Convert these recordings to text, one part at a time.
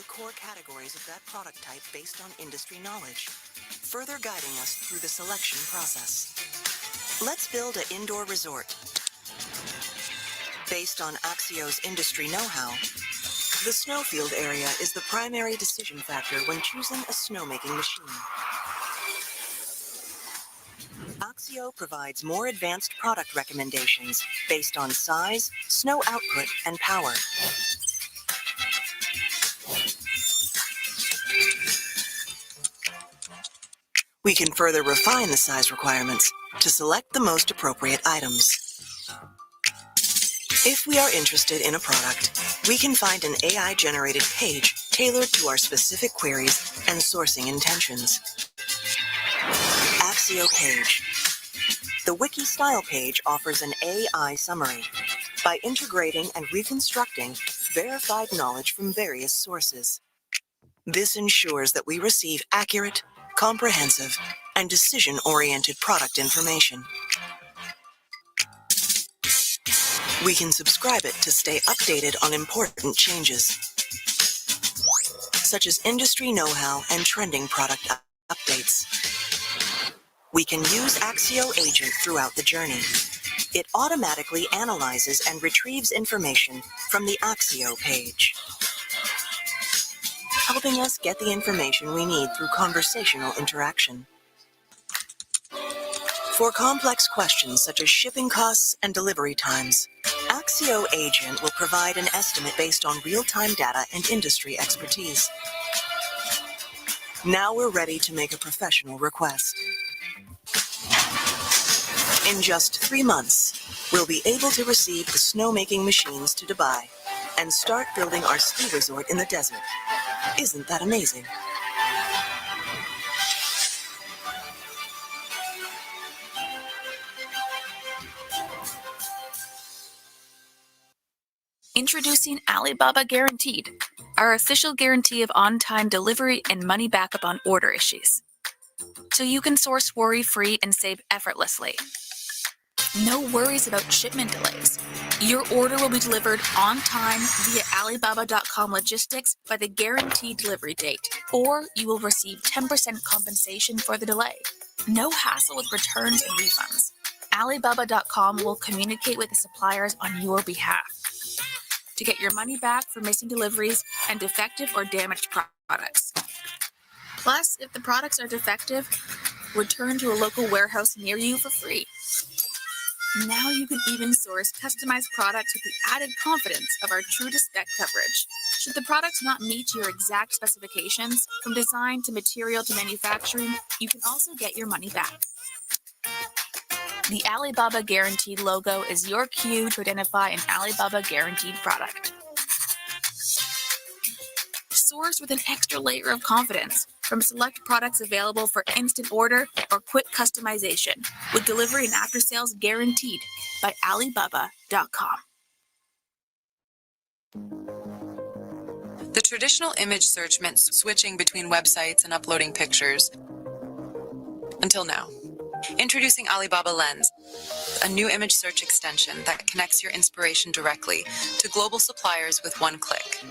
the core categories of that product type based on industry knowledge, further guiding us through the selection process. Let's build an indoor resort. Based on Axio's industry know-how, the snowfield area is the primary decision factor when choosing a snowmaking machine. Axio provides more advanced product recommendations based on size, snow output, and power. We can further refine the size requirements to select the most appropriate items. If we are interested in a product, we can find an AI-generated page tailored to our specific queries and sourcing intentions. Axio Page. The Wiki Style page offers an AI summary by integrating and reconstructing verified knowledge from various sources. This ensures that we receive accurate, comprehensive, and decision-oriented product information. We can subscribe it to stay updated on important changes, such as industry know-how and trending product updates. We can use Axio Agent throughout the journey. It automatically analyzes and retrieves information from the Axio page, helping us get the information we need through conversational interaction. For complex questions such as shipping costs and delivery times, Axio Agent will provide an estimate based on real-time data and industry expertise. Now we're ready to make a professional request. In just 3 months, we'll be able to receive the snowmaking machines to Dubai and start building our ski resort in the desert. Isn't that amazing? Introducing Alibaba Guaranteed, our official guarantee of on-time delivery and money backup on order issues. So you can source worry-free and save effortlessly. No worries about shipment delays. Your order will be delivered on time via Alibaba.com logistics by the guaranteed delivery date, or you will receive 10% compensation for the delay. No hassle with returns and refunds. Alibaba.com will communicate with the suppliers on your behalf to get your money back for missing deliveries and defective or damaged products. Plus, if the products are defective, return to a local warehouse near you for free. Now you can even source customized products with the added confidence of our true-to-spec coverage. Should the products not meet your exact specifications, from design to material to manufacturing, you can also get your money back. The Alibaba Guaranteed logo is your cue to identify an Alibaba Guaranteed product. Source with an extra layer of confidence from select products available for instant order or quick customization, with delivery and after-sales guaranteed by Alibaba.com. The traditional image search meant switching between websites and uploading pictures. Until now. Introducing Alibaba Lens, a new image search extension that connects your inspiration directly to global suppliers with one click.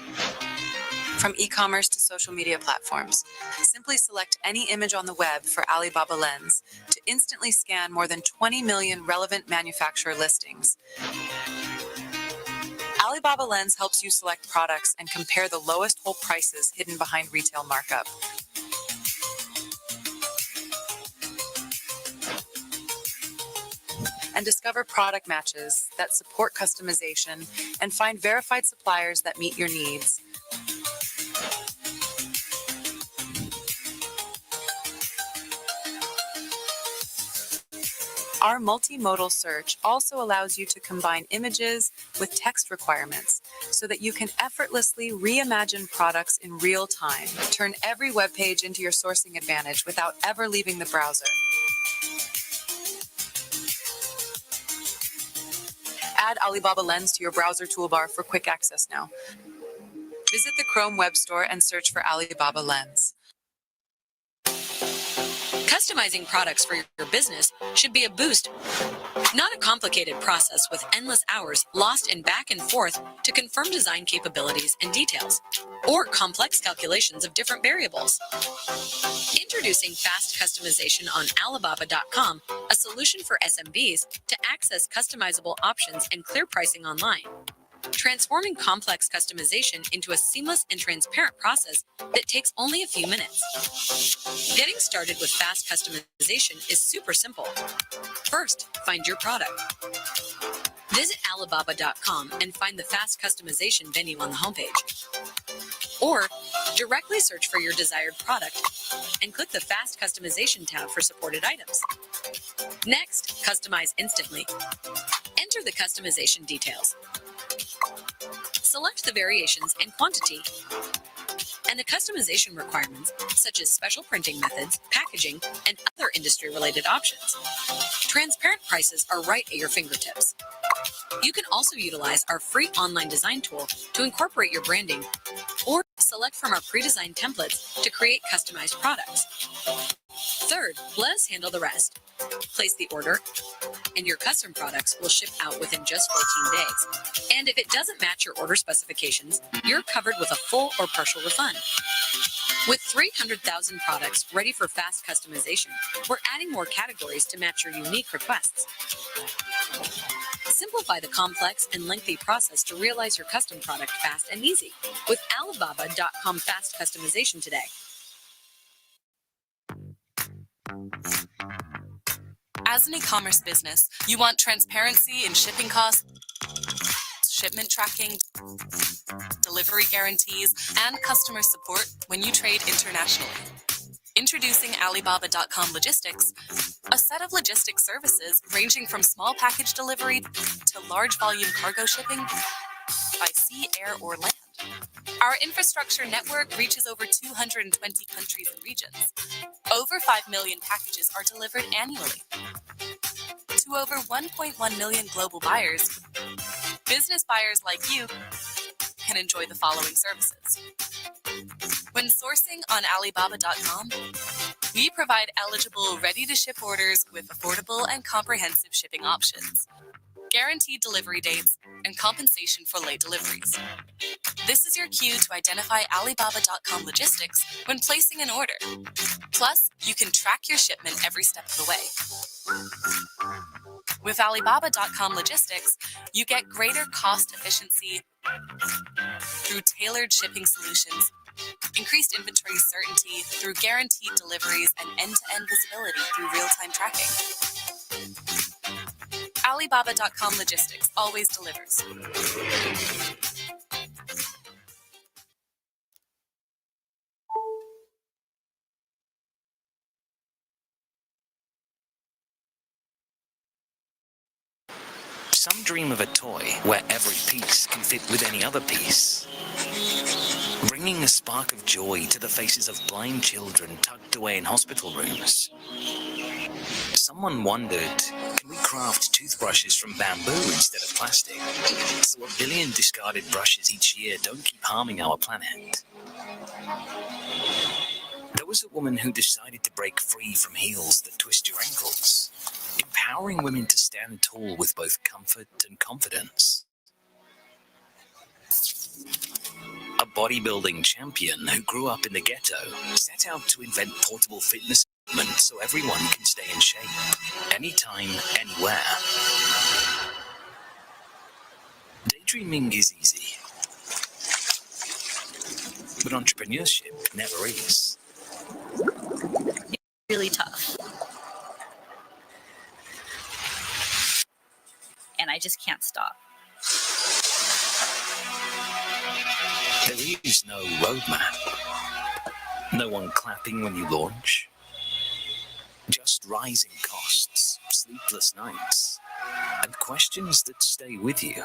From e-commerce to social media platforms, simply select any image on the web for Alibaba Lens to instantly scan more than 20 million relevant manufacturer listings. Alibaba Lens helps you select products and compare the lowest whole prices hidden behind retail markup. And discover product matches that support customization and find verified suppliers that meet your needs. Our multimodal search also allows you to combine images with text requirements so that you can effortlessly reimagine products in real time. Turn every web page into your sourcing advantage without ever leaving the browser. Add Alibaba Lens to your browser toolbar for quick access now. Visit the Chrome Web Store and search for Alibaba Lens. Customizing products for your business should be a boost. Not a complicated process with endless hours lost in back and forth to confirm design capabilities and details, or complex calculations of different variables. Introducing fast customization on Alibaba.com, a solution for SMBs to access customizable options and clear pricing online. Transforming complex customization into a seamless and transparent process that takes only a few minutes. Getting started with fast customization is super simple. First, find your product. Visit Alibaba.com and find the fast customization venue on the homepage. Or directly search for your desired product and click the Fast Customization tab for supported items. Next, customize instantly. Enter the customization details. Select the variations and quantity, and the customization requirements, such as special printing methods, packaging, and other industry-related options. Transparent prices are right at your fingertips. You can also utilize our free online design tool to incorporate your branding, or select from our pre-designed templates to create customized products. Third, let us handle the rest. Place the order, and your custom products will ship out within just 14 days. And if it doesn't match your order specifications, you're covered with a full or partial refund. With 300,000 products ready for fast customization, we're adding more categories to match your unique requests. Simplify the complex and lengthy process to realize your custom product fast and easy with Alibaba.com fast customization today. As an e-commerce business, you want transparency in shipping costs, shipment tracking, delivery guarantees, and customer support when you trade internationally. Introducing Alibaba.com Logistics, a set of logistics services ranging from small package delivery to large volume cargo shipping by sea, air, or land. Our infrastructure network reaches over 220 countries and regions. Over 5 million packages are delivered annually to over 1.1 million global buyers. Business buyers like you can enjoy the following services. When sourcing on Alibaba.com, we provide eligible ready-to-ship orders with affordable and comprehensive shipping options, guaranteed delivery dates, and compensation for late deliveries. This is your cue to identify Alibaba.com Logistics when placing an order. Plus, you can track your shipment every step of the way. With Alibaba.com Logistics, you get greater cost efficiency through tailored shipping solutions, increased inventory certainty through guaranteed deliveries, and end-to-end visibility through real-time tracking. Alibaba.com Logistics always delivers. Some dream of a toy where every piece can fit with any other piece, bringing a spark of joy to the faces of blind children tucked away in hospital rooms. Someone wondered, can we craft toothbrushes from bamboo instead of plastic, so 1 billion discarded brushes each year don't keep harming our planet? There was a woman who decided to break free from heels that twist your ankles, empowering women to stand tall with both comfort and confidence. A bodybuilding champion who grew up in the ghetto set out to invent portable fitness equipment so everyone can stay in shape, anytime, anywhere. Daydreaming is easy, but entrepreneurship never is. Really tough. And I just can't stop. There is no roadmap. No one clapping when you launch. Just rising costs, sleepless nights, and questions that stay with you.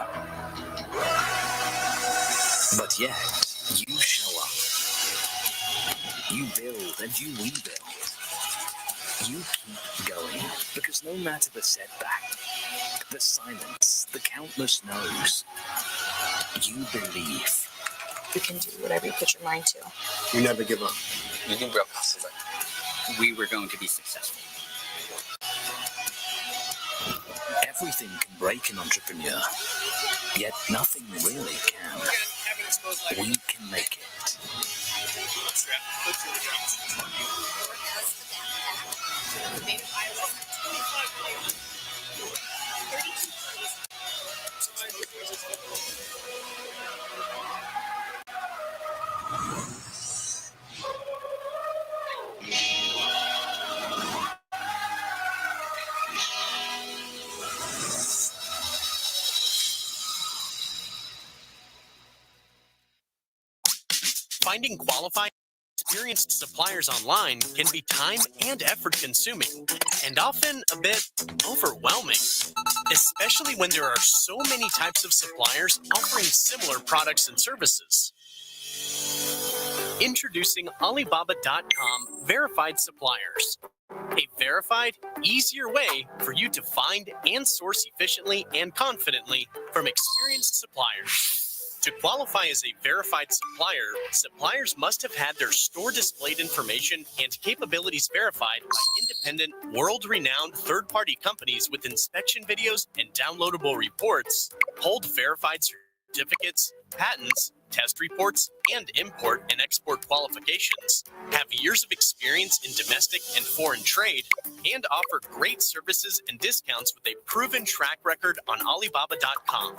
But yet, you show up. You build and you rebuild. You keep going, because no matter the setback, the silence, the countless no's, you believe. You can do whatever you put your mind to. You never give up. You can grow possible. We were going to be successful. Everything can break an entrepreneur, yet nothing really can. We can make it. Finding qualified, experienced suppliers online can be time and effort consuming, and often a bit overwhelming, especially when there are so many types of suppliers offering similar products and services. Introducing Alibaba.com Verified Suppliers, a verified, easier way for you to find and source efficiently and confidently from experienced suppliers. To qualify as a verified supplier, suppliers must have had their store displayed information and capabilities verified by independent, world-renowned third-party companies with inspection videos and downloadable reports, hold verified certificates, patents, test reports, and import and export qualifications, have years of experience in domestic and foreign trade, and offer great services and discounts with a proven track record on Alibaba.com.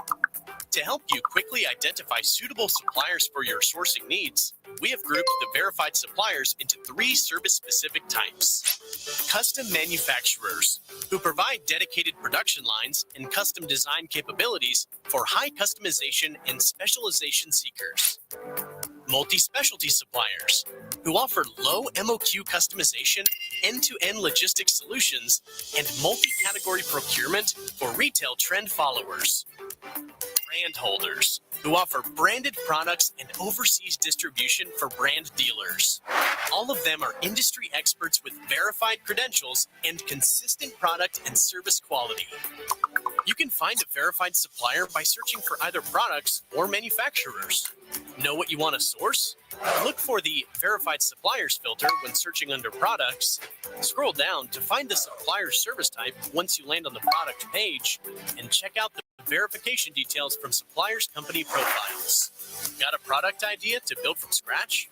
To help you quickly identify suitable suppliers for your sourcing needs, we have grouped the verified suppliers into 3 service-specific types. Custom manufacturers, who provide dedicated production lines and custom design capabilities for high customization and specialization seekers. Multi-specialty suppliers, who offer low MOQ customization, end-to-end logistics solutions, and multi-category procurement for retail trend followers. Brand holders, who offer branded products and overseas distribution for brand dealers. All of them are industry experts with verified credentials and consistent product and service quality. You can find a verified supplier by searching for either products or manufacturers. Know what you want to source? Look for the Verified Suppliers filter when searching under Products. Scroll down to find the supplier service type once you land on the product page, and check out the verification details from suppliers' company profiles. Got a product idea to build from scratch?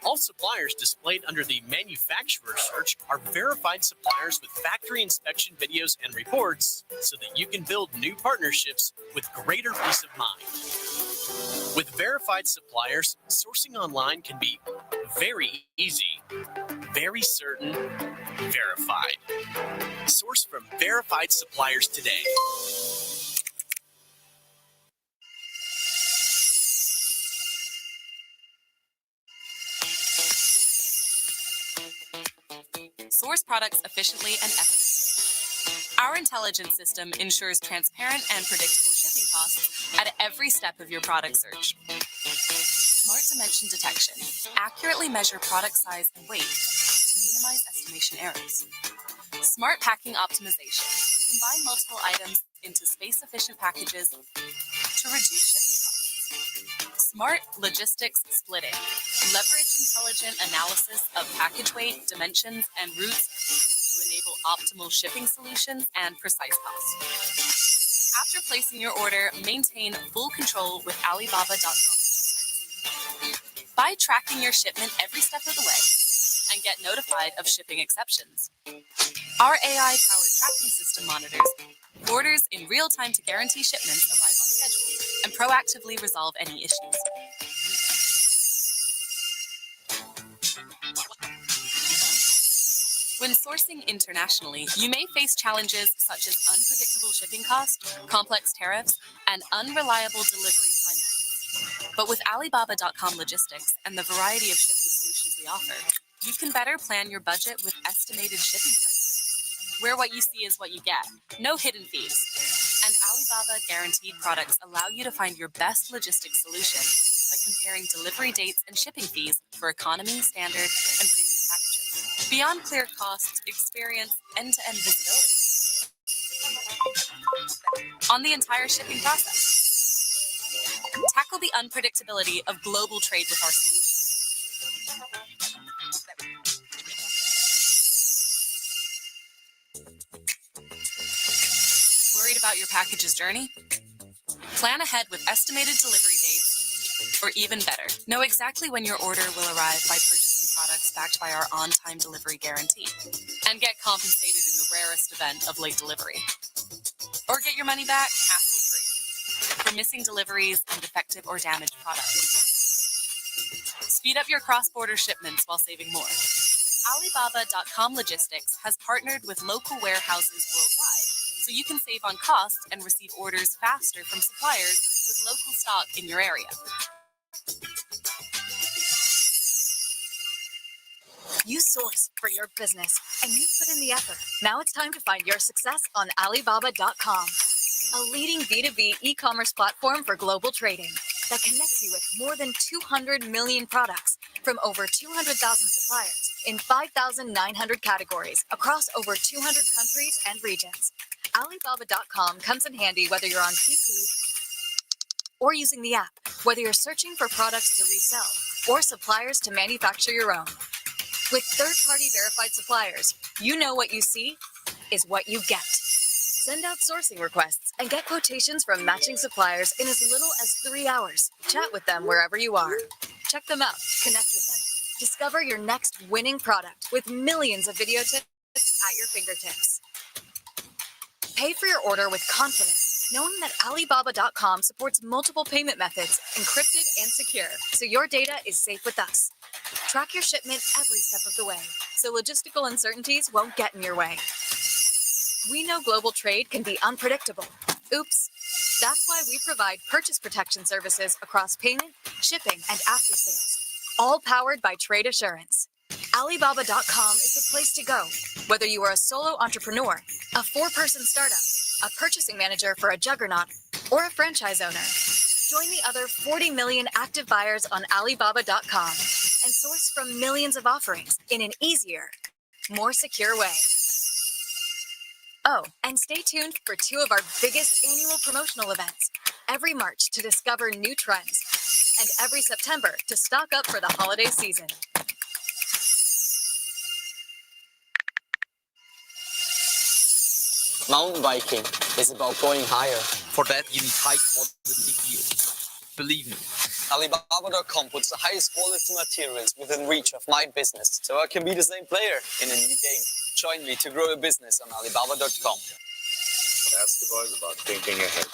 All suppliers displayed under the manufacturer search are verified suppliers with factory inspection videos and reports, so that you can build new partnerships with greater peace of mind. With verified suppliers, sourcing online can be very easy, very certain, verified. Source from verified suppliers today. Source products efficiently and effortlessly. Our intelligence system ensures transparent and predictable shipping costs at every step of your product search. Smart dimension detection. Accurately measure product size and weight to minimize estimation errors. Smart packing optimization. Combine multiple items into space-efficient packages to reduce shipping costs. Smart logistics splitting. Leverage intelligent analysis of package weight, dimensions, and routes to enable optimal shipping solutions and precise costs. After placing your order, maintain full control with Alibaba.com logistics. By tracking your shipment every step of the way and get notified of shipping exceptions. Our AI-powered tracking system monitors orders in real time to guarantee shipments arrive on schedule and proactively resolve any issues. When sourcing internationally, you may face challenges such as unpredictable shipping costs, complex tariffs, and unreliable delivery timelines. But with Alibaba.com logistics and the variety of shipping solutions we offer, you can better plan your budget with estimated shipping prices, where what you see is what you get, no hidden fees. And Alibaba guaranteed products allow you to find your best logistics solution by comparing delivery dates and shipping fees for economy, standard, and premium packages. Beyond clear costs, experience end-to-end visibility on the entire shipping process. Tackle the unpredictability of global trade with our solutions. Worried about about your package's journey? Plan ahead with estimated delivery dates, or even better, know exactly when your order will arrive by purchasing products backed by our on-time delivery guarantee, and get compensated in the rarest event of late delivery. Or get your money back hassle-free for missing deliveries and defective or damaged products. Speed up your cross-border shipments while saving more. Alibaba.com Logistics has partnered with local warehouses worldwide so you can save on cost and receive orders faster from suppliers with local stock in your area. You source for your business and you put in the effort. Now it's time to find your success on Alibaba.com, a leading B2B e-commerce platform for global trading that connects you with more than 200 million products from over 200,000 suppliers in 5,900 categories across over 200 countries and regions. Alibaba.com comes in handy whether you're on PC or using the app, whether you're searching for products to resell or suppliers to manufacture your own. With third-party verified suppliers, you know what you see is what you get. Send out sourcing requests and get quotations from matching suppliers in as little as 3 hours. Chat with them wherever you are. Check them out, connect with them. Discover your next winning product with millions of video tips at your fingertips. Pay for your order with confidence, knowing that Alibaba.com supports multiple payment methods, encrypted and secure, so your data is safe with us. Track your shipment every step of the way, so logistical uncertainties won't get in your way. We know global trade can be unpredictable. Oops. That's why we provide purchase protection services across payment, shipping, and after sales, all powered by Trade Assurance. Alibaba.com is the place to go, whether you are a solo entrepreneur, a 4-person startup, a purchasing manager for a juggernaut, or a franchise owner. Join the other 40 million active buyers on Alibaba.com and source from millions of offerings in an easier, more secure way. Oh, and stay tuned for 2 of our biggest annual promotional events, every March to discover new trends, and every September to stock up for the holiday season. Mountain biking is about going higher. For that, you need high-quality gear. Believe me. Alibaba.com puts the highest quality materials within reach of my business, so I can be the same player in a new game. Join me to grow a business on Alibaba.com. Basketball is about thinking ahead.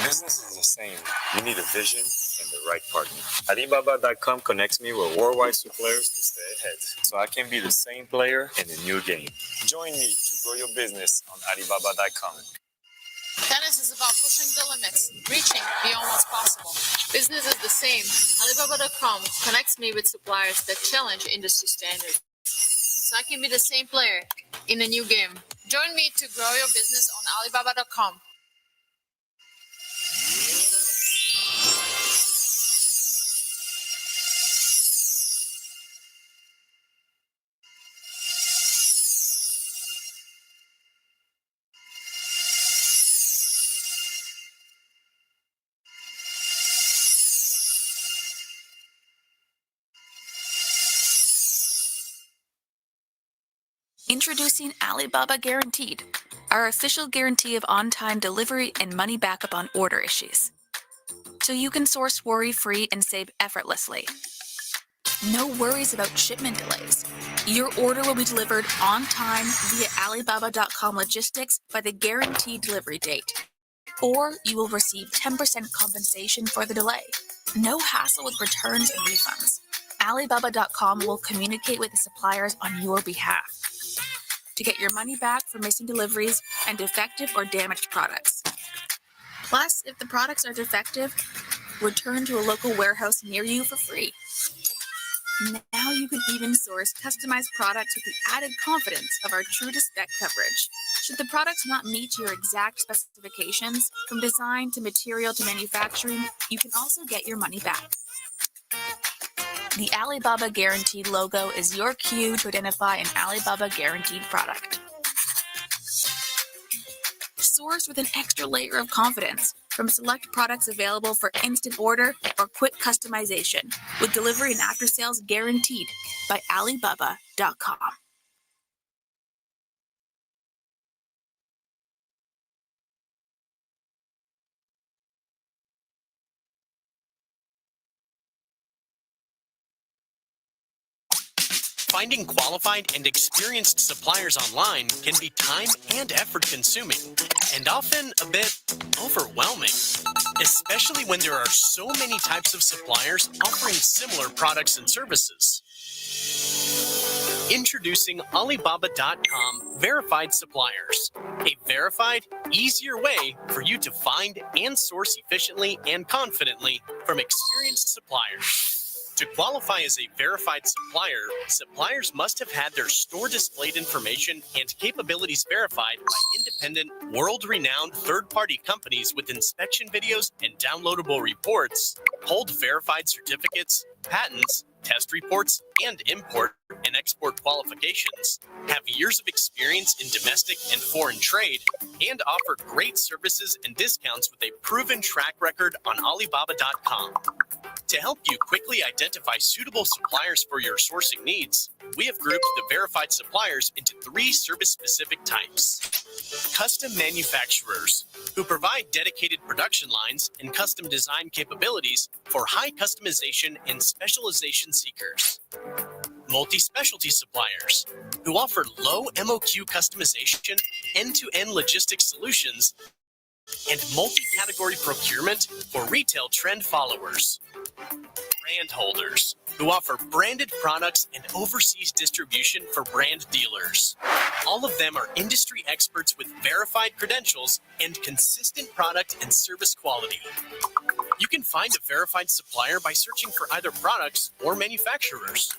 Business is the same. You need a vision and the right partner. Alibaba.com connects me with worldwide suppliers to stay ahead, so I can be the same player in a new game. Join me to grow your business on Alibaba.com. Tennis is about pushing the limits, reaching beyond what's possible. Business is the same. Alibaba.com connects me with suppliers that challenge industry standards, so I can be the same player in a new game. Join me to grow your business on Alibaba.com. Introducing Alibaba Guaranteed, our official guarantee of on-time delivery and money back upon order issues. So you can source worry-free and save effortlessly. No worries about shipment delays. Your order will be delivered on time via Alibaba.com Logistics by the guaranteed delivery date. Or you will receive 10% compensation for the delay. No hassle with returns and refunds. Alibaba.com will communicate with the suppliers on your behalf to get your money back for missing deliveries and defective or damaged products. Plus, if the products are defective, return to a local warehouse near you for free. Now you can even source customized products with the added confidence of our true to spec coverage. Should the products not meet your exact specifications, from design to material to manufacturing, you can also get your money back. The Alibaba Guaranteed logo is your cue to identify an Alibaba Guaranteed product. Source with an extra layer of confidence from select products available for instant order or quick customization, with delivery and after sales guaranteed by Alibaba.com. Finding qualified and experienced suppliers online can be time and effort consuming, and often a bit overwhelming, especially when there are so many types of suppliers offering similar products and services. Introducing Alibaba.com Verified Suppliers, a verified, easier way for you to find and source efficiently and confidently from experienced suppliers. To qualify as a verified supplier, suppliers must have had their store displayed information and capabilities verified by independent, world-renowned third-party companies with inspection videos and downloadable reports, hold verified certificates, patents, test reports, and import and export qualifications, have years of experience in domestic and foreign trade, and offer great services and discounts with a proven track record on Alibaba.com. To help you quickly identify suitable suppliers for your sourcing needs, we have grouped the verified suppliers into 3 service-specific types. Custom manufacturers, who provide dedicated production lines and custom design capabilities for high customization and specialization seekers. Multi-specialty suppliers, who offer low MOQ customization, end-to-end logistics solutions, and multi-category procurement for retail trend followers. Brand holders, who offer branded products and overseas distribution for brand dealers. All of them are industry experts with verified credentials and consistent product and service quality. You can find a verified supplier by searching for either products or manufacturers.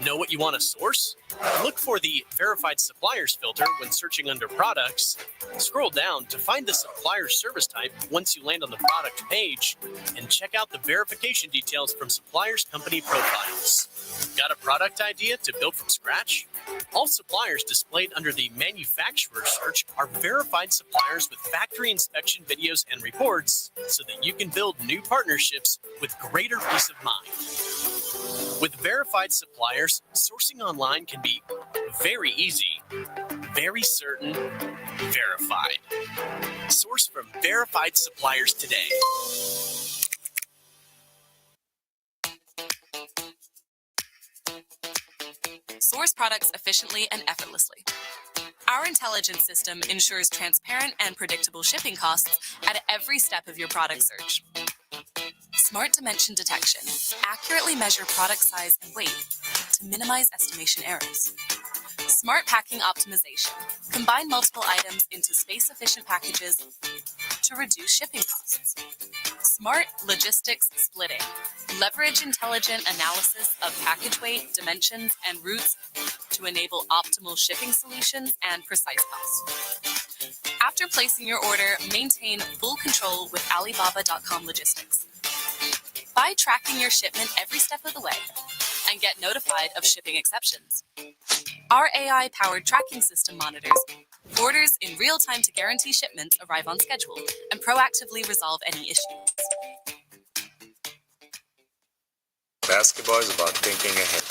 Know what you want to source? Look for the Verified Suppliers filter when searching under Products. Scroll down to find the supplier service type once you land on the product page, and check out the verification details from suppliers' company profiles. Got a product idea to build from scratch? All suppliers displayed under the Manufacturer search are verified suppliers with factory inspection videos and reports, so that you can build new partnerships with greater peace of mind. With verified suppliers, sourcing online can be very easy, very certain, verified. Source from verified suppliers today. Source products efficiently and effortlessly. Our intelligence system ensures transparent and predictable shipping costs at every step of your product search. Smart dimension detection. Accurately measure product size and weight to minimize estimation errors. Smart packing optimization. Combine multiple items into space-efficient packages to reduce shipping costs. Smart logistics splitting. Leverage intelligent analysis of package weight, dimensions, and routes to enable optimal shipping solutions and precise costs. After placing your order, maintain full control with Alibaba.com logistics. By tracking your shipment every step of the way and get notified of shipping exceptions. Our AI-powered tracking system monitors orders in real time to guarantee shipments arrive on schedule and proactively resolve any issues. Basketball is about thinking ahead.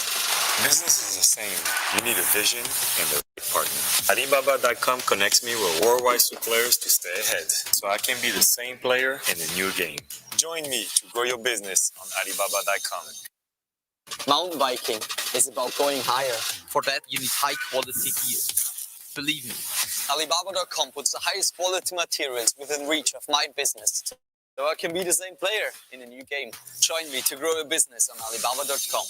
Business is the same. You need a vision and the right partner. Alibaba.com connects me with worldwide suppliers to stay ahead, so I can be the same player in a new game. Join me to grow your business on Alibaba.com. Mountain biking is about going higher. For that, you need high-quality gear. Believe me. Alibaba.com puts the highest quality materials within reach of my business, so I can be the same player in a new game. Join me to grow your business on Alibaba.com.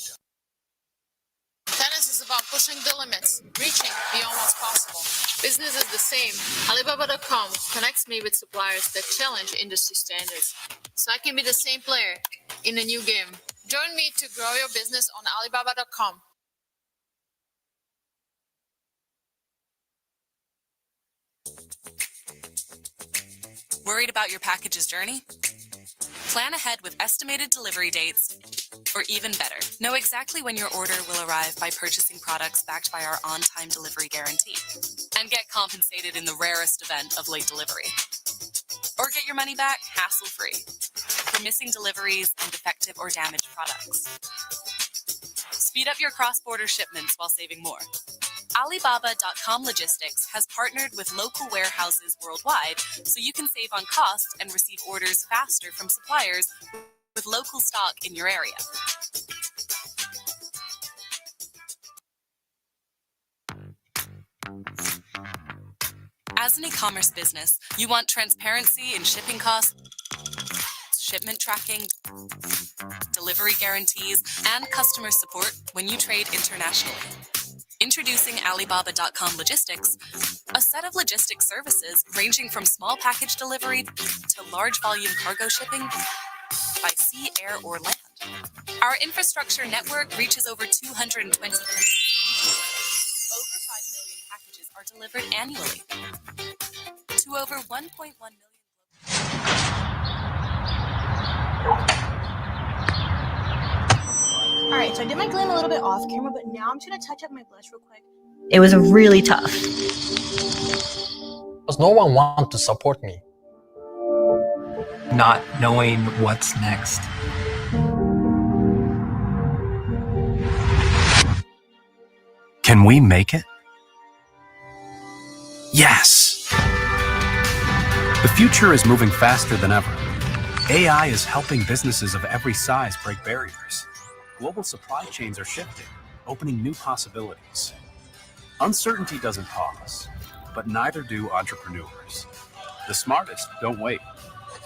Tennis is about pushing the limits, reaching beyond what's possible. Business is the same. Alibaba.com connects me with suppliers that challenge industry standards, so I can be the same player in a new game. Join me to grow your business on Alibaba.com. Worried about your package's journey? Plan ahead with estimated delivery dates, or even better, know exactly when your order will arrive by purchasing products backed by our on-time delivery guarantee, and get compensated in the rarest event of late delivery. Or get your money back hassle-free for missing deliveries and defective or damaged products. Speed up your cross-border shipments while saving more. Alibaba.com Logistics has partnered with local warehouses worldwide so you can save on costs and receive orders faster from suppliers with local stock in your area. As an e-commerce business, you want transparency in shipping costs, shipment tracking, delivery guarantees, and customer support when you trade internationally. Introducing Alibaba.com Logistics, a set of logistics services ranging from small package delivery to large volume cargo shipping by sea, air, or land. Our infrastructure network reaches over 220 countries. Over 5 million packages are delivered annually to over 1.1 million. All right, so I did my glam a little bit off camera, but now I'm just gonna touch up my blush real quick. It was really tough. Because no one wanted to support me. Not knowing what's next. Can we make it? Yes! The future is moving faster than ever. AI is helping businesses of every size break barriers. Global supply chains are shifting, opening new possibilities. Uncertainty doesn't pause, but neither do entrepreneurs. The smartest don't wait.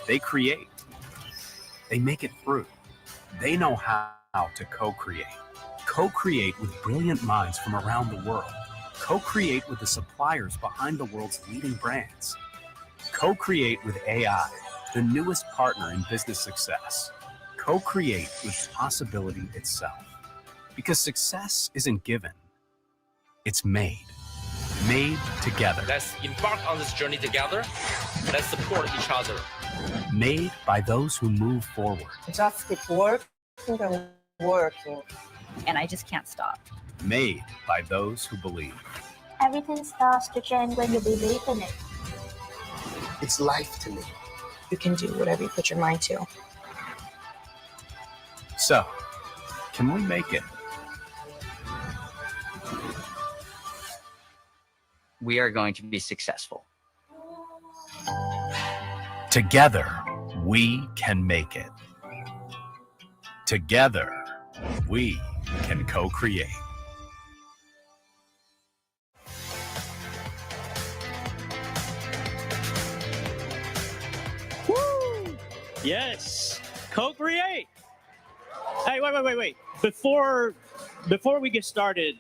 They create. They make it through. They know how to co-create. Co-create with brilliant minds from around the world. Co-create with the suppliers behind the world's leading brands. Co-create with AI, the newest partner in business success. Co-create with possibility itself. Because success isn't given, it's made. Made together. Let's embark on this journey together. Let's support each other. Made by those who move forward. Just keep working and working. And I just can't stop. Made by those who believe. Everything starts to change when you believe in it. It's life to me. You can do whatever you put your mind to. So, can we make it? We are going to be successful. Together, we can make it. Together, we can co-create. Woo! Yes, co-create. Hey, wait. Before we get started,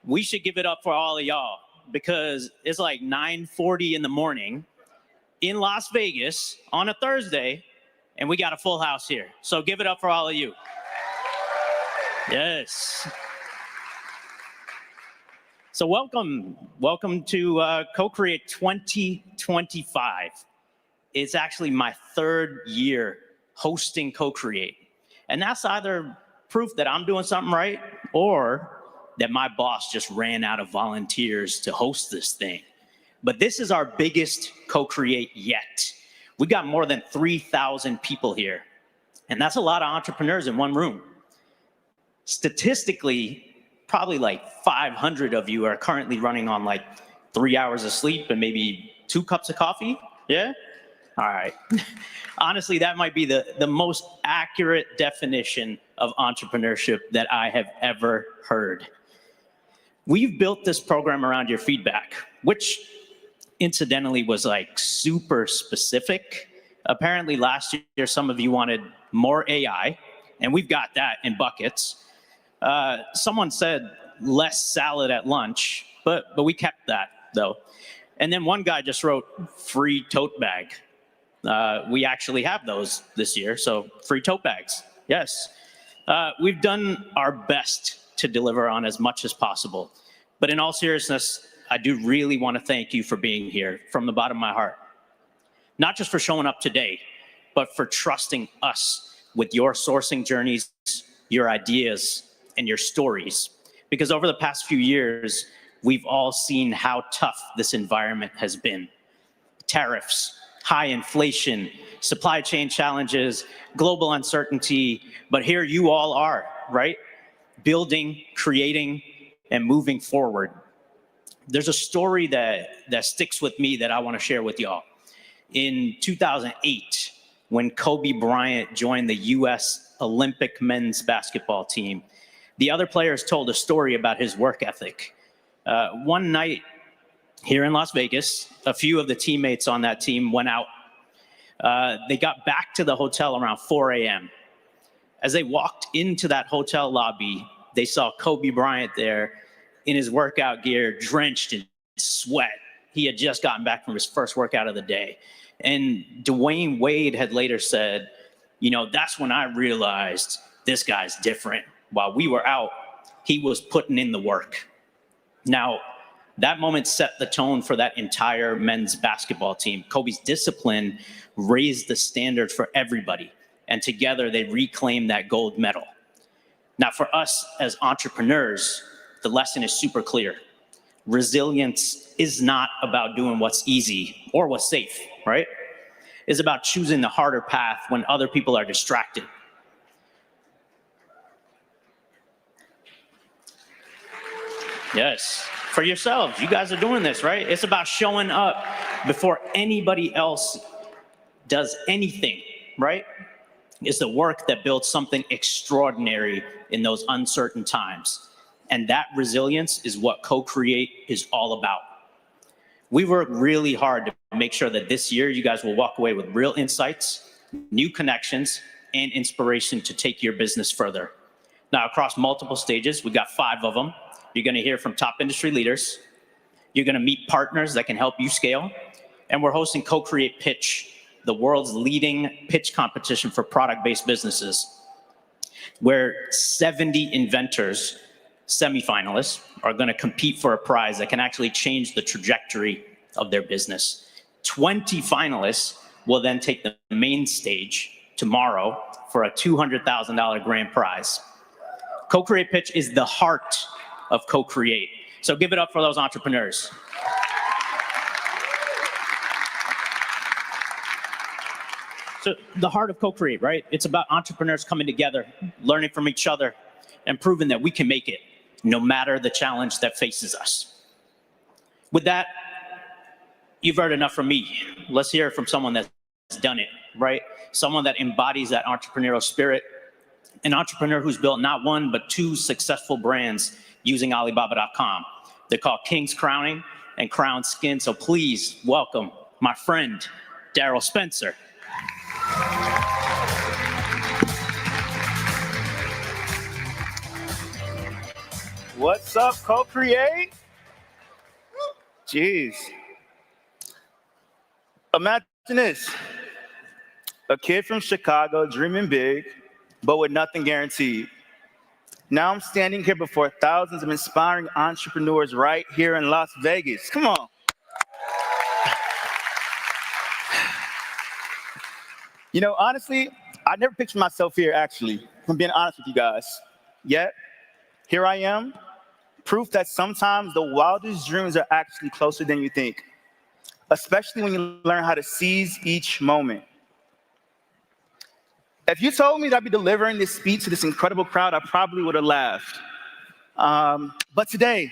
we should give it up for all of y'all because it's like 9:40 in the morning in Las Vegas on a Thursday, and we got a full house here. So give it up for all of you. Yes. So welcome to CoCreate 2025. It's actually my third year hosting CoCreate. And that's either proof that I'm doing something right or that my boss just ran out of volunteers to host this thing. But this is our biggest CoCreate yet. We got more than 3,000 people here. And that's a lot of entrepreneurs in one room. Statistically, probably like 500 of you are currently running on like 3 hours of sleep and maybe 2 cups of coffee. Yeah? All right. Honestly, that might be the most accurate definition of entrepreneurship that I have ever heard. We've built this program around your feedback, which incidentally was like super specific. Apparently last year, some of you wanted more AI, and we've got that in buckets. Someone said less salad at lunch, but we kept that though. And then one guy just wrote free tote bag. We actually have those this year, so free tote bags, yes. We've done our best to deliver on as much as possible. But in all seriousness, I do really want to thank you for being here from the bottom of my heart. Not just for showing up today, but for trusting us with your sourcing journeys, your ideas, and your stories. Because over the past few years, we've all seen how tough this environment has been. Tariffs, high inflation, supply chain challenges, global uncertainty, but here you all are, right? Building, creating, and moving forward. There's a story that sticks with me that I want to share with y'all. In 2008, when Kobe Bryant joined the US Olympic men's basketball team, the other players told a story about his work ethic. One night, here in Las Vegas. A few of the teammates on that team went out. They got back to the hotel around 4 a.m. As they walked into that hotel lobby, they saw Kobe Bryant there in his workout gear, drenched in sweat. He had just gotten back from his first workout of the day. And Dwayne Wade had later said, you know, that's when I realized this guy's different. While we were out, he was putting in the work. Now, that moment set the tone for that entire men's basketball team. Kobe's discipline raised the standard for everybody, and together they reclaimed that gold medal. Now, for us as entrepreneurs, the lesson is super clear. Resilience is not about doing what's easy or what's safe, right? It's about choosing the harder path when other people are distracted. Yes, for yourselves, you guys are doing this, right? It's about showing up before anybody else does anything, right? It's the work that builds something extraordinary in those uncertain times. And that resilience is what CoCreate is all about. We work really hard to make sure that this year you guys will walk away with real insights, new connections, and inspiration to take your business further. Now, across multiple stages, we got 5 of them. You're going to hear from top industry leaders. You're going to meet partners that can help you scale. And we're hosting CoCreate Pitch, the world's leading pitch competition for product-based businesses, where 70 inventors, semifinalists, are going to compete for a prize that can actually change the trajectory of their business. 20 finalists will then take the main stage tomorrow for a $200,000 grand prize. CoCreate Pitch is the heart of CoCreate. So give it up for those entrepreneurs. So the heart of CoCreate, right? It's about entrepreneurs coming together, learning from each other, and proving that we can make it no matter the challenge that faces us. With that, you've heard enough from me. Let's hear it from someone that's done it, right? Someone that embodies that entrepreneurial spirit, an entrepreneur who's built not 1, but 2 successful brands using Alibaba.com. They're called King's Crowning and Crown Skin. So please welcome my friend, Daryl Spencer. What's up, CoCreate? Jeez. Imagine this. A kid from Chicago dreaming big, but with nothing guaranteed. Now I'm standing here before thousands of inspiring entrepreneurs right here in Las Vegas. Come on. You know, honestly, I never pictured myself here, actually, if I'm being honest with you guys. Yet, here I am, proof that sometimes the wildest dreams are actually closer than you think, especially when you learn how to seize each moment. If you told me that I'd be delivering this speech to this incredible crowd, I probably would have laughed. But today,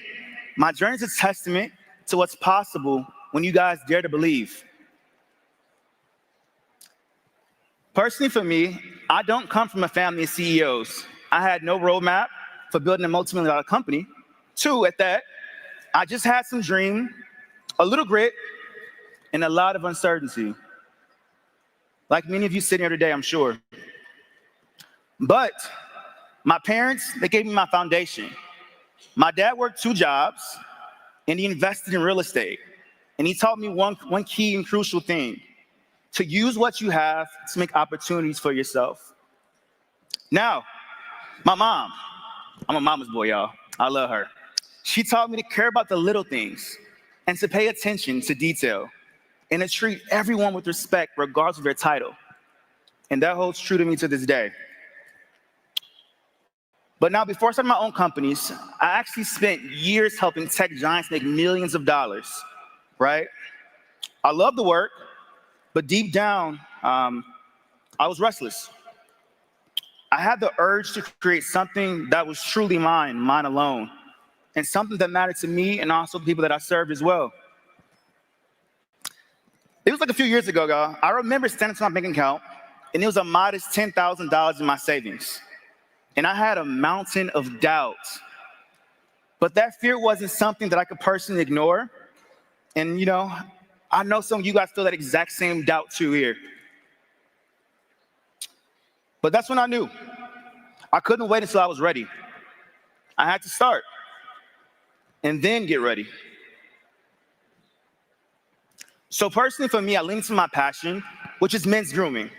my journey is a testament to what's possible when you guys dare to believe. Personally, for me, I don't come from a family of CEOs. I had no roadmap for building a multi-million-dollar company. 2, at that, I just had some dream, a little grit, and a lot of uncertainty. Like many of you sitting here today, I'm sure. But my parents, they gave me my foundation. My dad worked 2 jobs, and he invested in real estate. And he taught me one key and crucial thing: to use what you have to make opportunities for yourself. Now, my mom, I'm a mama's boy, y'all. I love her. She taught me to care about the little things and to pay attention to detail and to treat everyone with respect regardless of their title. And that holds true to me to this day. But now, before starting my own companies, I actually spent years helping tech giants make millions of dollars, right? I love the work, but deep down, I was restless. I had the urge to create something that was truly mine alone, and something that mattered to me and also the people that I served as well. It was like a few years ago, y'all. I remember standing to my bank account, and it was a modest $10,000 in my savings. And I had a mountain of doubt. But that fear wasn't something that I could personally ignore. And I know some of you guys feel that exact same doubt too here. But that's when I knew. I couldn't wait until I was ready. I had to start and then get ready. So personally for me, I leaned into my passion, which is men's grooming.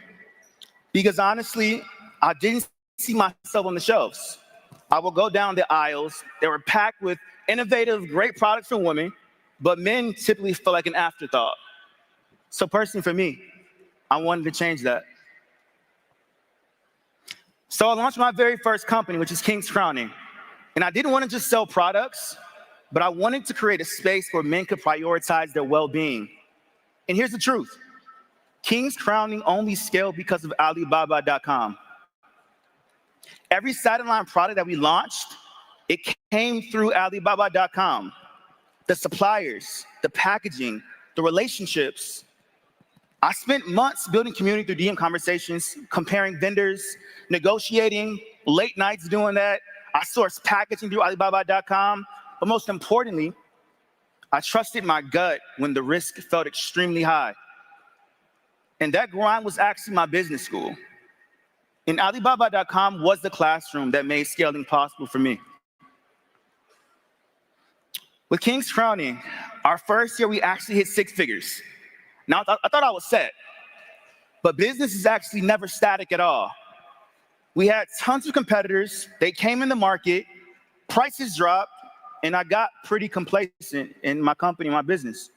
Because honestly, I didn't see myself on the shelves. I would go down the aisles. They were packed with innovative, great products for women, but men typically feel like an afterthought. So personally for me, I wanted to change that. So I launched my very first company, which is King's Crowning. And I didn't want to just sell products, but I wanted to create a space where men could prioritize their well-being. And here's the truth. King's Crowning only scaled because of Alibaba.com. Every sideline product that we launched, it came through Alibaba.com. The suppliers, the packaging, the relationships. I spent months building community through DM conversations, comparing vendors, negotiating, late nights doing that. I sourced packaging through Alibaba.com. But most importantly, I trusted my gut when the risk felt extremely high. And that grind was actually my business school. And Alibaba.com was the classroom that made scaling possible for me. With King's Crowning, our first year, we actually hit 6 figures. Now, I thought I was set, but business is actually never static at all. We had tons of competitors. They came in the market, prices dropped, and I got pretty complacent in my company, my business.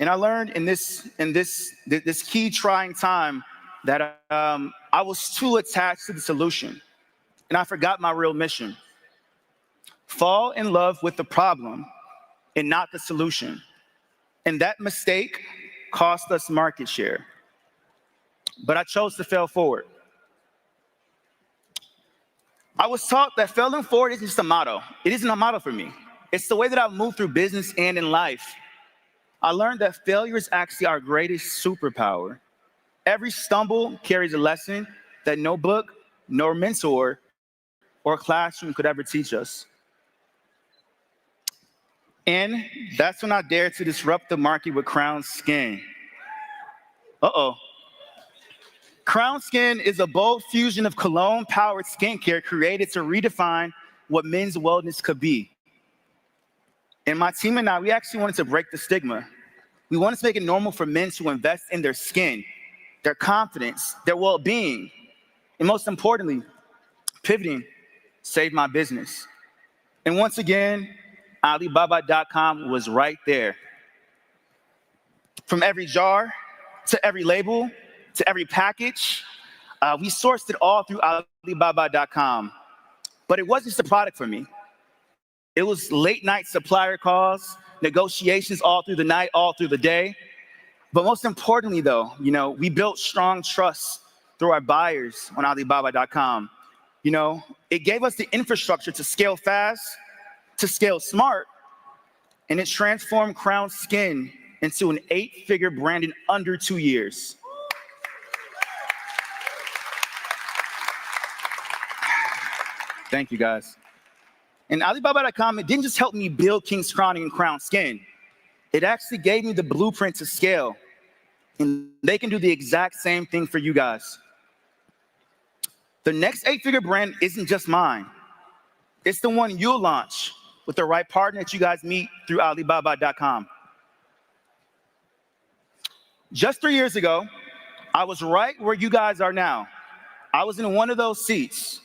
And I learned in this key trying time that I was too attached to the solution, and I forgot my real mission. Fall in love with the problem and not the solution. And that mistake cost us market share. But I chose to fail forward. I was taught that failing forward isn't just a motto. It isn't a motto for me. It's the way that I've moved through business and in life. I learned that failure is actually our greatest superpower. Every stumble carries a lesson that no book, no mentor, or classroom could ever teach us. And that's when I dared to disrupt the market with Crown Skin. Crown Skin is a bold fusion of cologne-powered skincare created to redefine what men's wellness could be. And my team and I, we actually wanted to break the stigma. We wanted to make it normal for men to invest in their skin, their confidence, their well-being, and most importantly, pivoting saved my business. And once again, Alibaba.com was right there. From every jar to every label to every package, we sourced it all through Alibaba.com. But it wasn't just a product for me. It was late night supplier calls, negotiations all through the night, all through the day. But most importantly though, we built strong trust through our buyers on Alibaba.com. It gave us the infrastructure to scale fast, to scale smart, and it transformed Crown Skin into an 8-figure brand in under 2 years. Thank you, guys. And Alibaba.com, it didn't just help me build King's Crowning and Crown Skin. It actually gave me the blueprint to scale. And they can do the exact same thing for you guys. The next 8-figure brand isn't just mine. It's the one you'll launch with the right partner that you guys meet through Alibaba.com. Just 3 years ago, I was right where you guys are now. I was in one of those seats.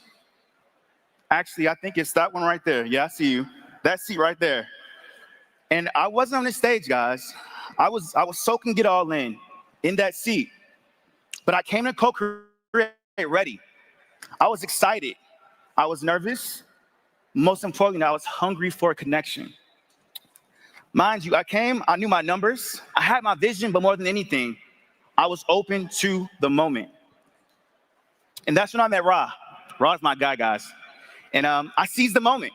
Actually, I think it's that one right there. Yeah, I see you. That seat right there. And I wasn't on the stage, guys. I was soaking it all in that seat. But I came to CoCreate ready. I was excited. I was nervous. Most importantly, I was hungry for a connection. Mind you, I knew my numbers. I had my vision, but more than anything, I was open to the moment. And that's when I met Ra. Ra is my guy, guys. And I seized the moment.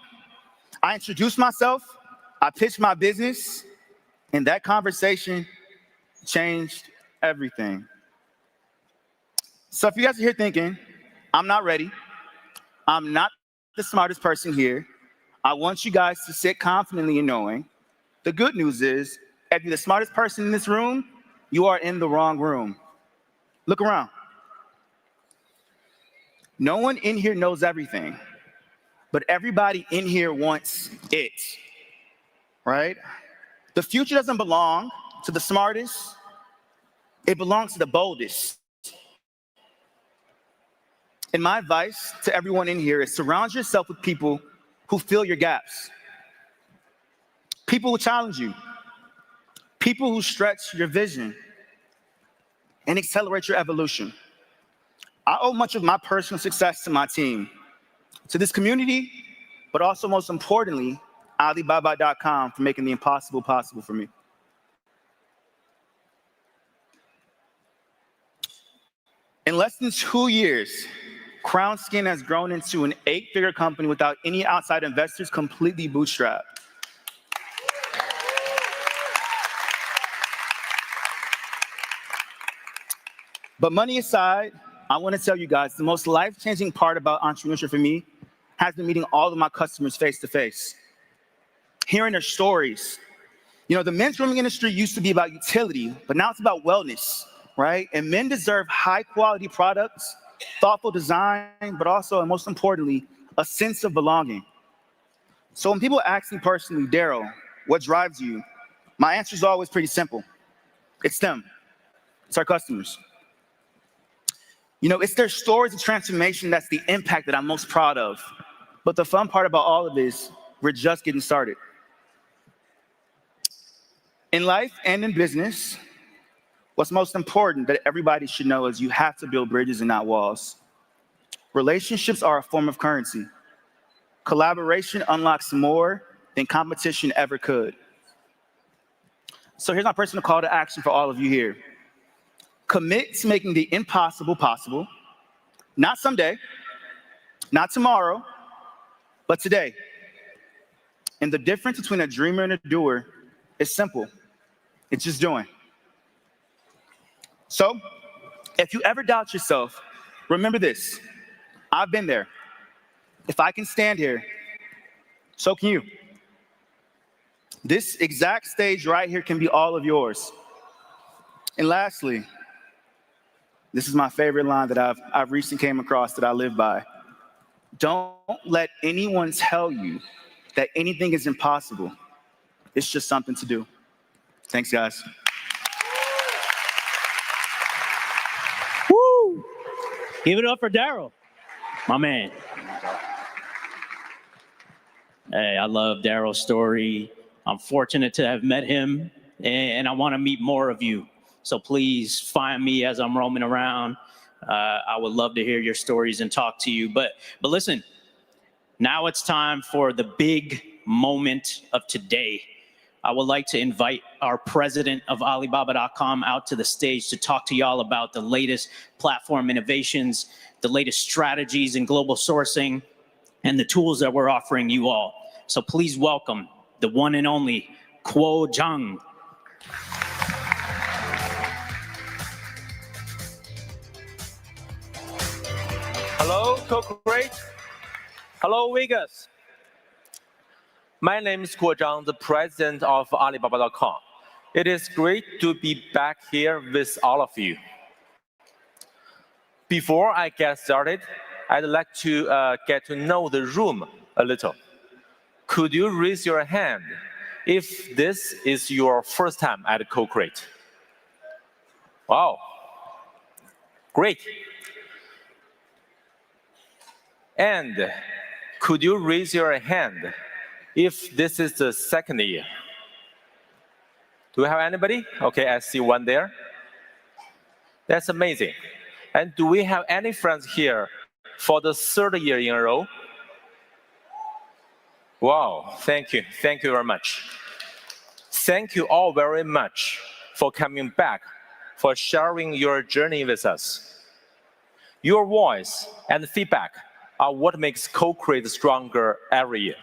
I introduced myself. I pitched my business. And that conversation changed everything. So if you guys are here thinking, I'm not ready, I'm not the smartest person here, I want you guys to sit confidently in knowing The good news is, if you're the smartest person in this room, you are in the wrong room. Look around. No one in here knows everything, but everybody in here wants it, right? The future doesn't belong to the smartest, it belongs to the boldest. And my advice to everyone in here is surround yourself with people who fill your gaps. People who challenge you. People who stretch your vision and accelerate your evolution. I owe much of my personal success to my team, to this community, but also most importantly, Alibaba.com for making the impossible possible for me. In less than 2 years, Crown Skin has grown into an 8-figure company without any outside investors, completely bootstrapped. But money aside, I want to tell you guys, the most life-changing part about entrepreneurship for me has been meeting all of my customers face to face, hearing their stories. You know, the men's grooming industry used to be about utility, but now it's about wellness, right? And men deserve high-quality products, thoughtful design, but also, and most importantly, a sense of belonging. So when people ask me personally, Daryl, what drives you? My answer is always pretty simple. It's them. It's our customers. You know, it's their stories of transformation that's the impact that I'm most proud of. But the fun part about all of this, we're just getting started. In life and in business, what's most important that everybody should know is you have to build bridges and not walls. Relationships are a form of currency. Collaboration unlocks more than competition ever could. So here's my personal call to action for all of you here. Commit to making the impossible possible, not someday, not tomorrow, but today. And the difference between a dreamer and a doer is simple. It's just doing. So, if you ever doubt yourself, remember this. I've been there. If I can stand here, so can you. This exact stage right here can be all of yours. And lastly, this is my favorite line that I've recently came across that I live by. Don't let anyone tell you that anything is impossible. It's just something to do. Thanks, guys. Woo! Give it up for Daryl, my man. Hey, I love Daryl's story. I'm fortunate to have met him, and I want to meet more of you. So please find me as I'm roaming around. I would love to hear your stories and talk to you. But listen, now it's time for the big moment of today. I would like to invite our president of Alibaba.com out to the stage to talk to y'all about the latest platform innovations, the latest strategies in global sourcing, and the tools that we're offering you all. So please welcome the one and only Kuo Zhang. Hello, CoCreate. Hello, Vegas. My name is Kuo Zhang, the president of Alibaba.com. It is great to be back here with all of you. Before I get started, I'd like to get to know the room a little. Could you raise your hand if this is your first time at CoCreate? Wow, great. And could you raise your hand if this is the second year? Do we have anybody? Okay, I see one there. That's amazing. And do we have any friends here for the third year in a row? Wow, thank you. Thank you very much. Thank you all very much for coming back, for sharing your journey with us. Your voice and feedback are what makes CoCreate stronger every year.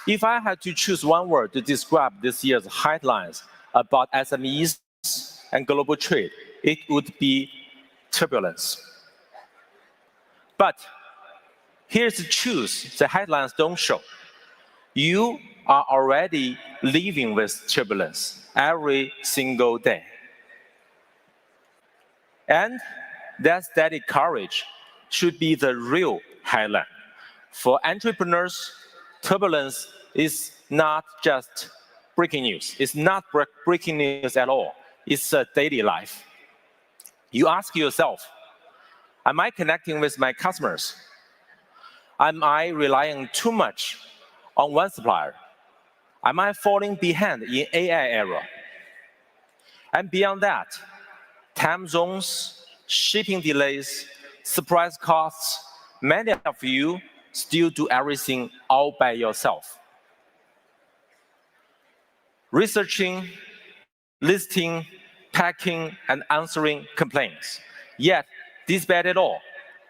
If I had to choose one word to describe this year's headlines about SMEs and global trade, it would be turbulence. But Here's the truth the headlines don't show. You are already living with turbulence every single day. And that steady courage should be the real highlight. For entrepreneurs, turbulence is not just breaking news. It's not breaking news at all. It's a daily life. You ask yourself, am I connecting with my customers? Am I relying too much on one supplier? Am I falling behind in AI era? And beyond that, time zones, shipping delays, surprise costs, many of you still do everything all by yourself. Researching, listing, packing, and answering complaints. Yet, despite it all,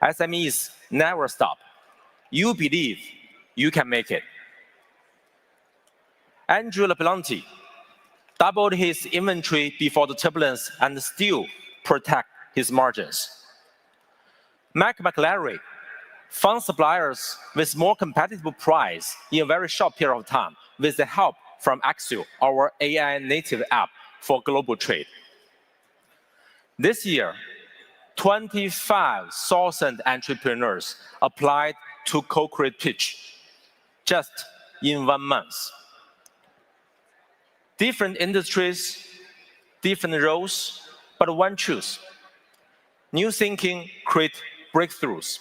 SMEs never stop. You believe you can make it. Andrew LaPlante doubled his inventory before the turbulence and still protect his margins. Mike McClary found suppliers with more competitive price in a very short period of time with the help from Axio, our AI native app for global trade. This year, 25,000 entrepreneurs applied to CoCreate Pitch just in 1 month. Different industries, different roles, but one truth. New thinking creates breakthroughs.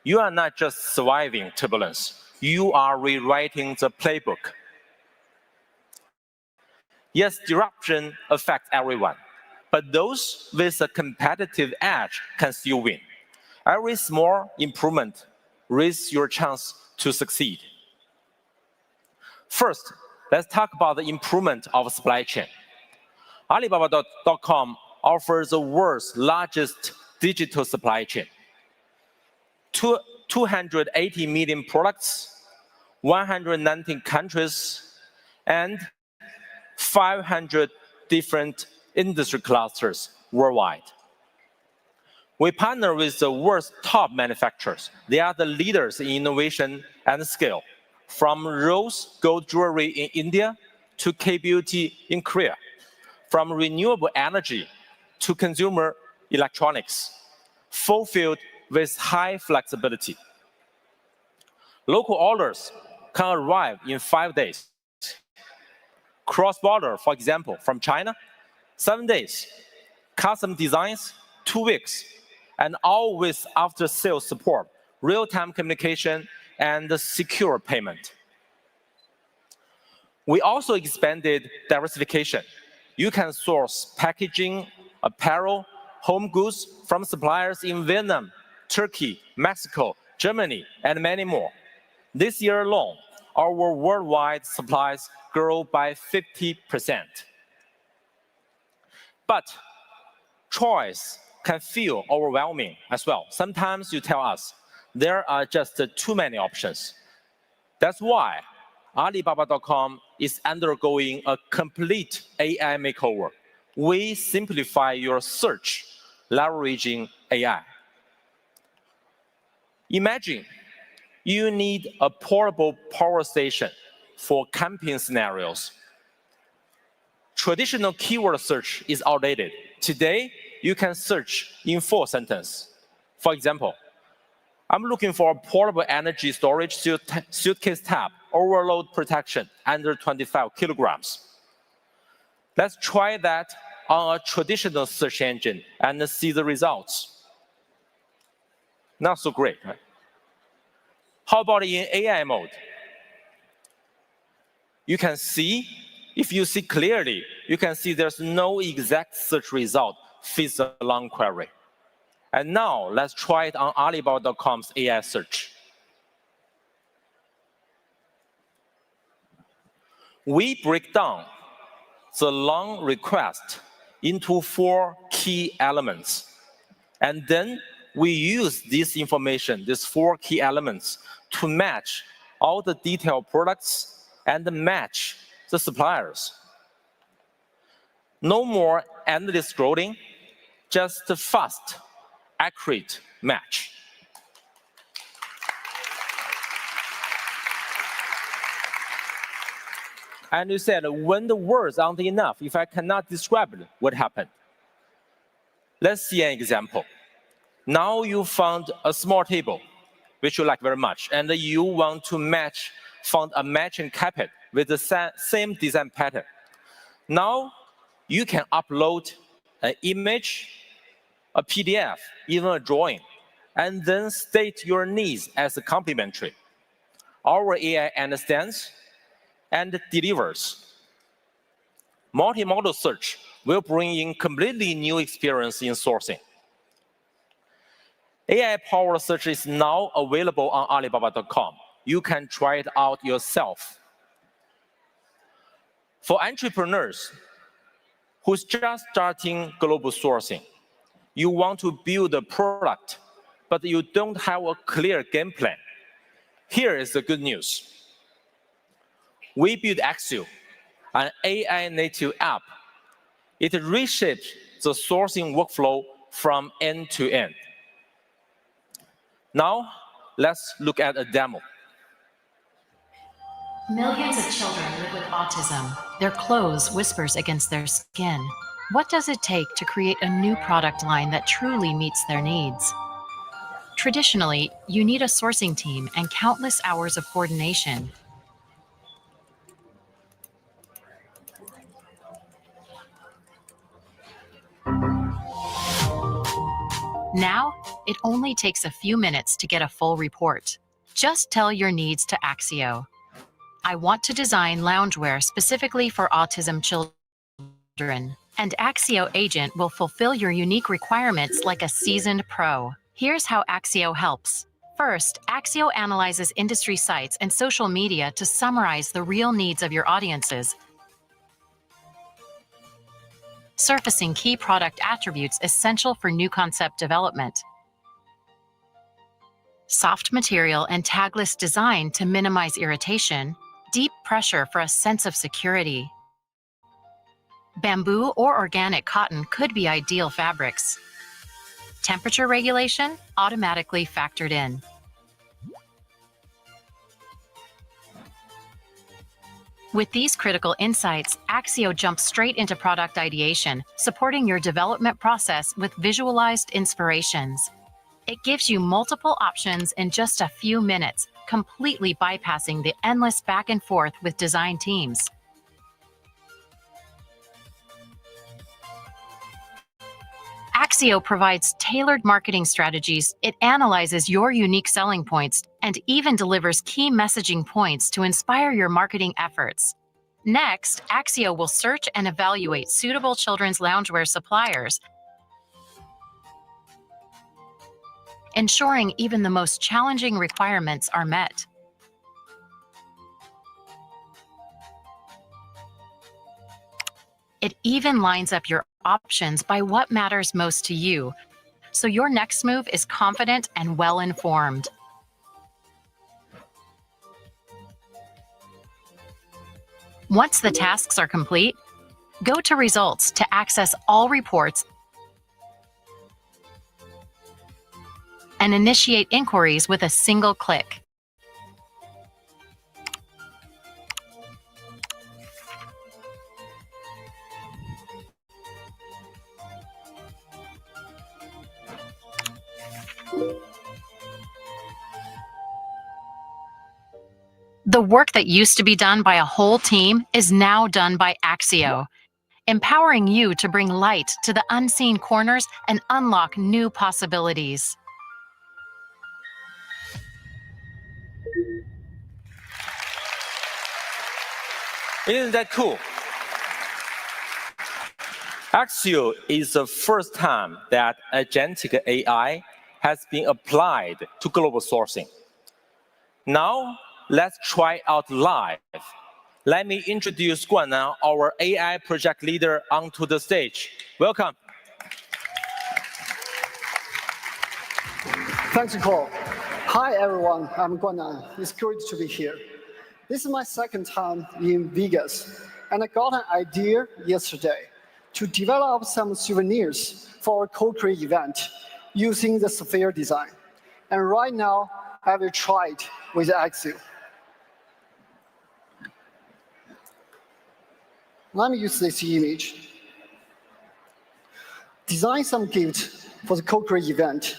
You are not just surviving turbulence, you are rewriting the playbook. Yes, disruption affects everyone, but those with a competitive edge can still win. Every small improvement raises your chance to succeed. First, let's talk about the improvement of supply chain. Alibaba.com offers the world's largest digital supply chain. 280 million products, 119 countries, and 500 different industry clusters worldwide. We partner with the world's top manufacturers. They are the leaders in innovation and scale, from rose gold jewelry in India to K-beauty in Korea, from renewable energy to consumer electronics, fulfilled with high flexibility. Local orders can arrive in 5 days. Cross-border, for example, from China, 7 days. Custom designs, 2 weeks. And all with after-sales support, real-time communication, and secure payment. We also expanded diversification. You can source packaging, apparel, home goods from suppliers in Vietnam, Turkey, Mexico, Germany, and many more. This year alone, our worldwide supplies grew by 50%. But choice can feel overwhelming as well. Sometimes you tell us there are just too many options. That's why Alibaba.com is undergoing a complete AI makeover. We simplify your search, leveraging AI. Imagine you need a portable power station for camping scenarios. Traditional keyword search is outdated. Today, you can search in 4 sentences. For example, I'm looking for a portable energy storage suitcase tab, overload protection, under 25 kilograms. Let's try that on a traditional search engine and see the results. Not so great, right? How about in AI mode? You can see, if you see clearly, you can see there's no exact search result fits the long query. And now, let's try it on Alibaba.com's AI search. We break down the long request into 4 key elements. And then we use this information, these 4 key elements, to match all the detailed products and match the suppliers. No more endless scrolling, just a fast, accurate match. And you said, when the words aren't enough, if I cannot describe it, what happened? Let's see an example. Now you found a small table, which you like very much, and you want to found a matching carpet with the same design pattern. Now you can upload an image, a PDF, even a drawing, and then state your needs as a complimentary. Our AI understands and delivers. Multimodal search will bring in completely new experience in sourcing. AI-powered search is now available on Alibaba.com. You can try it out yourself. For entrepreneurs who's just starting global sourcing, you want to build a product, but you don't have a clear game plan. Here is the good news. We built Axio, an AI-native app. It reshapes the sourcing workflow from end to end. Now, let's look at a demo. Millions of children live with autism. Their clothes whispers against their skin. What does it take to create a new product line that truly meets their needs? Traditionally, you need a sourcing team and countless hours of coordination. Now, it only takes a few minutes to get a full report. Just tell your needs to Axio. I want to design loungewear specifically for autism children, and Axio Agent will fulfill your unique requirements like a seasoned pro. Here's how Axio helps. First, Axio analyzes industry sites and social media to summarize the real needs of your audiences, surfacing key product attributes essential for new concept development. Soft material and tagless design to minimize irritation, deep pressure for a sense of security. Bamboo or organic cotton could be ideal fabrics. Temperature regulation automatically factored in. With these critical insights, Axio jumps straight into product ideation, supporting your development process with visualized inspirations. It gives you multiple options in just a few minutes, completely bypassing the endless back and forth with design teams. Axio provides tailored marketing strategies. It analyzes your unique selling points and even delivers key messaging points to inspire your marketing efforts. Next, Axio will search and evaluate suitable children's loungewear suppliers, ensuring even the most challenging requirements are met. It even lines up your options by what matters most to you, so your next move is confident and well-informed. Once the tasks are complete, go to Results to access all reports and initiate inquiries with a single click. The work that used to be done by a whole team is now done by Axio, empowering you to bring light to the unseen corners and unlock new possibilities. Isn't that cool? Axio is the first time that Agentic AI has been applied to global sourcing. Now, let's try out live. Let me introduce Guanan, our AI project leader, onto the stage. Welcome. Thanks, Nicole. Hi, everyone. I'm Guanan. It's great to be here. This is my second time in Vegas, and I got an idea yesterday to develop some souvenirs for our CoCreate event using the Supplier design. And right now, I will try it with Axio. Let me use this image. Design some gift for the CoCreate event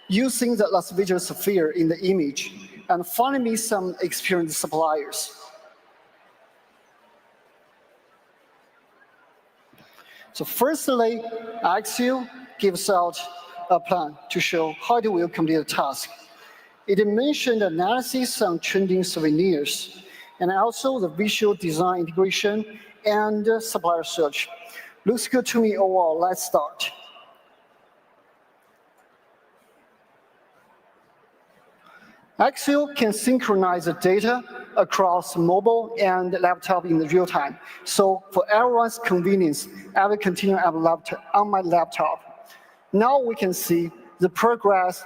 using the Las Vegas sphere in the image and find me some experienced suppliers. So firstly, Axio gives out a plan to show how do we complete a task. It mentioned analysis on trending souvenirs, and also the visual design integration and supplier search. Looks good to me overall. Let's start. Axio can synchronize the data across mobile and laptop in real time. So for everyone's convenience, I will continue on my laptop. Now we can see the progress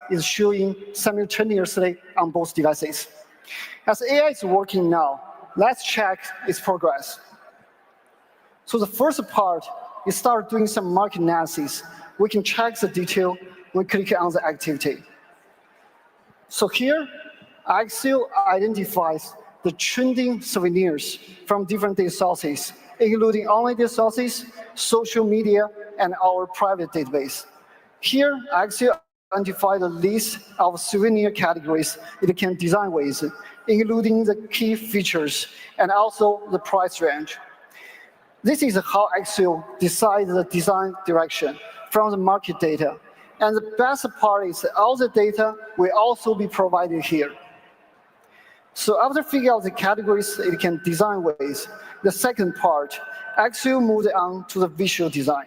is showing simultaneously on both devices. As AI is working now, let's check its progress. So the first part is start doing some market analysis. We can check the detail when clicking on the activity. So here, Axio identifies the trending souvenirs from different data sources, including online data sources, social media, and our private database. Here, Axio identifies the list of souvenir categories it can design with, including the key features and also the price range. This is how Axio decides the design direction from the market data. And the best part is all the data will also be provided here. So after figuring out the categories it can design with, the second part, Axio moved on to the visual design.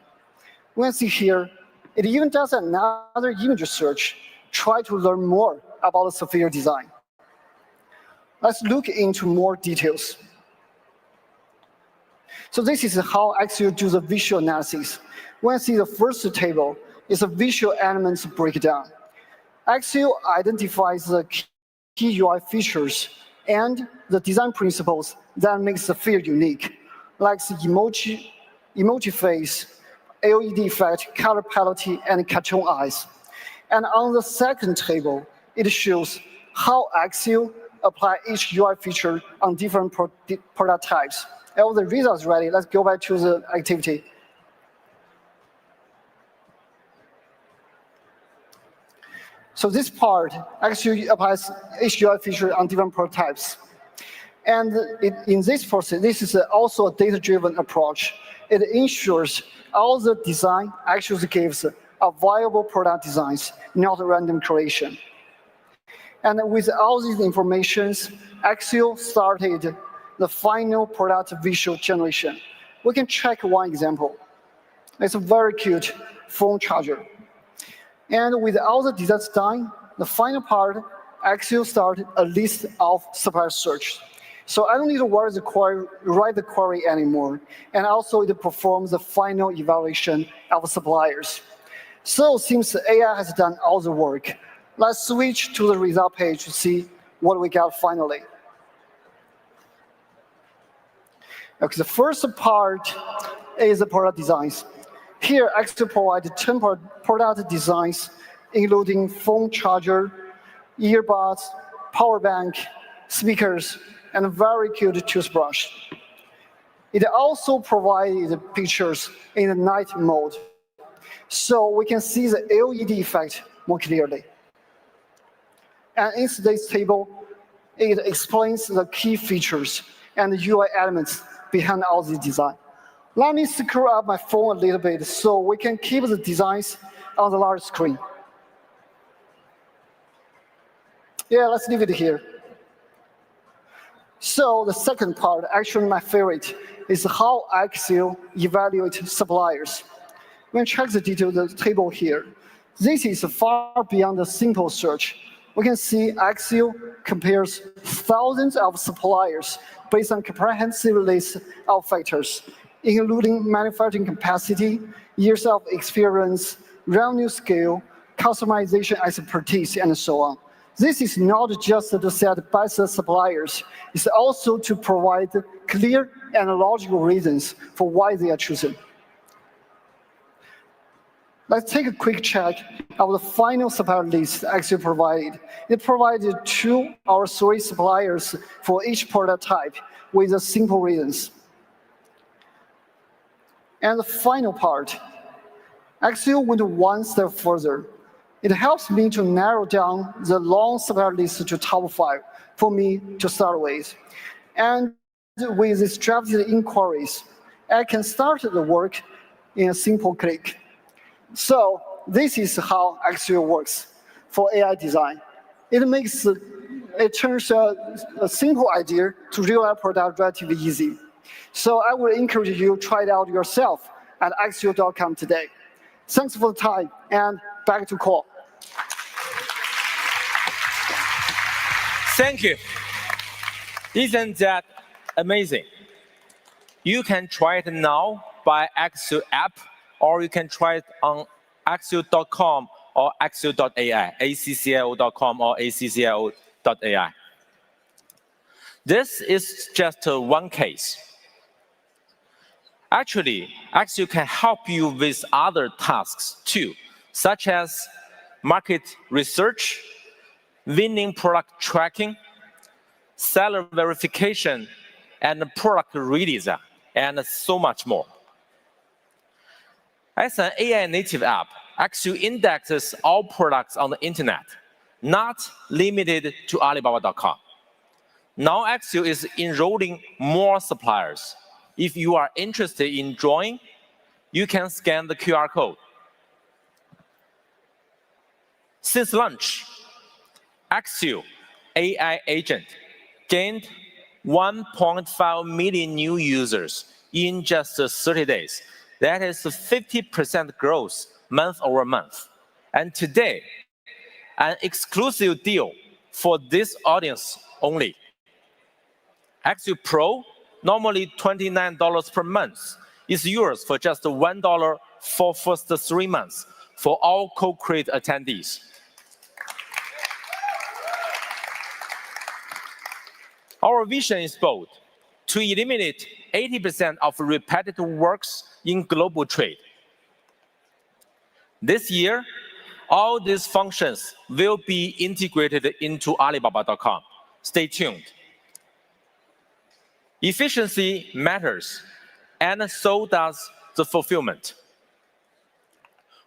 We can see here, it even does another image search, try to learn more about the sphere design. Let's look into more details. So this is how Axio does the visual analysis. We can see the first table is a visual elements breakdown. Axio identifies the key UI features and the design principles that makes the sphere unique, like the emoji face, LED effect, color palette, and cartoon eyes. And on the second table, it shows how Axio apply each UI feature on different product types. All the results ready. Let's go back to the activity. So this part actually applies each UI feature on different prototypes. And in this process, this is also a data-driven approach. It ensures all the design actually gives a viable product designs, not a random creation. And with all these informations, Axio started the final product visual generation. We can check one example. It's a very cute phone charger. And with all the designs done, the final part, Axio started a list of supplier search. So I don't need to write the query anymore. And also it performs the final evaluation of suppliers. So since AI has done all the work, let's switch to the result page to see what we got finally. Okay, the first part is the product designs. Here, Axio provided 10 product designs, including phone charger, earbuds, power bank, speakers, and a very cute toothbrush. It also provided pictures in the night mode, so we can see the LED effect more clearly. And in today's table, it explains the key features and the UI elements behind all the design. Let me screw up my phone a little bit so we can keep the designs on the large screen. Yeah, let's leave it here. So the second part, actually my favorite, is how Axio evaluates suppliers. When we check the detail of the table here, this is far beyond the simple search. We can see Axio compares thousands of suppliers based on comprehensive list of factors, including manufacturing capacity, years of experience, revenue scale, customization expertise, and so on. This is not just to set best suppliers, it's also to provide clear and logical reasons for why they are chosen. Let's take a quick check of the final supplier list Axio provided. It provided 2 or 3 suppliers for each product type with simple reasons. And the final part, Axio went one step further. It helps me to narrow down the long supplier list to top 5 for me to start with. And with these drafted inquiries, I can start the work in a simple click. So this is how Axio works for AI design. It turns a simple idea to real-life product relatively easy. So I would encourage you to try it out yourself at Axio.com today. Thanks for the time, and back to Cole. Thank you. Isn't that amazing? You can try it now by Axio app, or you can try it on Axio.com or Axio.ai, accio.com or accio.ai. This is just one case. Actually, Axio can help you with other tasks too, such as market research, winning product tracking, seller verification, and product redesign, and so much more. As an AI native app, Axio indexes all products on the internet, not limited to Alibaba.com. Now Axio is enrolling more suppliers. If you are interested in joining, you can scan the QR code. Since launch, Axio AI agent gained 1.5 million new users in just 30 days. That is 50% growth month over month. And today, an exclusive deal for this audience only. Axio Pro, normally $29 per month, is yours for just $1 for first 3 months for all CoCreate attendees. Our vision is bold: to eliminate 80% of repetitive works in global trade. This year, all these functions will be integrated into Alibaba.com. Stay tuned. Efficiency matters, and so does the fulfillment.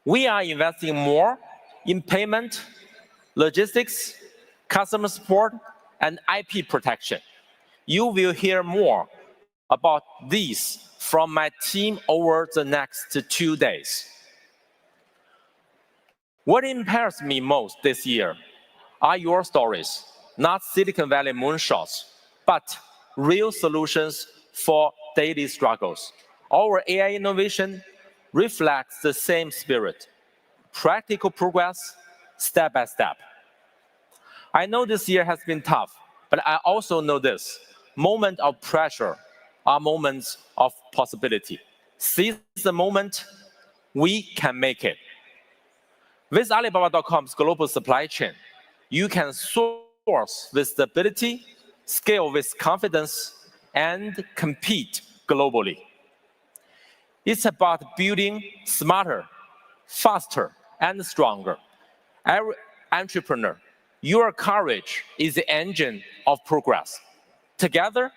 We are investing more in payment, logistics, customer support, and IP protection. You will hear more about these from my team over the next 2 days. What impairs me most this year are your stories, not Silicon Valley moonshots, but real solutions for daily struggles. Our AI innovation reflects the same spirit: practical progress, step by step. I know this year has been tough, but I also know this: moments of pressure are moments of possibility. Seize the moment, we can make it. With Alibaba.com's global supply chain, you can source with stability, scale with confidence, and compete globally. It's about building smarter, faster, and stronger. Every entrepreneur, your courage is the engine of progress. Together,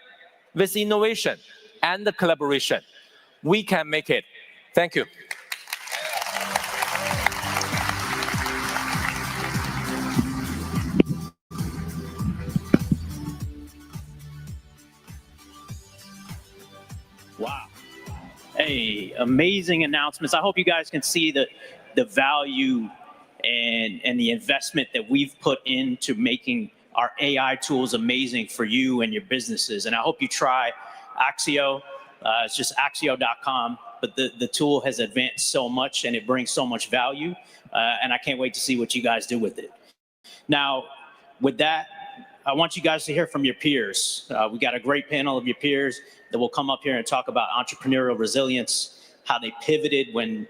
with innovation and collaboration, we can make it. Thank you. Wow. Hey, amazing announcements. I hope you guys can see the value and the investment that we've put into making our AI tools amazing for you and your businesses. And I hope you try Axio. It's just Axio.com. But the tool has advanced so much and it brings so much value. And I can't wait to see what you guys do with it. Now, with that, I want you guys to hear from your peers. We got a great panel of your peers that will come up here and talk about entrepreneurial resilience, how they pivoted when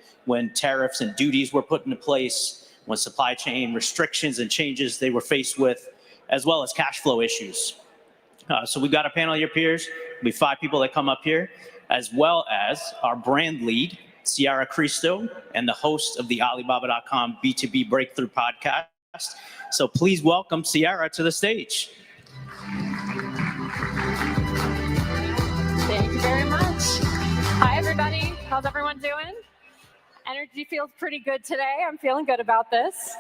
tariffs and duties were put into place, when supply chain restrictions and changes they were faced with, as well as cash flow issues. So we've got a panel of your peers. There'll be 5 people that come up here, as well as our brand lead, Ciara Cristo, and the host of the Alibaba.com B2B Breakthrough Podcast. So please welcome Ciara to the stage. Thank you very much. Hi, everybody. How's everyone doing? Energy feels pretty good today. I'm feeling good about this.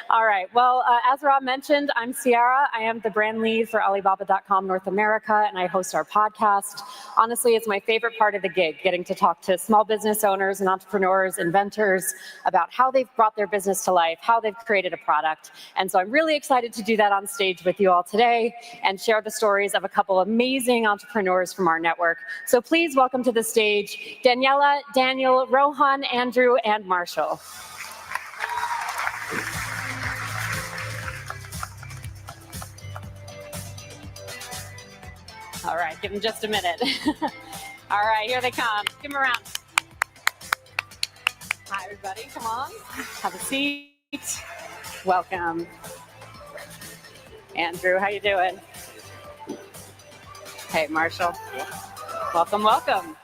All right. Well, as Rob mentioned, I'm Sierra. I am the brand lead for Alibaba.com North America, and I host our podcast. Honestly, it's my favorite part of the gig, getting to talk to small business owners and entrepreneurs, inventors, about how they've brought their business to life, how they've created a product. And so I'm really excited to do that on stage with you all today and share the stories of a couple amazing entrepreneurs from our network. So please welcome to the stage Daniela, Daniel, Rohan, Andrew, and Marshall. All right, give them just a minute. All right, here they come. Give them a round. Hi, everybody. Come on. Have a seat. Welcome. Andrew, how you doing? Hey, Marshall. Welcome, welcome.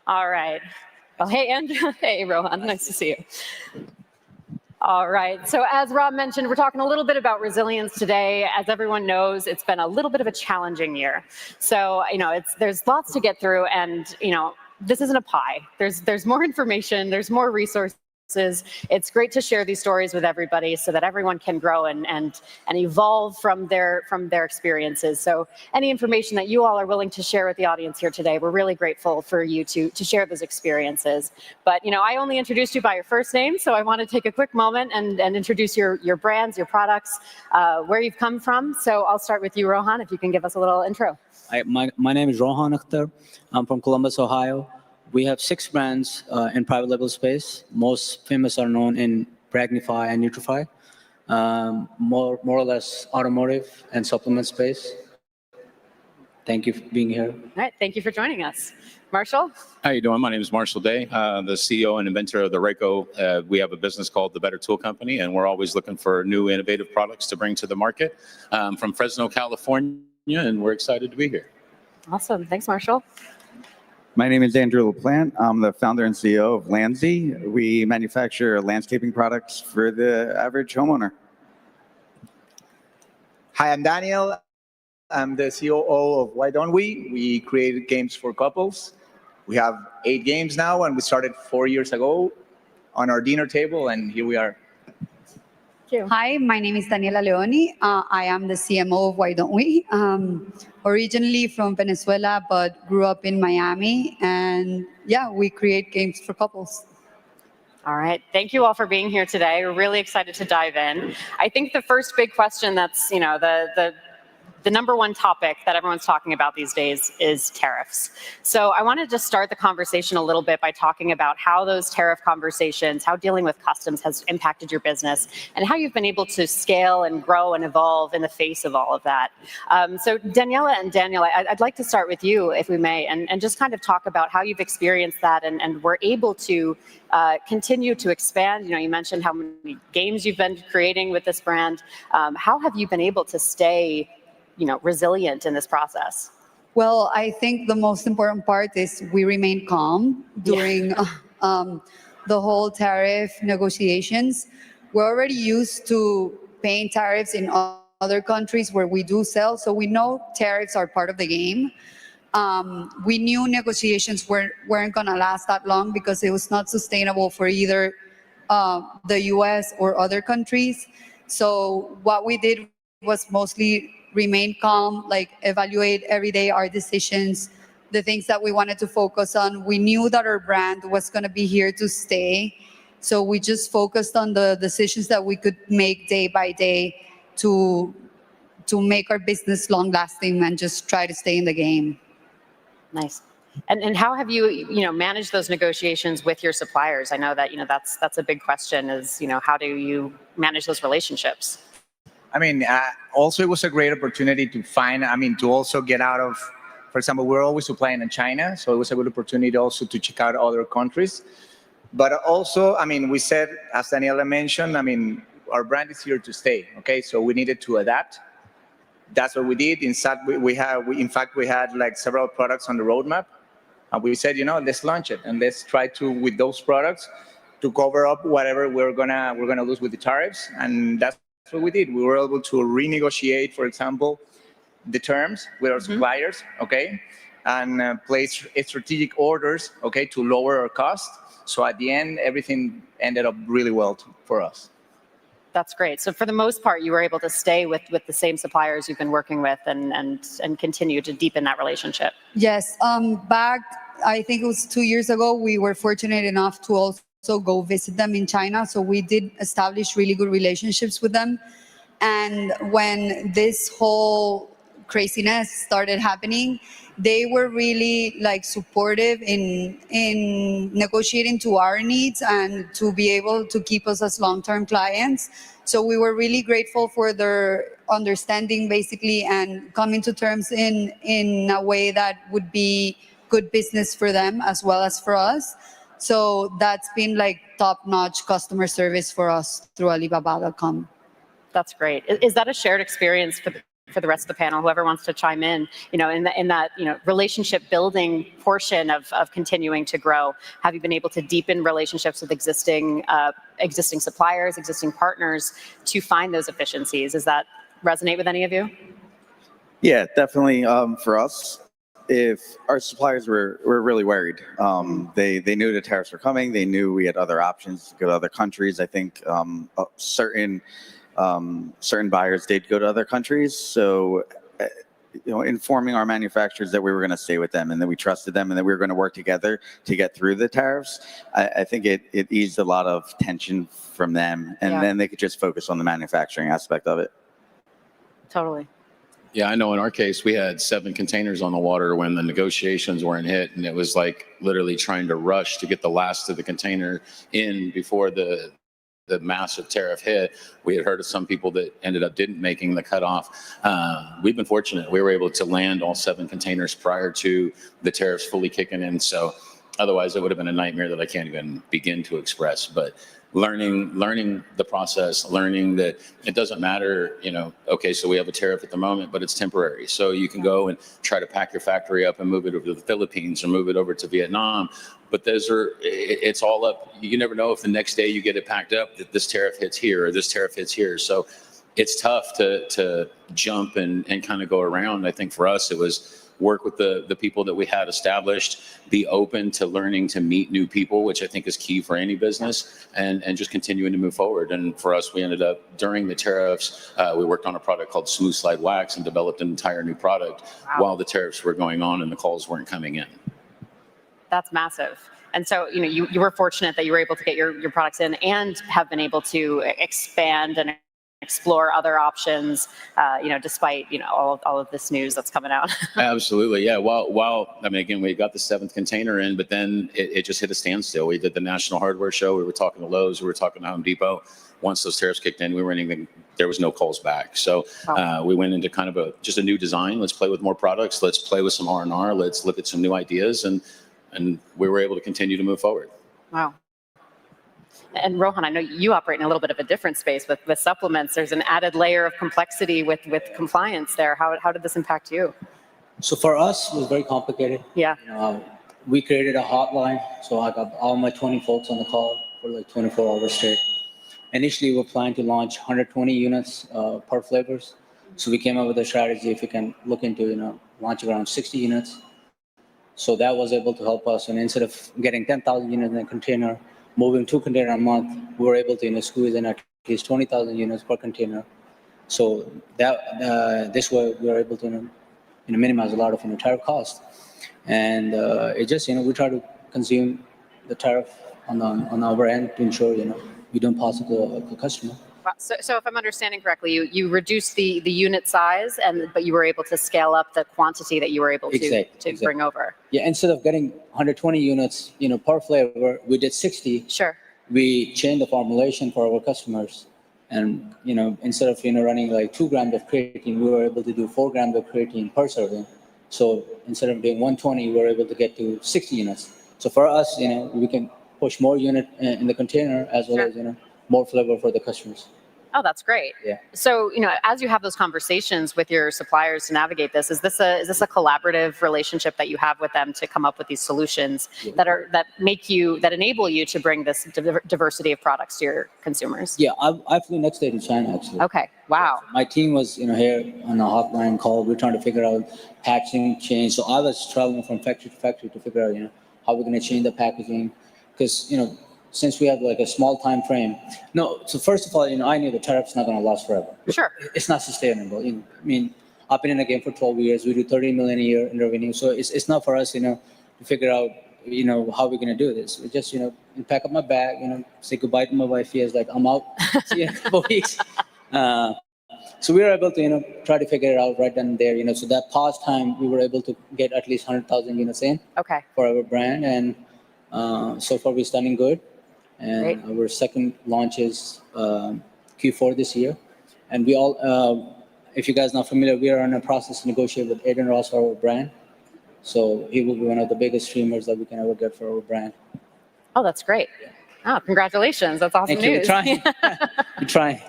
All right. Well, hey, Andrew. Hey, Rohan. Nice to see you. All right. So as Rob mentioned, we're talking a little bit about resilience today. As everyone knows, it's been a little bit of a challenging year. So, there's lots to get through, and, this isn't a pie. There's more information. There's more resources. It's great to share these stories with everybody so that everyone can grow and evolve from their experiences. So any information that you all are willing to share with the audience here today, we're really grateful for you to share those experiences. But I only introduced you by your first name, so I want to take a quick moment and introduce your brands, your products, where you've come from. So I'll start with you, Rohan, if you can give us a little intro. My name is Rohan Akhtar. I'm from Columbus, Ohio. We have 6 brands in private label space. Most famous are known in Bragnify and Nutrify. More or less automotive and supplement space. Thank you for being here. All right, thank you for joining us. Marshall? How you doing? My name is Marshall Day, the CEO and inventor of the Rayco. We have a business called the Better Tool Company, and we're always looking for new innovative products to bring to the market. From Fresno, California, and we're excited to be here. Awesome. Thanks, Marshall. My name is Andrew LaPlante. I'm the founder and CEO of Landsy. We manufacture landscaping products for the average homeowner. Hi, I'm Daniel. I'm the COO of Why Don't We? We created games for couples. We have 8 games now, and we started 4 years ago on our dinner table, and here we are. Hi, my name is Daniela Leoni. I am the CMO of Why Don't We? Originally from Venezuela, but grew up in Miami. And yeah, we create games for couples. All right. Thank you all for being here today. We're really excited to dive in. I think the first big question that's, the number one topic that everyone's talking about these days is tariffs. So I want to just start the conversation a little bit by talking about how those tariff conversations, how dealing with customs has impacted your business, and how you've been able to scale and grow and evolve in the face of all of that. So Daniela and Daniel, I'd like to start with you, if we may, and just kind of talk about how you've experienced that and were able to continue to expand. You mentioned how many games you've been creating with this brand. How have you been able to stay resilient in this process? Well, I think the most important part is we remain calm during the whole tariff negotiations. We're already used to paying tariffs in other countries where we do sell, so we know tariffs are part of the game. We knew negotiations weren't going to last that long because it was not sustainable for either the US or other countries. So what we did was mostly remain calm, evaluate every day our decisions, the things that we wanted to focus on. We knew that our brand was going to be here to stay. So we just focused on the decisions that we could make day by day to make our business long lasting and just try to stay in the game. Nice. And how have you, managed those negotiations with your suppliers? I know that, that's a big question is, how do you manage those relationships? Also, it was a great opportunity to to also get out of, for example, we're always supplying in China, so it was a good opportunity also to check out other countries. But also, we said, as Daniela mentioned, our brand is here to stay, okay? So we needed to adapt. That's what we did. In fact, we had several products on the roadmap. And we said, let's launch it and let's try to, with those products, to cover up whatever we're gonna lose with the tariffs. And that's what we did. We were able to renegotiate, for example, the terms with our suppliers, okay? and place strategic orders, okay, to lower our cost. So at the end, everything ended up really well for us. That's great. So for the most part, you were able to stay with the same suppliers you've been working with and continue to deepen that relationship. Yes. Back, I think it was 2 years ago, we were fortunate enough to also go visit them in China. So we did establish really good relationships with them. And when this whole craziness started happening, they were really like supportive in negotiating to our needs and to be able to keep us as long-term clients. So we were really grateful for their understanding, basically, and coming to terms in a way that would be good business for them as well as for us. So that's been like top-notch customer service for us through Alibaba.com. That's great. Is that a shared experience for the rest of the panel? Whoever wants to chime in, in that relationship building portion of continuing to grow, have you been able to deepen relationships with existing suppliers, existing partners to find those efficiencies? Does that resonate with any of you? Yeah, definitely. For us, if our suppliers were really worried, they knew the tariffs were coming. They knew we had other options to go to other countries. I think certain buyers did go to other countries. So, informing our manufacturers that we were going to stay with them and that we trusted them and that we were going to work together to get through the tariffs, I think it eased a lot of tension from them. And then they could just focus on the manufacturing aspect of it. Totally. Yeah, I know in our case, we had 7 containers on the water when the negotiations weren't hit. And it was like literally trying to rush to get the last of the container in before the massive tariff hit. We had heard of some people that ended up didn't making the cutoff. We've been fortunate. We were able to land all 7 containers prior to the tariffs fully kicking in. So otherwise it would have been a nightmare that I can't even begin to express. But learning the process, learning that it doesn't matter, okay, so we have a tariff at the moment, but it's temporary. So you can go and try to pack your factory up and move it over to the Philippines or move it over to Vietnam. But it's all up. You never know if the next day you get it packed up that this tariff hits here or this tariff hits here. So it's tough to jump and kind of go around. I think for us, it was work with the people that we had established, be open to learning to meet new people, which I think is key for any business, and just continuing to move forward. And for us, we ended up, during the tariffs, we worked on a product called Smooth Slide Wax and developed an entire new product while the tariffs were going on and the calls weren't coming in. That's massive. And so, you were fortunate that you were able to get your products in and have been able to expand and explore other options, despite, all of this news that's coming out. Absolutely. Yeah. While again, we got the 7th container in, but then it just hit a standstill. We did the National Hardware Show. We were talking to Lowe's. We were talking to Home Depot. Once those tariffs kicked in, there was no calls back. So we went into kind of just a new design. Let's play with more products. Let's play with some R&R. Let's look at some new ideas. And we were able to continue to move forward. Wow. And Rohan, I know you operate in a little bit of a different space with supplements. There's an added layer of complexity with compliance there. How did this impact you? So for us, it was very complicated. Yeah. We created a hotline. So I got all my 20 folks on the call for like 24 hours straight. Initially, we're planning to launch 120 units per flavors. So we came up with a strategy if we can look into, launching around 60 units. So that was able to help us. And instead of getting 10,000 units in a container, moving 2 containers a month, we were able to squeeze in at least 20,000 units per container. So that this way we were able to minimize a lot of tariff costs. And it just we try to consume the tariff on our end to ensure we don't pass it to the customer. So if I'm understanding correctly, you reduced the unit size, but you were able to scale up the quantity that you were able to bring over. Yeah, instead of getting 120 units, per flavor, we did 60. Sure. We changed the formulation for our customers, and instead of running like 2 grams of creatine, we were able to do 4 grams of creatine per serving. So instead of doing 120, we were able to get to 60 units. So for us, we can push more unit in the container as well as more flavor for the customers. Oh, that's great. Yeah. So, as you have those conversations with your suppliers to navigate this, is this a collaborative relationship that you have with them to come up with these solutions that enable you to bring this diversity of products to your consumers? Yeah, I flew next day to China actually. Okay. Wow. My team was, here on a hotline call. We're trying to figure out packaging change. So I was traveling from factory to factory to figure out, how we're going to change the packaging, because since we have like a small time frame. No, so first of all, I knew the tariff's not going to last forever. Sure. It's not sustainable. I've been in the game for 12 years. We do 30 million a year in revenue. So it's not for us, to figure out, how we're going to do this. We just, pack up my bag, say goodbye to my wife. He is like, I'm out. See you in a couple of weeks. So we were able to, try to figure it out right then and there. So that pause time, we were able to get at least 100,000 units in. Okay. For our brand, and so far we're standing good. And Great. our second launch is Q4 this year. And we all, if you guys are not familiar, we are in a process to negotiate with Aiden Ross for our brand. So he will be one of the biggest streamers that we can ever get for our brand. Oh, that's great. Oh, congratulations. That's awesome news. Thank you. We're trying.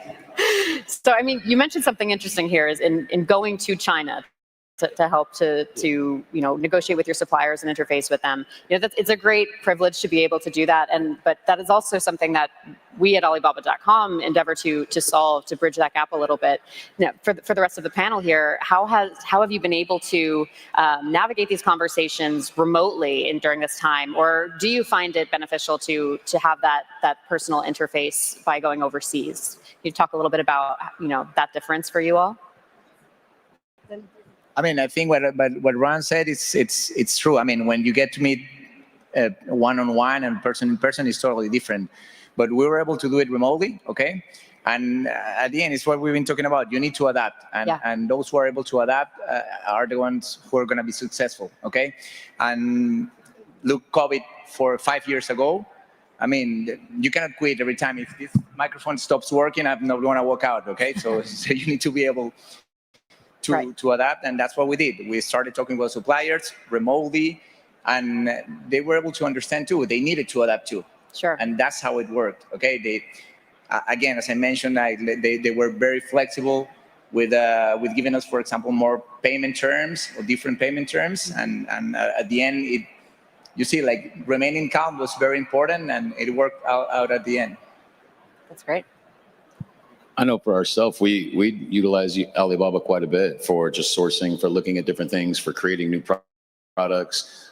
So, you mentioned something interesting here is in going to China to help to negotiate with your suppliers and interface with them. It's a great privilege to be able to do that, but that is also something that we at Alibaba.com endeavor to solve, to bridge that gap a little bit. For the rest of the panel here, how have you been able to navigate these conversations remotely during this time, or do you find it beneficial to have that personal interface by going overseas? Can you talk a little bit about that difference for you all? I think what Ron said it's true. When you get to meet one-on-one and person in person, it's totally different. But we were able to do it remotely, okay? And at the end, it's what we've been talking about. You need to adapt, and those who are able to adapt are the ones who are going to be successful, okay? And look, COVID 5 years ago. You cannot quit every time. If this microphone stops working, I'm not going to walk out, okay? So you need to be able to adapt, and that's what we did. We started talking about suppliers remotely, and they were able to understand too. They needed to adapt too. Sure. And that's how it worked. Okay. They, again, as I mentioned, they were very flexible with giving us, for example, more payment terms or different payment terms, and at the end, you see, like remaining calm was very important, and it worked out at the end. That's great. I know for ourselves, we utilize Alibaba quite a bit for just sourcing, for looking at different things, for creating new products.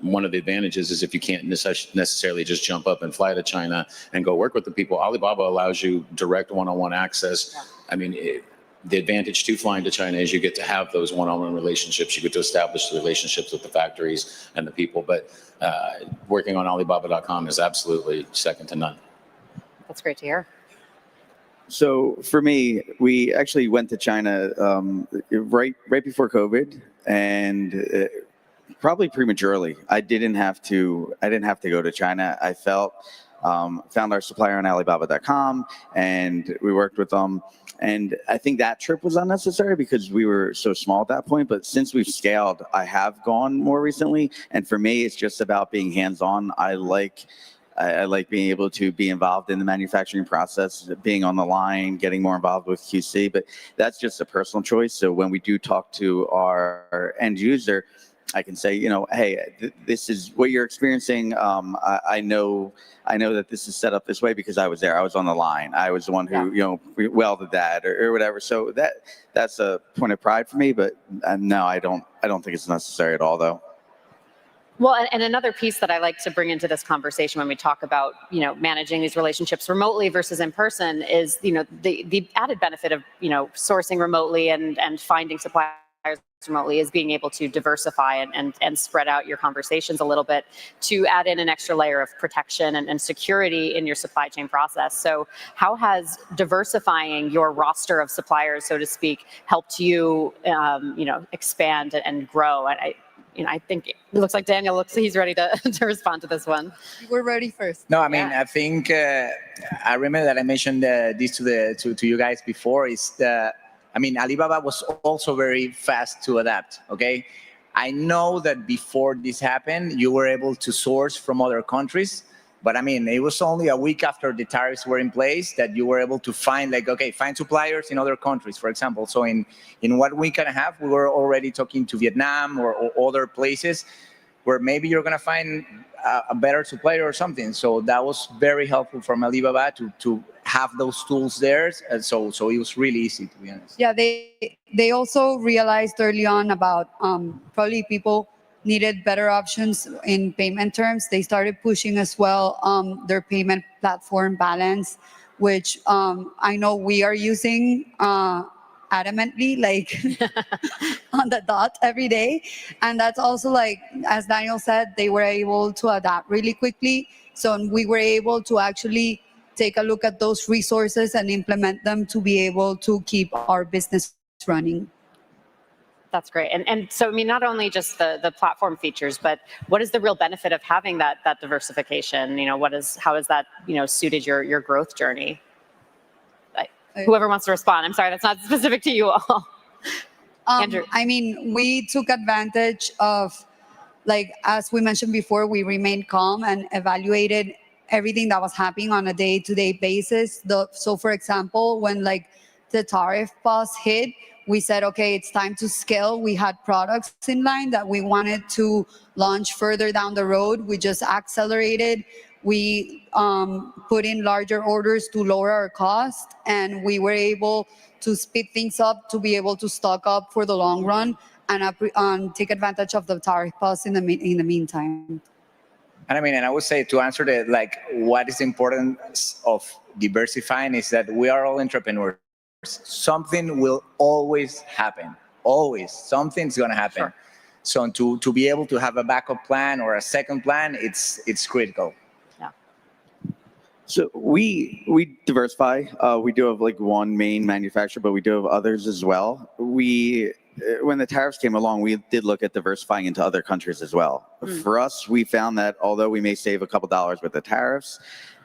One of the advantages is if you can't necessarily just jump up and fly to China and go work with the people, Alibaba allows you direct one-on-one access. Yeah. The advantage to flying to China is you get to have those one-on-one relationships. You get to establish the relationships with the factories and the people. But working on Alibaba.com is absolutely second to none. That's great to hear. So for me, we actually went to China right before COVID, and probably prematurely. I didn't have to go to China. I found our supplier on Alibaba.com, and we worked with them. And I think that trip was unnecessary because we were so small at that point. But since we've scaled, I have gone more recently. And for me, it's just about being hands-on. I like being able to be involved in the manufacturing process, being on the line, getting more involved with QC, but that's just a personal choice. So when we do talk to our end user, I can say, hey, this is what you're experiencing. I know that this is set up this way because I was there. I was on the line. I was the one who, welded that or whatever. So that's a point of pride for me. But no, I don't think it's necessary at all, though. Well, and another piece that I like to bring into this conversation when we talk about, managing these relationships remotely versus in person is, the added benefit of, sourcing remotely and finding suppliers remotely is being able to diversify and spread out your conversations a little bit to add in an extra layer of protection and security in your supply chain process. So how has diversifying your roster of suppliers, so to speak, helped you, expand and grow? I think it looks like Daniel he's ready to respond to this one. We're ready first. No, I think I remember that I mentioned this to you guys before. Alibaba was also very fast to adapt. Okay, I know that before this happened, you were able to source from other countries, But I mean, it was only a week after the tariffs were in place that you were able to find, like, okay, find suppliers in other countries, for example. So in 1 week and a half, we were already talking to Vietnam or other places where maybe you're going to find a better supplier or something. So that was very helpful from Alibaba to have those tools there. And so it was really easy, to be honest. Yeah, they also realized early on about probably people needed better options in payment terms. They started pushing as well their payment platform Balance, which I know we are using adamantly, like on the dot every day. And that's also, like, as Daniel said, they were able to adapt really quickly. So we were able to actually take a look at those resources and implement them to be able to keep our business running. That's great. And so, I mean, not only just the platform features, but what is the real benefit of having that diversification? You know, how has that, you know, suited your growth journey? Whoever wants to respond. I'm sorry, that's not specific to you all. Andrew. I mean, we took advantage of, like, as we mentioned before, we remained calm and evaluated everything that was happening on a day-to-day basis. So, for example, when, like, the tariff pause hit, we said, okay, it's time to scale. We had products in line that we wanted to launch further down the road. We just accelerated. We put in larger orders to lower our cost, and we were able to speed things up to be able to stock up for the long run and take advantage of the tariff pause in the meantime. And I mean, and I would say, to answer that, like, what is important of diversifying is that we are all entrepreneurs. Something will always happen. Always. Something's going to happen. Sure. So to be able to have a backup plan or a second plan, it's critical. Yeah. So we diversify. We do have, like, one main manufacturer, but we do have others as well. When the tariffs came along, we did look at diversifying into other countries as well. For us, we found that although we may save a couple dollars with the tariffs,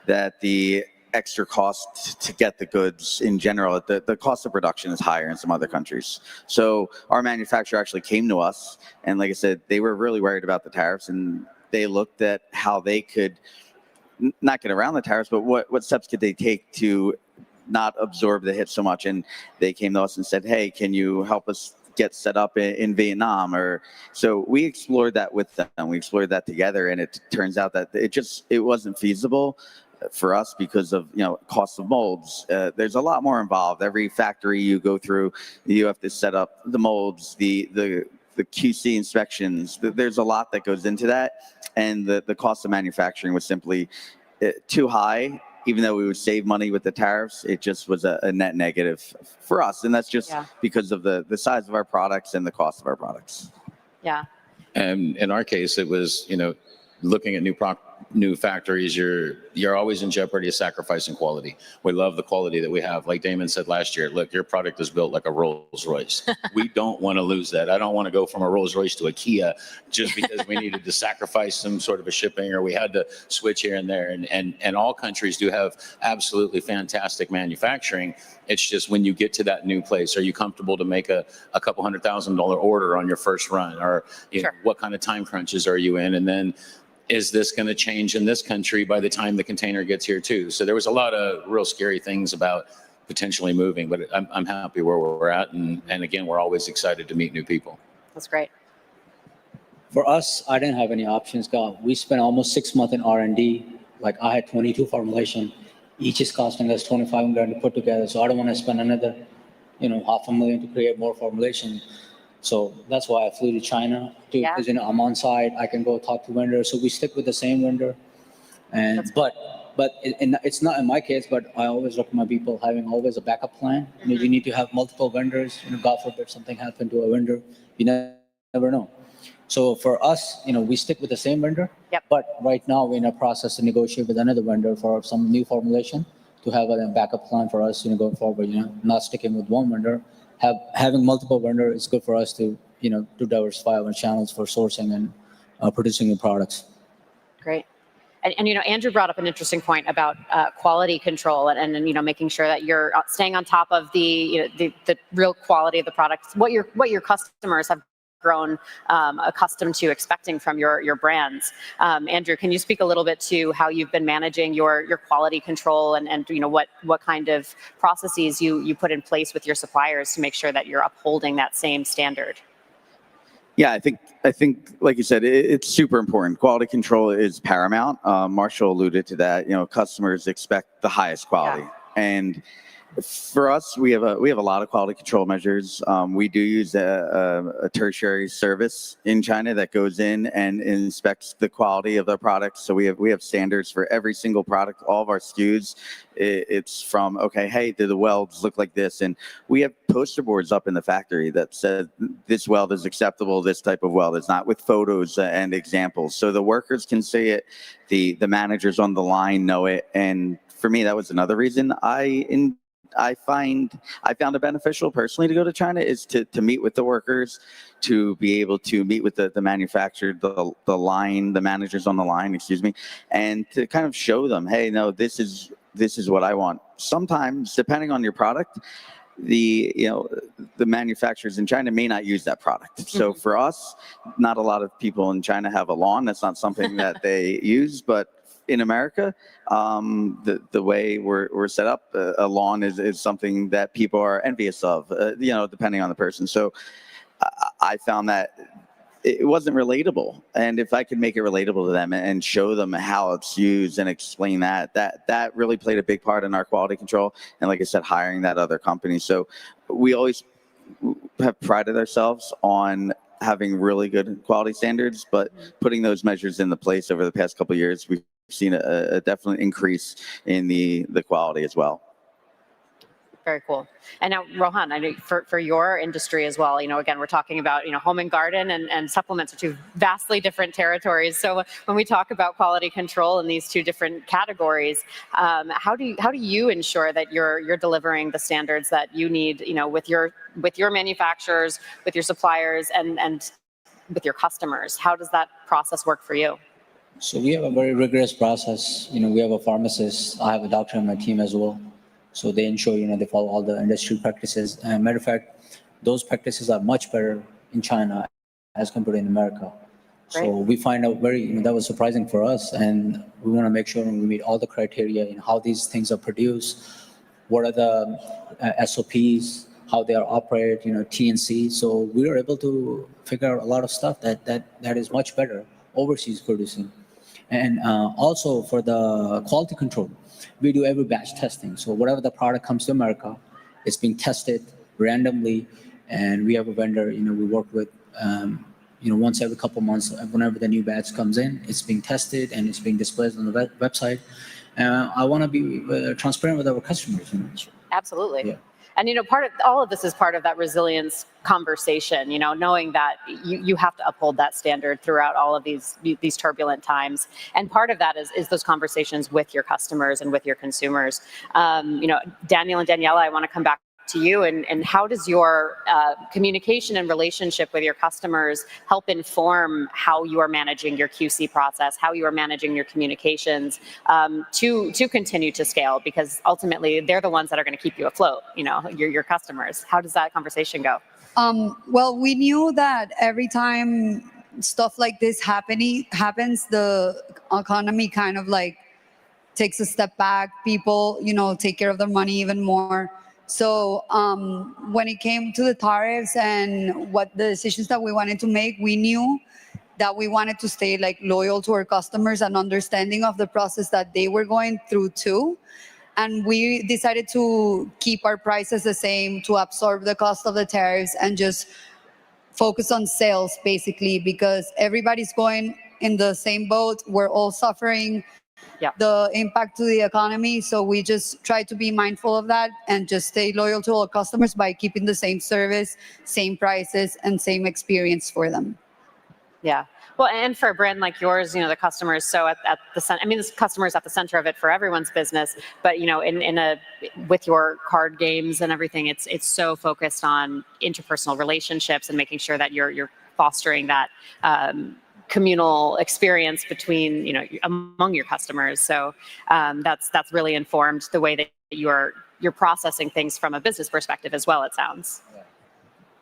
that the extra cost to get the goods in general, the cost of production is higher in some other countries. So our manufacturer actually came to us, and like I said, they were really worried about the tariffs, and they looked at how they could not get around the tariffs, but what steps could they take to not absorb the hit so much. And they came to us and said, hey, can you help us get set up in Vietnam? So we explored that with them. We explored that together, and it turns out that it wasn't feasible for us because of, cost of molds. There's a lot more involved. Every factory you go through, you have to set up the molds, the QC inspections. There's a lot that goes into that, and the cost of manufacturing was simply too high. Even though we would save money with the tariffs, it just was a net negative for us, and that's just because of the size of our products and the cost of our products. Yeah. And in our case, it was, looking at new factories, you're always in jeopardy of sacrificing quality. We love the quality that we have. Like Damon said last year, look, your product is built like a Rolls Royce. We don't want to lose that. I don't want to go from a Rolls Royce to a Kia just because we needed to sacrifice some sort of a shipping, or we had to switch here and there. And all countries do have absolutely fantastic manufacturing. It's just when you get to that new place, are you comfortable to make a couple $100,000 order on your first run? Or what kind of time crunches are you in? And then, is this going to change in this country by the time the container gets here too? So there was a lot of real scary things about potentially moving, but I'm happy where we're at. And again, we're always excited to meet new people. That's great. For us, I didn't have any options. We spent almost 6 months in R&D. Like, I had 22 formulation. Each is costing us $25,000 to put together. So I don't want to spend another, $500,000 to create more formulation. So that's why I flew to China too, because I'm on site. I can go talk to vendors. So we stick with the same vendor. And but it's not in my case. But I always recommend people having always a backup plan. You need to have multiple vendors. God forbid something happened to a vendor, you never know. So for us, we stick with the same vendor. Yep. But right now we're in a process to negotiate with another vendor for some new formulation to have a backup plan for us, going forward. Not sticking with one vendor. Having multiple vendors is good for us to, to diversify our channels for sourcing and producing new products. Great. And Andrew brought up an interesting point about quality control and making sure that you're staying on top of the real quality of the product, what your customers have grown accustomed to expecting from your brands. Andrew, can you speak a little bit to how you've been managing your quality control and what kind of processes you put in place with your suppliers to make sure that you're upholding that same standard? Yeah, I think, like you said, it's super important. Quality control is paramount. Marshall alluded to that. Customers expect the highest quality, and for us, we have a lot of quality control measures. We do use a tertiary service in China that goes in and inspects the quality of the products. So we have standards for every single product, all of our SKUs. It's from, okay, hey, do the welds look like this? And we have poster boards up in the factory that said this weld is acceptable, this type of weld is not, with photos and examples. So the workers can see it, the managers on the line know it. And for me, that was another reason I found it beneficial personally to go to China, is to meet with the workers, to be able to meet with the manufacturer, the line, the managers on the line, and to kind of show them, hey, no, this is what I want. Sometimes, depending on your product, the manufacturers in China may not use that product. So for us, not a lot of people in China have a lawn. That's not something that they use, but in America, the way we're set up, a lawn is something that people are envious of, depending on the person. So I found that it wasn't relatable. And if I could make it relatable to them and show them how it's used and explain that really played a big part in our quality control. And like I said, hiring that other company. So we always have prided ourselves on having really good quality standards, but putting those measures into place over the past couple of years, we've seen a definite increase in the quality as well. Very cool. And now, Rohan, I know for your industry as well, again, we're talking about, home and garden and supplements are two vastly different territories. So when we talk about quality control in these two different categories, how do you ensure that you're delivering the standards that you need, with your manufacturers, with your suppliers, and with your customers? How does that process work for you? So we have a very rigorous process. We have a pharmacist. I have a doctor on my team as well. So they ensure, they follow all the industry practices. And matter of fact, those practices are much better in China as compared to in America. Great. So we find out that was surprising for us. And we want to make sure we meet all the criteria, how these things are produced, what are the SOPs, how they are operated, T&C. So we were able to figure out a lot of stuff that is much better overseas producing. And also for the quality control, we do every batch testing. So whatever the product comes to America, it's being tested randomly. And we have a vendor, we work with, once every couple months, whenever the new batch comes in, it's being tested and it's being displayed on the website. I want to be transparent with our customers. Absolutely. Yeah. And, all of this is part of that resilience conversation, knowing that you have to uphold that standard throughout all of these turbulent times. And part of that is those conversations with your customers and with your consumers. Daniel and Daniela, I want to come back to you, and how does your communication and relationship with your customers help inform how you are managing your QC process, how you are managing your communications to continue to scale? Because ultimately, they're the ones that are going to keep you afloat. Your customers. How does that conversation go? Well, we knew that every time stuff like this happens, the economy kind of takes a step back. People, take care of their money even more. So when it came to the tariffs and what the decisions that we wanted to make, we knew that we wanted to stay loyal to our customers and understanding of the process that they were going through too. And we decided to keep our prices the same, to absorb the cost of the tariffs and just focus on sales, basically, because everybody's going in the same boat. We're all suffering the impact to the economy. So we just try to be mindful of that and just stay loyal to our customers by keeping the same service, same prices, and same experience for them. Yeah. Well, and for a brand like yours, the customer is so at the center. I mean, the customer is at the center of it for everyone's business. But with your card games and everything, it's so focused on interpersonal relationships and making sure that you're fostering that communal experience between among your customers. So that's really informed the way that you're processing things from a business perspective as well, it sounds.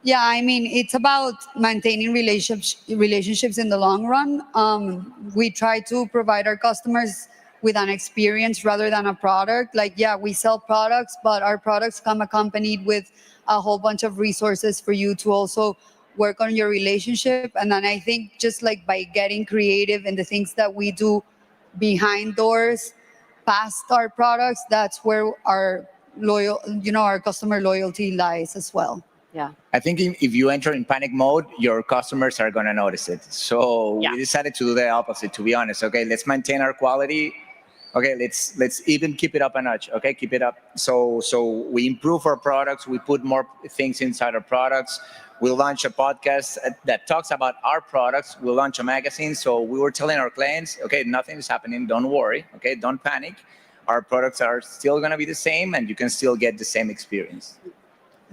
Yeah, I mean, it's about maintaining relationships in the long run. We try to provide our customers with an experience rather than a product. Like, yeah, we sell products, but our products come accompanied with a whole bunch of resources for you to also work on your relationship. And then I think just like by getting creative in the things that we do behind doors, past our products, that's where our our customer loyalty lies as well. Yeah. I think if you enter in panic mode, your customers are going to notice it. So we decided to do the opposite, to be honest. Okay, let's maintain our quality. Okay, let's even keep it up a notch. Okay, keep it up. So we improve our products. We put more things inside our products. We'll launch a podcast that talks about our products. We'll launch a magazine. So we were telling our clients, okay, nothing is happening. Don't worry. Okay, don't panic. Our products are still going to be the same, and you can still get the same experience.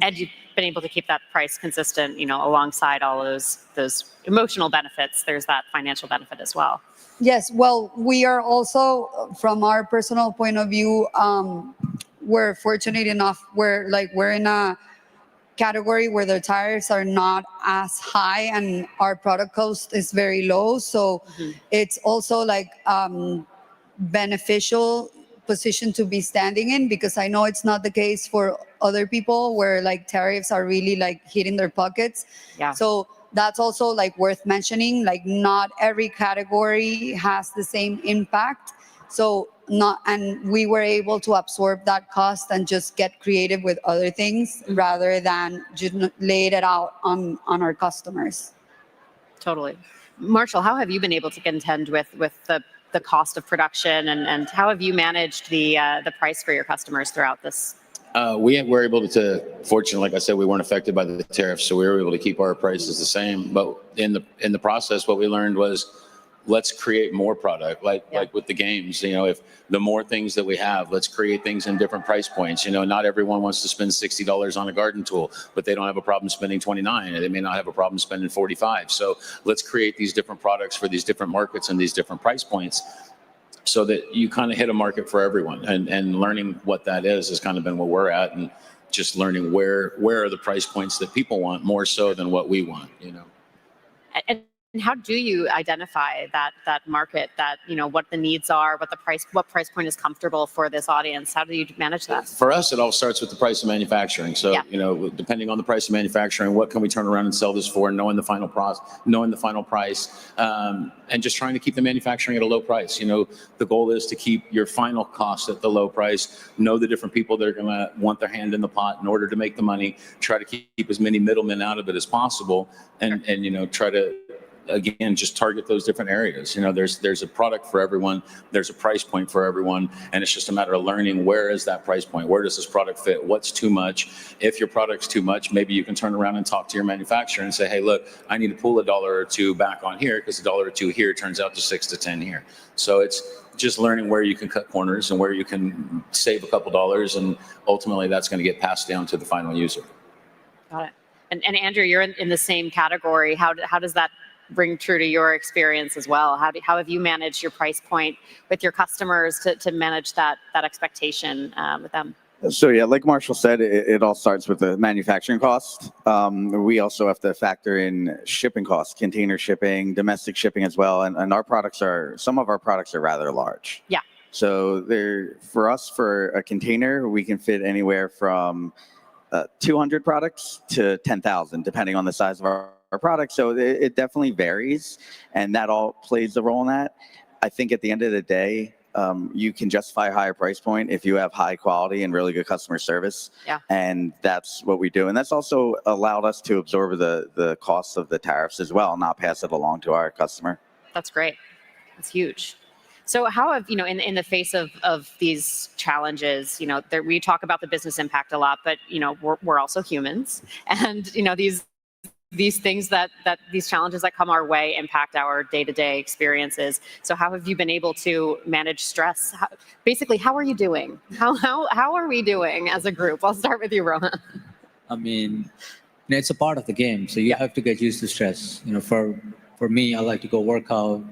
And you've been able to keep that price consistent, alongside all of those emotional benefits. There's that financial benefit as well. Yes, well, we are also, from our personal point of view, we're fortunate enough we're in a category where the tariffs are not as high and our product cost is very low. So it's also like beneficial position to be standing in, because I know it's not the case for other people where like tariffs are really like hitting their pockets. Yeah. So that's also like worth mentioning. Like not every category has the same impact. So we were able to absorb that cost and just get creative with other things rather than just lay it out on our customers. Totally. Marshall, how have you been able to contend with the cost of production, and how have you managed the price for your customers throughout this? We were able to, fortunately, like I said, we weren't affected by the tariffs, so we were able to keep our prices the same. But in the process, what we learned was, let's create more product, like with the games. If the more things that we have, let's create things in different price points. Not everyone wants to spend $60 on a garden tool, but they don't have a problem spending $29, and they may not have a problem spending $45. So let's create these different products for these different markets and these different price points, so that you kind of hit a market for everyone. And learning what that is has kind of been where we're at, and just learning where are the price points that people want more so than what we want. And how do you identify that market, that what the needs are, what price point is comfortable for this audience? How do you manage that? For us, it all starts with the price of manufacturing. So depending on the price of manufacturing, what can we turn around and sell this for, knowing the final price, and just trying to keep the manufacturing at a low price. The goal is to keep your final cost at the low price. Know the different people that are going to want their hand in the pot in order to make the money. Try to keep as many middlemen out of it as possible, and try to, again, just target those different areas. There's a product for everyone, there's a price point for everyone, and it's just a matter of learning, where is that price point? Where does this product fit? What's too much? If your product's too much, maybe you can turn around and talk to your manufacturer and say, hey, look, I need to pull $1 or $2 back on here, because $1 or $2 here turns out to 6 to 10 here. So it's just learning where you can cut corners and where you can save a couple dollars, and ultimately that's going to get passed down to the final user. Got it. And Andrew, you're in the same category. How does that ring true to your experience as well? How have you managed your price point with your customers to manage that expectation with them? So yeah, like Marshall said, it all starts with the manufacturing cost. We also have to factor in shipping costs, container shipping, domestic shipping as well. And some of our products are rather large. Yeah. So for us, for a container, we can fit anywhere from 200 products to 10,000, depending on the size of our product. So it definitely varies, and that all plays a role in that. I think at the end of the day, you can justify a higher price point if you have high quality and really good customer service. Yeah. And that's what we do. And that's also allowed us to absorb the costs of the tariffs as well, not pass it along to our customer. That's great. That's huge. So how have, in the face of these challenges, we talk about the business impact a lot, but, we're also humans, and, these things these challenges that come our way impact our day-to-day experiences. So how have you been able to manage stress? How are you doing? How are we doing as a group? I'll start with you, Rohan. I mean, it's a part of the game, so you have to get used to stress. For me, I like to go work out,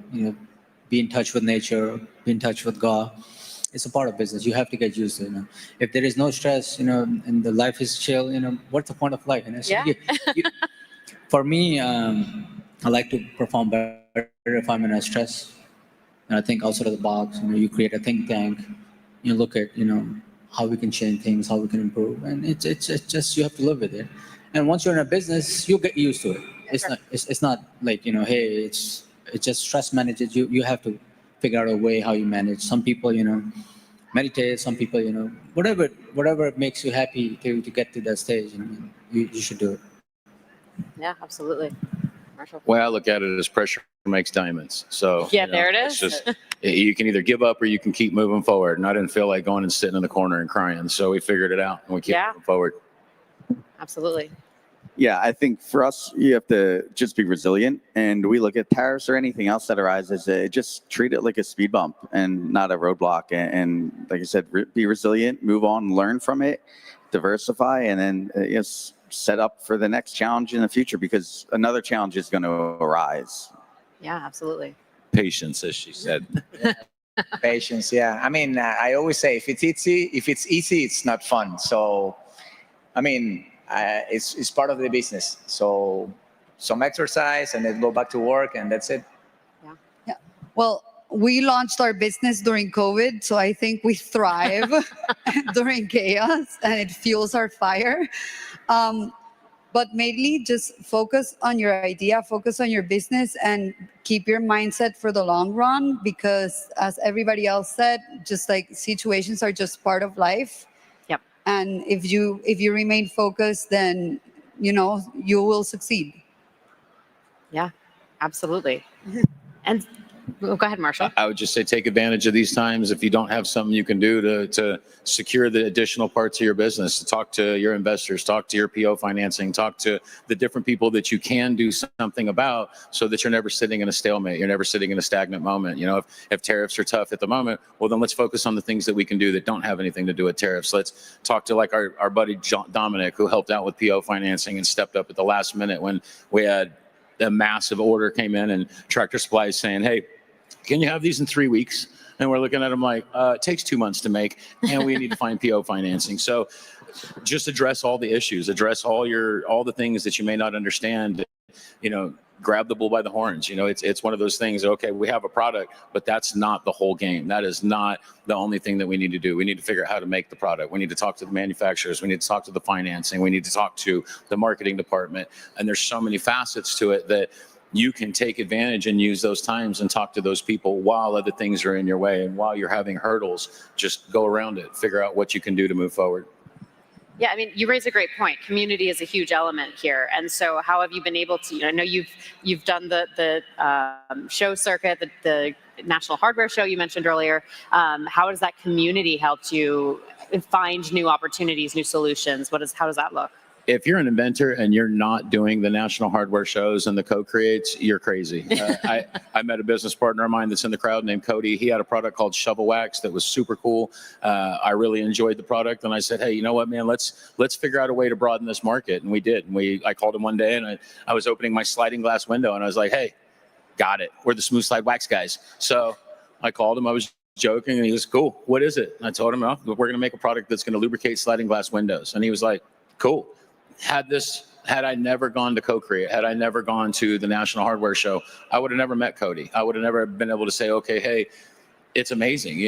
be in touch with nature, be in touch with God. it's a part of business. You have to get used to it. If there is no stress, and the life is chill, what's the point of life? So for me, I like to perform better if I'm in a stress. And I think outside of the box, you create a think tank, you look at, how we can change things, how we can improve. And it's just, you have to live with it. And once you're in a business, you'll get used to it. It's not like, hey, it's just stress managed. You have to figure out a way how you manage. Some people, meditate, some people, whatever makes you happy to get to that stage, you should do it. Yeah, absolutely. Marshall. Way I look at it is pressure makes diamonds. So yeah, there it is. It's just, you can either give up or you can keep moving forward. And I didn't feel like going and sitting in the corner and crying. So we figured it out and we keep moving forward. Absolutely. Yeah, I think for us, you have to just be resilient. And we look at tariffs or anything else that arises, just treat it like a speed bump and not a roadblock. And like I said, be resilient, move on, learn from it, diversify, and then set up for the next challenge in the future, because another challenge is going to arise. Yeah, absolutely. Patience, as she said. Patience, yeah. I mean, I always say if it's easy, it's not fun. So, I mean, it's part of the business. So some exercise and then go back to work, and that's it. Yeah. Well, we launched our business during COVID, so I think we thrive during chaos, and it fuels our fire. But mainly just focus on your idea, focus on your business, and keep your mindset for the long run, because as everybody else said, just like situations are just part of life. Yep. And if you remain focused, then, you will succeed. Yeah, absolutely. And go ahead, Marshall. I would just say take advantage of these times. If you don't have something you can do to secure the additional parts of your business, to talk to your investors, talk to your PO financing, talk to the different people that you can do something about, so that you're never sitting in a stalemate. You're never sitting in a stagnant moment. If tariffs are tough at the moment, well, then let's focus on the things that we can do that don't have anything to do with tariffs. Let's talk to like our buddy Dominic, who helped out with PO financing and stepped up at the last minute when we had a massive order came in and Tractor Supply is saying, hey, can you have these in 3 weeks? And we're looking at them like, it takes 2 months to make, and we need to find PO financing. So just address all the issues, address all the things that you may not understand, grab the bull by the horns. It's one of those things, okay, we have a product, but that's not the whole game. That is not the only thing that we need to do. We need to figure out how to make the product. We need to talk to the manufacturers. We need to talk to the financing. We need to talk to the marketing department. And there's so many facets to it that you can take advantage and use those times and talk to those people while other things are in your way. And while you're having hurdles, just go around it, figure out what you can do to move forward. Yeah, I mean, you raise a great point. Community is a huge element here. And so how have you been able to, I know you've done the show circuit, the National Hardware Show you mentioned earlier. How has that community helped you find new opportunities, new solutions? How does that look? If you're an inventor and you're not doing the national hardware shows and the co-creates, you're crazy. I met a business partner of mine that's in the crowd named Cody. He had a product called Shovel Wax that was super cool. I really enjoyed the product, and I said, hey, you know what, man, let's figure out a way to broaden this market. And we did. And I called him one day, and I was opening my sliding glass window, and I was like, hey, got it. We're the smooth slide wax guys. So I called him. I was joking, and he was cool. What is it? And I told him, oh, we're going to make a product that's going to lubricate sliding glass windows. And he was like, cool. Had I never gone to CoCreate, had I never gone to the National Hardware Show, I would have never met Cody. I would have never been able to say, okay, hey, it's amazing.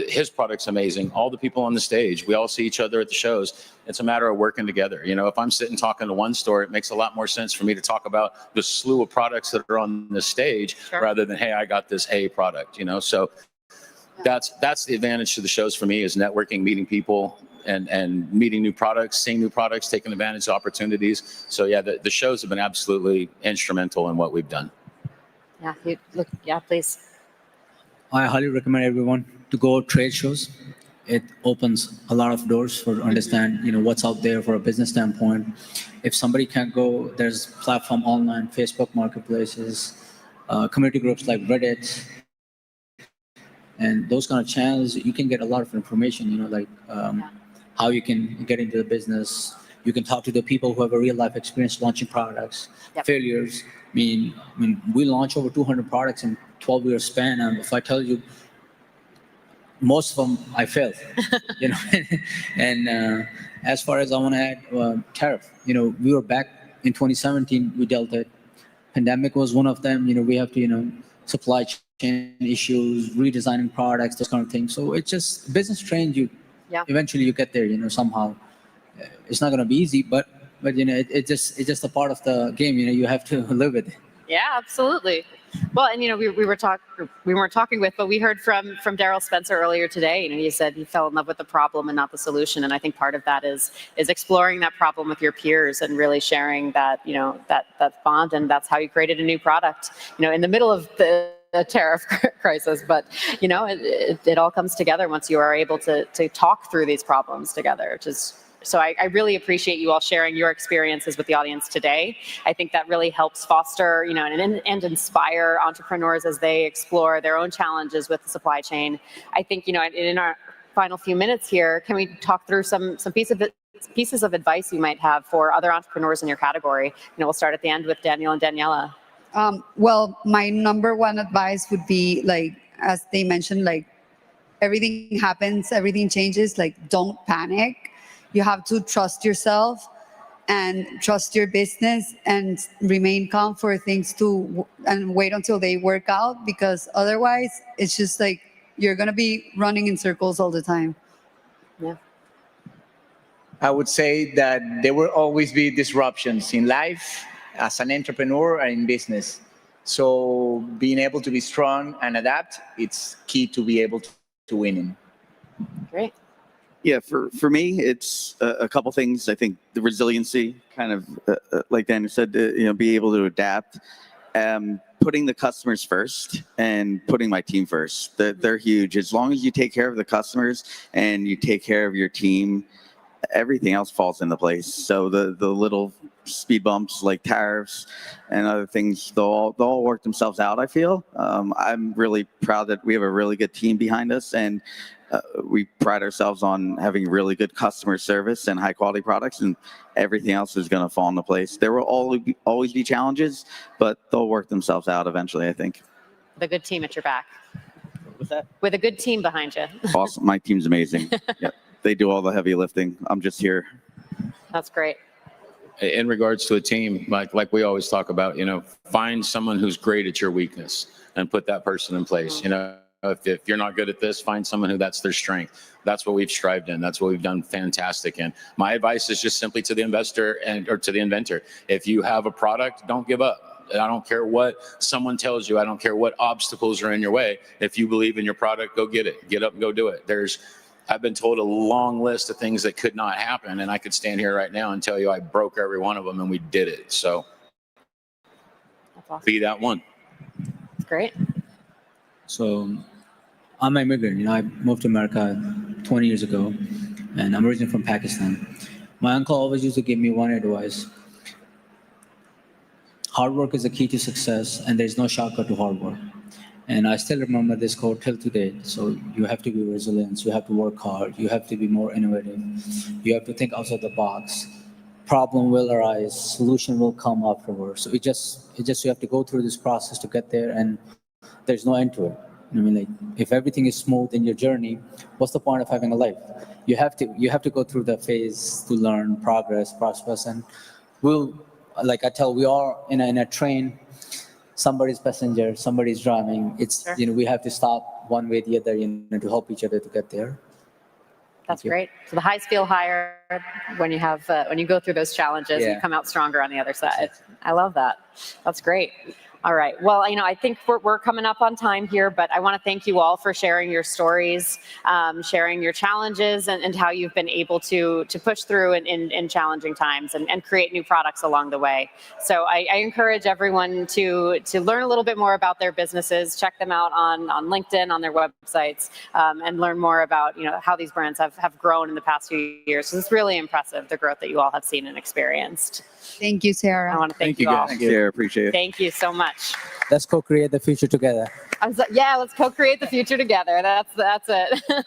His product's amazing. All the people on the stage, we all see each other at the shows. It's a matter of working together. If I'm sitting talking to one store, it makes a lot more sense for me to talk about the slew of products that are on the stage rather than, hey, I got this A product, So that's the advantage to the shows for me, is networking, meeting people, and meeting new products, seeing new products, taking advantage of opportunities. So yeah, the shows have been absolutely instrumental in what we've done. Yeah, please. I highly recommend everyone to go trade shows. It opens a lot of doors for understand, what's out there for a business standpoint. If somebody can't go, there's platform online, Facebook marketplaces, community groups like Reddit, and those kind of channels. You can get a lot of information, like how you can get into the business. You can talk to the people who have a real life experience launching products, failures. I mean, we launched over 200 products in 12-year span. And if I tell you, most of them I failed, you know. And as far as I want to add, Tariff, you know, we were back in 2017, we dealt it. Pandemic was one of them, you know, we have to, you know, supply chain issues, redesigning products, those kind of things. So it's just business trains you. Yeah. Eventually you get there, you know, somehow. It's not going to be easy, but you know, it's just a part of the game, you know, you have to live with it. Yeah, absolutely. Well, and you know, we weren't talking with, but we heard from Daryl Spencer earlier today. You know, he said he fell in love with the problem and not the solution, and I think part of that is exploring that problem with your peers and really sharing that, you know, that bond, and that's how you created a new product. You know, in the middle of the tariff crisis, but you know, it all comes together once you are able to talk through these problems together, which is. So I really appreciate you all sharing your experiences with the audience today. I think that really helps foster, you know, and inspire entrepreneurs as they explore their own challenges with the supply chain. I think, you know, in our final few minutes here, can we talk through some pieces of advice you might have for other entrepreneurs in your category? You know, we'll start at the end with Daniel and Daniela. Well, my number one advice would be, like, as they mentioned, like, everything happens, everything changes, like, don't panic. You have to trust yourself and trust your business and remain calm for things and wait until they work out, because otherwise it's just like you're going to be running in circles all the time. Yeah. I would say that there will always be disruptions in life, as an entrepreneur, and in business. So being able to be strong and adapt, it's key to be able to win. Great. Yeah, for me, it's a couple things. I think the resiliency, kind of like Daniel said, you know, be able to adapt, putting the customers first and putting my team first. They're huge. As long as you take care of the customers and you take care of your team, everything else falls into place. So the little speed bumps like tariffs and other things, they'll all work themselves out, I feel. I'm really proud that we have a really good team behind us, and we pride ourselves on having really good customer service and high quality products, and everything else is going to fall into place. There will always be challenges, but they'll work themselves out eventually, I think. With a good team at your back. What's that? With a good team behind you. Awesome. My team's amazing. Yeah, they do all the heavy lifting. I'm just here. That's great. In regards to a team, like we always talk about, you know, find someone who's great at your weakness and put that person in place. You know, if you're not good at this, find someone who that's their strength. That's what we've strived in. That's what we've done fantastic in. My advice is just simply to the investor or to the inventor. If you have a product, don't give up. I don't care what someone tells you. I don't care what obstacles are in your way. If you believe in your product, go get it. Get up and go do it. I've been told a long list of things that could not happen, and I could stand here right now and tell you I broke every one of them, and we did it. So that's awesome. Be that one. That's great. So I'm an immigrant. You know, I moved to America 20 years ago, and I'm originally from Pakistan. My uncle always used to give me one advice. Hard work is the key to success, and there's no shortcut to hard work. And I still remember this quote till today. So you have to be resilient. You have to work hard. You have to be more innovative. You have to think outside the box. Problem will arise. Solution will come afterwards. So it just you have to go through this process to get there, and there's no end to it. I mean, like, if everything is smooth in your journey, what's the point of having a life? You have to go through the phase to learn, progress, and like I tell, we are in a train. Somebody's passenger, somebody's driving. It's sure. You know, we have to stop one way or the other, you know, to help each other to get there. That's great. So the highs feel higher when you have when you go through those challenges. You come out stronger on the other side. I love that. That's great. All right. Well, you know, I think we're coming up on time here, but I want to thank you all for sharing your stories, sharing your challenges, and how you've been able to push through in challenging times and create new products along the way. So I encourage everyone to learn a little bit more about their businesses, check them out on LinkedIn, on their websites, and learn more about, you know, how these brands have grown in the past few years. So it's really impressive, the growth that you all have seen and experienced. Thank you, Sarah. I want to thank you all. Thank you, Sarah. Appreciate it. Thank you so much. Let's co-create the future together. Yeah, let's co-create the future together. That's it.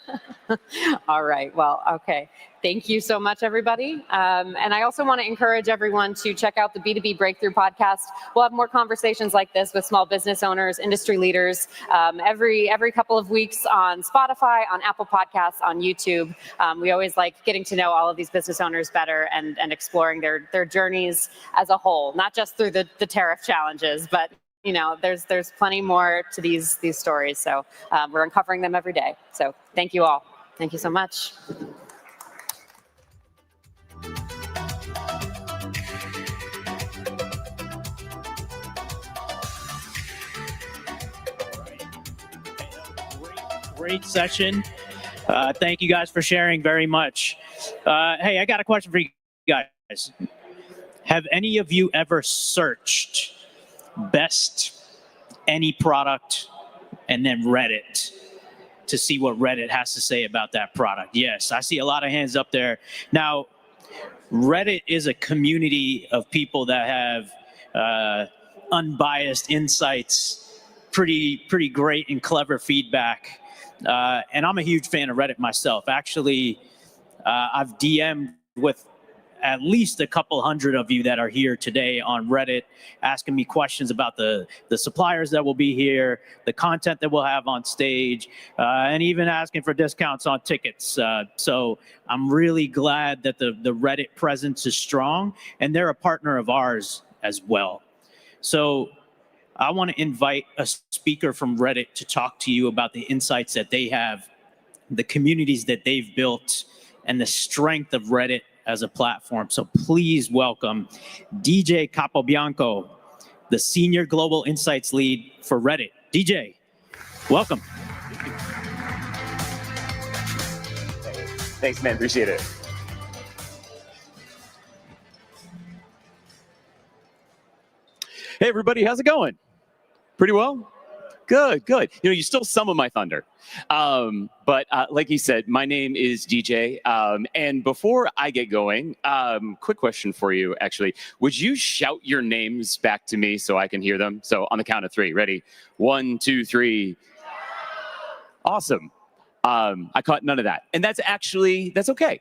All right. Well, okay. Thank you so much, everybody. And I also want to encourage everyone to check out the B2B Breakthrough podcast. We'll have more conversations like this with small business owners, industry leaders, every couple of weeks on Spotify, on Apple Podcasts, on YouTube. We always like getting to know all of these business owners better and exploring their journeys as a whole, not just through the tariff challenges, but you know, there's plenty more to these stories. So we're uncovering them every day. So thank you all. Thank you so much. Great session. Thank you guys for sharing very much. Hey, I got a question for you guys. Have any of you ever searched best any product and then read it to see what Reddit has to say about that product? Yes, I see a lot of hands up there. Now, Reddit is a community of people that have unbiased insights, pretty great and clever feedback. And I'm a huge fan of Reddit myself. Actually, I've DM'd with at least a couple hundred of you that are here today on Reddit, asking me questions about the suppliers that will be here, the content that we'll have on stage, and even asking for discounts on tickets. So I'm really glad that the Reddit presence is strong, and they're a partner of ours as well. So I want to invite a speaker from Reddit to talk to you about the insights that they have, the communities that they've built, and the strength of Reddit as a platform. So please welcome DJ Capobianco, the Senior Global Insights Lead for Reddit. DJ, welcome. Thanks, man. Appreciate it. Hey, everybody. How's it going? Pretty well? Good, good. You know, you stole some of my thunder. But like you said, my name is DJ. And before I get going, quick question for you, actually. Would you shout your names back to me so I can hear them? So on the count of 3. Ready? 1, 2, 3. Awesome. I caught none of that. And that's okay.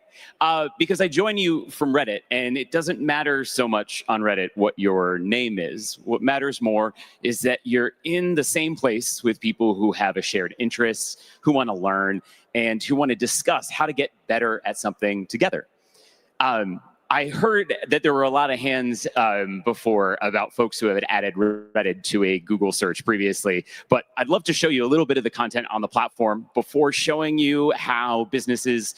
Because I join you from Reddit, and it doesn't matter so much on Reddit what your name is. What matters more is that you're in the same place with people who have a shared interest, who want to learn, and who want to discuss how to get better at something together. I heard that there were a lot of hands before about folks who had added Reddit to a Google search previously, but I'd love to show you a little bit of the content on the platform before showing you how businesses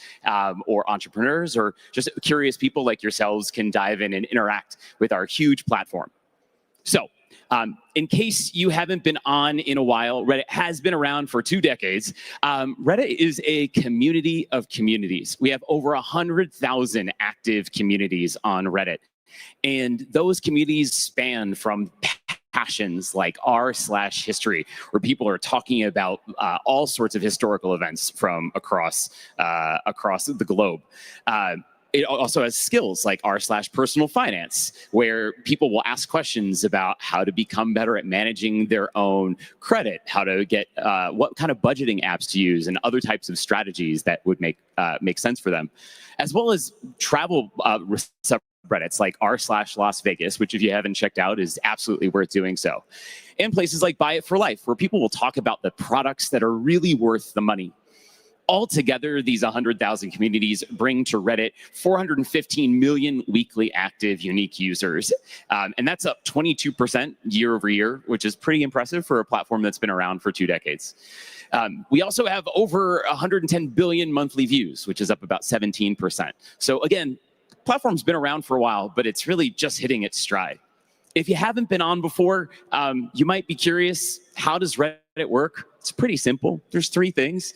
or entrepreneurs or just curious people like yourselves can dive in and interact with our huge platform. So, in case you haven't been on in a while, Reddit has been around for 2 decades. Reddit is a community of communities. We have over 100,000 active communities on Reddit. And those communities span from passions like r/history, where people are talking about all sorts of historical events from across the globe. It also has skills like r/personal finance, where people will ask questions about how to become better at managing their own credit, how to get what kind of budgeting apps to use, and other types of strategies that would make sense for them, as well as travel subreddits like r/Las Vegas, which if you haven't checked out is absolutely worth doing so, and places like Buy It for Life, where people will talk about the products that are really worth the money. Altogether, these 100,000 communities bring to Reddit 415 million weekly active unique users. And that's up 22% year over year, which is pretty impressive for a platform that's been around for 2 decades. We also have over 110 billion monthly views, which is up about 17%. So again, the platform's been around for a while, but it's really just hitting its stride. If you haven't been on before, you might be curious, how does Reddit work? It's pretty simple. There's 3 things.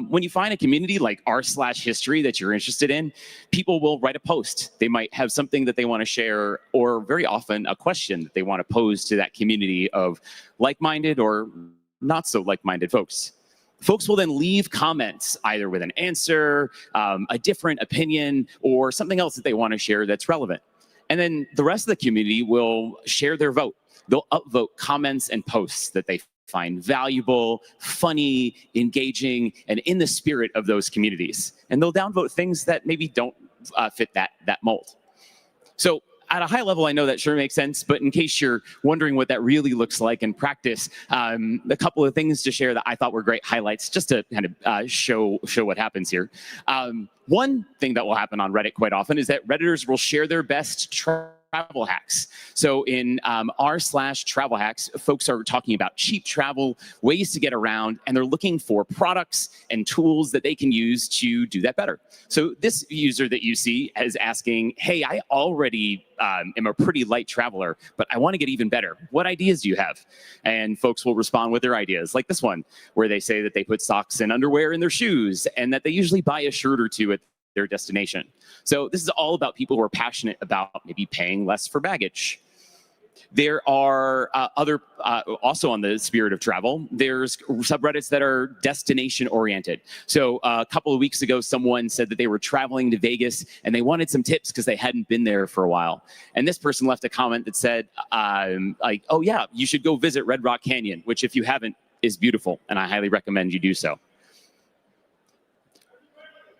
When you find a community like r/history that you're interested in, people will write a post. They might have something that they want to share, or very often a question that they want to pose to that community of like-minded or not so like-minded folks. Folks will then leave comments either with an answer, a different opinion, or something else that they want to share that's relevant. And then the rest of the community will share their vote. They'll upvote comments and posts that they find valuable, funny, engaging, and in the spirit of those communities. And they'll downvote things that maybe don't fit that mold. So at a high level, I know that sure makes sense, but in case you're wondering what that really looks like in practice, a couple of things to share that I thought were great highlights just to kind of show what happens here. One thing that will happen on Reddit quite often is that Redditors will share their best travel hacks. So in r/travel hacks, folks are talking about cheap travel, ways to get around, and they're looking for products and tools that they can use to do that better. So this user that you see is asking, hey, I already am a pretty light traveler, but I want to get even better. What ideas do you have? And folks will respond with their ideas, like this one, where they say that they put socks and underwear in their shoes and that they usually buy a shirt or two at their destination. So this is all about people who are passionate about maybe paying less for baggage. There are also on the spirit of travel, there's subreddits that are destination oriented. So a couple of weeks ago, someone said that they were traveling to Vegas and they wanted some tips because they hadn't been there for a while. And this person left a comment that said, like, oh yeah, you should go visit Red Rock Canyon, which if you haven't is beautiful. And I highly recommend you do so.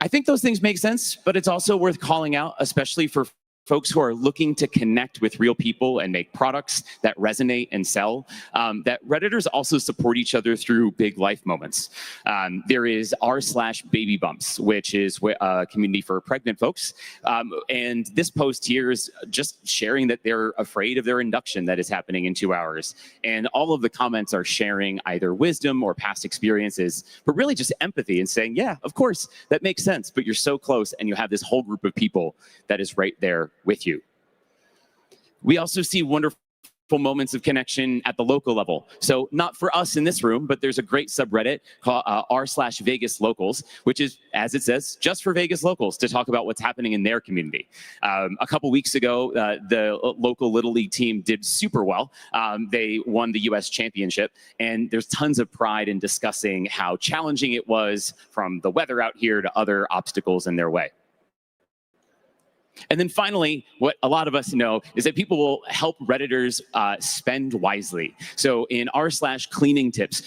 I think those things make sense, but it's also worth calling out, especially for folks who are looking to connect with real people and make products that resonate and sell, that Redditors also support each other through big life moments. There is r/baby bumps, which is a community for pregnant folks. And this post here is just sharing that they're afraid of their induction that is happening in 2 hours. And all of the comments are sharing either wisdom or past experiences, but really just empathy and saying, yeah, of course, that makes sense, but you're so close and you have this whole group of people that is right there with you. We also see wonderful moments of connection at the local level. So not for us in this room, but there's a great subreddit called r/Vegas Locals, which is, as it says, just for Vegas locals to talk about what's happening in their community. A couple weeks ago, the local Little League team did super well. They won the US championship, and there's tons of pride in discussing how challenging it was, from the weather out here to other obstacles in their way. And then finally, what a lot of us know is that people will help Redditors spend wisely. So in r/cleaning tips,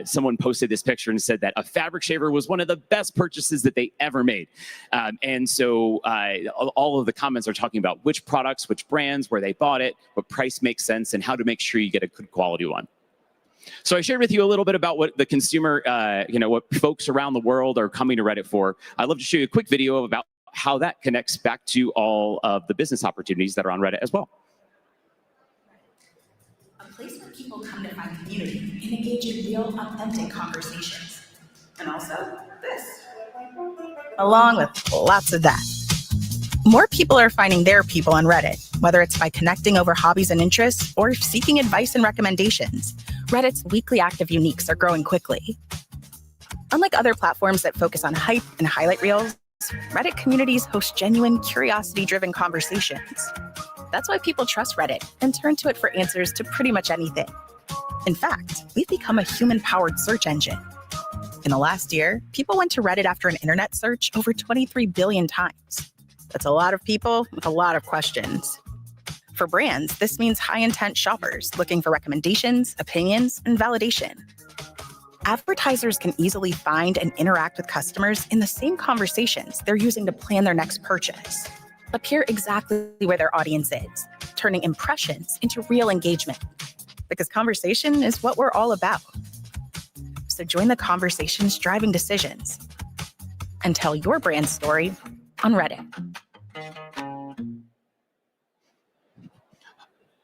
someone posted this picture and said that a fabric shaver was one of the best purchases that they ever made. And so all of the comments are talking about which products, which brands, where they bought it, what price makes sense, and how to make sure you get a good quality one. So I shared with you a little bit about what the consumer, what folks around the world are coming to Reddit for. I'd love to show you a quick video about how that connects back to all of the business opportunities that are on Reddit as well. A place where people come to find community and engage in real, authentic conversations. And also this. Along with lots of that. More people are finding their people on Reddit, whether it's by connecting over hobbies and interests or seeking advice and recommendations. Reddit's weekly active uniques are growing quickly. Unlike other platforms that focus on hype and highlight reels, Reddit communities host genuine, curiosity-driven conversations. That's why people trust Reddit and turn to it for answers to pretty much anything. In fact, we've become a human-powered search engine. In the last year, people went to Reddit after an internet search over 23 billion times. That's a lot of people with a lot of questions. For brands, this means high-intent shoppers looking for recommendations, opinions, and validation. Advertisers can easily find and interact with customers in the same conversations they're using to plan their next purchase. Appear exactly where their audience is, turning impressions into real engagement. Because conversation is what we're all about. So join the conversations driving decisions and tell your brand story on Reddit.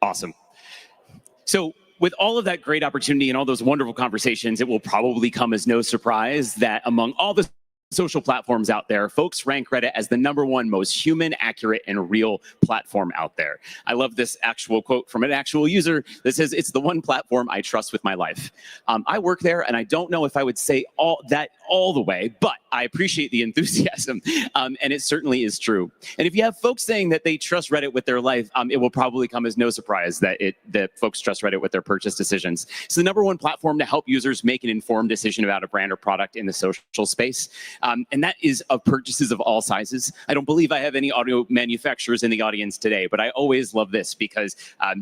Awesome. So with all of that great opportunity and all those wonderful conversations, it will probably come as no surprise that among all the social platforms out there, folks rank Reddit as the #1 most human, accurate, and real platform out there. I love this actual quote from an actual user that says, "It's the one platform I trust with my life." I work there, and I don't know if I would say all all the way, but I appreciate the enthusiasm, and it certainly is true. And if you have folks saying that they trust Reddit with their life, it will probably come as no surprise that folks trust Reddit with their purchase decisions. It's the #1 platform to help users make an informed decision about a brand or product in the social space, and that is of purchases of all sizes. I don't believe I have any audio manufacturers in the audience today, but I always love this because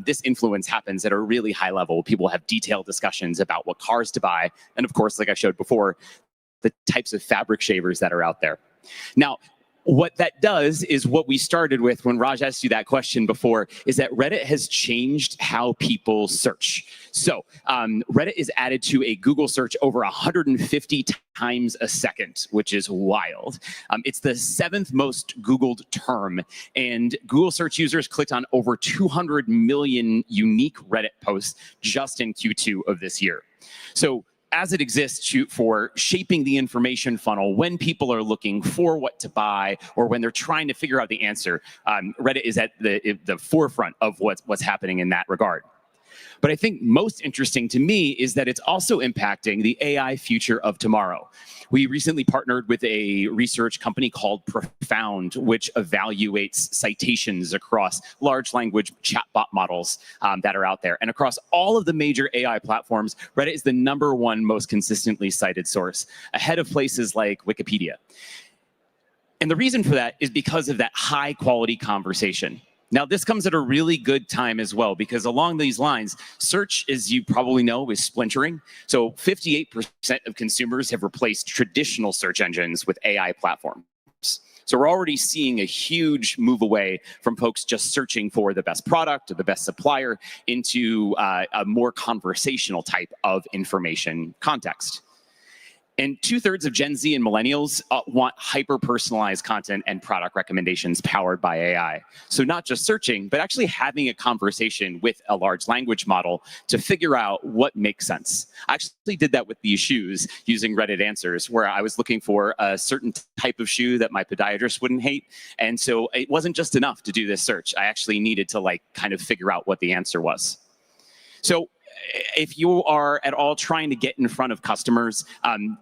this influence happens at a really high level. People have detailed discussions about what cars to buy, and of course, like I showed before, the types of fabric shavers that are out there. Now, what that does is what we started with when Raj asked you that question before, is that Reddit has changed how people search. So Reddit is added to a Google search over 150 times a second, which is wild. It's the 7th most Googled term, and Google search users clicked on over 200 million unique Reddit posts just in Q2 of this year. So as it exists for shaping the information funnel when people are looking for what to buy or when they're trying to figure out the answer, Reddit is at the forefront of what's happening in that regard. But I think most interesting to me is that it's also impacting the AI future of tomorrow. We recently partnered with a research company called Profound, which evaluates citations across large language chatbot models that are out there. And across all of the major AI platforms, Reddit is the #1 most consistently cited source, ahead of places like Wikipedia. And the reason for that is because of that high quality conversation. Now, this comes at a really good time as well, because along these lines, search, as you probably know, is splintering. So 58% of consumers have replaced traditional search engines with AI platforms. So we're already seeing a huge move away from folks just searching for the best product or the best supplier into a more conversational type of information context. And 2/3 of Gen Z and millennials want hyper-personalized content and product recommendations powered by AI. So not just searching, but actually having a conversation with a large language model to figure out what makes sense. I actually did that with these shoes using Reddit Answers, where I was looking for a certain type of shoe that my podiatrist wouldn't hate. And so it wasn't just enough to do this search. I actually needed to kind of figure out what the answer was. So if you are at all trying to get in front of customers,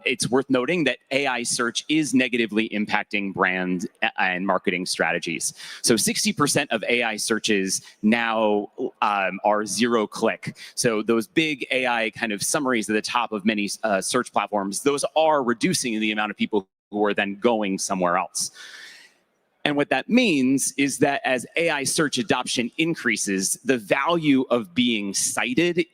it's worth noting that AI search is negatively impacting brand and marketing strategies. So 60% of AI searches now are 0-click. So those big AI kind of summaries at the top of many search platforms, those are reducing the amount of people who are then going somewhere else. And what that means is that as AI search adoption increases, the value of being cited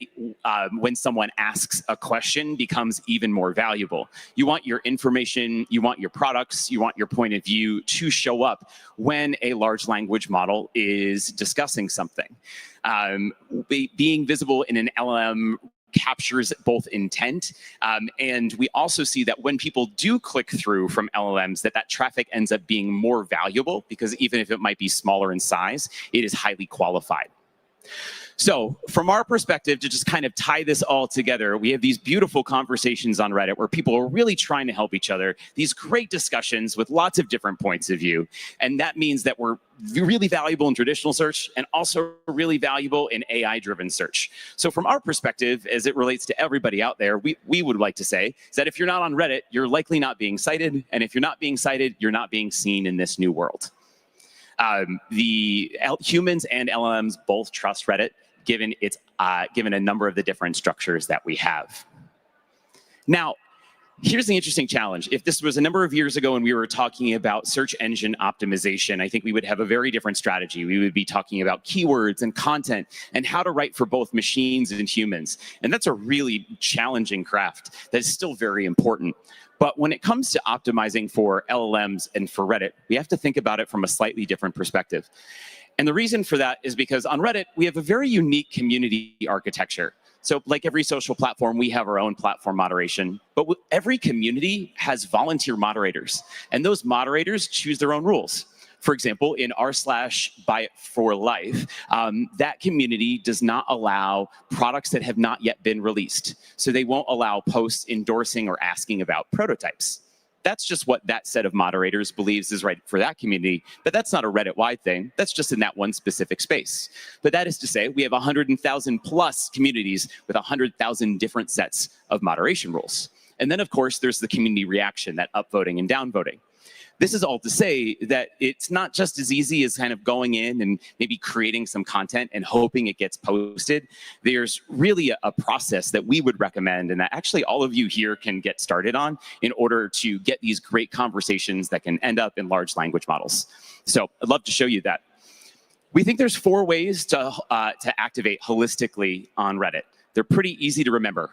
when someone asks a question becomes even more valuable. You want your information, you want your products, you want your point of view to show up when a large language model is discussing something. Being visible in an LLM captures both intent, and we also see that when people do click through from LLMs, that traffic ends up being more valuable, because even if it might be smaller in size, it is highly qualified. So from our perspective, to just kind of tie this all together, we have these beautiful conversations on Reddit where people are really trying to help each other, these great discussions with lots of different points of view. And that means that we're really valuable in traditional search and also really valuable in AI-driven search. So from our perspective, as it relates to everybody out there, we would like to say is that if you're not on Reddit, you're likely not being cited. And if you're not being cited, you're not being seen in this new world. Humans and LLMs both trust Reddit, given a number of the different structures that we have. Now, here's the interesting challenge. If this was a number of years ago and we were talking about search engine optimization, I think we would have a very different strategy. We would be talking about keywords and content and how to write for both machines and humans. And that's a really challenging craft that's still very important. But when it comes to optimizing for LLMs and for Reddit, we have to think about it from a slightly different perspective. And the reason for that is because on Reddit, we have a very unique community architecture. So like every social platform, we have our own platform moderation, but every community has volunteer moderators, and those moderators choose their own rules. For example, in r/BuyItForLife, that community does not allow products that have not yet been released. So they won't allow posts endorsing or asking about prototypes. That's just what that set of moderators believes is right for that community, but that's not a Reddit-wide thing. That's just in that one specific space. But that is to say, we have 100,000 plus communities with 100,000 different sets of moderation rules. And then, of course, there's the community reaction, that upvoting and downvoting. This is all to say that it's not just as easy as kind of going in and maybe creating some content and hoping it gets posted. There's really a process that we would recommend and that actually all of you here can get started on in order to get these great conversations that can end up in large language models. So I'd love to show you that. We think there's 4 ways to activate holistically on Reddit. They're pretty easy to remember.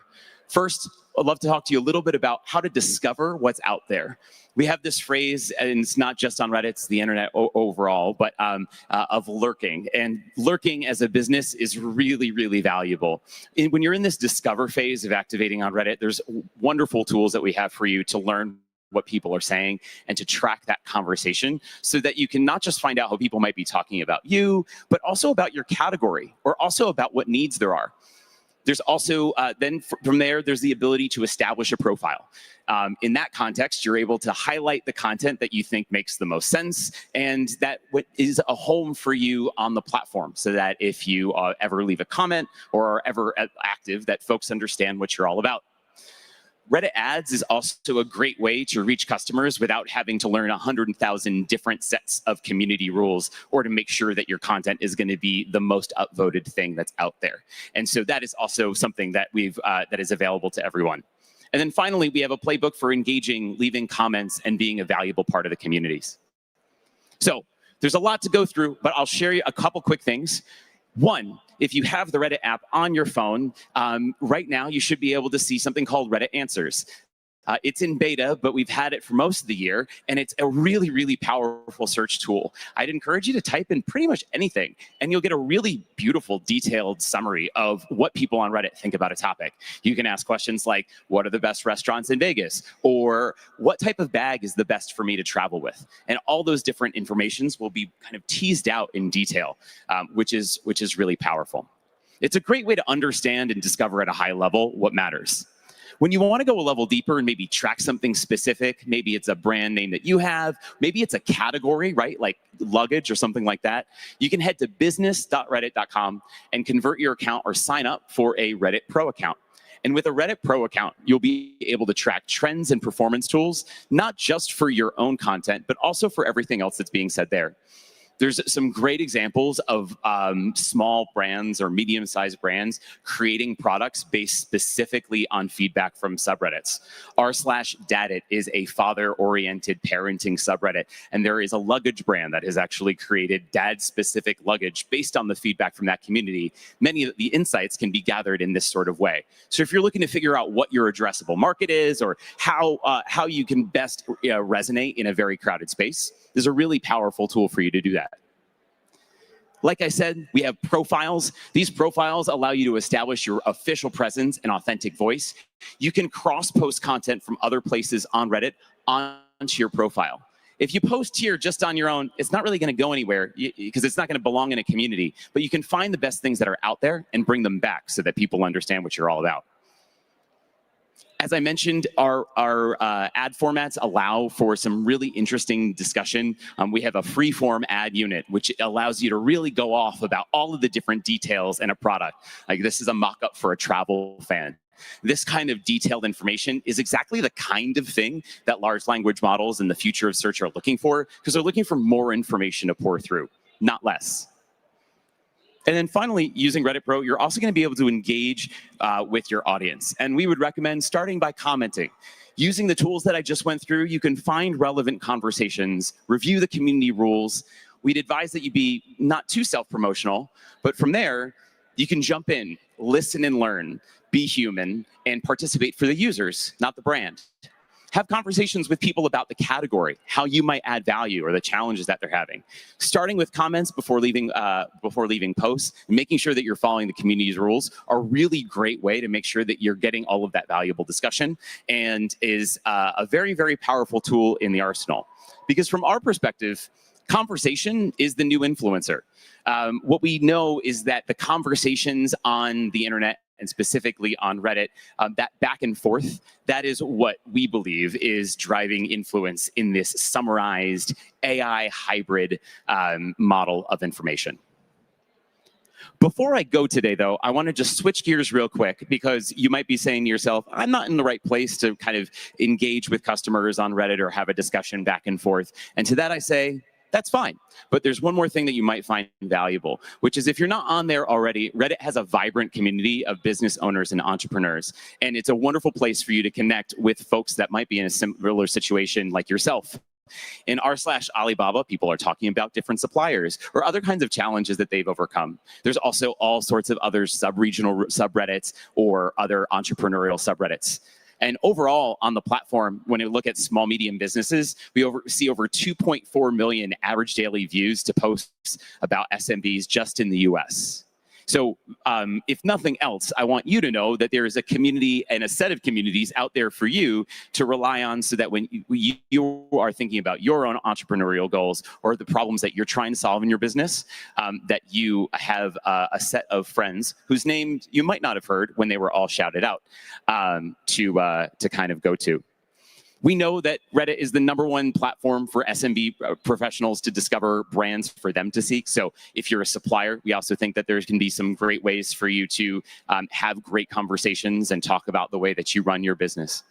First, I'd love to talk to you a little bit about how to discover what's out there. We have this phrase, and it's not just on Reddit, it's the internet overall, but of lurking. And lurking as a business is really, really valuable. When you're in this discover phase of activating on Reddit, there's wonderful tools that we have for you to learn what people are saying and to track that conversation so that you can not just find out how people might be talking about you, but also about your category or also about what needs there are. There's also, then from there, there's the ability to establish a profile. In that context, you're able to highlight the content that you think makes the most sense and that is a home for you on the platform so that if you ever leave a comment or are ever active, that folks understand what you're all about. Reddit ads is also a great way to reach customers without having to learn 100,000 different sets of community rules or to make sure that your content is going to be the most upvoted thing that's out there. And so that is also something that that is available to everyone. And then finally, we have a playbook for engaging, leaving comments, and being a valuable part of the communities. So there's a lot to go through, but I'll share you a couple quick things. One, if you have the Reddit app on your phone, right now you should be able to see something called Reddit Answers. It's in beta, but we've had it for most of the year, and it's a really, really powerful search tool. I'd encourage you to type in pretty much anything, and you'll get a really beautiful, detailed summary of what people on Reddit think about a topic. You can ask questions like, what are the best restaurants in Vegas? Or what type of bag is the best for me to travel with? And all those different informations will be kind of teased out in detail, which is really powerful. It's a great way to understand and discover at a high level what matters. When you want to go a level deeper and maybe track something specific, maybe it's a brand name that you have, maybe it's a category, right? Like luggage or something like that. You can head to business.reddit.com and convert your account or sign up for a Reddit Pro account. And with a Reddit Pro account, you'll be able to track trends and performance tools, not just for your own content, but also for everything else that's being said there. There's some great examples of small brands or medium-sized brands creating products based specifically on feedback from subreddits. r/daddit is a father-oriented parenting subreddit, and there is a luggage brand that has actually created dad-specific luggage based on the feedback from that community. Many of the insights can be gathered in this sort of way. So if you're looking to figure out what your addressable market is or how you can best resonate in a very crowded space, there's a really powerful tool for you to do that. Like I said, we have profiles. These profiles allow you to establish your official presence and authentic voice. You can cross-post content from other places on Reddit onto your profile. If you post here just on your own, it's not really going to go anywhere because it's not going to belong in a community. But you can find the best things that are out there and bring them back so that people understand what you're all about. As I mentioned, our ad formats allow for some really interesting discussion. We have a free-form ad unit, which allows you to really go off about all of the different details in a product. Like this is a mock-up for a travel fan. This kind of detailed information is exactly the kind of thing that large language models in the future of search are looking for, because they're looking for more information to pour through, not less. And then finally, using Reddit Pro, you're also going to be able to engage with your audience. And we would recommend starting by commenting. Using the tools that I just went through, you can find relevant conversations, review the community rules. We'd advise that you be not too self-promotional, but from there, you can jump in, listen and learn, be human, and participate for the users, not the brand. Have conversations with people about the category, how you might add value or the challenges that they're having. Starting with comments before leaving posts, and making sure that you're following the community's rules are a really great way to make sure that you're getting all of that valuable discussion and is a very, very powerful tool in the arsenal. Because from our perspective, conversation is the new influencer. What we know is that the conversations on the internet and specifically on Reddit, that back and forth, that is what we believe is driving influence in this summarized AI hybrid model of information. Before I go today, though, I want to just switch gears real quick because you might be saying to yourself, I'm not in the right place to kind of engage with customers on Reddit or have a discussion back and forth. And to that I say, that's fine. But there's one more thing that you might find valuable, which is if you're not on there already, Reddit has a vibrant community of business owners and entrepreneurs. And it's a wonderful place for you to connect with folks that might be in a similar situation like yourself. In r/Alibaba, people are talking about different suppliers or other kinds of challenges that they've overcome. There's also all sorts of other sub-regional subreddits or other entrepreneurial subreddits. And overall, on the platform, when we look at small, medium businesses, we see over 2.4 million average daily views to posts about SMBs just in the US. So if nothing else, I want you to know that there is a community and a set of communities out there for you to rely on so that when you are thinking about your own entrepreneurial goals or the problems that you're trying to solve in your business, that you have a set of friends whose names you might not have heard when they were all shouted out to kind of go to. We know that Reddit is the #1 platform for SMB professionals to discover brands for them to seek. So if you're a supplier, we also think that there can be some great ways for you to have great conversations and talk about the way that you run your business.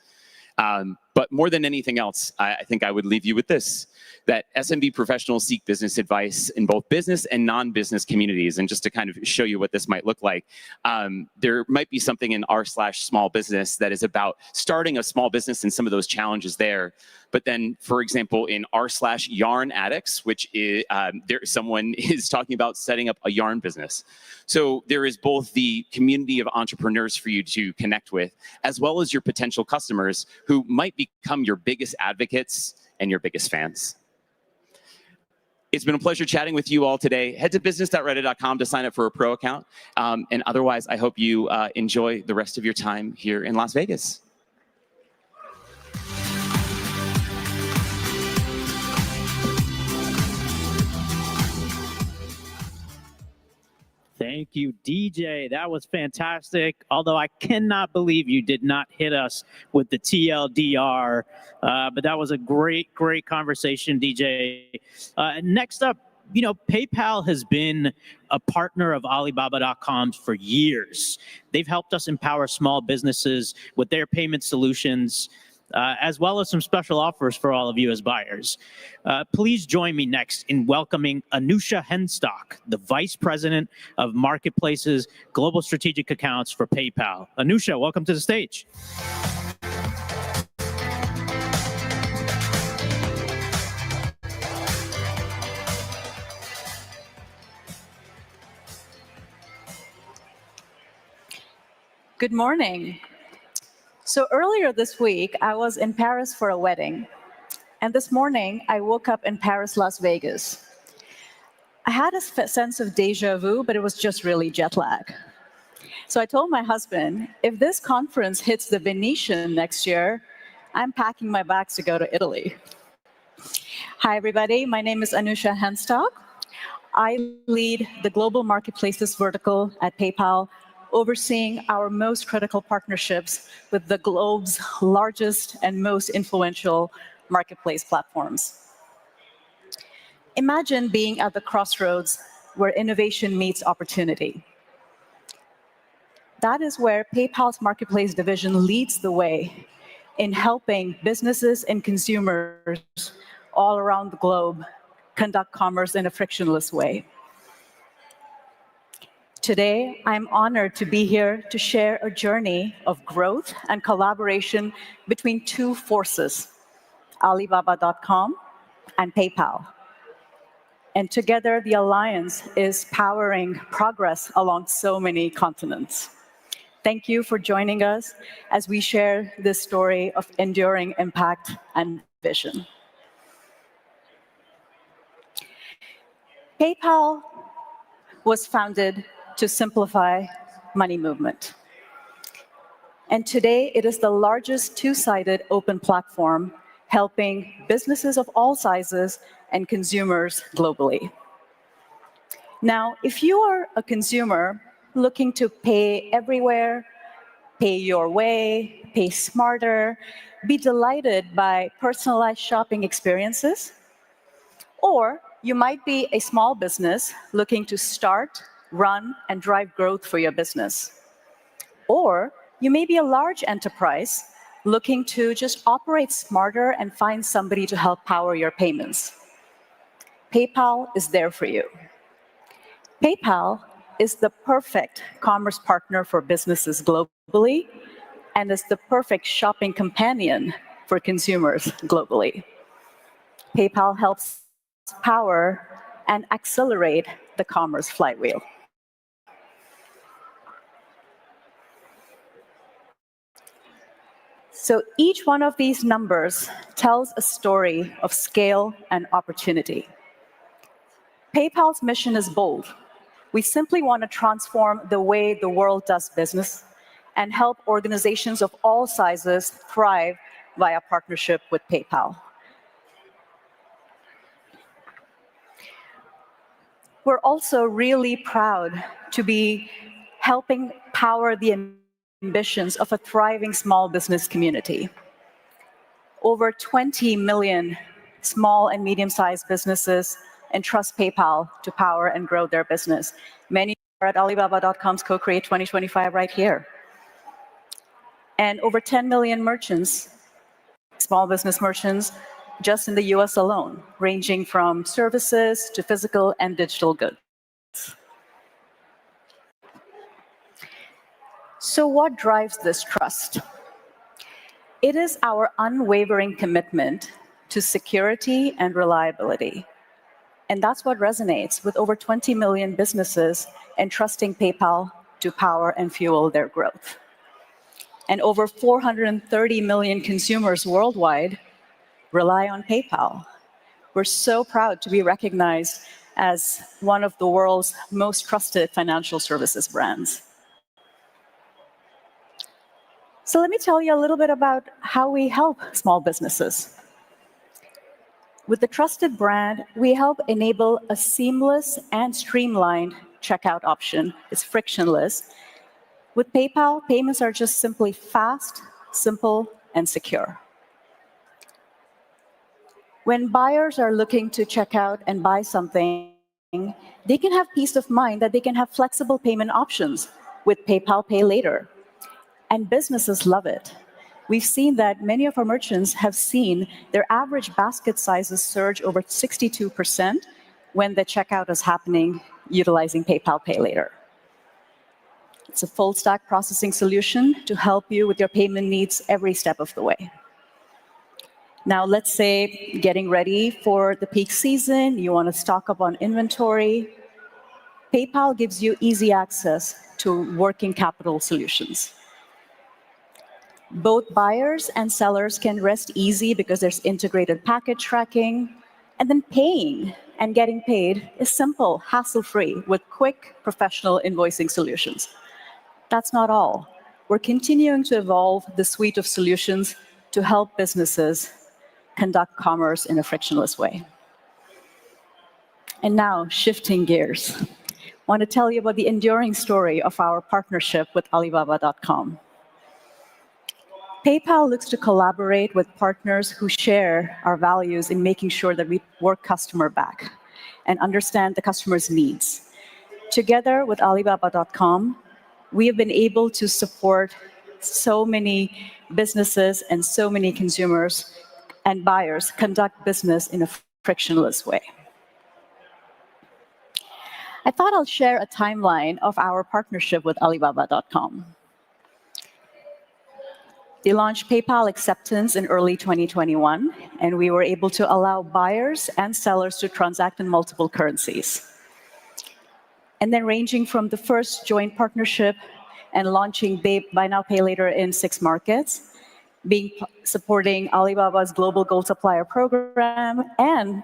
But more than anything else, I think I would leave you with this, that SMB professionals seek business advice in both business and non-business communities. And just to kind of show you what this might look like, there might be something in r/small business that is about starting a small business and some of those challenges there. But then, for example, in r/yarn addicts, which is, someone is talking about setting up a yarn business. So there is both the community of entrepreneurs for you to connect with, as well as your potential customers who might become your biggest advocates and your biggest fans. It's been a pleasure chatting with you all today. Head to business.reddit.com to sign up for a pro account. And otherwise, I hope you enjoy the rest of your time here in Las Vegas. Thank you, DJ. That was fantastic. Although I cannot believe you did not hit us with the TLDR. But that was a great, great conversation, DJ. Next up, you know, PayPal has been a partner of Alibaba.com for years. They've helped us empower small businesses with their payment solutions, as well as some special offers for all of you as buyers. Please join me next in welcoming Anusha Henstock, the Vice President of Marketplaces, Global Strategic Accounts for PayPal. Anusha, welcome to the stage. Good morning. So earlier this week, I was in Paris for a wedding. And this morning, I woke up in Paris, Las Vegas. I had a sense of deja vu, but it was just really jet lag. So I told my husband, if this conference hits the Venetian next year, I'm packing my bags to go to Italy. Hi, everybody. My name is Anusha Henstock. I lead the global marketplaces vertical at PayPal, overseeing our most critical partnerships with the globe's largest and most influential marketplace platforms. Imagine being at the crossroads where innovation meets opportunity. That is where PayPal's marketplace division leads the way in helping businesses and consumers all around the globe conduct commerce in a frictionless way. Today, I'm honored to be here to share a journey of growth and collaboration between two forces, Alibaba.com and PayPal. And together, the alliance is powering progress along so many continents. Thank you for joining us as we share this story of enduring impact and vision. PayPal was founded to simplify money movement. And today, it is the largest two-sided open platform helping businesses of all sizes and consumers globally. Now, if you are a consumer looking to pay everywhere, pay your way, pay smarter, be delighted by personalized shopping experiences, or you might be a small business looking to start, run, and drive growth for your business. Or you may be a large enterprise looking to just operate smarter and find somebody to help power your payments. PayPal is there for you. PayPal is the perfect commerce partner for businesses globally and is the perfect shopping companion for consumers globally. PayPal helps power and accelerate the commerce flywheel. So each one of these numbers tells a story of scale and opportunity. PayPal's mission is bold. We simply want to transform the way the world does business and help organizations of all sizes thrive via partnership with PayPal. We're also really proud to be helping power the ambitions of a thriving small business community. Over 20 million small and medium-sized businesses entrust PayPal to power and grow their business. Many are at Alibaba.com's CoCreate 2025 right here. And over 10 million merchants, small business merchants, just in the US alone, ranging from services to physical and digital goods. So what drives this trust? It is our unwavering commitment to security and reliability. And that's what resonates with over 20 million businesses entrusting PayPal to power and fuel their growth. And over 430 million consumers worldwide rely on PayPal. We're so proud to be recognized as one of the world's most trusted financial services brands. So let me tell you a little bit about how we help small businesses. With the trusted brand, we help enable a seamless and streamlined checkout option. It's frictionless. With PayPal, payments are just simply fast, simple, and secure. When buyers are looking to check out and buy something, they can have peace of mind that they can have flexible payment options with PayPal Pay Later. And businesses love it. We've seen that many of our merchants have seen their average basket sizes surge over 62% when the checkout is happening utilizing PayPal Pay Later. It's a full stack processing solution to help you with your payment needs every step of the way. Now, let's say getting ready for the peak season, you want to stock up on inventory. PayPal gives you easy access to working capital solutions. Both buyers and sellers can rest easy because there's integrated package tracking. And then paying and getting paid is simple, hassle-free, with quick professional invoicing solutions. That's not all. We're continuing to evolve the suite of solutions to help businesses conduct commerce in a frictionless way. And now, shifting gears, I want to tell you about the enduring story of our partnership with Alibaba.com. PayPal looks to collaborate with partners who share our values in making sure that we work customer back and understand the customer's needs. Together with Alibaba.com, we have been able to support so many businesses and so many consumers and buyers conduct business in a frictionless way. I thought I'll share a timeline of our partnership with Alibaba.com. They launched PayPal acceptance in early 2021, and we were able to allow buyers and sellers to transact in multiple currencies. And then ranging from the first joint partnership and launching Buy Now, Pay Later in 6 markets, supporting Alibaba's Global Gold Supplier program, and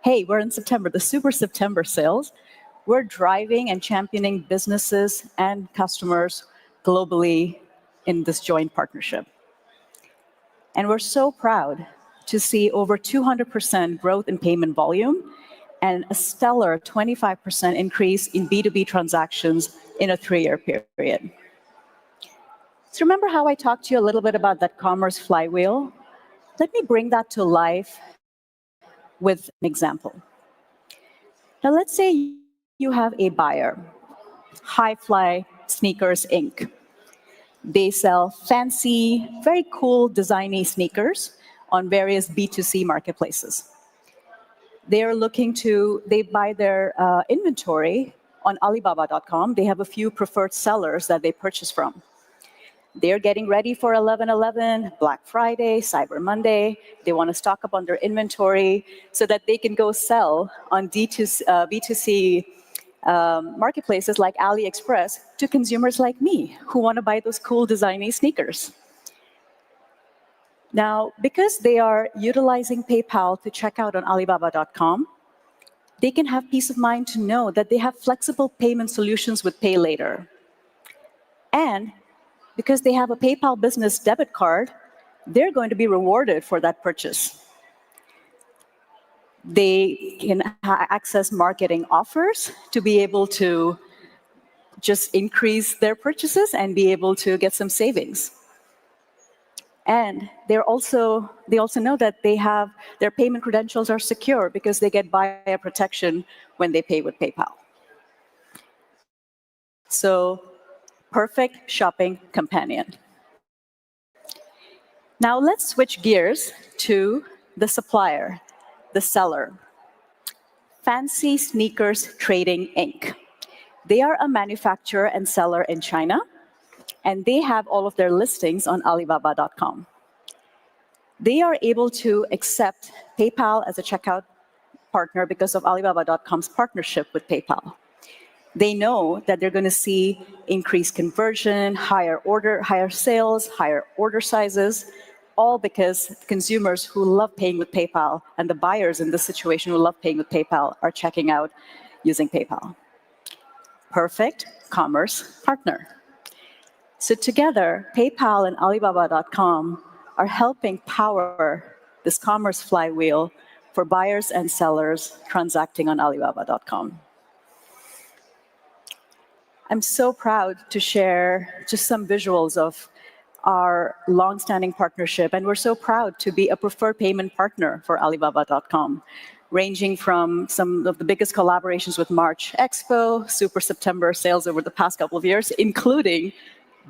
hey, we're in September, the Super September sales. We're driving and championing businesses and customers globally in this joint partnership. And we're so proud to see over 200% growth in payment volume and a stellar 25% increase in B2B transactions in a 3-year period. So remember how I talked to you a little bit about that commerce flywheel? Let me bring that to life with an example. Now let's say you have a buyer High Fly Sneakers Inc. They sell fancy, very cool, designy sneakers on various B2C marketplaces. They buy their inventory on Alibaba.com. They have a few preferred sellers that they purchase from. They're getting ready for 11/11, Black Friday, Cyber Monday. They want to stock up on their inventory so that they can go sell on B2C marketplaces like AliExpress to consumers like me who want to buy those cool designy sneakers. Now, because they are utilizing PayPal to check out on Alibaba.com, they can have peace of mind to know that they have flexible payment solutions with Pay Later. And because they have a PayPal business debit card, they're going to be rewarded for that purchase. They can access marketing offers to be able to just increase their purchases and be able to get some savings. And they also know that their payment credentials are secure because they get buyer protection when they pay with PayPal. So, perfect shopping companion. Now let's switch gears to the supplier, the seller. Fancy Sneakers Trading Inc. They are a manufacturer and seller in China, and they have all of their listings on Alibaba.com. They are able to accept PayPal as a checkout partner because of Alibaba.com's partnership with PayPal. They know that they're going to see increased conversion, higher sales, higher order sizes, all because consumers who love paying with PayPal and the buyers in this situation who love paying with PayPal are checking out using PayPal. Perfect commerce partner. So together, PayPal and Alibaba.com are helping power this commerce flywheel for buyers and sellers transacting on Alibaba.com. I'm so proud to share just some visuals of our long-standing partnership, and we're so proud to be a preferred payment partner for Alibaba.com, ranging from some of the biggest collaborations with March Expo, Super September sales over the past couple of years, including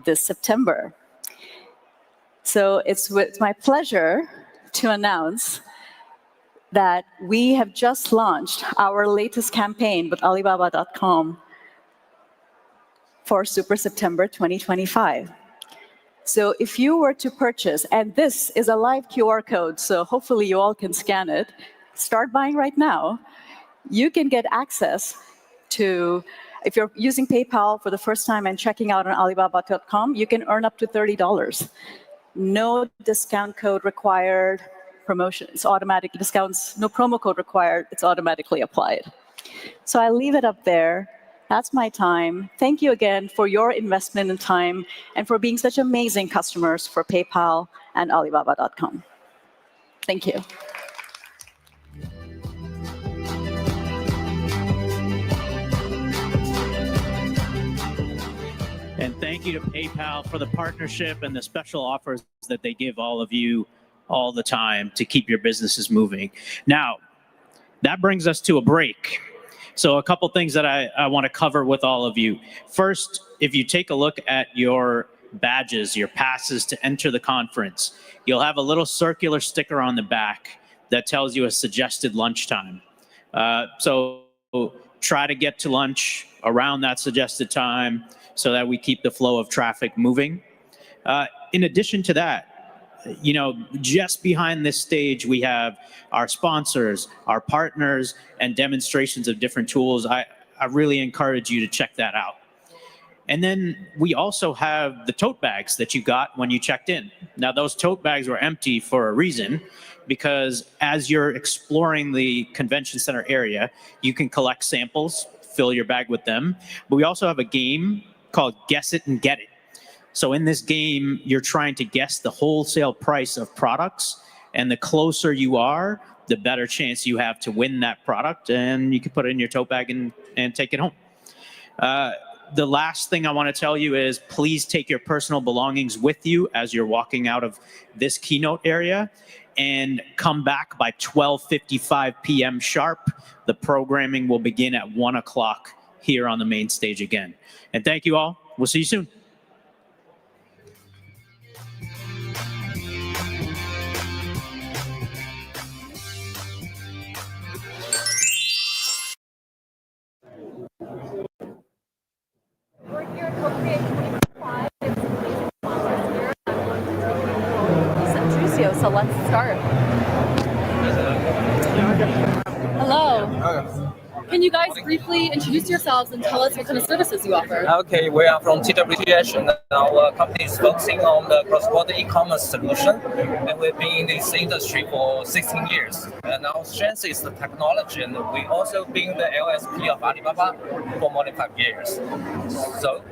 this September. So it's my pleasure to announce that we have just launched our latest campaign with Alibaba.com for Super September 2025. So if you were to purchase, and this is a live QR code, so hopefully you all can scan it, start buying right now, you can get access to, if you're using PayPal for the first time and checking out on Alibaba.com, you can earn up to $30. No discount code required, promotion, it's automatic discounts, no promo code required, it's automatically applied. So I leave it up there. That's my time. Thank you again for your investment and time and for being such amazing customers for PayPal and Alibaba.com. Thank you. And thank you to PayPal for the partnership and the special offers that they give all of you all the time to keep your businesses moving. Now, that brings us to a break. So a couple things that I want to cover with all of you. First, if you take a look at your badges, your passes to enter the conference, you'll have a little circular sticker on the back that tells you a suggested lunchtime. So try to get to lunch around that suggested time so that we keep the flow of traffic moving. In addition to that, you know, just behind this stage, we have our sponsors, our partners, and demonstrations of different tools. I really encourage you to check that out. And then we also have the tote bags that you got when you checked in. Now, those tote bags were empty for a reason, because as you're exploring the convention center area, you can collect samples, fill your bag with them. But we also have a game called Guess It and Get It. So in this game, you're trying to guess the wholesale price of products, and the closer you are, the better chance you have to win that product, and you can put it in your tote bag and take it home. The last thing I want to tell you is please take your personal belongings with you as you're walking out of this keynote area, and come back by 12:55 p.m. sharp. The programming will begin at 1 o'clock here on the main stage again. And thank you all. We'll see you soon. We're here at CoCreate 2025. It's amazing sponsors here. I'm going to introduce you, so let's start. Hello. Can you guys briefly introduce yourselves and tell us what kind of services you offer? Okay, we are from TWTH, and our company is focusing on the cross-border e-commerce solution, and we've been in this industry for 16 years. And our strength is the technology, and we also been the LSP of Alibaba for more than 5 years. So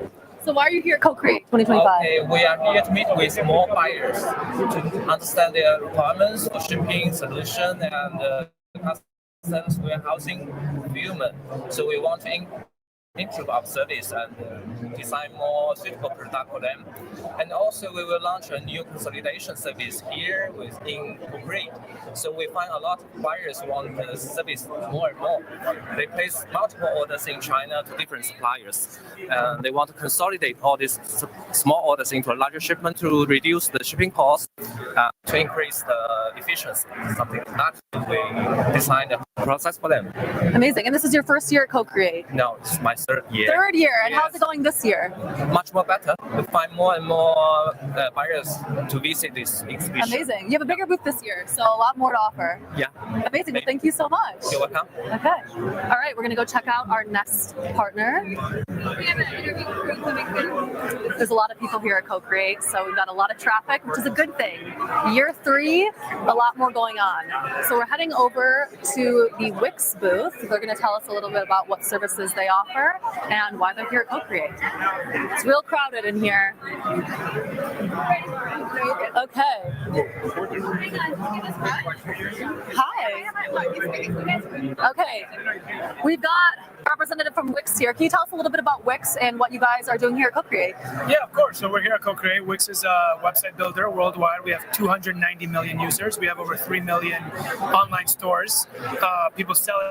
why are you here at CoCreate 2025? Okay, we are here to meet with more buyers to understand their requirements for shipping solution and customs warehousing fulfillment. So we want to improve our service and design more suitable product for them. And also we will launch a new consolidation service here within CoCreate. So we find a lot of buyers want the service more and more. They place multiple orders in China to different suppliers. And they want to consolidate all these small orders into a larger shipment to reduce the shipping cost, to increase the efficiency, something like that. We design the process for them. Amazing. And this is your first year at CoCreate? No, it's my third year. Third year. And how's it going this year? Much more better. We find more and more buyers to visit this exhibition. Amazing. You have a bigger booth this year, so a lot more to offer. Yeah. Amazing. Well, thank you so much. You're welcome. Okay. All right, we're going to go check out our next partner. There's a lot of people here at CoCreate, so we've got a lot of traffic, which is a good thing. Year 3, a lot more going on. So we're heading over to the Wix booth. They're going to tell us a little bit about what services they offer and why they're here at CoCreate. It's real crowded in here. Okay. Hi. Okay. We've got a representative from Wix here. Can you tell us a little bit about Wix and what you guys are doing here at CoCreate? Yeah, of course. So we're here at CoCreate. Wix is a website builder worldwide. We have 290 million users. We have over 3 million online stores. People selling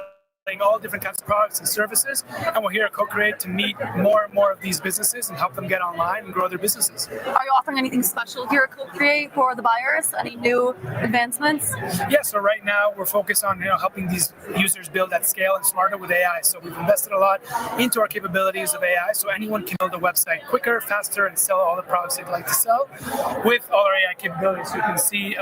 all different kinds of products and services, and we're here at CoCreate to meet more and more of these businesses and help them get online and grow their businesses. Are you offering anything special here at CoCreate for the buyers? Any new advancements? Yeah, so right now we're focused on helping these users build at scale and smarter with AI. So we've invested a lot into our capabilities of AI, so anyone can build a website quicker, faster, and sell all the products they'd like to sell with all our AI capabilities. You can see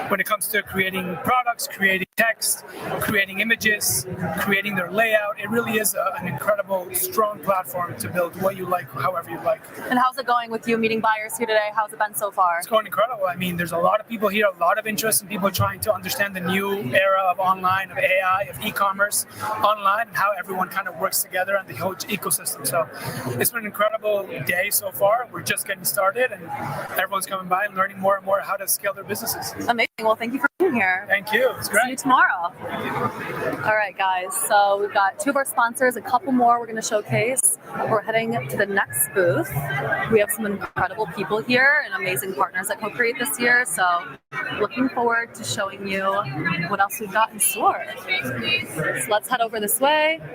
when it comes to creating products, creating text, creating images, creating their layout. It really is an incredible, strong platform to build what you like, however you like. And how's it going with you meeting buyers here today? How's it been so far? It's going incredible. I mean, there's a lot of people here, a lot of interest in people trying to understand the new era of online, of AI, of e-commerce online, and how everyone kind of works together and the whole ecosystem. So it's been an incredible day so far. We're just getting started, and everyone's coming by and learning more and more how to scale their businesses. Amazing. Well, thank you for being here. Thank you. It's great. See you tomorrow. All right, guys. So we've got 2 of our sponsors, a couple more we're going to showcase. We're heading to the next booth. We have some incredible people here and amazing partners at CoCreate this year. So looking forward to showing you what else we've got in store. So let's head over this way. All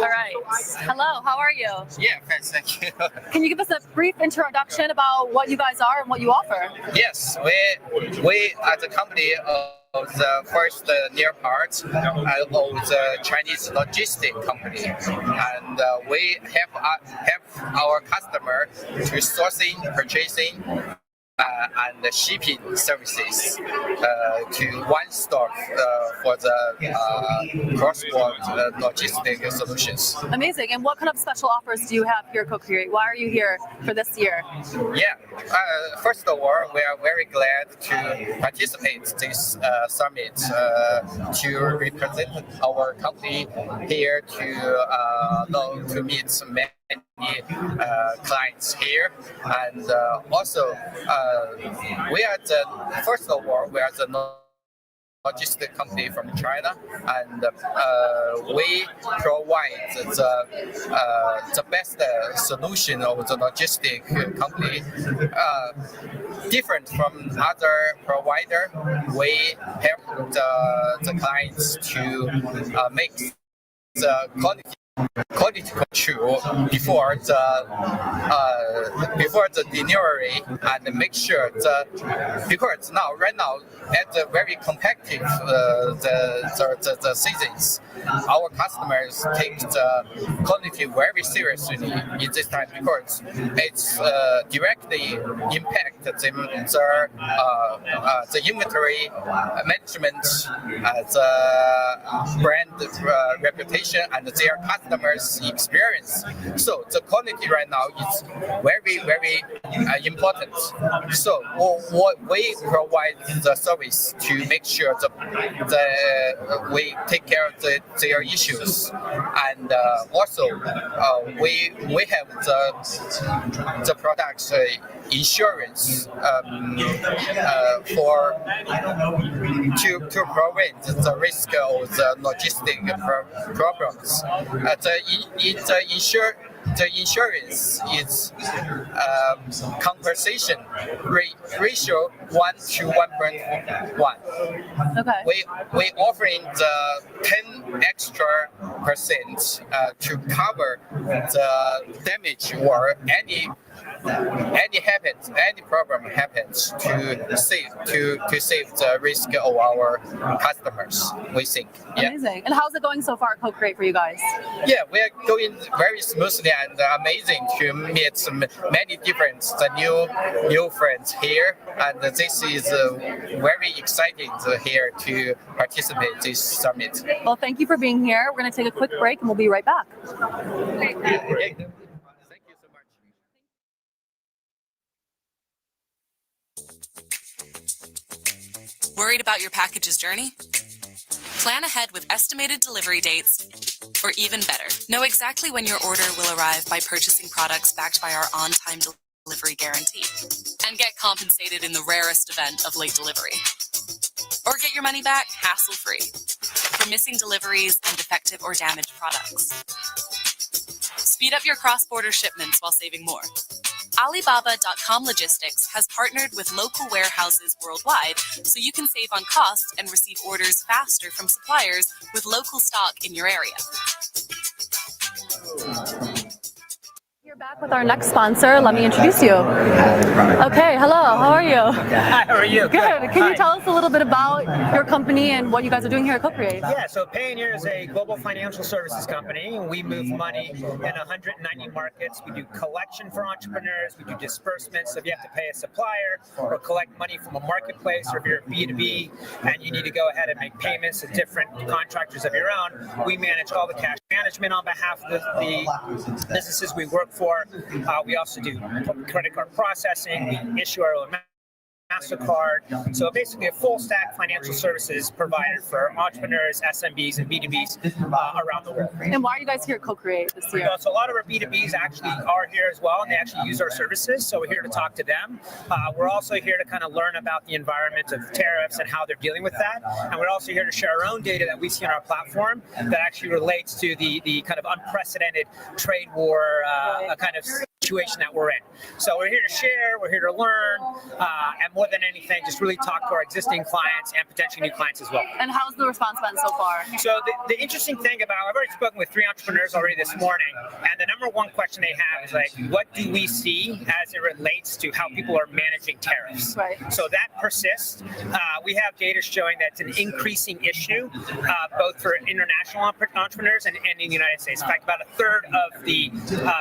right. Hello, how are you? Yeah, thank you. Can you give us a brief introduction about what you guys are and what you offer? Yes, we as a company of the first near part of the Chinese logistic company, and we help our customer to sourcing, purchasing, and the shipping services to one stop for the cross-border logistic solutions. Amazing. And what kind of special offers do you have here at CoCreate? Why are you here for this year? Yeah. First of all, we are very glad to participate in this summit to represent our company here to meet many clients here, and also we are the logistic company from China, and we provide the best solution of the logistic company. Different from other provider, we help the clients to make the quality control before the delivery and make sure because right now at the very competitive the seasons, our customers take the quality very seriously in this time because it's directly impact the inventory management, the brand reputation, and their customers' experience. So the quality right now is very, very important. So we provide the service to make sure we take care of their issues, and also we have the products insurance to prevent the risk of the logistic problems. The insurance is compensation ratio 1 to 1.1. Okay. We offering the 10 extra % to cover the damage or any problem happens to save the risk of our customers. We think. Yeah. Amazing. And how's it going so far at CoCreate for you guys? Yeah, we are going very smoothly and amazing to meet many different new friends here, and this is very exciting here to participate this summit. Well, thank you for being here. We're going to take a quick break and we'll be right back. Worried about your package's journey? Plan ahead with estimated delivery dates, or even better, know exactly when your order will arrive by purchasing products backed by our on-time delivery guarantee, and get compensated in the rarest event of late delivery. Or get your money back hassle-free for missing deliveries and defective or damaged products. Speed up your cross-border shipments while saving more. Alibaba.com Logistics has partnered with local warehouses worldwide so you can save on costs and receive orders faster from suppliers with local stock in your area. You're back with our next sponsor. Let me introduce you. Okay, hello, how are you? Hi, how are you? Good. Can you tell us a little bit about your company and what you guys are doing here at CoCreate? Yeah, so Payoneer is a global financial services company. We move money in 190 markets. We do collection for entrepreneurs. We do disbursements. So if you have to pay a supplier or collect money from a marketplace, or if you're B2B and you need to go ahead and make payments to different contractors of your own, we manage all the cash management on behalf of the businesses we work for. We also do credit card processing. We issue our own MasterCard. So basically a full stack financial services provider for entrepreneurs, SMBs, and B2Bs around the world. And why are you guys here at CoCreate this year? So a lot of our B2Bs actually are here as well, and they actually use our services. So we're here to talk to them. We're also here to kind of learn about the environment of tariffs and how they're dealing with that. And we're also here to share our own data that we see on our platform that actually relates to the kind of unprecedented trade war kind of situation that we're in. So we're here to share, we're here to learn, and more than anything, just really talk to our existing clients and potentially new clients as well. And how's the response been so far? So the interesting thing about, I've already spoken with 3 entrepreneurs already this morning, and the number one question they have is like, what do we see as it relates to how people are managing tariffs? Right. So that persists. We have data showing that's an increasing issue, both for international entrepreneurs and in the United States. In fact, about a third of the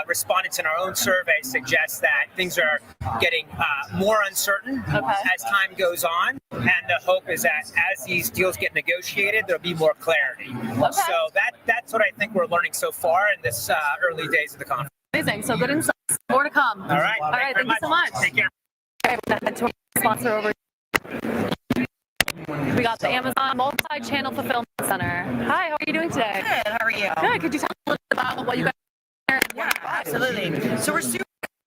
respondents in our own survey suggests that things are getting more uncertain as time goes on, and the hope is that as these deals get negotiated, there'll be more clarity. So that's what I think we're learning so far in this early days of the conference. Amazing. So good insights. More to come. All right. All right. Thank you so much. Take care. Okay, we're going to our sponsor over. We got the Amazon Multi-Channel Fulfillment Center. Hi, how are you doing today? Good. How are you? Good. Could you tell us a little bit about what you guys are doing? Yeah, absolutely. So we're super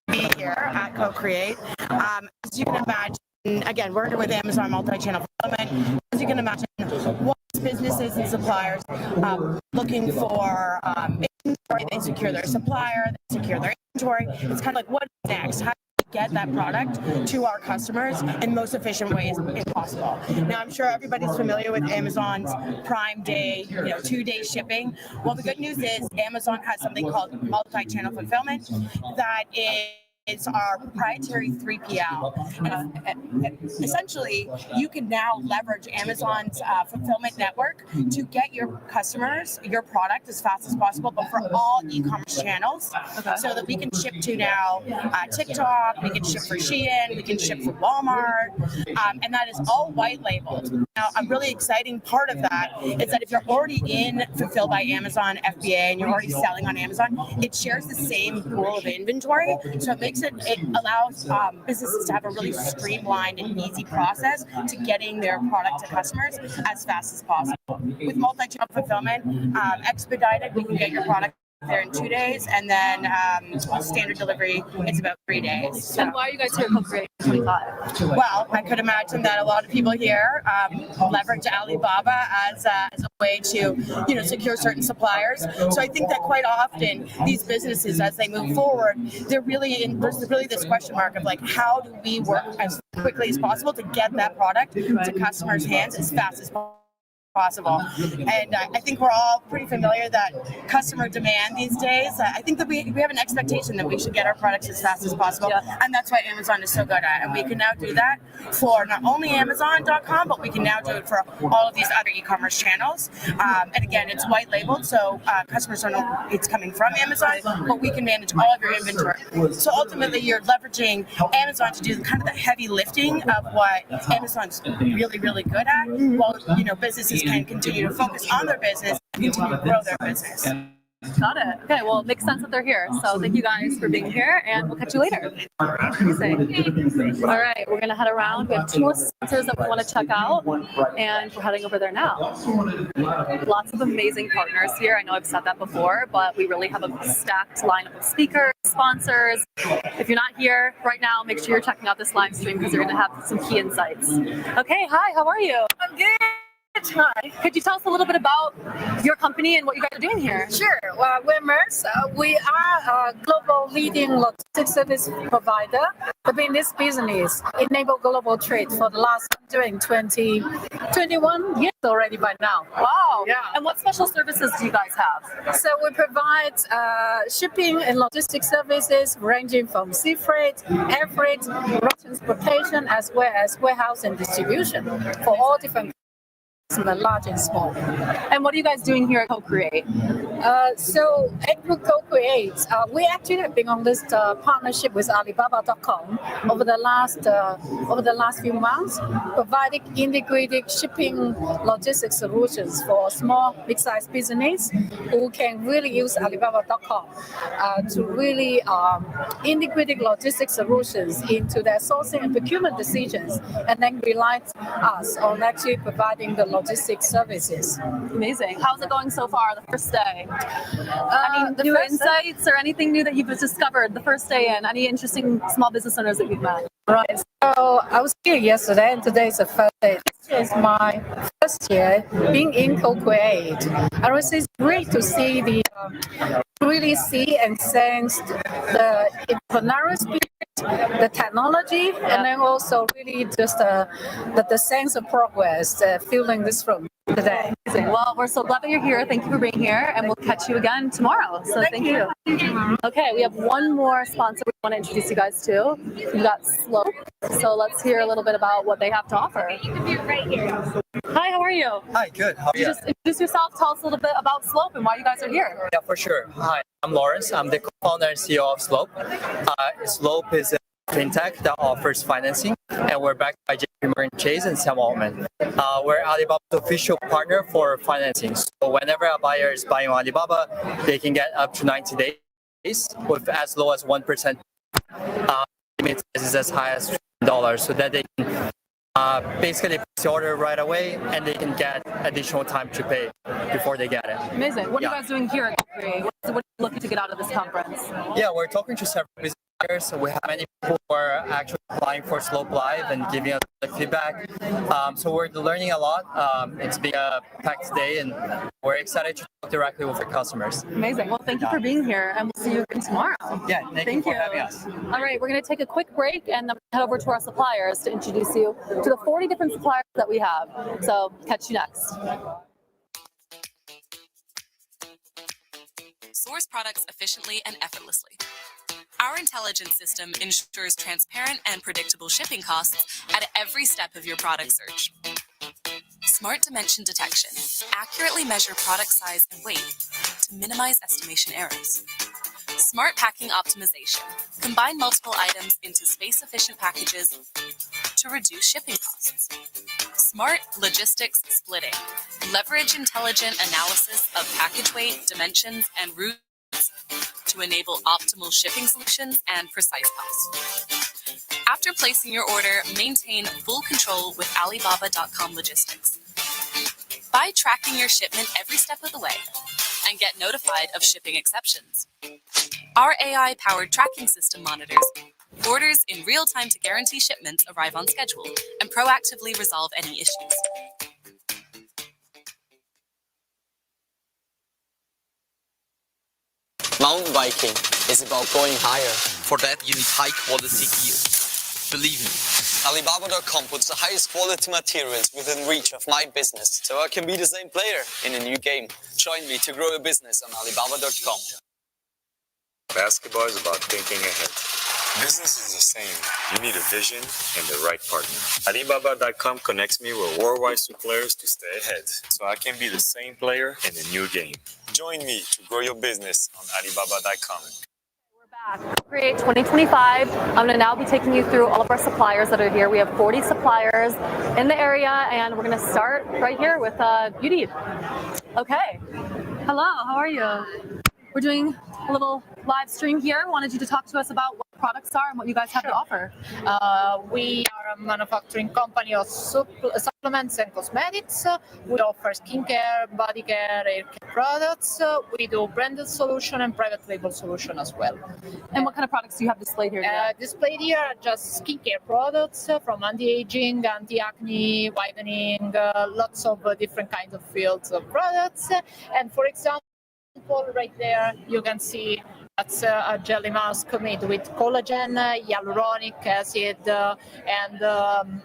happy to be here at CoCreate. As you can imagine, again, working with Amazon Multi-Channel Fulfillment, as you can imagine, once businesses and suppliers looking for inventory, they secure their supplier, they secure their inventory. It's kind of like, what next? How do get that product to our customers in most efficient ways if possible. Now, I'm sure everybody's familiar with Amazon's Prime Day, 2-day shipping. Well, the good news is Amazon has something called multi-channel fulfillment that is our proprietary 3PL. And essentially, you can now leverage Amazon's fulfillment network to get your customers your product as fast as possible, but for all e-commerce channels, so that we can ship to now TikTok, we can ship for Shein, we can ship for Walmart, and that is all white labeled. Now, a really exciting part of that is that if you're already in Fulfilled by Amazon FBA and you're already selling on Amazon, it shares the same pool of inventory, so it allows businesses to have a really streamlined and easy process to getting their product to customers as fast as possible. With multi-channel fulfillment, expedited, we can get your product there in 2 days, and then standard delivery is about 3 days. So. And why are you guys here at CoCreate 25? Well, I could imagine that a lot of people here leverage Alibaba as a way to, secure certain suppliers. So I think that quite often these businesses, as they move forward, there's really this question mark of like, how do we work as quickly as possible to get that product to customers' hands as fast as possible. And I think we're all pretty familiar that customer demand these days, I think that we have an expectation that we should get our products as fast as possible. And that's why Amazon is so good at it. And we can now do that for not only Amazon.com, but we can now do it for all of these other e-commerce channels. And again, it's white labeled, so customers don't know it's coming from Amazon, but we can manage all of your inventory. So ultimately, you're leveraging Amazon to do kind of the heavy lifting of what Amazon's really, really good at, while businesses can continue to focus on their business and continue to grow their business. Got it. Okay, well, it makes sense that they're here. So thank you guys for being here, and we'll catch you later. All right, we're going to head around. We have 2 more sponsors that we want to check out, and we're heading over there now. Lots of amazing partners here. I know I've said that before, but we really have a stacked lineup of speakers, sponsors. If you're not here right now, make sure you're checking out this live stream because you're going to have some key insights. Okay, hi, how are you? I'm good. Hi. Could you tell us a little bit about your company and what you guys are doing here? Sure. Well, we're MERS. We are a global leading logistics service provider. We've been in this business, enable global trade for the last 21 years already by now. Wow. Yeah. And what special services do you guys have? So we provide shipping and logistics services ranging from sea freight, air freight, road transportation, as well as warehouse and distribution for all different the large and small. And what are you guys doing here at CoCreate? So at CoCreate, we actually have been on this partnership with Alibaba.com over the last few months, providing integrated shipping logistics solutions for small, mid-sized business who can really use Alibaba.com to really integrate logistics solutions into their sourcing and procurement decisions, and then rely us on actually providing the logistics services. Amazing. How's it going so far, the first day? Any new insights or anything new that you've discovered the first day in? Any interesting small business owners that you've met? Right. So I was here yesterday, and today is the first day. This is my first year being in CoCreate. And it's great to see really see and sense the entrepreneurial spirit, the technology, and then also really just the sense of progress filling this room today. Well, we're so glad that you're here. Thank you for being here, and we'll catch you again tomorrow. So thank you. Okay, we have one more sponsor we want to introduce you guys to. We've got Slope. So let's hear a little bit about what they have to offer. Hi, how are you? Hi, good. How are you? Just introduce yourself. Tell us a little bit about Slope and why you guys are here. Yeah, for sure. Hi, I'm Lawrence. I'm the co-founder and CEO of Slope. Slope is a fintech that offers financing, and we're backed by JPMorgan Chase and Sam Altman. We're Alibaba's official partner for financing. So whenever a buyer is buying on Alibaba, they can get up to 90 days with as low as 1%. Limit is as high as $1, so that they can basically place the order right away, and they can get additional time to pay before they get it. Amazing. What are you guys doing here at CoCreate? What are you looking to get out of this conference? Yeah, we're talking to several business suppliers. So we have many people who are actually applying for Slope Live and giving us feedback. So we're learning a lot. It's been a packed day, and we're excited to talk directly with our customers. Amazing. Well, thank you for being here, and we'll see you again tomorrow. Yeah, thank you for having us. All right, we're going to take a quick break and then head over to our suppliers to introduce you to the 40 different suppliers that we have. So catch you next. Source products efficiently and effortlessly. Our intelligent system ensures transparent and predictable shipping costs at every step of your product search. Smart dimension detection. Accurately measure product size and weight to minimize estimation errors. Smart packing optimization. Combine multiple items into space-efficient packages to reduce shipping costs. Smart logistics splitting. Leverage intelligent analysis of package weight, dimensions, and routes to enable optimal shipping solutions and precise costs. After placing your order, maintain full control with Alibaba.com logistics. By tracking your shipment every step of the way and get notified of shipping exceptions. Our AI-powered tracking system monitors orders in real time to guarantee shipments arrive on schedule and proactively resolve any issues. Mountain biking is about going higher. For that, you need high-quality gear. Believe me, Alibaba.com puts the highest quality materials within reach of my business, so I can be the same player in a new game. Join me to grow your business on Alibaba.com. Basketball is about thinking ahead. Business is the same. You need a vision and the right partner. Alibaba.com connects me with worldwide suppliers to stay ahead, so I can be the same player in a new game. Join me to grow your business on Alibaba.com. CoCreate 2025. I'm going to now be taking you through all of our suppliers that are here. We have 40 suppliers in the area, and we're going to start right here with Beauty. Okay. Hello, how are you? We're doing a little live stream here. Wanted you to talk to us about what products are and what you guys have to offer. We are a manufacturing company of supplements and cosmetics. We offer skincare, body care, hair care products. We do branded solution and private label solution as well. And what kind of products do you have displayed here today? Displayed here are just skincare products from anti-aging, anti-acne, whitening, lots of different kinds of fields of products. And for example, right there, you can see that's a jelly mask made with collagen, hyaluronic acid, and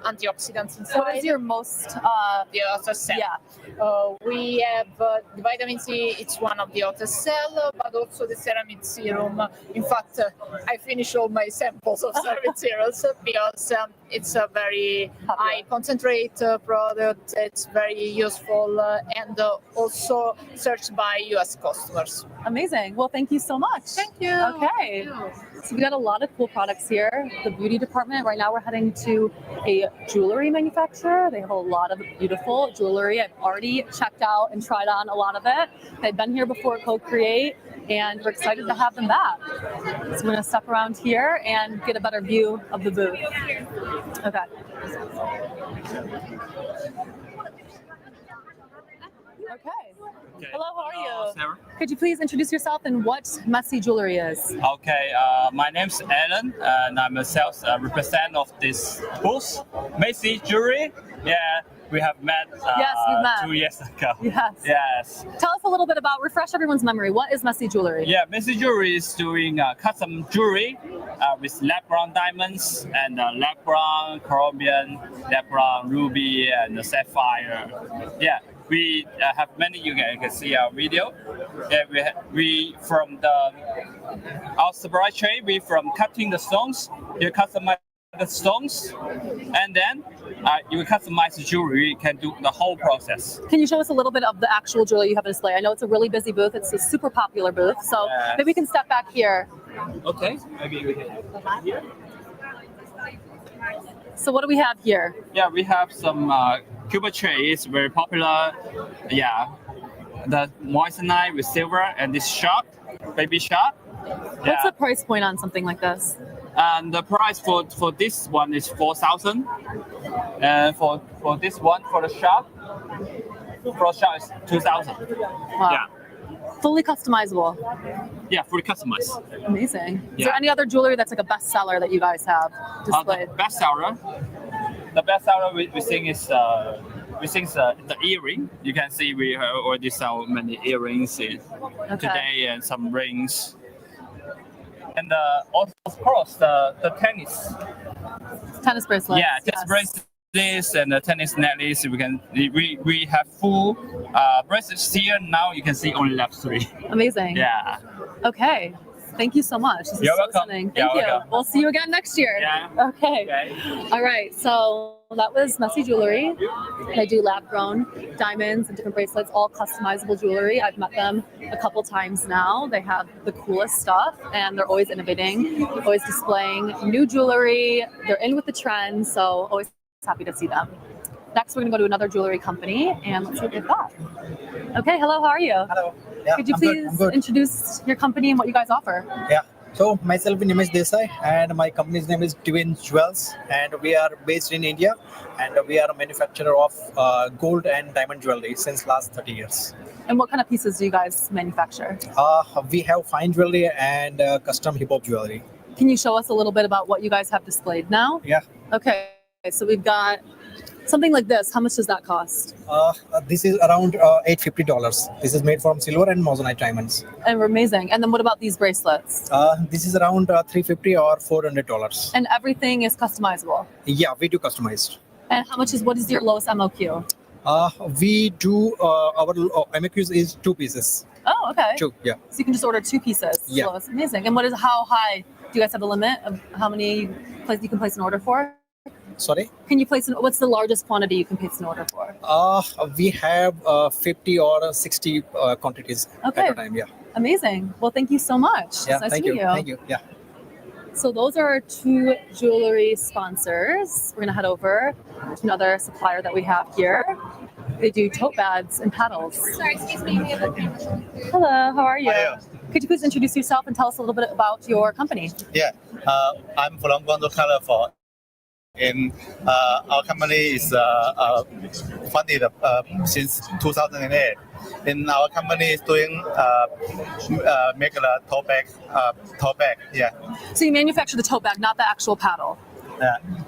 antioxidants inside. What is your most the hottest sell? Yeah. We have the vitamin C. It's one of the hottest sell, but also the ceramide serum. In fact, I finished all my samples of ceramide serums because it's a very high concentrate product. It's very useful and also searched by US customers. Amazing. Well, thank you so much. Thank you. Okay. So we got a lot of cool products here. The beauty department. Right now we're heading to a jewelry manufacturer. They have a lot of beautiful jewelry. I've already checked out and tried on a lot of it. They've been here before at CoCreate, and we're excited to have them back. So we're going to step around here and get a better view of the booth. Okay. Okay. Hello, how are you? Sarah. Could you please introduce yourself and what Messy Jewelry is? Okay, my name's Alan, and I'm a sales representative of this booth, Messy Jewelry. Yeah, we have met, Yes, we've met 2 years ago. Yes. Yes. Tell us a little bit about, refresh everyone's memory. What is Messy Jewelry? Yeah, Messy Jewelry is doing custom jewelry with lab-grown diamonds and lab-grown chromium, lab-grown ruby, and sapphire. Yeah. We have many, you can see our video. Yeah, we from our supply chain, we from cutting the stones, you customize the stones, and then you customize the jewelry, you can do the whole process. Can you show us a little bit of the actual jewelry you have on display? I know it's a really busy booth, it's a super popular booth, so maybe we can step back here. Okay, maybe we can. Here. So what do we have here? Yeah, we have some Cuba tray is very popular. Yeah, the moissanite with silver and this shark, baby shark. What's the price point on something like this? And the price for this one is 4,000. And for this one, for the shark is 2,000. Wow. Yeah. Fully customizable. Yeah, fully customized. Amazing. Is Yeah. there any other jewelry that's like a bestseller that you guys have displayed? The best seller we think is the earring. You can see we have already sell many earrings today and some rings. And also, of course, the tennis bracelets. Yeah, tennis bracelets and the tennis necklace. We have full bracelets here. Now you can see only left 3. Amazing. Yeah. Okay. Thank you so much. This You're is so welcome. exciting. You're Thank you. welcome. We'll see you again next year. Yeah. Okay. All right. So that was Messy Jewelry. They do lab-grown diamonds and different bracelets, all customizable jewelry. I've met them a couple times now. They have the coolest stuff, and they're always innovating, always displaying new jewelry. They're in with the trends, so always happy to see them. Next, we're going to go to another jewelry company, and let's see what they've got. Okay, hello, how are you? Hello. Yeah, Could you I'm good, please I'm good. introduce your company and what you guys offer? Yeah. So myself is Nimesh Desai, and my company's name is Twin Jewels, and we are based in India, and we are a manufacturer of gold and diamond jewelry since last 30 years. And what kind of pieces do you guys manufacture? We have fine jewelry and custom hip hop jewelry. Can you show us a little bit about what you guys have displayed now? Yeah. Okay, so we've got something like this. How much does that cost? This is around $850. This is made from silver and moissanite diamonds. And amazing. And then what about these bracelets? This is around $350 or $400. And everything is customizable. Yeah, we do customized. And what is your lowest MOQ? We do our MOQs is 2 pieces. Oh, okay. 2, yeah. So you can just order 2 pieces. Yeah. So it's amazing. And how high? Do you guys have a limit of how many you can place an order for? Sorry? Can you what's the largest quantity you can place an order for? We have 50 or 60 quantities at a time, yeah. Amazing. Well, thank you so much. Yeah, It's nice thank to you. meet you. Thank you. Yeah. So those are our 2 jewelry sponsors. We're going to head over to another supplier that we have here. They do tote bags and paddles. Sorry, excuse me. We have a camera. Hello, how are you? Hi. Could you please introduce yourself and tell us a little bit about your company? Yeah, I'm from Guangzhou, California. And our company is funded since 2008. And our company is doing make a tote bag. Yeah. So you manufacture the tote bag, not the actual paddle.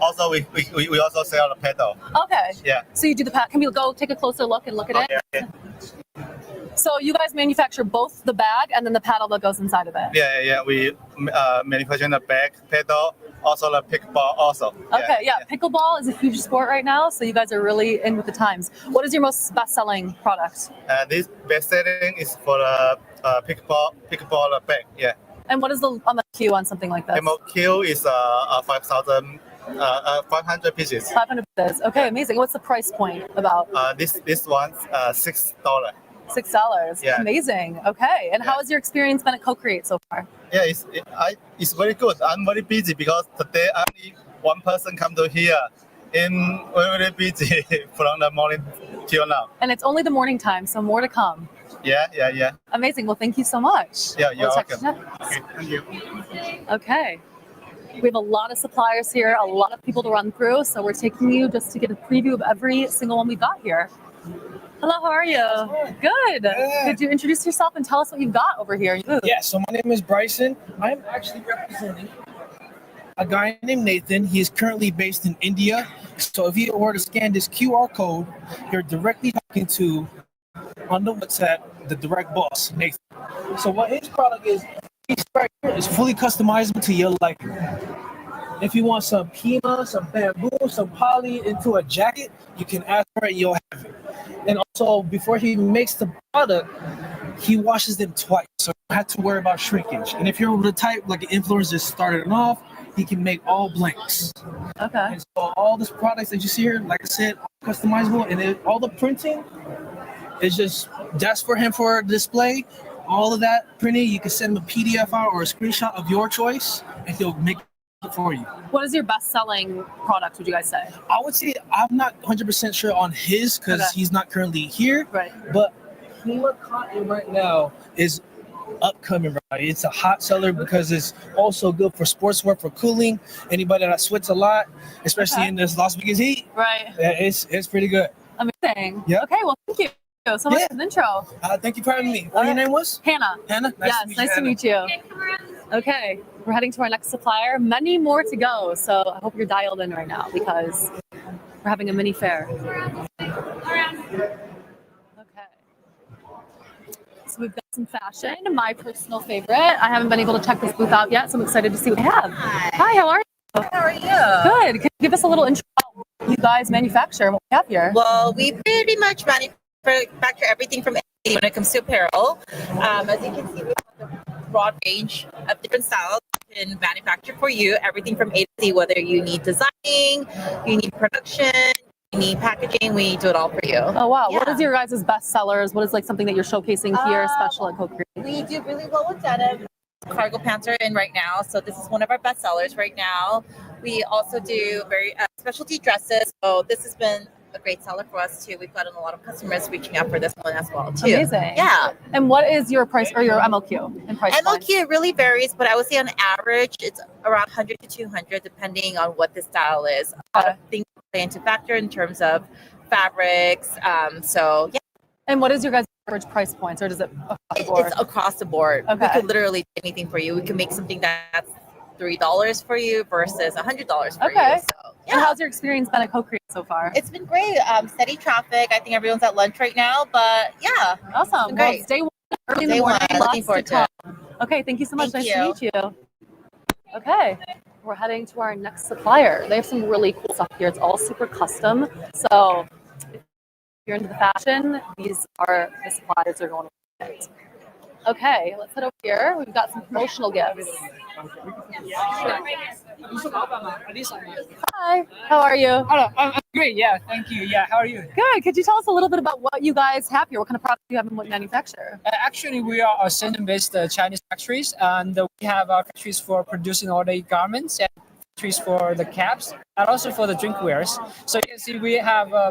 Also, we also sell the pedal. Okay. Yeah. So you do the paddle. Can we go take a closer look and look at it? Okay. So you guys manufacture both the bag and then the paddle that goes inside of it. Yeah. We manufacture the bag, pedal, also the pickleball also. Okay, yeah. Pickleball is a huge sport right now, so you guys are really in with the times. What is your most best-selling product? This best selling is for the pickleball bag. Yeah. And what is the MOQ on something like this? MOQ is 5,000. 500 pieces. 500 pieces. Okay, amazing. What's the price point about? This one's $6. $6. Yeah. Amazing. Okay. And how has your experience been at CoCreate so far? Yeah, it's very good. I'm very busy because today only one person come to here. And we're very busy from the morning till now. And it's only the morning time, so more to come. Yeah. Amazing. Well, thank you so much. Yeah, you're We'll check welcome. it out. Okay, thank you. Okay. We have a lot of suppliers here, a lot of people to run through, so we're taking you just to get a preview of every single one we've got here. Hello, how are you? Good. Could you introduce yourself and tell us what you've got over here? Yeah, so my name is Bryson. I'm actually representing a guy named Nathan. He is currently based in India. So if you were to scan this QR code, you're directly talking to, on the WhatsApp, the direct boss, Nathan. So what his product is, he's right here, is fully customizable to your liking. If you want some pima, some bamboo, some poly into a jacket, you can ask for it and you'll have it. And also, before he makes the product, he washes them twice, so you don't have to worry about shrinkage. And if you're the type like an influencer just started off, he can make all blanks. Okay. And so all these products that you see here, like I said, customizable, and all the printing is just for him for display. All of that printing, you can send him a PDF out or a screenshot of your choice, and he'll make it for you. What is your best-selling product, would you guys say? I would say I'm not 100% sure on his because he's not currently here. Right. But Pima Cotton right now is upcoming. Right? It's a hot seller because it's also good for sportswear, for cooling. Anybody that sweats a lot, especially in this Las Vegas heat. Right. It's pretty good. Amazing. Yeah. Okay, well, thank you. you so much for the intro. Thank you for having me. What your name was? Hannah. Hannah? Nice to meet you. Okay, we're heading to our next supplier. Many more to go, so I hope you're dialed in right now because we're having a mini fair. So we've got some fashion, my personal favorite. I haven't been able to check this booth out yet, so I'm excited to see what they have. Hi, how are you? How are you? Good. Can you give us a little intro about what you guys manufacture and what we have here? Well, we pretty much manufacture everything from when it comes to apparel. As you can see, we have a broad range of different styles we can manufacture for you. Everything from A to Z, whether you need designing, you need production, you need packaging, we do it all for you. Oh, wow. Yeah. What is your guys' best sellers? What is like something that you're showcasing here, special at CoCreate? We do really well with denim. Cargo pants are in right now, so this is one of our best sellers right now. We also do very specialty dresses, so this has been a great seller for us too. We've gotten a lot of customers reaching out for this one as well too. Amazing. Yeah. And what is your price or your MLQ in price point? MLQ really varies, but I would say on average it's around 100 to 200 depending on what the style is. A lot of things play into factor in terms of fabrics. So yeah. And what is your guys' average price points, or does it across the board? It's across the board. Okay. We could literally do anything for you. We can make something that's $3 for you versus $100 for you. So, yeah. And how's your experience been at CoCreate so far? It's been great. Steady traffic. I think everyone's at lunch right now, but yeah. Awesome. Great. Well, it's day one, early in the Day morning. one. Looking forward to it. Okay, thank you so much. Thank Nice to meet you. Okay, we're heading to our next supplier. They have some really cool stuff here. It's all super custom. So if you're into the fashion, these are the suppliers they're going to get. Okay, let's head over here. We've got some promotional gifts. Hi, how are you? Hello, I'm great. Yeah, thank you. Yeah, how are you? Good. Could you tell us a little bit about what you guys have here? What kind of products do you have and what you manufacture? Actually, we are a Shenzhen-based Chinese factories, and we have factories for producing all the garments and factories for the caps, and also for the drinkwares. So you can see we have a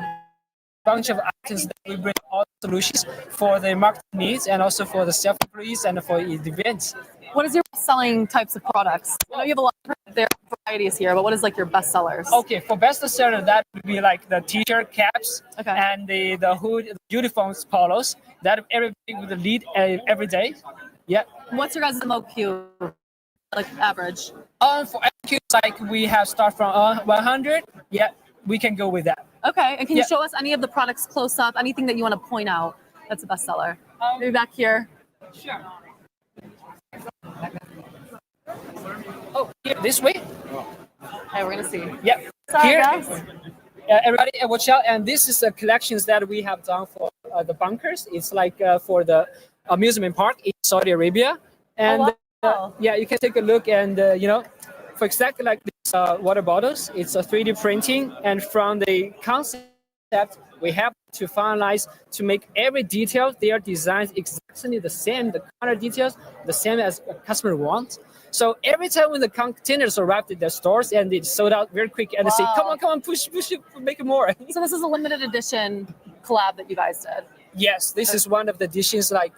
bunch of items that we bring all solutions for the market needs and also for the self-employees and for the events. What is your selling types of products? I know you have a lot of varieties here, but what is like your best sellers? Okay, for best seller, that would be like the t-shirt caps and the hood, the uniforms, polos. That everybody would lead every day. Yeah. What's your guys' MOQ, like average? For MOQ, like we have start from 100. Yeah, we can go with that. Okay, and can you show us any of the products close up? Anything that you want to point out that's a best seller? Maybe back here. Sure. Oh, here, this way? Okay, we're gonna see. Yeah. Sorry, here, guys. Everybody watch out. And this is the collections that we have done for the bunkers. It's like for the amusement park in Saudi Arabia. And yeah, you can take a look and, for exactly like these water bottles, it's a 3D printing. And from the concept, we have to finalize to make every detail, their designs exactly the same, the color details, the same as a customer wants. So every time when the containers arrived at the stores and it's sold out very quick and they say, come on, push it, make it more. So this is a limited edition collab that you guys did? Yes, this is one of the editions like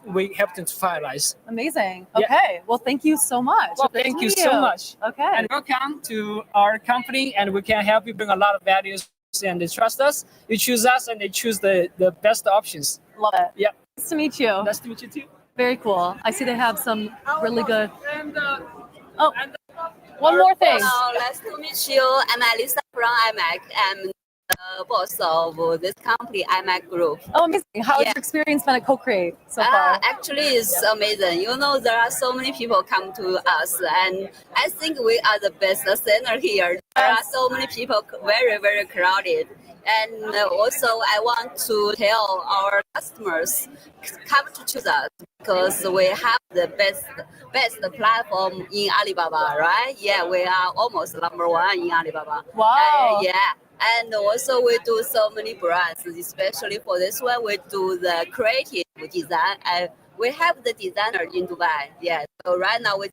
we helped them to finalize. Amazing. Yeah. Okay, well, thank you so much. Well, Great thank to you meet so much. Okay. And welcome to our company, and we can help you bring a lot of values, and they trust us. You choose us, and they choose the best options. Love it. Yeah. Nice to meet you. Nice to meet you too. Very cool. I see they have some really good. One more thing. Nice to meet you. I'm Alisa from iMac. I'm the boss of this company, iMac Group. Oh, amazing. How has your experience been at CoCreate so far? Actually, it's amazing. There are so many people come to us, and I think we are the best center here. There are so many people, very, very crowded. And also, I want to tell our customers, come to choose us because we have the best platform in Alibaba, right? Yeah, we are almost number one in Alibaba. Wow. Yeah. And also we do so many brands, especially for this one, we do the creative design. We have the designer in Dubai. Yeah. So right now we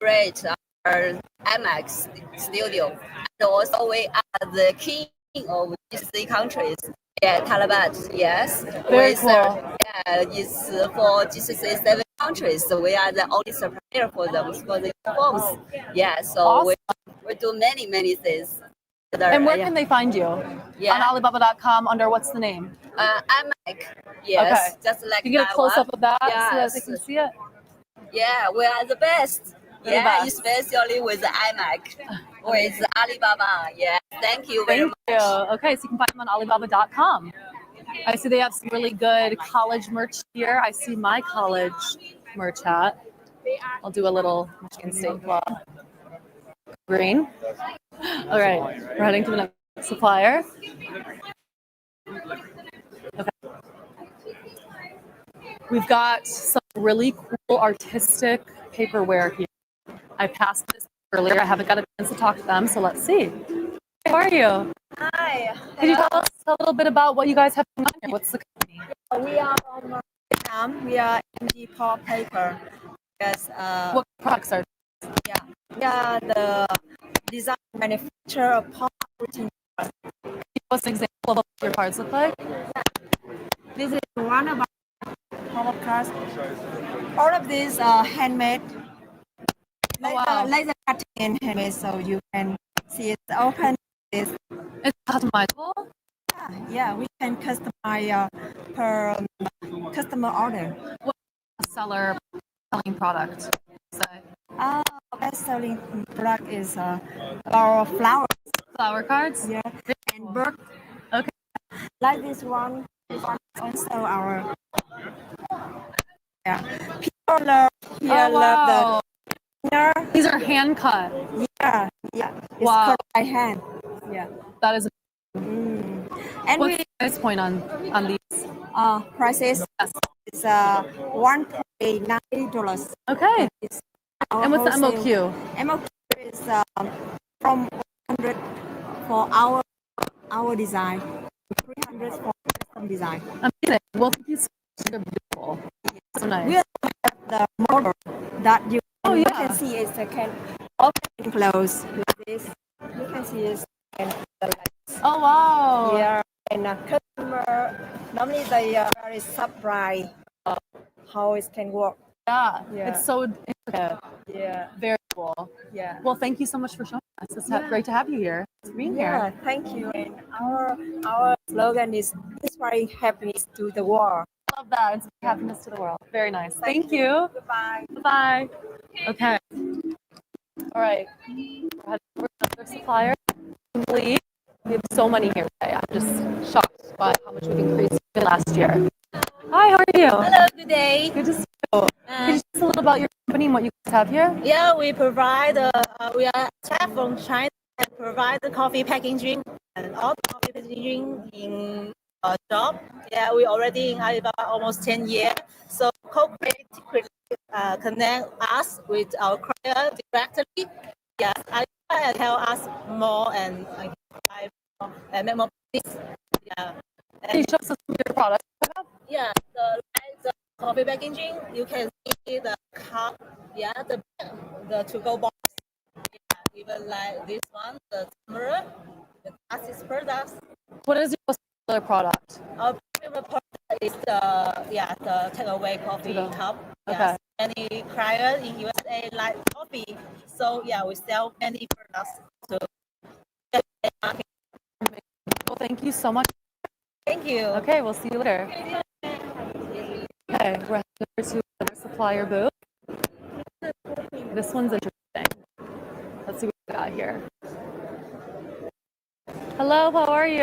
create our IMAX studio. And also we are the king of GCC countries. Yeah, Taliban, yes. Very cool. It's for GCC 7 countries. So we are the only supplier for them for the uniforms. Yeah, so we do many things. And where can they find you? On Alibaba.com under what's the name? iMac. Yes, Okay. just like Can you get a that close one. up of that so that Yes. they can see it? Yeah, we are the best. You're the best. Especially with the iMac, with Alibaba. Yeah, thank you very much. Thank you. Okay, so you can find them on Alibaba.com. I see they have some really good college merch here. I see my college merch hat. I'll do a little Michigan State club. Green. All right, we're heading to the next supplier. Okay. We've got some really cool artistic paperware here. I passed this earlier. I haven't got a chance to talk to them, so let's see. How are you? Hi. Can you tell us a little bit about what you guys have going on here? What's the company? We are from Vietnam. We are MG Pop Paper. Yes. What products are Yeah. We are the design manufacturer of pop routine. What's an example of what your cards look like? This is one of our pop cards. All of these are handmade. Laser cutting and handmade, so you can see it open. This. It's customizable? Yeah, we can customize per customer order. What seller selling product? Best selling product is our flowers. Flower cards? Yeah. And bird. Okay. Like this one. This one is also our. Yeah. People love love the. These are hand cut. Yeah. It's Wow. cut by hand. Yeah. That is. And what's the price point on these? Prices. Yes. It's $1.90. Okay. And what's the wholesale. MOQ? MOQ is from 100 for our design, 300 for custom design. Amazing. Well, thank you so much. They're beautiful. So nice. We have the model that you can see is can open and close with this. You can see is oh wow. Yeah, and customer normally they are very surprised how it can work. Yeah. Yeah. It's so intricate. Yeah. Very cool. Yeah. Well, thank you so much for showing us. It's great to have you here. It's being Yeah, here. thank you. And our slogan is inspiring happiness to the world. I love that. It's happiness to the world. Very nice. Thank you. Goodbye. Bye. Okay. All right. We're heading over to another supplier. We have so many here today. I'm just shocked by how much we've increased in last year. Hi, how are you? Hello, good day. Good to see you. Can you tell us a little about your company and what you guys have here? Yeah, we provide, we are chef from China and provide the coffee packaging and all the coffee packaging in a shop. Yeah, we already in Alibaba almost 10 years. So CoCreate connect us with our client directly. Yes, Alibaba help us more and make more business. Yeah. Can you show us some of your products? Yeah, the coffee packaging, you can see the cup, the to-go box. Yeah, even like this one, the camera, the glasses products. What is your most popular product? Our popular product is the take-away coffee cup. Okay. Yes. Many clients in USA like coffee, so yeah, we sell many products to the market. Well, thank you so much. Thank you. Okay, we'll see you later. Okay, we're heading over to another supplier booth. This one's interesting. Let's see what we got here. Hello, how are you?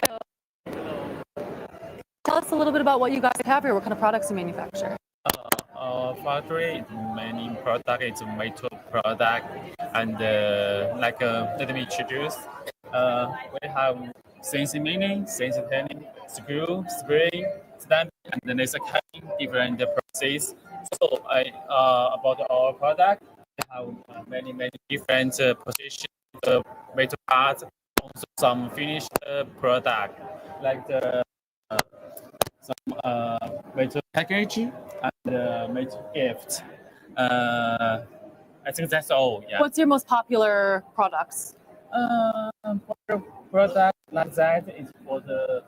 Tell us a little bit about what you guys have here. What kind of products you manufacture? Our factory, many product is made to product, and let me introduce. We have CNC milling, CNC turning, screw, spring, stamp, and then there's a cutting different process. So about our product, we have many different positions, made to parts, also some finished product like the some made to package and made to gift. I think that's all. Yeah. What's your most popular products? Product like that is for the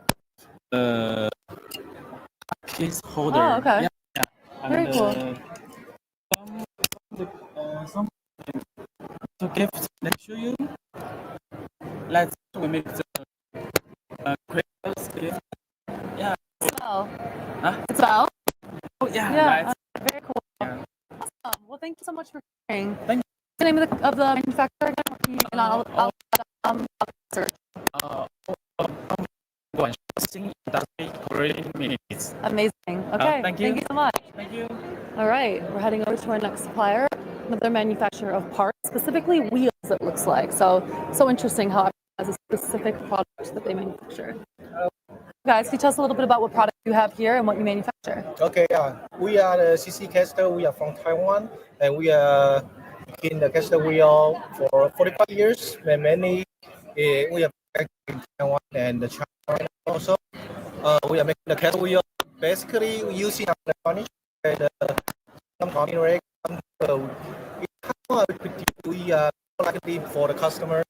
case holder. Oh, okay. Yeah. Very And, cool. Some to gift. Let me show you. Like we make the crystals. Yeah. Wow. Huh? It's well. Oh yeah. Yeah. Nice. Very cool. Yeah. Awesome. Well, thank you so much for sharing. Thank you. What's the name of the manufacturer again? Search. Amazing. Okay. Thank you. Thank you so much. Thank you. All right. We're heading over to our next supplier, another manufacturer of parts, specifically wheels, it looks like. So interesting how it has a specific product that they manufacture. Guys, can you tell us a little bit about what product you have here and what you manufacture? Okay, we are the CC caster. We are from Taiwan, and we are in the caster wheel for 45 years. And mainly, we are in Taiwan and China also. We are making the caster wheel. Basically, we using electronics and some rig. We are likely for the customer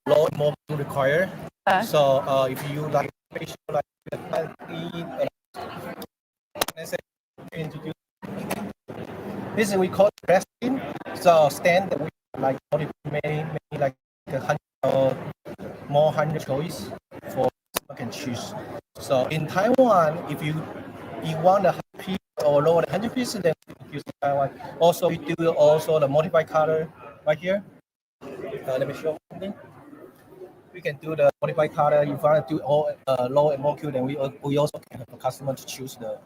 low and more required. Okay. So if you like introduce this we call resting. So stand that we like maybe like 100 or more 100 choice for customer can choose. So in Taiwan, if you want a piece or lower than 100 pieces, then use Taiwan. Also, we do also the modified color right here. Let me show something. We can do the modified color. If you want to do all low and more Q, then we also can have a customer to choose the.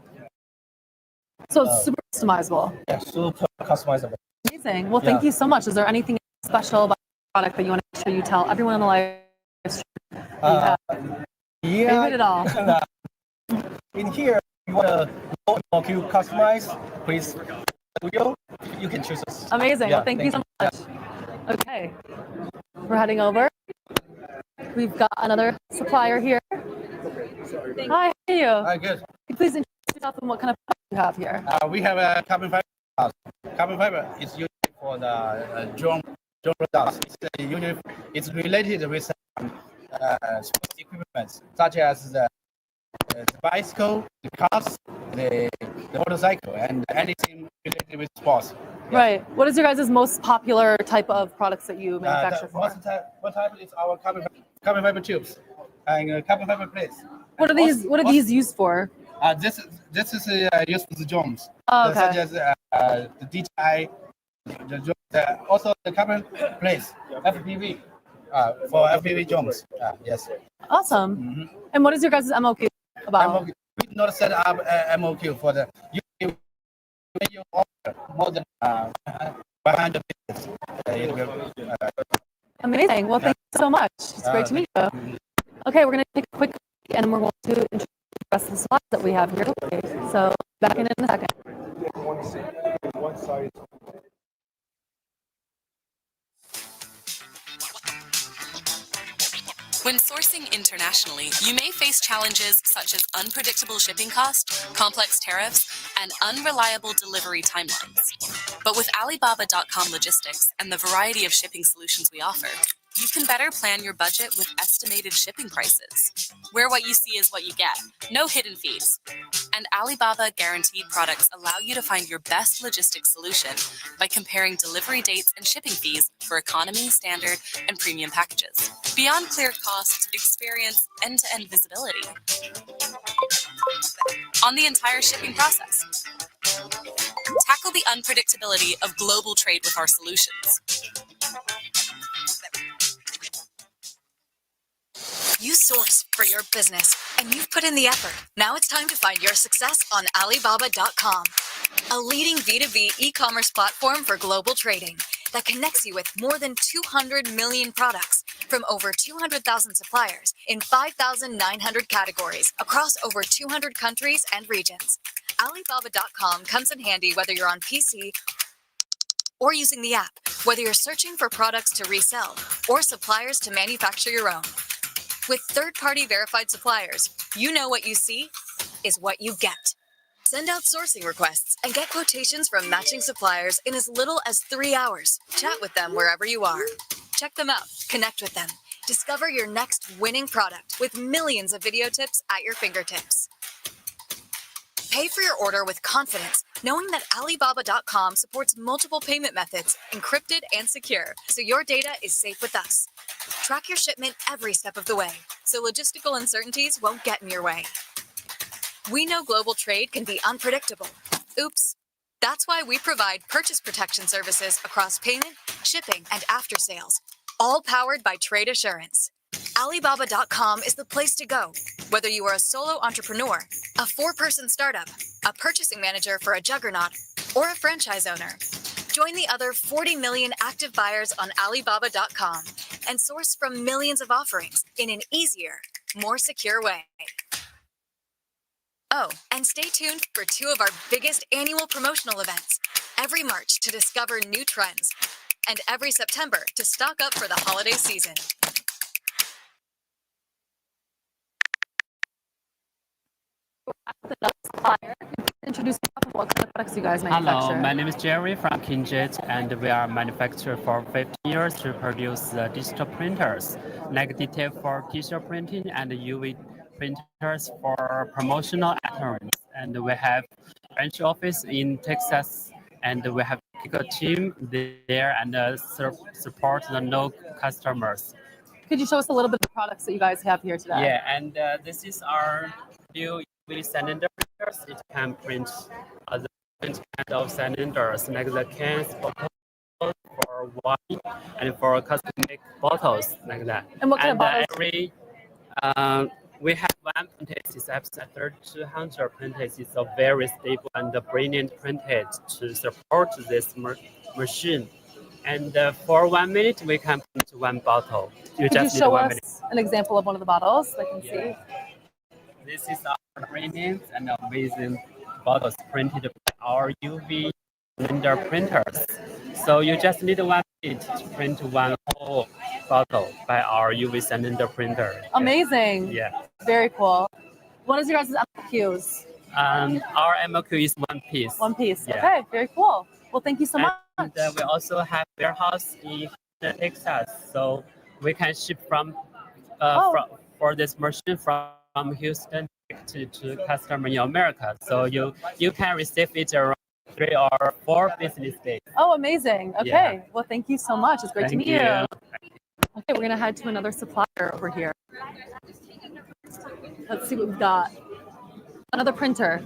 So it's super customizable. Yeah, super customizable. Amazing. Well, thank you so much. Is there anything special about the product that you want to make sure you tell everyone in the live stream? Yeah. You hit it all. In here, you want to low and more Q customize, please. You can choose us. Amazing. Yeah, well, thank you so much. Okay. We're heading over. We've got another supplier here. Hi, how are you? Hi, good. Can you please introduce yourself and what kind of product you have here? We have a carbon fiber. Carbon fiber is used for the drone products. It's related with sports equipment such as the bicycle, the cars, the motorcycle, and anything related with sports. Right. What is your guys' most popular type of products that you manufacture for? One type is our carbon fiber tubes and carbon fiber plates. What are these? What are these used for? This is used for the drones, Oh, okay. such as the DJI, also the carbon plates, FPV, for FPV drones. Yes. Awesome. Mm-hmm. And what is your guys' MOQ about? We did not set up MOQ for the you order more than 100 pieces. Amazing. Well, thank you so much. It's great to meet you. Okay, we're going to take a quick break and then we're going to introduce the rest of the slides that we have here. So back in a second. When sourcing internationally, you may face challenges such as unpredictable shipping costs, complex tariffs, and unreliable delivery timelines. But with Alibaba.com logistics and the variety of shipping solutions we offer, you can better plan your budget with estimated shipping prices, where what you see is what you get, no hidden fees. And Alibaba guaranteed products allow you to find your best logistics solution by comparing delivery dates and shipping fees for economy, standard, and premium packages. Beyond clear costs, experience end-to-end visibility on the entire shipping process. Tackle the unpredictability of global trade with our solutions. You source for your business, and you've put in the effort. Now it's time to find your success on Alibaba.com, a leading B2B e-commerce platform for global trading that connects you with more than 200 million products from over 200,000 suppliers in 5,900 categories across over 200 countries and regions. Alibaba.com comes in handy whether you're on PC or using the app, whether you're searching for products to resell or suppliers to manufacture your own. With third-party verified suppliers, you know what you see is what you get. Send out sourcing requests and get quotations from matching suppliers in as little as 3 hours. Chat with them wherever you are. Check them out, connect with them. Discover your next winning product with millions of video tips at your fingertips. Pay for your order with confidence knowing that Alibaba.com supports multiple payment methods, encrypted and secure, so your data is safe with us. Track your shipment every step of the way, so logistical uncertainties won't get in your way. We know global trade can be unpredictable. Oops. That's why we provide purchase protection services across payment, shipping, and after sales, all powered by Trade Assurance. Alibaba.com is the place to go, whether you are a solo entrepreneur, a 4-person startup, a purchasing manager for a juggernaut, or a franchise owner. Join the other 40 million active buyers on Alibaba.com and source from millions of offerings in an easier, more secure way. Oh, and stay tuned for 2 of our biggest annual promotional events, every March to discover new trends, and every September to stock up for the holiday season. Introduce what kind of products you guys manufacture. Hello, my name is Jerry from Kinjet, and we are manufacturer for 15 years to produce digital printers, negative for t-shirt printing and UV printers for promotional items. And we have branch office in Texas, and we have a team there and support the no customers. Could you show us a little bit of the products that you guys have here today? Yeah, and this is our new UV cylinder printers. It can print the different kind of cylinders, like the cans, bottles for wine, and for custom make bottles like that. And what kind of bottles? We have one printed system, 3200 printed. It's a very stable and brilliant printed to support this machine. And for 1 minute, we can print 1 bottle. Could you show us an example of one of the bottles I can see? This is our brilliant and amazing bottles printed by our UV cylinder printers. So you just need 1 minute to print 1 whole bottle by our UV cylinder printer. Amazing. Yeah. Very cool. What is your guys' MOQs? Our MOQ is 1 piece. 1 piece. Yeah. Okay, very cool. Well, thank you so much. And we also have warehouse in Texas, so we can ship from for this machine from Houston to customer in America. So you can receive it around 3 or 4 business days. Oh, amazing. Okay. Yeah. Well, thank you so much. It's great to Thank meet you. you. Okay, we're gonna head to another supplier over here. Let's see what we've got. Another printer.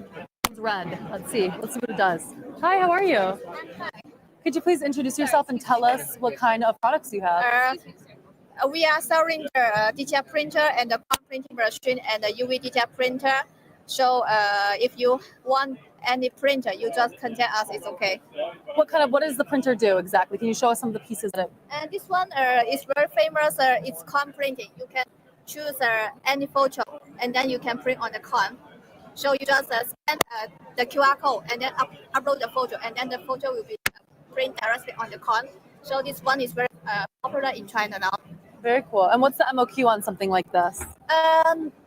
It's red. Let's see what it does. Hi, how are you? Could you please introduce yourself and tell us what kind of products you have? We are selling the digital printer and the palm printing machine and the UV digital printer. So if you want any printer, you just contact us. It's okay. What does the printer do exactly? Can you show us some of the pieces of it? And this one is very famous. It's con printing. You can choose any photo and then you can print on the con. So you just scan the QR code and then upload the photo, and then the photo will be print directly on the con. So this one is very popular in China now. Very cool. And what's the MOQ on something like this?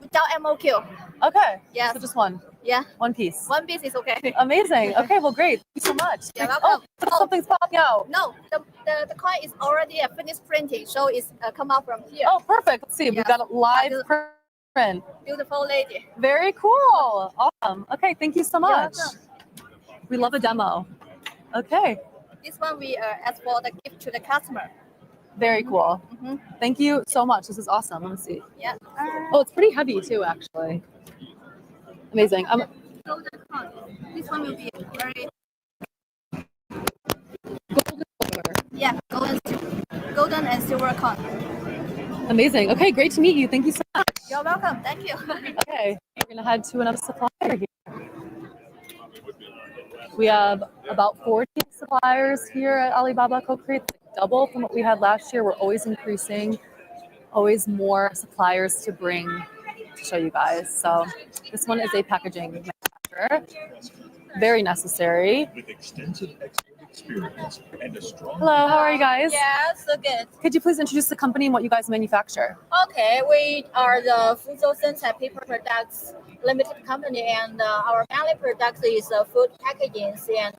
Without MOQ. Okay. Yeah. So just one. Yeah. 1 piece. 1 piece is okay. Amazing. Okay. Well, great. Thank you so much. You're welcome. Oh, something's popping out. No, the coin is already a finished printing, so it's come out from here. Oh, perfect. Let's see. We've got a live print. Beautiful lady. Very cool. Awesome. Okay. Thank you so much. We love a demo. Okay. This one we ask for the gift to the customer. Very cool. Thank you so much. This is awesome. Let me see. Yeah. Oh, it's pretty heavy too, actually. Amazing. This one will be very golden and silver coin. Amazing. Okay, great to meet you. Thank you so much. You're welcome. Thank you. Okay, we're gonna head to another supplier here. We have about 40 suppliers here at Alibaba CoCreate, double from what we had last year. We're always increasing, always more suppliers to bring to show you guys. So this one is a packaging manufacturer, very necessary. With extensive experience and a strong. Hello, how are you guys? Yeah, so good. Could you please introduce the company and what you guys manufacture? Okay, we are the Fuzhou Sentai Paper Products Limited Company, and our mainly product is food packaging and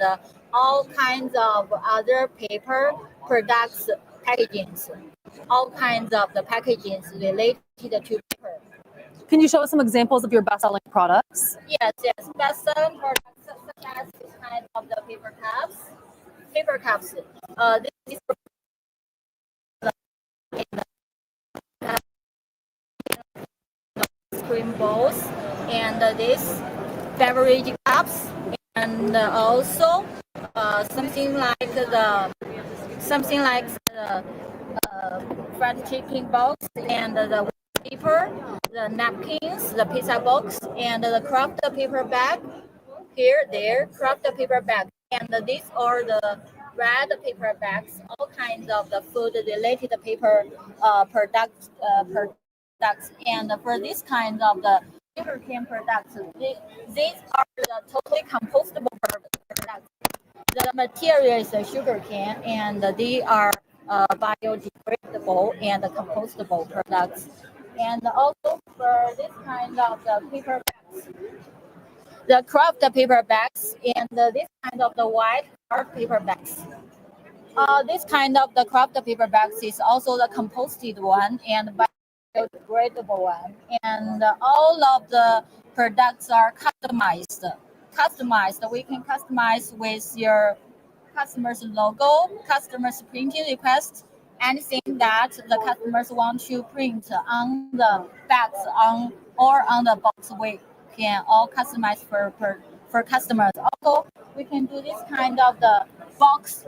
all kinds of other paper products packagings. All kinds of the packagings related to paper. Can you show us some examples of your best-selling products? Yes. Best-selling products such as this kind of the paper cups. This is cream bowls and this beverage cups, and also something like the fried chicken box and the paper, the napkins, the pizza box, and the craft paper bag. There, craft paper bag, and these are the red paper bags, all kinds of the food-related paper products. And for this kind of the sugar cane products, these are the totally compostable products. The material is a sugar cane, and they are biodegradable and compostable products. And also for this kind of the paper bags, the craft paper bags, and this kind of the white art paper bags. This kind of the craft paper bags is also the composted one and biodegradable one. And all of the products are customized. We can customize with your customer's logo, customer's printing request, anything that the customers want to print on the bags or on the box. We can all customize for customers. Also, we can do this kind of the box.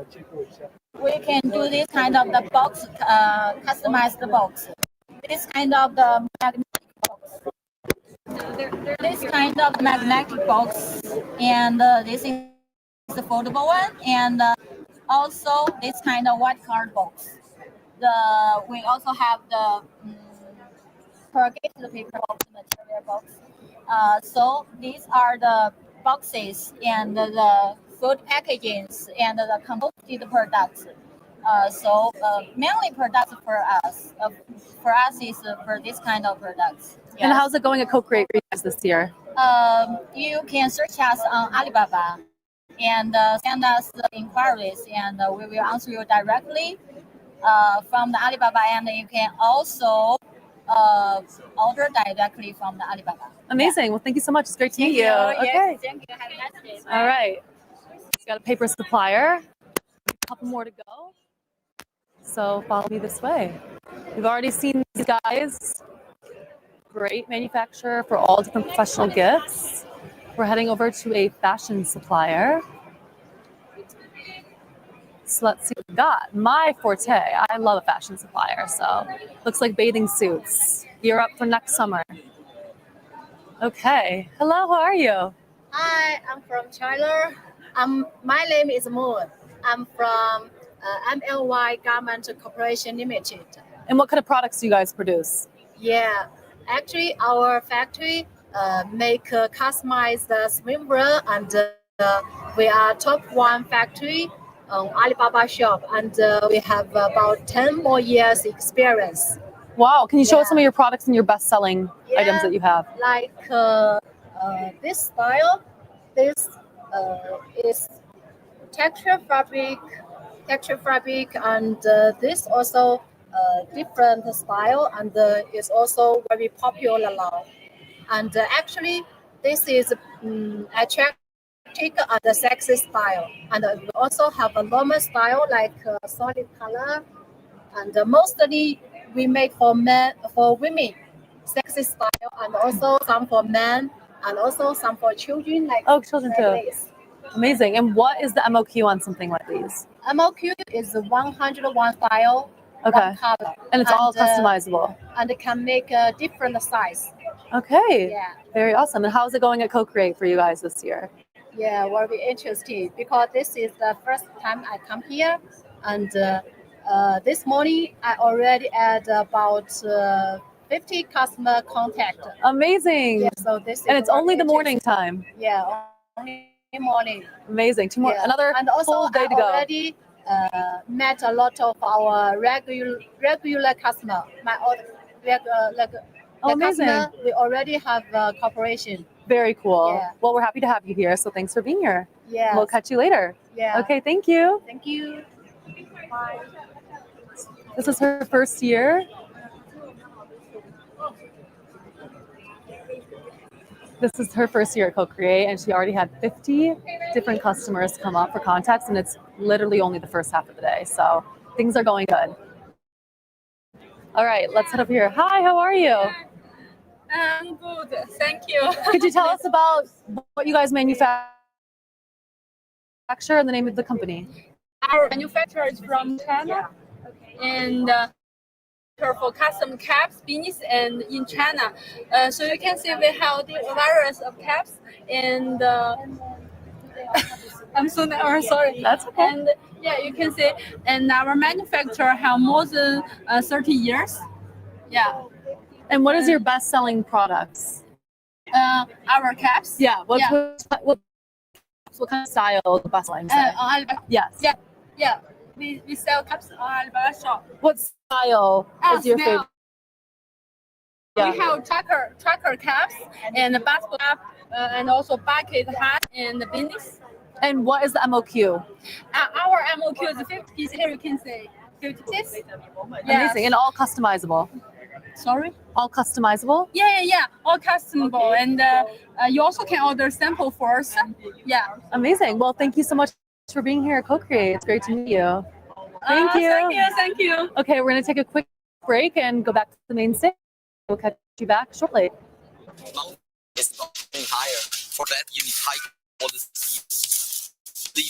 We can do this kind of the box, customized box. This kind of the magnetic box. This kind of magnetic box, and this is the foldable one, and also this kind of white card box. We also have the corrugated paper box, material box. So these are the boxes and the food packagings and the composted products. Mainly products for us. For us is for this kind of products. Yes. And how's it going at CoCreate for you guys this year? You can search us on Alibaba and send us the inquiries, and we will answer you directly from the Alibaba, and you can also order directly from the Alibaba. Amazing. Yeah. Well, thank you so much. It's great to meet you. Yes, okay. Thank you. Have a nice day. All right. We've got a paper supplier. A couple more to go. So follow me this way. We've already seen these guys. Great manufacturer for all different professional gifts. We're heading over to a fashion supplier. So let's see what we got. My forte. I love a fashion supplier. So looks like bathing suits. Gear up for next summer. Okay. Hello, how are you? Hi, I'm from China. My name is Moon. I'm from MLY Garment Corporation Limited. And what kind of products do you guys produce? Yeah, actually our factory make customized swimwear, and we are top one factory on Alibaba shop, and we have about 10 more years experience. Wow, can you show us some of your products and your best-selling items that you have? Like this style, this is texture fabric, and this also different style, and is also very popular now. And actually, this is attractive and the sexy style, and we also have a normal style like solid color, and mostly we make for men, for women, sexy style, and also some for men, and also some for children, like children too. Amazing. And what is the MOQ on something like these? MOQ is 101 style, one color, and it's all customizable, and it can make a different size. Okay. Yeah. Very awesome. And how's it going at CoCreate for you guys this year? Yeah, very interesting, because this is the first time I come here, and this morning I already had about 50 customer contact. Amazing. Yeah, so this is and it's only the morning time. Yeah, only morning. Amazing. Two more, another and also full day to go. I already met a lot of our regular customer. Amazing. Customer, we already have cooperation. Very cool. Yeah. Well, we're happy to have you here. So thanks for being here. Yeah. We'll catch you later. Yeah. Okay. Thank you. Thank you. Bye. This is her first year. This is her first year at CoCreate, and she already had 50 different customers come up for contacts, and it's literally only the first half of the day. So things are going good. All right, let's head over here. Hi, how are you? I'm good, thank you. Could you tell us about what you guys manufacture and the name of the company? Our manufacturer is from China, and for custom caps, beanies, and in China. So you can see we have the various of caps, and I'm so sorry. That's okay. And yeah, you can see, and our manufacturer have more than 30 years. Yeah. And what is your best-selling products? Our caps. Yeah. What kind of style is the best-selling? Yes. Yeah. We sell caps on Alibaba shop. What style is your favorite? Yeah. We have tracker caps and the basketball cap, and also bucket hat and the beanies. And what is the MOQ? Our MOQ is 50 pieces. Here you can say 50 pieces. Amazing. And all customizable. Sorry? All customizable? Yeah. All customizable. And you also can order sample for us. Yeah. Amazing. Well, thank you so much for being here at CoCreate. It's great to meet you. Thank you. Thank you. Okay, we're going to take a quick break and go back to the main stage. We'll catch you back shortly. It's about going higher. For that, you need high quality. The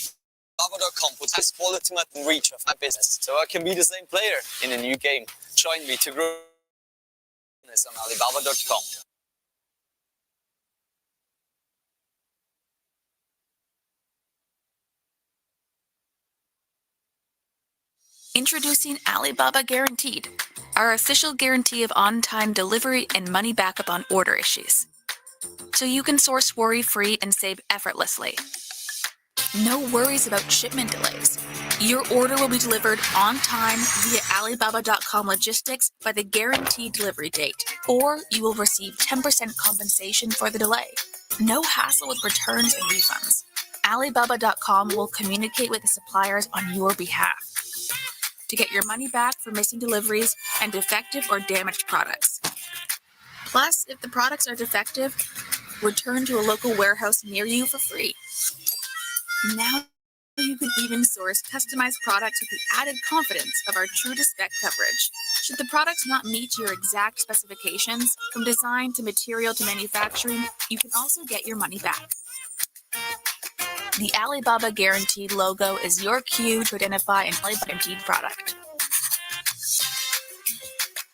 Alibaba.com puts this ultimate reach of my business, so I can be the same player in a new game. Join me to grow business on Alibaba.com. Introducing Alibaba Guaranteed, our official guarantee of on-time delivery and money backup on order issues. So you can source worry-free and save effortlessly. No worries about shipment delays. Your order will be delivered on time via Alibaba.com logistics by the guaranteed delivery date, or you will receive 10% compensation for the delay. No hassle with returns and refunds. Alibaba.com will communicate with the suppliers on your behalf to get your money back for missing deliveries and defective or damaged products. Plus, if the products are defective, return to a local warehouse near you for free. Now you can even source customized products with the added confidence of our true to spec coverage. Should the products not meet your exact specifications, from design to material to manufacturing, you can also get your money back. The Alibaba Guaranteed logo is your cue to identify an Alibaba Guaranteed product.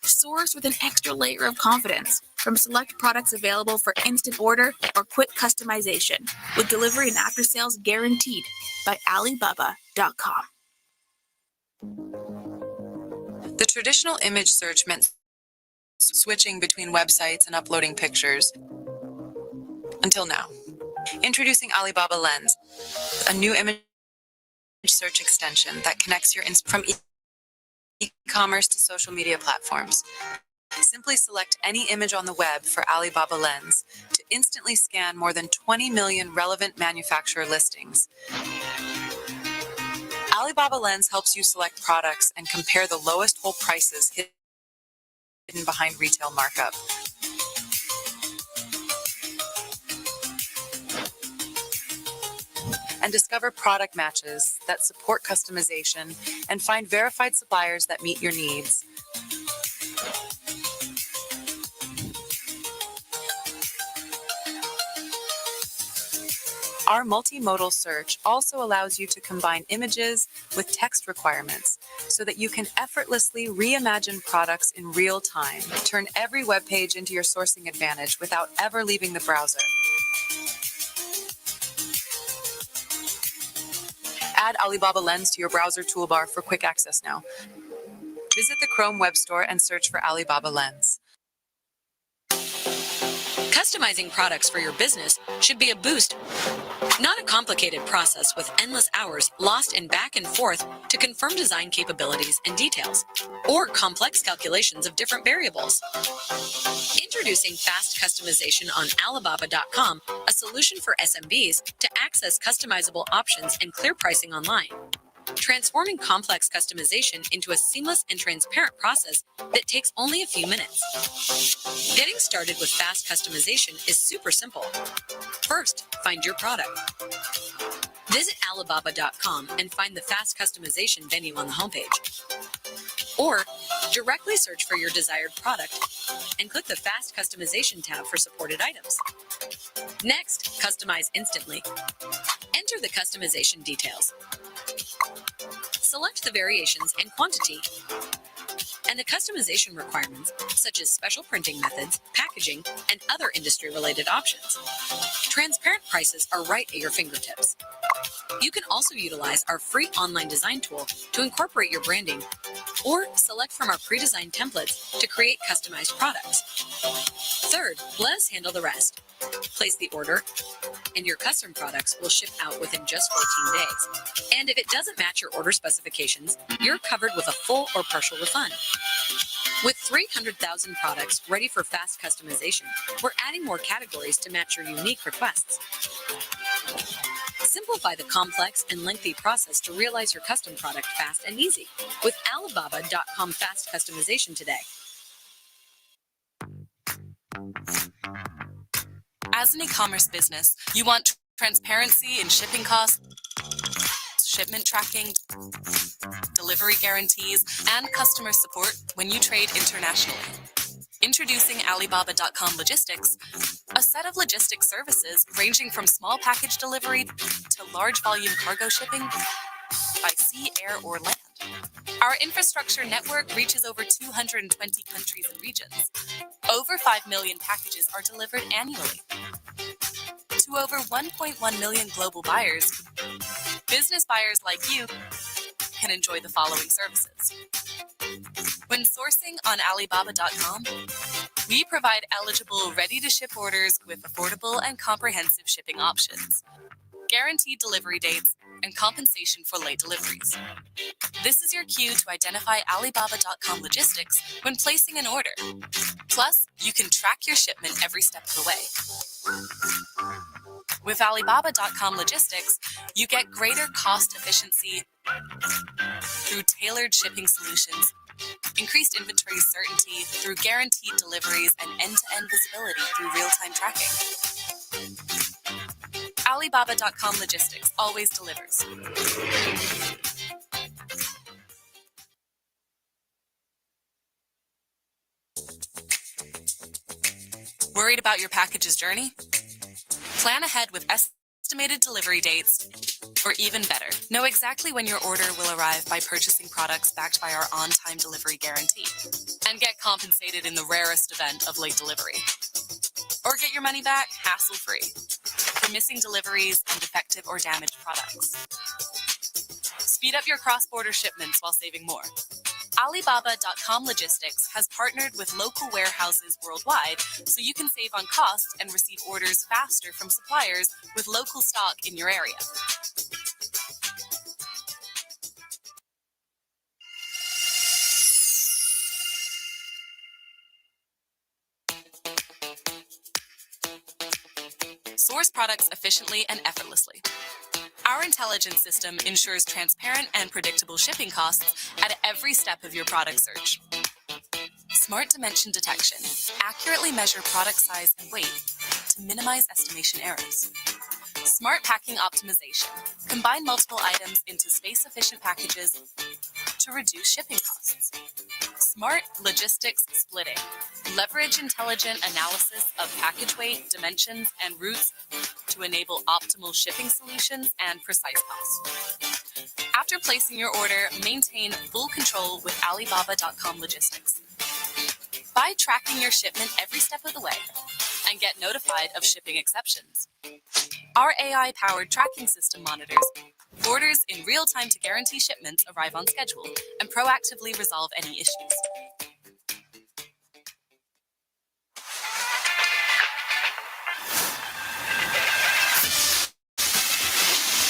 Source with an extra layer of confidence from select products available for instant order or quick customization, with delivery and after sales guaranteed by Alibaba.com. The traditional image search meant switching between websites and uploading pictures. Until now. Introducing Alibaba Lens, a new image search extension that connects your from e-commerce to social media platforms. Simply select any image on the web for Alibaba Lens to instantly scan more than 20 million relevant manufacturer listings. Alibaba Lens helps you select products and compare the lowest whole prices hidden behind retail markup. And discover product matches that support customization and find verified suppliers that meet your needs. Our multimodal search also allows you to combine images with text requirements so that you can effortlessly reimagine products in real time. Turn every web page into your sourcing advantage without ever leaving the browser. Add Alibaba Lens to your browser toolbar for quick access now. Visit the Chrome Web Store and search for Alibaba Lens. Customizing products for your business should be a boost, not a complicated process with endless hours lost in back and forth to confirm design capabilities and details, or complex calculations of different variables. Introducing fast customization on Alibaba.com, a solution for SMBs to access customizable options and clear pricing online. transforming complex customization into a seamless and transparent process that takes only a few minutes. Getting started with fast customization is super simple. First, find your product. Visit Alibaba.com and find the fast customization venue on the homepage. Or directly search for your desired product and click the Fast Customization tab for supported items. Next, customize instantly. Enter the customization details. Select the variations and quantity, and the customization requirements, such as special printing methods, packaging, and other industry-related options. Transparent prices are right at your fingertips. You can also utilize our free online design tool to incorporate your branding, or select from our pre-designed templates to create customized products. Third, let us handle the rest. Place the order, and your custom products will ship out within just 14 days. And if it doesn't match your order specifications, you're covered with a full or partial refund. With 300,000 products ready for fast customization, we're adding more categories to match your unique requests. Simplify the complex and lengthy process to realize your custom product fast and easy with Alibaba.com Fast Customization today. As an e-commerce business, you want transparency in shipping costs, shipment tracking, delivery guarantees, and customer support when you trade internationally. Introducing Alibaba.com Logistics, a set of logistics services ranging from small package delivery to large volume cargo shipping by sea, air, or land. Our infrastructure network reaches over 220 countries and regions. Over 5 million packages are delivered annually to over 1.1 million global buyers. Business buyers like you can enjoy the following services. When sourcing on Alibaba.com, we provide eligible ready-to-ship orders with affordable and comprehensive shipping options, guaranteed delivery dates, and compensation for late deliveries. This is your cue to identify Alibaba.com Logistics when placing an order. Plus, you can track your shipment every step of the way. With Alibaba.com Logistics, you get greater cost efficiency through tailored shipping solutions, increased inventory certainty through guaranteed deliveries, and end-to-end visibility through real-time tracking. Alibaba.com Logistics always delivers. Worried about your package's journey? Plan ahead with estimated delivery dates, or even better, know exactly when your order will arrive by purchasing products backed by our on-time delivery guarantee, and get compensated in the rarest event of late delivery. Or get your money back hassle-free for missing deliveries and defective or damaged products. Speed up your cross-border shipments while saving more. Alibaba.com Logistics has partnered with local warehouses worldwide so you can save on costs and receive orders faster from suppliers with local stock in your area. Source products efficiently and effortlessly. Our intelligence system ensures transparent and predictable shipping costs at every step of your product search. Smart dimension detection. Accurately measure product size and weight to minimize estimation errors. Smart packing optimization. Combine multiple items into space-efficient packages to reduce shipping costs. Smart logistics splitting. Leverage intelligent analysis of package weight, dimensions, and routes to enable optimal shipping solutions and precise costs. After placing your order, maintain full control with Alibaba.com Logistics. By tracking your shipment every step of the way and get notified of shipping exceptions. Our AI-powered tracking system monitors orders in real time to guarantee shipments arrive on schedule and proactively resolve any issues.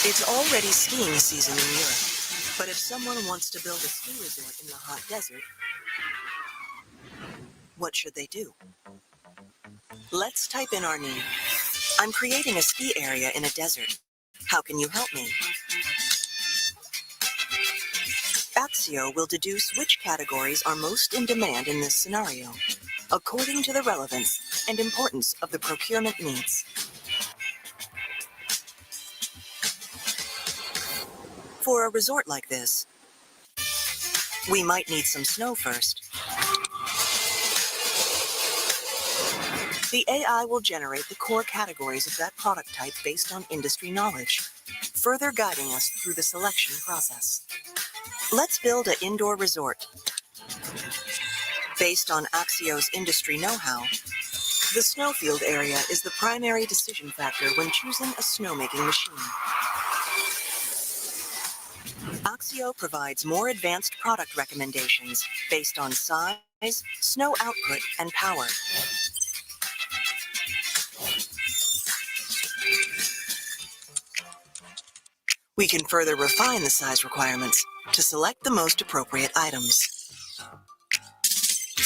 It's already skiing season in Europe, but if someone wants to build a ski resort in the hot desert, what should they do? Let's type in our need. I'm creating a ski area in a desert. How can you help me? Axio will deduce which categories are most in demand in this scenario, according to the relevance and importance of the procurement needs. For a resort like this, we might need some snow first. The AI will generate the core categories of that product type based on industry knowledge, further guiding us through the selection process. Let's build an indoor resort. Based on Axio's industry know-how, the snowfield area is the primary decision factor when choosing a snowmaking machine. Axio provides more advanced product recommendations based on size, snow output, and power. We can further refine the size requirements to select the most appropriate items.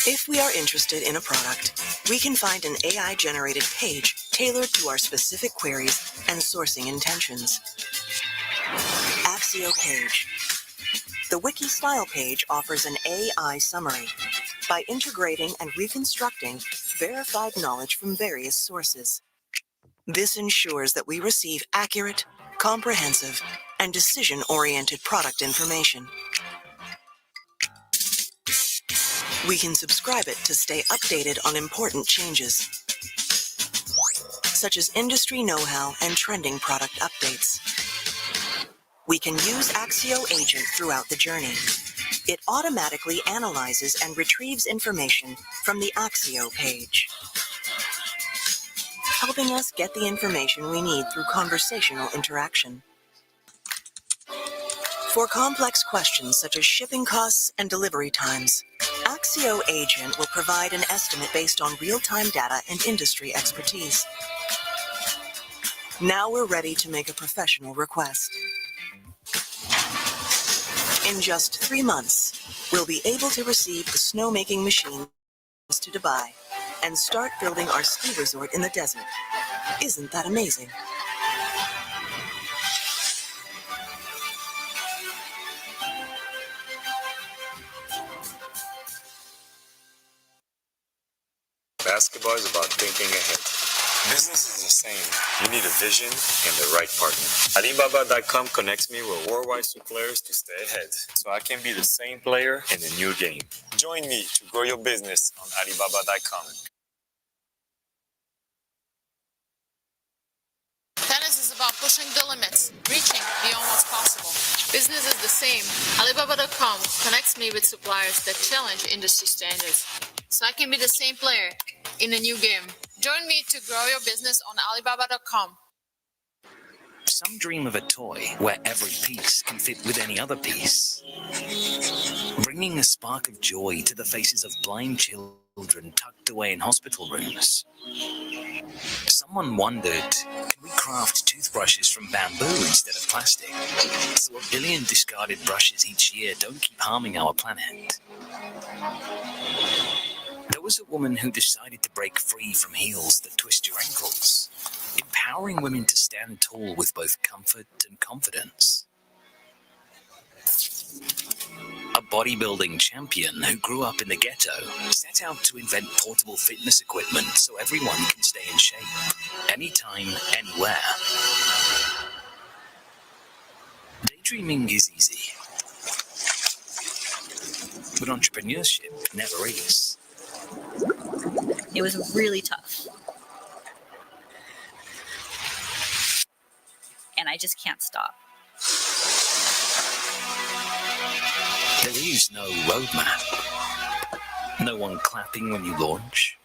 If we are interested in a product, we can find an AI-generated page tailored to our specific queries and sourcing intentions. Axio Page. The Wiki Style page offers an AI summary by integrating and reconstructing verified knowledge from various sources. This ensures that we receive accurate, comprehensive, and decision-oriented product information. We can subscribe it to stay updated on important changes, such as industry know-how and trending product updates. We can use Axio Agent throughout the journey. It automatically analyzes and retrieves information from the Axio page, helping us get the information we need through conversational interaction. For complex questions such as shipping costs and delivery times, Axio Agent will provide an estimate based on real-time data and industry expertise. Now we're ready to make a professional request. In just 3 months, we'll be able to receive the snowmaking machines to Dubai and start building our ski resort in the desert. Isn't that amazing? Basketball is about thinking ahead. Business is the same. You need a vision and the right partner. Alibaba.com connects me with worldwide suppliers to stay ahead, so I can be the same player in a new game. Join me to grow your business on Alibaba.com. Tennis is about pushing the limits, reaching beyond what's possible. Business is the same. Alibaba.com connects me with suppliers that challenge industry standards, so I can be the same player in a new game. Join me to grow your business on Alibaba.com. Some dream of a toy where every piece can fit with any other piece, bringing a spark of joy to the faces of blind children tucked away in hospital rooms. Someone wondered, can we craft toothbrushes from bamboo instead of plastic, so 1 billion discarded brushes each year don't keep harming our planet? There was a woman who decided to break free from heels that twist your ankles, empowering women to stand tall with both comfort and confidence. A bodybuilding champion who grew up in the ghetto set out to invent portable fitness equipment so everyone can stay in shape, anytime, anywhere. Daydreaming is easy, but entrepreneurship never is. It was really tough. And I just can't stop. There is no roadmap. No one clapping when you launch.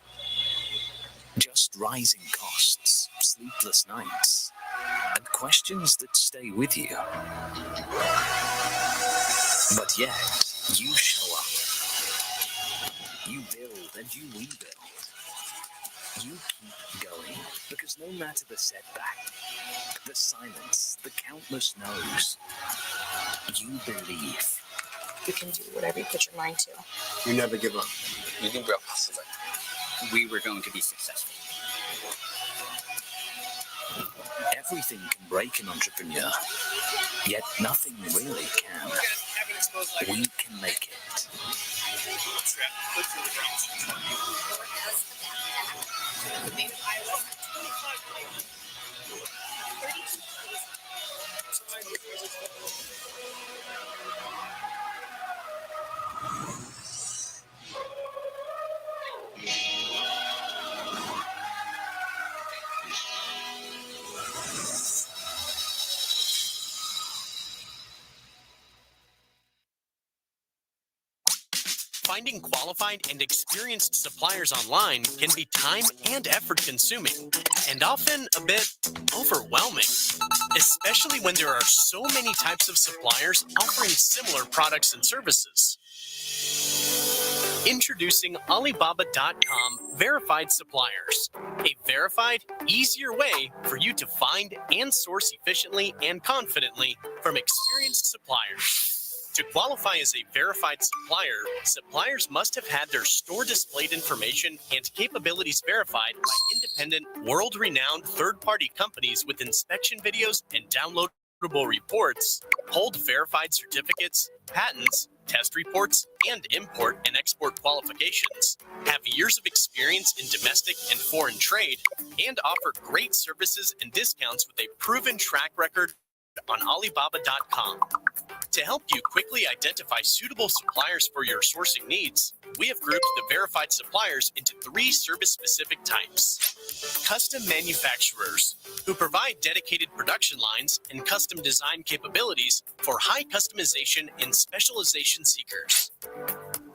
Just rising costs, sleepless nights, and questions that stay with you. But yet, you show up. You build and you rebuild. You keep going, because no matter the setback, the silence, the countless no's, you believe. You can do whatever you put your mind to. You never give up. You think we're possible. We were going to be successful. Everything can break an entrepreneur, yet nothing really can. we can make it. Finding qualified and experienced suppliers online can be time and effort consuming, and often a bit overwhelming, especially when there are so many types of suppliers offering similar products and services. Introducing Alibaba.com Verified Suppliers, a verified, easier way for you to find and source efficiently and confidently from experienced suppliers. To qualify as a verified supplier, suppliers must have had their store displayed information and capabilities verified by independent, world-renowned third-party companies with inspection videos and downloadable reports, hold verified certificates, patents, test reports, and import and export qualifications, have years of experience in domestic and foreign trade, and offer great services and discounts with a proven track record on Alibaba.com. To help you quickly identify suitable suppliers for your sourcing needs, we have grouped the verified suppliers into 3 service-specific types. Custom manufacturers, who provide dedicated production lines and custom design capabilities for high customization and specialization seekers.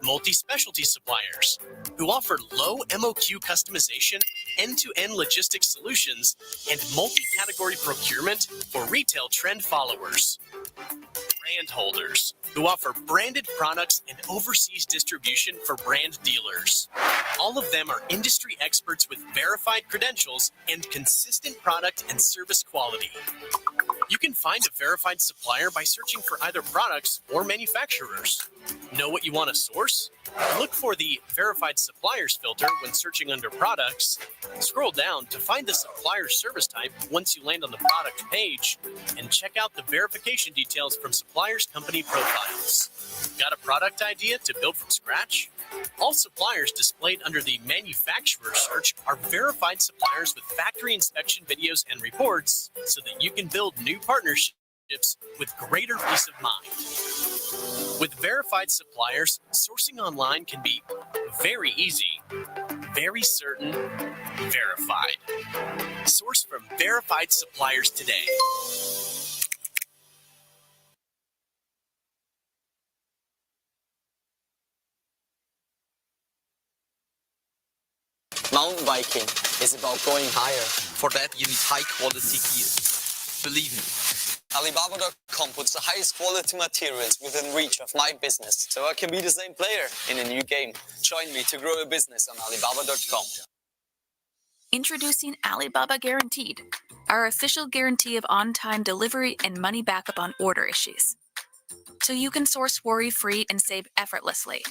Multi-specialty suppliers, who offer low MOQ customization, end-to-end logistics solutions, and multi-category procurement for retail trend followers. Brand holders, who offer branded products and overseas distribution for brand dealers. All of them are industry experts with verified credentials and consistent product and service quality. You can find a verified supplier by searching for either products or manufacturers. Know what you want to source? Look for the Verified Suppliers filter when searching under Products. Scroll down to find the supplier service type once you land on the product page, and check out the verification details from suppliers' company profiles. Got a product idea to build from scratch? All suppliers displayed under the manufacturer search are verified suppliers with factory inspection videos and reports, so that you can build new partnerships with greater peace of mind. With verified suppliers, sourcing online can be very easy, very certain, verified. Source from verified suppliers today. Mountain biking is about going higher. For that, you need high-quality gear. Believe me, Alibaba.com puts the highest quality materials within reach of my business, so I can be the same player in a new game. Join me to grow a business on Alibaba.com. Introducing Alibaba Guaranteed, our official guarantee of on-time delivery and money back upon order issues. So you can source worry-free and save effortlessly.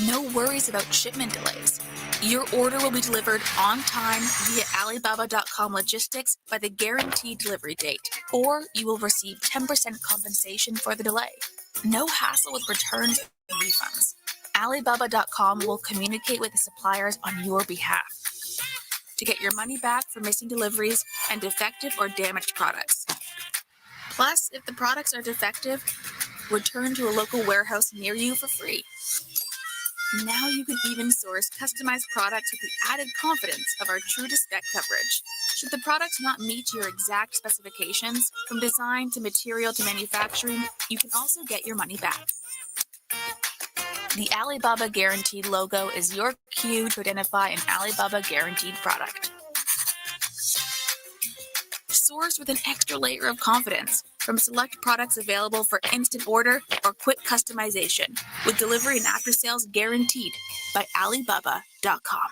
No worries about shipment delays. Your order will be delivered on time via Alibaba.com logistics by the guaranteed delivery date, or you will receive 10% compensation for the delay. No hassle with returns and refunds. Alibaba.com will communicate with the suppliers on your behalf to get your money back for missing deliveries and defective or damaged products. Plus, if the products are defective, return to a local warehouse near you for free. Now you can even source customized products with the added confidence of our true to spec coverage. Should the products not meet your exact specifications, from design to material to manufacturing, you can also get your money back. The Alibaba Guaranteed logo is your cue to identify an Alibaba Guaranteed product. Source with an extra layer of confidence from select products available for instant order or quick customization, with delivery and after sales guaranteed by Alibaba.com.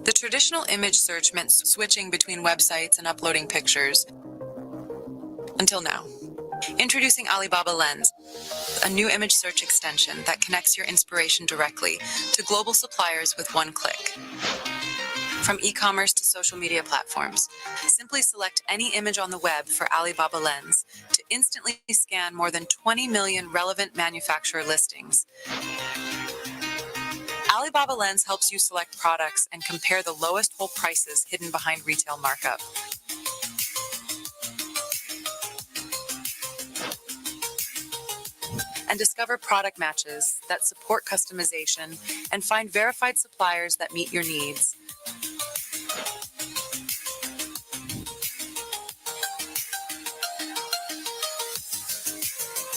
The traditional image search meant switching between websites and uploading pictures. Until now. Introducing Alibaba Lens, a new image search extension that connects your inspiration directly to global suppliers with one click. From e-commerce to social media platforms, simply select any image on the web for Alibaba Lens to instantly scan more than 20 million relevant manufacturer listings. Alibaba Lens helps you select products and compare the lowest whole prices hidden behind retail markup. And discover product matches that support customization and find verified suppliers that meet your needs.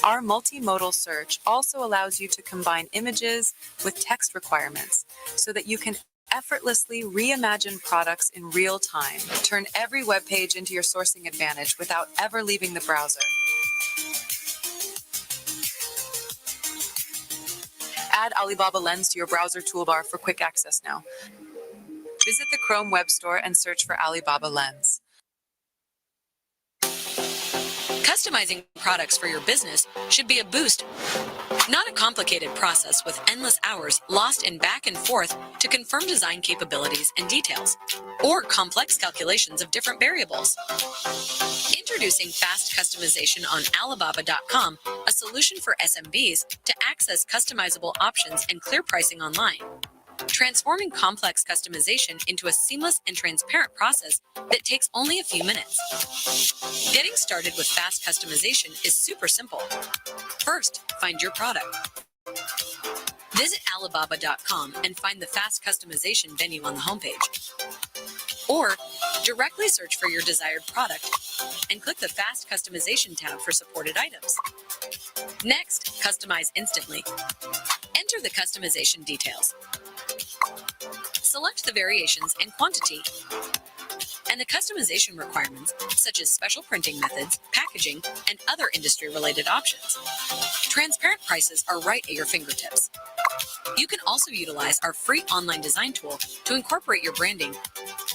Our multimodal search also allows you to combine images with text requirements so that you can effortlessly reimagine products in real time. Turn every web page into your sourcing advantage without ever leaving the browser. Add Alibaba Lens to your browser toolbar for quick access now. Visit the Chrome Web Store and search for Alibaba Lens. Customizing products for your business should be a boost, not a complicated process with endless hours lost in back and forth to confirm design capabilities and details, or complex calculations of different variables. Introducing fast customization on Alibaba.com, a solution for SMBs to access customizable options and clear pricing online. Transforming complex customization into a seamless and transparent process that takes only a few minutes. Getting started with fast customization is super simple. First, find your product. Visit Alibaba.com and find the fast customization venue on the homepage. Or directly search for your desired product and click the Fast Customization tab for supported items. Next, customize instantly. Enter the customization details. Select the variations and quantity, and the customization requirements, such as special printing methods, packaging, and other industry-related options. Transparent prices are right at your fingertips. You can also utilize our free online design tool to incorporate your branding,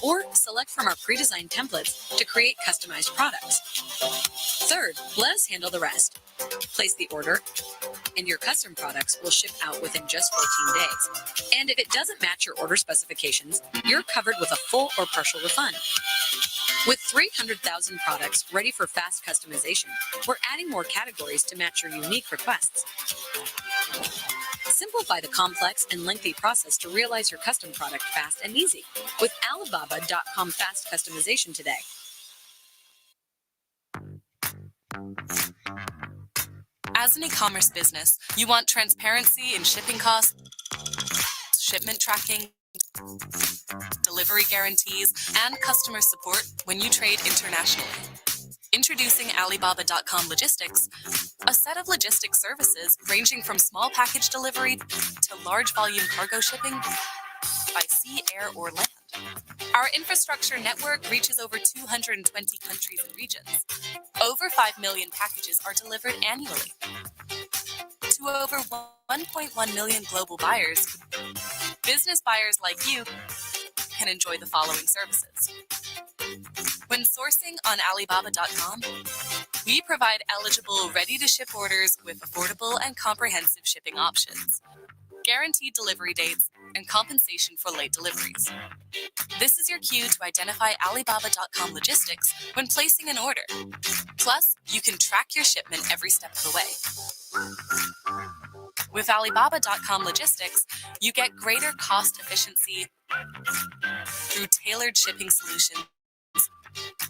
or select from our pre-designed templates to create customized products. Third, let us handle the rest. Place the order, and your custom products will ship out within just 14 days. And if it doesn't match your order specifications, you're covered with a full or partial refund. With 300,000 products ready for fast customization, we're adding more categories to match your unique requests. Simplify the complex and lengthy process to realize your custom product fast and easy with Alibaba.com Fast Customization today. As an e-commerce business, you want transparency in shipping costs, shipment tracking, delivery guarantees, and customer support when you trade internationally. Introducing Alibaba.com Logistics, a set of logistics services ranging from small package delivery to large volume cargo shipping by sea, air, or land. Our infrastructure network reaches over 220 countries and regions. Over 5 million packages are delivered annually to over 1.1 million global buyers. Business buyers like you can enjoy the following services. When sourcing on Alibaba.com, we provide eligible ready-to-ship orders with affordable and comprehensive shipping options, guaranteed delivery dates, and compensation for late deliveries. This is your cue to identify Alibaba.com Logistics when placing an order. Plus, you can track your shipment every step of the way. With Alibaba.com Logistics, you get greater cost efficiency through tailored shipping solutions,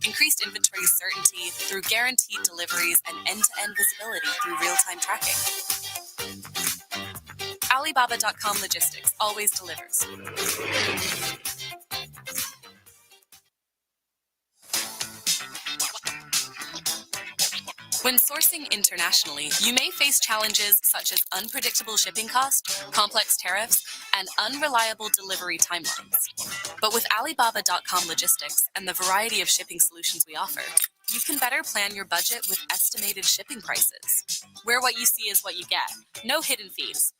increased inventory certainty through guaranteed deliveries, and end-to-end visibility through real-time tracking. Alibaba.com Logistics always delivers. When sourcing internationally, you may face challenges such as unpredictable shipping costs, complex tariffs, and unreliable delivery timelines. But with Alibaba.com Logistics and the variety of shipping solutions we offer, you can better plan your budget with estimated shipping prices, where what you see is what you get, no hidden fees.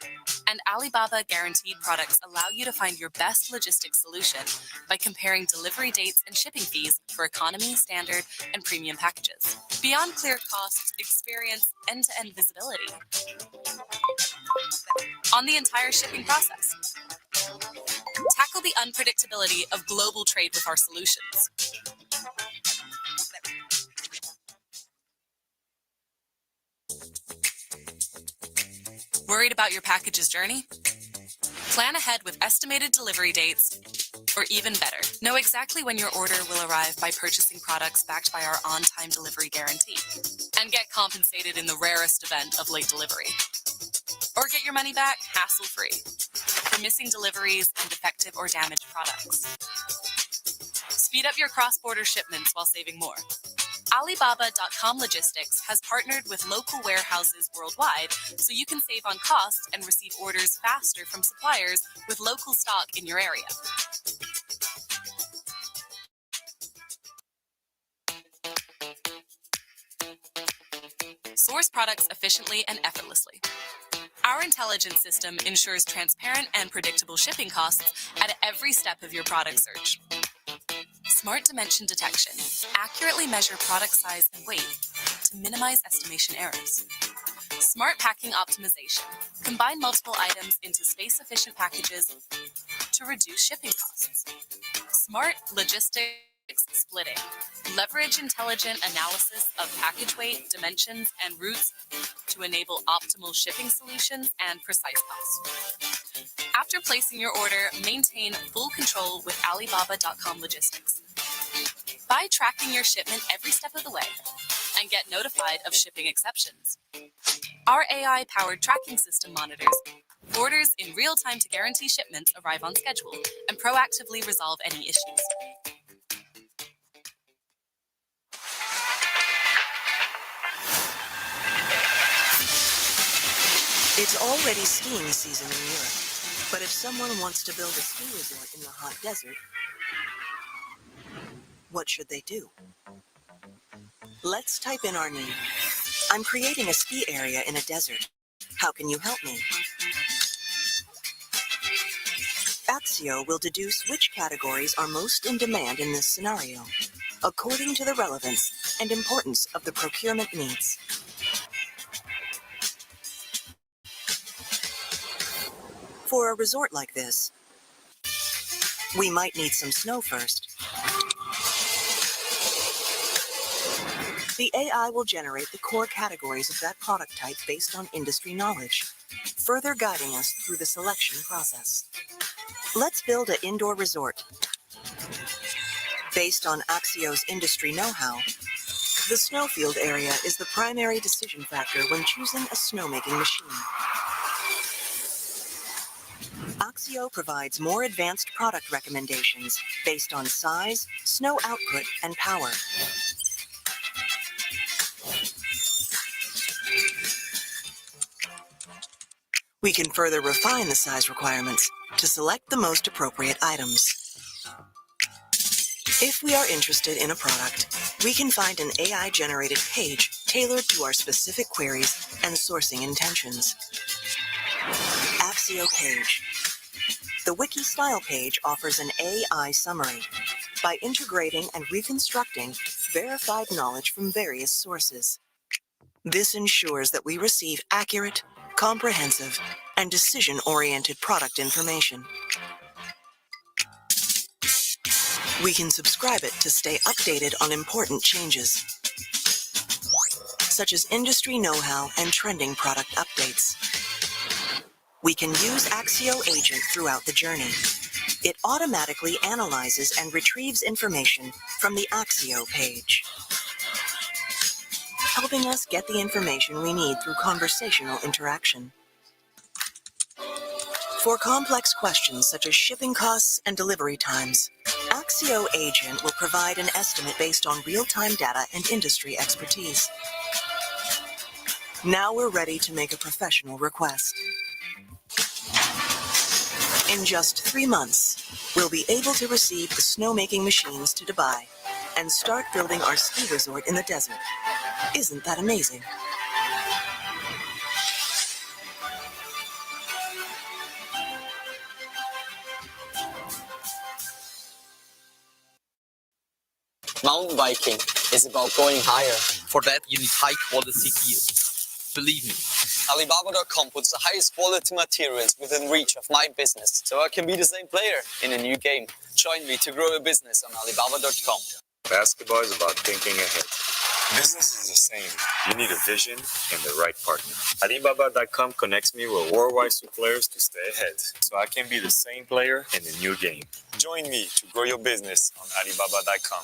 And Alibaba guaranteed products allow you to find your best logistics solution by comparing delivery dates and shipping fees for economy, standard, and premium packages. Beyond clear costs, experience end-to-end visibility on the entire shipping process. Tackle Tackle the unpredictability of global trade with our solutions. Worried about your package's journey? Plan ahead with estimated delivery dates, or even better, know exactly when your order will arrive by purchasing products backed by our on-time delivery guarantee, and get compensated in the rarest event of late delivery. Or get your money back hassle-free for missing deliveries and defective or damaged products. Speed up your cross-border shipments while saving more. Alibaba.com Logistics has partnered with local warehouses worldwide so you can save on costs and receive orders faster from suppliers with local stock in your area. Source products efficiently and effortlessly. Our intelligence system ensures transparent and predictable shipping costs at every step of your product search. Smart dimension detection. Accurately measure product size and weight to minimize estimation errors. Smart packing optimization. Combine multiple items into space-efficient packages to reduce shipping costs. Smart logistics splitting. Leverage intelligent analysis of package weight, dimensions, and routes to enable optimal shipping solutions and precise costs. After placing your order, maintain full control with Alibaba.com Logistics. By tracking your shipment every step of the way and get notified of shipping exceptions. Our AI-powered tracking system monitors orders in real time to guarantee shipments arrive on schedule and proactively resolve any issues. It's already skiing season in Europe, but if someone wants to build a ski resort in the hot desert, what should they do? Let's type in our need. I'm creating a ski area in a desert. How can you help me? Axio will deduce which categories are most in demand in this scenario, according to the relevance and importance of the procurement needs. For a resort like this, we might need some snow first. The AI will generate the core categories of that product type based on industry knowledge, further guiding us through the selection process. Let's build an indoor resort. Based on Axio's industry know-how, the snowfield area is the primary decision factor when choosing a snowmaking machine. Axio provides more advanced product recommendations based on size, snow output, and power. We can further refine the size requirements to select the most appropriate items. If we are interested in a product, we can find an AI-generated page tailored to our specific queries and sourcing intentions. Axio page. The wiki style page offers an AI summary by integrating and reconstructing verified knowledge from various sources. This ensures that we receive accurate, comprehensive, and decision-oriented product information. We can subscribe it to stay updated on important changes, such as industry know-how and trending product updates. We can use Axio Agent throughout the journey. It automatically analyzes and retrieves information from the Axio page, helping us get the information we need through conversational interaction. For complex questions such as shipping costs and delivery times, Axio Agent will provide an estimate based on real-time data and industry expertise. Now we're ready to make a professional request. In just 3 months, we'll be able to receive the snowmaking machines to Dubai and start building our ski resort in the desert. Isn't that amazing? Mountain biking is about going higher. For that, you need high-quality gear. Believe me, Alibaba.com puts the highest quality materials within reach of my business, so I can be the same player in a new game. Join me to grow your business on Alibaba.com. Basketball is about thinking ahead. Business is the same. You need a vision and the right partner. Alibaba.com connects me with worldwide suppliers to stay ahead, so I can be the same player in a new game. Join me to grow your business on Alibaba.com.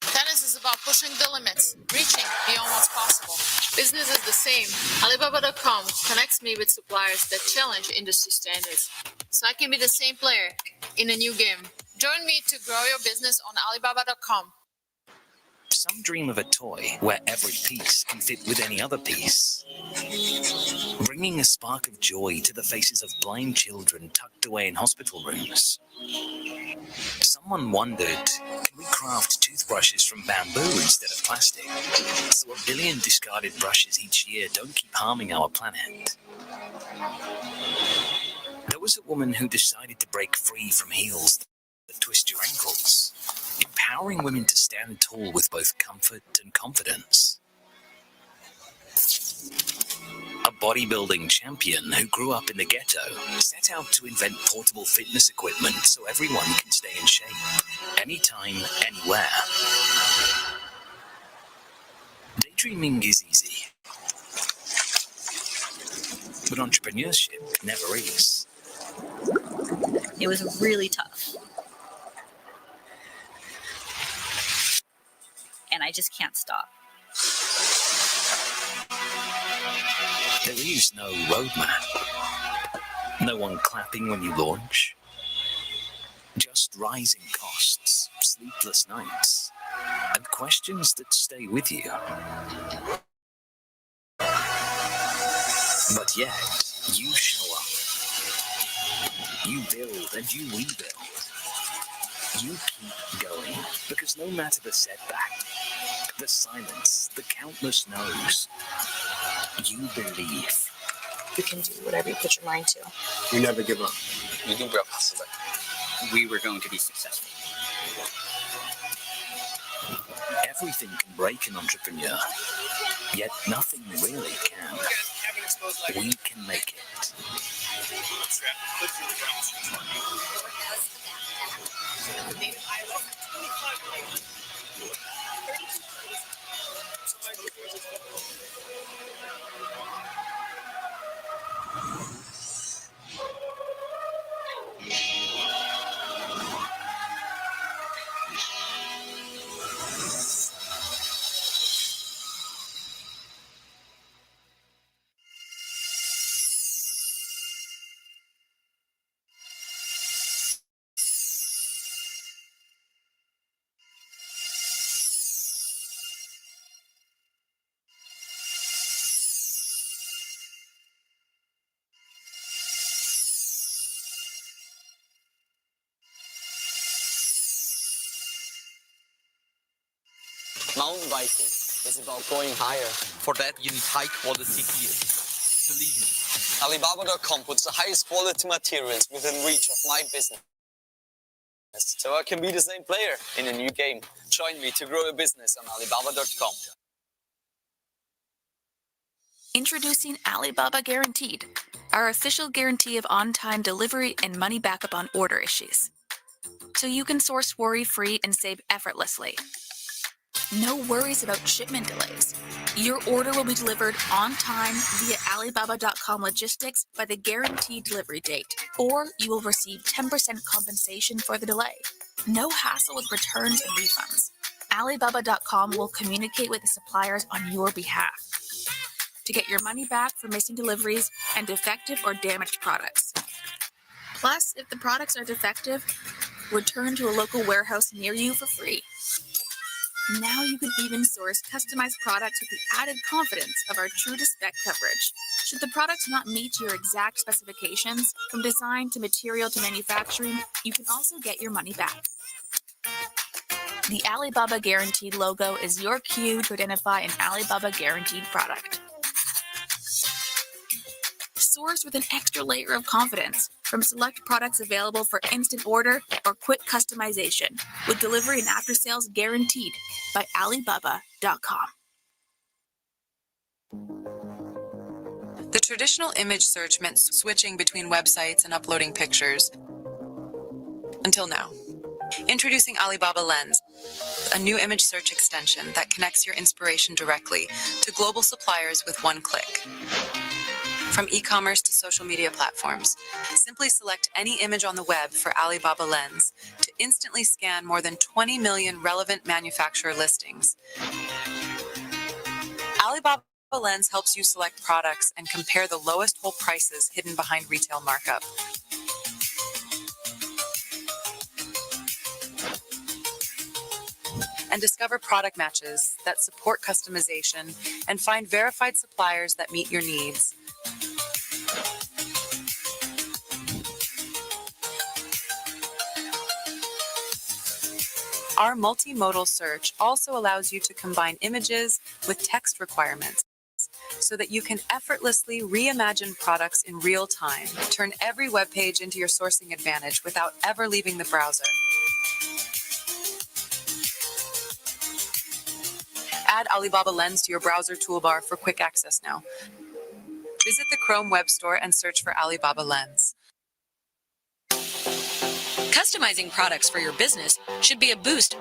Tennis is about pushing the limits, reaching beyond what's possible. Business is the same. Alibaba.com connects me with suppliers that challenge industry standards, so I can be the same player in a new game. Join me to grow your business on Alibaba.com. Some dream of a toy where every piece can fit with any other piece, bringing a spark of joy to the faces of blind children tucked away in hospital rooms. Someone wondered, can we craft toothbrushes from bamboo instead of plastic, so 1 billion discarded brushes each year don't keep harming our planet? There was a woman who decided to break free from heels that twist your ankles, empowering women to stand tall with both comfort and confidence. A bodybuilding champion who grew up in the ghetto set out to invent portable fitness equipment so everyone can stay in shape, anytime, anywhere. Daydreaming is easy, but entrepreneurship never is. It was really tough. And I just can't stop. There is no roadmap. No one clapping when you launch. Just rising costs, sleepless nights, and questions that stay with you. But yet, you show up. You build and you rebuild. You keep going, because no matter the setback, the silence, the countless no's, you believe. You can do whatever you put your mind to. You never give up. You do what possible. We were going to be successful. Everything can break an entrepreneur, yet nothing really can. We can make it. Mountain biking is about going higher. For that, you need high-quality gear. Believe me, Alibaba.com puts the highest quality materials within reach of my business, so I can be the same player in a new game. Join me to grow your business on Alibaba.com. Introducing Alibaba Guaranteed, our official guarantee of on-time delivery and money backup on order issues, so you can source worry-free and save effortlessly. No worries about shipment delays. Your order will be delivered on time via Alibaba.com logistics by the guaranteed delivery date, or you will receive 10% compensation for the delay. No hassle with returns and refunds. Alibaba.com will communicate with the suppliers on your behalf to get your money back for missing deliveries and defective or damaged products. Plus, if the products are defective, return to a local warehouse near you for free. Now you can even source customized products with the added confidence of our true to spec coverage. Should the products not meet your exact specifications, from design to material to manufacturing, you can also get your money back. The Alibaba Guaranteed logo is your cue to identify an Alibaba Guaranteed product. Source with an extra layer of confidence from select products available for instant order or quick customization, with delivery and after sales guaranteed by Alibaba.com. The traditional image search meant switching between websites and uploading pictures. Until now. Introducing Alibaba Lens, a new image search extension that connects your inspiration directly to global suppliers with one click. From e-commerce to social media platforms, simply select any image on the web for Alibaba Lens to instantly scan more than 20 million relevant manufacturer listings. Alibaba Lens helps you select products and compare the lowest whole prices hidden behind retail markup. And discover product matches that support customization and find verified suppliers that meet your needs. Our multimodal search also allows you to combine images with text requirements so that you can effortlessly reimagine products in real time. Turn every web page into your sourcing advantage without ever leaving the browser. Add Alibaba Lens to your browser toolbar for quick access now. Visit the Chrome Web Store and search for Alibaba Lens. Customizing products for your business should be a boost,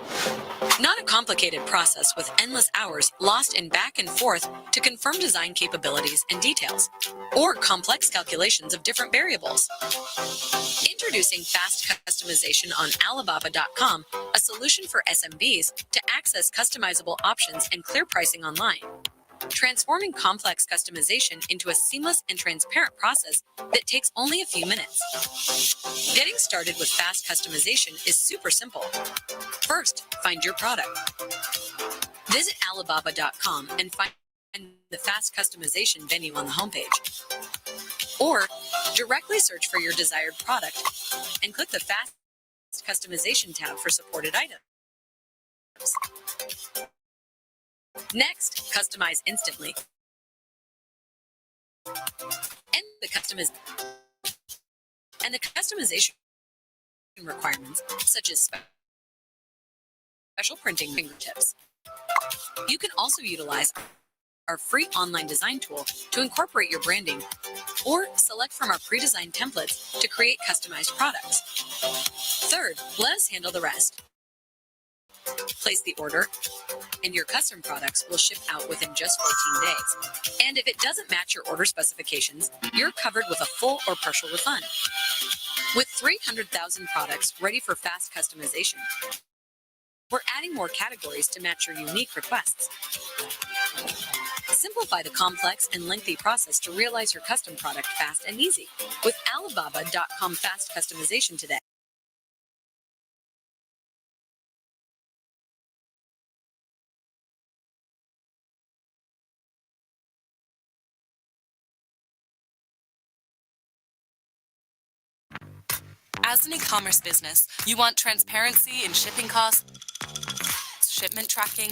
not a complicated process with endless hours lost in back and forth to confirm design capabilities and details, or complex calculations of different variables. Introducing fast customization on Alibaba.com, a solution for SMBs to access customizable options and clear pricing online. Transforming complex customization into a seamless and transparent process that takes only a few minutes. Getting started with fast customization is super simple. First, find your product. Visit Alibaba.com and find the fast customization venue on the homepage. Or directly search for your desired product and click the fast customization tab for supported items. Next, customize instantly. And the customization requirements, such as special printing fingertips. You can also utilize our free online design tool to incorporate your branding, or select from our pre-designed templates to create customized products. Third, let us handle the rest. Place the order, and your custom products will ship out within just 14 days. And if it doesn't match your order specifications, you're covered with a full or partial refund. With 300,000 products ready for fast customization, we're adding more categories to match your unique requests. Simplify the complex and lengthy process to realize your custom product fast and easy with Alibaba.com fast customization today. As an e-commerce business, you want transparency in shipping costs, shipment tracking,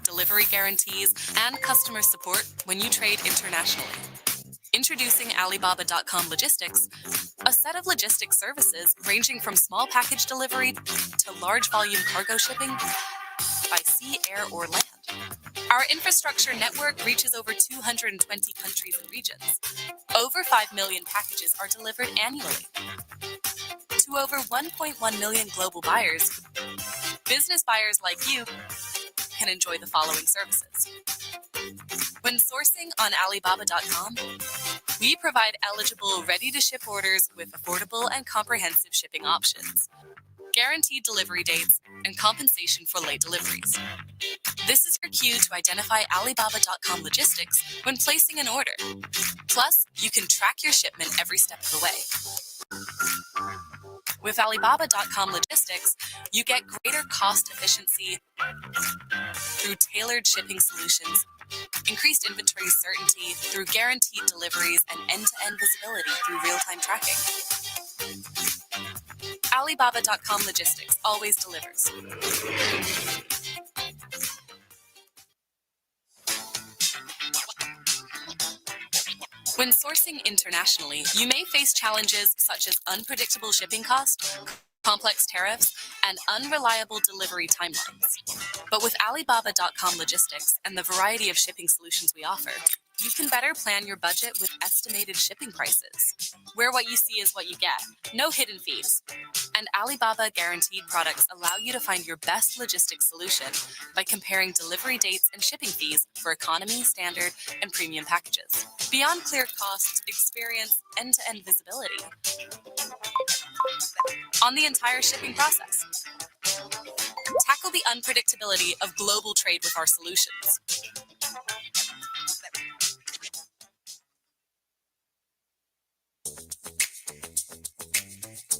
delivery guarantees, and customer support when you trade internationally. Introducing Alibaba.com Logistics, a set of logistics services ranging from small package delivery to large volume cargo shipping by sea, air, or land. Our infrastructure network reaches over 220 countries and regions. Over 5 million packages are delivered annually to over 1.1 million global buyers. Business buyers like you can enjoy the following services. When sourcing on Alibaba.com, we provide eligible ready-to-ship orders with affordable and comprehensive shipping options, guaranteed delivery dates, and compensation for late deliveries. This is your cue to identify Alibaba.com Logistics when placing an order. Plus, you can track your shipment every step of the way. With Alibaba.com Logistics, you get greater cost efficiency through tailored shipping solutions, increased inventory certainty through guaranteed deliveries, and end-to-end visibility through real-time tracking. Alibaba.com Logistics always delivers. When sourcing internationally, you may face challenges such as unpredictable shipping costs, complex tariffs, and unreliable delivery timelines. But with Alibaba.com Logistics and the variety of shipping solutions we offer, You can better plan your budget with estimated shipping prices, where what you see is what you get, no hidden fees. And Alibaba guaranteed products allow you to find your best logistics solution by comparing delivery dates and shipping fees for economy, standard, and premium packages. Beyond clear costs, experience end-to-end visibility on the entire shipping process. Tackle the unpredictability of global trade with our solutions.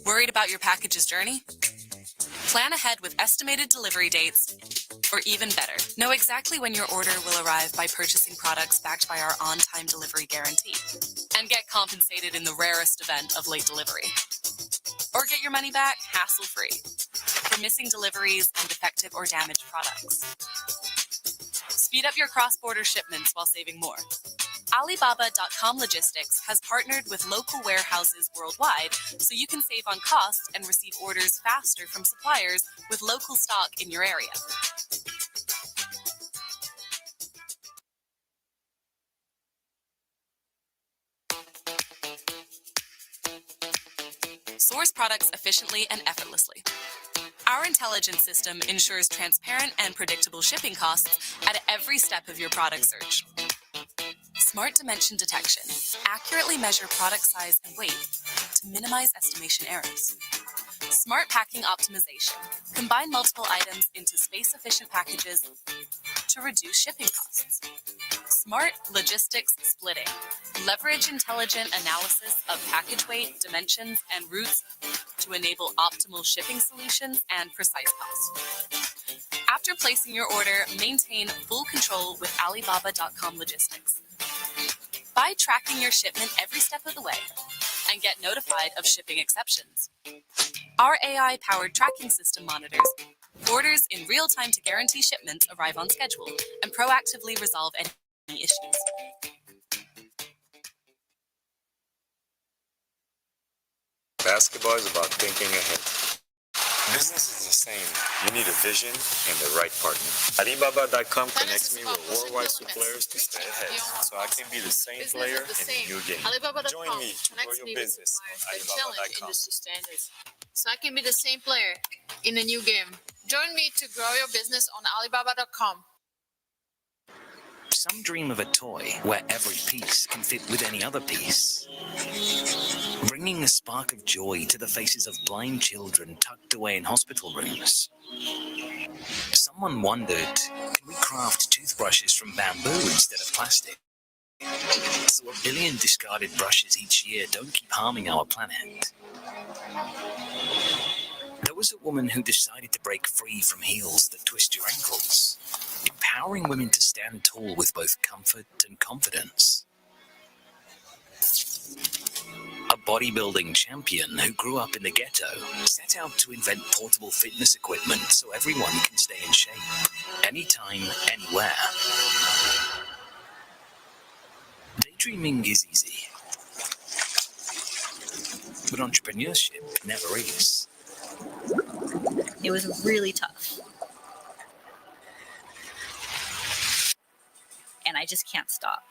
Worried about your package's journey? Plan ahead with estimated delivery dates, or even better, know exactly when your order will arrive by purchasing products backed by our on-time delivery guarantee, and get compensated in the rarest event of late delivery. Or get your money back hassle-free for missing deliveries and defective or damaged products. Speed up your cross-border shipments while saving more. Alibaba.com Logistics has partnered with local warehouses worldwide so you can save on costs and receive orders faster from suppliers with local stock in your area. Source products efficiently and effortlessly. Our intelligence system ensures transparent and predictable shipping costs at every step of your product search. Smart dimension detection. Accurately measure product size and weight to minimize estimation errors. Smart packing optimization. Combine multiple items into space-efficient packages to reduce shipping costs. Smart logistics splitting. Leverage intelligent analysis of package weight, dimensions, and routes to enable optimal shipping solutions and precise costs. After placing your order, maintain full control with Alibaba.com Logistics. By tracking your shipment every step of the way and get notified of shipping exceptions. Our AI-powered tracking system monitors orders in real time to guarantee shipments arrive on schedule and proactively resolve any issues. Basketball is about thinking ahead. Business is the same. You need a vision and the right partner. Alibaba.com connects me with worldwide suppliers to stay ahead, so I can be the same player in the new game. Join me to grow your business on Alibaba.com. Industry standards, so I can be the same player in a new game. Join me to grow your business on Alibaba.com. Some dream of a toy where every piece can fit with any other piece. Bringing a spark of joy to the faces of blind children tucked away in hospital rooms. Someone wondered, can we craft toothbrushes from bamboo instead of plastic? So 1 billion discarded brushes each year don't keep harming our planet. There was a woman who decided to break free from heels that twist your ankles, empowering women to stand tall with both comfort and confidence. A bodybuilding champion who grew up in the ghetto set out to invent portable fitness equipment so everyone can stay in shape, anytime, anywhere. Daydreaming is easy, but entrepreneurship never is. It was really tough. And I just can't stop.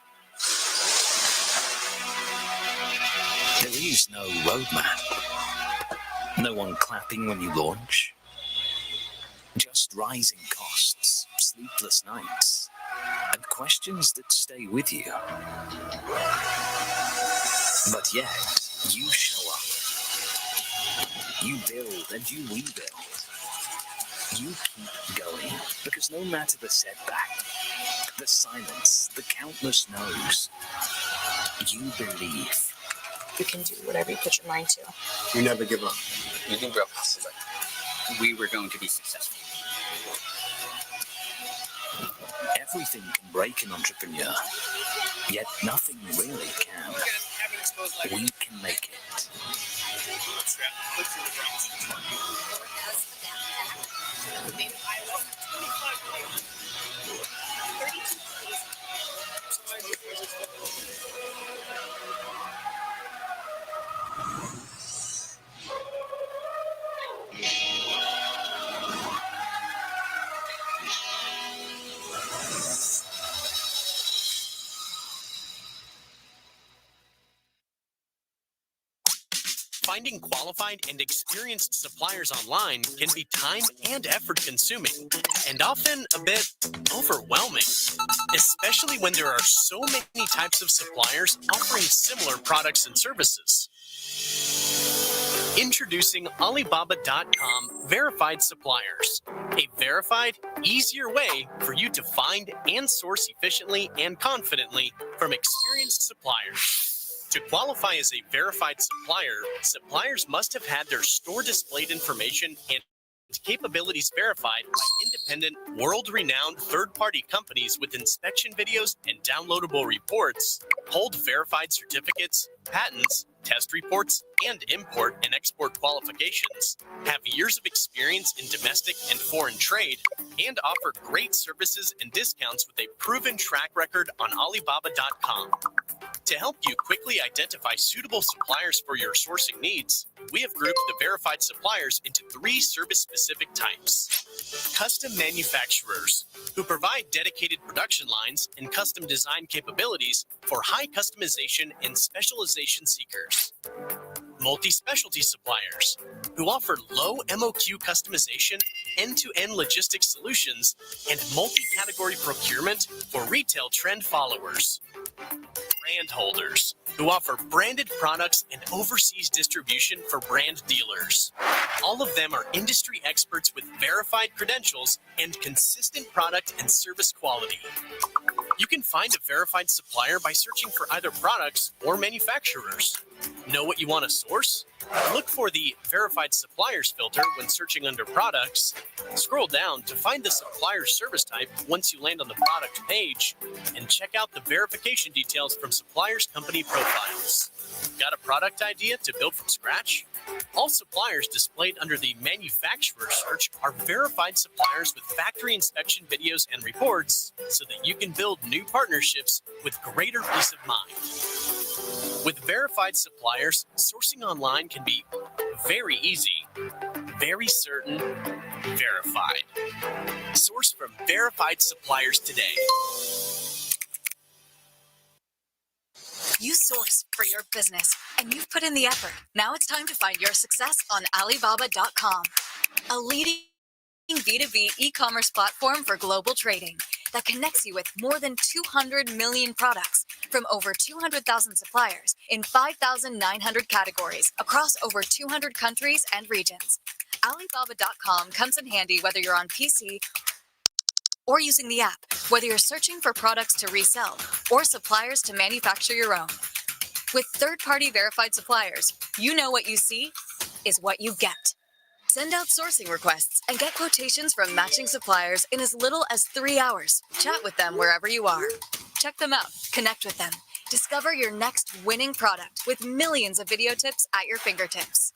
There is no roadmap. No one clapping when you launch. Just rising costs, sleepless nights, and questions that stay with you. But yet, you show up. You build and you rebuild. You keep going, because no matter the setback, the silence, the countless no's, you believe. You can do whatever you put your mind to. You never give up. You think we're possible. We were going to be successful. Everything can break an entrepreneur, yet nothing really can. We can make it. Finding qualified and experienced suppliers online can be time and effort consuming, and often a bit overwhelming, especially when there are so many types of suppliers offering similar products and services. Introducing Alibaba.com Verified Suppliers, a verified, easier way for you to find and source efficiently and confidently from experienced suppliers. To qualify as a verified supplier, suppliers must have had their store displayed information and capabilities verified by independent, world-renowned third-party companies with inspection videos and downloadable reports, hold verified certificates, patents, test reports, and import and export qualifications, have years of experience in domestic and foreign trade, and offer great services and discounts with a proven track record on Alibaba.com. To help you quickly identify suitable suppliers for your sourcing needs, we have grouped the verified suppliers into 3 service-specific types. Custom manufacturers, who provide dedicated production lines and custom design capabilities for high customization and specialization seekers. Multi-specialty suppliers, who offer low MOQ customization, end-to-end logistics solutions, and multi-category procurement for retail trend followers. Brand holders, who offer branded products and overseas distribution for brand dealers. All of them are industry experts with verified credentials and consistent product and service quality. You can find a verified supplier by searching for either products or manufacturers. Know what you want to source? Look for the Verified Suppliers filter when searching under Products. Scroll down to find the supplier service type once you land on the product page, and check out the verification details from suppliers' company profiles. Got a product idea to build from scratch? All suppliers displayed under the manufacturer search are verified suppliers with factory inspection videos and reports, so that you can build new partnerships with greater peace of mind. With verified suppliers, sourcing online can be very easy, very certain, verified. Source from verified suppliers today. You source for your business, and you've put in the effort. Now it's time to find your success on Alibaba.com, a leading B2B e-commerce platform for global trading that connects you with more than 200 million products from over 200,000 suppliers in 5,900 categories across over 200 countries and regions. Alibaba.com comes in handy whether you're on PC or using the app, whether you're searching for products to resell or suppliers to manufacture your own. With third-party verified suppliers, you know what you see is what you get. Send out sourcing requests and get quotations from matching suppliers in as little as 3 hours. Chat with them wherever you are. Check them out, connect with them. Discover your next winning product with millions of video tips at your fingertips.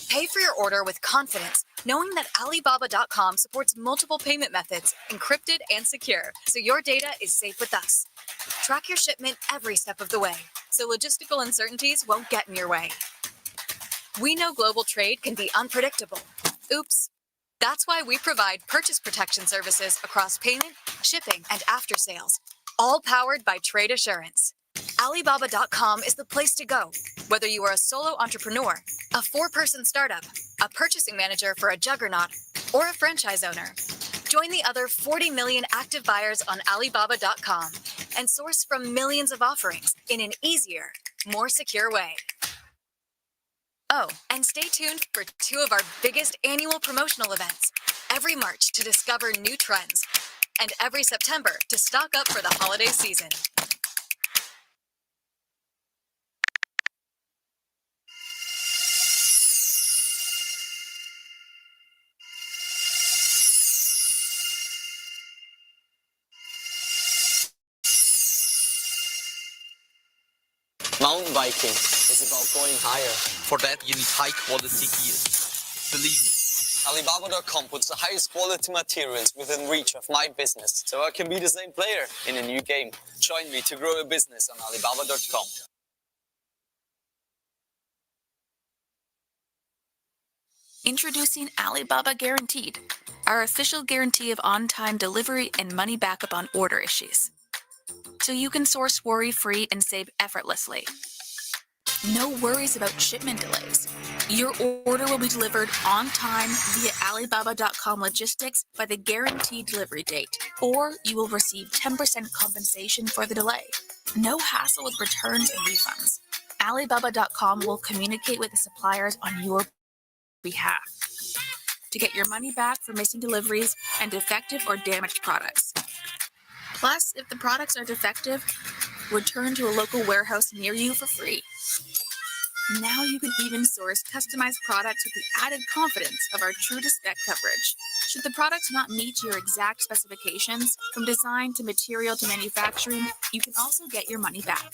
Pay for your order with confidence, knowing that Alibaba.com supports multiple payment methods, encrypted and secure, so your data is safe with us. Track your shipment every step of the way, so logistical uncertainties won't get in your way. We know global trade can be unpredictable. Oops. That's why we provide purchase protection services across payment, shipping, and after sales, all powered by Trade Assurance. Alibaba.com is the place to go, whether you are a solo entrepreneur, a 4-person startup, a purchasing manager for a juggernaut, or a franchise owner. Join the other 40 million active buyers on Alibaba.com and source from millions of offerings in an easier, more secure way. Oh, and stay tuned for 2 of our biggest annual promotional events, every March to discover new trends, and every September to stock up for the holiday season. Mountain biking is about going higher. For that, you need high-quality gear. Believe me, Alibaba.com puts the highest quality materials within reach of my business, so I can be the same player in a new game. Join me to grow a business on Alibaba.com. Introducing Alibaba Guaranteed, our official guarantee of on-time delivery and money backup on order issues, so you can source worry-free and save effortlessly. No worries about shipment delays. Your order will be delivered on time via Alibaba.com logistics by the guaranteed delivery date, or you will receive 10% compensation for the delay. No hassle with returns and refunds. Alibaba.com will communicate with the suppliers on your behalf to get your money back for missing deliveries and defective or damaged products. Plus, if the products are defective, return to a local warehouse near you for free. Now you can even source customized products with the added confidence of our true-to-spec coverage. Should the product not meet your exact specifications, from design to material to manufacturing, you can also get your money back.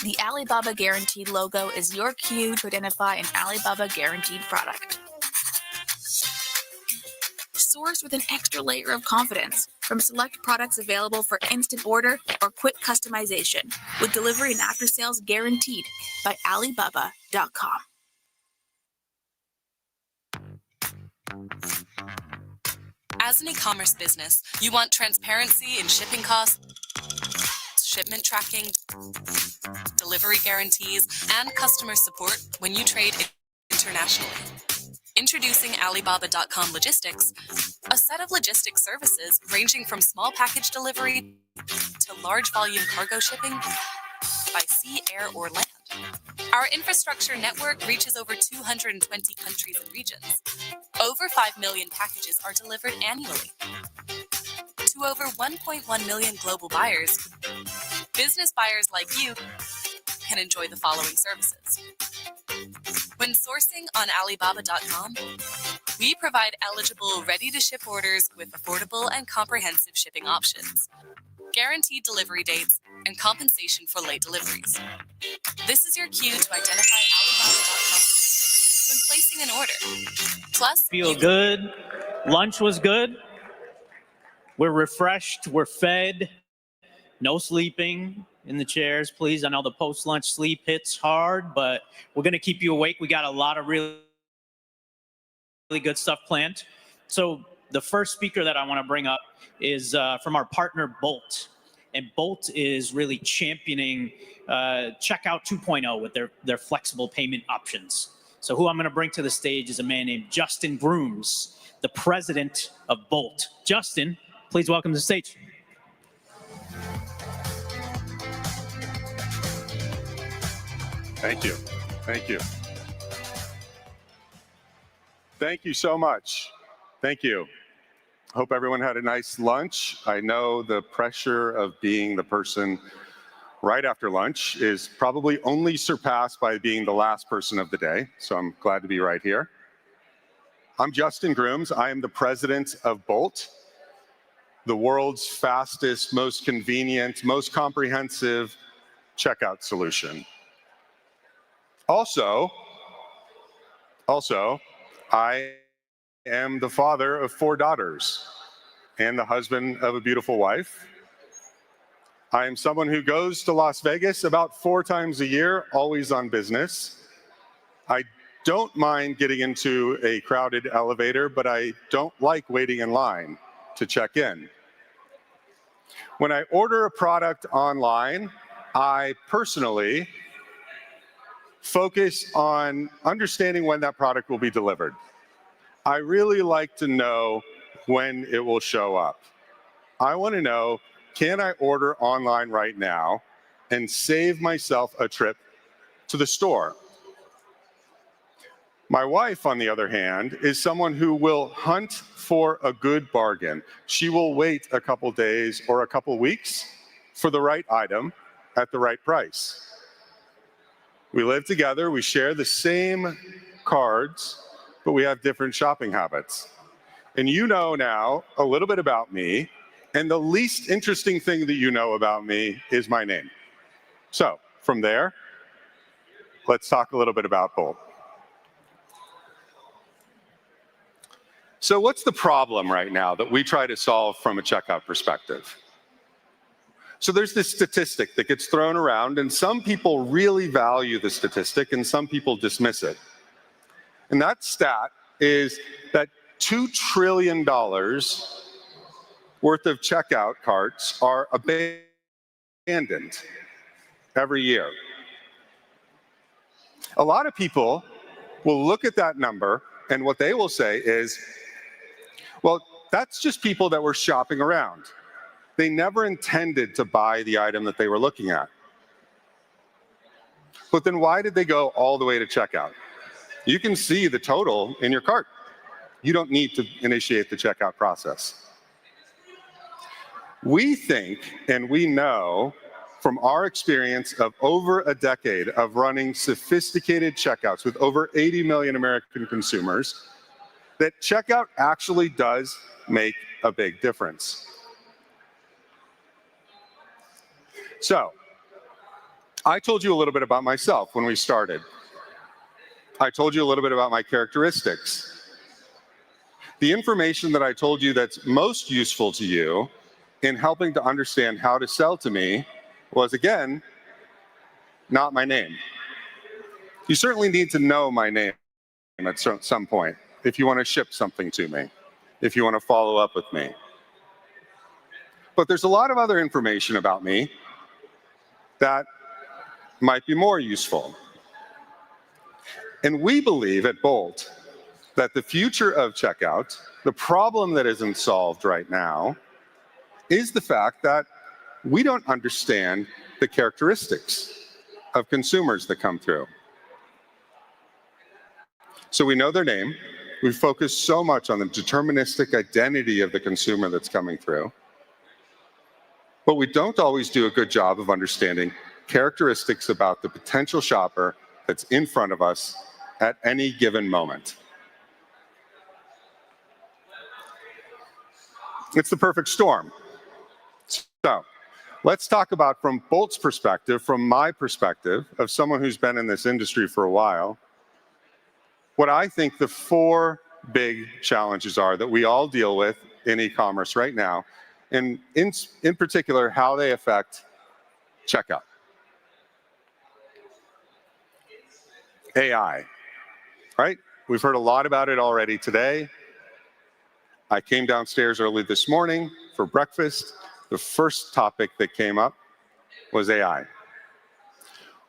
The Alibaba Guaranteed logo is your cue to identify an Alibaba Guaranteed product. Source with an extra layer of confidence from select products available for instant order or quick customization, with delivery and after-sales guaranteed by Alibaba.com. As an e-commerce business, you want transparency in shipping costs, shipment tracking, delivery guarantees, and customer support when you trade internationally. Introducing Alibaba.com Logistics, a set of logistics services ranging from small package delivery to large volume cargo shipping by sea, air, or land. Our infrastructure network reaches over 220 countries and regions. Over 5 million packages are delivered annually to over 1.1 million global buyers. Business buyers like you can enjoy the following services. When sourcing on Alibaba.com, we provide eligible ready-to-ship orders with affordable and comprehensive shipping options, guaranteed delivery dates, and compensation for late deliveries. This is your cue to identify Alibaba.com when placing an order. Plus, feel good. Lunch was good. We're refreshed. We're fed. No sleeping in the chairs, please. I know the post-lunch sleep hits hard, but we're going to keep you awake. We got a lot of really good stuff planned. So the first speaker that I want to bring up is from our partner, Bolt. And Bolt is really championing Checkout 2.0 with their flexible payment options. So who I'm going to bring to the stage is a man named Justin Grooms, the president of Bolt. Justin, please welcome to the stage. Thank you. Thank you. Thank you so much. Thank you. Hope everyone had a nice lunch. I know the pressure of being the person right after lunch is probably only surpassed by being the last person of the day, so I'm glad to be right here. I'm Justin Grooms. I am the president of Bolt, the world's fastest, most convenient, most comprehensive checkout solution. Also, I am the father of 4 daughters and the husband of a beautiful wife. I am someone who goes to Las Vegas about 4 times a year, always on business. I don't mind getting into a crowded elevator, but I don't like waiting in line to check in. When I order a product online, I personally focus on understanding when that product will be delivered. I really like to know when it will show up. I want to know, can I order online right now and save myself a trip to the store? My wife, on the other hand, is someone who will hunt for a good bargain. She will wait a couple days or a couple weeks for the right item at the right price. We live together, we share the same cards, but we have different shopping habits. And you know now a little bit about me, and the least interesting thing that you know about me is my name. So from there, let's talk a little bit about Bolt. So what's the problem right now that we try to solve from a checkout perspective? So there's this statistic that gets thrown around, and some people really value the statistic, and some people dismiss it. And that stat is that $2 trillion worth of checkout carts are abandoned every year. A lot of people will look at that number, and what they will say is, well, that's just people that were shopping around. They never intended to buy the item that they were looking at. But then why did they go all the way to checkout? You can see the total in your cart. You don't need to initiate the checkout process. We think, and we know from our experience of over a decade of running sophisticated checkouts with over 80 million American consumers, that checkout actually does make a big difference. So, I told you a little bit about myself when we started. I told you a little bit about my characteristics. The information that I told you that's most useful to you in helping to understand how to sell to me was, again, not my name. You certainly need to know my name at some point if you want to ship something to me, if you want to follow up with me. But there's a lot of other information about me that might be more useful. And we believe at Bolt that the future of checkout, the problem that isn't solved right now, is the fact that we don't understand the characteristics of consumers that come through. So we know their name. We focus so much on the deterministic identity of the consumer that's coming through. But we don't always do a good job of understanding characteristics about the potential shopper that's in front of us at any given moment. It's the perfect storm. So let's talk about, from Bolt's perspective, from my perspective, of someone who's been in this industry for a while, what I think the 4 big challenges are that we all deal with in e-commerce right now, and in particular, how they affect checkout. AI, right? We've heard a lot about it already today. I came downstairs early this morning for breakfast. The first topic that came up was AI.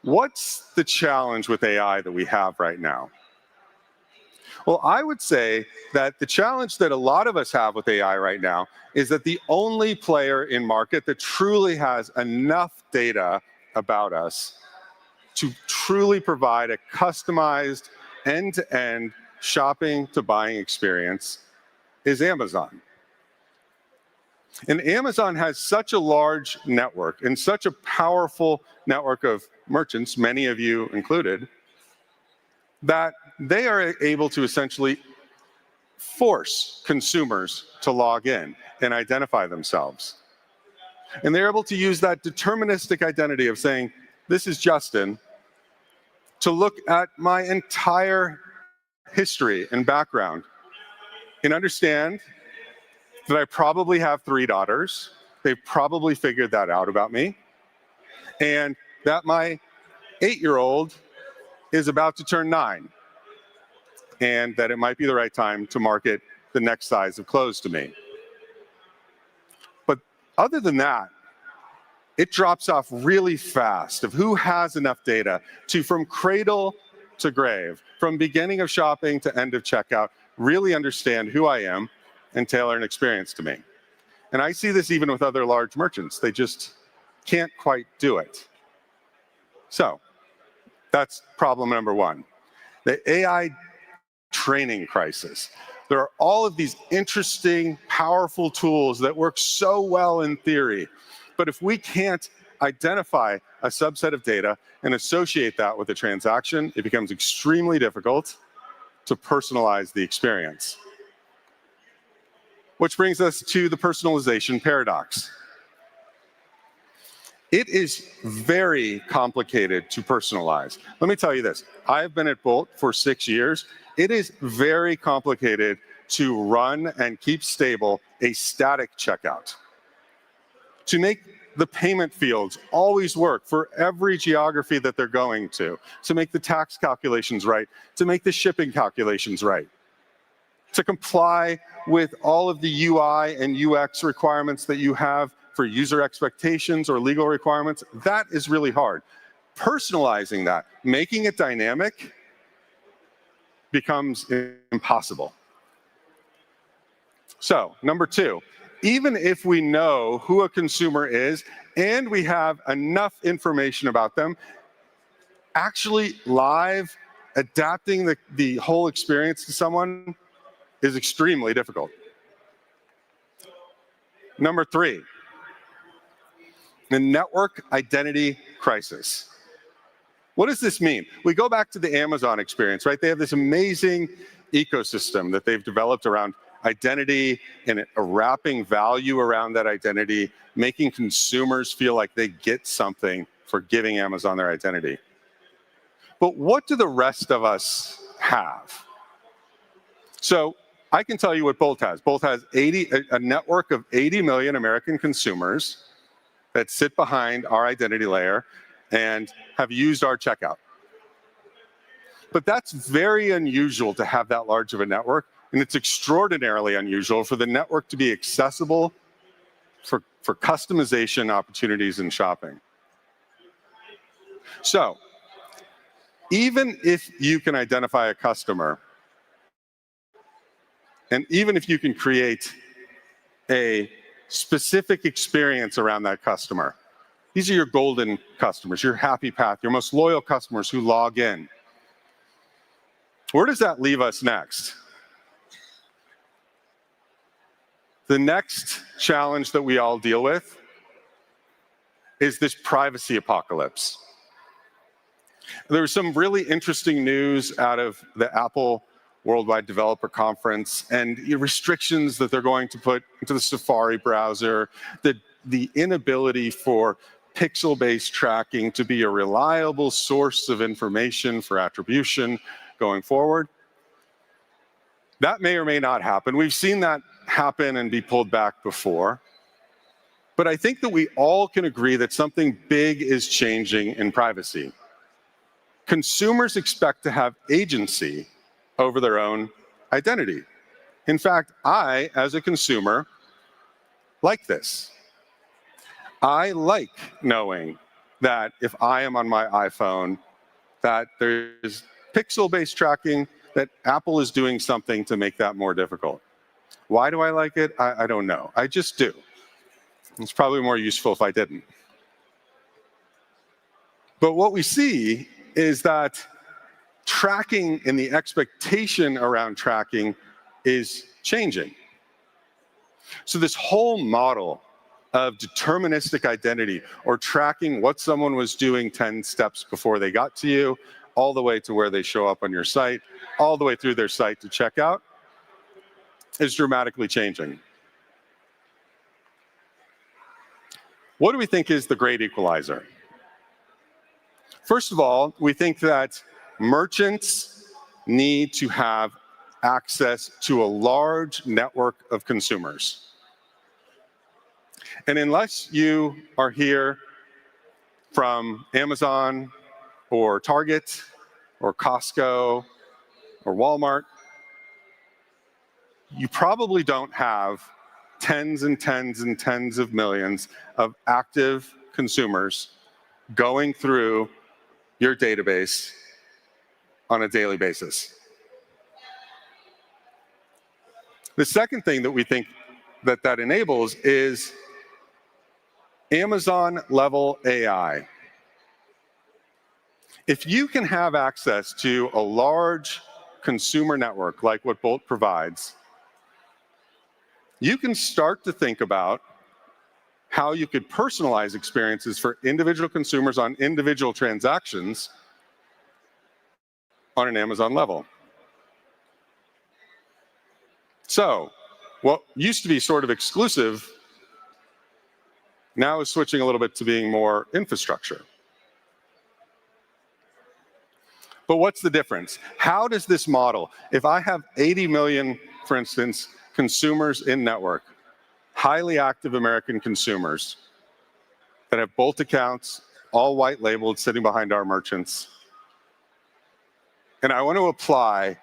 What's the challenge with AI that we have right now? Well, I would say that the challenge that a lot of us have with AI right now is that the only player in market that truly has enough data about us to truly provide a customized end-to-end shopping to buying experience is Amazon. And Amazon has such a large network and such a powerful network of merchants, many of you included, that they are able to essentially force consumers to log in and identify themselves. And they're able to use that deterministic identity of saying, this is Justin, to look at my entire history and background and understand that I probably have 3 daughters. They've probably figured that out about me. And that my 8-year-old is about to turn 9. And that it might be the right time to market the next size of clothes to me. But other than that, it drops off really fast of who has enough data to, from cradle to grave, from beginning of shopping to end of checkout, really understand who I am and tailor an experience to me. And I see this even with other large merchants. They just can't quite do it. So that's problem number 1. The AI training crisis. There are all of these interesting, powerful tools that work so well in theory. But if we can't identify a subset of data and associate that with a transaction, it becomes extremely difficult to personalize the experience. Which brings us to the personalization paradox. It is very complicated to personalize. Let me tell you this. I've been at Bolt for 6 years. It is very complicated to run and keep stable a static checkout. To make the payment fields always work for every geography that they're going to make the tax calculations right, to make the shipping calculations right, to comply with all of the UI and UX requirements that you have for user expectations or legal requirements. That is really hard. personalizing that, making it dynamic, becomes impossible. So, number two, even if we know who a consumer is and we have enough information about them, actually live adapting the whole experience to someone is extremely difficult. Number three, the network identity crisis. What does this mean? We go back to the Amazon experience, right? They have this amazing ecosystem that they've developed around identity and wrapping value around that identity, making consumers feel like they get something for giving Amazon their identity. But what do the rest of us have? So I can tell you what Bolt has. Bolt has a network of 80 million American consumers that sit behind our identity layer and have used our checkout. But that's very unusual to have that large of a network, and it's extraordinarily unusual for the network to be accessible for customization opportunities in shopping. So, even if you can identify a customer, and even if you can create a specific experience around that customer, these are your golden customers, your happy path, your most loyal customers who log in. Where does that leave us next? The next challenge that we all deal with is this privacy apocalypse. There was some really interesting news out of the Apple Worldwide Developer Conference and the restrictions that they're going to put into the Safari browser, the inability for pixel-based tracking to be a reliable source of information for attribution going forward. That may or may not happen. We've seen that happen and be pulled back before. But I think that we all can agree that something big is changing in privacy. Consumers expect to have agency over their own identity. In fact, I, as a consumer, like this. I like knowing that if I am on my iPhone, that there's pixel-based tracking, that Apple is doing something to make that more difficult. Why do I like it? I don't know. I just do. It's probably more useful if I didn't. But what we see is that tracking and the expectation around tracking is changing. So this whole model of deterministic identity, or tracking what someone was doing 10 steps before they got to you, all the way to where they show up on your site, all the way through their site to checkout, is dramatically changing. What do we think is the great equalizer? First of all, we think that merchants need to have access to a large network of consumers. And unless you are here from Amazon or Target or Costco or Walmart, you probably don't have tens and tens and tens of millions of active consumers going through your database on a daily basis. The second thing that we think that enables is Amazon-level AI. If you can have access to a large consumer network like what Bolt provides, you can start to think about how you could personalize experiences for individual consumers on individual transactions on an Amazon level. So, what used to be sort of exclusive now is switching a little bit to being more infrastructure. But what's the difference? How does this model, if I have 80 million, for instance, consumers in network, highly active American consumers that have Bolt accounts, all white labeled, sitting behind our merchants, and I want to apply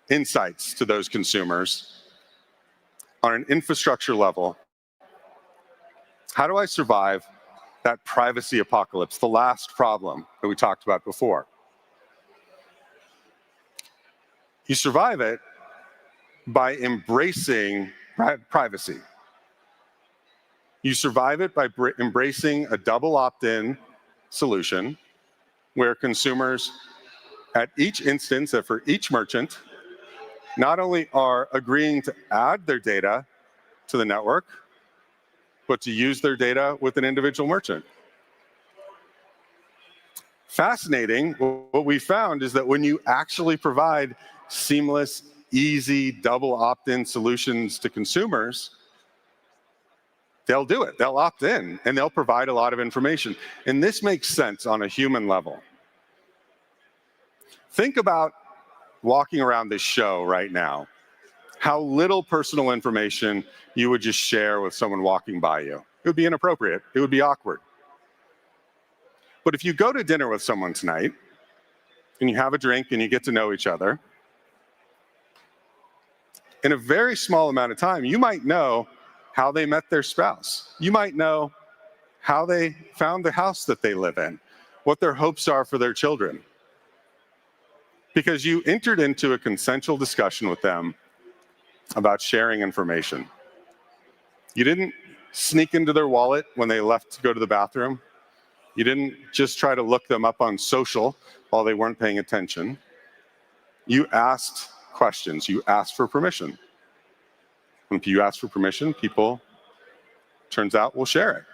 insights to those consumers on an infrastructure level, how do I survive that privacy apocalypse, the last problem that we talked about before. You survive it by embracing privacy. You survive it by embracing a double opt-in solution where consumers at each instance and for each merchant not only are agreeing to add their data to the network, but to use their data with an individual merchant. Fascinating, what we found is that when you actually provide seamless, easy, double opt-in solutions to consumers, they'll do it. They'll opt in, and they'll provide a lot of information. And this makes sense on a human level. Think about walking around this show right now, how little personal information you would just share with someone walking by you. It would be inappropriate. It would be awkward. But if you go to dinner with someone tonight, and you have a drink and you get to know each other, in a very small amount of time, you might know how they met their spouse. You might know how they found the house that they live in, what their hopes are for their children. Because you entered into a consensual discussion with them about sharing information. You didn't sneak into their wallet when they left to go to the bathroom. You didn't just try to look them up on social while they weren't paying attention. You asked questions. You asked for permission. When you ask for permission, people, turns out, will share it.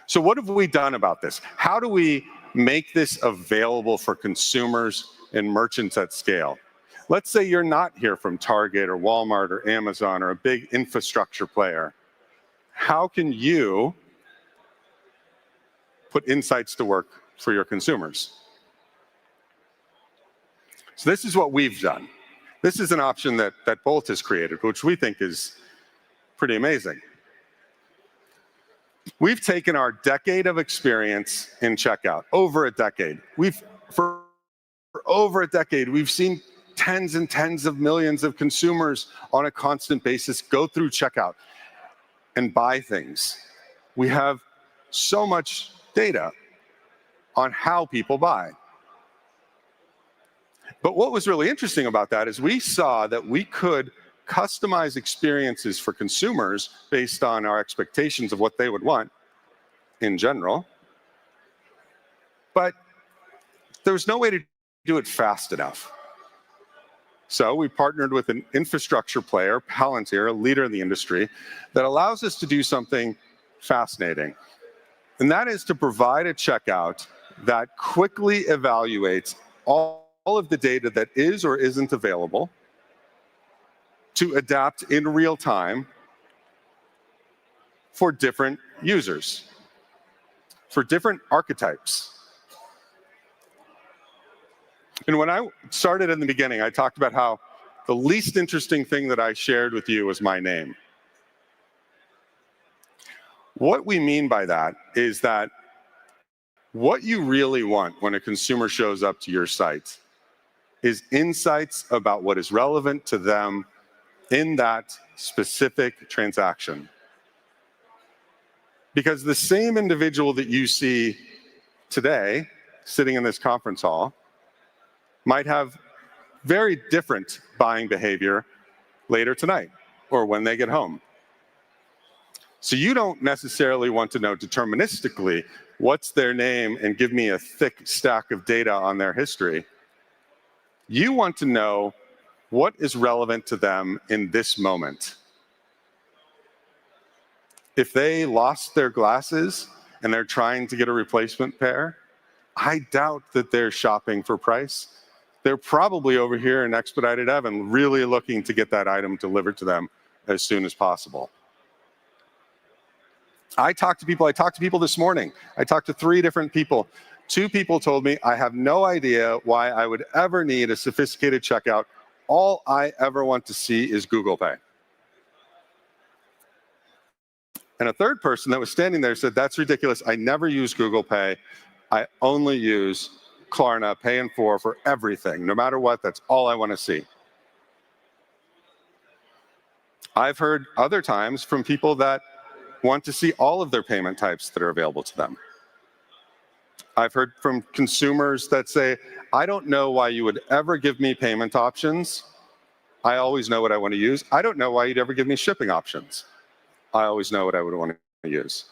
So what have we done about this? How do we make this available for consumers and merchants at scale? Let's say you're not here from Target or Walmart or Amazon or a big infrastructure player. How can you put insights to work for your consumers? So this is what we've done. This is an option that Bolt has created, which we think is pretty amazing. We've taken our decade of experience in checkout, over a decade. For over a decade, we've seen tens and tens of millions of consumers on a constant basis go through checkout and buy things. We have so much data on how people buy. But what was really interesting about that is we saw that we could customize experiences for consumers based on our expectations of what they would want in general. But there was no way to do it fast enough. So we partnered with an infrastructure player, Palantir, a leader in the industry, that allows us to do something fascinating. And that is to provide a checkout that quickly evaluates all of the data that is or isn't available to adapt in real time for different users, for different archetypes. And when I started in the beginning, I talked about how the least interesting thing that I shared with you was my name. What we mean by that is that what you really want when a consumer shows up to your site is insights about what is relevant to them in that specific transaction. Because the same individual that you see today, sitting in this conference hall, might have very different buying behavior later tonight or when they get home. So you don't necessarily want to know deterministically what's their name and give me a thick stack of data on their history. You want to know what is relevant to them in this moment. If they lost their glasses and they're trying to get a replacement pair, I doubt that they're shopping for price. They're probably over here in Expedited Evan really looking to get that item delivered to them as soon as possible. I talked to people this morning. I talked to 3 different people. 2 people told me, I have no idea why I would ever need a sophisticated checkout. All I ever want to see is Google Pay. And a third person that was standing there said, that's ridiculous. I never use Google Pay. I only use Klarna, Pay in 4 for everything. No matter what, that's all I want to see. I've heard other times from people that want to see all of their payment types that are available to them. I've heard from consumers that say, I don't know why you would ever give me payment options. I always know what I want to use. I don't know why you'd ever give me shipping options. I always know what I would want to use.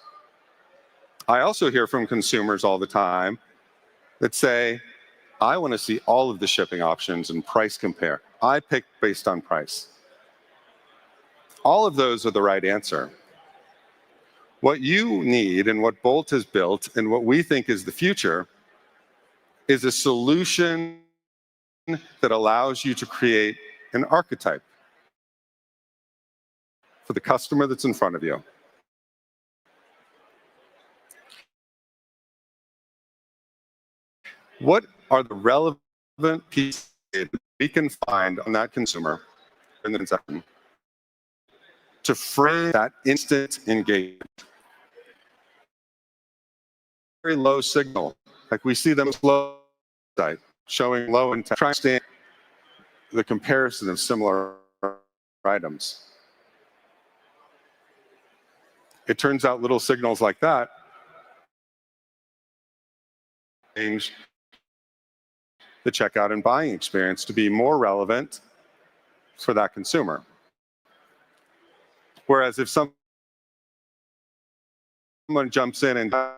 I also hear from consumers all the time that say, I want to see all of the shipping options and price compare. I pick based on price. All of those are the right answer. What you need and what Bolt has built and what we think is the future is a solution that allows you to create an archetype for the customer that's in front of you. What are the relevant pieces that we can find on that consumer in the transaction to frame that instant engagement? Very low signal, like we see them slow site showing low intent, trying to understand the comparison of similar items. It turns out little signals like that change the checkout and buying experience to be more relevant for that consumer. Whereas if someone jumps in and has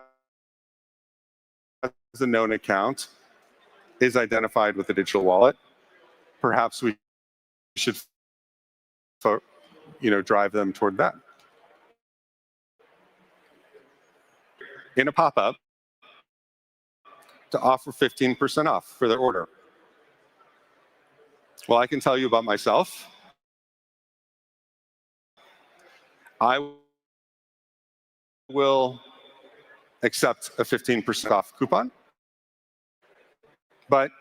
a known account, is identified with a digital wallet, perhaps we should drive them toward that. In a pop-up, to offer 15% off for their order. Well, I can tell you about myself. I will accept a 15% off coupon, but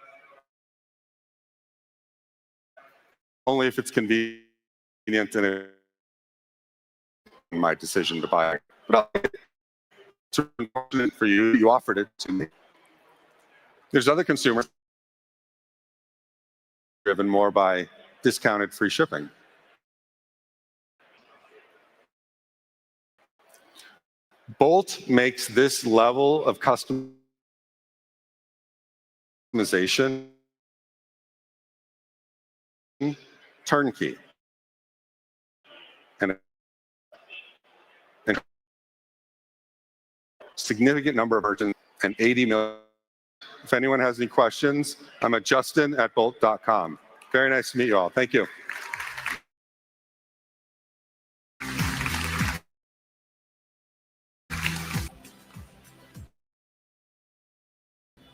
only if it's convenient and my decision to buy it. But it's unfortunate for you, you offered it to me. There's other consumers driven more by discounted free shipping. Bolt makes this level of customization turnkey. And a significant number of merchants and 80 million. If anyone has any questions, I'm at justin@bolt.com. Very nice to meet you all. Thank you.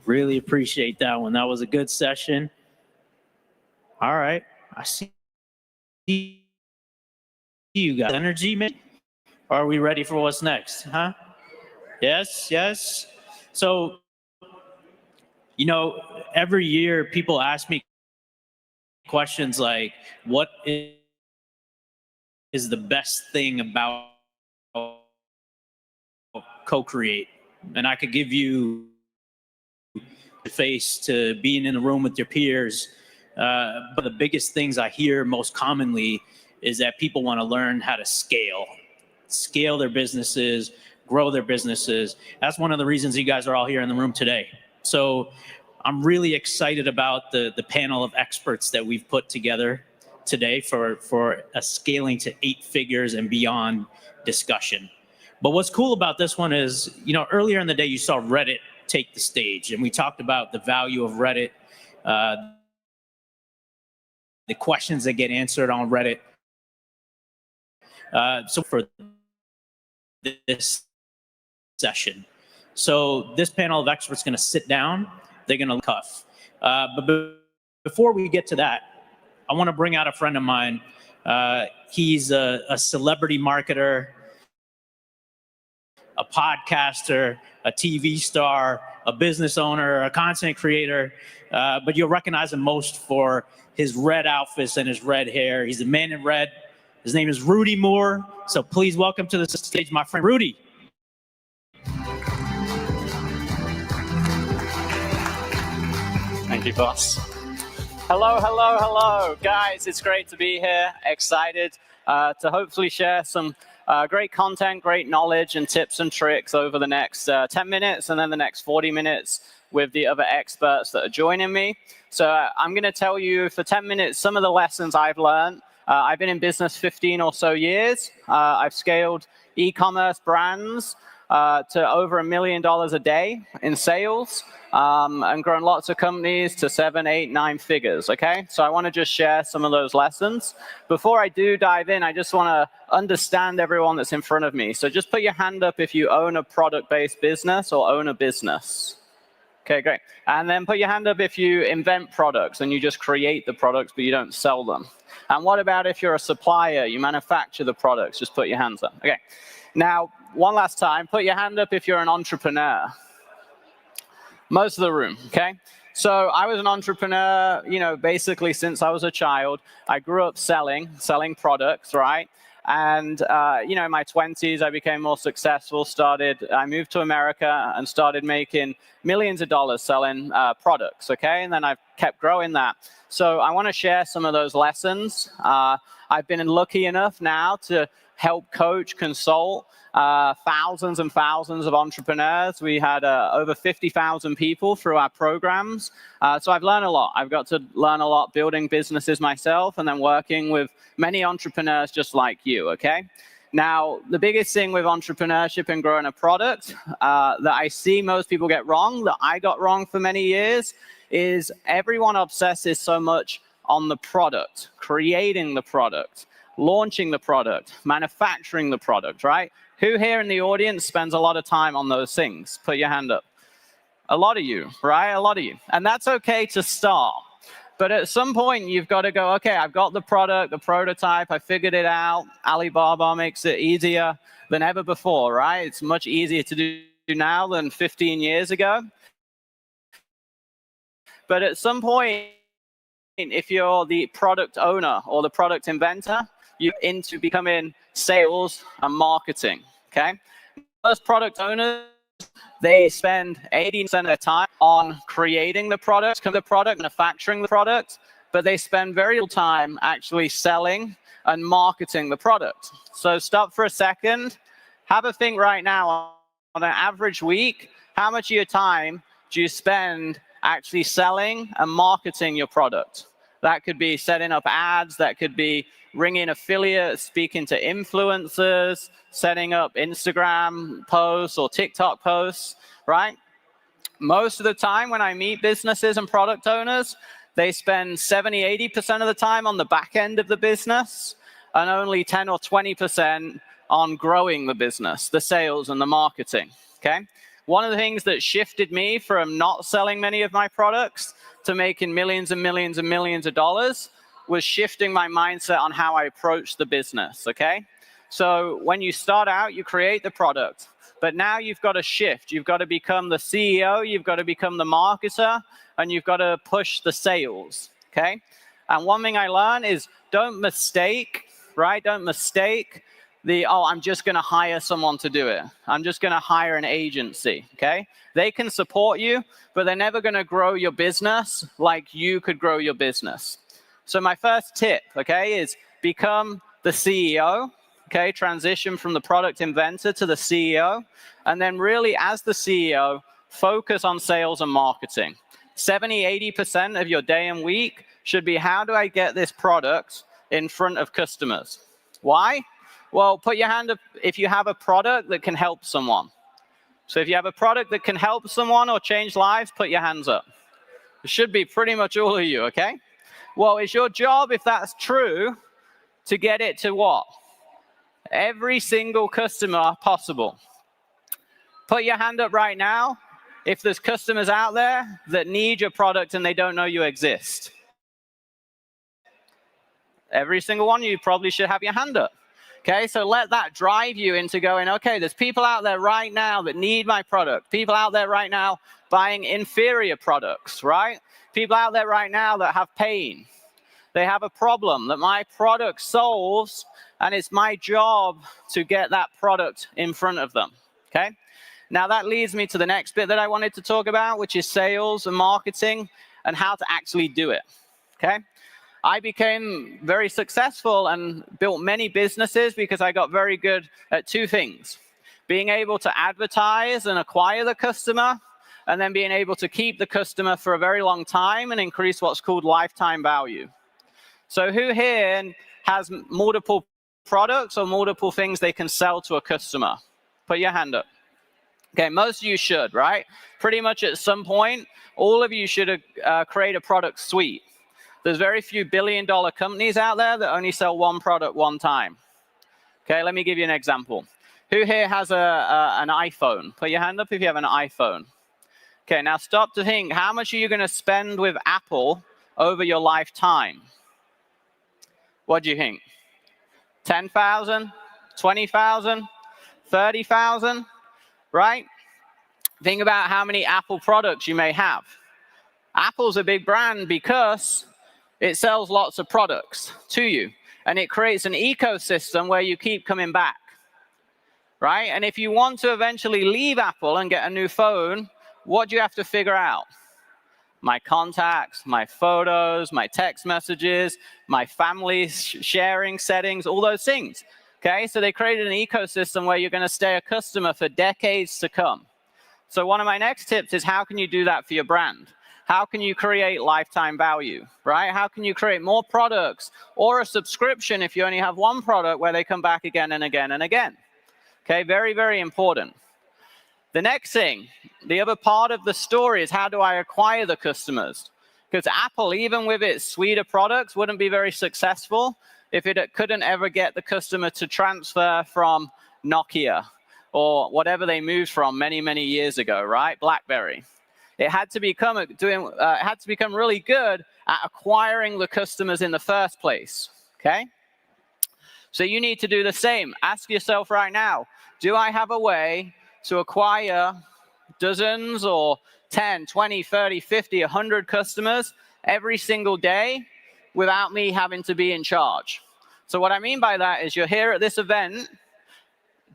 Really appreciate that one. That was a good session. All right. I see you got energy, man. Are we ready for what's next? Huh? Yes, yes. So, every year people ask me questions like, what is the best thing about CoCreate? And I could give you the face to being in the room with your peers. But the biggest things I hear most commonly is that people want to learn how to scale their businesses, grow their businesses. That's one of the reasons you guys are all here in the room today. So I'm really excited about the panel of experts that we've put together today for a scaling to 8 figures and beyond discussion. But what's cool about this one is, earlier in the day you saw Reddit take the stage, and we talked about the value of Reddit, the questions that get answered on Reddit. So for this session, this panel of experts is going to sit down. They're going to cuff. But before we get to that, I want to bring out a friend of mine. He's a celebrity marketer, a podcaster, a TV star, a business owner, a content creator, but you'll recognize him most for his red outfits and his red hair. He's the man in red. His name is Rudy Moore. So please welcome to the stage my friend Rudy. Thank you, boss. Hello, hello, hello. Guys, it's great to be here. Excited to hopefully share some Great content, great knowledge and tips and tricks over the next 10 minutes and then the next 40 minutes with the other experts that are joining me. So I'm going to tell you for 10 minutes some of the lessons I've learned. I've been in business 15 or so years. I've scaled e-commerce brands to over $1 million a day in sales and grown lots of companies to 7, 8, 9 figures, okay? So I want to just share some of those lessons. Before I do dive in, I just want to understand everyone that's in front of me. So just put your hand up if you own a product-based business or own a business. Okay, great. And then put your hand up if you invent products and you just create the products, but you don't sell them. And what about if you're a supplier, you manufacture the products? Just put your hands up. Okay. Now, one last time, put your hand up if you're an entrepreneur. Most of the room, okay? So I was an entrepreneur, you know, basically since I was a child. I grew up selling products, right? And, you know, in my 20s, I became more successful, I moved to America and started making millions of dollars selling products, okay? And then I've kept growing that. So I want to share some of those lessons. I've been lucky enough now to help coach, consult thousands and thousands of entrepreneurs. We had over 50,000 people through our programs. So I've learned a lot. I've got to learn a lot building businesses myself and then working with many entrepreneurs just like you, okay? Now, the biggest thing with entrepreneurship and growing a product that I see most people get wrong, that I got wrong for many years, is everyone obsesses so much on the product, creating the product, launching the product, manufacturing the product, right? Who here in the audience spends a lot of time on those things? Put your hand up. A lot of you, right? A lot of you. And that's okay to start. But at some point, you've got to go, okay, I've got the product, the prototype, I figured it out. Alibaba makes it easier than ever before, right? It's much easier to do now than 15 years ago. But at some point, if you're the product owner or the product inventor, you're into becoming sales and marketing, okay? Most product owners, they spend 80% of their time on creating the product, manufacturing the product, but they spend very little time actually selling and marketing the product. So stop for a second. Have a think right now on an average week, how much of your time do you spend actually selling and marketing your product? That could be setting up ads, that could be ringing affiliates, speaking to influencers, setting up Instagram posts or TikTok posts, right? Most of the time when I meet businesses and product owners, they spend 70, 80% of the time on the back end of the business and only 10 or 20% on growing the business, the sales and the marketing, okay? One of the things that shifted me from not selling many of my products to making millions and millions and millions of dollars was shifting my mindset on how I approach the business, okay? So when you start out, you create the product, but now you've got to shift. You've got to become the CEO, you've got to become the marketer, and you've got to push the sales, okay? And one thing I learned is don't mistake, right? Don't mistake I'm just going to hire someone to do it. I'm just going to hire an agency, okay? They can support you, but they're never going to grow your business like you could grow your business. So my first tip, okay, is become the CEO, okay? Transition from the product inventor to the CEO. And then really, as the CEO, focus on sales and marketing. 70, 80% of your day and week should be, how do I get this product in front of customers? Why? Well, put your hand up if you have a product that can help someone. So if you have a product that can help someone or change lives, put your hands up. It should be pretty much all of you, okay? Well, it's your job, if that's true, to get it to what? Every single customer possible. Put your hand up right now if there's customers out there that need your product and they don't know you exist. Every single one of you probably should have your hand up. Okay, so let that drive you into going, okay, there's people out there right now that need my product. People out there right now buying inferior products, right? People out there right now that have pain. They have a problem that my product solves, and it's my job to get that product in front of them, okay? Now that leads me to the next bit that I wanted to talk about, which is sales and marketing and how to actually do it, okay? I became very successful and built many businesses because I got very good at two things: being able to advertise and acquire the customer, and then being able to keep the customer for a very long time and increase what's called lifetime value. So who here has multiple products or multiple things they can sell to a customer? Put your hand up. Okay, most of you should, right? Pretty much at some point, all of you should create a product suite. There's very few billion-dollar companies out there that only sell one product one time. Okay, let me give you an example. Who here has an iPhone? Put your hand up if you have an iPhone. Okay, now stop to think, how much are you going to spend with Apple over your lifetime? What do you think? 10,000? 20,000? 30,000? Right? Think about how many Apple products you may have. Apple's a big brand because it sells lots of products to you, and it creates an ecosystem where you keep coming back, right? And if you want to eventually leave Apple and get a new phone, what do you have to figure out? My contacts, my photos, my text messages, my family sharing settings, all those things. Okay, so they created an ecosystem where you're going to stay a customer for decades to come. So one of my next tips is, how can you do that for your brand? How can you create lifetime value, right? How can you create more products or a subscription if you only have one product where they come back again and again and again? Okay, very, very important. The next thing, the other part of the story is, how do I acquire the customers? Because Apple, even with its suite of products, wouldn't be very successful if it couldn't ever get the customer to transfer from Nokia or whatever they moved from many, many years ago, right? BlackBerry. It had to become really good at acquiring the customers in the first place, okay? So you need to do the same. Ask yourself right now, do I have a way to acquire dozens or 10, 20, 30, 50, 100 customers every single day without me having to be in charge? So what I mean by that is, you're here at this event.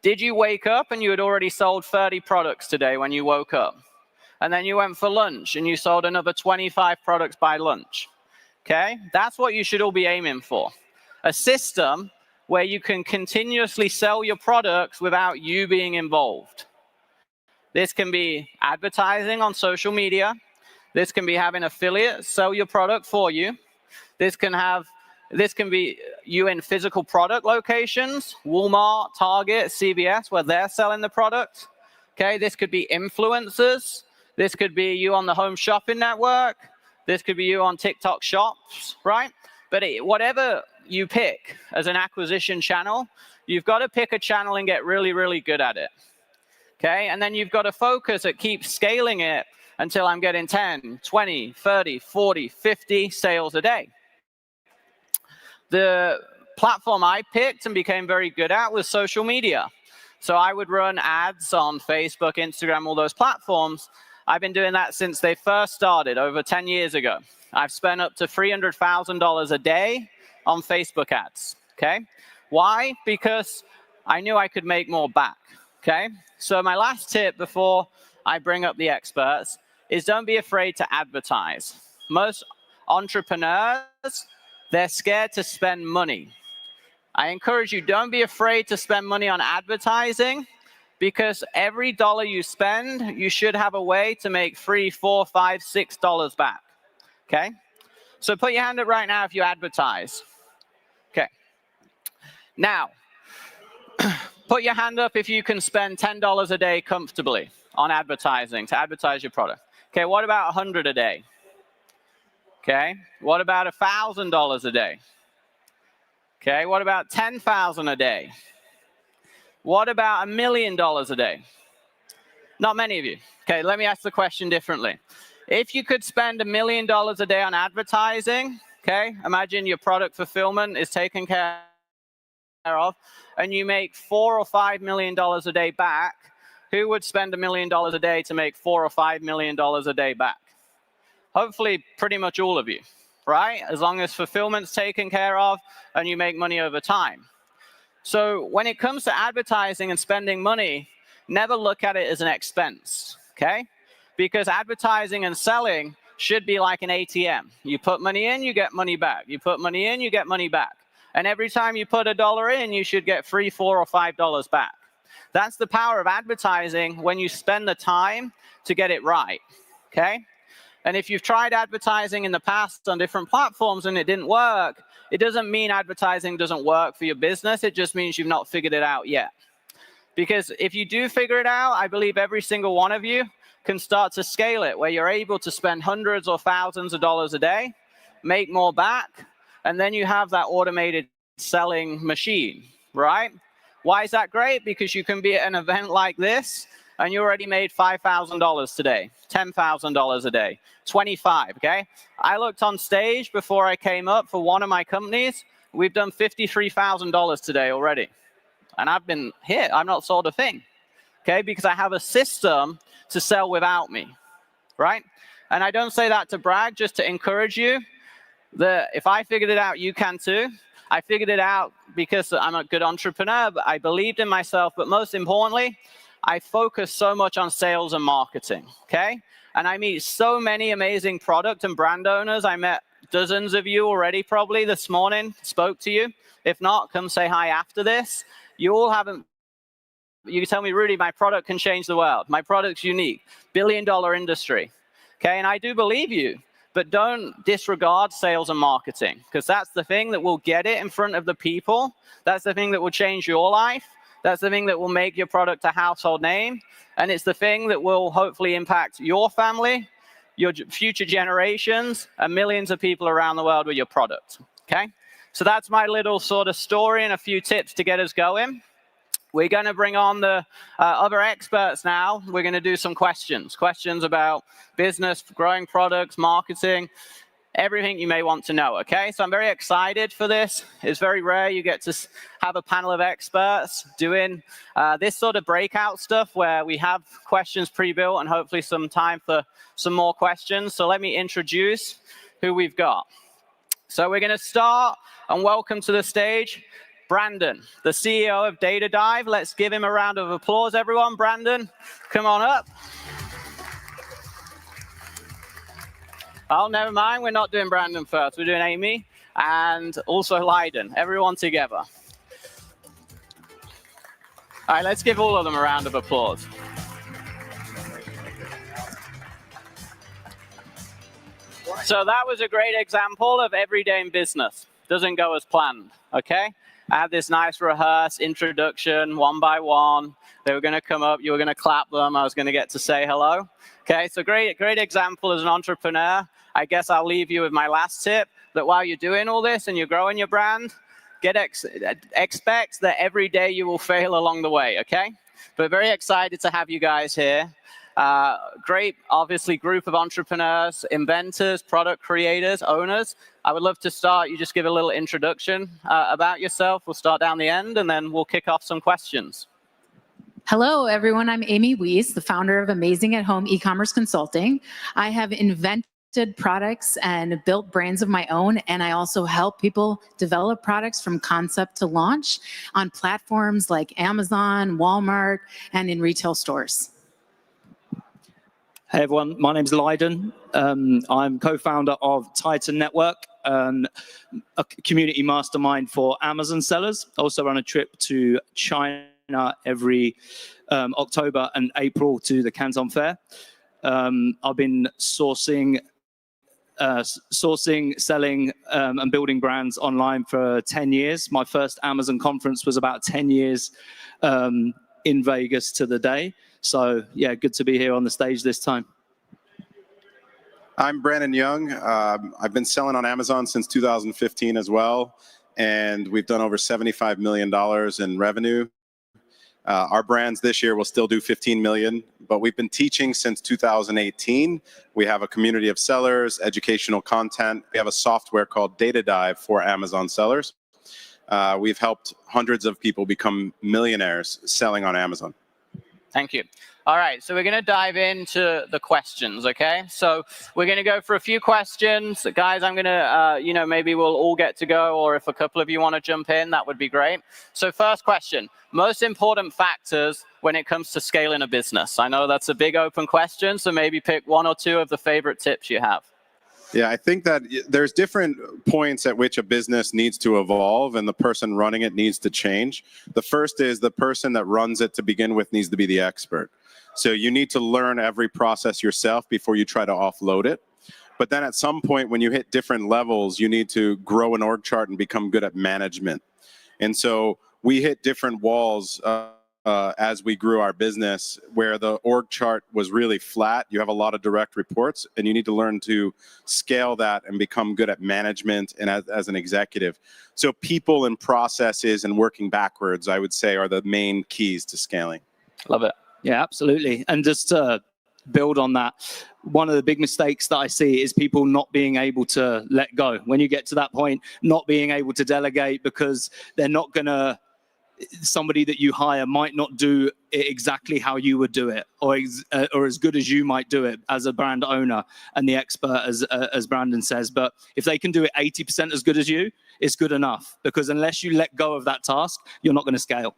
Did you wake up and you had already sold 30 products today when you woke up? And then you went for lunch and you sold another 25 products by lunch. Okay? That's what you should all be aiming for. A system where you can continuously sell your products without you being involved. This can be advertising on social media. This can be having affiliates sell your product for you. This can be you in physical product locations, Walmart, Target, CVS, where they're selling the product. Okay, this could be influencers. This could be you on the Home Shopping Network. This could be you on TikTok Shops, right? But whatever you pick as an acquisition channel, you've got to pick a channel and get really, really good at it. Okay, and then you've got to focus at keep scaling it until I'm getting 10, 20, 30, 40, 50 sales a day. The platform I picked and became very good at was social media. So I would run ads on Facebook, Instagram, all those platforms. I've been doing that since they first started over 10 years ago. I've spent up to $300,000 a day on Facebook ads, okay? Why? Because I knew I could make more back, okay? So my last tip before I bring up the experts is, don't be afraid to advertise. Most entrepreneurs, they're scared to spend money. I encourage you, don't be afraid to spend money on advertising, because every dollar you spend, you should have a way to make $3, $4, $5, $6 back, okay? So put your hand up right now if you advertise. Okay. Now, put your hand up if you can spend $10 a day comfortably on advertising to advertise your product. Okay, what about $100 a day? Okay, what about $1,000 a day? Okay, what about $10,000 a day? What about $1 million a day? Not many of you. Okay, let me ask the question differently. If you could spend $1 million a day on advertising, okay, imagine your product fulfillment is taken care of, and you make $4 or $5 million a day back, who would spend $1 million a day to make $4 or $5 million a day back? Hopefully, pretty much all of you, right? As long as fulfillment's taken care of and you make money over time. So when it comes to advertising and spending money, never look at it as an expense, okay? Because advertising and selling should be like an ATM. You put money in, you get money back. You put money in, you get money back. And every time you put $1 in, you should get $3, $4, or $5 back. That's the power of advertising when you spend the time to get it right, okay? And if you've tried advertising in the past on different platforms and it didn't work, it doesn't mean advertising doesn't work for your business. It just means you've not figured it out yet. Because if you do figure it out, I believe every single one of you can start to scale it, where you're able to spend hundreds or thousands of dollars a day, make more back, and then you have that automated selling machine, right? Why is that great? Because you can be at an event like this, and you already made $5,000 today, $10,000 a day, 25, okay? I looked on stage before I came up for one of my companies. We've done $53,000 today already. And I've been hit. I've not sold a thing, okay? Because I have a system to sell without me, right? And I don't say that to brag, just to encourage you that if I figured it out, you can too. I figured it out because I'm a good entrepreneur, but I believed in myself. But most importantly, I focus so much on sales and marketing, okay? And I meet so many amazing product and brand owners. I met dozens of you already probably this morning, spoke to you. If not, come say hi after this. You all haven't, you tell me, Rudy, my product can change the world. My product's unique, billion-dollar industry, okay? And I do believe you, but don't disregard sales and marketing, because that's the thing that will get it in front of the people. That's the thing that will change your life. That's the thing that will make your product a household name. And it's the thing that will hopefully impact your family, your future generations, and millions of people around the world with your product, okay? So that's my little sort of story and a few tips to get us going. We're going to bring on the other experts now. We're going to do some questions about business, growing products, marketing, everything you may want to know, okay? So I'm very excited for this. It's very rare you get to have a panel of experts doing this sort of breakout stuff where we have questions pre-built and hopefully some time for some more questions. So let me introduce who we've got. So we're going to start and welcome to the stage Brandon, the CEO of Data Dive. Let's give him a round of applause, everyone. Brandon, come on up. Oh, never mind. We're not doing Brandon first. We're doing Amy and also Leiden. Everyone together. All right, let's give all of them a round of applause. So that was a great example of every day in business. Doesn't go as planned, okay? I had this nice rehearsed introduction, one by one. They were going to come up. You were going to clap them. I was going to get to say hello. Okay, so great example as an entrepreneur. I guess I'll leave you with my last tip, that while you're doing all this and you're growing your brand, expect that every day you will fail along the way, okay? But very excited to have you guys here. Great, obviously, group of entrepreneurs, inventors, product creators, owners. I would love to start. You just give a little introduction about yourself. We'll start down the end, and then we'll kick off some questions. Hello, everyone. I'm Amy Weiss, the founder of Amazing at Home e-commerce consulting. I have invented products and built brands of my own, and I also help people develop products from concept to launch on platforms like Amazon, Walmart, and in retail stores. Hey everyone, my name's Leiden. I'm co-founder of Titan Network, a community mastermind for Amazon sellers. I also run a trip to China every October and April to the Canton Fair. I've been sourcing, selling, and building brands online for 10 years. My first Amazon conference was about 10 years in Vegas to the day. So, yeah, good to be here on the stage this time. I'm Brandon Young. I've been selling on Amazon since 2015 as well, and we've done over $75 million in revenue. Our brands this year will still do 15 million, but we've been teaching since 2018. We have a community of sellers, educational content. We have a software called Data Dive for Amazon sellers. We've helped hundreds of people become millionaires selling on Amazon. Thank you. All right, so we're going to dive into the questions, okay? So we're going to go for a few questions. Guys, I'm going to, maybe we'll all get to go, or if a couple of you want to jump in, that would be great. So first question, most important factors when it comes to scaling a business. I know that's a big open question, so maybe pick one or two of the favorite tips you have. Yeah, I think that there's different points at which a business needs to evolve and the person running it needs to change. The first is the person that runs it to begin with needs to be the expert. So you need to learn every process yourself before you try to offload it. But then at some point when you hit different levels, you need to grow an org chart and become good at management. And so we hit different walls as we grew our business, where the org chart was really flat. You have a lot of direct reports, and you need to learn to scale that and become good at management and as an executive. So people and processes and working backwards, I would say, are the main keys to scaling. Love it. Yeah, absolutely. And just to build on that, one of the big mistakes that I see is people not being able to let go. When you get to that point, not being able to delegate because they're not going to, somebody that you hire might not do it exactly how you would do it, or as good as you might do it as a brand owner and the expert, as Brandon says. But if they can do it 80% as good as you, it's good enough, because unless you let go of that task, you're not going to scale.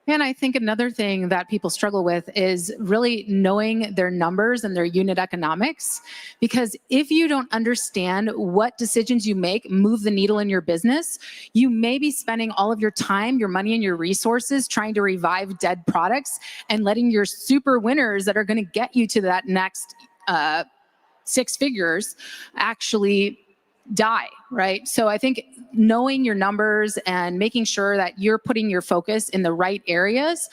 And I think another thing that people struggle with is really knowing their numbers and their unit economics. Because if you don't understand what decisions you make move the needle in your business, you may be spending all of your time, your money, and your resources trying to revive dead products and letting your super winners that are going to get you to that next 6 figures actually die, right? So I think knowing your numbers and making sure that you're putting your focus in the right areas,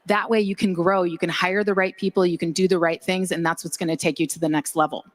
that way you can grow, you can hire the right people, you can do the right things, and that's what's going to take you to the next level.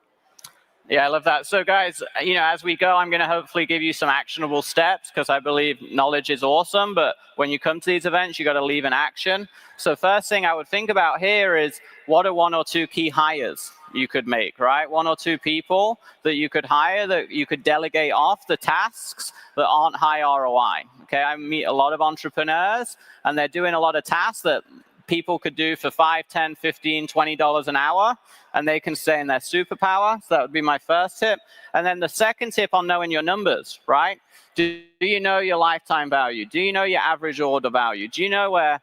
Yeah, I love that. So guys, as we go, I'm going to hopefully give you some actionable steps, because I believe knowledge is awesome, but when you come to these events, you got to leave an action. So first thing I would think about here is, what are 1 or 2 key hires you could make, right? 1 or 2 people that you could hire, that you could delegate off the tasks that aren't high ROI. Okay, I meet a lot of entrepreneurs, and they're doing a lot of tasks that people could do for $5, $10, $15, $20 an hour, and they can stay in their superpower. So that would be my first tip. And then the second tip on knowing your numbers, right? Do you know your lifetime value? Do you know your average order value? Do you know where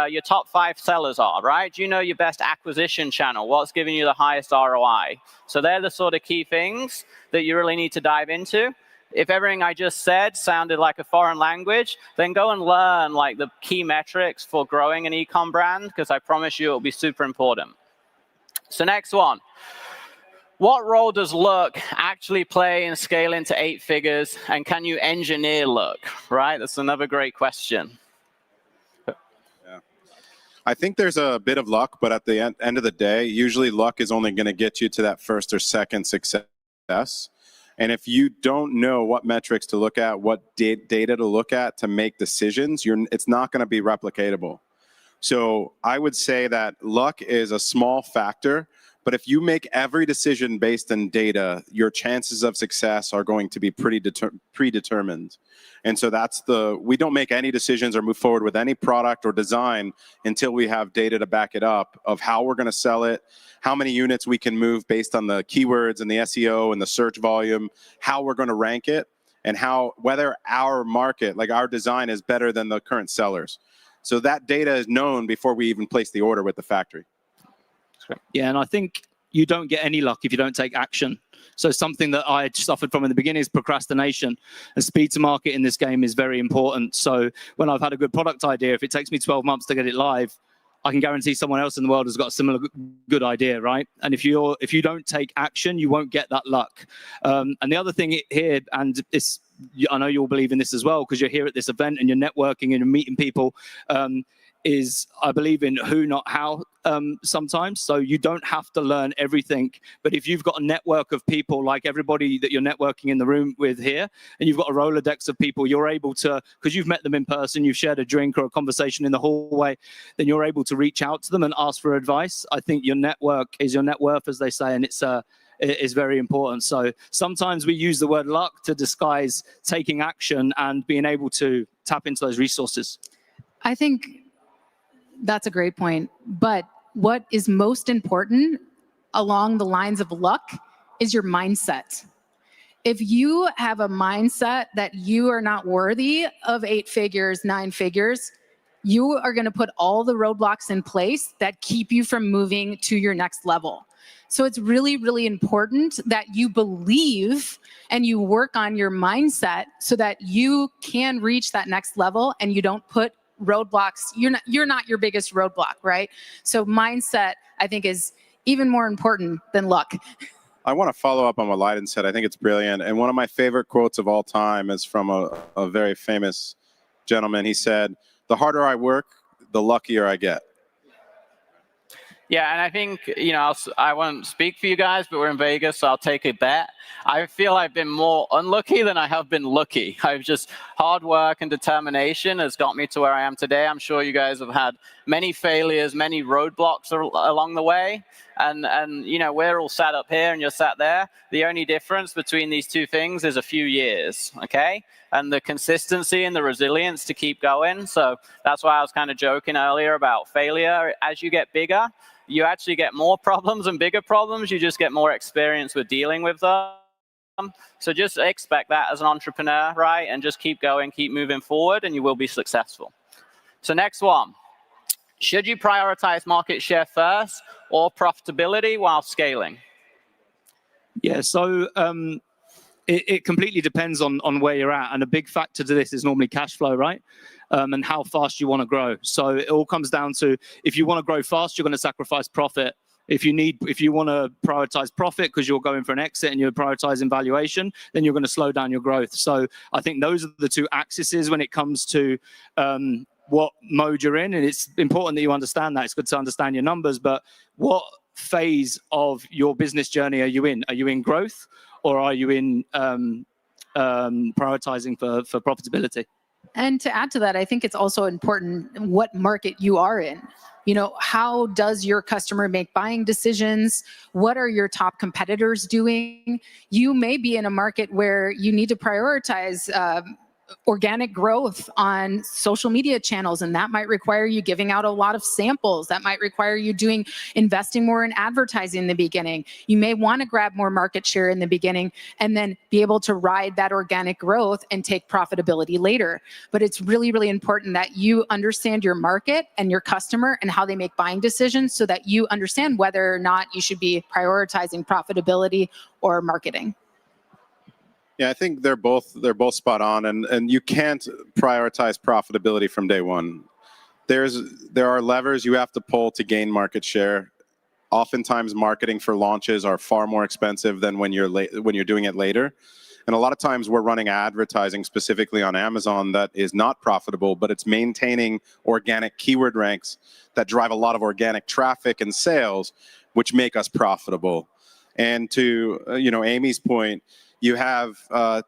your top 5 sellers are, right? Do you know your best acquisition channel? What's giving you the highest ROI? So they're the sort of key things that you really need to dive into. If everything I just said sounded like a foreign language, then go and learn like the key metrics for growing an e-com brand, because I promise you it'll be super important. So next one. What role does luck actually play in scaling to 8 figures, and can you engineer luck, right? That's another great question. I think there's a bit of luck, but at the end of the day, usually luck is only going to get you to that first or second success. And if you don't know what metrics to look at, what data to look at to make decisions, it's not going to be replicatable. So I would say that luck is a small factor, but if you make every decision based on data, your chances of success are going to be pretty predetermined. And so we don't make any decisions or move forward with any product or design until we have data to back it up of how we're going to sell it, how many units we can move based on the keywords and the SEO and the search volume, how we're going to rank it, and whether our market, like our design, is better than the current sellers. So that data is known before we even place the order with the factory. Yeah, and I think you don't get any luck if you don't take action. So something that I suffered from in the beginning is procrastination. And speed to market in this game is very important. So when I've had a good product idea, if it takes me 12 months to get it live, I can guarantee someone else in the world has got a similar good idea, right? And if you don't take action, you won't get that luck. And the other thing here, and I know you'll believe in this as well, because you're here at this event and you're networking and you're meeting people, is I believe in who, not how, sometimes. So you don't have to learn everything. But if you've got a network of people like everybody that you're networking in the room with here, and you've got a Rolodex of people, you're able to, because you've met them in person, you've shared a drink or a conversation in the hallway, then you're able to reach out to them and ask for advice. I think your network is your net worth, as they say, and it is very important. So sometimes we use the word luck to disguise taking action and being able to tap into those resources. I think that's a great point. But what is most important along the lines of luck is your mindset. If you have a mindset that you are not worthy of 8 figures, 9 figures, you are going to put all the roadblocks in place that keep you from moving to your next level. So it's really, really important that you believe and you work on your mindset so that you can reach that next level and you don't put roadblocks. You're not your biggest roadblock, right? So mindset, I think, is even more important than luck. I want to follow up on what Leiden said. I think it's brilliant. And one of my favorite quotes of all time is from a very famous gentleman. He said, "The harder I work, the luckier I get." Yeah, and I think, I won't speak for you guys, but we're in Vegas, so I'll take a bet. I feel I've been more unlucky than I have been lucky. I've just, hard work and determination has got me to where I am today. I'm sure you guys have had many failures, many roadblocks along the way. And we're all sat up here and you're sat there. The only difference between these two things is a few years, okay? And the consistency and the resilience to keep going. So that's why I was kind of joking earlier about failure. As you get bigger, you actually get more problems and bigger problems. You just get more experience with dealing with them. So just expect that as an entrepreneur, right? And just keep going, keep moving forward, and you will be successful. So next one. Should you prioritize market share first or profitability while scaling? Yeah, so it completely depends on where you're at. And a big factor to this is normally cash flow, right? And how fast you want to grow. So it all comes down to, if you want to grow fast, you're going to sacrifice profit. If you want to prioritize profit because you're going for an exit and you're prioritizing valuation, then you're going to slow down your growth. So I think those are the two axes when it comes to what mode you're in. And it's important that you understand that. It's good to understand your numbers, but what phase of your business journey are you in? Are you in growth or are you in prioritizing for profitability? And to add to that, I think it's also important what market you are in. How does your customer make buying decisions? What are your top competitors doing? You may be in a market where you need to prioritize organic growth on social media channels, and that might require you giving out a lot of samples. That might require you investing more in advertising in the beginning. You may want to grab more market share in the beginning and then be able to ride that organic growth and take profitability later. But it's really, really important that you understand your market and your customer and how they make buying decisions so that you understand whether or not you should be prioritizing profitability or marketing. Yeah, I think they're both spot on, and you can't prioritize profitability from day one. There are levers you have to pull to gain market share. Oftentimes, marketing for launches are far more expensive than when you're doing it later. And a lot of times, we're running advertising specifically on Amazon that is not profitable, but it's maintaining organic keyword ranks that drive a lot of organic traffic and sales, which make us profitable. And to Amy's point, you have I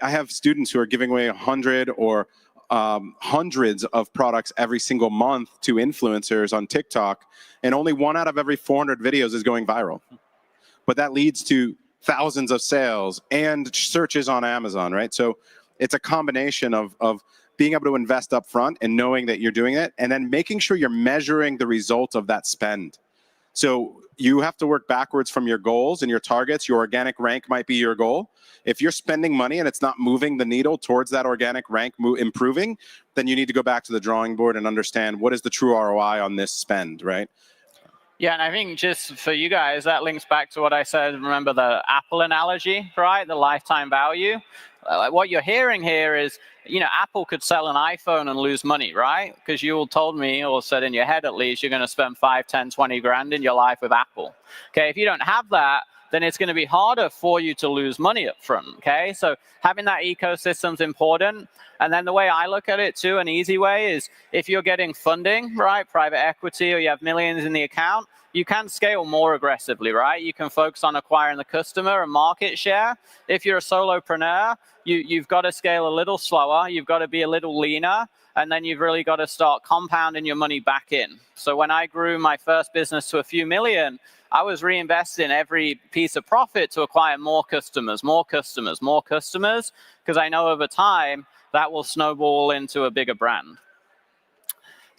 have students who are giving away 100 or hundreds of products every single month to influencers on TikTok, and only 1 out of every 400 videos is going viral. But that leads to thousands of sales and searches on Amazon, right? So it's a combination of being able to invest up front and knowing that you're doing it, and then making sure you're measuring the result of that spend. So you have to work backwards from your goals and your targets. Your organic rank might be your goal. If you're spending money and it's not moving the needle towards that organic rank improving, then you need to go back to the drawing board and understand what is the true ROI on this spend, right? Yeah, and I think just for you guys, that links back to what I said. Remember the Apple analogy, right? The lifetime value. What you're hearing here is, Apple could sell an iPhone and lose money, right? Because you all told me, or said in your head at least, you're going to spend 5, 10, 20 grand in your life with Apple. Okay, if you don't have that, then it's going to be harder for you to lose money up front, okay? So having that ecosystem is important. And then the way I look at it too, an easy way is if you're getting funding, right, private equity, or you have millions in the account, you can scale more aggressively, right? You can focus on acquiring the customer and market share. If you're a solopreneur, you've got to scale a little slower. You've got to be a little leaner. And then you've really got to start compounding your money back in. So when I grew my first business to a few million, I was reinvesting every piece of profit to acquire more customers, because I know over time that will snowball into a bigger brand.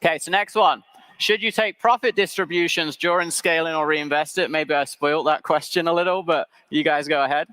Okay, so next one. should you take profit distributions during scaling or reinvest it? Maybe I spoiled that question a little, but you guys go ahead.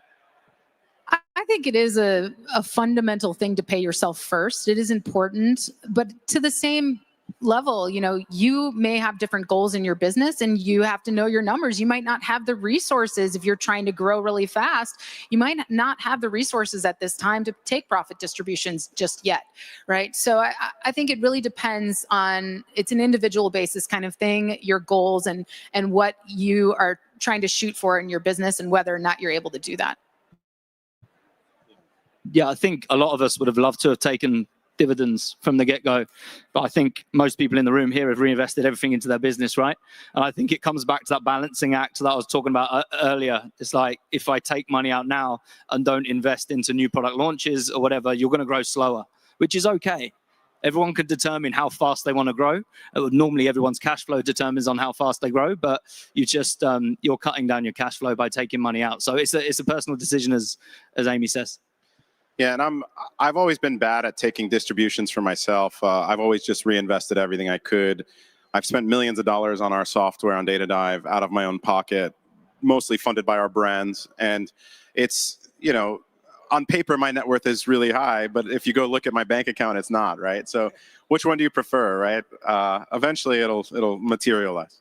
I think it is a fundamental thing to pay yourself first. It is important, but to the same level, you may have different goals in your business and you have to know your numbers. You might not have the resources if you're trying to grow really fast. You might not have the resources at this time to take profit distributions just yet, right? So I think it really depends on, it's an individual basis kind of thing, your goals and what you are trying to shoot for in your business and whether or not you're able to do that. Yeah, I think a lot of us would have loved to have taken dividends from the get-go, but I think most people in the room here have reinvested everything into their business, right? And I think it comes back to that balancing act that I was talking about earlier. It's like, if I take money out now and don't invest into new product launches or whatever, you're going to grow slower, which is okay. Everyone can determine how fast they want to grow. Normally, everyone's cash flow determines on how fast they grow, but you just you're cutting down your cash flow by taking money out. So it's a personal decision, as Amy says. Yeah, and I've always been bad at taking distributions for myself. I've always just reinvested everything I could. I've spent millions of dollars on our software on Data Dive out of my own pocket, mostly funded by our brands. And it's, on paper, my net worth is really high, but if you go look at my bank account, it's not, right? So which one do you prefer, right? Eventually, it'll materialize.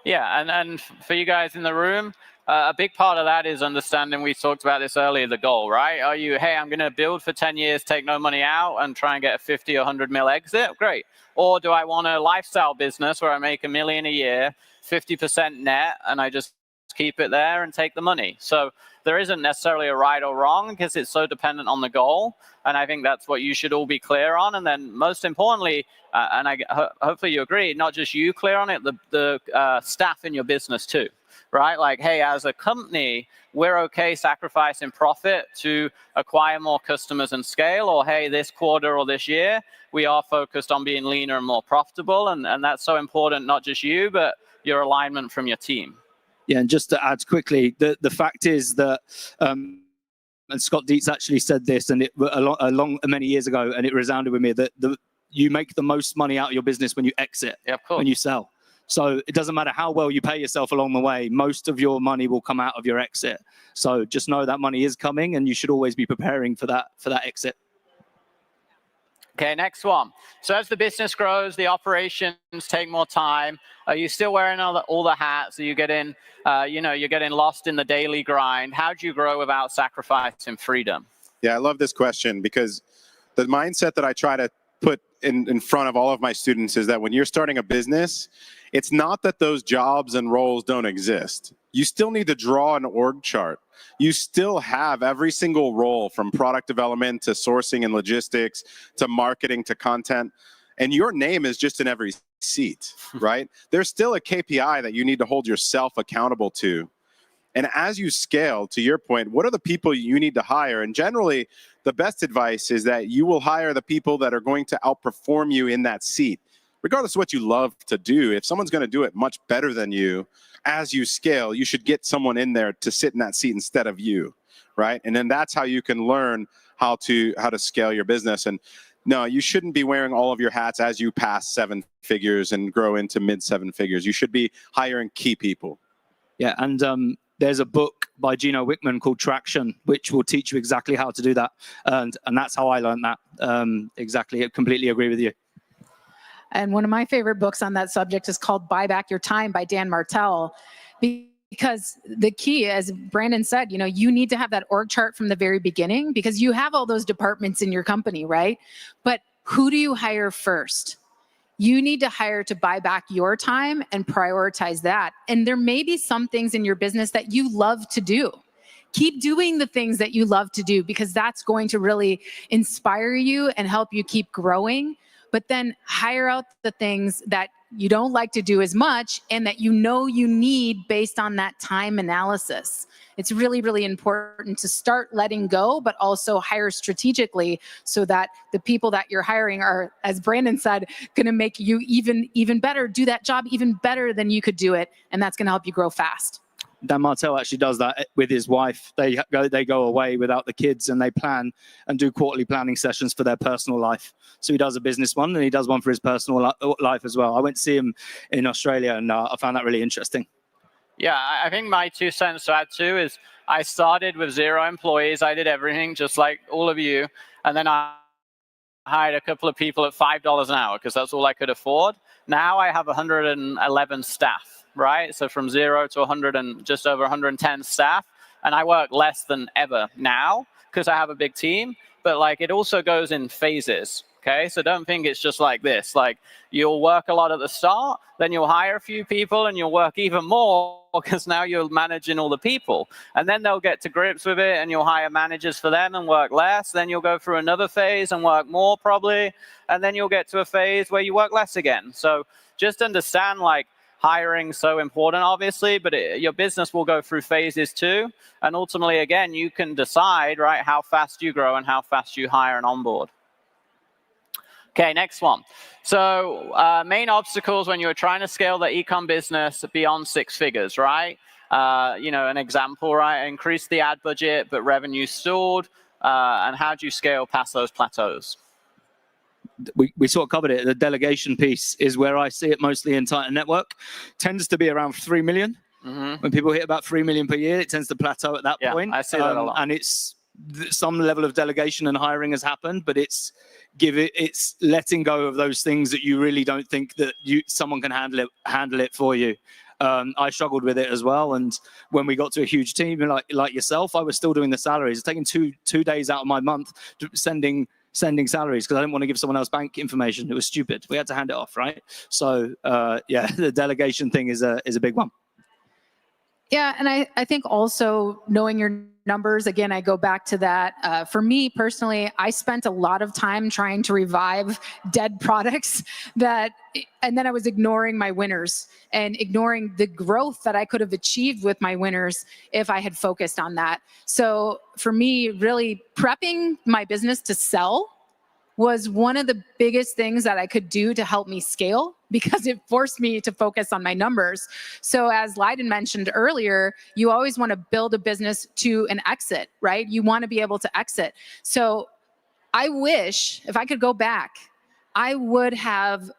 Yeah, and for you guys in the room, a big part of that is understanding, we talked about this earlier, the goal, right? Are you, hey, I'm going to build for 10 years, take no money out, and try and get a 50 or 100 mil exit? Great. Or do I want a lifestyle business where I make $1 million a year, 50% net, and I just keep it there and take the money? So there isn't necessarily a right or wrong because it's so dependent on the goal. And I think that's what you should all be clear on. And then most importantly, and hopefully you agree, not just you clear on it, the staff in your business too. Right? Like, hey, as a company, we're okay sacrificing profit to acquire more customers and scale, or hey, this quarter or this year, we are focused on being leaner and more profitable. And that's so important, not just you, but your alignment from your team. Yeah, and just to add quickly, the fact is that, and Scott Dietz actually said this, and many years ago, and it resounded with me, that you make the most money out of your business when you exit, when you sell. So it doesn't matter how well you pay yourself along the way, most of your money will come out of your exit. So just know that money is coming and you should always be preparing for that exit. Okay, next one. So as the business grows, the operations take more time. Are you still wearing all the hats? Are you getting, you're getting lost in the daily grind? How do you grow without sacrificing freedom? Yeah, I love this question because the mindset that I try to put in front of all of my students is that when you're starting a business, it's not that those jobs and roles don't exist. You still need to draw an org chart. You still have every single role, from product development to sourcing and logistics to marketing to content. And your name is just in every seat, right? There's still a KPI that you need to hold yourself accountable to. And as you scale, to your point, what are the people you need to hire? And generally, the best advice is that you will hire the people that are going to outperform you in that seat. Regardless of what you love to do, if someone's going to do it much better than you, as you scale, you should get someone in there to sit in that seat instead of you, right? And then that's how you can learn how to scale your business. And no, you shouldn't be wearing all of your hats as you pass 7 figures and grow into mid-7 figures. You should be hiring key people. Yeah, and there's a book by Gino Wickman called Traction, which will teach you exactly how to do that. And that's how I learned that. Exactly, I completely agree with you. And one of my favorite books on that subject is called Buy Back Your Time by Dan Martell. Because the key, as Brandon said, you need to have that org chart from the very beginning because you have all those departments in your company, right? But who do you hire first? You need to hire to buy back your time and prioritize that. And there may be some things in your business that you love to do. Keep doing the things that you love to do because that's going to really inspire you and help you keep growing. But then hire out the things that you don't like to do as much and that you need based on that time analysis. It's really, really important to start letting go, but also hire strategically so that the people that you're hiring are, as Brandon said, going to make you even better, do that job even better than you could do it. And that's going to help you grow fast. Dan Martell actually does that with his wife. They go away without the kids, and they plan and do quarterly planning sessions for their personal life. So he does a business one, and he does one for his personal life as well. I went to see him in Australia, and I found that really interesting. Yeah, I think my 2 cents to add too is I started with 0 employees. I did everything just like all of you. And then I hired a couple of people at $5 an hour because that's all I could afford. Now I have 111 staff, right? So from 0 to 100 and just over 110 staff. And I work less than ever now because I have a big team. But like it also goes in phases. Okay, so don't think it's just like this. Like you'll work a lot at the start, then you'll hire a few people and you'll work even more because now you're managing all the people. And then they'll get to grips with it and you'll hire managers for them and work less. Then you'll go through another phase and work more probably. And then you'll get to a phase where you work less again. So just understand like hiring's so important, obviously, but your business will go through phases too. And ultimately, again, you can decide, right, how fast you grow and how fast you hire and onboard. Okay, next one. So main obstacles when you're trying to scale the e-com business beyond 6 figures, right? An example, right? Increase the ad budget, but revenue stalled. And how do you scale past those plateaus? We sort of covered it. The delegation piece is where I see it mostly in Titan Network. Tends to be around 3 million. Mm-hmm. When people hit about 3 million per year, it tends to plateau at that point. I see that a lot. And it's some level of delegation and hiring has happened, but it's letting go of those things that you really don't think that someone can handle it for you. I struggled with it as well, and when we got to a huge team like yourself, I was still doing the salaries. It's taking two days out of my month to sending salaries because I didn't want to give someone else bank information. It was stupid. We had to hand it off, right? So the delegation thing is a big one. Yeah, and I think also knowing your numbers, again, I go back to that. For me personally, I spent a lot of time trying to revive dead products and then I was ignoring my winners and ignoring the growth that I could have achieved with my winners if I had focused on that. So for me, really prepping my business to sell was one of the biggest things that I could do to help me scale because it forced me to focus on my numbers. So as Leiden mentioned earlier, you always want to build a business to an exit, right? You want to be able to exit. So I wish if I could go back, I would have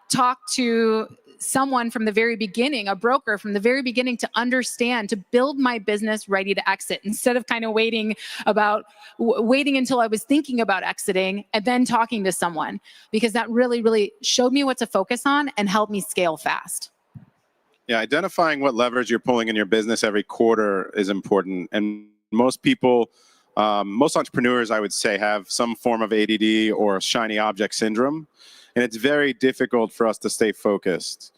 talked to someone from the very beginning, a broker from the very beginning, to understand, to build my business ready to exit instead of kind of waiting until I was thinking about exiting and then talking to someone, because that really, really showed me what to focus on and helped me scale fast. Yeah, identifying what levers you're pulling in your business every quarter is important. And most people, most entrepreneurs, I would say, have some form of ADD or shiny object syndrome. And it's very difficult for us to stay focused.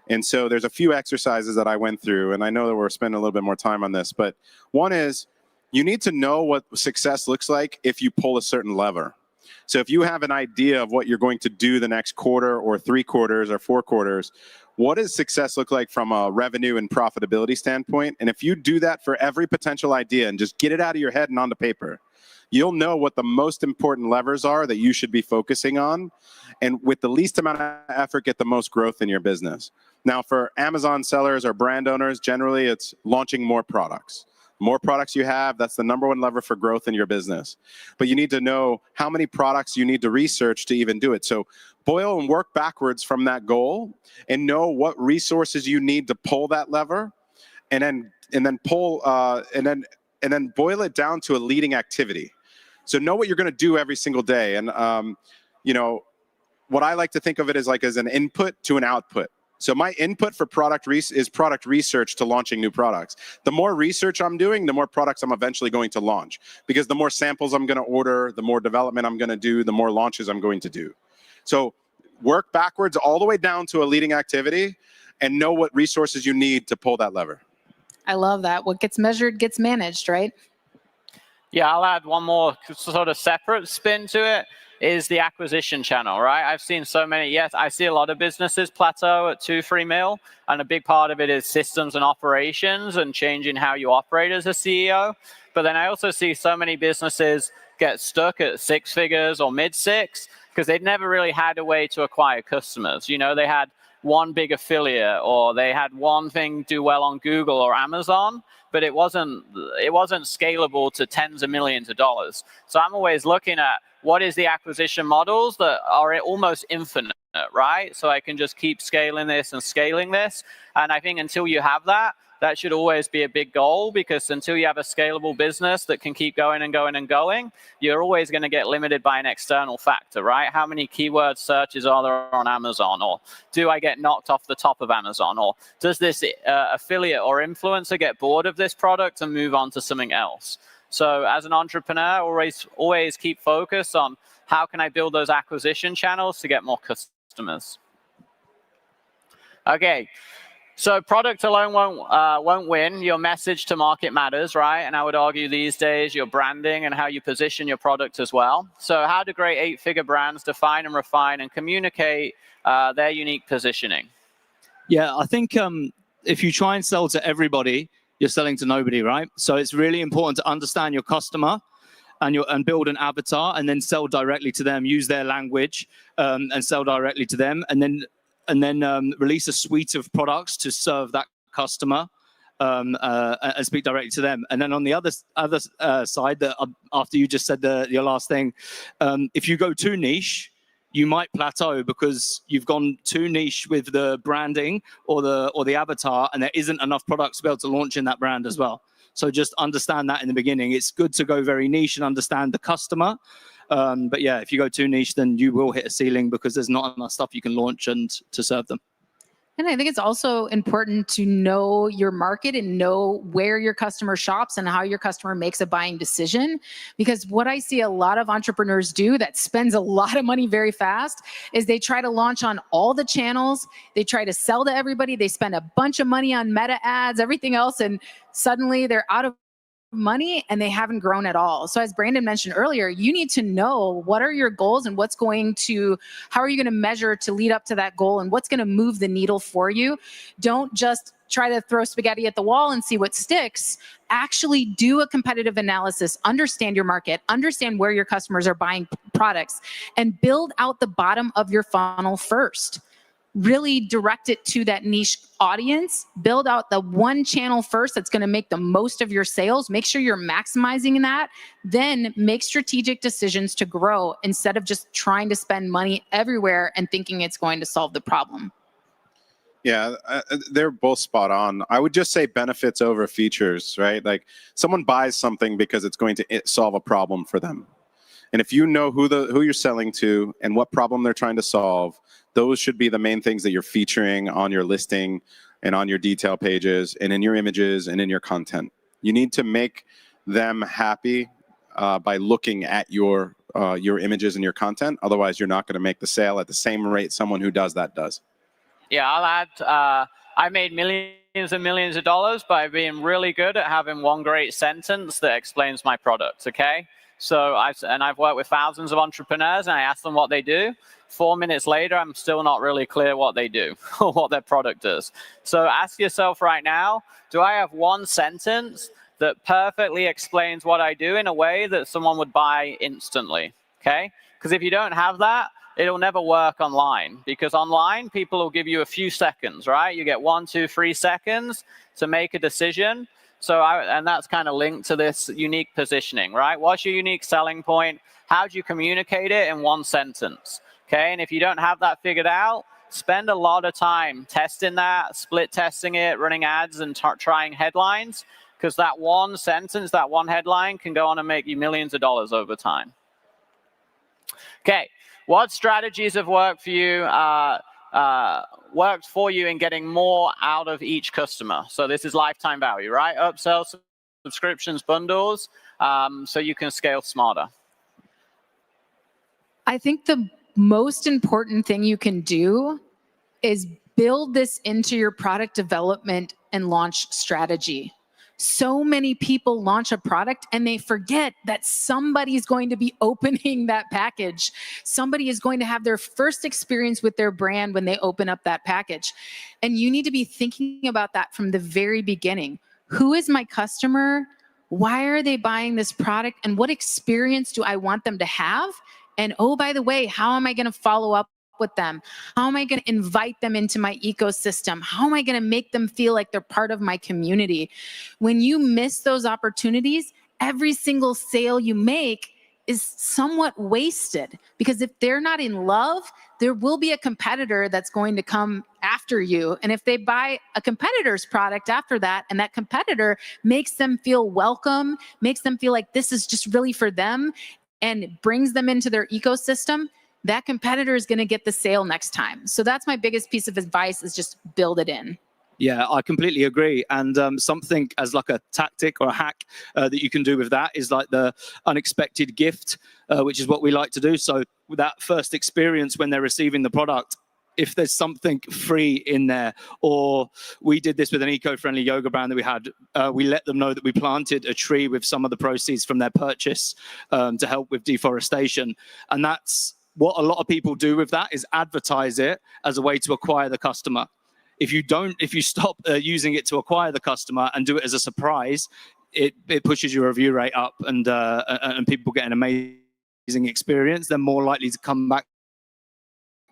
And so there's a few exercises that I went through, and I know that we're spending a little bit more time on this, but one is you need to know what success looks like if you pull a certain lever. So if you have an idea of what you're going to do the next quarter or 3 quarters or 4 quarters, what does success look like from a revenue and profitability standpoint? And if you do that for every potential idea and just get it out of your head and onto paper, you'll know what the most important levers are that you should be focusing on, and with the least amount of effort, get the most growth in your business. Now, for Amazon sellers or brand owners, generally it's launching more products. More products you have, that's the #1 lever for growth in your business. But you need to know how many products you need to research to even do it. So boil and work backwards from that goal and know what resources you need to pull that lever, and then boil it down to a leading activity. So know what you're going to do every single day. And, what I like to think of it as an input to an output. So my input for is product research to launching new products. The more research I'm doing, the more products I'm eventually going to launch. Because the more samples I'm going to order, the more development I'm going to do, the more launches I'm going to do. So work backwards all the way down to a leading activity and know what resources you need to pull that lever. I love that. What gets measured gets managed, right? Yeah, I'll add one more sort of separate spin to it, is the acquisition channel, right? I've seen so many, yes, I see a lot of businesses plateau at 2-3 mil, and a big part of it is systems and operations and changing how you operate as a CEO. But then I also see so many businesses get stuck at 6 figures or mid-6 because they'd never really had a way to acquire customers. They had one big affiliate, or they had one thing do well on Google or Amazon, but it wasn't scalable to tens of millions of dollars. So I'm always looking at what is the acquisition models that are almost infinite, right? So I can just keep scaling this and scaling this. And I think until you have that, that should always be a big goal, because until you have a scalable business that can keep going and going and going, you're always going to get limited by an external factor, right? How many keyword searches are there on Amazon? Or do I get knocked off the top of Amazon? Or does this affiliate or influencer get bored of this product and move on to something else? So as an entrepreneur, always keep focused on how can I build those acquisition channels to get more customers. Okay. So product alone won't win. Your message to market matters, right? And I would argue these days your branding and how you position your product as well. So how do great 8-figure brands define and refine and communicate their unique positioning? Yeah, I think if you try and sell to everybody, you're selling to nobody, right? So it's really important to understand your customer and build an avatar, and then sell directly to them, use their language and sell directly to them, and then release a suite of products to serve that customer and speak directly to them. And then on the other side, after you just said your last thing, if you go too niche, you might plateau because you've gone too niche with the branding or the avatar, and there isn't enough products to be able to launch in that brand as well. So just understand that in the beginning. It's good to go very niche and understand the customer. But yeah, if you go too niche, then you will hit a ceiling because there's not enough stuff you can launch and to serve them. And I think it's also important to know your market and know where your customer shops and how your customer makes a buying decision. Because what I see a lot of entrepreneurs do that spends a lot of money very fast is they try to launch on all the channels. They try to sell to everybody. They spend a bunch of money on meta ads, everything else, and suddenly they're out of money and they haven't grown at all. So as Brandon mentioned earlier, you need to know what are your goals and how are you going to measure to lead up to that goal and what's going to move the needle for you. Don't just try to throw spaghetti at the wall and see what sticks. Actually do a competitive analysis, understand your market, understand where your customers are buying products, and build out the bottom of your funnel first. Really direct it to that niche audience, build out the one channel first that's going to make the most of your sales, make sure you're maximizing that, then make strategic decisions to grow instead of just trying to spend money everywhere and thinking it's going to solve the problem. Yeah, they're both spot on. I would just say benefits over features, right? Like someone buys something because it's going to solve a problem for them. And if you know who you're selling to and what problem they're trying to solve, those should be the main things that you're featuring on your listing and on your detail pages and in your images and in your content. You need to make them happy by looking at your images and your content. Otherwise, you're not going to make the sale at the same rate someone who does that does. Yeah, I'll add, I made millions and millions of dollars by being really good at having one great sentence that explains my product, okay? So I've worked with thousands of entrepreneurs and I ask them what they do. 4 minutes later, I'm still not really clear what they do or what their product does. So ask yourself right now, do I have one sentence that perfectly explains what I do in a way that someone would buy instantly, okay? Because if you don't have that, it'll never work online, because online people will give you a few seconds, right? You get 1, 2, 3 seconds to make a decision. So, and that's kind of linked to this unique positioning, right? What's your unique selling point? How do you communicate it in one sentence? Okay, and if you don't have that figured out, spend a lot of time testing that, split testing it, running ads and trying headlines, because that one sentence, that one headline can go on and make you millions of dollars over time. Okay, what strategies have worked for you? In getting more out of each customer? So this is lifetime value, right? Upsells, subscriptions, bundles, so you can scale smarter. I think the most important thing you can do is build this into your product development and launch strategy. So many people launch a product and they forget that somebody's going to be opening that package. Somebody is going to have their first experience with their brand when they open up that package. And you need to be thinking about that from the very beginning. Who is my customer? Why are they buying this product? And what experience do I want them to have? And oh, by the way, how am I going to follow up with them? How am I going to invite them into my ecosystem? How am I going to make them feel like they're part of my community? When you miss those opportunities, every single sale you make is somewhat wasted, because if they're not in love, there will be a competitor that's going to come after you. And if they buy a competitor's product after that, and that competitor makes them feel welcome, makes them feel like this is just really for them, and brings them into their ecosystem, that competitor is going to get the sale next time. So that's my biggest piece of advice, is just build it in. Yeah, I completely agree. And something as like a tactic or a hack that you can do with that is like the unexpected gift, which is what we like to do. So with that first experience when they're receiving the product, if there's something free in there, or we did this with an eco-friendly yoga brand that we had, we let them know that we planted a tree with some of the proceeds from their purchase to help with deforestation. And that's what a lot of people do with that, is advertise it as a way to acquire the customer. If you stop using it to acquire the customer and do it as a surprise, it pushes your review rate up, and people get an amazing experience. They're more likely to come back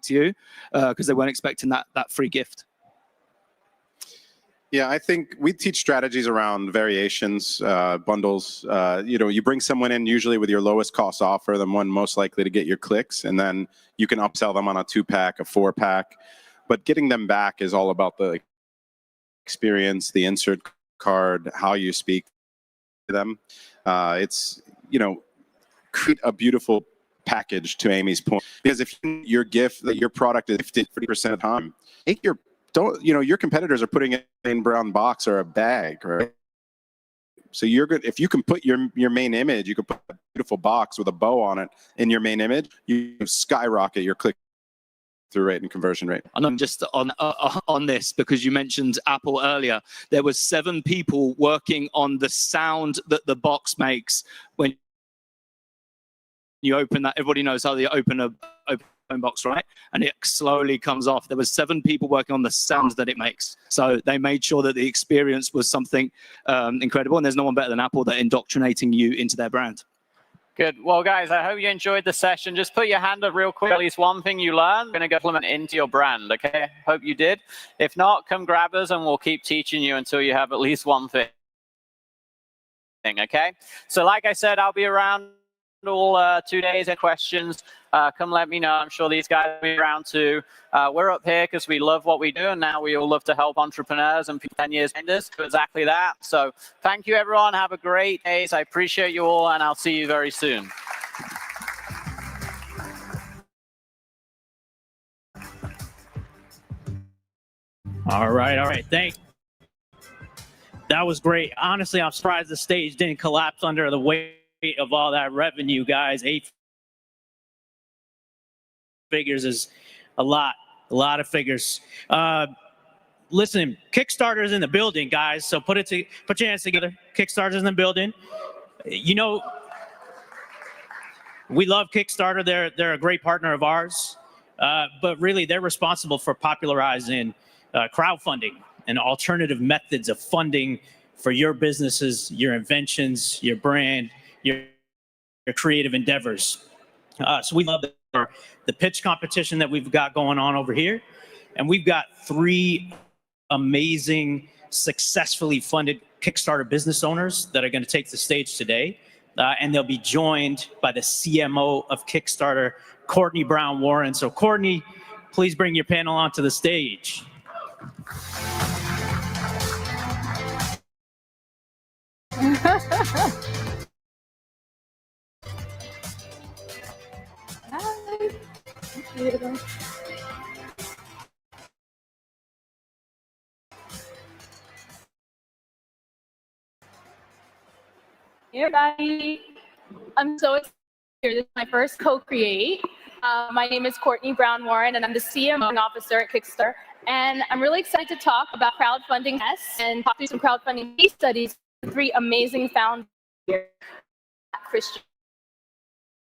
to you because they weren't expecting that free gift. Yeah, I think we teach strategies around variations, bundles. You bring someone in usually with your lowest cost offer, the one most likely to get your clicks, and then you can upsell them on a 2-pack, a 4-pack. But getting them back is all about the experience, the insert card, how you speak to them. It's, create a beautiful package, to Amy's point. Because if your gift, that your product is 50% of the time, your competitors are putting it in a brown box or a bag, right? So you're good. If you can put your main image, you can put a beautiful box with a bow on it in your main image, you skyrocket your click-through rate and conversion rate. And I'm just on this because you mentioned Apple earlier. There was 7 people working on the sound that the box makes when you open that. Everybody knows how they open a phone box, right? And it slowly comes off. There was 7 people working on the sound that it makes. So they made sure that the experience was something incredible. And there's no one better than Apple that indoctrinating you into their brand. Good. Well, guys, I hope you enjoyed the session. Just put your hand up real quick. At least one thing you learned, we're going to implement into your brand, okay? Hope you did. If not, come grab us and we'll keep teaching you until you have at least one thing, okay? So like I said, I'll be around all 2 days. Any questions, come let me know. I'm sure these guys will be around too. We're up here because we love what we do, and now we all love to help entrepreneurs and 10 years vendors do exactly that. So thank you, everyone. Have a great day. I appreciate you all, and I'll see you very soon. All right. Thanks. That was great. Honestly, I'm surprised the stage didn't collapse under the weight of all that revenue, guys. 8 figures is a lot of figures. Listen, Kickstarter's in the building, guys. So put your hands together. Kickstarter's in the building. We love Kickstarter. They're a great partner of ours. But really, they're responsible for popularizing crowdfunding and alternative methods of funding for your businesses, your inventions, your brand, your creative endeavors. So we love the pitch competition that we've got going on over here. And we've got 3 amazing, successfully funded Kickstarter business owners that are going to take the stage today. And they'll be joined by the CMO of Kickstarter, Courtney Brown Warren. So Courtney, please bring your panel onto the stage. Hey everybody, I'm so excited here. This is my first CoCreate. My name is Courtney Brown Warren, and I'm the CMO officer at Kickstarter. And I'm really excited to talk about crowdfunding and talk through some crowdfunding case studies with 3 amazing founders here. Christian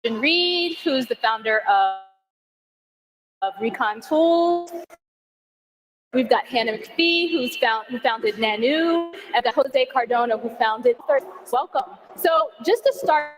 Reed, who's the founder of Recon Tools. We've got Hannah McPhee, who founded Nanu, and got Jose Cardona, who founded Thirst. Welcome. So just to start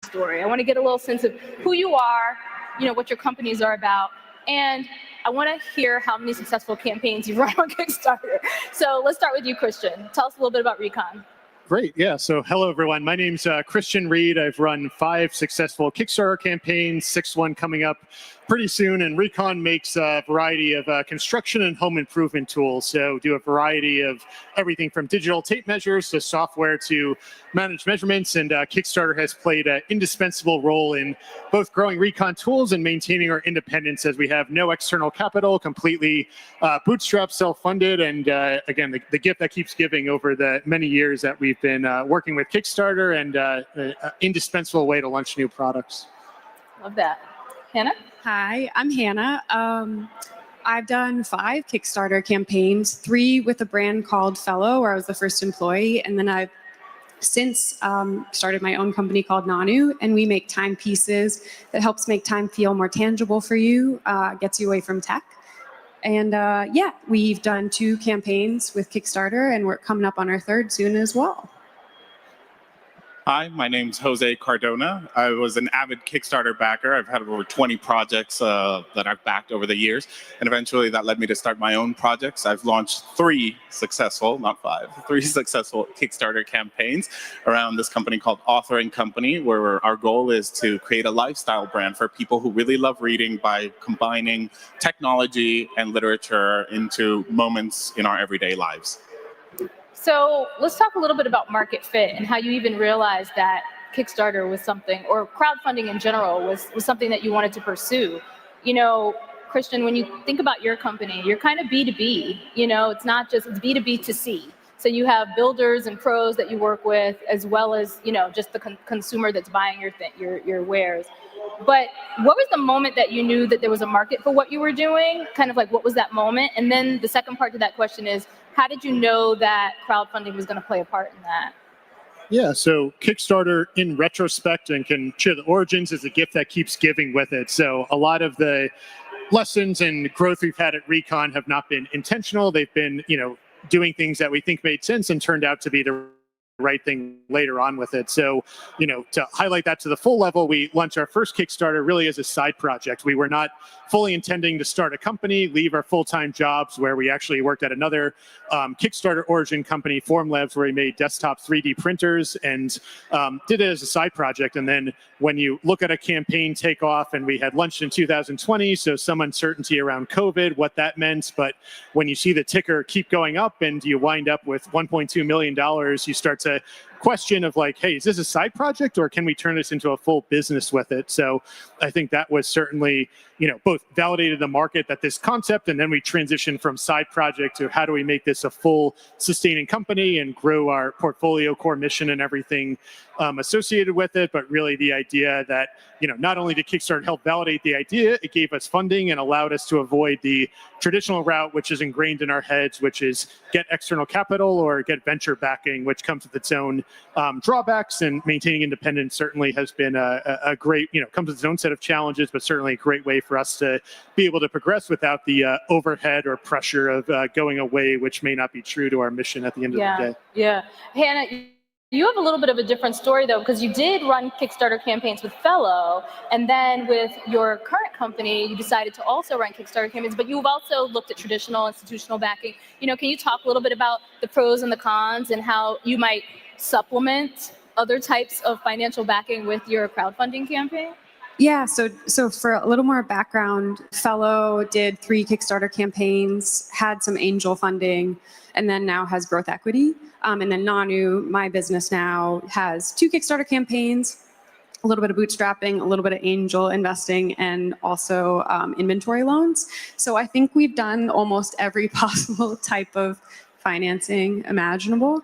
the story, I want to get a little sense of who you are, what your companies are about, And I want to hear how many successful campaigns you've run on Kickstarter. So let's start with you, Christian. Tell us a little bit about Recon. Great. Yeah. So hello, everyone. My name's Christian Reed. I've run 5 successful Kickstarter campaigns, 6th one coming up pretty soon. And Recon makes a variety of construction and home improvement tools. So do a variety of everything from digital tape measures to software to manage measurements. And Kickstarter has played an indispensable role in both growing Recon tools and maintaining our independence, as we have no external capital, completely bootstrapped, self-funded. And again, the gift that keeps giving over the many years that we've been working with Kickstarter, and an indispensable way to launch new products. Love that. Hannah? Hi, I'm Hannah. I've done 5 Kickstarter campaigns, 3 with a brand called Fellow, where I was the first employee, and then I've since started my own company called Nanu, and we make timepieces that helps make time feel more tangible for you, gets you away from tech. And yeah, we've done 2 campaigns with Kickstarter, and we're coming up on our 3rd soon as well. Hi, my name's Jose Cardona. I was an avid Kickstarter backer. I've had over 20 projects that I've backed over the years, and eventually that led me to start my own projects. I've launched 3 successful, not 5, 3 successful Kickstarter campaigns around this company called Authoring Company, where our goal is to create a lifestyle brand for people who really love reading by combining technology and literature into moments in our everyday lives. So let's talk a little bit about market fit and how you even realized that Kickstarter was something, or crowdfunding in general was something that you wanted to pursue. You know, Christian, when you think about your company, you're kind of B2B, you know, it's not just, it's B2B to C. So you have builders and pros that you work with, as well as, you know, just the consumer that's buying your wares. But what was the moment that you knew that there was a market for what you were doing? Kind of like, what was that moment? And then the second part to that question is, how did you know that crowdfunding was going to play a part in that? Yeah, so Kickstarter, in retrospect, and can share the origins, is a gift that keeps giving with it. So a lot of the lessons and growth we've had at Recon have not been intentional. They've been, you know, doing things that we think made sense and turned out to be the right thing later on with it. So, you know, to highlight that to the full level, we launched our first Kickstarter really as a side project. We were not fully intending to start a company, leave our full-time jobs, where we actually worked at another Kickstarter origin company, Formlabs, where we made desktop 3D printers, and did it as a side project. And then when you look at a campaign take off, and we had launched in 2020, so some uncertainty around COVID, what that meant. But when you see the ticker keep going up and you wind up with $1.2 million, you start to question of like, hey, is this a side project, or can we turn this into a full business with it? So I think that was certainly, you know, both validated the market that this concept, and then we transitioned from side project to how do we make this a full sustaining company and grow our portfolio, core mission, and everything associated with it. But really the idea that, you know, not only did Kickstarter help validate the idea, it gave us funding and allowed us to avoid the traditional route, which is ingrained in our heads, which is get external capital or get venture backing, which comes with its own drawbacks. And maintaining independence certainly has been a great, you know, comes with its own set of challenges, but certainly a great way for us to be able to progress without the overhead or pressure of going away, which may not be true to our mission at the end of the day. Yeah. Hannah, you have a little bit of a different story, though, because you did run Kickstarter campaigns with Fellow, and then with your current company, you decided to also run Kickstarter campaigns, but you've also looked at traditional institutional backing. You know, can you talk a little bit about the pros and the cons and how you might supplement other types of financial backing with your crowdfunding campaign? Yeah, so for a little more background, Fellow did 3 Kickstarter campaigns, had some angel funding, and then now has growth equity. And then Nanu, my business now, has 2 Kickstarter campaigns, a little bit of bootstrapping, a little bit of angel investing, and also inventory loans. So I think we've done almost every possible type of financing imaginable.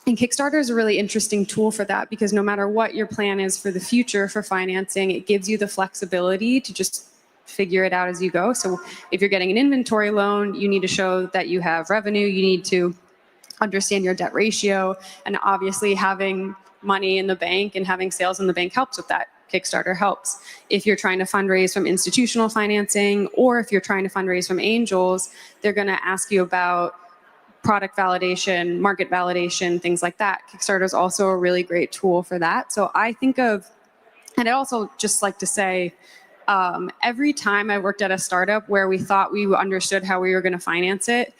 And Kickstarter is a really interesting tool for that, because no matter what your plan is for the future for financing, it gives you the flexibility to just figure it out as you go. So if you're getting an inventory loan, you need to show that you have revenue, you need to understand your debt ratio, and obviously having money in the bank and having sales in the bank helps with that. Kickstarter helps. If you're trying to fundraise from institutional financing, or if you're trying to fundraise from angels, they're going to ask you about product validation, market validation, things like that. Kickstarter is also a really great tool for that. So I think of, and I also just like to say, Every time I worked at a startup where we thought we understood how we were going to finance it,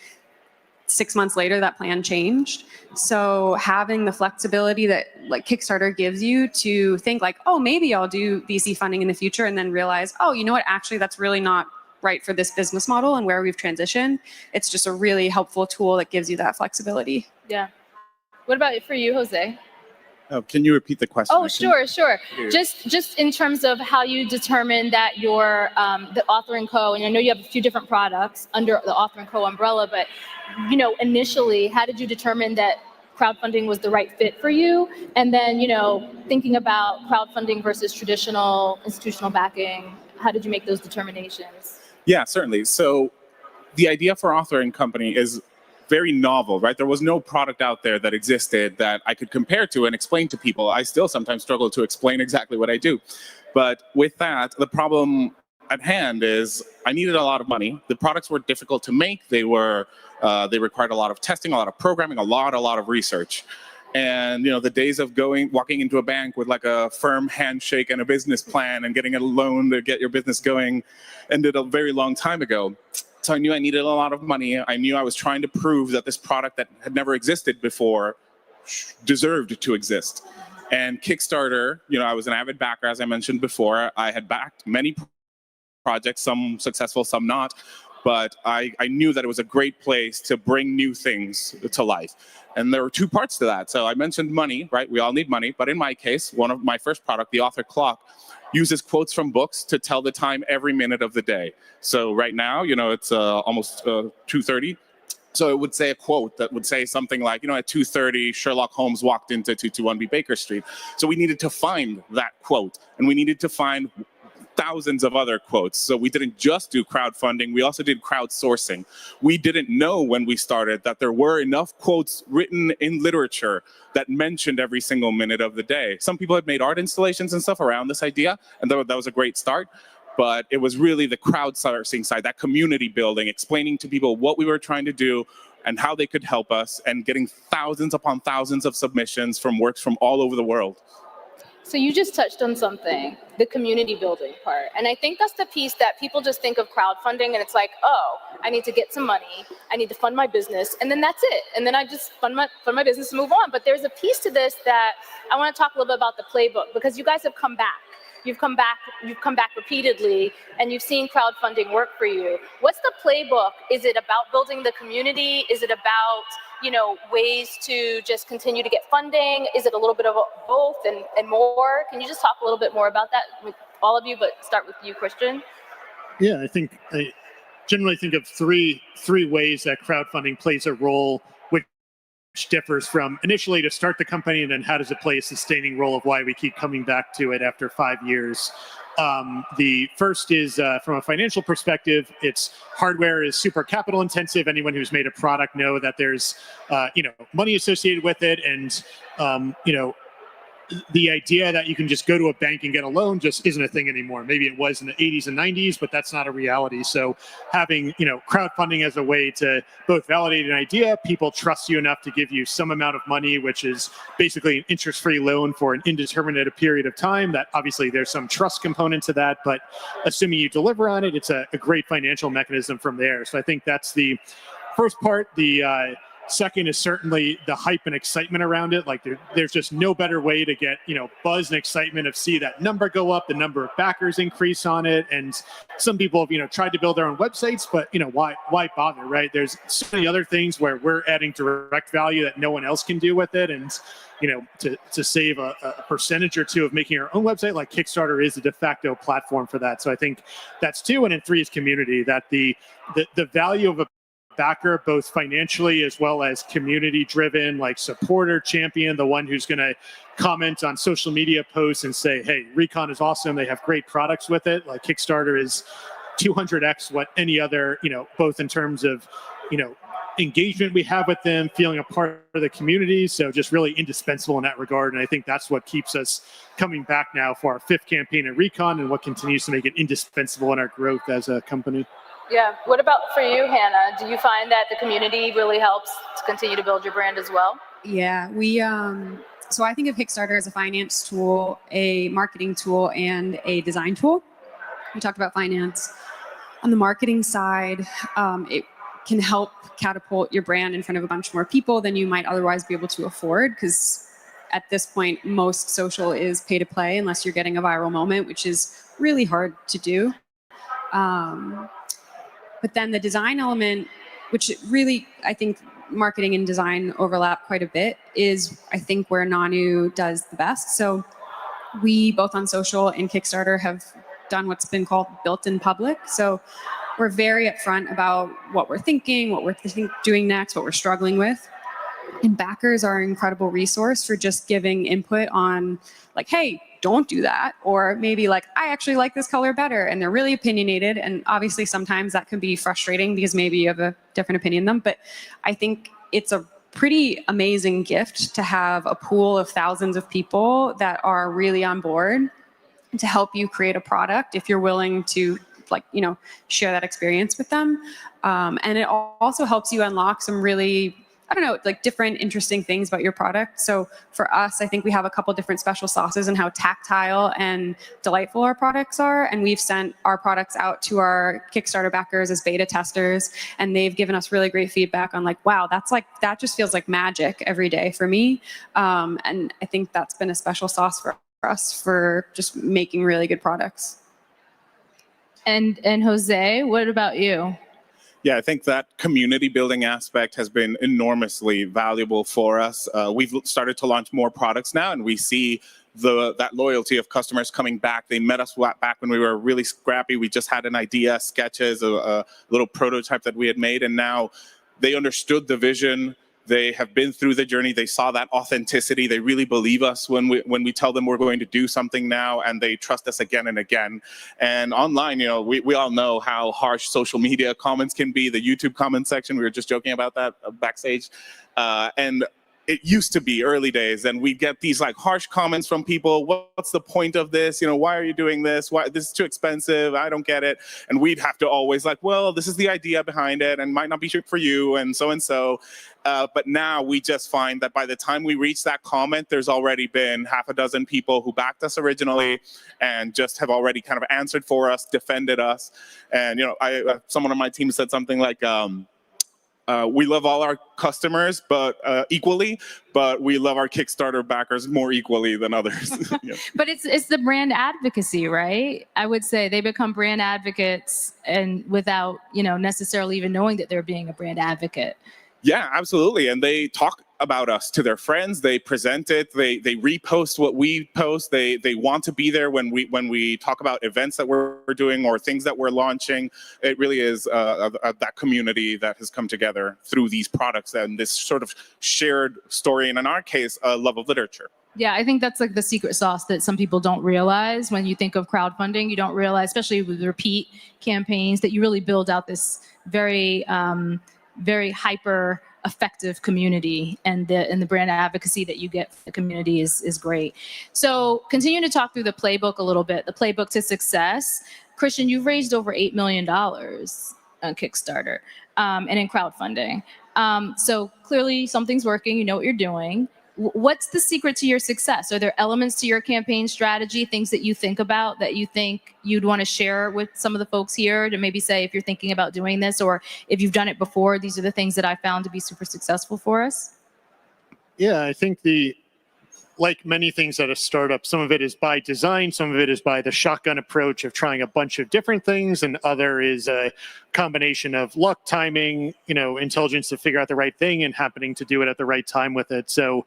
6 months later, that plan changed. So having the flexibility that like Kickstarter gives you to think like, oh, maybe I'll do VC funding in the future, and then realize, oh, you know what, actually that's really not right for this business model and where we've transitioned. It's just a really helpful tool that gives you that flexibility. Yeah. What about for you, Jose? Oh, can you repeat the question? Oh, sure. Just in terms of how you determine that you're the Author & Co. And I know you have a few different products under the Author & Co. umbrella, but initially, how did you determine that crowdfunding was the right fit for you? And then, thinking about crowdfunding versus traditional institutional backing, how did you make those determinations? Yeah, certainly. So the idea for Author & Company is very novel, right? There was no product out there that existed that I could compare to and explain to people. I still sometimes struggle to explain exactly what I do. But with that, the problem at hand is I needed a lot of money. The products were difficult to make. They required a lot of testing, a lot of programming, a lot of research. And the days of walking into a bank with like a firm handshake and a business plan and getting a loan to get your business going ended a very long time ago. So I knew I needed a lot of money. I knew I was trying to prove that this product that had never existed before deserved to exist. And Kickstarter, I was an avid backer, as I mentioned before. I had backed many projects, some successful, some not. But I knew that it was a great place to bring new things to life. And there were two parts to that. So I mentioned money, right? We all need money. But in my case, one of my first product, the Author Clock, uses quotes from books to tell the time every minute of the day. So right now, it's almost 2:30. So it would say a quote that would say something like, at 2:30, Sherlock Holmes walked into 221B Baker Street. So we needed to find that quote, and we needed to find thousands of other quotes. So we didn't just do crowdfunding, we also did crowdsourcing. We didn't know when we started that there were enough quotes written in literature that mentioned every single minute of the day. Some people had made art installations and stuff around this idea, and that was a great start. But it was really the crowdsourcing side, that community building, explaining to people what we were trying to do and how they could help us, and getting thousands upon thousands of submissions from works from all over the world. So you just touched on something, the community building part. And I think that's the piece that people just think of crowdfunding and it's like, oh, I need to get some money, I need to fund my business, and then that's it. And then I just fund my business and move on. But there's a piece to this that I want to talk a little bit about the playbook, because you guys have come back. You've come back repeatedly, and you've seen crowdfunding work for you. What's the playbook? Is it about building the community? Is it about ways to just continue to get funding? Is it a little bit of both and more? Can you just talk a little bit more about that with all of you, but start with you, Christian? Yeah, I generally think of three ways that crowdfunding plays a role, which differs from initially to start the company, and then how does it play a sustaining role of why we keep coming back to it after 5 years. The first is from a financial perspective, hardware is super capital intensive. Anyone who's made a product know that there's money associated with it, and the idea that you can just go to a bank and get a loan just isn't a thing anymore. Maybe it was in the 80s and 90s, but that's not a reality. So having crowdfunding as a way to both validate an idea, people trust you enough to give you some amount of money, which is basically an interest-free loan for an indeterminate period of time. That obviously there's some trust component to that, but assuming you deliver on it, it's a great financial mechanism from there. So I think that's the first part. The second is certainly the hype and excitement around it. Like there's just no better way to get buzz and excitement of see that number go up, the number of backers increase on it. And some people have tried to build their own websites, but why bother, right? There's so many other things where we're adding direct value that no one else can do with it. And to save a percentage or two of making our own website, like Kickstarter is the de facto platform for that. So I think that's two. And then three is community, that the value of a backer, both financially as well as community driven, like supporter, champion, the one who's going to comment on social media posts and say, hey, Recon is awesome, they have great products with it. Like Kickstarter is 200x what any other, both in terms of engagement we have with them, feeling a part of the community. So just really indispensable in that regard. And I think that's what keeps us coming back now for our fifth campaign at Recon, and what continues to make it indispensable in our growth as a company. Yeah. What about for you, Hannah? Do you find that the community really helps to continue to build your brand as well? Yeah, so I think of Kickstarter as a finance tool, a marketing tool, and a design tool. We talked about finance. On the marketing side, it can help catapult your brand in front of a bunch more people than you might otherwise be able to afford, because at this point, most social is pay to play unless you're getting a viral moment, which is really hard to do. But then the design element, which really, I think marketing and design overlap quite a bit, is I think where Nanu does the best. So we both on social and Kickstarter have done what's been called built in public. So we're very upfront about what we're thinking, what we're doing next, what we're struggling with. And backers are an incredible resource for just giving input on like, hey, don't do that. Or maybe like, I actually like this color better. And they're really opinionated. And obviously sometimes that can be frustrating because maybe you have a different opinion than them. But I think it's a pretty amazing gift to have a pool of thousands of people that are really on board to help you create a product if you're willing to share that experience with them. And it also helps you unlock some really, different interesting things about your product. So for us, I think we have a couple different special sauces and how tactile and delightful our products are. And we've sent our products out to our Kickstarter backers as beta testers. And they've given us really great feedback on wow, that just feels like magic every day for me. And I think that's been a special sauce for us for just making really good products. And Jose, what about you? Yeah, I think that community building aspect has been enormously valuable for us. We've started to launch more products now, and we see that loyalty of customers coming back. They met us back when we were really scrappy. We just had an idea, sketches, a little prototype that we had made, and now they understood the vision. They have been through the journey. They saw that authenticity. They really believe us when we tell them we're going to do something now, and they trust us again and again. And online, we all know how harsh social media comments can be. The YouTube comment section, we were just joking about that backstage. And it used to be early days, and we'd get these harsh comments from people. What's the point of this? Why are you doing this? Why this is too expensive? I don't get it. And we'd have to always well, this is the idea behind it, and might not be for you, and so and so. But now we just find that by the time we reach that comment, there's already been half a dozen people who backed us originally, and just have already kind of answered for us, defended us. And someone on my team said something like, we love all our customers, but equally, but we love our Kickstarter backers more equally than others. Yeah. But it's the brand advocacy, right? I would say they become brand advocates, and without necessarily even knowing that they're being a brand advocate. Yeah, absolutely. And they talk about us to their friends. They present it. They repost what we post. They want to be there when we talk about events that we're doing or things that we're launching. It really is that community that has come together through these products and this sort of shared story, and in our case, a love of literature. Yeah, I think that's the secret sauce that some people don't realize. When you think of crowdfunding, you don't realize, especially with repeat campaigns, that you really build out this very hyper effective community, and the brand advocacy that you get from the community is great. So continue to talk through the playbook a little bit, the playbook to success. Christian, you've raised over $8 million on Kickstarter and in crowdfunding. So clearly something's working, you know what you're doing. What's the secret to your success? Are there elements to your campaign strategy, things that you think about that you think you'd want to share with some of the folks here to maybe say, if you're thinking about doing this, or if you've done it before, these are the things that I found to be super successful for us? Yeah, I think like many things at a startup, some of it is by design, some of it is by the shotgun approach of trying a bunch of different things, and other is a combination of luck, timing, intelligence to figure out the right thing and happening to do it at the right time with it. So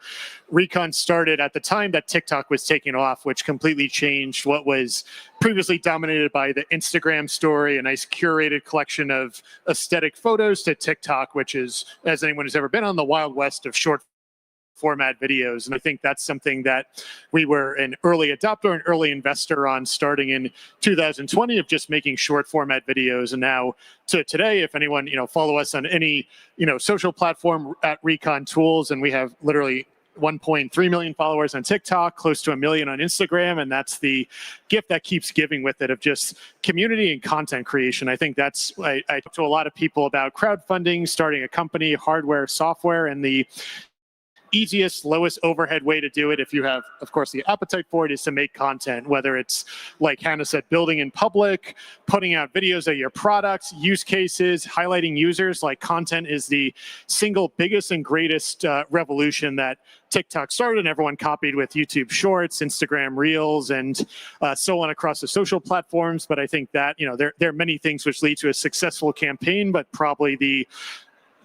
Recon started at the time that TikTok was taking off, which completely changed what was previously dominated by the Instagram story, a nice curated collection of aesthetic photos, to TikTok, which is, as anyone who's ever been on, the Wild West of short format videos. And I think that's something that we were an early adopter, an early investor on, starting in 2020, of just making short format videos. And now to today, if anyone, follow us on any, social platform at Recon Tools, and we have literally 1.3 million followers on TikTok, close to 1 million on Instagram. And that's the gift that keeps giving with it, of just community and content creation. I think I talk to a lot of people about crowdfunding, starting a company, hardware, software, and the easiest, lowest overhead way to do it, if you have, of course, the appetite for it, is to make content, whether it's, like Hannah said, building in public, putting out videos of your products, use cases, highlighting users. Like, content is the single biggest and greatest revolution that TikTok started and everyone copied with YouTube Shorts, Instagram Reels, and so on across the social platforms. But I think that, there are many things which lead to a successful campaign, but probably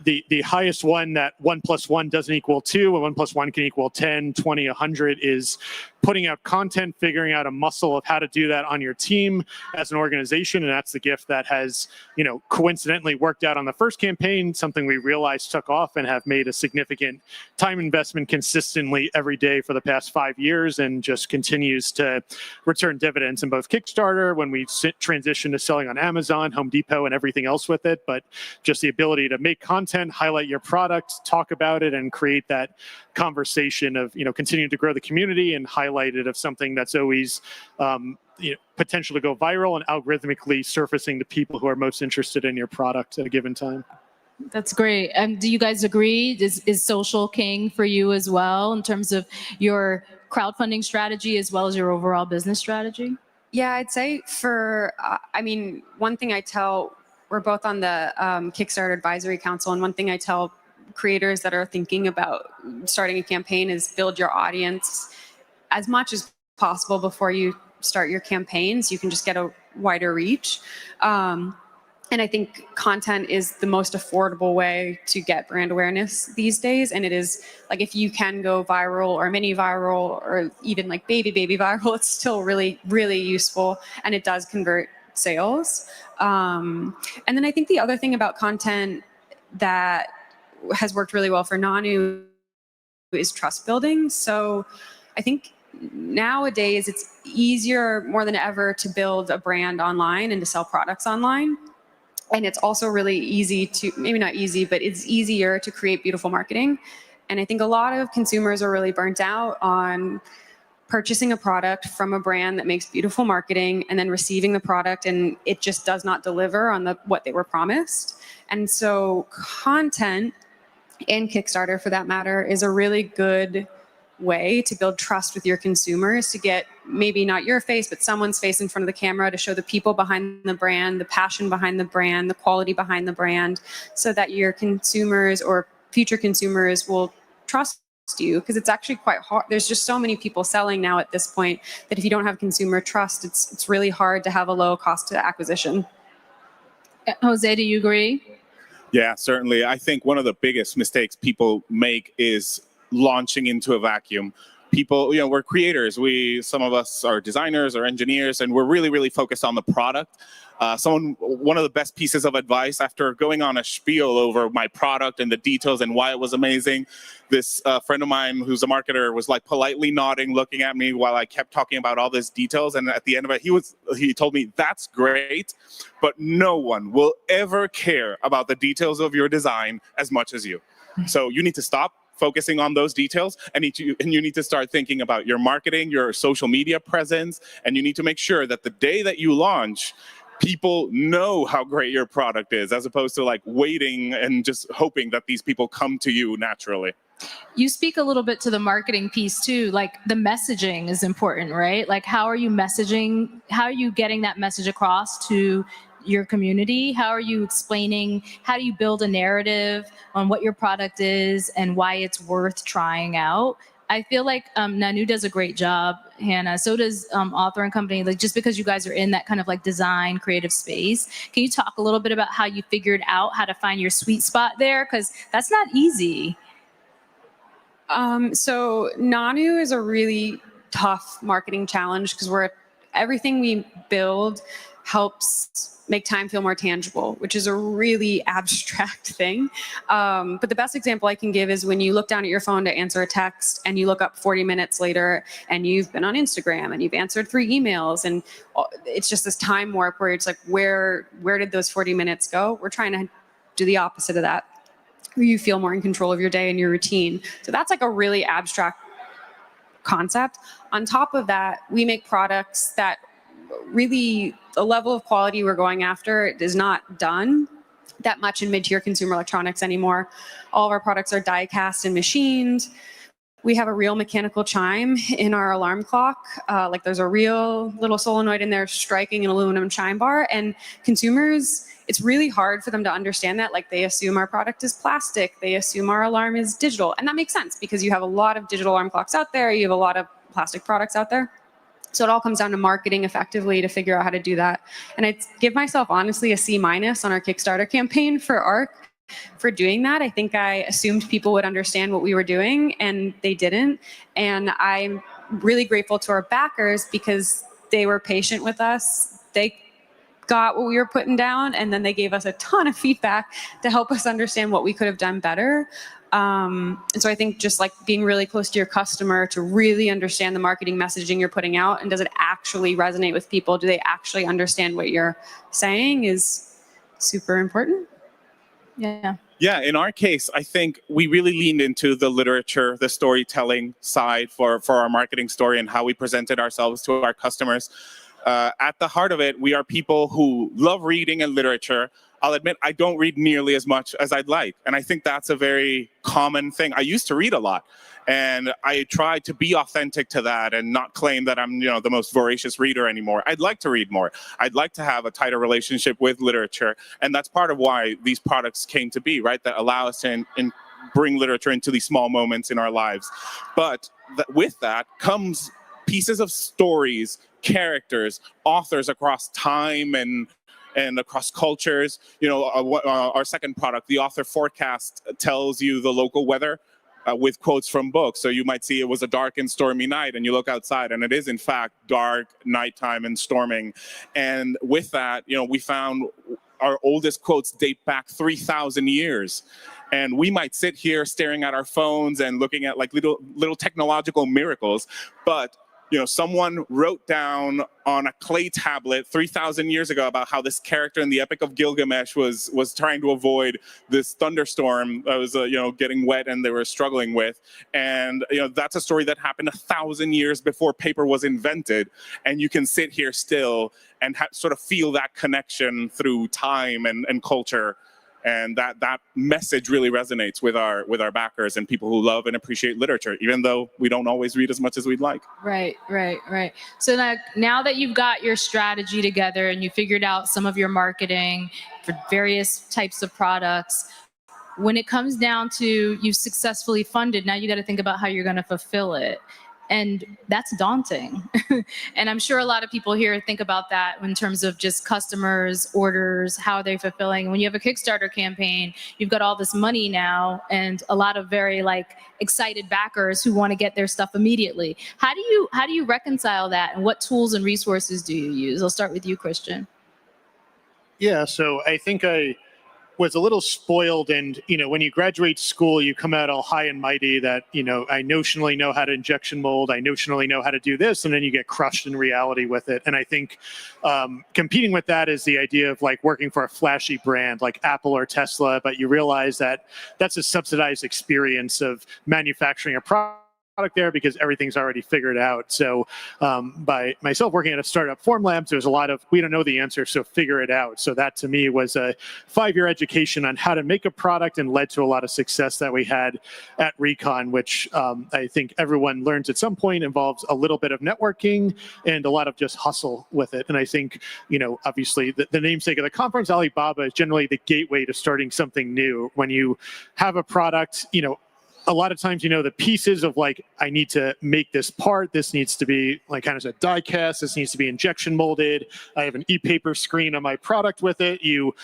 the highest one, that 1 + 1 doesn't equal 2, and 1 + 1 can equal 10, 20, 100, is putting out content, figuring out a muscle of how to do that on your team as an organization. And that's the gift that has, coincidentally worked out on the first campaign, something we realized took off and have made a significant time investment consistently every day for the past 5 years, and just continues to return dividends in both Kickstarter, when we transition to selling on Amazon, Home Depot, and everything else with it. But just the ability to make content, highlight your product, talk about it, and create that conversation of, continuing to grow the community and highlight it of something that's always potential to go viral, and algorithmically surfacing the people who are most interested in your product at a given time. That's great. And do you guys agree? Is social king for you as well in terms of your crowdfunding strategy as well as your overall business strategy? Yeah, I'd say one thing I tell, we're both on the Kickstarter Advisory Council, and one thing I tell creators that are thinking about starting a campaign is build your audience as much as possible before you start your campaign, so you can just get a wider reach. And I think content is the most affordable way to get brand awareness these days. And it is, like, if you can go viral or mini viral or even like baby viral, it's still really, really useful, and it does convert sales. And then I think the other thing about content that has worked really well for Nanu is trust building. So I think nowadays it's easier more than ever to build a brand online and to sell products online. And it's also really easy to, maybe not easy, but it's easier to create beautiful marketing. And I think a lot of consumers are really burnt out on purchasing a product from a brand that makes beautiful marketing and then receiving the product and it just does not deliver on what they were promised. And so content, and Kickstarter for that matter, is a really good way to build trust with your consumers, to get maybe not your face, but someone's face in front of the camera, to show the people behind the brand, the passion behind the brand, the quality behind the brand, so that your consumers or future consumers will trust you. Because it's actually quite hard. There's just so many people selling now at this point that if you don't have consumer trust, it's really hard to have a low cost to acquisition. Jose, do you agree? Yeah, certainly. I think one of the biggest mistakes people make is launching into a vacuum. People, we're creators. Some of us are designers or engineers, and we're really, really focused on the product. One of the best pieces of advice after going on a spiel over my product and the details and why it was amazing, this friend of mine who's a marketer was like politely nodding, looking at me while I kept talking about all these details. And at the end of it, he told me, "That's great, but no one will ever care about the details of your design as much as you. So you need to stop focusing on those details, and you need to start thinking about your marketing, your social media presence, and you need to make sure that the day that you launch, people know how great your product is, as opposed to like waiting and just hoping that these people come to you naturally." You speak a little bit to the marketing piece too, like the messaging is important, right? Like, how are you messaging? How are you getting that message across to your community? How are you explaining, how do you build a narrative on what your product is and why it's worth trying out? I feel like Nanu does a great job, Hannah. So does Author and Company. Like, just because you guys are in that kind of like design, creative space, can you talk a little bit about how you figured out how to find your sweet spot there? Because that's not easy. So Nanu is a really tough marketing challenge because everything we build helps make time feel more tangible, which is a really abstract thing. But the best example I can give is when you look down at your phone to answer a text and you look up 40 minutes later and you've been on Instagram and you've answered 3 emails, and it's just this time warp where it's like, where did those 40 minutes go? We're trying to do the opposite of that, where you feel more in control of your day and your routine. So that's like a really abstract concept. On top of that, we make products that really, the level of quality we're going after is not done. that much in mid-tier consumer electronics anymore. All of our products are die cast and machined. We have a real mechanical chime in our alarm clock. Like there's a real little solenoid in there striking an aluminum chime bar. And consumers, it's really hard for them to understand that. Like they assume our product is plastic. They assume our alarm is digital. And that makes sense because you have a lot of digital alarm clocks out there. You have a lot of plastic products out there. So it all comes down to marketing effectively to figure out how to do that. And I give myself honestly a C- on our Kickstarter campaign for ARC. For doing that. I think I assumed people would understand what we were doing and they didn't. And I'm really grateful to our backers because they were patient with us. They got what we were putting down and then they gave us a ton of feedback to help us understand what we could have done better. And so I think just like being really close to your customer to really understand the marketing messaging you're putting out and does it actually resonate with people? Do they actually understand what you're saying is super important. Yeah. Yeah, in our case, I think we really leaned into the literature, the storytelling side for our marketing story and how we presented ourselves to our customers. At the heart of it, we are people who love reading and literature. I'll admit I don't read nearly as much as I'd like. And I think that's a very common thing. I used to read a lot. And I try to be authentic to that and not claim that I'm, the most voracious reader anymore. I'd like to read more. I'd like to have a tighter relationship with literature. And that's part of why these products came to be, right? That allow us to bring literature into these small moments in our lives. But with that comes pieces of stories, characters, authors across time and across cultures. Our second product, the author forecast, tells you the local weather with quotes from books. So you might see it was a dark and stormy night and you look outside and it is in fact dark, nighttime and storming. And with that, we found our oldest quotes date back 3,000 years. And we might sit here staring at our phones and looking at like little technological miracles, but someone wrote down on a clay tablet 3,000 years ago about how this character in the Epic of Gilgamesh was trying to avoid this thunderstorm that was, getting wet and they were struggling with. And, that's a story that happened 1,000 years before paper was invented. And you can sit here still and sort of feel that connection through time and culture. And that message really resonates with our backers and people who love and appreciate literature, even though we don't always read as much as we'd like. Right. So now that you've got your strategy together and you figured out some of your marketing for various types of products, when it comes down to you've successfully funded, now you got to think about how you're going to fulfill it. And that's daunting. And I'm sure a lot of people here think about that in terms of just customers, orders, how they're fulfilling. When you have a Kickstarter campaign, you've got all this money now and a lot of very excited backers who want to get their stuff immediately. How do you reconcile that, and what tools and resources do you use? I'll start with you, Christian. Yeah, so I think I was a little spoiled, and when you graduate school you come out all high and mighty that I notionally know how to injection mold, I notionally know how to do this, and then you get crushed in reality with it. And I think competing with that is the idea of working for a flashy brand like Apple or Tesla, but you realize that that's a subsidized experience of manufacturing a product there because everything's already figured out. So by myself working at a startup, Formlabs, there's a lot of we don't know the answer, so figure it out. So that to me was a 5-year education on how to make a product and led to a lot of success that we had at Recon, which I think everyone learns at some point involves a little bit of networking and a lot of just hustle with it. And I think, obviously the namesake of the conference, Alibaba, is generally the gateway to starting something new. When you have a product, a lot of times, the pieces of I need to make this part, this needs to be kind of a die cast, this needs to be injection molded, I have an e-paper screen on my product with it. You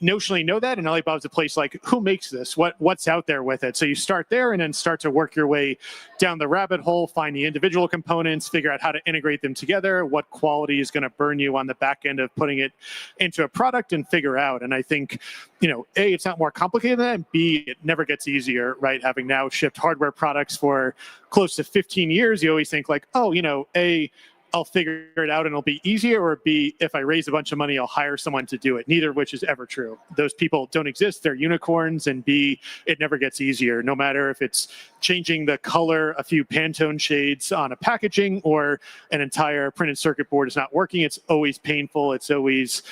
notionally know that, and Alibaba's a place who makes this? What's out there with it? So you start there and then start to work your way down the rabbit hole, find the individual components, figure out how to integrate them together, what quality is going to burn you on the back end of putting it into a product, and figure out. And I think, A, it's not more complicated than that, and B, it never gets easier, right? Having now shipped hardware products for close to 15 years, you always think A, I'll figure it out and it'll be easier, or B, if I raise a bunch of money, I'll hire someone to do it. Neither of which is ever true. Those people don't exist. They're unicorns. And B, it never gets easier. No matter if it's changing the color, a few Pantone shades on a packaging, or an entire printed circuit board is not working. It's always painful. It's always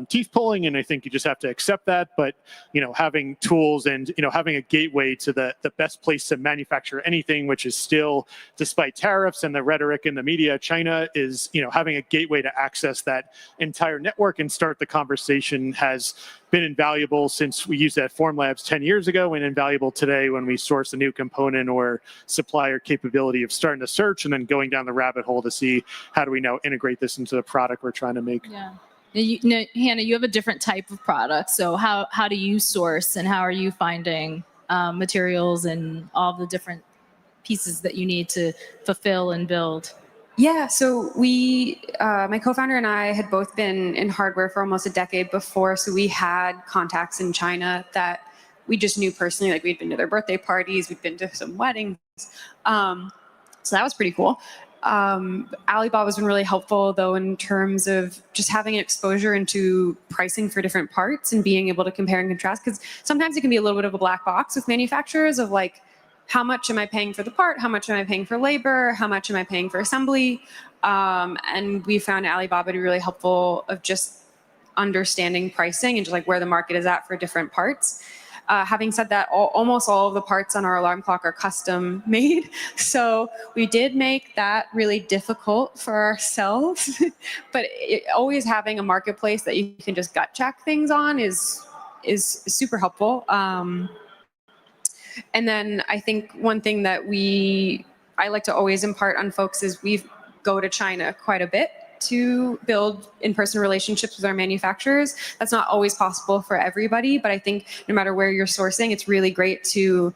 teeth pulling, and I think you just have to accept that. But having tools and having a gateway to the best place to manufacture anything, which is still, despite tariffs and the rhetoric in the media, China is having a gateway to access that entire network and start the conversation has been invaluable since we used that Formlabs 10 years ago, and invaluable today when we source a new component or supplier capability of starting to search and then going down the rabbit hole to see how do we now integrate this into the product we're trying to make. Yeah. Hannah, you have a different type of product. So how do you source, and how are you finding materials and all the different pieces that you need to fulfill and build? Yeah, so my co-founder and I had both been in hardware for almost a decade before, so we had contacts in China that we just knew personally. Like, we'd been to their birthday parties, we'd been to some weddings, so that was pretty cool. Alibaba's been really helpful, though, in terms of just having exposure into pricing for different parts and being able to compare and contrast, because sometimes it can be a little bit of a black box with manufacturers of like, how much am I paying for the part? How much am I paying for labor? How much am I paying for assembly? And we found Alibaba to be really helpful of just understanding pricing and just like where the market is at for different parts. Having said that, almost all of the parts on our alarm clock are custom made. So we did make that really difficult for ourselves. But always having a marketplace that you can just gut check things on is super helpful. And then I think one thing that I like to always impart on folks is we go to China quite a bit to build in-person relationships with our manufacturers. That's not always possible for everybody, but I think no matter where you're sourcing, it's really great to,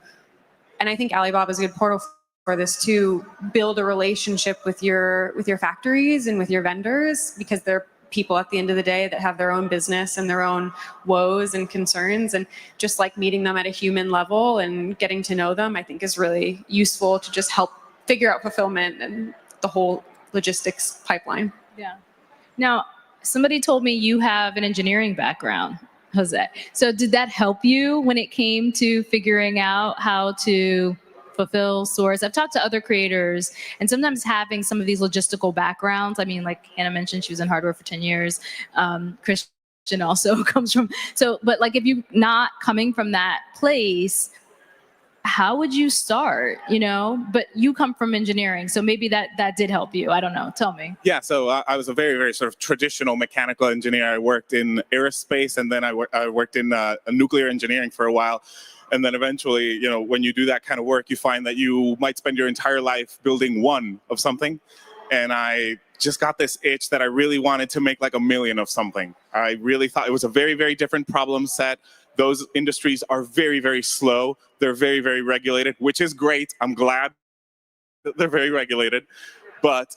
and I think Alibaba is a good portal for this, to build a relationship with your factories and with your vendors, because they're people at the end of the day that have their own business and their own woes and concerns, and just like meeting them at a human level and getting to know them, I think is really useful to just help figure out fulfillment and the whole logistics pipeline. Yeah. Now, somebody told me you have an engineering background, Jose. So did that help you when it came to figuring out how to fulfill, source? I've talked to other creators, and sometimes having some of these logistical backgrounds, I mean, like Hannah mentioned, she was in hardware for 10 years. Christian also comes from, but like, if you're not coming from that place, how would you start, but you come from engineering, so maybe that did help you. I don't know. Tell me. Yeah, so I was a very, very sort of traditional mechanical engineer. I worked in aerospace, and then I worked in nuclear engineering for a while. And then eventually, when you do that kind of work, you find that you might spend your entire life building one of something. And I just got this itch that I really wanted to make like a million of something. I really thought it was a very, very different problem set. Those industries are very, very slow. They're very, very regulated, which is great. I'm glad that they're very regulated. But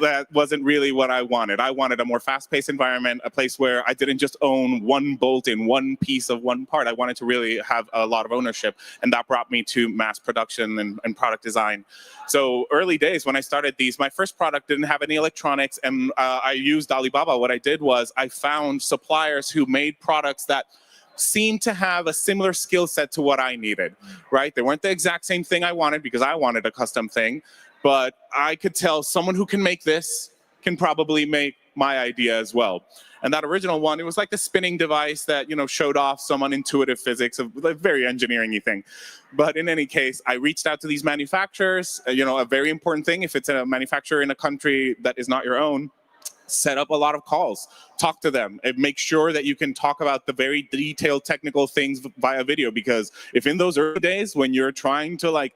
that wasn't really what I wanted. I wanted a more fast-paced environment, a place where I didn't just own one bolt in one piece of one part. I wanted to really have a lot of ownership, and that brought me to mass production and product design. So early days when I started these, my first product didn't have any electronics, and I used Alibaba. What I did was I found suppliers who made products that seemed to have a similar skill set to what I needed, right? They weren't the exact same thing I wanted, because I wanted a custom thing. But I could tell someone who can make this can probably make my idea as well. And that original one, it was like the spinning device that, showed off some unintuitive physics, of a very engineering-y thing. But in any case, I reached out to these manufacturers. A very important thing, if it's a manufacturer in a country that is not your own, set up a lot of calls, talk to them, and make sure that you can talk about the very detailed technical things via video. Because if in those early days when you're trying to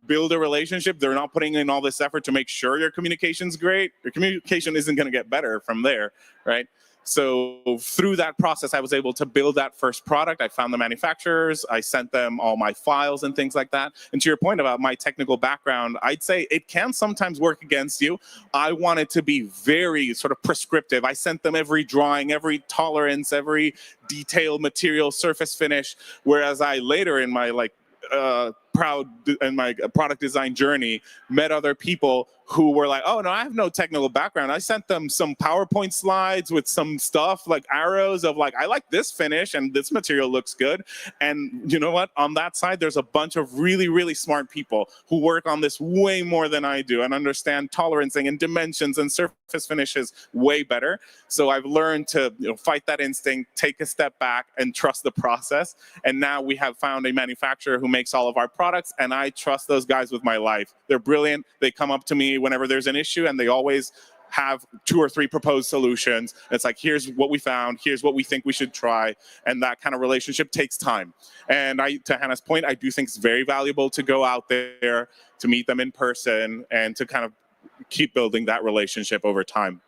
build a relationship, they're not putting in all this effort to make sure your communication's great, your communication isn't going to get better from there, right? So through that process, I was able to build that first product. I found the manufacturers. I sent them all my files and things like that. And to your point about my technical background, I'd say it can sometimes work against you. I wanted to be very sort of prescriptive. I sent them every drawing, every tolerance, every detailed material, surface finish. Whereas I later in my product design journey, met other people who were like, oh no, I have no technical background. I sent them some PowerPoint slides with some stuff like arrows of like, I like this finish and this material looks good. And you know what? On that side, there's a bunch of really, really smart people who work on this way more than I do and understand tolerancing and dimensions and surface finishes way better. So I've learned to fight that instinct, take a step back and trust the process. And now we have found a manufacturer who makes all of our products, and I trust those guys with my life. They're brilliant. They come up to me whenever there's an issue, and they always have 2 or 3 proposed solutions. It's like, here's what we found, here's what we think we should try, and that kind of relationship takes time. And to Hannah's point, I do think it's very valuable to go out there, to meet them in person, and to kind of keep building that relationship over time.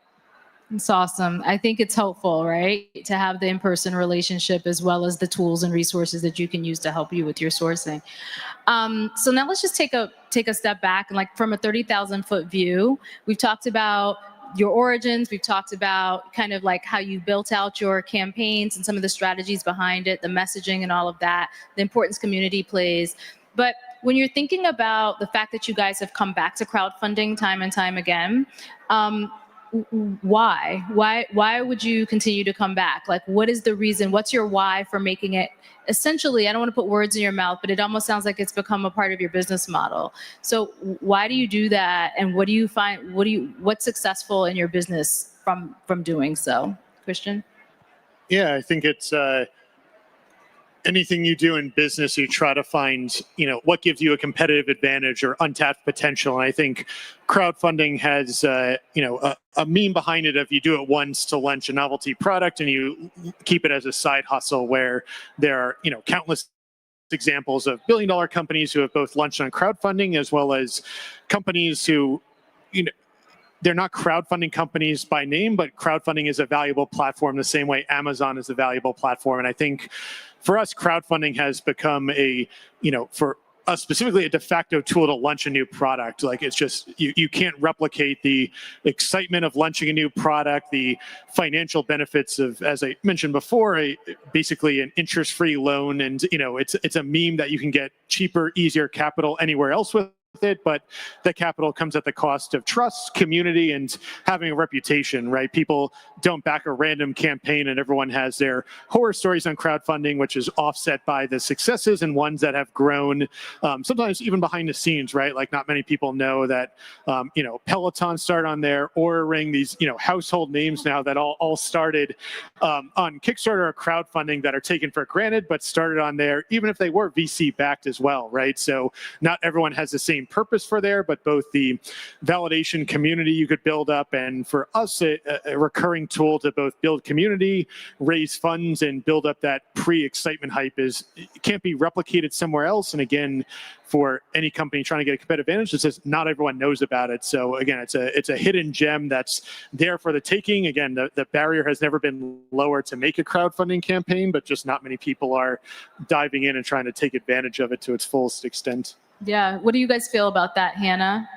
It's awesome. I think it's helpful, right, to have the in-person relationship as well as the tools and resources that you can use to help you with your sourcing. So now let's just take a step back and like from a 30,000-foot view, we've talked about your origins. We've talked about kind of like how you built out your campaigns and some of the strategies behind it, the messaging and all of that, the importance community plays. But when you're thinking about the fact that you guys have come back to crowdfunding time and time again, why would you continue to come back? Like, what is the reason? What's your why for making it essentially, I don't want to put words in your mouth, but it almost sounds like it's become a part of your business model. So why do you do that? And what do you find, what's successful in your business from doing so? Christian? Yeah, I think it's anything you do in business, you try to find, what gives you a competitive advantage or untapped potential. And I think crowdfunding has, a meme behind it of you do it once to launch a novelty product and you keep it as a side hustle, where there are, countless examples of billion-dollar companies who have both launched on crowdfunding as well as companies who, they're not crowdfunding companies by name, but crowdfunding is a valuable platform the same way Amazon is a valuable platform. And I think for us, crowdfunding has become for us specifically, a de facto tool to launch a new product. Like, it's just, you can't replicate the excitement of launching a new product, the financial benefits of, as I mentioned before, basically an interest-free loan. And, it's a meme that you can get cheaper, easier capital anywhere else with it, but the capital comes at the cost of trust, community, and having a reputation, right? People don't back a random campaign, and everyone has their horror stories on crowdfunding, which is offset by the successes and ones that have grown, sometimes even behind the scenes, right? Like, not many people know that, Peloton started on there, Oura Ring, these, household names now that all started on Kickstarter or crowdfunding that are taken for granted, but started on there, even if they were VC backed as well, right? So not everyone has the same purpose for there, but both the validation community you could build up, and for us, a recurring tool to both build community, raise funds, and build up that pre-excitement hype it can't be replicated somewhere else. And again, for any company trying to get a competitive advantage, it's just not everyone knows about it. So again, it's a hidden gem that's there for the taking. Again, the barrier has never been lower to make a crowdfunding campaign, but just not many people are diving in and trying to take advantage of it to its fullest extent. Yeah. What do you guys feel about that, Hannah?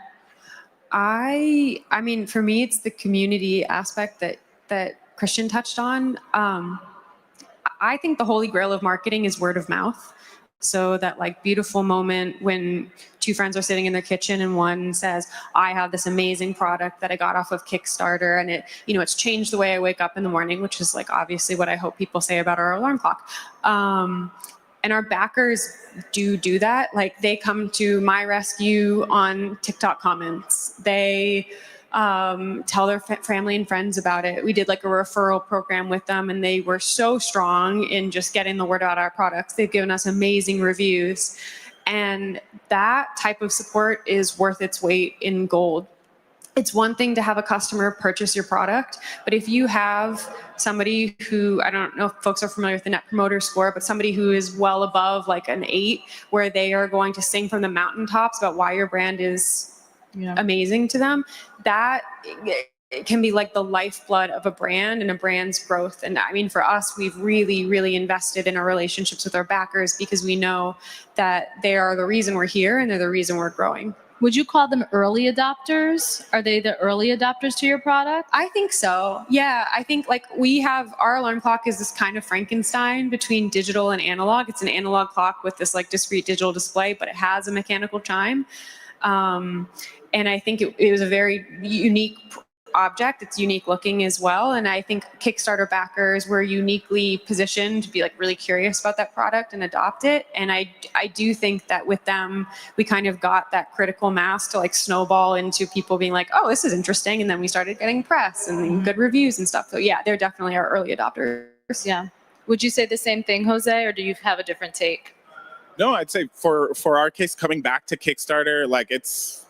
I mean, for me, it's the community aspect that Christian touched on. I think the holy grail of marketing is word of mouth. So that like beautiful moment when 2 friends are sitting in their kitchen and one says, I have this amazing product that I got off of Kickstarter, and it's changed the way I wake up in the morning, which is like obviously what I hope people say about our alarm clock. And our backers do that. Like, they come to my rescue on TikTok comments. They tell their family and friends about it. We did like a referral program with them, and they were so strong in just getting the word out our products. They've given us amazing reviews. And that type of support is worth its weight in gold. It's one thing to have a customer purchase your product, but if you have somebody who, I don't know if folks are familiar with the Net Promoter Score, but somebody who is well above like an 8, where they are going to sing from the mountaintops about why your brand is amazing to them, that it can be like the lifeblood of a brand and a brand's growth. And I mean, for us, we've really, really invested in our relationships with our backers, because we know that they are the reason we're here and they're the reason we're growing. Would you call them early adopters? Are they the early adopters to your product? I think so. Yeah, I think like we have our alarm clock is this kind of Frankenstein between digital and analog. It's an analog clock with this like discrete digital display, but it has a mechanical chime. And I think it was a very unique object. It's unique looking as well. And I think Kickstarter backers were uniquely positioned to be like really curious about that product and adopt it. And I do think that with them, we kind of got that critical mass to like snowball into people being like, oh, this is interesting. And then we started getting press and good reviews and stuff. So yeah, they're definitely our early adopters. Yeah. Would you say the same thing, Jose, or do you have a different take? No, I'd say for our case, coming back to Kickstarter, like it's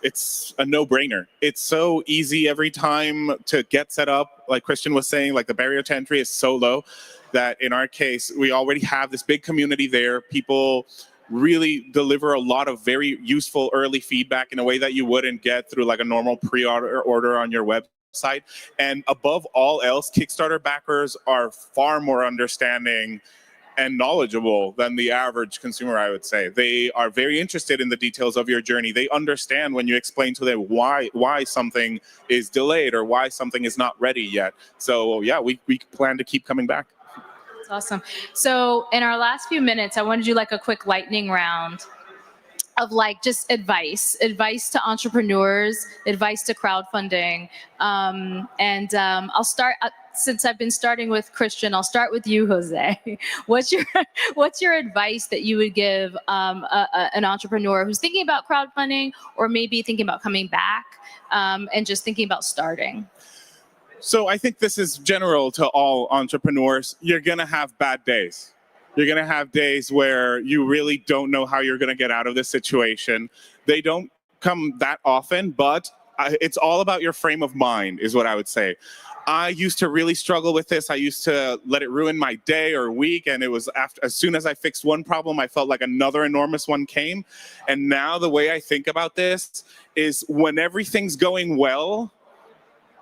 a no-brainer. It's so easy every time to get set up. Like Christian was saying, like the barrier to entry is so low that in our case, we already have this big community there. People really deliver a lot of very useful early feedback in a way that you wouldn't get through like a normal pre-order on your website. And above all else, Kickstarter backers are far more understanding and knowledgeable than the average consumer, I would say. They are very interested in the details of your journey. They understand when you explain to them why something is delayed or why something is not ready yet. So yeah, we plan to keep coming back. That's awesome. So in our last few minutes, I want to do like a quick lightning round of like just advice to entrepreneurs, advice to crowdfunding. I'll start, since I've been starting with Christian, I'll start with you, Jose. What's your advice that you would give an entrepreneur who's thinking about crowdfunding or maybe thinking about coming back and just thinking about starting? So I think this is general to all entrepreneurs. You're gonna have bad days. You're going to have days where you really don't know how you're going to get out of this situation. They don't come that often, but it's all about your frame of mind is what I would say. I used to really struggle with this. I used to let it ruin my day or week, and it was as soon as I fixed one problem, I felt like another enormous one came. And now the way I think about this is when everything's going well,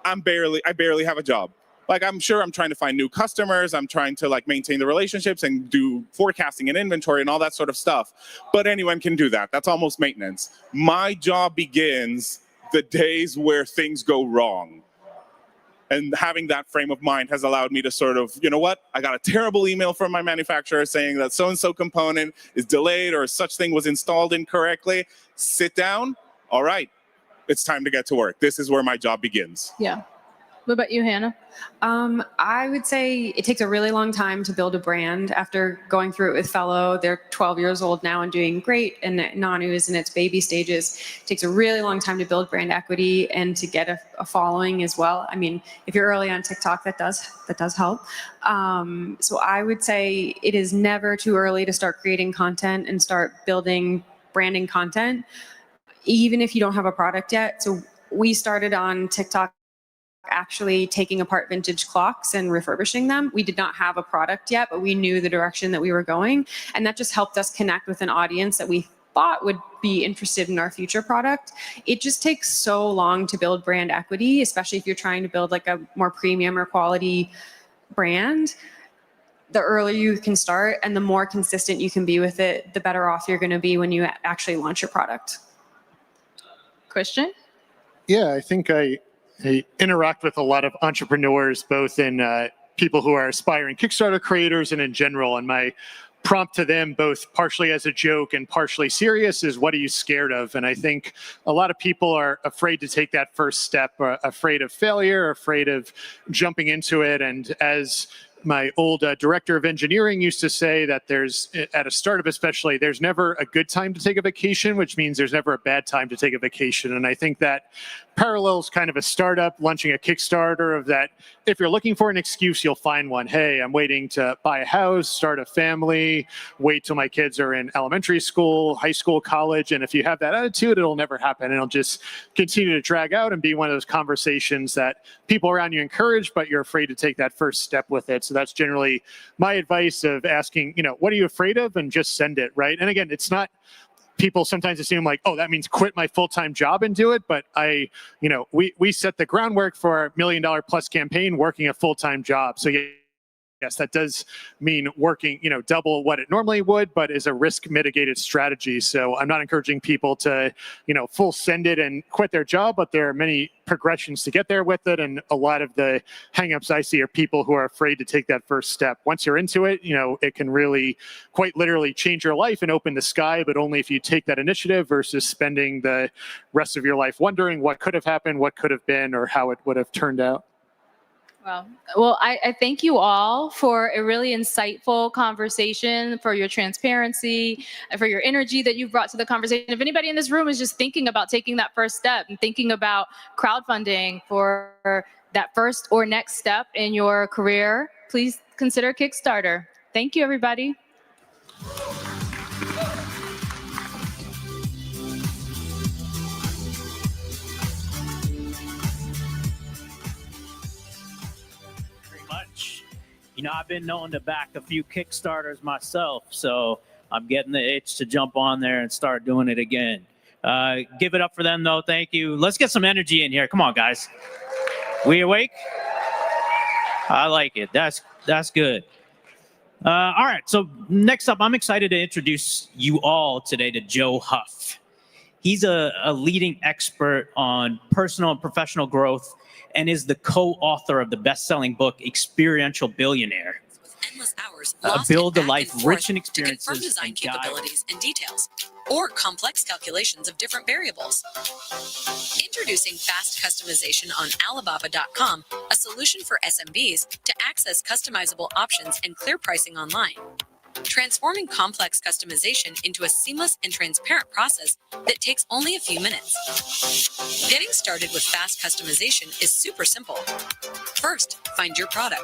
I barely have a job. Like, I'm sure I'm trying to find new customers. I'm trying to like maintain the relationships and do forecasting and inventory and all that sort of stuff. But anyone can do that. That's almost maintenance. My job begins the days where things go wrong. And having that frame of mind has allowed me to sort of, you know what? I got a terrible email from my manufacturer saying that so-and-so component is delayed or such thing was installed incorrectly. Sit down. All right. It's time to get to work. This is where my job begins. Yeah. What about you, Hannah? I would say it takes a really long time to build a brand. After going through it with Fellow, they're 12 years old now and doing great, and Nanu is in its baby stages. It takes a really long time to build brand equity and to get a following as well. I mean, if you're early on TikTok, that does help. So I would say it is never too early to start creating content and start building branding content, even if you don't have a product yet. So we started on TikTok actually taking apart vintage clocks and refurbishing them. We did not have a product yet, but we knew the direction that we were going. And that just helped us connect with an audience that we thought would be interested in our future product. It just takes so long to build brand equity, especially if you're trying to build like a more premium or quality brand. The earlier you can start and the more consistent you can be with it, the better off you're going to be when you actually launch your product. Christian? Yeah, I think I interact with a lot of entrepreneurs, both in people who are aspiring Kickstarter creators and in general. And my prompt to them, both partially as a joke and partially serious, is what are you scared of? And I think a lot of people are afraid to take that first step, afraid of failure, afraid of jumping into it. And as my old director of engineering used to say, that there's, at a startup especially, there's never a good time to take a vacation, which means there's never a bad time to take a vacation. And I think that parallels kind of a startup launching a Kickstarter of that. If you're looking for an excuse, you'll find one. Hey, I'm waiting to buy a house, start a family, wait till my kids are in elementary school, high school, college. And if you have that attitude, it'll never happen. It'll just continue to drag out and be one of those conversations that people around you encourage, but you're afraid to take that first step with it. So that's generally my advice of asking, what are you afraid of? And just send it, right? And again, it's not, people sometimes assume like, oh, that means quit my full-time job and do it. But we set the groundwork for our $1 million+ campaign working a full-time job. So Yes, that does mean working, double what it normally would, but is a risk mitigated strategy. So I'm not encouraging people to, full send it and quit their job, but there are many progressions to get there with it. And a lot of the hangups I see are people who are afraid to take that first step. Once you're into it, it can really quite literally change your life and open the sky, but only if you take that initiative versus spending the rest of your life wondering what could have happened, what could have been, or how it would have turned out. Well, I thank you all for a really insightful conversation, for your transparency, and for your energy that you've brought to the conversation. If anybody in this room is just thinking about taking that first step and thinking about crowdfunding for that first or next step in your career, please consider Kickstarter. Thank you, everybody. I've been known to back a few Kickstarters myself, so I'm getting the itch to jump on there and start doing it again. Give it up for them, though. Thank you. Let's get some energy in here. Come on, guys. We awake? I like it. That's good. All right, so next up, I'm excited to introduce you all today to Joe Huff. He's a leading expert on personal and professional growth and is the co-author of the best-selling book, Experiential Billionaire. Endless hours, Build a life rich in experiences to confirm design and guide. capabilities and details, or complex calculations of different variables. Introducing fast customization on Alibaba.com, a solution for SMBs to access customizable options and clear pricing online. Transforming complex customization into a seamless and transparent process that takes only a few minutes. Getting started with fast customization is super simple. First, find your product.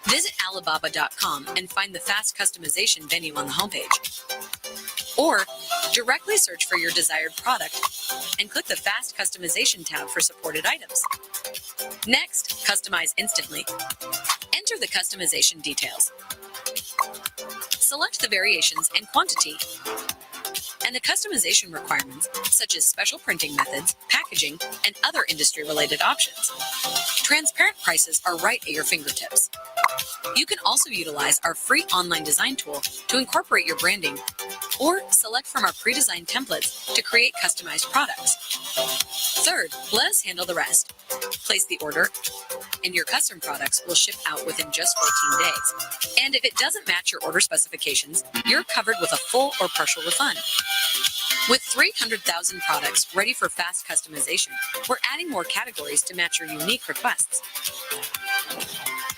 Visit Alibaba.com and find the fast customization venue on the homepage. Or directly search for your desired product and click the fast customization tab for supported items. Next, customize instantly. Enter the customization details. Select the variations and quantity, and the customization requirements, such as special printing methods, packaging, and other industry-related options. Transparent prices are right at your fingertips. You can also utilize our free online design tool to incorporate your branding, or select from our pre-designed templates to create customized products. Third, let us handle the rest. Place the order, and your custom products will ship out within just 14 days. And if it doesn't match your order specifications, you're covered with a full or partial refund. With 300,000 products ready for fast customization, we're adding more categories to match your unique requests.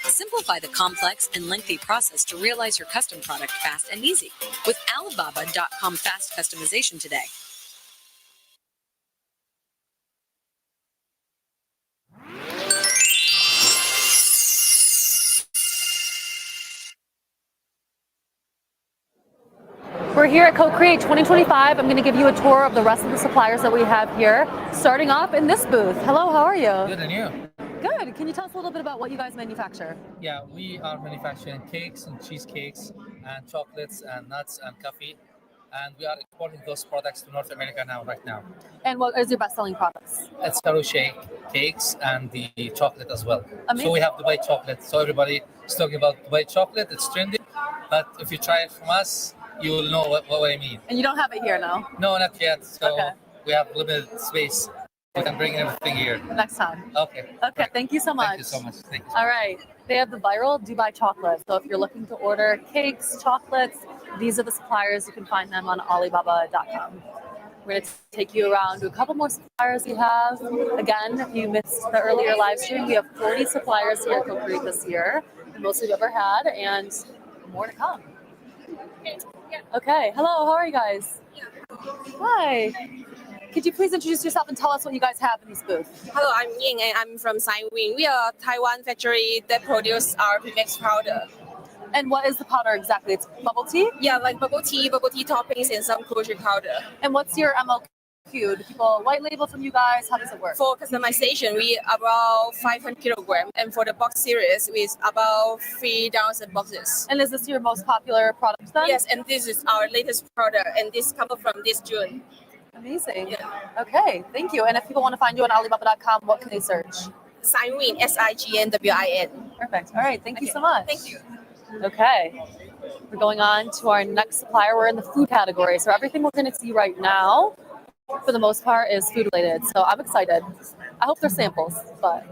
Simplify the complex and lengthy process to realize your custom product fast and easy with Alibaba.com fast customization today. We're here at CoCreate 2025. I'm going to give you a tour of the rest of the suppliers that we have here, starting off in this booth. Hello, how are you? Good, and you? Good. Can you tell us a little bit about what you guys manufacture? Yeah, we are manufacturing cakes and cheesecakes and chocolates and nuts and coffee. And we are exporting those products to North America right now. And what is your best-selling products? It's Ferrero Shake cakes and the chocolate as well. Amazing. So we have Dubai chocolate. So everybody is talking about Dubai chocolate. It's trendy. But if you try it from us, you will know what I mean. And you don't have it here now? No, not yet. So we have limited space. We can bring everything here. Next time. Okay. Okay, thank you so much. Thank you so much. Thank you. All right. They have the viral Dubai chocolate. So if you're looking to order cakes, chocolates, these are the suppliers. You can find them on Alibaba.com. We're going to take you around to a couple more suppliers we have. Again, if you missed the earlier live stream, we have 40 suppliers here at CoCreate this year, the most we've ever had, and more to come. Okay, hello, how are you guys? Hi. Could you please introduce yourself and tell us what you guys have in this booth? Hello, I'm Ying and I'm from Wing. We are a Taiwan factory that produce our premix powder. And what is the powder exactly? It's bubble tea? Yeah, like bubble tea toppings, and some kosher powder. And what's your MOQ? Do people white label from you guys? How does it work? For customization, we about 500 kilograms, and for the box series, with about 3,000 boxes. And is this your most popular product then? Yes, and this is our latest product, and this comes from this June. Amazing. Yeah. Okay, thank you. And if people want to find you on Alibaba.com, what can they search? Sign Win, SIGNWIN. Perfect. All right. Thank you so much. Thank you. Okay. We're going on to our next supplier. We're in the food category. So everything we're going to see right now, for the most part, is food related. So I'm excited. I hope they're samples, but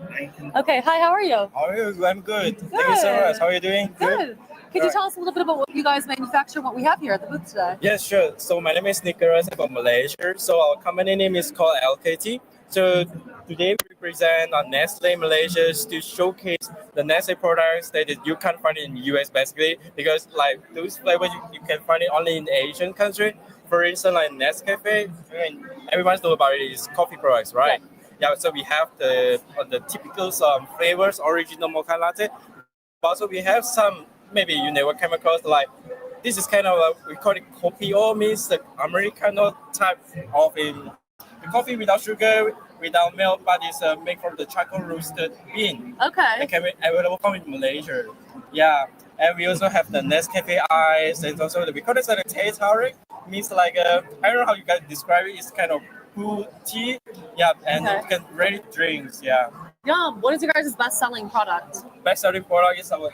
okay. Hi, how are you? How are you? I'm good. Thank you so much. How are you doing? Good. Could you tell us a little bit about what you guys manufacture, what we have here at the booth today? Yes, sure. So my name is Nicholas from Malaysia. So our company name is called LKT. So today we present on Nestle Malaysia to showcase the Nestle products that you can't find in the US basically, because like those flavors you can find it only in Asian country. For instance, like Nescafe, I mean, everyone knows about it is coffee products, right? Yeah, so we have the typical flavors, original mocha latte. But also we have some, maybe you never came across, like this is kind of we call it Copio, means the Americano type of coffee without sugar, without milk, but it's made from the charcoal roasted bean. Okay. It can be available from Malaysia. Yeah, and we also have the Nescafe ice, and also we call it the taste Tariff, means like I don't know how you guys describe it. It's kind of cool tea. Yeah, and you can ready drinks. Yeah. Yum. What is your guys' best-selling product? Best-selling product is our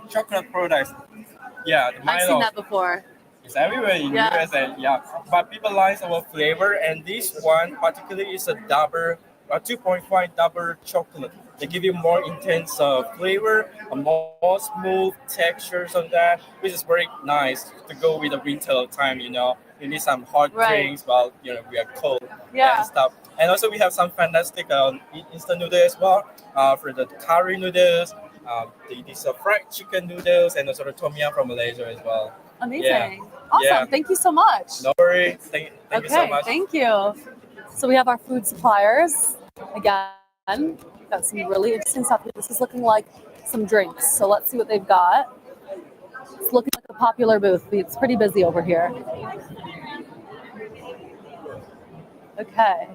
chocolate products. Yeah, the Milo. I've seen that before. It's everywhere in US and but people like our flavor, and this one particularly is a 2.5 double chocolate. They give you more intense flavor, a more smooth textures on that, which is very nice to go with the winter time. You know, you need some hot drinks while we are cold and stuff. And also we have some fantastic instant noodles as well, for the curry noodles. These fried chicken noodles, and also the tom yum from Malaysia as well. Amazing. Awesome. Thank you so much. No worries. Thank you so much. Thank you. So we have our food suppliers again. Got some really interesting stuff here. This is looking like some drinks. So let's see what they've got. It's looking like a popular booth. It's pretty busy over here. Okay.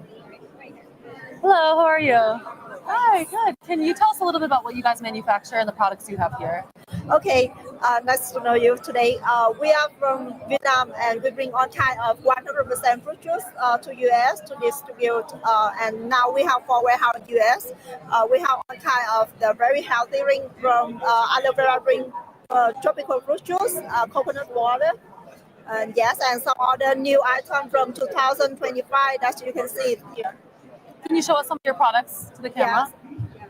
Hello, how are you? Hi, good. Can you tell us a little bit about what you guys manufacture and the products you have here? Okay, nice to know you today. We are from Vietnam, and we bring all kind of 100% fruit juice to US to distribute. And now we have 4 warehouses in US. We have all kind of the very healthy drink from aloe vera drink, tropical fruit juice, coconut water. And yes, and some other new items from 2025 that you can see here. Can you show us some of your products to the camera? Yes.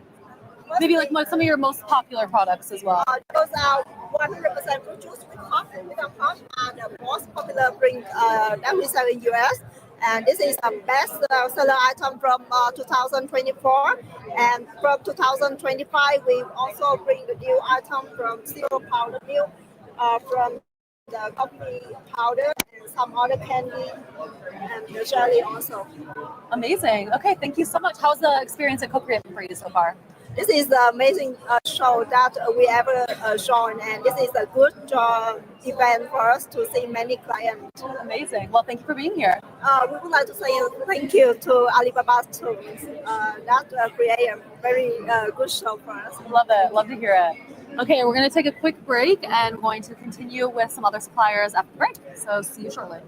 Maybe like some of your most popular products as well. Those are 100% fruit juice with coffee. Without coffee are the most popular drink that we sell in US. And this is the best seller item from 2024. And from 2025, we also bring the new item from zero powder milk, from the coffee powder and some other candy and the jelly also. Amazing. Okay, thank you so much. How's the experience at CoCreate for you so far? This is the amazing show that we ever shown, and this is a good event for us to see many clients. Amazing. Well, thank you for being here. We would like to say thank you to Alibaba too. That create a very good show for us. Love it. Love to hear it. Okay, we're going to take a quick break and going to continue with some other suppliers after the break. So see you shortly.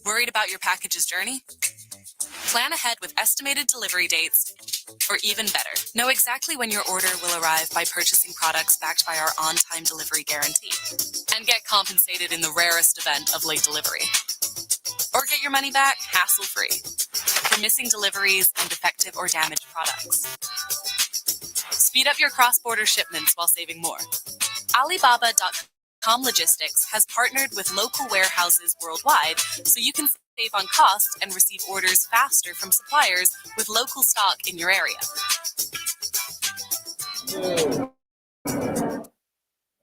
Worried about your package's journey? Plan ahead with estimated delivery dates, or even better, know exactly when your order will arrive by purchasing products backed by our on-time delivery guarantee, and get compensated in the rarest event of late delivery. Or get your money back hassle-free for missing deliveries and defective or damaged products. Speed up your cross-border shipments while saving more. Alibaba.com Logistics has partnered with local warehouses worldwide so you can save on costs and receive orders faster from suppliers with local stock in your area.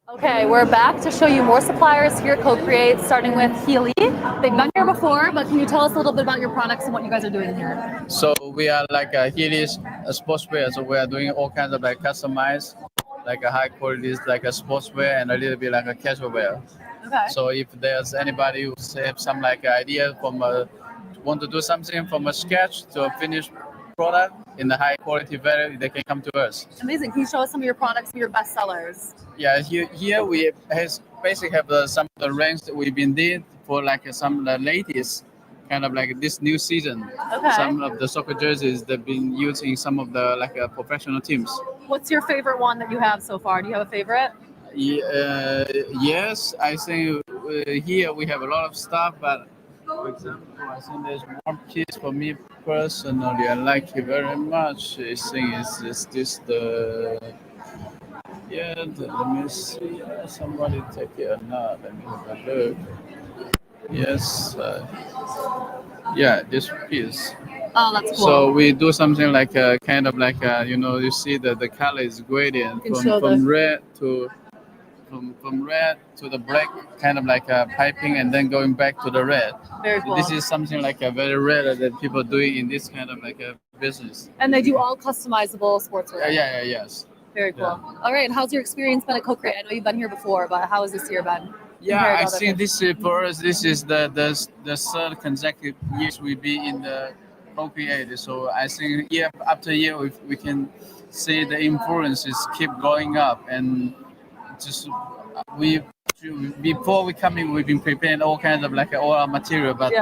Okay, we're back to show you more suppliers here at CoCreate, starting with Healy. They've been here before, but can you tell us a little bit about your products and what you guys are doing here? So we are like Healy's sportswear, so we are doing all kinds of like customized, like a high quality, like a sportswear and a little bit like a casual wear. Okay. So if there's anybody who have some like idea from want to do something from a sketch to a finished product in the high quality value, they can come to us. Amazing. Can you show us some of your products, your best sellers? Yeah, here we basically have some of the range that we've been did for like some of the latest kind of like this new season. Okay. Some of the soccer jerseys they've been used in some of the professional teams. What's your favorite one that you have so far? Do you have a favorite? Yes, I think here we have a lot of stuff, but for example, I think there's one piece for me personally I like it very much. I think it's this let me see. Somebody take it or not. Let me have a look. Yes. This piece. Oh, that's cool. So we do something like kind of like you see that the color is gradient from red to from red to the black, kind of like piping, and then going back to the red. Very cool. This is something like a very rare that people doing in this kind of like a business. And they do all customizable sportswear. Yes. Very cool. All right. How's your experience been at CoCreate? I know you've been here before, but how has this year been? Yeah, I think this for us, this is the third consecutive years we be in the CoCreate. So I think year after year we can see the influences keep going up, and just before we come in, we've been preparing all kinds of like all our material, but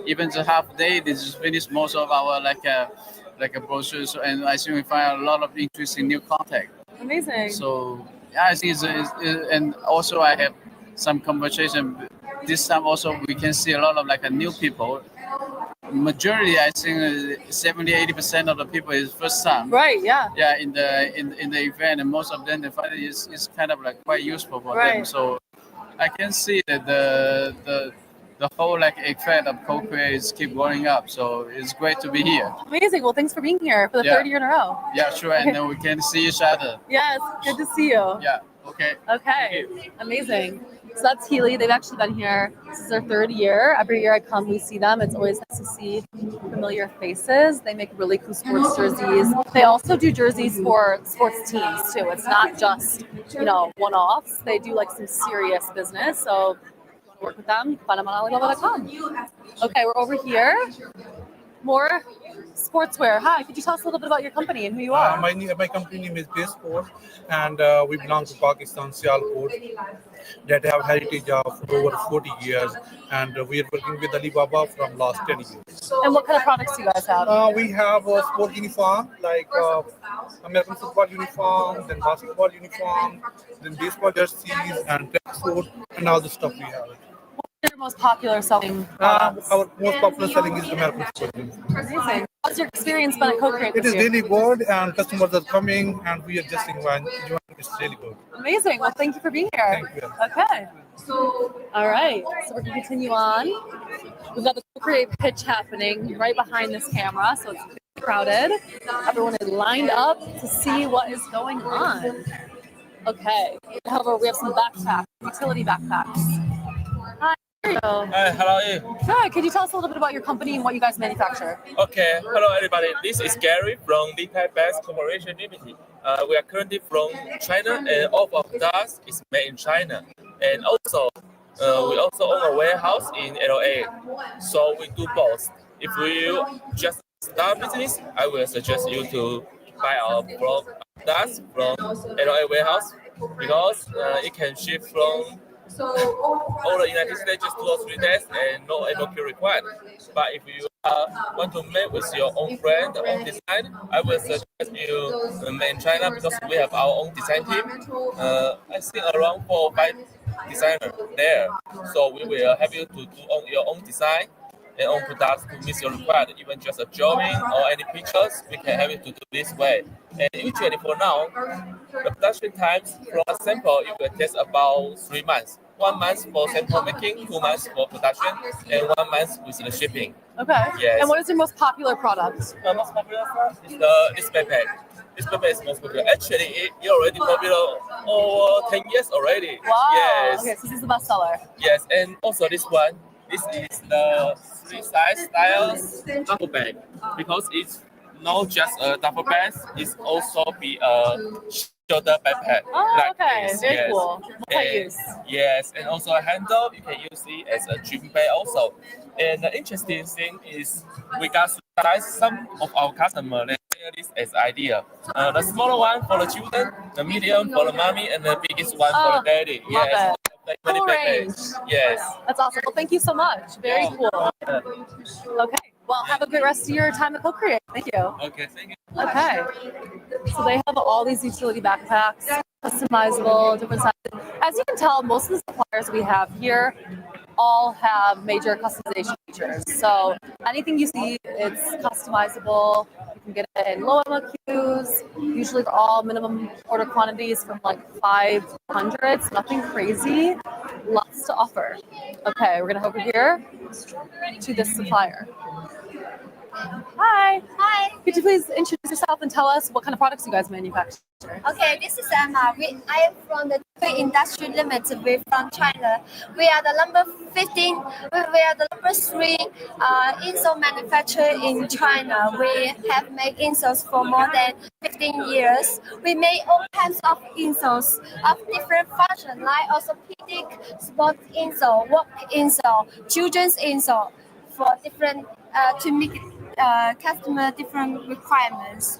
even the half day they just finished most of our like a brochures, and I think we find a lot of interesting new contact. Amazing. So I think it's and also I have some conversation. This time also we can see a lot of like a new people. Majority, I think 70-80% of the people is first time. Right. Yeah. Yeah, in the event, and most of them they find it is kind of like quite useful for them. So I can see that the whole like effect of CoCreate is keep going up. So it's great to be here. Amazing. Well, thanks for being here for the third year in a row. Yeah, sure. And then we can see each other. Yes. Good to see you. Yeah. Okay. Okay. Amazing. So that's Healy. They've actually been here. This is their third year. Every year I come, we see them. It's always nice to see familiar faces. They make really cool sports jerseys. They also do jerseys for sports teams too. It's not just, one-offs. They do like some serious business. So if you want to work with them, you can find them on Alibaba.com. Okay, we're over here. More sportswear. Hi, could you tell us a little bit about your company and who you are? My company name is Base Sports, and we belong to Pakistan, Sialkot, that have heritage of over 40 years, and we are working with Alibaba from last 10 years. And what kind of products do you guys have? We have a sport uniform, like American football uniform, then basketball uniform, then baseball jerseys, and tracksuit, and all the stuff we have. What's your most popular selling products? Our most popular selling is American football uniform. Amazing. What's your experience been at CoCreate It this is year? really good, and customers are coming, and we are just enjoying. It's really good. Amazing. Well, thank you for being here. Thank you. Okay. All right. So we're going to continue on. We've got the CoCreate Pitch happening right behind this camera, so it's crowded. Everyone is lined up to see what is going on. Okay. However, we have some backpacks, utility backpacks. Hi. Hi, how are you? Good. Could you tell us a little bit about your company and what you guys manufacture? Okay, hello everybody. This is Gary from Likai Bass Corporation Limited. We are currently from China, and all of us is made in China. And also, we also own a warehouse in LA. So we do both. If you just start business, I will suggest you to buy our products from LA warehouse, because it can ship from all the United States just 2 or 3 days and no MOQ required. But if you want to make with your own brand, own design, I will suggest you make in China, because we have our own design team. I think around 4 or 5 designers there. So we will help you to do your own design and own products to meet your requirement. Even just a drawing or any pictures, we can help you to do this way. And usually for now, the production times from a sample, it will take about 3 months. 1 month for sample making, 2 months for production, and 1 month with the shipping. Okay. Yes. And what is your most popular product? The most popular product is this backpack. This backpack is most popular. Actually, it already popular over 10 years already. Wow. Yes. Okay, so this is the best seller. Yes, and also this one. This is the 3-size style duffel bag, because it's not just a duffel bag, it's also be a shoulder backpack. Oh, like okay. this. Very Yes. cool. Multi-use. Yes, and also a handle, you can use it as a gym bag also. And the interesting thing is we got some of our customers, they share this as idea. The smaller one for the children, the medium for the mommy, and the biggest one for the daddy. Love Yes. it. like many Cool range. packages. Yes. That's awesome. Well, thank you so much. Very cool. Okay. Well, have a good rest of your time at CoCreate. Thank you. Okay, thank you. Okay. So they have all these utility backpacks, customizable, different sizes. As you can tell, most of the suppliers we have here all have major customization features. So anything you see, it's customizable. You can get it in low MOQs. Usually they're all minimum order quantities from like 500, so nothing crazy. Lots to offer. Okay, we're gonna head over here to this supplier. Hi. Hi. Could you please introduce yourself and tell us what kind of products you guys manufacture? Okay, this is Emma. I am from the Industry Limited. We're from China. We are the number 15. We are the number 3 insole manufacturer in China. We have made insoles for more than 15 years. We make all kinds of insoles of different functions, like orthopedic, sports insole, work insole, children's insole, for different to meet customer different requirements.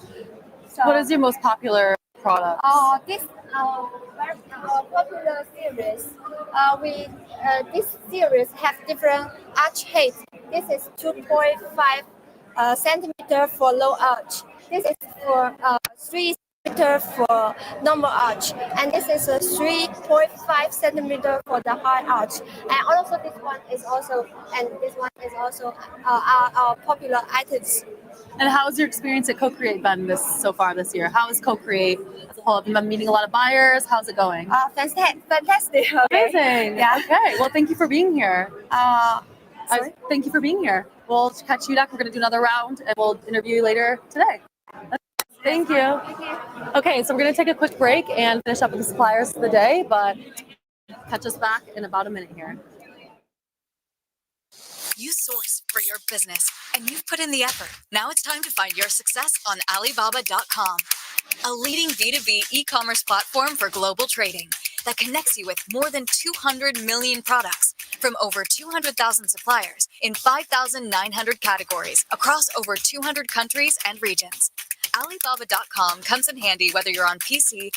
So, What is your most popular product? This very popular series. This series has different arch height. This is 2.5 centimeter for low arch. This is for 3 centimeter for normal arch, and this is a 3.5 centimeter for the high arch. And also this one is also our popular items. And how's your experience at CoCreate been so far this year? How is CoCreate as a whole? Have you been meeting a lot of buyers? How's it going? Fantastic. Okay. Amazing. Yeah. Okay. Well, thank you for being here. Thank you for being here. We'll catch you back. We're going to do another round, and we'll interview you later today. Thank you. Okay, so we're going to take a quick break and finish up with the suppliers for the day, but catch us back in about a minute here. You source for your business, and you've put in the effort. Now it's time to find your success on Alibaba.com, a leading B2B e-commerce platform for global trading that connects you with more than 200 million products from over 200,000 suppliers in 5,900 categories across over 200 countries and regions. Alibaba.com comes in handy whether you're on PC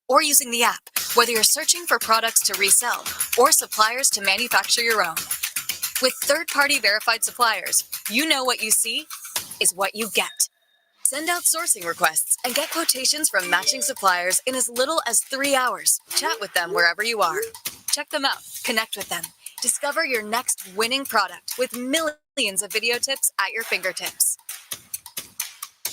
or using the app, whether you're searching for products to resell or suppliers to manufacture your own. With third-party verified suppliers, you know what you see is what you get. Send out sourcing requests and get quotations from matching suppliers in as little as 3 hours. Chat with them wherever you are. Check them out, connect with them. Discover your next winning product with millions of video tips at your fingertips.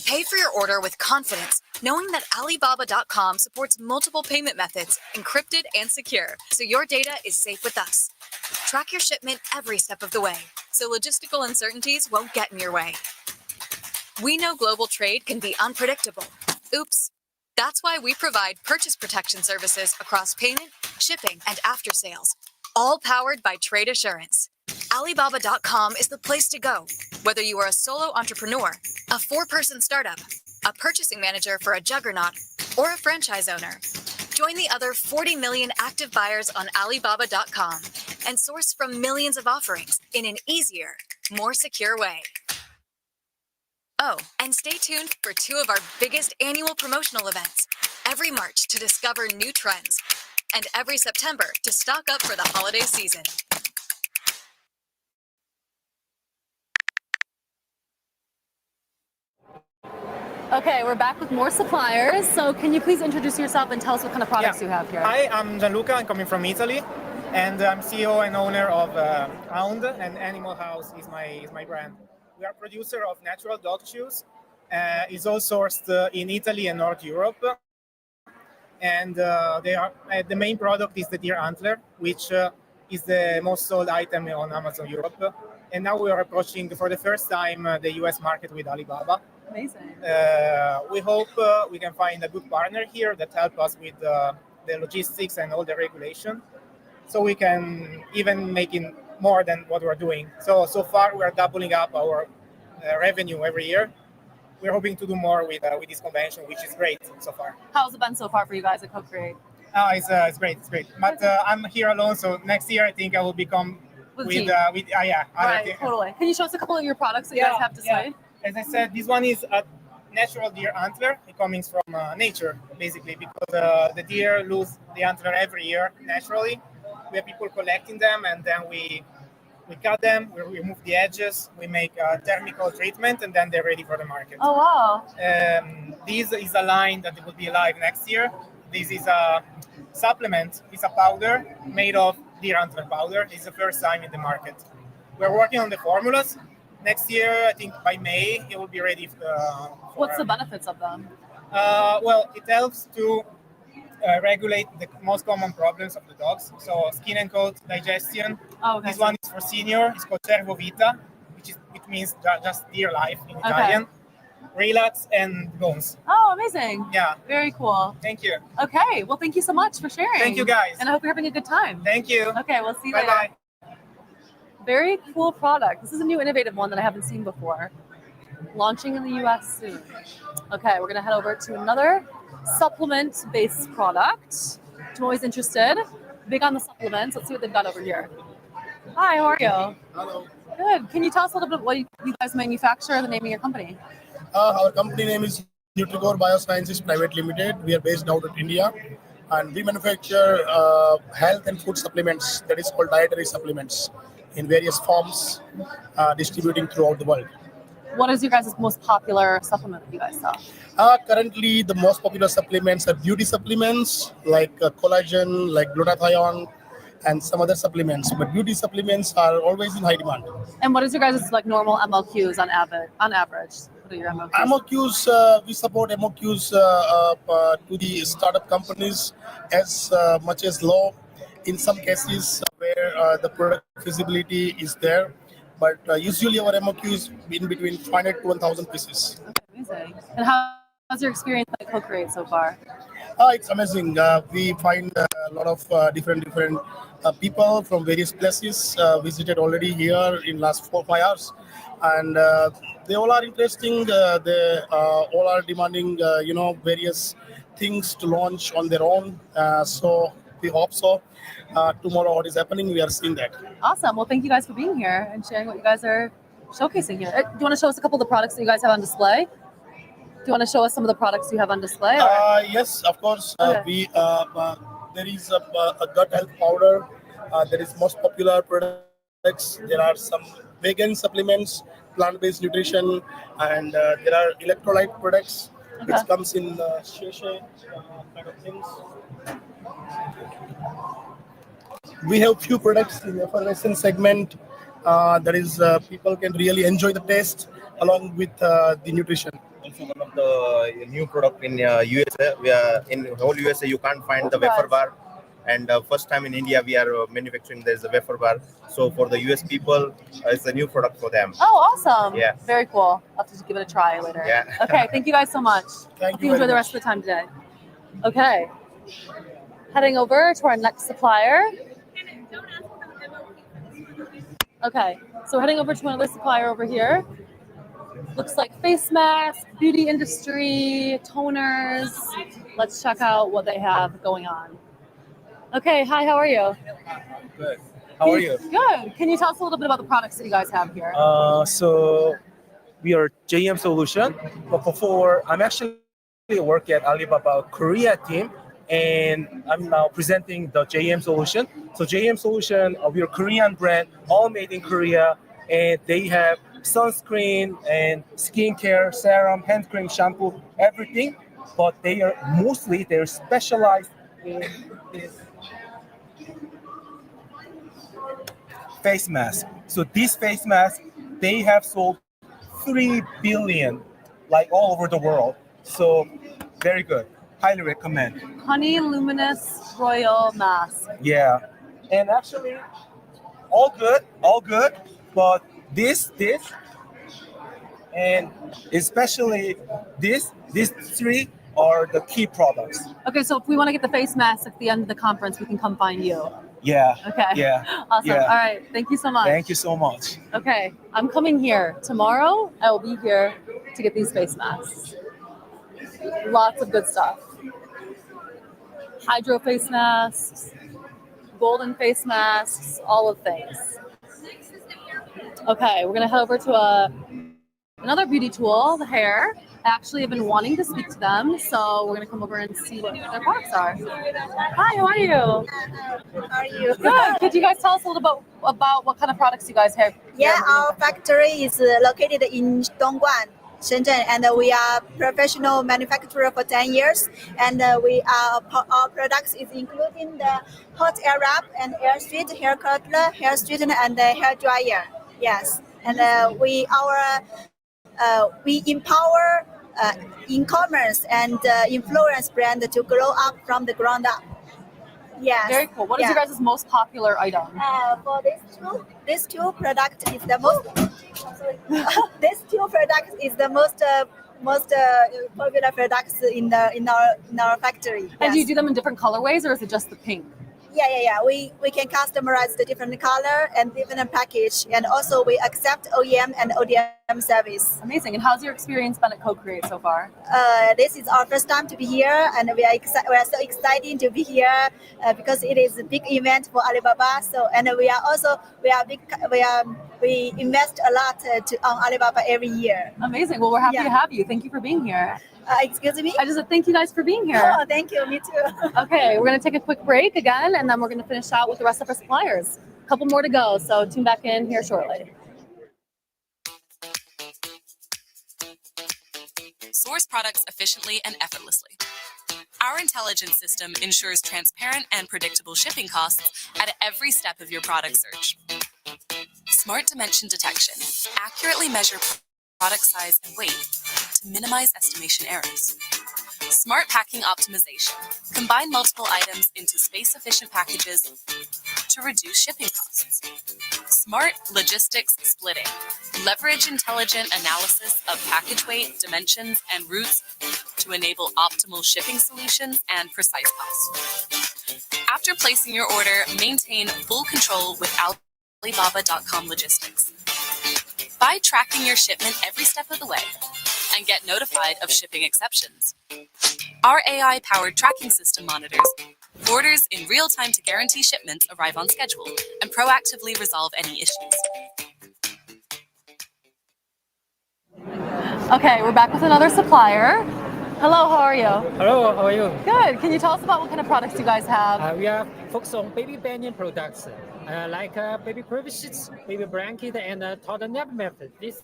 Pay for your order with confidence, knowing that Alibaba.com supports multiple payment methods, encrypted and secure, so your data is safe with us. Track your shipment every step of the way, so logistical uncertainties won't get in your way. We know global trade can be unpredictable. Oops. That's why we provide purchase protection services across payment, shipping, and after sales, all powered by Trade Assurance. Alibaba.com is the place to go, whether you are a solo entrepreneur, a 4-person startup, a purchasing manager for a juggernaut, or a franchise owner. Join the other 40 million active buyers on Alibaba.com and source from millions of offerings in an easier, more secure way. Oh, and stay tuned for 2 of our biggest annual promotional events, every March to discover new trends, and every September to stock up for the holiday season. Okay, we're back with more suppliers. So can you please introduce yourself and tell us what kind of products you have here? Hi, I'm Gianluca. I'm coming from Italy, and I'm CEO and owner of Hound, and Animal House is my brand. We are a producer of natural dog chews. It's all sourced in Italy and North Europe. And the main product is the deer antler, which is the most sold item on Amazon Europe. And now we are approaching for the first time the US market with Alibaba. Amazing. We hope we can find a good partner here that help us with the logistics and all the regulation, so we can even make it more than what we're doing. So far we are doubling up our revenue every year. We're hoping to do more with this convention, which is great so far. How's it been so far for you guys at CoCreate? It's great. But I'm here alone, so next year I think I will become With other right, totally. Can you show us a couple of your products that you guys have displayed? As I said, this one is natural deer antler. It comes from nature, basically, because the deer lose the antler every year naturally. We have people collecting them, and then we cut them, we remove the edges, we make a thermical treatment, and then they're ready for the market. Oh, wow. This is a line that will be live next year. This is a supplement. It's a powder made of deer antler powder. It's the first time in the market. We're working on the formulas. Next year, I think by May, it will be ready. What's the benefits of them? Well, it helps to regulate the most common problems of the dogs. So skin and coat, digestion. Oh, okay. This one is for senior. It's called Cervo Vita, which means just deer life in Italian. Relax and bones. Oh, amazing. Yeah. Very cool. Thank you. Okay. Well, thank you so much for sharing. Thank you, guys. And I hope you're having a good time. Thank you. Okay, we'll see you Bye-bye. later. Very cool product. This is a new innovative one that I haven't seen before. Launching in the US soon. Okay, we're going to head over to another supplement-based product. I'm always interested. Big on the supplements. Let's see what they've got over here. Hi, how are you? Hello. Good. Can you tell us a little bit what you guys manufacture, the name of your company? Our company name is NutriCore Biosciences Private Limited. We are based out of India, and we manufacture health and food supplements. That is called dietary supplements in various forms, distributing throughout the world. What is your guys' most popular supplement that you guys sell? Currently, the most popular supplements are beauty supplements like collagen, like glutathione, and some other supplements. But beauty supplements are always in high demand. And what is your guys' like normal MOQs on average? What are your MOQs? MOQs, we support MOQs to the startup companies as much as low. In some cases where the product feasibility is there, but usually our MOQ is in between 500 to 1,000 pieces. Amazing. And how's your experience at CoCreate so far? It's amazing. We find a lot of different people from various places visited already here in last 4 or 5 hours, and they all are interesting. They all are demanding, various things to launch on their own. So we hope so. Tomorrow, what is happening, we are seeing that. Awesome. Well, thank you guys for being here and sharing what you guys are showcasing here. Do you want to show us a couple of the products that you guys have on display? Do you want to show us some of the products you have on display? Yes, of course. Okay. There is a gut health powder. There is most popular products. There are some vegan supplements, plant-based nutrition, and there are electrolyte products, which comes in sachet kind of things. We have few products in the effervescent segment. That is, people can really enjoy the taste along with the nutrition. Also, one of the new product in USA. We are in whole USA. You can't find the wafer bar, and first time in India we are manufacturing. There's a wafer bar. So for the US people, it's a new product for them. Oh, awesome. Yeah. Very cool. I'll have to give it a try later. Yeah. Okay. Thank you guys so much. Hope you enjoy the rest of the time today. Okay. Heading over to our next supplier. Okay, so heading over to another supplier over here. Looks like face masks, beauty industry, toners. Let's check out what they have going on. Okay, hi, how are you? Good. How are you? Good. Can you tell us a little bit about the products that you guys have here? So we are JM Solution, but before I'm actually working at Alibaba Korea team, and I'm now presenting the JM Solution. So JM Solution, we're a Korean brand, all made in Korea, and they have sunscreen and skincare, serum, hand cream, shampoo, everything. But they're specialized in this face mask. So this face mask, they have sold 3 billion, like all over the world. So very good. Highly recommend. Honey Luminous Royal Mask. Yeah, and actually, all good. But this, and especially these 3 are the key products. Okay, so if we want to get the face mask at the end of the conference, we can come find you. Yeah. Okay. Yeah. Awesome. Yeah. All right. Thank you so much. Thank you so much. Okay, I'm coming here. Tomorrow, I will be here to get these face masks. Lots of good stuff. Hydro face masks, golden face masks, all of things. Okay, we're gonna head over to another beauty tool, the hair. I actually have been wanting to speak to them, so we're gonna come over and see what their products are. Hi, how are you? How are you? Good. Could you guys tell us a little bit about what kind of products you guys have? Yeah, our factory is located in Dongguan, Shenzhen, and we are professional manufacturer for 10 years. And our products is including the hot air wrap and air street, hair curler, hair straightener, and the hair dryer. Yes, and we empower e-commerce and influence brand to grow up from the ground up. Yes. Very cool. What is your guys' most popular item? For these two products is the most. These two products is the most popular products in our factory. And do you do them in different colorways, or is it just the pink? Yeah. We can customize the different color and different package, and also we accept OEM and ODM service. Amazing. And how's your experience been at CoCreate so far? This is our first time to be here, and we are so excited to be here because it is a big event for Alibaba. So, and we invest a lot on Alibaba every year. Amazing. Well, we're happy to have you. Thank you for being here. Excuse me? I just said thank you guys for being here. Oh, thank you. Me too. Okay, we're going to take a quick break again, and then we're going to finish out with the rest of our suppliers. A couple more to go, so tune back in here shortly. Source products efficiently and effortlessly. Our intelligence system ensures transparent and predictable shipping costs at every step of your product search. Smart dimension detection. Accurately measure product size and weight to minimize estimation errors. Smart packing optimization. Combine multiple items into space-efficient packages to reduce shipping costs. Smart logistics splitting. Leverage intelligent analysis of package weight, dimensions, and routes to enable optimal shipping solutions and precise costs. After placing your order, maintain full control with Alibaba.com logistics. By tracking your shipment every step of the way and get notified of shipping exceptions. Our AI-powered tracking system monitors orders in real time to guarantee shipments arrive on schedule and proactively resolve any issues. Okay, we're back with another supplier. Hello, how are you? Hello, how are you? Good. Can you tell us about what kind of products you guys have? We are focused on baby banyan products, like baby crib sheets, baby blanket, and toddler nap mat. This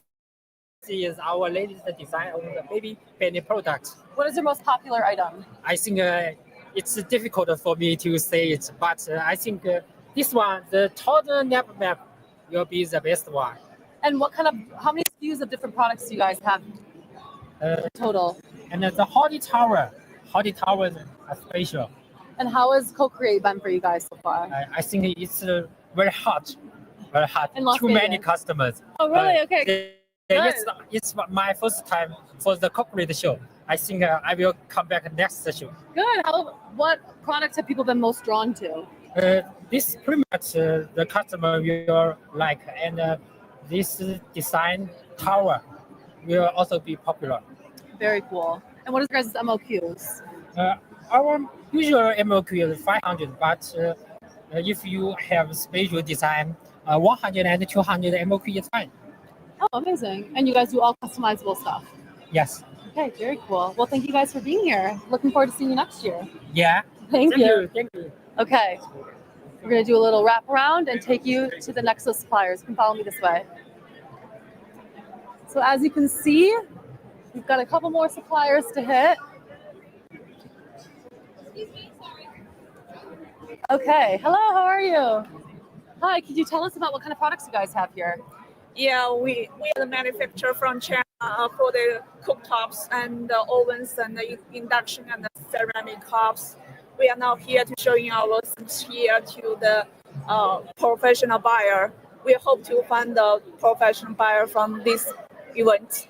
is our latest design on the baby banyan products. What is your most popular item? I think it's difficult for me to say it, but I think this one, the toddler nap mat, will be the best one. And how many SKUs of different products do you guys have total? And the Hottie Tower is special. And how has CoCreate been for you guys so far? I think it's very hot. In Las Too Vegas. many customers. Oh, really? Okay. It's my first time for the CoCreate show. I think I will come back next show. Good. What products have people been most drawn to? This pretty much the customer will like, and this design tower will also be popular. Very cool. And what is your guys' MOQs? Our usual MOQ is 500, but if you have special design, 100 and 200 MOQ is fine. Oh, amazing. And you guys do all customizable stuff? Yes. Okay, very cool. Well, thank you guys for being here. Looking forward to seeing you next year. Yeah. Thank you. Thank you. Okay. We're going to do a little wrap around and take you to the next list of suppliers. You can follow me this way. So as you can see, we've got a couple more suppliers to hit. Okay. Hello, how are you? Hi, could you tell us about what kind of products you guys have here? Yeah, we are the manufacturer from China for the cooktops and the ovens and the induction and the ceramic cups. We are now here to showing our systems here to the professional buyer. We hope to find the professional buyer from this event.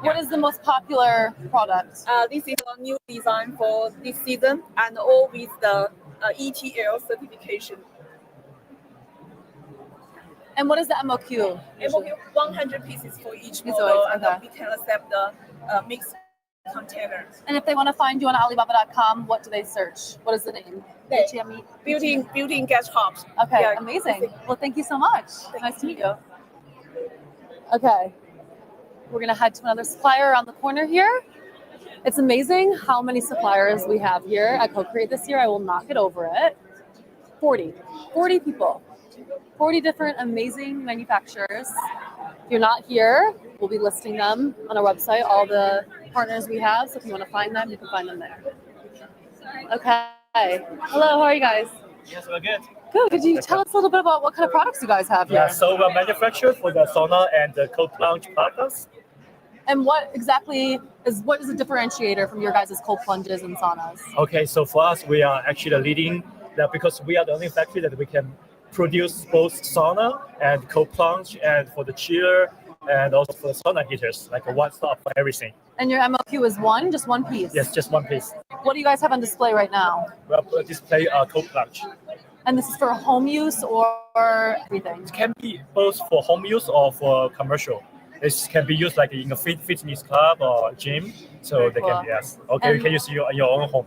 What is the most popular product? This is a new design for this season and all with the ETL certification. And what is the MOQ? MOQ 100 pieces for each model, and we can accept the mixed containers. And if they want to find you on Alibaba.com, what do they search? What is the name? Built-in guest hops. Okay, Yeah. amazing. Well, thank you so much. Nice to meet you. Okay, we're going to head to another supplier around the corner here. It's amazing how many suppliers we have here at CoCreate this year. I will not get over it. 40 people, 40 different amazing manufacturers. If you're not here, we'll be listing them on our website, all the partners we have. So if you want to find them, you can find them there. Okay. Hello, how are you guys? Yes, we're good. Good. Could you tell us a little bit about what kind of products you guys have here? Yeah, so we're manufactured for the sauna and the cold plunge products. And what is the differentiator from your guys' cold plunges and saunas? Okay, so for us, we are actually leading that because we are the only factory that we can produce both sauna and cold plunge, and for the chiller and also for the sauna heaters, like a one-stop for everything. And your MOQ is just one piece? Yes, just one piece. What do you guys have on display right now? We'll display cold plunge. And this is for home use or everything? It can be both for home use or for commercial. It can be used like in a fitness club or gym. So Very they cool. can, yes. Okay, you can use your own home.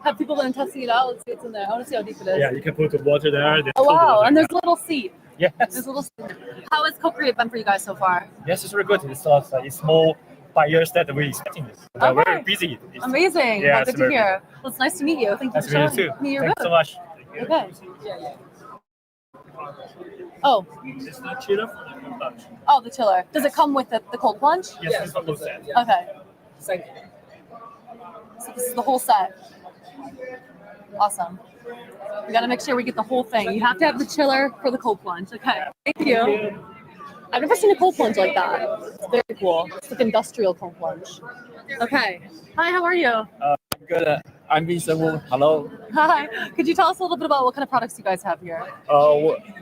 Have people been testing it out? Let's see what's in there. I want to see how deep it is. Yeah, you can put the water there. Oh, wow. And there's a little seat. Yes. There's a little seat. How has CoCreate been for you guys so far? Yes, it's very good. It's more buyers that we're expecting this. We're Okay. very busy. Amazing. Yeah, Well, it's good to very hear. Well, it's nice to meet you. Thank you Nice for to meet showing you too. me your Thanks booth. so much. Okay. Oh. It's the chiller for the cold plunge. Oh, the chiller. Does it come with the cold plunge? Yes, it's the whole set. Okay. So this is the whole set. Awesome. We got to make sure we get the whole thing. You have to have the chiller for the cold plunge. Okay. Thank you. I've never seen a cold plunge like that. It's very cool. It's like industrial cold plunge. Okay. Hi, how are you? Good. I'm Vincent Wu. Hello. Hi. Could you tell us a little bit about what kind of products you guys have here?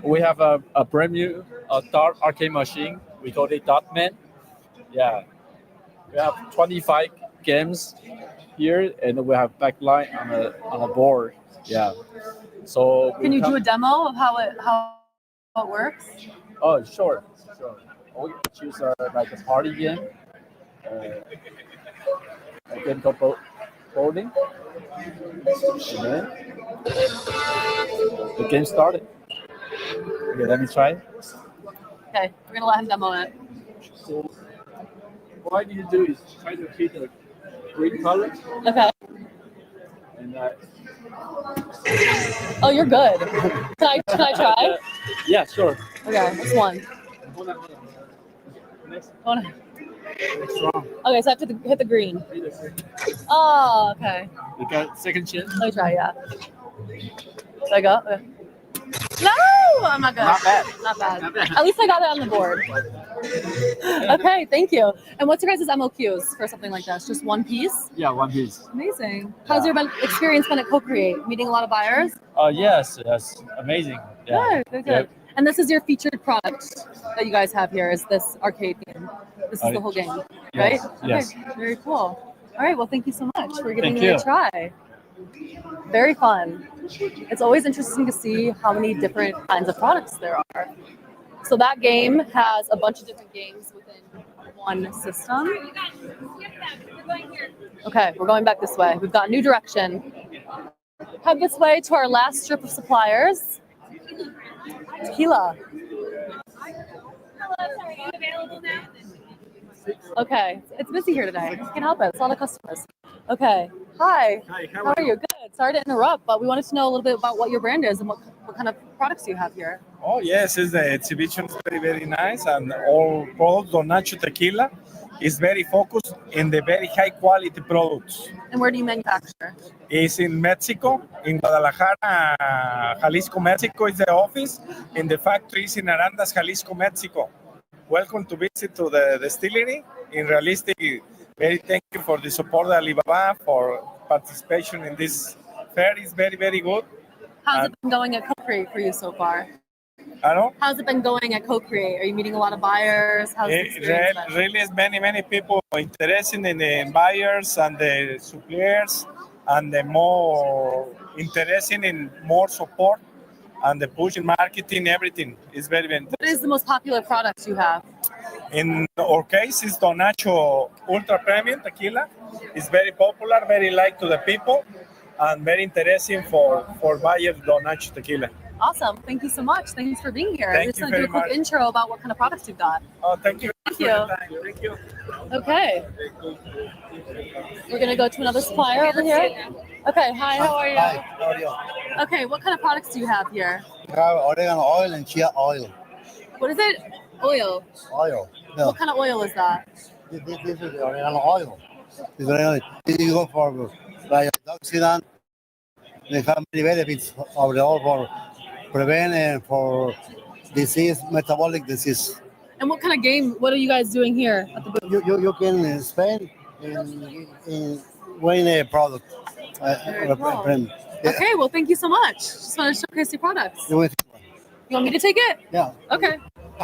We have a brand new dark arcade machine. We call it Darkman. Yeah. We have 25 games here, and we have backlight on a board. Yeah. So Can you do a demo of how it works? Oh, sure. We choose like a party game. A game called bowling. And then the game started. Okay, let me try. Okay, we're gonna let him demo it. So what I need to do is try to hit the green color. Okay. And Oh, you're good. Can I try? Yeah, sure. Okay, that's one. Hold on. Next. Hold on. Next round. Okay, so I have to hit the green. Oh, okay. You got second chance? Let me try, yeah. Should I go? Okay. No, I'm not good. Not bad. Not bad. Not bad. At least I got it on the board. Okay, thank you. And what's your guys' MOQs for something like this? Just one piece? Yeah, one piece. Amazing. How's your experience been at CoCreate? Meeting a lot of buyers? Yes, amazing. Yeah. Good. Yep. And this is your featured product that you guys have here, is this arcade game. This is the whole game, right? Yes, yes. Okay, very cool. All right, well, thank you so much for giving Thank me a you. try. Very fun. It's always interesting to see how many different kinds of products there are. So that game has a bunch of different games within one system. Okay, we're going back this way. We've got new direction. Head this way to our last strip of suppliers. Tequila. Okay, it's busy here today. You can help it. It's all the customers. Okay. Hi. Hi, How are you? Good. Sorry to interrupt, but we wanted to know a little bit about what your brand is and what kind of products you have here. Oh yes, it's the exhibition is very nice, and all products on Nacho Tequila is very focused in the very high quality products. And where do you manufacture? It's in Mexico, in Guadalajara, Jalisco, Mexico is the office, and the factory is in Arandas, Jalisco, Mexico. Welcome to visit to the distillery. In Realistic, very thank you for the support of Alibaba for participation in this fair. It's very good. How's it been going at CoCreate for you so far? Hello? How's it been going at CoCreate? Are you meeting a lot of buyers? How's the experience been? Really is many people interested in the buyers and the suppliers, and the more interested in more support and the push in marketing, everything is very What is the most popular products you have? In our case, it's Don Nacho Ultra Premium Tequila. It's very popular, very liked to the people, and very interesting for buyers Don Nacho Tequila. Awesome. Thank you so much. Thanks for being here. Thank I'm just you going to do a very quick much. intro about what kind of products you've got. Oh, thank you. Thank for you. your time. Thank you. Okay. We're gonna go to another supplier over here. Okay, hi, how are you? Hi, how are you? Okay, what kind of products do you have here? We have oregano oil and chia oil. What is it? Oil. Oil. Yeah. What kind of oil is that? This is the oregano oil. This oregano oil. You go for like antioxidant. They have many benefits of the oil for prevent and for disease, metabolic disease. And what kind of game, what are you guys doing here at the booth? You can spend in win a product. Very cool. Friend. Yeah. Okay, well, thank you so much. Just want to showcase your products. You want You want me to take it? Yeah. Okay.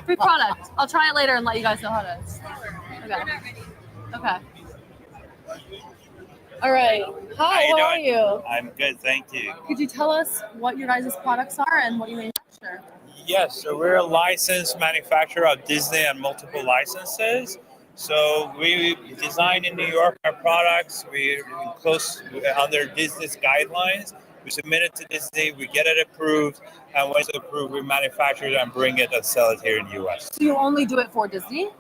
Free product. I'll try it later and let you guys know how it is. Okay. Okay. All right. Hi, how are you? I'm good, thank you. Could you tell us what your guys' products are and what you manufacture? Yes, so we're a licensed manufacturer of Disney and multiple licenses. So we design in New York our products. We're close under Disney's guidelines. We submit it to Disney, we get it approved, and once it's approved, we manufacture it and bring it and sell it here in the US. So you only do it for Disney?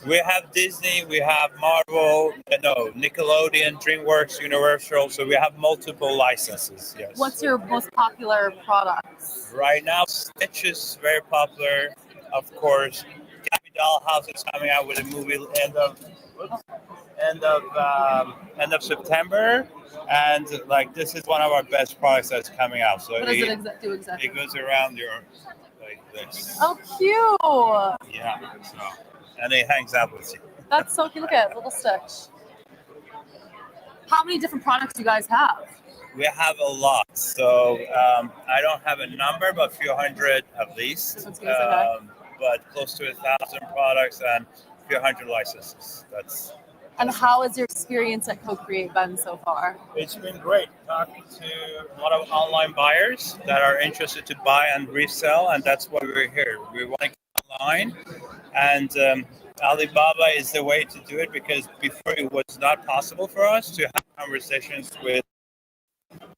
We have Disney, we have Marvel, Nickelodeon, DreamWorks, Universal, so we have multiple licenses, yes. What's your most popular products? Right now, Stitch is very popular, of course. Gabby Dollhouse is coming out with a movie end of September, and like this is one of our best products that's coming out. So What does it do exactly? It goes around your like this. Oh, cute! Yeah. So, and it hangs out with you. That's so cute. Look at it, little Stitch. How many different products do you guys have? We have a lot. So I don't have a number, but a few hundred at least. But close to 1,000 products and a few hundred licenses. And how has your experience at CoCreate been so far? It's been great talking to a lot of online buyers that are interested to buy and resell, and that's why we're here. We want to get online, and Alibaba is the way to do it because before it was not possible for us to have conversations with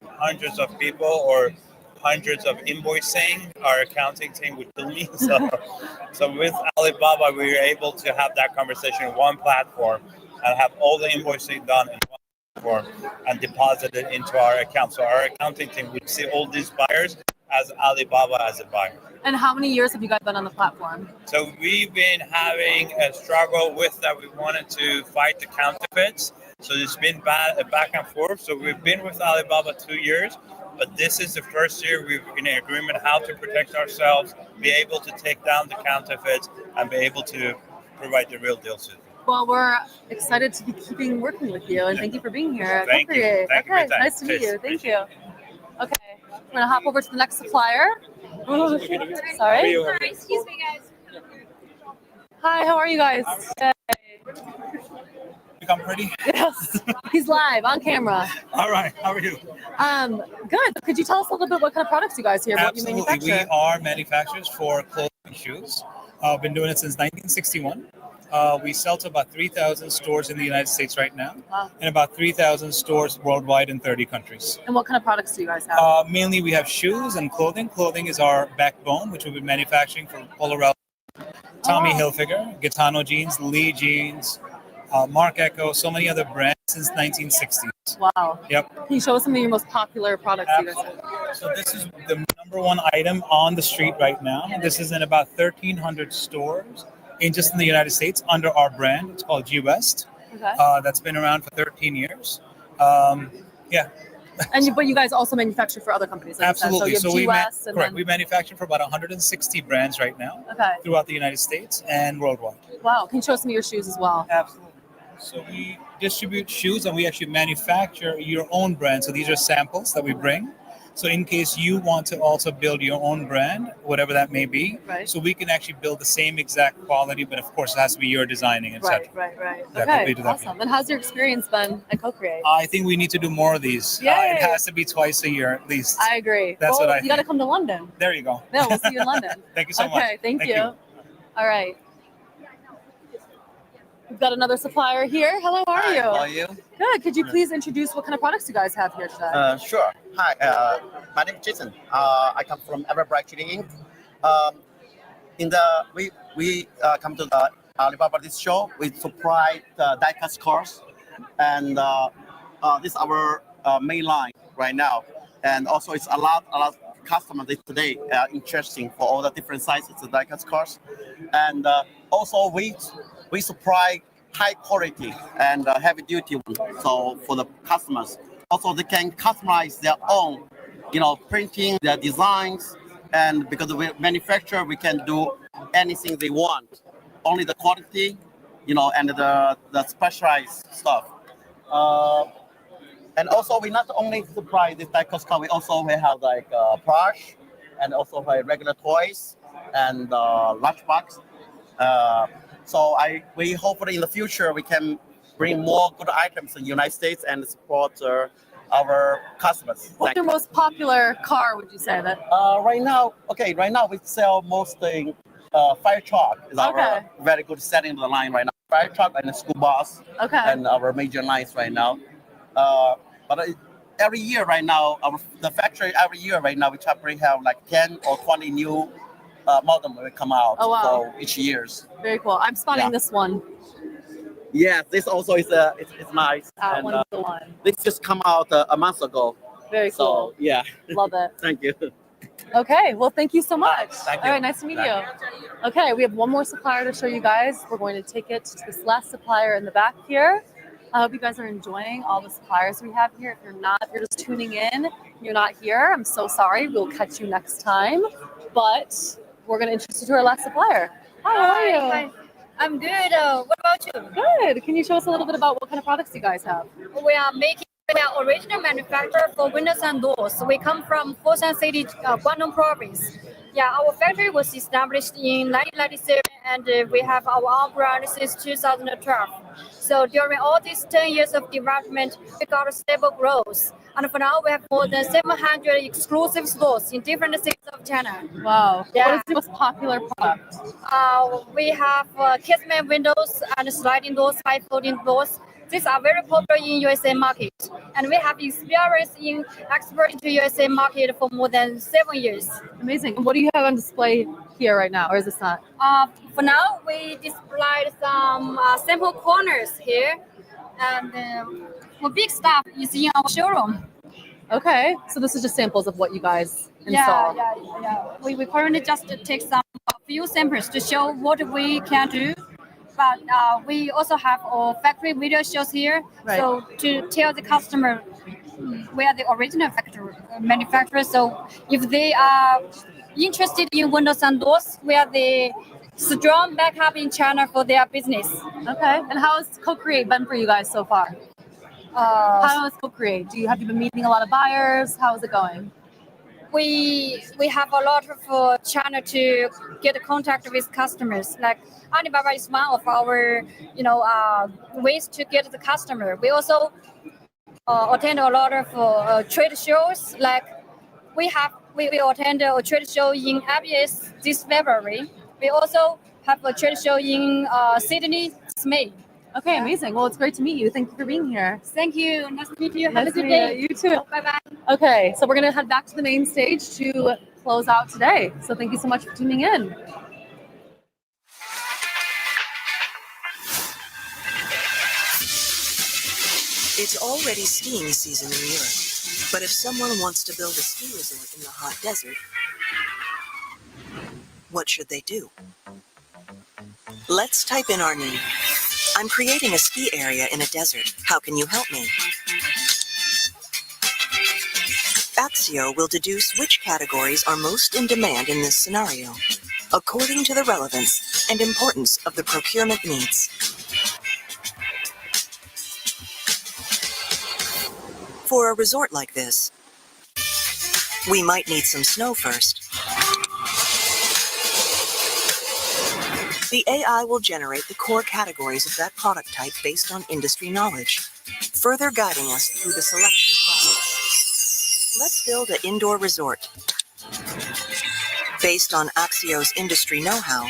hundreds of people or hundreds of invoicing. Our accounting team would kill me. So with Alibaba, we were able to have that conversation in one platform and have all the invoicing done in one platform and deposited into our account. So our accounting team would see all these buyers as Alibaba as a buyer. And how many years have you guys been on the platform? So we've been having a struggle with that. We wanted to fight the counterfeits. So it's been back and forth. So we've been with Alibaba 2 years, but this is the first year we've been in agreement how to protect ourselves, be able to take down the counterfeits, and be able to provide the real deal to them. Well, we're excited to be keeping working with you, and thank you for being here. Thank you. CoCreate. Thank you for Okay, your time. nice to meet Cheers. you. Thank you. Okay, we're gonna hop over to the next supplier. Sorry. Excuse me, guys. Hi, how are you guys? Hey. Become pretty? Yes, he's live on camera. All right, how are you? Good. Could you tell us a little bit what kind of products you guys here? Absolutely. What you We manufacture? are manufacturers for clothing and shoes. Been doing it since 1961. We sell to about 3,000 stores in the United States right now, Wow. and about 3,000 stores worldwide in 30 countries. And what kind of products do you guys have? Mainly we have shoes and clothing. Clothing is our backbone, which we've been manufacturing for Polaroid, Tommy Hilfiger, Gitano jeans, Lee jeans, Marc Ecko, so many other brands since 1960s. Wow. Yep. Can you show us some of your most popular products you guys have? So this is the number one item on the street right now. This is in about 1,300 stores in just in the United States under our brand. It's called G West. Okay. That's been around for 13 years. Yeah. But you guys also manufacture for other companies, like Absolutely. you said. So you have G-West and correct. then... We manufacture for about 160 brands right now Okay. throughout the United States and worldwide. Wow. Can you show us some of your shoes as well? Absolutely. So we distribute shoes and we actually manufacture your own brand. So these are samples that we bring. So in case you want to also build your own brand, whatever that may be, Right. so we can actually build the same exact quality, but of course it has to be your designing, etc. Right. Yeah, Okay, we do that. awesome. And how's your experience been at CoCreate? I think we need to do more of these. Yay. It has to be twice a year at least. I agree. That's well, what I you got to think. come to London. There you go. No, we'll see you in London. Thank you so much. Okay, thank you. All right. We've got another supplier here. Hello, how are you? How are you? Good. Could you please introduce what kind of products you guys have here today? Sure. Hi, my name is Jason. I come from Apparel Inc. We come to the Alibaba this show. We supply die-cast cars, and this is our main line right now. And also, it's a lot of customers today interesting for all the different sizes of die-cast cars. And also, we supply high quality and heavy duty one. So for the customers, also they can customize their own, printing their designs. And because we manufacture, we can do anything they want. Only the quality, and the specialized stuff. And also, we not only supply this die-cast car, we have like plush, and also have regular toys and lunchbox. So we hopefully in the future we can bring more good items in the United States and support our customers. What's your most popular car, would you say that? Right now we sell mostly fire truck is our very good selling the line right now. Fire truck and the school bus and our major lines right now. But every year right now, the factory every year right now we try to have like 10 or 20 new model will come out for each years. Very cool. I'm spotting this one. Yeah, this also is it's nice. That one's the one. This just come out a month ago. Very So cool. yeah. Love it. Thank you. Okay, well, thank you so much. Thank you. All right, nice to meet you. Okay, we have one more supplier to show you guys. We're going to take it to this last supplier in the back here. I hope you guys are enjoying all the suppliers we have here. If you're not, if you're just tuning in, you're not here, I'm so sorry. We'll catch you next time. But we're going to introduce you to our last supplier. Hi, how are you? Hi. I'm good. What about you? Good. Can you show us a little bit about what kind of products you guys have? We are original manufacturer for windows and doors. We come from Foshan City, Guangdong Province. Yeah, our factory was established in 1997, and we have our own brand since 2012. So during all these 10 years of development, we got a stable growth. And for now, we have more than 700 exclusive stores in different cities of China. Wow. Yeah. What is the most popular product? We have casement windows and sliding doors, high folding doors. These are very popular in USA market, and we have experience in exporting to USA market for more than 7 years. Amazing. And what do you have on display here right now, or is this not? For now, we displayed some sample corners here, and for big stuff is in our showroom. Okay, so this is just samples of what you guys install. Yeah. We currently just take a few samples to show what we can do. But we also have our factory video shows here, so to tell the customer we are the original manufacturer. So if they are interested in windows and doors, we are the strong backup in China for their business. Okay, and how has CoCreate been for you guys so far? How is CoCreate? Have you been meeting a lot of buyers? How is it going? We have a lot of channel to get contact with customers. Like Alibaba is one of our ways to get the customer. We also attend a lot of trade shows. Like we attend a trade show in ABS this February. We also have a trade show in Sydney this May. Okay, amazing. Well, it's great to meet you. Thank you for being here. Thank you. Nice to meet you. Nice Have a good to day. meet you. You too. Bye-bye. Okay, so we're going to head back to the main stage to close out today. So thank you so much for tuning in. It's already skiing season in Europe, but if someone wants to build a ski resort in the hot desert, what should they do? Let's type in our need. I'm creating a ski area in a desert. How can you help me? Axio will deduce which categories are most in demand in this scenario, according to the relevance and importance of the procurement needs. For a resort like this, we might need some snow first. The AI will generate the core categories of that product type based on industry knowledge, further guiding us through the selection process. Let's build an indoor resort. Based on Axio's industry know-how,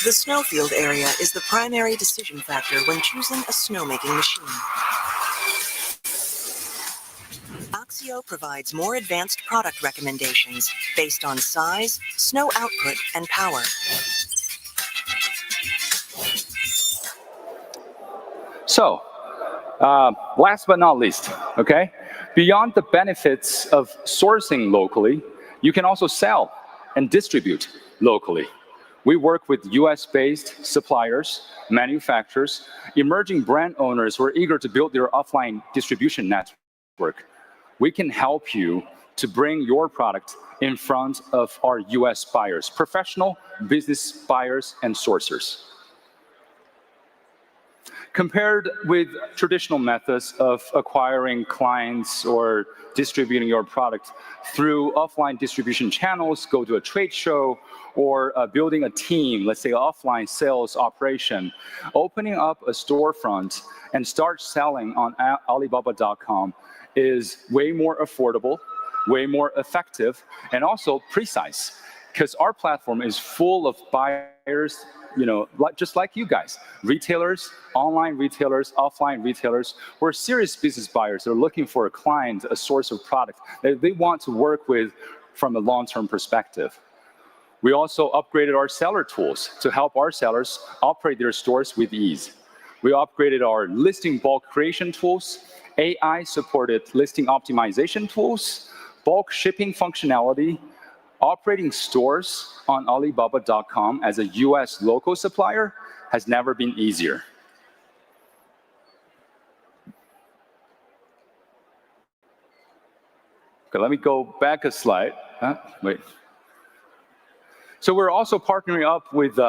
the snowfield area is the primary decision factor when choosing a snowmaking machine. Axio provides more advanced product recommendations based on size, snow output, and power. So, last but not least, okay? Beyond the benefits of sourcing locally, you can also sell and distribute locally. We work with US-based suppliers, manufacturers, emerging brand owners who are eager to build their offline distribution network. We can help you to bring your product in front of our US buyers, professional business buyers and sourcers. Compared with traditional methods of acquiring clients or distributing your product through offline distribution channels, go to a trade show, or building a team, let's say offline sales operation, opening up a storefront and start selling on Alibaba.com is way more affordable, way more effective, and also precise, because our platform is full of buyers, just like you guys, retailers, online retailers, offline retailers, who are serious business buyers. They're looking for a client, a source of product that they want to work with from a long-term perspective. We also upgraded our seller tools to help our sellers operate their stores with ease. We upgraded our listing bulk creation tools, AI-supported listing optimization tools, bulk shipping functionality. Operating stores on Alibaba.com as a US local supplier has never been easier. Okay, let me go back a slide. Wait. So we're also partnering up with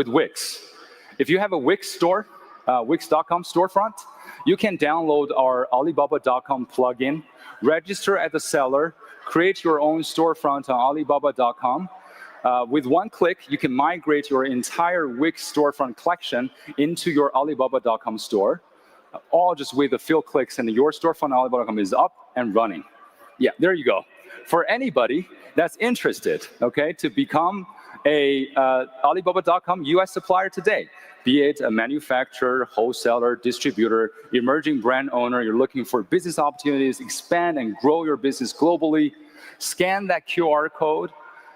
Wix. If you have a Wix store, Wix.com storefront, you can download our Alibaba.com plugin, register as a seller, create your own storefront on Alibaba.com. With one click, you can migrate your entire Wix storefront collection into your Alibaba.com store, all just with a few clicks, and your storefront on Alibaba.com is up and running. Yeah, there you go. For anybody that's interested, okay, to become a Alibaba.com US supplier today, be it a manufacturer, wholesaler, distributor, emerging brand owner, you're looking for business opportunities, expand and grow your business globally, scan that QR code,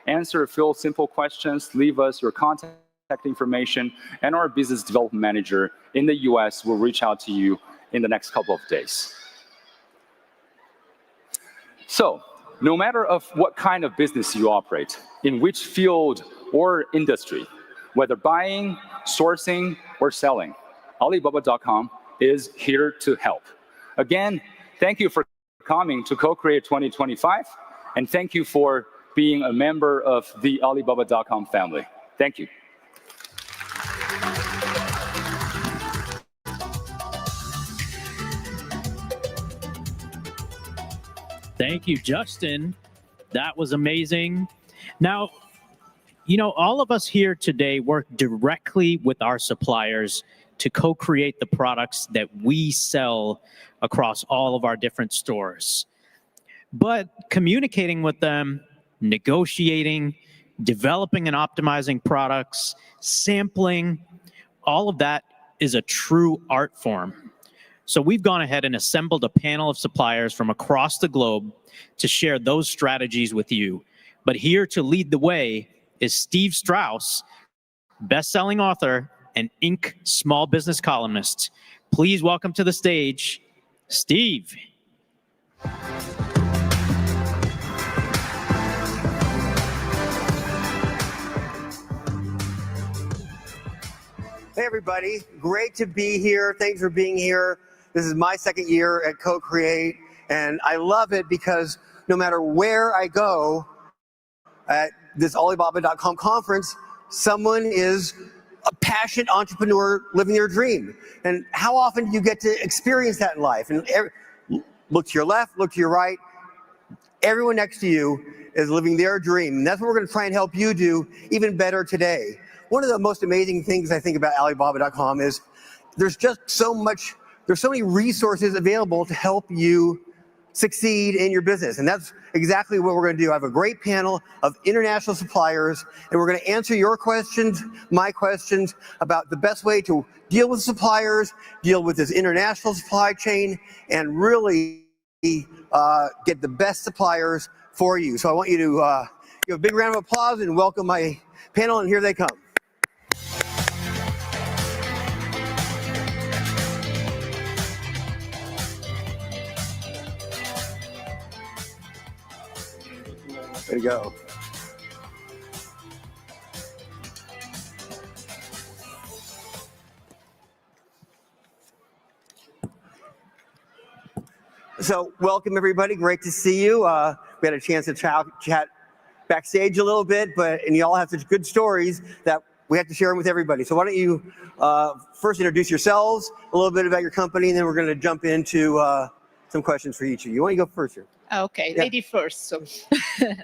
answer a few simple questions, leave us your contact information, and our business development manager in the US will reach out to you in the next couple of days. So, no matter of what kind of business you operate, in which field or industry, whether buying, sourcing, or selling, Alibaba.com is here to help. Again, thank you for coming to CoCreate 2025, and thank you for being a member of the Alibaba.com family. Thank you. Thank you, Justin. That was amazing. Now, all of us here today work directly with our suppliers to co-create the products that we sell across all of our different stores. But communicating with them, negotiating, developing and optimizing products, sampling, all of that is a true art form. So we've gone ahead and assembled a panel of suppliers from across the globe to share those strategies with you. But here to lead the way is Steve Strauss, best-selling author and Inc. small business columnist. Please welcome to the stage, Steve. Hey everybody, great to be here. Thanks for being here. This is my second year at CoCreate, and I love it because no matter where I go at this Alibaba.com conference, someone is a passionate entrepreneur living their dream. And how often do you get to experience that in life? And look to your left, look to your right. Everyone next to you is living their dream. And that's what we're going to try and help you do even better today. One of the most amazing things I think about Alibaba.com is there's just so many resources available to help you succeed in your business. And that's exactly what we're going to do. I have a great panel of international suppliers, and we're going to answer your questions, my questions, about the best way to deal with suppliers, deal with this international supply chain, and really get the best suppliers for you. So I want you to give a big round of applause and welcome my panel, and here they come. Way to go. So welcome everybody, great to see you. We had a chance to chat backstage a little bit, and you all have such good stories that we have to share them with everybody. So why don't you first introduce yourselves, a little bit about your company, and then we're going to jump into some questions for each of you. Why don't you go first here? Okay, Yeah. lady first. So,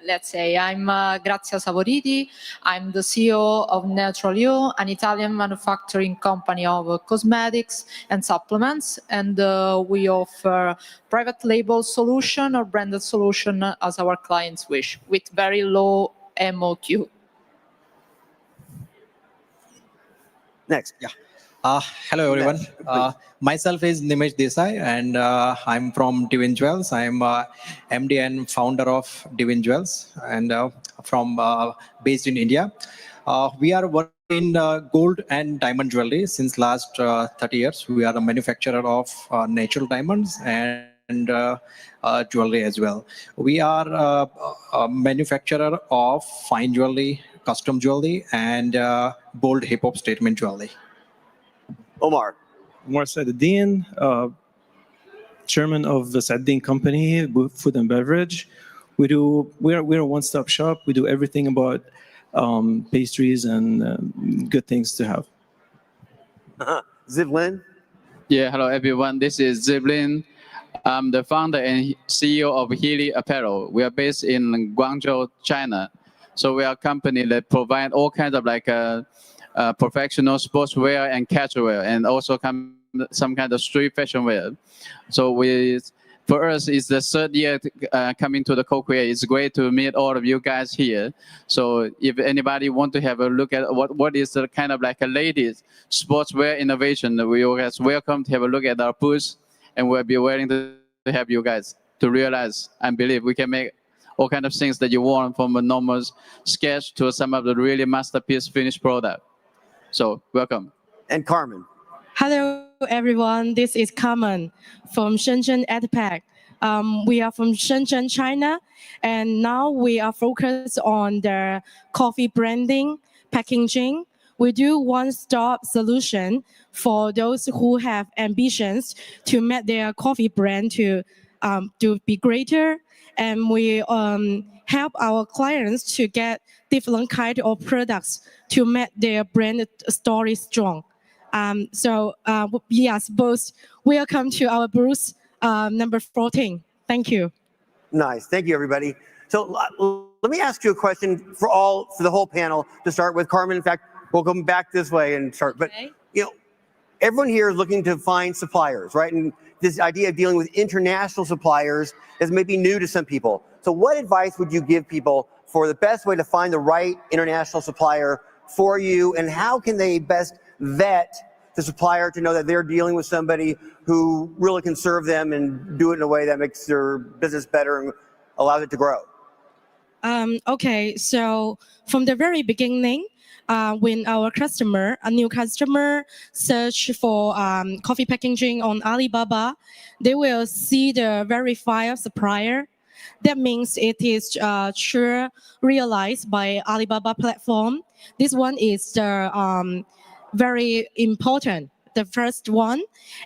let's say I'm Grazia Savoriti. I'm the CEO of Entrepreneurial, an Italian manufacturing company of cosmetics and supplements, and we offer private label solution or branded solution as our clients wish, with very low MOQ. Next. Yeah. Hello everyone. Myself is Nimesh Desai, and I'm from Divine Jewels. I'm MD and founder of Divine Jewels, and based in India. We are working in gold and diamond jewelry since last 30 years. We are a manufacturer of natural diamonds and jewelry as well. We are a manufacturer of fine jewelry, custom jewelry, and bold hip hop statement jewelry. Omar Saadin, chairman of the Saadin Company, food and beverage. We're a one-stop shop. We do everything about pastries and good things to have. Zivlin. Yeah, hello everyone. This is Zivlin. I'm the founder and CEO of Healy Apparel. We are based in Guangzhou, China. So we are a company that provide all kinds of professional sportswear and casual wear, and also some kind of street fashion wear. So for us, it's the third year coming to the CoCreate. It's great to meet all of you guys here. So if anybody want to have a look at what is the kind of a ladies sportswear innovation, we always welcome to have a look at our booth, and we'll be willing to help you guys to realize and believe we can make all kinds of things that you want, from a normal sketch to some of the really masterpiece finished product. So welcome. And Carmen. Hello, everyone. This is Carmen from Shenzhen EdPack. We are from Shenzhen, China, and now we are focused on the coffee branding, packaging. We do one-stop solution for those who have ambitions to make their coffee brand to be greater, and we help our clients to get different kind of products to make their brand story strong. Yes, both welcome to our booth number 14. Thank you. Nice. Thank you, everybody. So let me ask you a question for the whole panel to start with. Carmen, in fact, we'll come back this way and start. But everyone here is looking to find suppliers, right? And this idea of dealing with international suppliers is maybe new to some people. So what advice would you give people for the best way to find the right international supplier for you, and how can they best vet the supplier to know that they're dealing with somebody who really can serve them and do it in a way that makes their business better and allows it to grow? Okay, so from the very beginning, when a new customer search for coffee packaging on Alibaba, they will see the verified supplier. That means it is sure realized by Alibaba platform. This one is the very important, the first one.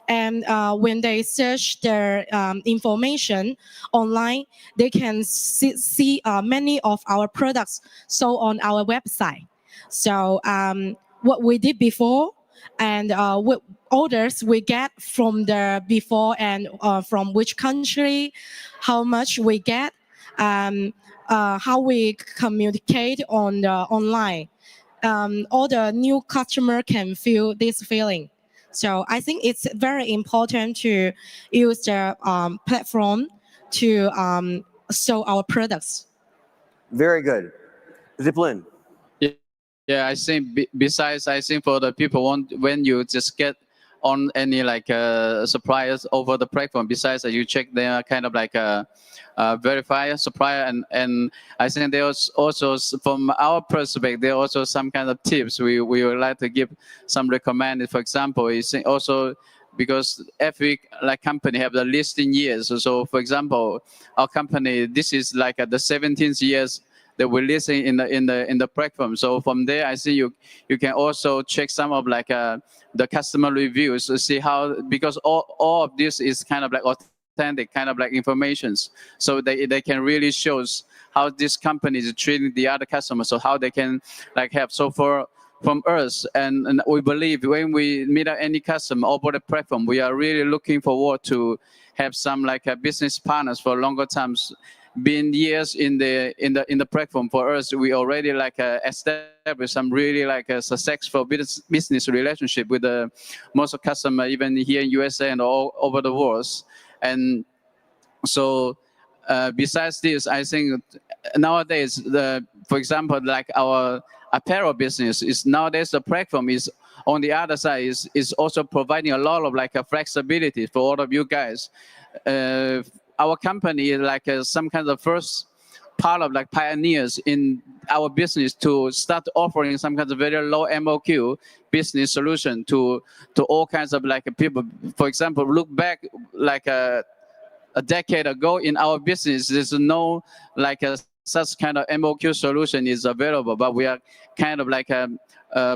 And when they search their information online, they can see many of our products sold on our website. So what we did before and what orders we get from the before and from which country, how much we get, how we communicate on the online. All the new customer can feel this feeling. So I think it's very important to use the platform to sell our products. Very good. Ziplin. Yeah, I think besides, I think for the people when you just get on any suppliers over the platform, besides you check their kind of verify supplier, and I think there's also, from our perspective, there are also some kind of tips we would like to give some recommended. For example, you think also because every like company have the listing years. So for example, our company, this is like the 17th years that we're listing in the platform. So from there, I see you can also check some of like the customer reviews to see how, because all of this is kind of like authentic kind of like informations. So they can really shows how this company is treating the other customers, so how they can like help. So from us, and we believe when we meet any customer over the platform, we are really looking forward to have some like business partners for longer times. Been years in the platform for us, we already like established some really like a successful business relationship with most of customer, even here in USA and all over the world. And so besides this, I think nowadays, for example, like our apparel business is nowadays the platform is on the other side is also providing a lot of like a flexibility for all of you guys. Our company is like some kind of first part of like pioneers in our business to start offering some kind of very low MOQ business solution to all kinds of like people. For example, look back like a decade ago in our business, there's no like such kind of MOQ solution is available, but we are kind of like a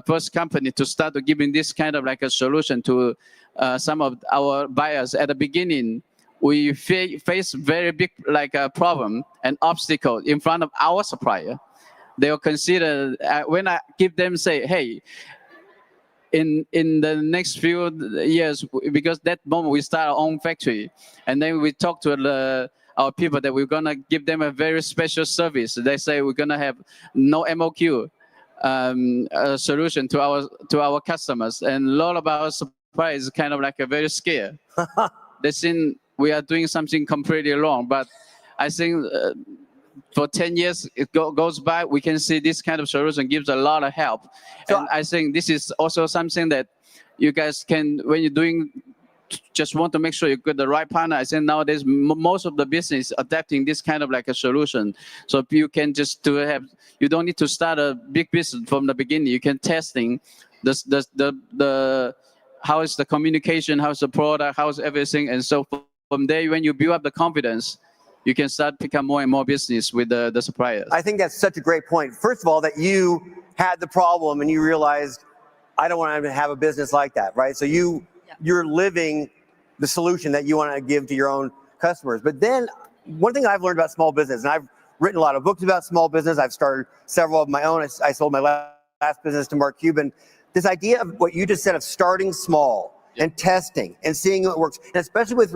first company to start giving this kind of like a solution to some of our buyers. At the beginning, we face very big like a problem and obstacle in front of our supplier. They will consider when I give them say, hey, in the next few years, because that moment we start our own factory, and then we talk to our people that we're gonna give them a very special service. They say we're gonna have no MOQ solution to our customers, and a lot of our suppliers is kind of like a very scared. They think we are doing something completely wrong, but I think for 10 years it goes by, we can see this kind of solution gives a lot of help. So, and I think this is also something that you guys can, when you're doing, just want to make sure you get the right partner. I think nowadays most of the business adapting this kind of like a solution. So if you can just you don't need to start a big business from the beginning. You can testing the how is the communication, how's the product, how's everything, and so from there, when you build up the confidence, you can start become more and more business with the suppliers. I think that's such a great point. First of all, that you had the problem and you realized, I don't want to have a business like that, right? So you're living the solution that you want to give to your own customers. But then one thing I've learned about small business, and I've written a lot of books about small business. I've started several of my own. I sold my last business to Mark Cuban. This idea of what you just said of starting small and testing and seeing what works, and especially with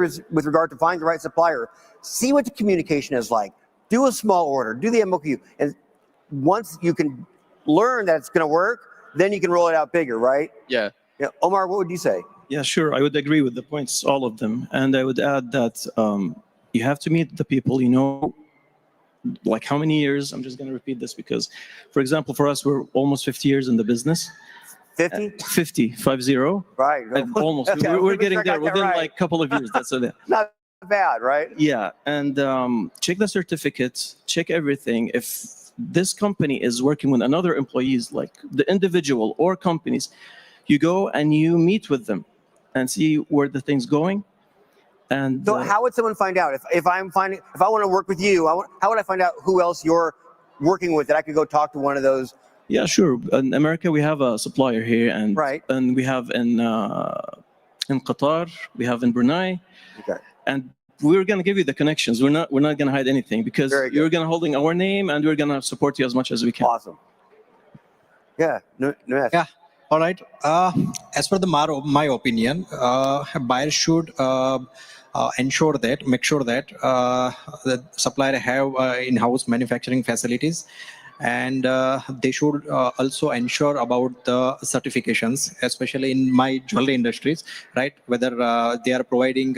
regard to finding the right supplier, see what the communication is like. Do a small order, do the MOQ, and once you can learn that it's going to work, then you can roll it out bigger, right? Yeah. Yeah. Omar, what would you say? Yeah, sure. I would agree with the points, all of them, and I would add that you have to meet the people. You know, like how many years? I'm just going to repeat this because, for example, for us, we're almost 50 years in the business. 50? 50. Right. Almost. Okay, We're getting sure there within right. like a couple of years. That's it. Not bad, right? Yeah, and check the certificates, check everything. If this company is working with another employees, like the individual or companies, you go and you meet with them and see where the thing's going. And so how would someone find out? If I want to work with you, how would I find out who else you're working with that I could go talk to one of those? Yeah, sure. In America, we have a supplier here, and and we have in Qatar, we have in Brunei, and we're gonna give you the connections. We're not gonna hide anything because you're gonna holding our name, and we're gonna support you as much as we can. Awesome. Yeah. Yeah. All right. As per my opinion, buyers should make sure that the supplier have in-house manufacturing facilities, and they should also ensure about the certifications, especially in my jewelry industries, right? Whether they are providing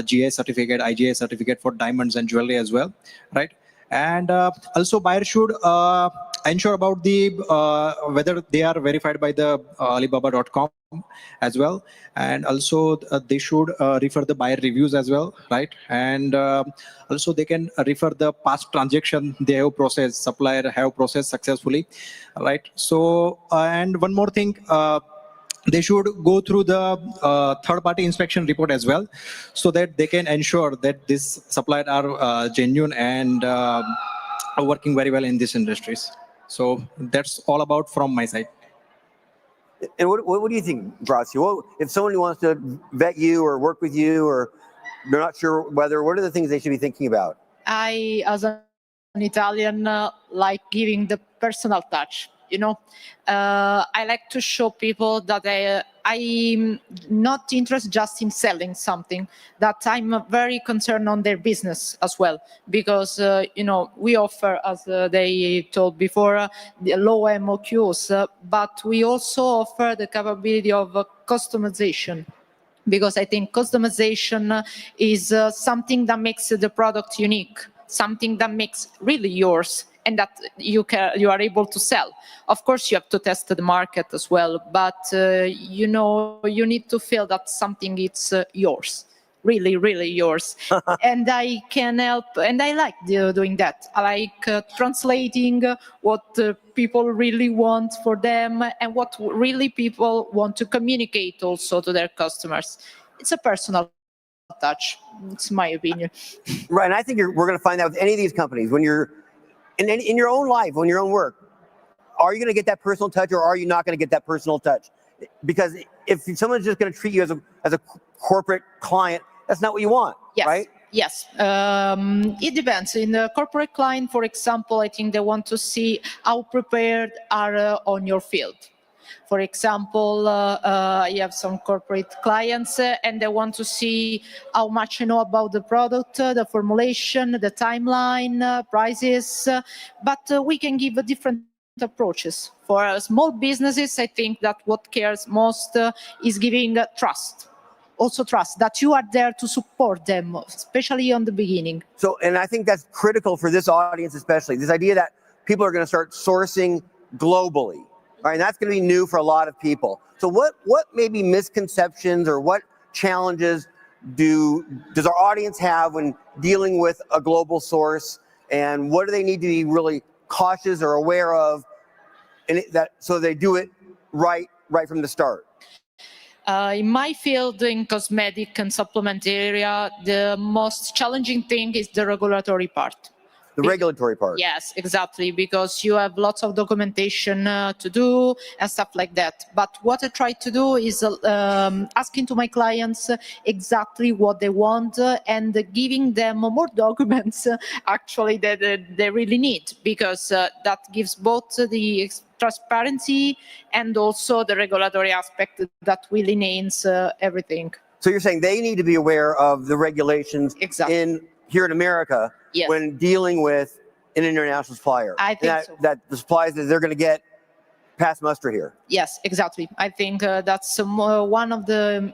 GI certificate, IGI certificate for diamonds and jewelry as well, right? And also buyers should ensure about the whether they are verified by the Alibaba.com as well, and also they should refer the buyer reviews as well, right? And also they can refer the past transaction they have processed, supplier have processed successfully, right? So and one more thing, they should go through the third-party inspection report as well, so that they can ensure that these suppliers are genuine and are working very well in these industries. So that's all about from my side. And what do you think, Grazio? If someone wants to vet you or work with you, or they're not sure whether, what are the things they should be thinking about? I, as an Italian, like giving the personal touch. I like to show people that I'm not interested just in selling something, that I'm very concerned on their business as well. Because, we offer, as they told before, the low MOQs, but we also offer the capability of customization. Because I think customization is something that makes the product unique, something that makes really yours, and that you are able to sell. Of course, you have to test the market as well, but you need to feel that something is yours, really, really yours. And I can help, and I like doing that. I like translating what people really want for them and what really people want to communicate also to their customers. It's a personal touch. It's my opinion. Right, and I think we're going to find out with any of these companies, when you're in your own life, on your own work, are you going to get that personal touch, or are you not going to get that personal touch? Because if someone's just going to treat you as a corporate client, that's not what you want, yes. right? Yes, it depends. In the corporate client, for example, I think they want to see how prepared are on your field. For example, you have some corporate clients and they want to see how much you know about the product, the formulation, the timeline, prices, but we can give different approaches. For small businesses, I think that what cares most is giving trust. Also trust that you are there to support them, especially on the beginning. So, and I think that's critical for this audience, especially this idea that people are going to start sourcing globally. Right, and that's going to be new for a lot of people. So what maybe misconceptions or what challenges does our audience have when dealing with a global source, and what do they need to be really cautious or aware of, so they do it right from the start? In my field, in cosmetic and supplement area, the most challenging thing is the regulatory part. The regulatory part. Yes, exactly, because you have lots of documentation to do and stuff like that. But what I try to do is asking to my clients exactly what they want and giving them more documents actually that they really need, because that gives both the transparency and also the regulatory aspect that will enhance everything. So you're saying they need to be aware of the regulations here in America, yes, when dealing with an international supplier. I think so. That the supplies that they're going to get pass muster here. Yes, exactly. I think that's one of the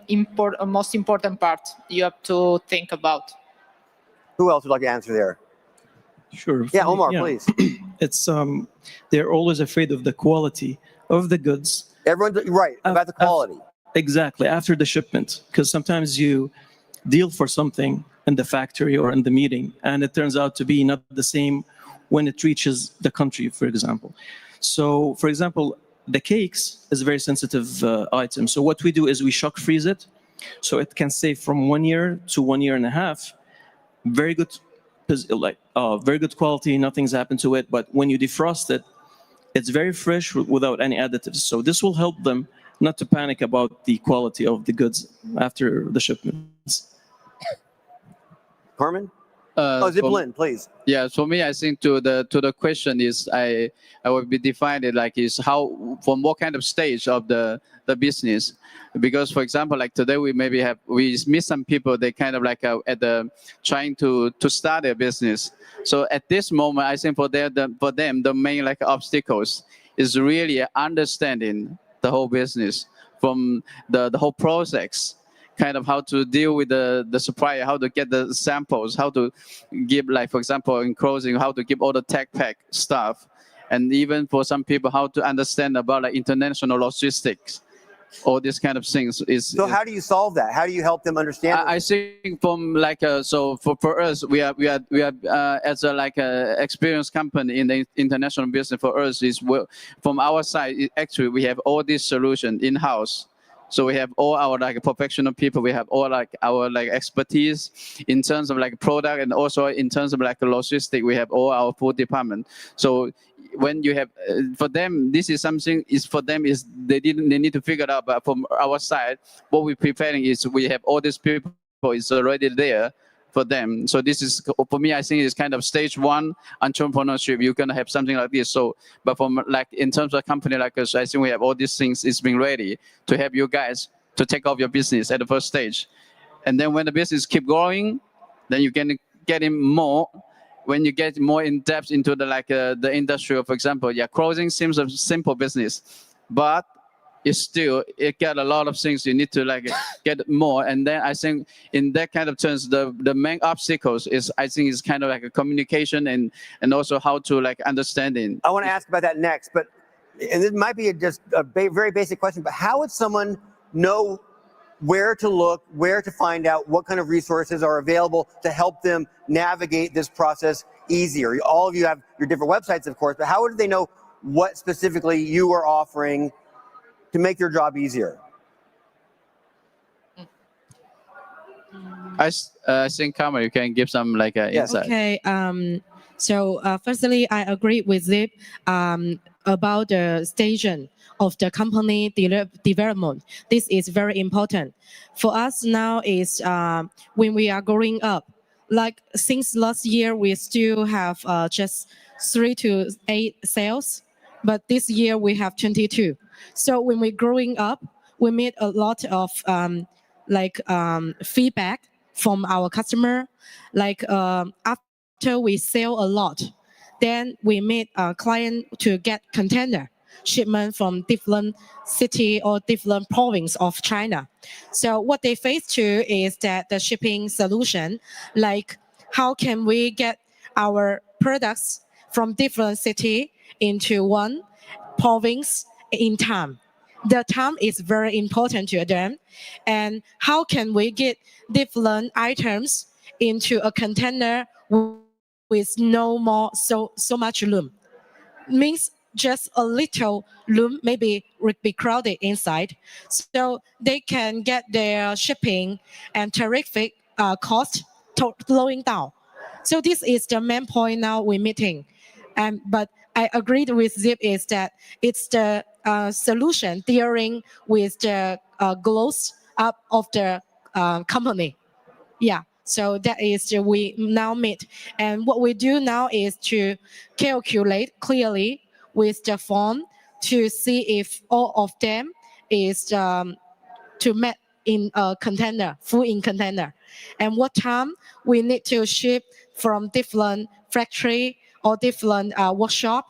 most important parts you have to think about. Who else would like to answer there? Sure. Yeah, Omar, please. It's they're always afraid of the quality of the goods. Everyone's right about the quality. Exactly, after the shipment, because sometimes you deal for something in the factory or in the meeting, and it turns out to be not the same when it reaches the country, for example. So, for example, the cakes is a very sensitive item. So what we do is we shock freeze it, so it can stay from 1 year to 1.5 years. Very good, very good quality. Nothing's happened to it. But when you defrost it, it's very fresh without any additives. So this will help them not to panic about the quality of the goods after the shipments. Carmen? Ziplin, please. Yeah, for me, I think to the question is I would be defined it like is how, from what kind of stage of the business, because for example, like today we meet some people, they kind of like at the trying to start their business. So at this moment, I think for them the main like obstacles is really understanding the whole business from the whole process. Kind of how to deal with the supplier, how to get the samples, how to give, like, for example, in closing, how to give all the tech pack stuff. And even for some people, how to understand about like international logistics, all these kind of things. So how do you solve that? How do you help them understand? I think from like, so for us, we are as a like a experienced company in the international business, for us is from our side, actually we have all this solution in-house. So we have all our like professional people. We have all like our like expertise in terms of like product and also in terms of like logistics. We have all our full department. So when you have for them, this is something is for them is they need to figure it out. But from our side, what we're preparing is we have all these people is already there for them. So this is for me, I think it's kind of stage one entrepreneurship. You're gonna have something like this. So, but from like in terms of company like us, I think we have all these things. It's been ready to help you guys to take off your business at the first stage, and then when the business keep growing, then you can get in more. When you get more in depth into the like the industry, for example, yeah, clothing seems a simple business, but it's still it got a lot of things you need to like get more. And then I think in that kind of terms, the main obstacles is I think is kind of like a communication and also how to like understanding. I want to ask about that next, but and this might be just a very basic question, but how would someone know where to look, where to find out what kind of resources are available to help them navigate this process easier? All of you have your different websites, of course, but how would they know what specifically you are offering to make their job easier? I think, Carmen, you can give some like insight. Okay. So firstly, I agree with Zip about the station of the company development. This is very important. For us now is when we are growing up, like since last year, we still have just 3 to 8 sales, but this year we have 22. So when we're growing up, we meet a lot of feedback from our customer. Like after we sell a lot, then we meet a client to get container shipment from different city or different province of China. So what they face to is that the shipping solution, like how can we get our products from different city into one province in time. The time is very important to them. And how can we get different items into a container with no more so much room? Means just a little room maybe would be crowded inside. So they can get their shipping and tariff cost slowing down. So this is the main point now we're meeting. But I agreed with Zip is that it's the solution dealing with the growth up of the company. Yeah, so that is we now meet. And what we do now is to calculate clearly with the form to see if all of them is to met in a container, full in container. And what time we need to ship from different factory or different workshop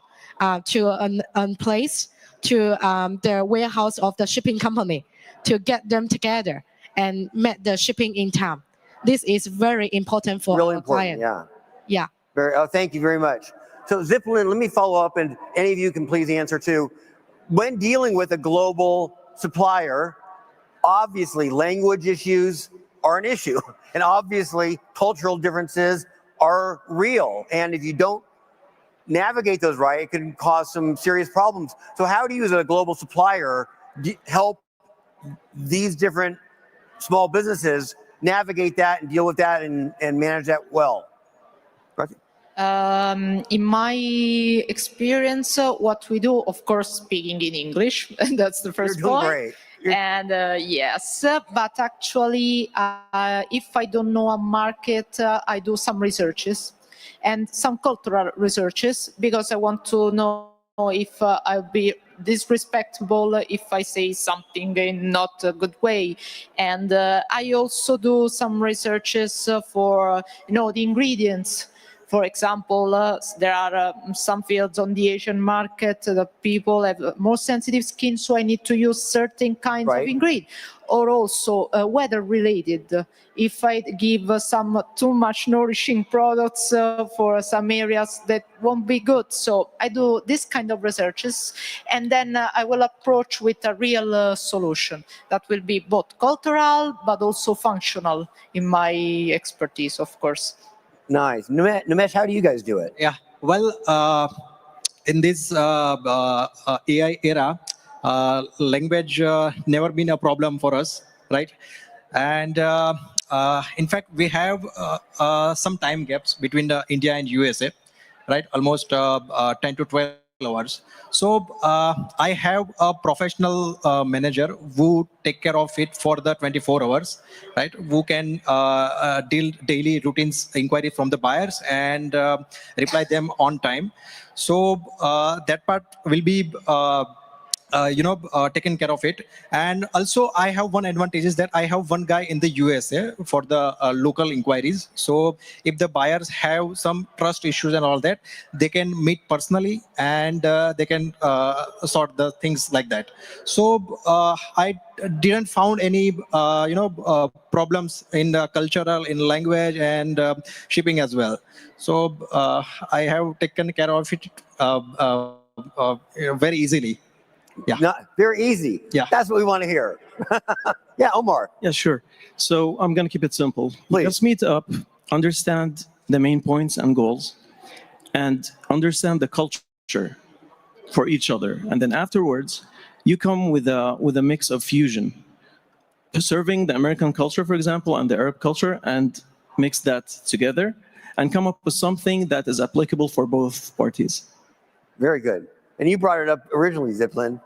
to a place to the warehouse of the shipping company to get them together and met the shipping in time. This is very important for really our important, client. Yeah. Thank you very much. So Ziplin, let me follow up, and any of you can please answer too. When dealing with a global supplier, obviously language issues are an issue, and obviously cultural differences are real. And if you don't navigate those right, it can cause some serious problems. So how do you, as a global supplier, help these different small businesses navigate that and deal with that and manage that well? In my experience, what we do, of course, speaking in English, that's the first You're doing point. great. And yes, but actually, if I don't know a market, I do some researches and some cultural researches because I want to know if I'll be disrespectful if I say something in not a good way. And I also do some researches for the ingredients. For example, there are some fields on the Asian market that people have more sensitive skin, so I need to use certain kinds of ingredient. Or also weather related. If I give some too much nourishing products for some areas, that won't be good. So I do this kind of researches, and then I will approach with a real solution that will be both cultural but also functional in my expertise, of course. Nice. Nimesh, how do you guys do it? Yeah, well, in this AI era, Language never been a problem for us, right? And in fact, we have some time gaps between the India and USA, right? Almost 10 to 12 hours. So I have a professional manager who take care of it for the 24 hours, right? Who can deal daily routines inquiry from the buyers and reply them on time. So that part will be taken care of it. And also I have one advantage is that I have one guy in the USA for the local inquiries. So if the buyers have some trust issues and all that, they can meet personally and they can sort the things like that. So I didn't found any problems in the cultural, in language, and shipping as well. So I have taken care of it very easily. Yeah. Not very easy. Yeah. That's what we want to hear. Yeah, Omar. Yeah, sure. So I'm going to keep it simple. Let's meet up, understand the main points and goals, and understand the culture for each other. And then afterwards, you come with a mix of fusion, serving the American culture, for example, and the Arab culture, and mix that together and come up with something that is applicable for both parties. Very good. And you brought it up originally, Ziplin.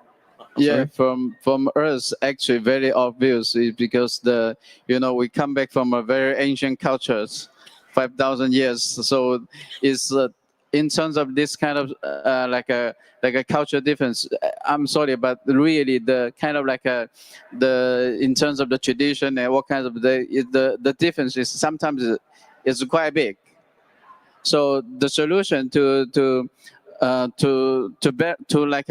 Yeah, from us, actually very obvious is because we come back from a very ancient cultures, 5,000 years. So it's in terms of this kind of like a culture difference. I'm sorry, but really the kind of in terms of the tradition and what kind of the difference is sometimes is quite big. So the solution to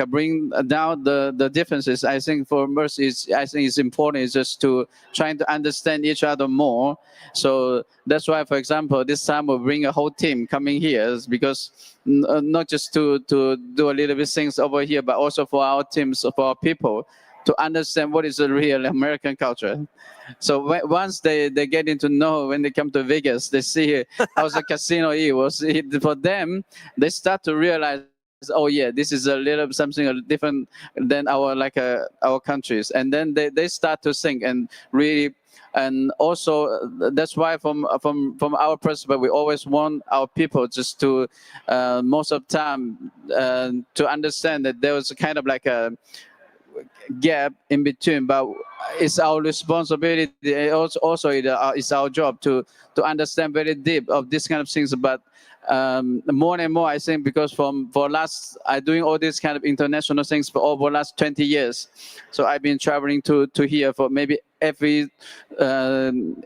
bring down the differences, I think for us is important is just to trying to understand each other more. So that's why, for example, this time we'll bring a whole team coming here is because not just to do a little bit things over here, but also for our teams, for our people to understand what is the real American culture. So once they get into know, when they come to Vegas, they see how the casino was. For them, they start to realize, oh yeah, this is a little something different than our countries, and then they start to think and really. And also that's why from our perspective, we always want our people just to most of the time to understand that there was a kind of like a gap in between, but it's our responsibility. Also it's our job to understand very deep of this kind of things. But more and more, I think, because I'm doing all these kind of international things for over the last 20 years. So I've been traveling to here for maybe every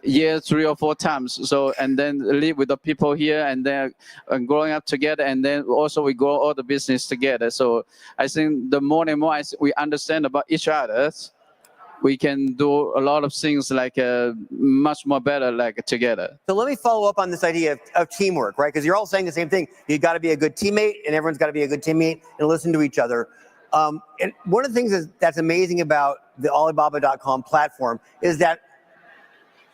year 3 or 4 times. So and then live with the people here, and then growing up together, and then also we grow all the business together. So I think the more and more we understand about each other, we can do a lot of things much more better together. So let me follow up on this idea of teamwork, right? Because you're all saying the same thing. You got to be a good teammate, and everyone's got to be a good teammate and listen to each other. And one of the things that's amazing about the Alibaba.com platform is that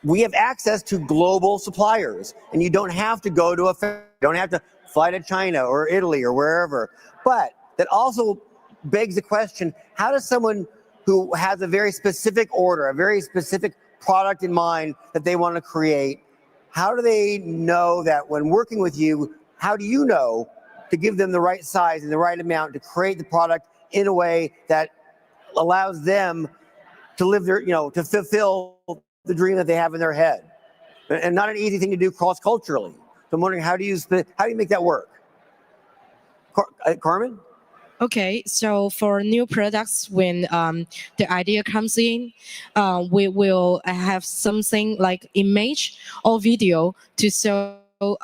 we have access to global suppliers, and you don't have to go to you don't have to fly to China or Italy or wherever. But that also begs the question: how does someone who has a very specific order, a very specific product in mind that they want to create, how do they know that when working with you, how do you know to give them the right size and the right amount to create the product in a way that allows them to live their, to fulfill the dream that they have in their head? And not an easy thing to do cross-culturally. So I'm wondering, how do you make that work? Carmen? Okay, so for new products, when the idea comes in, we will have something like image or video to show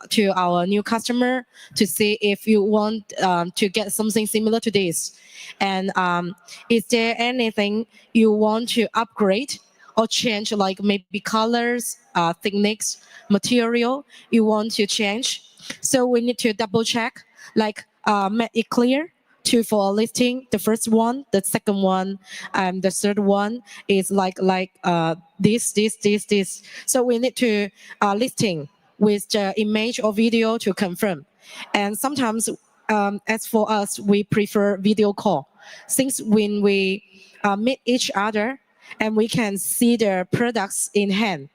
to our new customer to see if you want to get something similar to this. And is there anything you want to upgrade or change, like maybe colors, techniques, material you want to change? So we need to double check, make it clear for a listing. The first one, the second one, and the third one is this. So we need to listing with the image or video to confirm. And sometimes, as for us, we prefer video call since when we meet each other and we can see the products in hand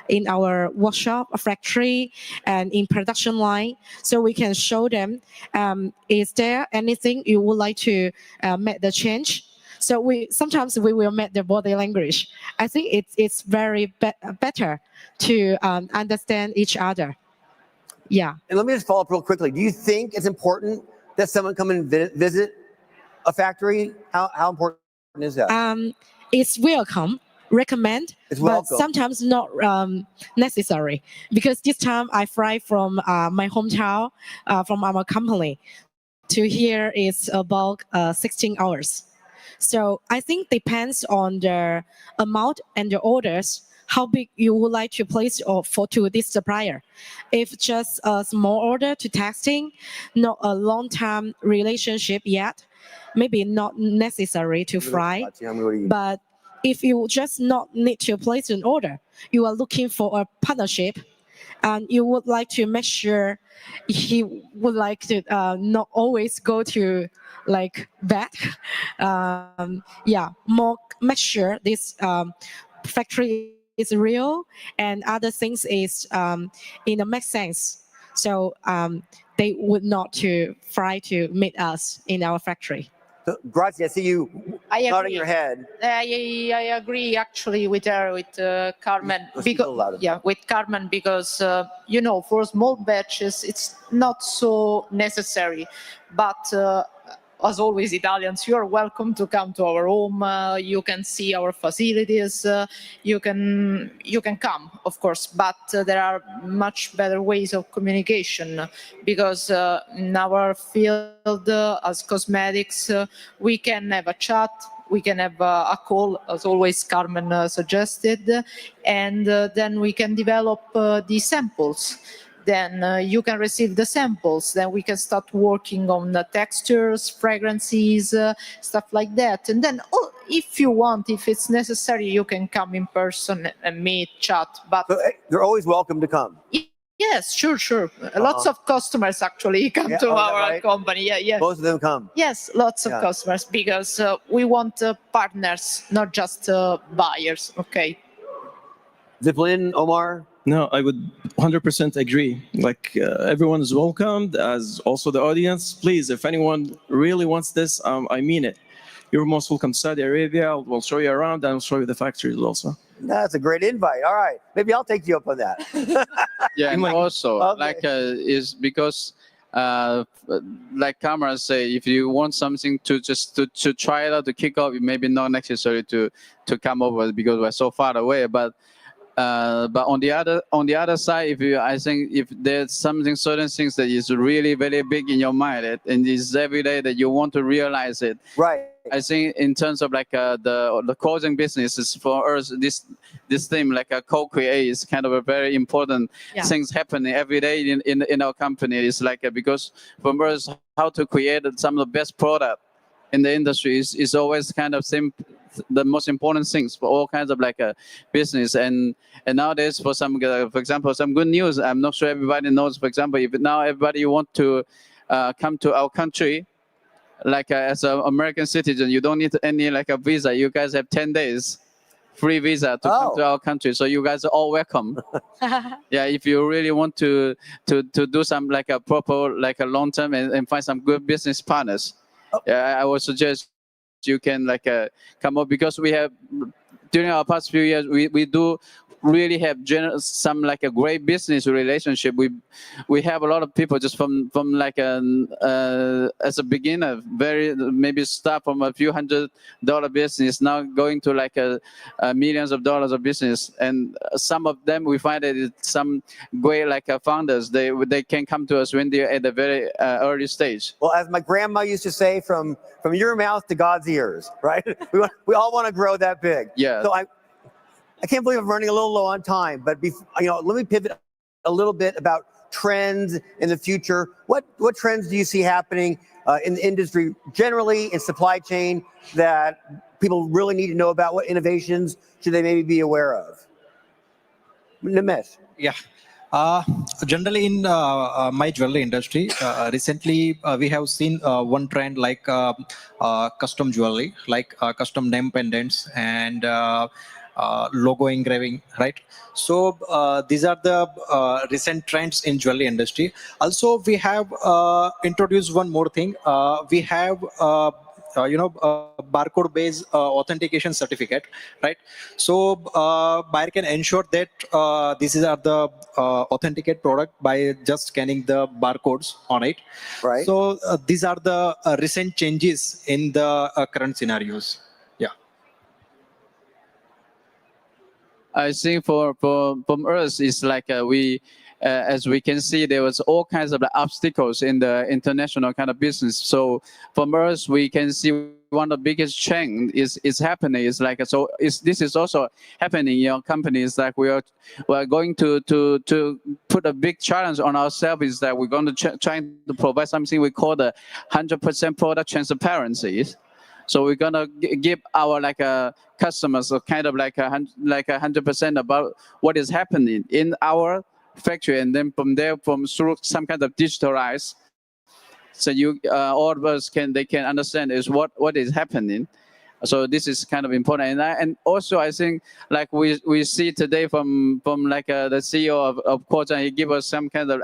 in our workshop, factory, and in production line, so we can show them, is there anything you would like to make the change? So sometimes we will make the body language. I think it's very better to understand each other. Yeah. And let me just follow up real quickly. Do you think it's important that someone come and visit a factory? How important is that? It's welcome, recommend, It's but welcome. sometimes not necessary, because this time I fly from my hometown, from our company to here is about 16 hours. So I think depends on the amount and the orders, how big you would like to place to this supplier. If just a small order to testing, not a long-term relationship yet, maybe not necessary to fly. But if you just not need to place an order, you are looking for a partnership, and you would like to make sure he would like to not always go to like bad. More make sure this factory is real, and other things is in a make sense. So they would not to try to meet us in our factory. So, Grazie, I see you nodding your head. I agree actually with her, with Carmen. With Carmen, because for small batches it's not so necessary, but as always, Italians, you are welcome to come to our home. You can see our facilities. You can come, of course, but there are much better ways of communication, because in our field as cosmetics, we can have a chat. We can have a call, as always, Carmen suggested, and then we can develop the samples. Then you can receive the samples. Then we can start working on the textures, fragrances, stuff like that. And then, if you want, if it's necessary, you can come in person and meet, chat. But so, they're always welcome to come. Yes, sure. Lots of customers actually come to our company. Yeah. Most of them come. Yes, lots of customers, because we want partners, not just buyers. Okay. Zeppelin, Omar? No, I would 100% agree. Like everyone is welcomed, as also the audience. Please, if anyone really wants this, I mean it. You're most welcome to Saudi Arabia. We'll show you around, and I'll show you the factories also. That's a great invite. All right, maybe I'll take you up on that. And also, is because like Cameron say, if you want something to just to try it out, to kick off, it may be not necessary to come over because we're so far away. But on the other side, I think if there's certain things that is really very big in your mind, and it's every day that you want to realize it. Right. I think in terms of like the clothing business is for us, this thing like a co-create is kind of a very important things happening every day in our company. It's like because for us, how to create some of the best product in the industry is always kind of the most important things for all kinds of like a business. And nowadays, for example, some good news. I'm not sure everybody knows. For example, if now everybody want to come to our country, like as an American citizen, you don't need any like a visa. You guys have 10 days free visa to come to our country. So you guys are all welcome. If you really want to do some like a proper like a long term and find some good business partners. I would suggest you can like come up, because we have during our past few years we do really have some like a great business relationship. We have a lot of people just from like as a beginner, maybe start from a few $100 business, now going to like a millions of dollars of business. And some of them we find that it's some great like founders, they can come to us when they're at a very early stage. Well, as my grandma used to say, from your mouth to God's ears, right? we all want to grow that big. Yeah. So I can't believe I'm running a little low on time, but let me pivot a little bit about trends in the future. What trends do you see happening in the industry generally, in supply chain, that people really need to know about? What innovations should they maybe be aware of? Nimesh. Yeah. Generally, in my jewelry industry, recently we have seen one trend like custom jewelry, like custom name pendants and logo engraving, right? So these are the recent trends in jewelry industry. Also, we have introduced one more thing. We have barcode based authentication certificate, right? So buyer can ensure that this is the authenticate product by just scanning the barcodes on it. Right. So these are the recent changes in the current scenarios. Yeah. I think from us, it's like as we can see, there was all kinds of obstacles in the international kind of business. So from us, we can see one of the biggest change is happening. Is like this is also happening in your companies. Like we are going to put a big challenge on ourselves. Is that we're going to trying to provide something we call the 100% product transparency. So we're gonna give our customers a kind of like 100% about what is happening in our factory, and then from there, through some kind of digitalized, so you all of us can understand is what is happening. So this is kind of important, and also I think like we see today from the CEO of Quote, he give us some kind of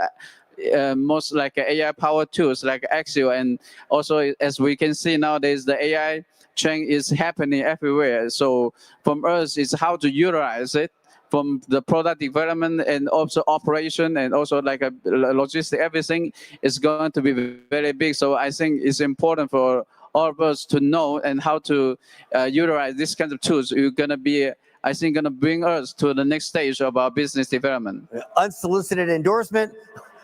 most AI power tools like Axio, and also as we can see nowadays the AI trend is happening everywhere. So from us is how to utilize it from the product development and also operation and also logistics. Everything is going to be very big. So I think it's important for all of us to know and how to utilize this kind of tools. You're going to be, I think, going to bring us to the next stage of our business development. Unsolicited endorsement.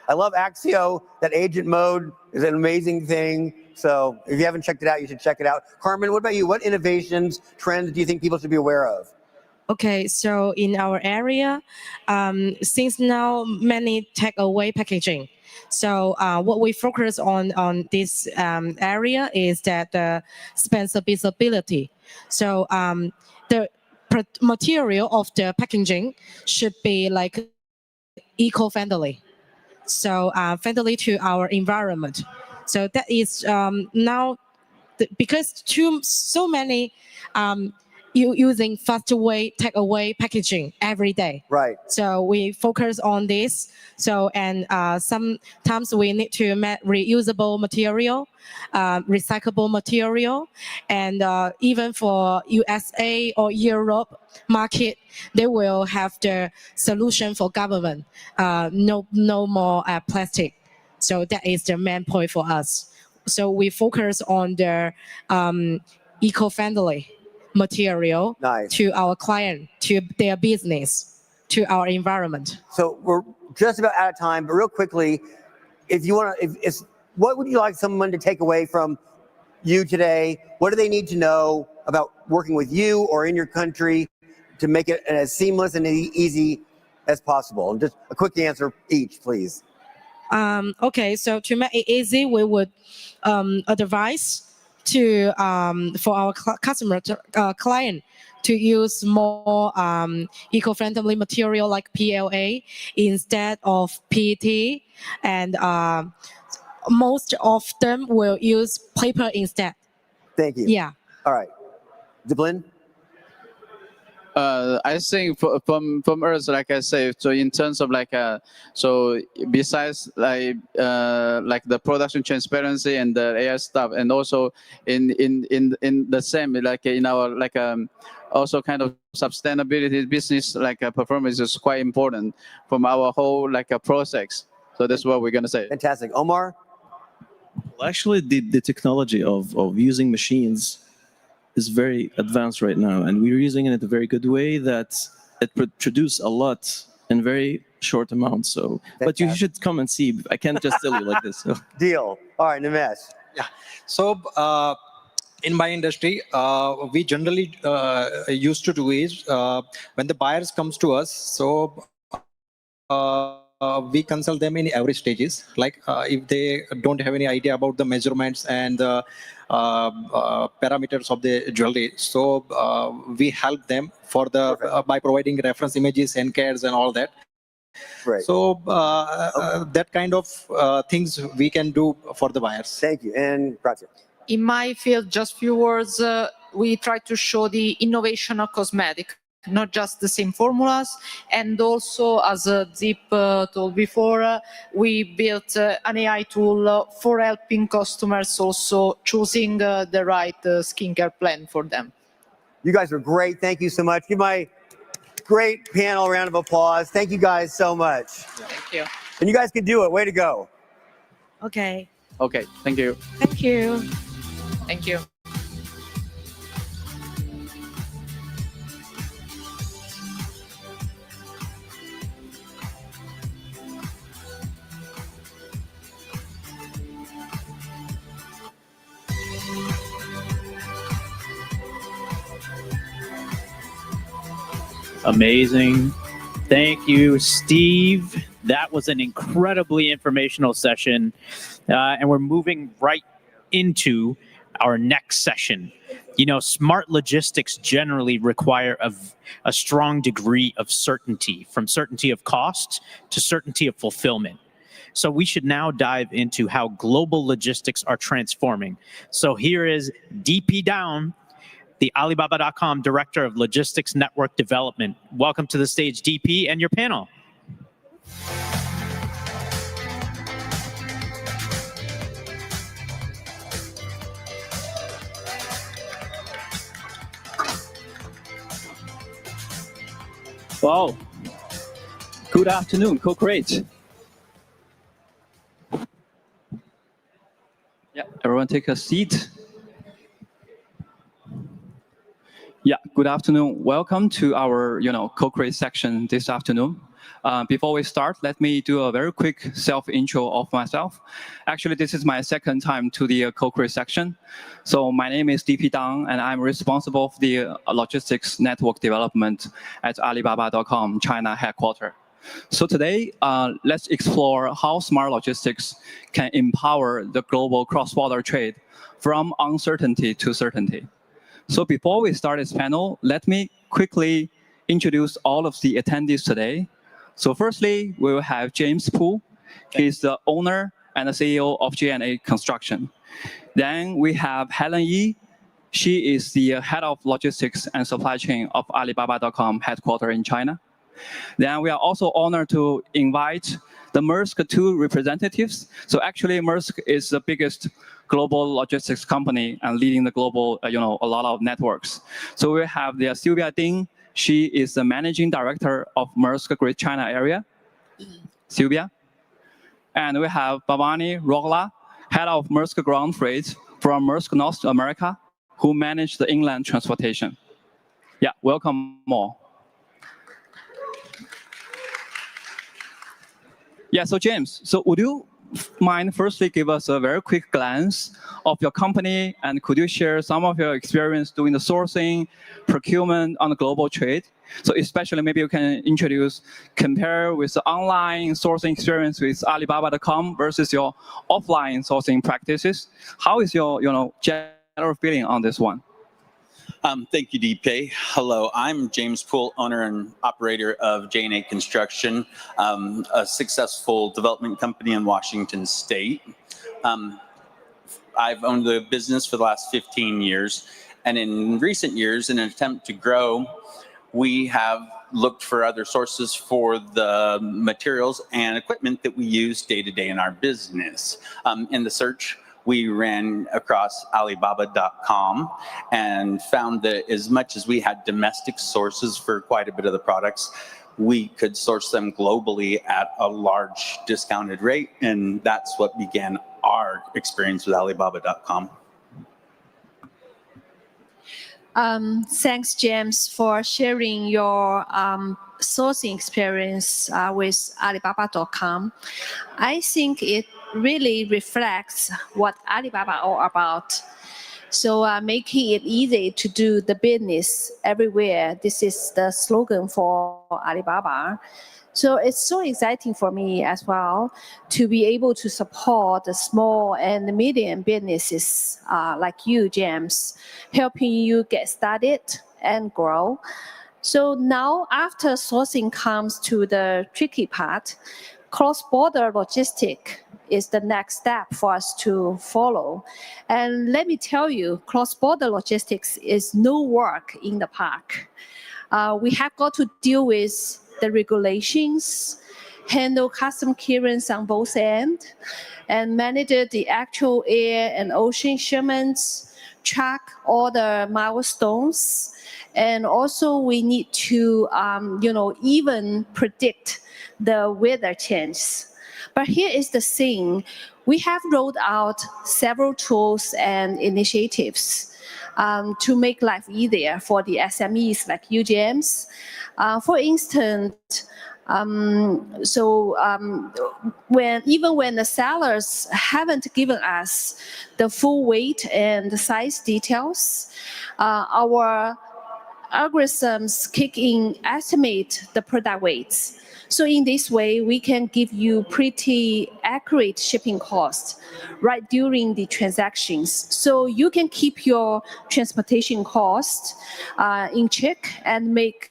I love Axio. That agent mode is an amazing thing. So if you haven't checked it out, you should check it out. Carmen, what about you? What innovations, trends do you think people should be aware of? Okay, so in our area, since now many takeaway packaging, so what we focus on this area is that the dispensability. So the material of the packaging should be like eco-friendly, so friendly to our environment. So that is now because so many using faster way takeaway packaging every day. Right. So we focus on this. So and sometimes we need to make reusable material, recyclable material, and even for USA or Europe market, they will have the solution for government. No more plastic. So that is the main point for us. So we focus on the eco-friendly material to our client, to their business, to our environment. So we're just about out of time, but real quickly, if you want to, what would you like someone to take away from you today? What do they need to know about working with you or in your country to make it as seamless and easy as possible? And just a quick answer each, please. Okay, so to make it easy, we would advise to for our customer client to use more eco-friendly material like PLA instead of PET, and most of them will use paper instead. Thank you. Yeah. All right, Dublin. I think from us, like I say, so in terms of so besides the production transparency and the AI stuff, and also in the same in our also kind of sustainability business performance is quite important from our whole process. So that's what we're gonna say. Fantastic, Omar. Well, actually, the technology of using machines is very advanced right now, and we're using it in a very good way that it produce a lot in very short amounts. So, but you should come and see. I can't just tell you like this. So. Deal. All right, Nimesh. Yeah. So in my industry, we generally used to do is when the buyers comes to us, so we consult them in every stages. Like if they don't have any idea about the measurements and the parameters of the jewelry, so we help them for the by providing reference images and cards and all that. Right. So that kind of things we can do for the buyers. Thank you. And Grazia. In my field, just few words, we try to show the innovation of cosmetic, not just the same formulas. And also, as Zip told before, we built an AI tool for helping customers also choosing the right skincare plan for them. You guys are great. Thank you so much. Give my great panel a round of applause. Thank you guys so much. Thank you. And you guys can do it. Way to go. Okay. Okay, thank you. Thank you. Thank you. Amazing. Thank you, Steve. That was an incredibly informational session. And we're moving right into our next session. You know, smart logistics generally require a strong degree of certainty, from certainty of cost to certainty of fulfillment. So we should now dive into how global logistics are transforming. So here is DP Down, the Alibaba.com Director of Logistics Network Development. Welcome to the stage, DP, and your panel. Wow. Good afternoon, CoCreate. Yeah, everyone take a seat. Yeah, good afternoon. Welcome to our, CoCreate section this afternoon. Before we start, let me do a very quick self-intro of myself. Actually, this is my second time to the CoCreate section. So my name is DP Dang, and I'm responsible for the logistics network development at Alibaba.com China headquarters. So today, let's explore how smart logistics can empower the global cross-border trade from uncertainty to certainty. So before we start this panel, let me quickly introduce all of the attendees today. So firstly, we will have James Poole. He's the owner and the CEO of J&A Construction. Then we have Helen Yi. She is the head of logistics and supply chain of Alibaba.com headquarters in China. Then we are also honored to invite the Maersk 2 representatives. So actually, Maersk is the biggest global logistics company and leading the global, a lot of networks. So we have the Sylvia Ding. She is the managing director of Maersk Great China Area. Sylvia. And we have Bhavani Rogla, head of Maersk Ground Freight from Maersk North America, who manage the inland transportation. Yeah, welcome all. Yeah, so James, so would you mind firstly give us a very quick glance of your company, and could you share some of your experience doing the sourcing, procurement on the global trade? So especially maybe you can compare with the online sourcing experience with Alibaba.com versus your offline sourcing practices. How is your general feeling on this one? Thank you, DP. Hello, I'm James Poole, owner and operator of J&A Construction, a successful development company in Washington State. I've owned the business for the last 15 years, and in recent years, in an attempt to grow, we have looked for other sources for the materials and equipment that we use day to day in our business. In the search, we ran across Alibaba.com and found that as much as we had domestic sources for quite a bit of the products, we could source them globally at a large discounted rate. And that's what began our experience with Alibaba.com. Thanks, James, for sharing your sourcing experience with Alibaba.com. I think it really reflects what Alibaba all about. So making it easy to do the business everywhere. This is the slogan for Alibaba. So it's so exciting for me as well to be able to support the small and medium businesses like you, James, helping you get started and grow. So now after sourcing comes to the tricky part, cross-border logistic is the next step for us to follow. And let me tell you, cross-border logistics is no work in the park. We have got to deal with the regulations, handle custom clearance on both ends, and manage the actual air and ocean shipments, track all the milestones, and also we need to, even predict the weather changes. But here is the thing. We have rolled out several tools and initiatives to make life easier for the SMEs like you, James. For instance, when the sellers haven't given us the full weight and the size details, our algorithms kick in, estimate the product weights. So in this way, we can give you pretty accurate shipping costs right during the transactions. So you can keep your transportation costs in check and make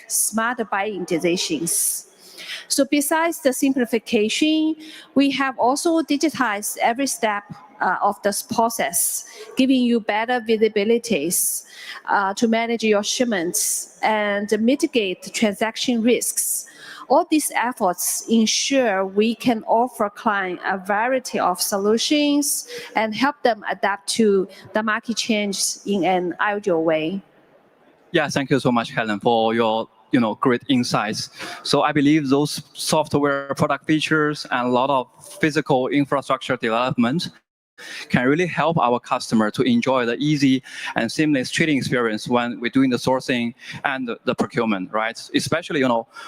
smarter buying decisions. So besides the simplification, we have also digitized every step of this process, giving you better visibilities to manage your shipments and mitigate transaction risks. All these efforts ensure we can offer clients a variety of solutions and help them adapt to the market change in an ideal way. Yeah, thank you so much, Helen, for your great insights. So I believe those software product features and a lot of physical infrastructure development can really help our customer to enjoy the easy and seamless trading experience when we're doing the sourcing and the procurement, right? Especially,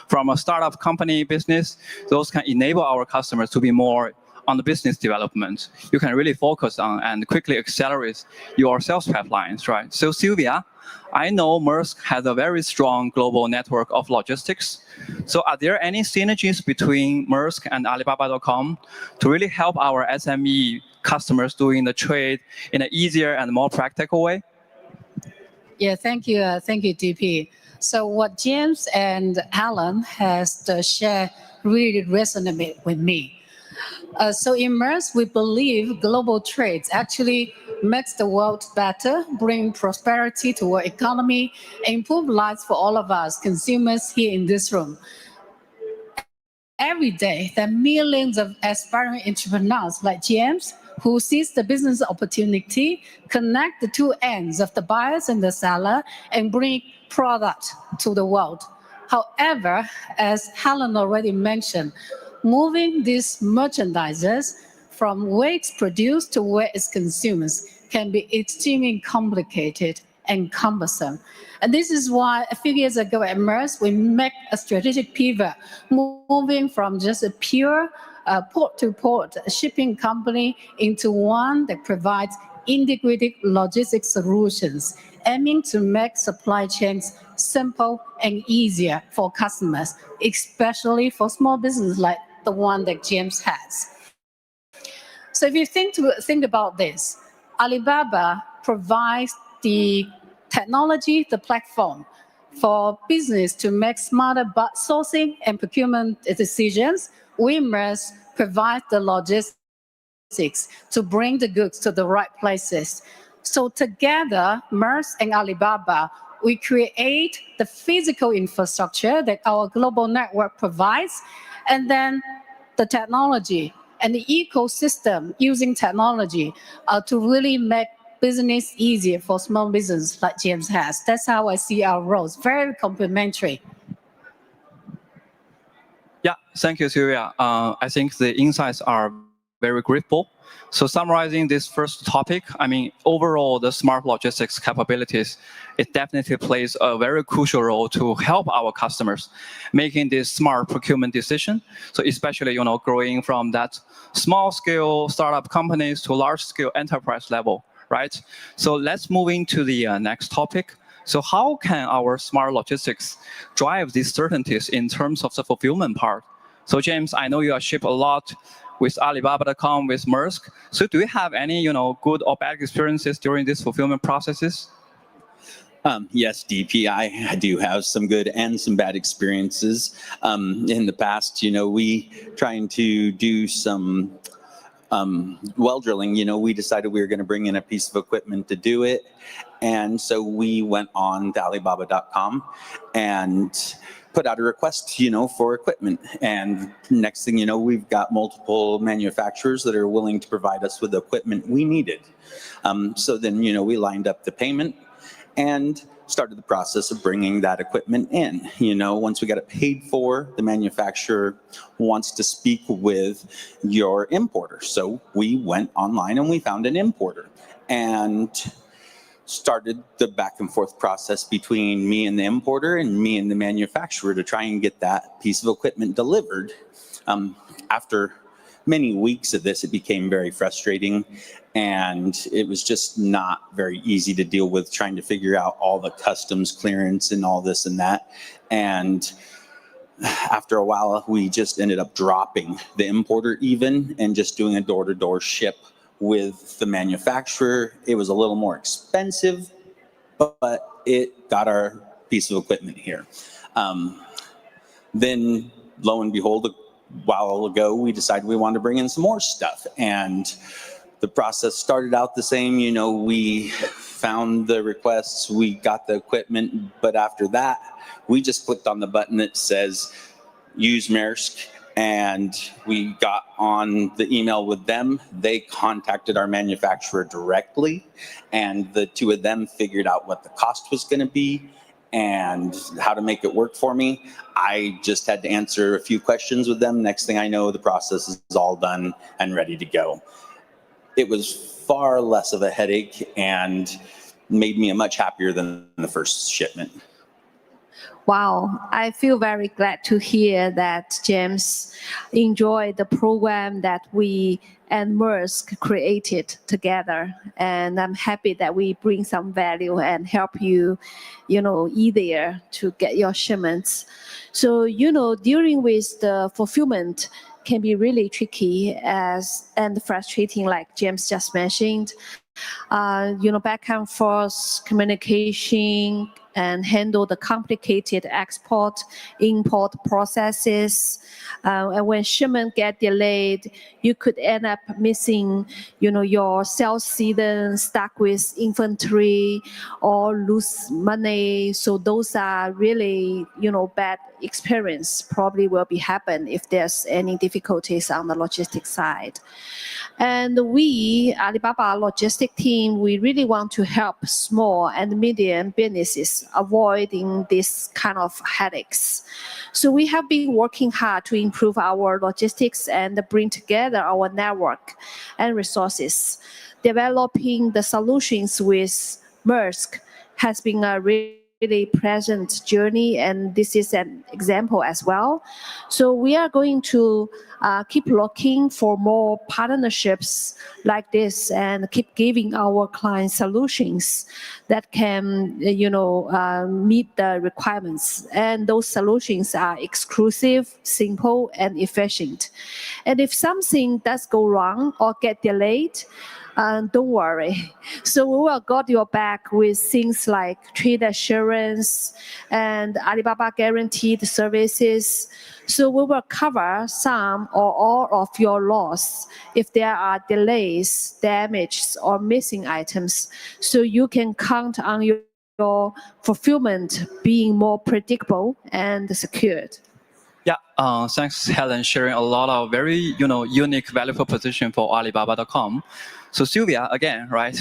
from a startup company business, those can enable our customers to be more on the business development. You can really focus on and quickly accelerate your sales pipelines, right? So Sylvia, I know Maersk has a very strong global network of logistics. So are there any synergies between Maersk and Alibaba.com to really help our SME customers doing the trade in an easier and more practical way? Yeah, thank you, DP. So what James and Alan has shared really resonated with me. So in Maersk, we believe global trades actually makes the world better, bring prosperity to our economy, improve lives for all of us consumers here in this room. Every day, there are millions of aspiring entrepreneurs like James who sees the business opportunity, connect the two ends of the buyers and the seller, and bring product to the world. However, as Helen already mentioned, moving these merchandises from where it's produced to where it's consumed can be extremely complicated and cumbersome. And this is why a few years ago at Maersk, we made a strategic pivot, moving from just a pure port-to-port shipping company into one that provides integrated logistics solutions, aiming to make supply chains simple and easier for customers, especially for small businesses like the one that James has. So if you think about this, Alibaba provides the technology, the platform for business to make smarter sourcing and procurement decisions. We must provide the logistics to bring the goods to the right places. So together, Maersk and Alibaba, we create the physical infrastructure that our global network provides, and then the technology and the ecosystem using technology to really make business easier for small business like James has. That's how I see our roles, very complementary. Yeah, thank you, Sylvia. I think the insights are very grateful. So summarizing this first topic, overall, the smart logistics capabilities, it definitely plays a very crucial role to help our customers making this smart procurement decision. So especially, growing from that small scale startup companies to large scale enterprise level, right? So let's move into the next topic. So how can our smart logistics drive these certainties in terms of the fulfillment part? So James, I know you ship a lot with Alibaba.com, with Maersk. So do you have any, good or bad experiences during these fulfillment processes? Yes, DP, I do have some good and some bad experiences. In the past, we trying to do some well drilling, we decided we were going to bring in a piece of equipment to do it. And so we went on to Alibaba.com and put out a request, for equipment. And next thing you know, we've got multiple manufacturers that are willing to provide us with the equipment we needed. So then, we lined up the payment and started the process of bringing that equipment in. Once we got it paid for, the manufacturer wants to speak with your importer. So we went online and we found an importer and started the back and forth process between me and the importer and me and the manufacturer to try and get that piece of equipment delivered. After many weeks of this, it became very frustrating, and it was just not very easy to deal with, trying to figure out all the customs clearance and all this and that. And after a while, we just ended up dropping the importer even and just doing a door-to-door ship with the manufacturer. It was a little more expensive, but it got our piece of equipment here. Then, lo and behold, a while ago, we decided we wanted to bring in some more stuff. And the process started out the same. We found the requests, we got the equipment, but after that, we just clicked on the button that says use Maersk, and we got on the email with them. They contacted our manufacturer directly, and the two of them figured out what the cost was going to be and how to make it work for me. I just had to answer a few questions with them. Next thing I know, the process is all done and ready to go. It was far less of a headache and made me much happier than the first shipment. Wow, I feel very glad to hear that James enjoyed the program that we and Maersk created together. And I'm happy that we bring some value and help you, easier to get your shipments. So, dealing with the fulfillment can be really tricky and frustrating, like James just mentioned. Back and forth communication and handle the complicated export, import processes. And when shipment get delayed, you could end up missing, your sales season, stuck with inventory, or lose money. So those are really, bad experience probably will be happen if there's any difficulties on the logistics side. And we, Alibaba logistic team, we really want to help small and medium businesses avoiding this kind of headaches. So we have been working hard to improve our logistics and bring together our network and resources. Developing the solutions with Maersk has been a really pleasant journey, and this is an example as well. So we are going to keep looking for more partnerships like this and keep giving our clients solutions that can, meet the requirements. And those solutions are exclusive, simple, and efficient. And if something does go wrong or get delayed, don't worry. So we will got your back with things like trade assurance and Alibaba guaranteed services. So we will cover some or all of your loss if there are delays, damages, or missing items. So you can count on your fulfillment being more predictable and secured. Yeah, thanks, Helen, sharing a lot of very, unique value proposition for Alibaba.com. So Sylvia, again, right?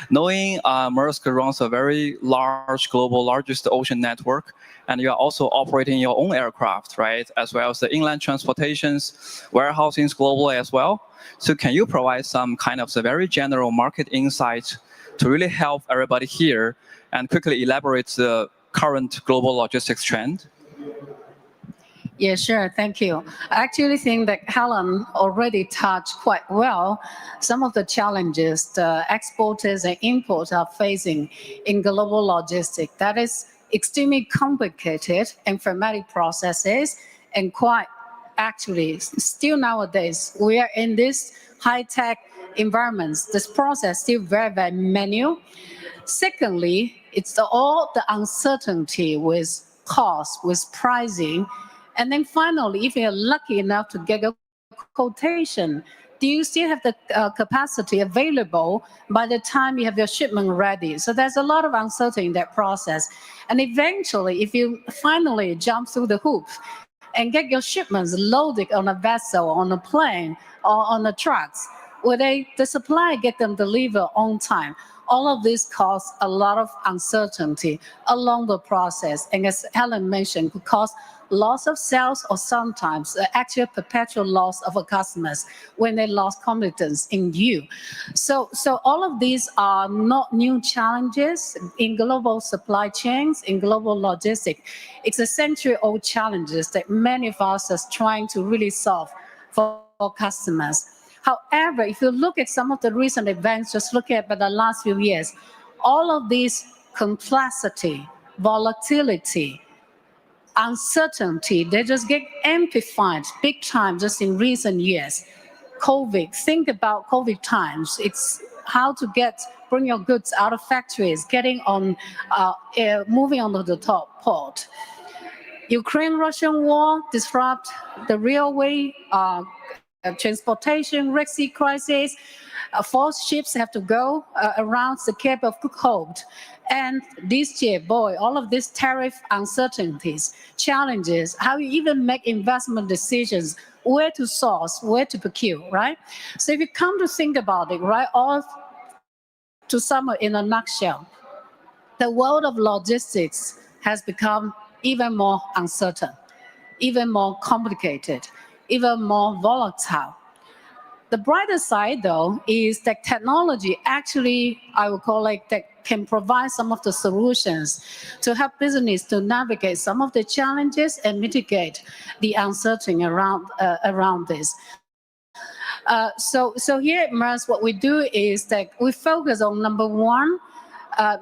Knowing Maersk runs a very large, global, largest ocean network, and you are also operating your own aircraft, right? As well as the inland transportations, warehousing globally as well. So can you provide some kind of the very general market insight to really help everybody here and quickly elaborate the current global logistics trend? Yeah, sure. Thank you. I actually think that Helen already touched quite well some of the challenges the exporters and importers are facing in global logistics. That is extremely complicated and informatic processes, and quite actually still nowadays we are in this high-tech environments. This process still very, very manual. Secondly, it's all the uncertainty with cost, with pricing. And then finally, if you're lucky enough to get a quotation, do you still have the capacity available by the time you have your shipment ready? So there's a lot of uncertainty in that process. And eventually, if you finally jump through the hoop and get your shipments loaded on a vessel, on a plane, or on the trucks, where the supplier get them delivered on time. All of this causes a lot of uncertainty along the process. And as Helen mentioned, could cause loss of sales or sometimes actual perpetual loss of a customers when they lost confidence in you. So all of these are not new challenges in global supply chains, in global logistics. It's a century-old challenges that many of us are trying to really solve for customers. However, if you look at some of the recent events, just look at the last few years, all of this complexity, volatility, uncertainty, they just get amplified big time just in recent years. COVID, think about COVID times. It's how to bring your goods out of factories, moving onto the top port. Ukraine-Russian war disrupt the railway, transportation, Red Sea crisis. Forced ships have to go around the Cape of Good Hope. And this year, boy, all of these tariff uncertainties, challenges, how you even make investment decisions, where to source, where to procure, right? So if you come to think about it, right, all to sum it in a nutshell, the world of logistics has become even more uncertain, even more complicated, even more volatile. The brighter side, though, is that technology actually, I would call it, that can provide some of the solutions to help business to navigate some of the challenges and mitigate the uncertainty around this. So here at MERS, what we do is that we focus on, number one,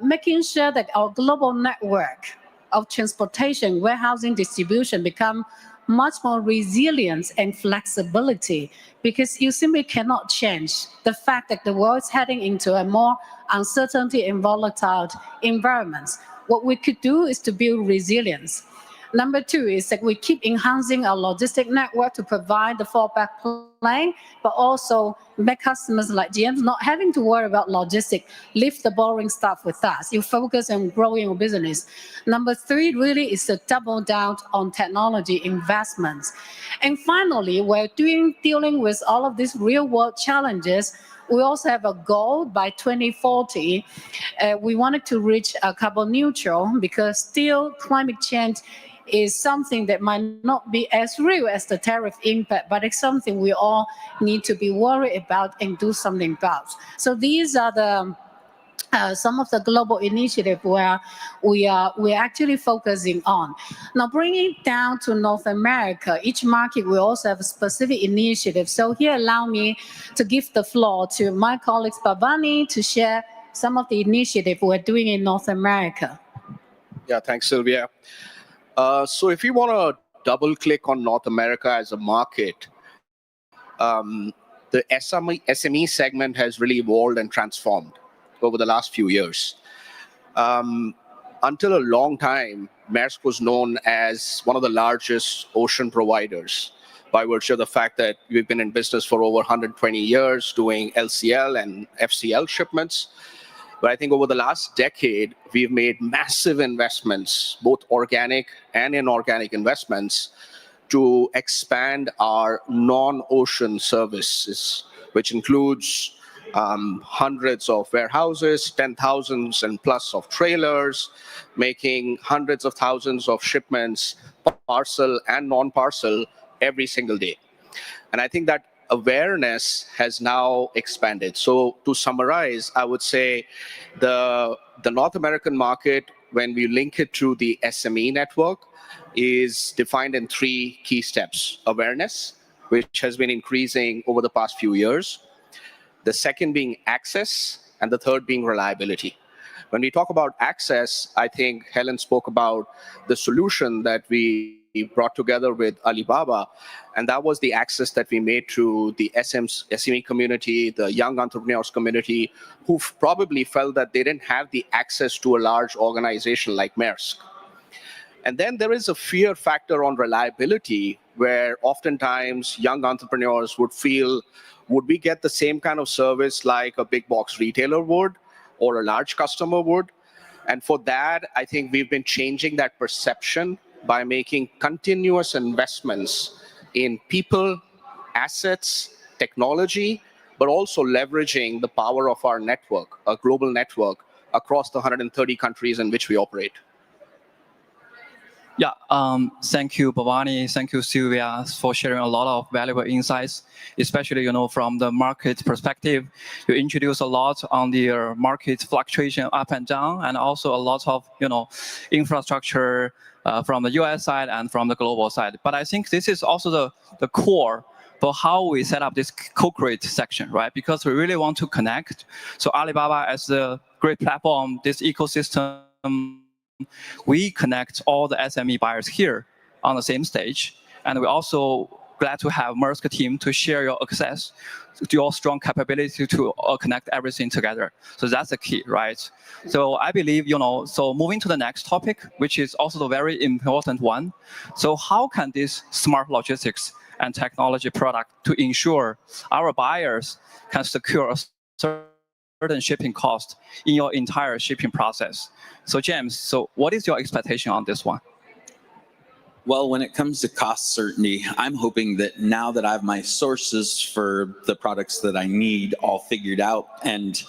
making sure that our global network of transportation, warehousing, distribution become much more resilient and flexibility, because you simply cannot change the fact that the world is heading into a more uncertainty and volatile environment. What we could do is to build resilience. Number two is that we keep enhancing our logistic network to provide the fallback plan, but also make customers like GM not having to worry about logistics, leave the boring stuff with us. You focus on growing your business. Number three really is to double down on technology investments. And finally, we're dealing with all of these real world challenges. We also have a goal by 2040. We wanted to reach carbon neutral, because still climate change is something that might not be as real as the tariff impact, but it's something we all need to be worried about and do something about. So these are the some of the global initiatives where we're actually focusing on. Now, bringing it down to North America, each market will also have a specific initiative. So here, allow me to give the floor to my colleague Bhavani to share some of the initiatives we're doing in North America. Yeah, thanks, Sylvia. So if you want to double click on North America as a market, the SME segment has really evolved and transformed over the last few years. Until a long time, Maersk was known as one of the largest ocean providers by virtue of the fact that we've been in business for over 120 years doing LCL and FCL shipments. But I think over the last decade, we've made massive investments, both organic and inorganic investments, to expand our non-ocean services, which includes hundreds of warehouses, 10,000s and plus of trailers, making hundreds of thousands of shipments, parcel and non-parcel, every single day. And I think that awareness has now expanded. So to summarize, I would say the North American market, when we link it to the SME network, is defined in three key steps. Awareness, which has been increasing over the past few years. The second being access, and the third being reliability. When we talk about access, I think Helen spoke about the solution that we brought together with Alibaba, and that was the access that we made to the SME community, the young entrepreneurs community, who probably felt that they didn't have the access to a large organization like Maersk. And then there is a fear factor on reliability, where oftentimes young entrepreneurs would feel, would we get the same kind of service like a big box retailer would or a large customer would? And for that, I think we've been changing that perception by making continuous investments in people, assets, technology, but also leveraging the power of our network, a global network across the 130 countries in which we operate. Yeah, thank you, Bhavani. Thank you, Sylvia, for sharing a lot of valuable insights, especially, from the market perspective. You introduced a lot on the market fluctuation up and down, and also a lot of, infrastructure from the US side and from the global side. But I think this is also the core for how we set up this CoCreate section, right? Because we really want to connect. So Alibaba as the great platform, this ecosystem, we connect all the SME buyers here on the same stage. And we're also glad to have Maersk team to share your access, to your strong capability to connect everything together. So that's the key, right? So I believe, so moving to the next topic, which is also the very important one. So how can this smart logistics and technology product to ensure our buyers can secure a certain shipping cost in your entire shipping process? So James, so what is your expectation on this one? Well, when it comes to cost certainty, I'm hoping that now that I have my sources for the products that I need all figured out, and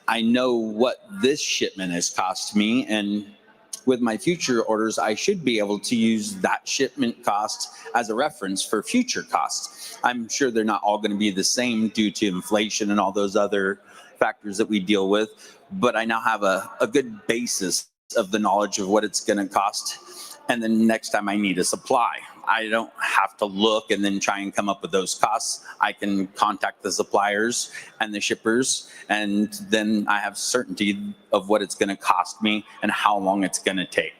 I know what this shipment has cost me, and with my future orders, I should be able to use that shipment cost as a reference for future costs. I'm sure they're not all going to be the same due to inflation and all those other factors that we deal with, but I now have a good basis of the knowledge of what it's going to cost. And then next time I need a supply, I don't have to look and then try and come up with those costs. I can contact the suppliers and the shippers, and then I have certainty of what it's going to cost me and how long it's going to take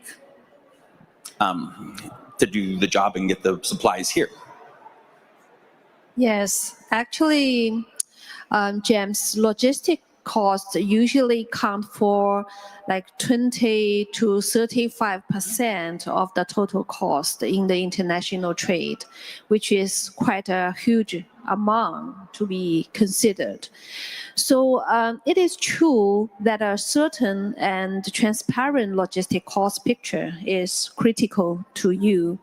to do the job and get the supplies here. Yes, actually, James, logistic costs usually count for like 20 to 35% of the total cost in the international trade, which is quite a huge amount to be considered. So it is true that a certain and transparent logistic cost picture is critical to you.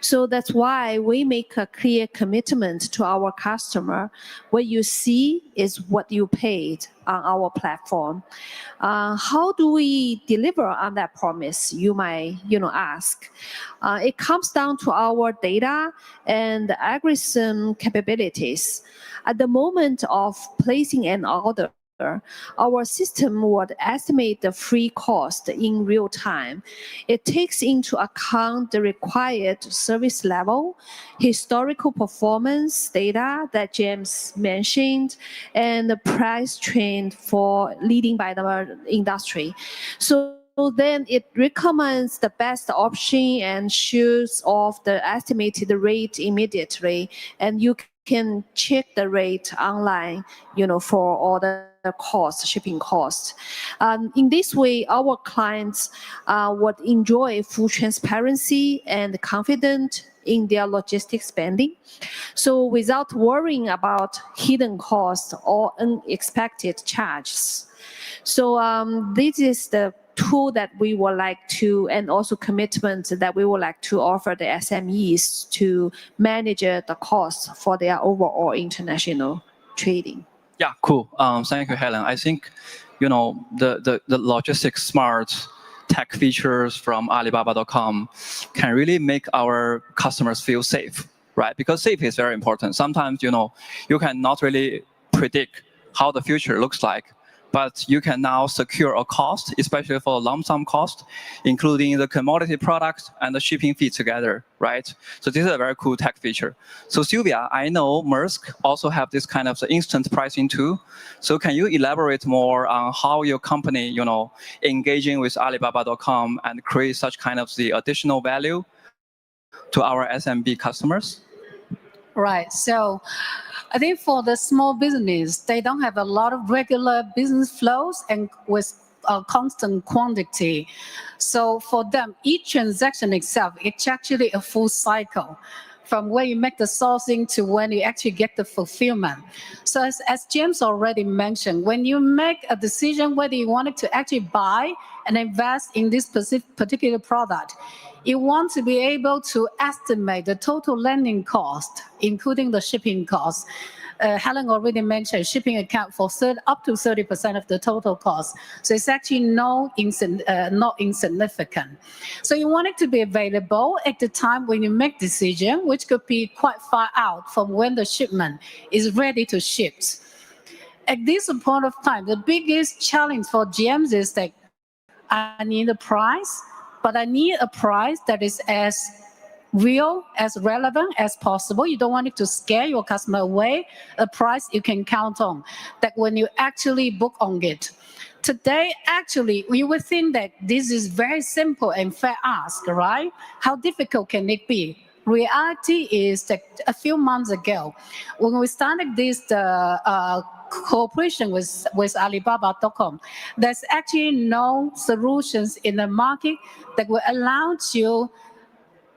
So that's why we make a clear commitment to our customer. What you see is what you paid on our platform. How do we deliver on that promise, you might ask? It comes down to our data and algorithm capabilities. At the moment of placing an order, our system would estimate the free cost in real time. It takes into account the required service level, historical performance data that James mentioned, and the price trend for leading by the industry. So then it recommends the best option and shoots off the estimated rate immediately, and you can check the rate online, for all the costs, shipping costs. In this way, our clients would enjoy full transparency and confidence in their logistics spending. So without worrying about hidden costs or unexpected charges. So this is the tool that we would like to, and also commitment that we would like to offer the SMEs to manage the costs for their overall international trading. Yeah, cool. Thank you, Helen. I think, the logistics smart tech features from Alibaba.com can really make our customers feel safe, right? Because safety is very important. Sometimes, you cannot really predict how the future looks like, but you can now secure a cost, especially for a lump sum cost, including the commodity products and the shipping fee together, right? So this is a very cool tech feature. So Sylvia, I know Maersk also have this kind of instant pricing too. So can you elaborate more on how your company, engaging with Alibaba.com and create such kind of the additional value to our SMB customers? Right. So I think for the small business, they don't have a lot of regular business flows and with a constant quantity. So for them, each transaction itself, it's actually a full cycle from where you make the sourcing to when you actually get the fulfillment. So as James already mentioned, when you make a decision whether you wanted to actually buy and invest in this particular product, you want to be able to estimate the total landing cost, including the shipping cost. Helen already mentioned shipping account for up to 30% of the total cost. So it's actually not insignificant. So you want it to be available at the time when you make decision, which could be quite far out from when the shipment is ready to ship. At this point of time, the biggest challenge for GMs is that I need a price, but I need a price that is as real, as relevant as possible. You don't want it to scare your customer away. A price you can count on, that when you actually book on it. Today, actually, we would think that this is very simple and fair ask, right? How difficult can it be? Reality is that a few months ago, when we started this cooperation with Alibaba.com, there's actually no solutions in the market that will allow you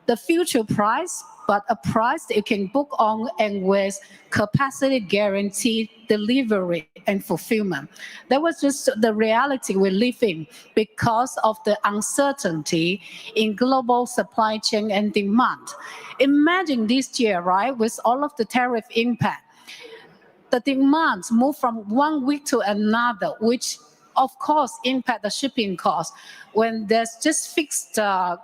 the future price, but a price that you can book on and with capacity guaranteed delivery and fulfillment. That was just the reality we live in because of the uncertainty in global supply chain and demand. Imagine this year, right, with all of the tariff impact, the demands move from 1 week to another, which of course impact the shipping cost. When there's just fixed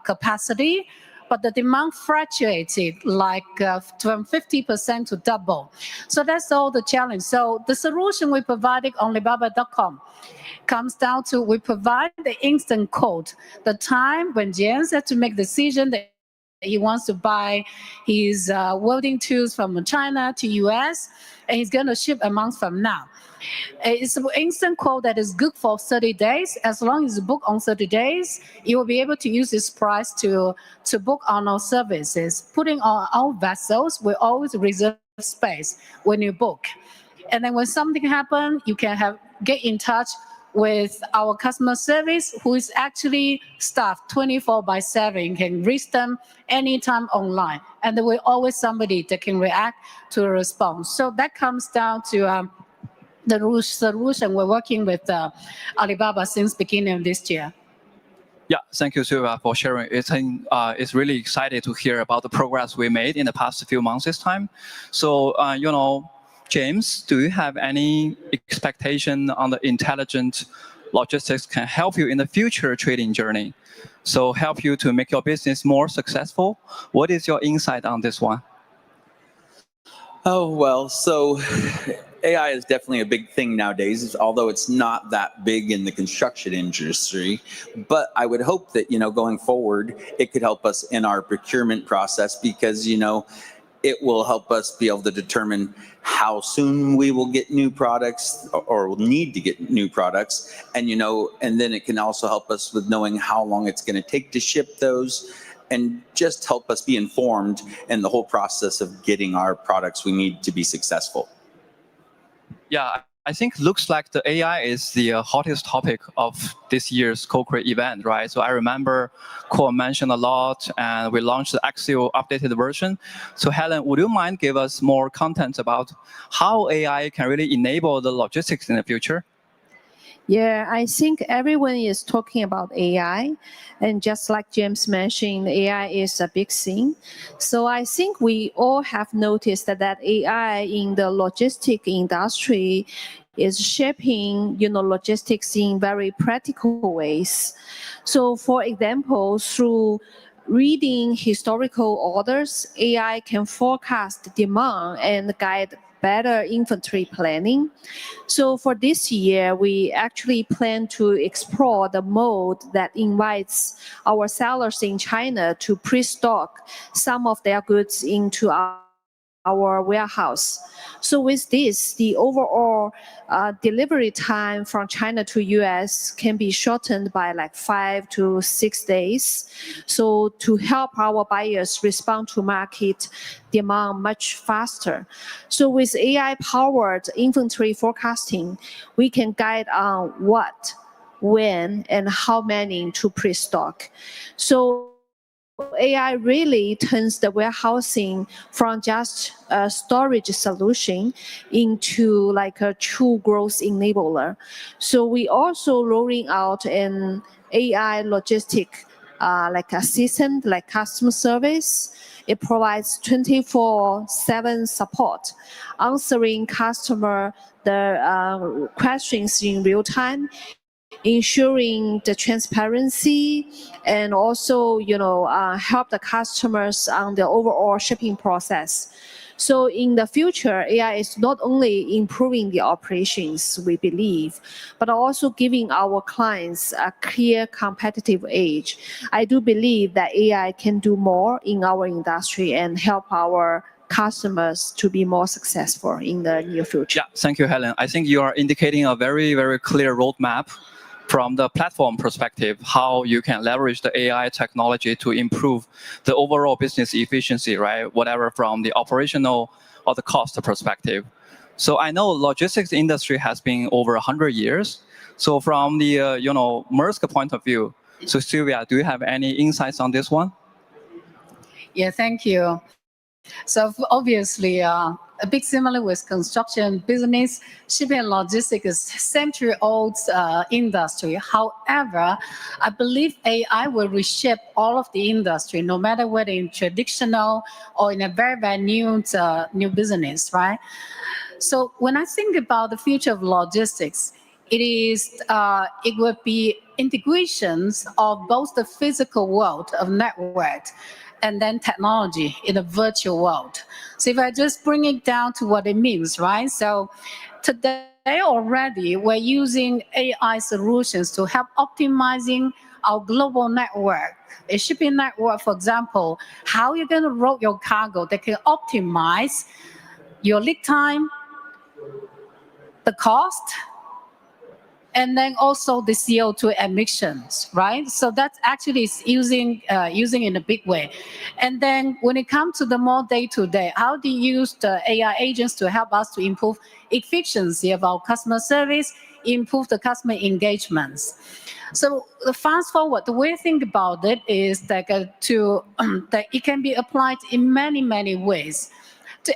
capacity, but the demand fluctuated like from 50% to double. So that's all the challenge. So the solution we provided on Alibaba.com comes down to we provide the instant quote, the time when James has to make decision that he wants to buy his welding tools from China to US, and he's going to ship a month from now. It's an instant quote that is good for 30 days. As long as you book on 30 days, you will be able to use this price to book on our services. Putting on our vessels, we always reserve space when you book. And then when something happens, you can get in touch with our customer service, who is actually staffed 24/7. You can reach them anytime online. And there will always somebody that can react to a response. So that comes down to the solution we're working with Alibaba since beginning of this year. Yeah, thank you, Sylvia, for sharing. It's really exciting to hear about the progress we made in the past few months this time. So, James, do you have any expectation on the intelligent logistics can help you in the future trading journey? So help you to make your business more successful? What is your insight on this one? Oh, well, so AI is definitely a big thing nowadays, although it's not that big in the construction industry. But I would hope that, going forward, it could help us in our procurement process because, it will help us be able to determine how soon we will get new products or will need to get new products. And, and then it can also help us with knowing how long it's going to take to ship those and just help us be informed in the whole process of getting our products we need to be successful. Yeah, I think looks like the AI is the hottest topic of this year's CoCreate event, right? So I remember Core mentioned a lot, and we launched the Axial updated version. So Helen, would you mind give us more content about how AI can really enable the logistics in the future? Yeah, I think everyone is talking about AI. And just like James mentioned, AI is a big thing. So I think we all have noticed that AI in the logistic industry is shaping, logistics in very practical ways. So for example, through reading historical orders, AI can forecast demand and guide better inventory planning. So for this year, we actually plan to explore the mode that invites our sellers in China to pre-stock some of their goods into our our warehouse. So with this, the overall delivery time from China to US can be shortened by like 5 to 6 days. So to help our buyers respond to market demand much faster. So with AI-powered inventory forecasting, we can guide on what, when, and how many to pre-stock. So AI really turns the warehousing from just a storage solution into like a true growth enabler. So we also rolling out an AI logistic like assistant, like customer service. It provides 24/7 support, answering customer the questions in real time, ensuring the transparency, and also help the customers on the overall shipping process. So in the future, AI is not only improving the operations, we believe, but also giving our clients a clear competitive edge. I do believe that AI can do more in our industry and help our customers to be more successful in the near future. Yeah, thank you, Helen. I think you are indicating a very, very clear roadmap from the platform perspective, how you can leverage the AI technology to improve the overall business efficiency, right? Whatever from the operational or the cost perspective. So I know logistics industry has been over 100 years. So from the Maersk point of view, so Sylvia, do you have any insights on this one? Yeah, thank you. So obviously, a bit similar with construction business, shipping and logistics is century-old industry. However, I believe AI will reshape all of the industry, no matter whether in traditional or in a very, very new business, right? So when I think about the future of logistics, it would be integrations of both the physical world of network and then technology in a virtual world. So if I just bring it down to what it means, right? So today already, we're using AI solutions to help optimizing our global network. A shipping network, for example, how you're going to route your cargo that can optimize your lead time, the cost, and then also the CO2 emissions, right? So that's actually using in a big way. And then when it comes to the more day-to-day, how do you use the AI agents to help us to improve efficiency of our customer service, improve the customer engagements? So the fast forward, the way I think about it is that that it can be applied in many, many ways.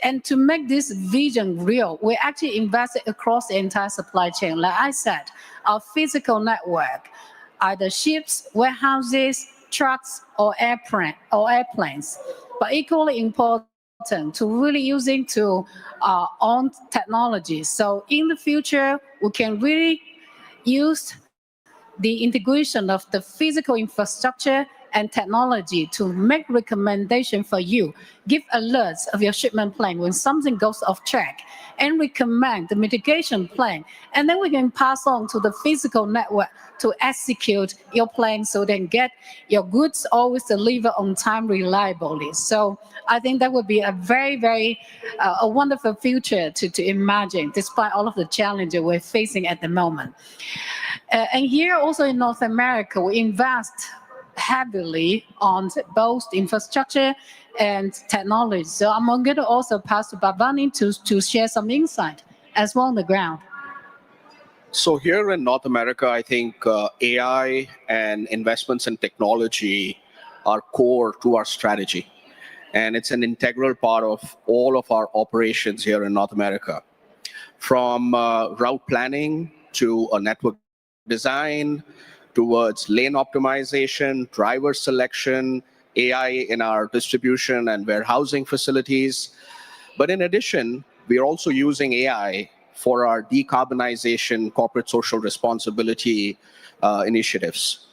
And to make this vision real, we actually invested across the entire supply chain. Like I said, our physical network, either ships, warehouses, trucks, or airplanes. But equally important to really using to our own technology. So in the future, we can really use the integration of the physical infrastructure and technology to make recommendation for you, give alerts of your shipment plan when something goes off track, and recommend the mitigation plan. And then we can pass on to the physical network to execute your plan so then get your goods always delivered on time reliably. So I think that would be a very, very a wonderful future to imagine, despite all of the challenges we're facing at the moment. And here also in North America, we invest heavily on both infrastructure and technology. So I'm going to also pass to Bhavani to share some insight as well on the ground. So here in North America, I think AI and investments in technology are core to our strategy. And it's an integral part of all of our operations here in North America. From route planning to a network design, towards lane optimization, driver selection, AI in our distribution and warehousing facilities. But in addition, we are also using AI for our decarbonization, corporate social responsibility initiatives.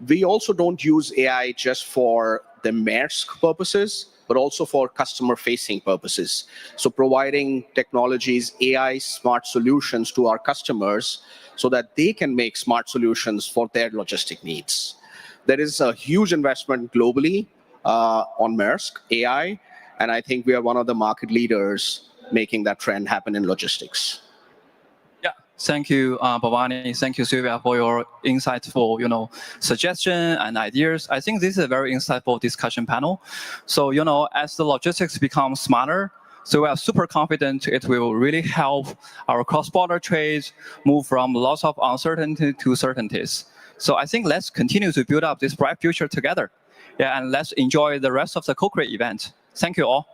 We also don't use AI just for the Maersk purposes, but also for customer-facing purposes. So providing technologies, AI smart solutions to our customers so that they can make smart solutions for their logistic needs. There is a huge investment globally on Maersk AI, And I think we are one of the market leaders making that trend happen in logistics. Yeah, thank you, Bhavani. Thank you, Sylvia, for your insightful, suggestion and ideas. I think this is a very insightful discussion panel. So, as the logistics become smarter, so we are super confident it will really help our cross-border trades move from lots of uncertainty to certainties. So I think let's continue to build up this bright future together. Yeah, and let's enjoy the rest of the CoCreate event. Thank you all.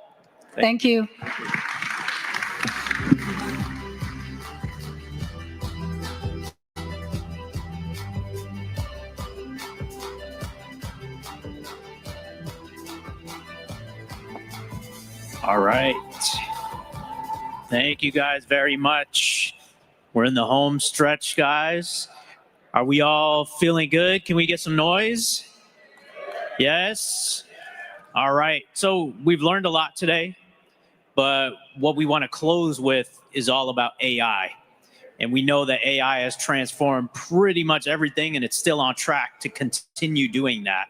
Thank you. All right. Thank you guys very much. We're in the home stretch, guys. Are we all feeling good? Can we get some noise? Yes? All right. So we've learned a lot today, but what we want to close with is all about AI. And we know that AI has transformed pretty much everything, and it's still on track to continue doing that.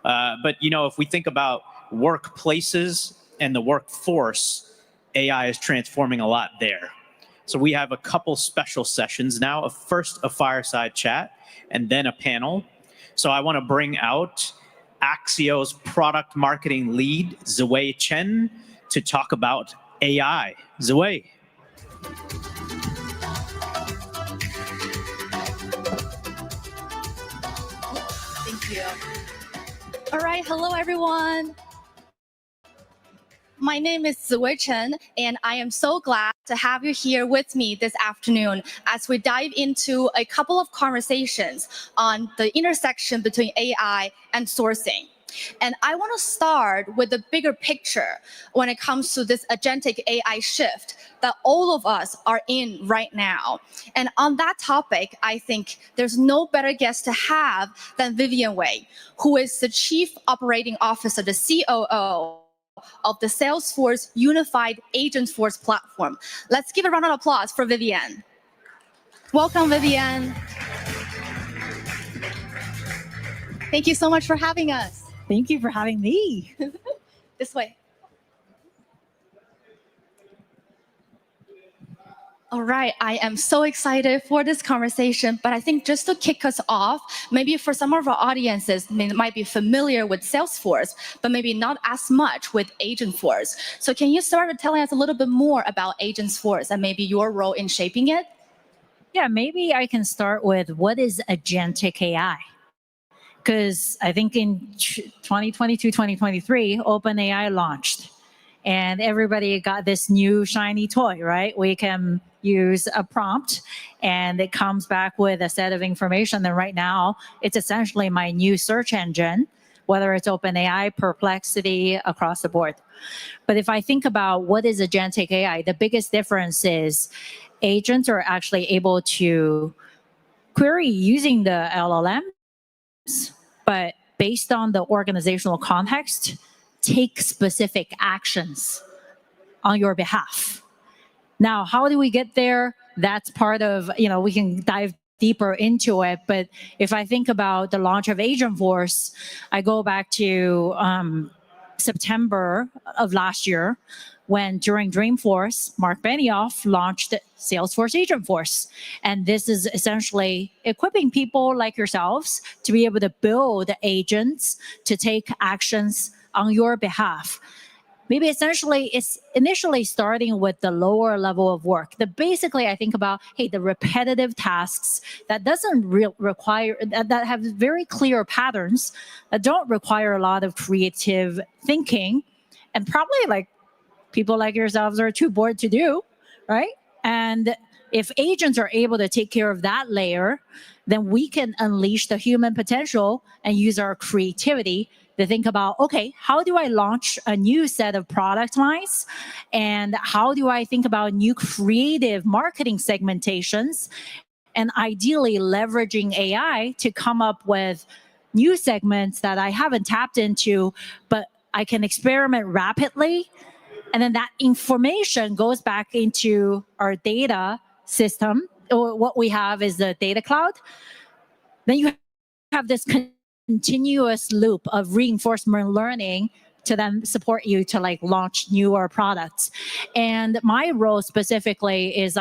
But, if we think about workplaces and the workforce, AI is transforming a lot there. So we have a couple special sessions now. First, a fireside chat, and then a panel. So I want to bring out Axio's product marketing lead, Ziwei Chen, to talk about AI. Ziwei. Thank you. All right, hello everyone. My name is Ziwei Chen, and I am so glad to have you here with me this afternoon as we dive into a couple of conversations on the intersection between AI and sourcing. And I want to start with the bigger picture when it comes to this agentic AI shift that all of us are in right now. And on that topic, I think there's no better guest to have than Vivian Wei, who is the Chief Operating Officer, the COO of the Salesforce Unified Agentforce platform. Let's give a round of applause for Vivian. Welcome, Vivian. Thank you so much for having us. Thank you for having me. This way. All right, I am so excited for this conversation, but I think just to kick us off, maybe for some of our audiences might be familiar with Salesforce, but maybe not as much with Agentforce. So can you start with telling us a little bit more about Agentforce and maybe your role in shaping it? Yeah, maybe I can start with what is agentic AI? Because I think in 2022, 2023, OpenAI launched, and everybody got this new shiny toy, right? We can use a prompt, and it comes back with a set of information. And right now, it's essentially my new search engine, whether it's OpenAI, Perplexity, across the board. But if I think about what is agentic AI, the biggest difference is agents are actually able to query using the LLM, but based on the organizational context, take specific actions on your behalf. Now, how do we get there? That's part of, we can dive deeper into it. But if I think about the launch of Agentforce, I go back to September of last year, when during Dreamforce, Mark Benioff launched Salesforce Agentforce. And this is essentially equipping people like yourselves to be able to build agents to take actions on your behalf. Maybe essentially it's initially starting with the lower level of work. Basically, I think about, hey, the repetitive tasks that doesn't require, that have very clear patterns, that don't require a lot of creative thinking, and probably like people like yourselves are too bored to do, right? And if agents are able to take care of that layer, then we can unleash the human potential and use our creativity to think about, okay, how do I launch a new set of product lines? And how do I think about new creative marketing segmentations? And ideally leveraging AI to come up with new segments that I haven't tapped into, but I can experiment rapidly. And then that information goes back into our data system, or what we have is the data cloud. Then you have this continuous loop of reinforcement learning to then support you to like launch newer products. And my role specifically is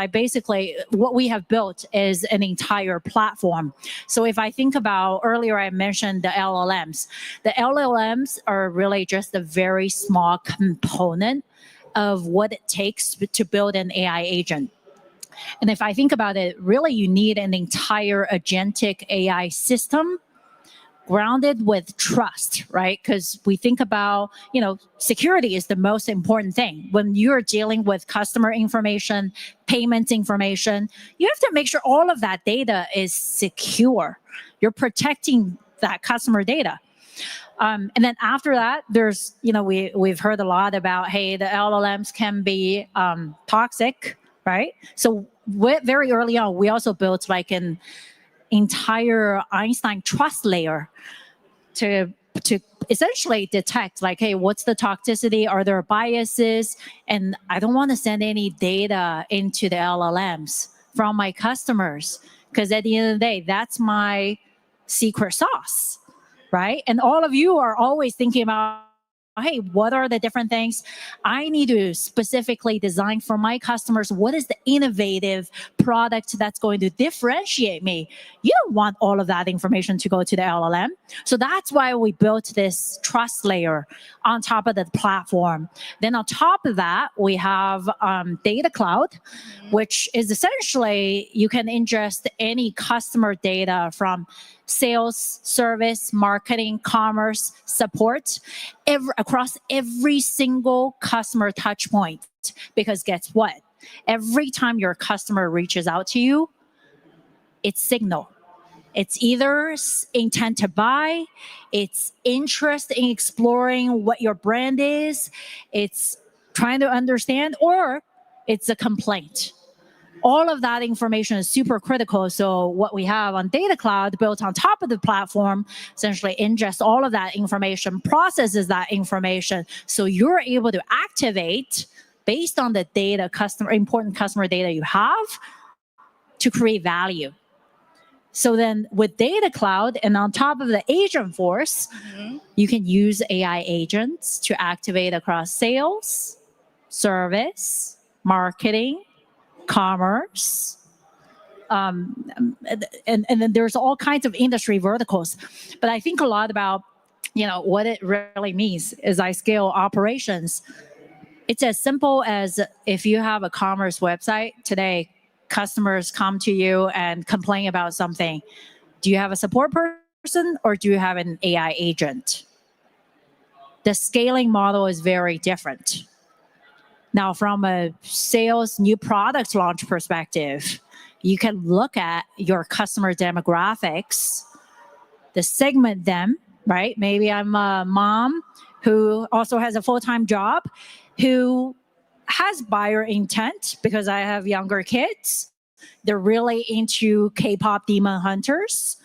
what we have built is an entire platform. So if I think about earlier, I mentioned the LLMs. The LLMs are really just a very small component of what it takes to build an AI agent. And if I think about it, really you need an entire agentic AI system grounded with trust, right? Because we think about, security is the most important thing. When you're dealing with customer information, payments information, you have to make sure all of that data is secure. You're protecting that customer data. And then after that, there's, we've heard a lot about, hey, the LLMs can be toxic, right? So very early on, we also built like an entire Einstein trust layer to essentially detect like, hey, what's the toxicity? Are there biases? And I don't want to send any data into the LLMs from my customers, because at the end of the day, that's my secret sauce, right? And all of you are always thinking about, hey, what are the different things I need to specifically design for my customers? What is the innovative product that's going to differentiate me? You don't want all of that information to go to the LLM. So that's why we built this trust layer on top of the platform. Then on top of that, we have Data Cloud, which is essentially you can ingest any customer data from sales, service, marketing, commerce, support, across every single customer touch point. Because guess what? Every time your customer reaches out to you, it's signal. It's either intent to buy, it's interest in exploring what your brand is, it's trying to understand, or it's a complaint. All of that information is super critical. So what we have on Data Cloud built on top of the platform essentially ingests all of that information, processes that information, so you're able to activate based on the data, important customer data you have to create value. So then with Data Cloud and on top of the agent force, you can use AI agents to activate across sales, service, marketing, commerce, and then there's all kinds of industry verticals. But I think a lot about, what it really means is I scale operations. It's as simple as if you have a commerce website today, customers come to you and complain about something. Do you have a support person or do you have an AI agent? The scaling model is very different. Now, from a sales new products launch perspective, you can look at your customer demographics, segment them, right? Maybe I'm a mom who also has a full-time job, who has buyer intent because I have younger kids. They're really into K-pop demon hunters.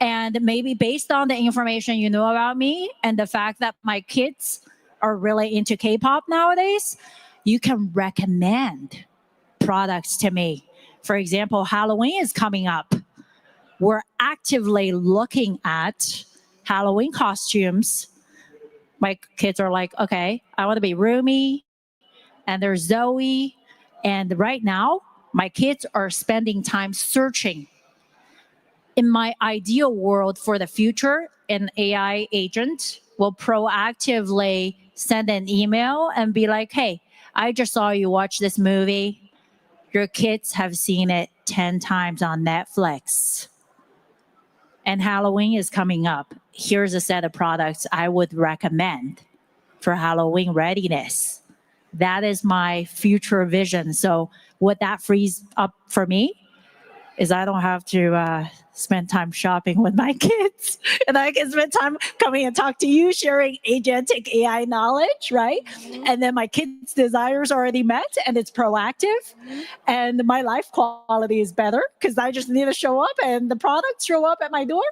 And maybe based on the information you know about me and the fact that my kids are really into K-pop nowadays, you can recommend products to me. For example, Halloween is coming up. We're actively looking at Halloween costumes. My kids are like, okay, I want to be Rumi, and there's Zoe. And right now, my kids are spending time searching. In my ideal world for the future, an AI agent will proactively send an email and be like, hey, I just saw you watch this movie. Your kids have seen it 10 times on Netflix. And Halloween is coming up. Here's a set of products I would recommend for Halloween readiness. That is my future vision. So what that frees up for me is I don't have to spend time shopping with my kids. And I can spend time coming and talk to you, sharing agentic AI knowledge, right? And then my kids' desires are already met and it's proactive. And my life quality is better because I just need to show up and the products show up at my door.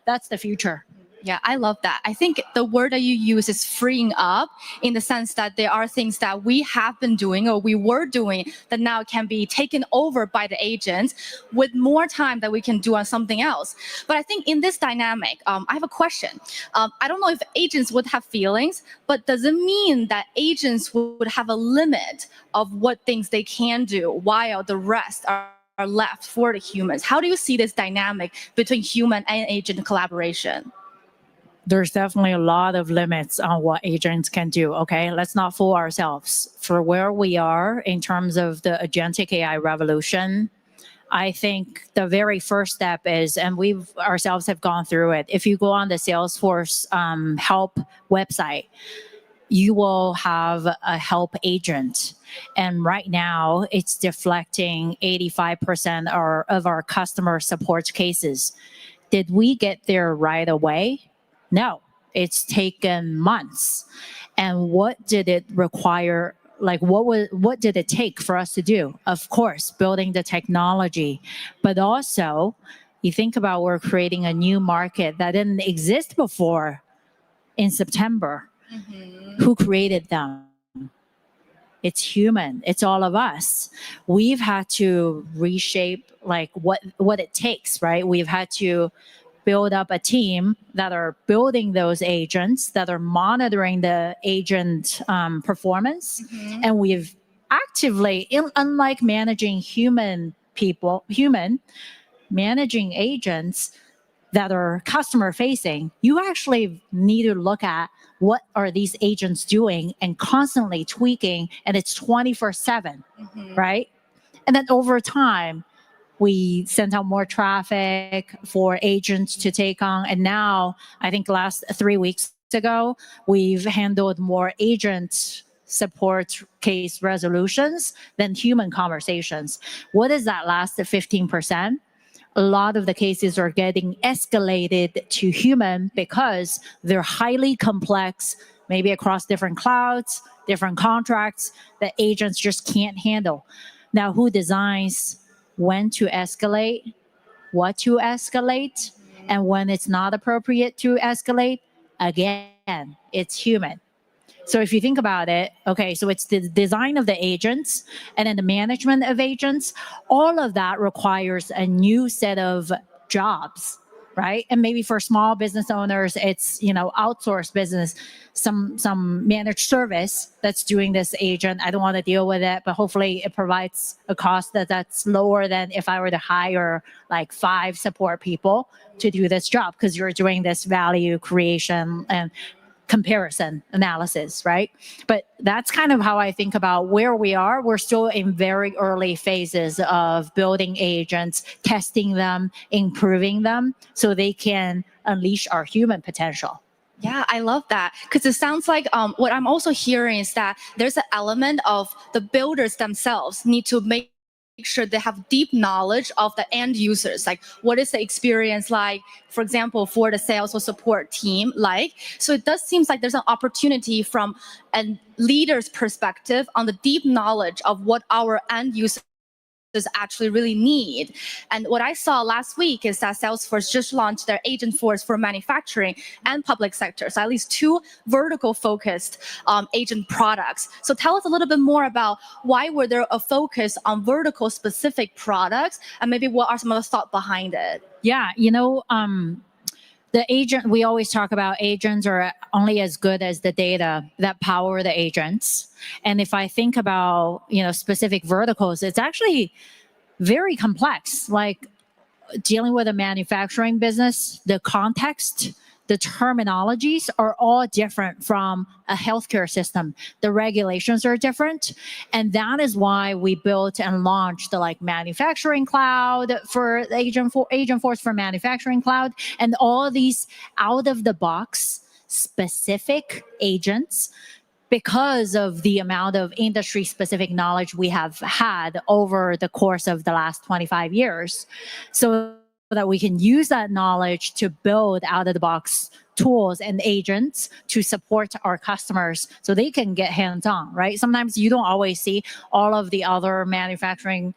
That's the future. Yeah, I love that. I think the word that you use is freeing up, in the sense that there are things that we have been doing or we were doing that now can be taken over by the agents with more time that we can do on something else. But I think in this dynamic, I have a question. I don't know if agents would have feelings, but does it mean that agents would have a limit of what things they can do while the rest are left for the humans? How do you see this dynamic between human and agent collaboration? There's definitely a lot of limits on what agents can do, okay? Let's not fool ourselves. For where we are in terms of the agentic AI revolution, I think the very first step is, and we ourselves have gone through it, if you go on the Salesforce help website, you will have a help agent. And right now, it's deflecting 85% of our customer support cases. Did we get there right away? No, it's taken months. And what did it require? Like, what did it take for us to do? Of course, building the technology, but also you think about, we're creating a new market that didn't exist before in September. Who created them? It's human. It's all of us. We've had to reshape like what it takes, right? We've had to build up a team that are building those agents, that are monitoring the agent performance. And we've actively, unlike managing managing agents that are customer facing, you actually need to look at what are these agents doing and constantly tweaking, and it's 24/7, right? And then over time, we sent out more traffic for agents to take on. And now, I think last 3 weeks ago, we've handled more agent support case resolutions than human conversations. What is that last 15%? A lot of the cases are getting escalated to human because they're highly complex, maybe across different clouds, different contracts that agents just can't handle. Now, who designs when to escalate, what to escalate, and when it's not appropriate to escalate? Again, it's human. So if you think about it, okay, so it's the design of the agents and then the management of agents. All of that requires a new set of jobs, right? And maybe for small business owners, it's, outsourced business, some managed service that's doing this agent. I don't want to deal with it, but hopefully it provides a cost that's lower than if I were to hire like 5 support people to do this job, because you're doing this value creation and comparison analysis, right? But that's kind of how I think about where we are. We're still in very early phases of building agents, testing them, improving them so they can unleash our human potential. Yeah, I love that, because it sounds like what I'm also hearing is that there's an element of the builders themselves need to make sure they have deep knowledge of the end users, like what is the experience like, for example, for the sales or support team like. So it does seem like there's an opportunity from a leader's perspective on the deep knowledge of what our end users actually really need. And what I saw last week is that Salesforce just launched their agent force for manufacturing and public sector. So at least 2 vertical focused agent products. So tell us a little bit more about why were there a focus on vertical specific products, and maybe what are some of the thought behind it? Yeah, the agent, we always talk about agents are only as good as the data that power the agents. And if I think about, specific verticals, it's actually very complex. Like dealing with a manufacturing business, the context, the terminologies are all different from a healthcare system. The regulations are different. And that is why we built and launched the manufacturing cloud for Agent Force for Manufacturing Cloud, and all these out of the box specific agents, because of the amount of industry specific knowledge we have had over the course of the last 25 years. So that we can use that knowledge to build out-of-the-box tools and agents to support our customers so they can get hands-on, right? Sometimes you don't always see all of the other manufacturing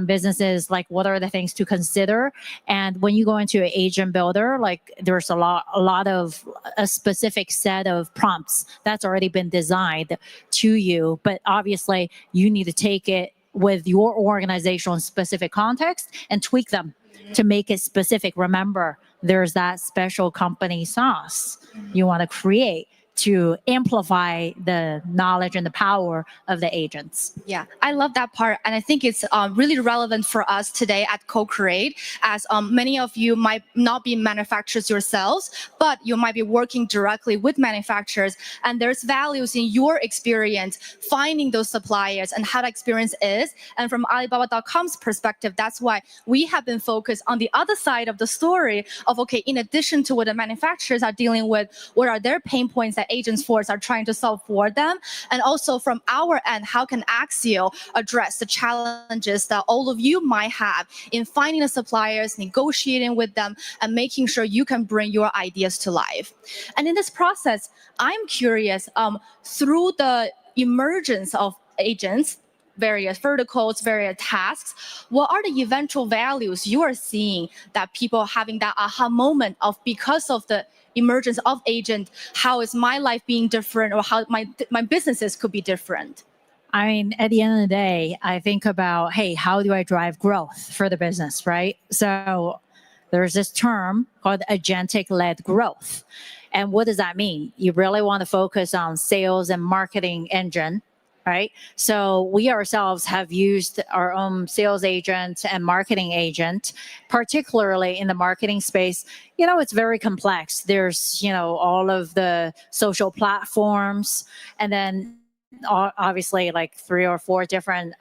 businesses, like what are the things to consider. And when you go into an agent builder, like there's a lot of a specific set of prompts that's already been designed to you. But obviously you need to take it with your organizational specific context and tweak them to make it specific. Remember, there's that special company sauce you want to create to amplify the knowledge and the power of the agents. Yeah, I love that part. And I think it's really relevant for us today at CoCreate, as many of you might not be manufacturers yourselves, but you might be working directly with manufacturers. And there's values in your experience, finding those suppliers and how that experience is. And from Alibaba.com's perspective, that's why we have been focused on the other side of the story of, okay, in addition to what the manufacturers are dealing with, what are their pain points that agents force are trying to solve for them? And also from our end, how can Axio address the challenges that all of you might have in finding the suppliers, negotiating with them, and making sure you can bring your ideas to life? And in this process, I'm curious, through the emergence of agents, various verticals, various tasks, what are the eventual values you are seeing that people having that aha moment of, because of the emergence of agent, how is my life being different, or how my businesses could be different? I mean, at the end of the day, I think about, hey, how do I drive growth for the business, right? So there's this term called agentic-led growth. And what does that mean? You really want to focus on sales and marketing engine, right? So we ourselves have used our own sales agent and marketing agent, particularly in the marketing space. You know, it's very complex. There's, all of the social platforms, and then obviously like 3 or 4 different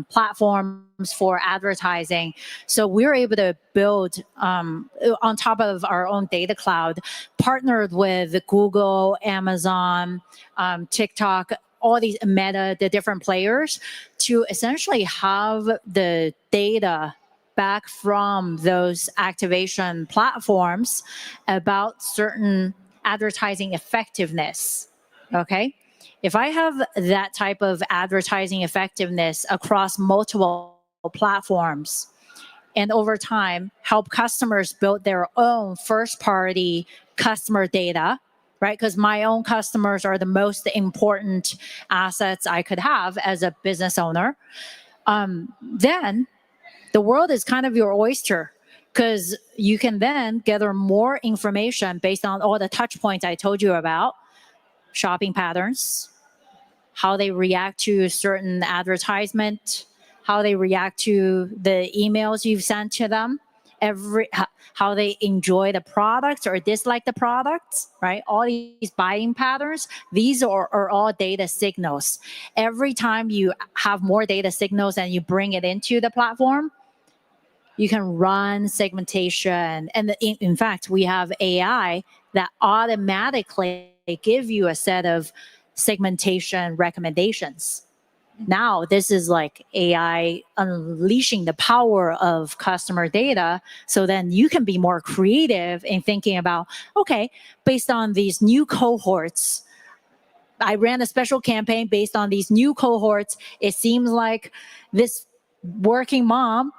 platforms for advertising. So we're able to build on top of our own data cloud, partnered with Google, Amazon, TikTok, all these Meta, the different players, to essentially have the data back from those activation platforms about certain advertising effectiveness. Okay. If I have that type of advertising effectiveness across multiple platforms, and over time help customers build their own first-party customer data, right? Because my own customers are the most important assets I could have as a business owner. Then the world is kind of your oyster, because you can then gather more information based on all the touch points I told you about, shopping patterns, how they react to certain advertisement, how they react to the emails you've sent to them, how they enjoy the products or dislike the products, right? All these buying patterns, these are all data signals. Every time you have more data signals and you bring it into the platform, you can run segmentation. And in fact, we have AI that automatically give you a set of segmentation recommendations. Now, this is like AI unleashing the power of customer data. So then you can be more creative in thinking about, okay, based on these new cohorts, I ran a special campaign based on these new cohorts. It seems like this working mom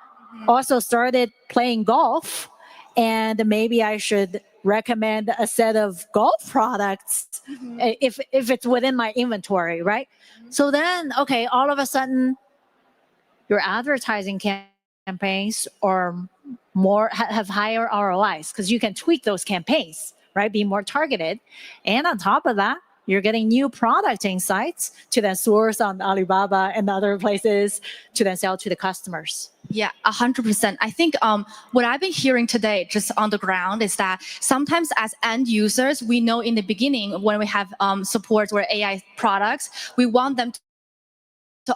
also started playing golf, and maybe I should recommend a set of golf products if it's within my inventory, right? So then, okay, all of a sudden, your advertising campaigns are have higher ROIs, because you can tweak those campaigns, right? Be more targeted. And on top of that, you're getting new product insights to then source on Alibaba and other places to then sell to the customers. Yeah, 100%. I think what I've been hearing today just on the ground is that sometimes as end users, we know in the beginning when we have support or AI products, we want them to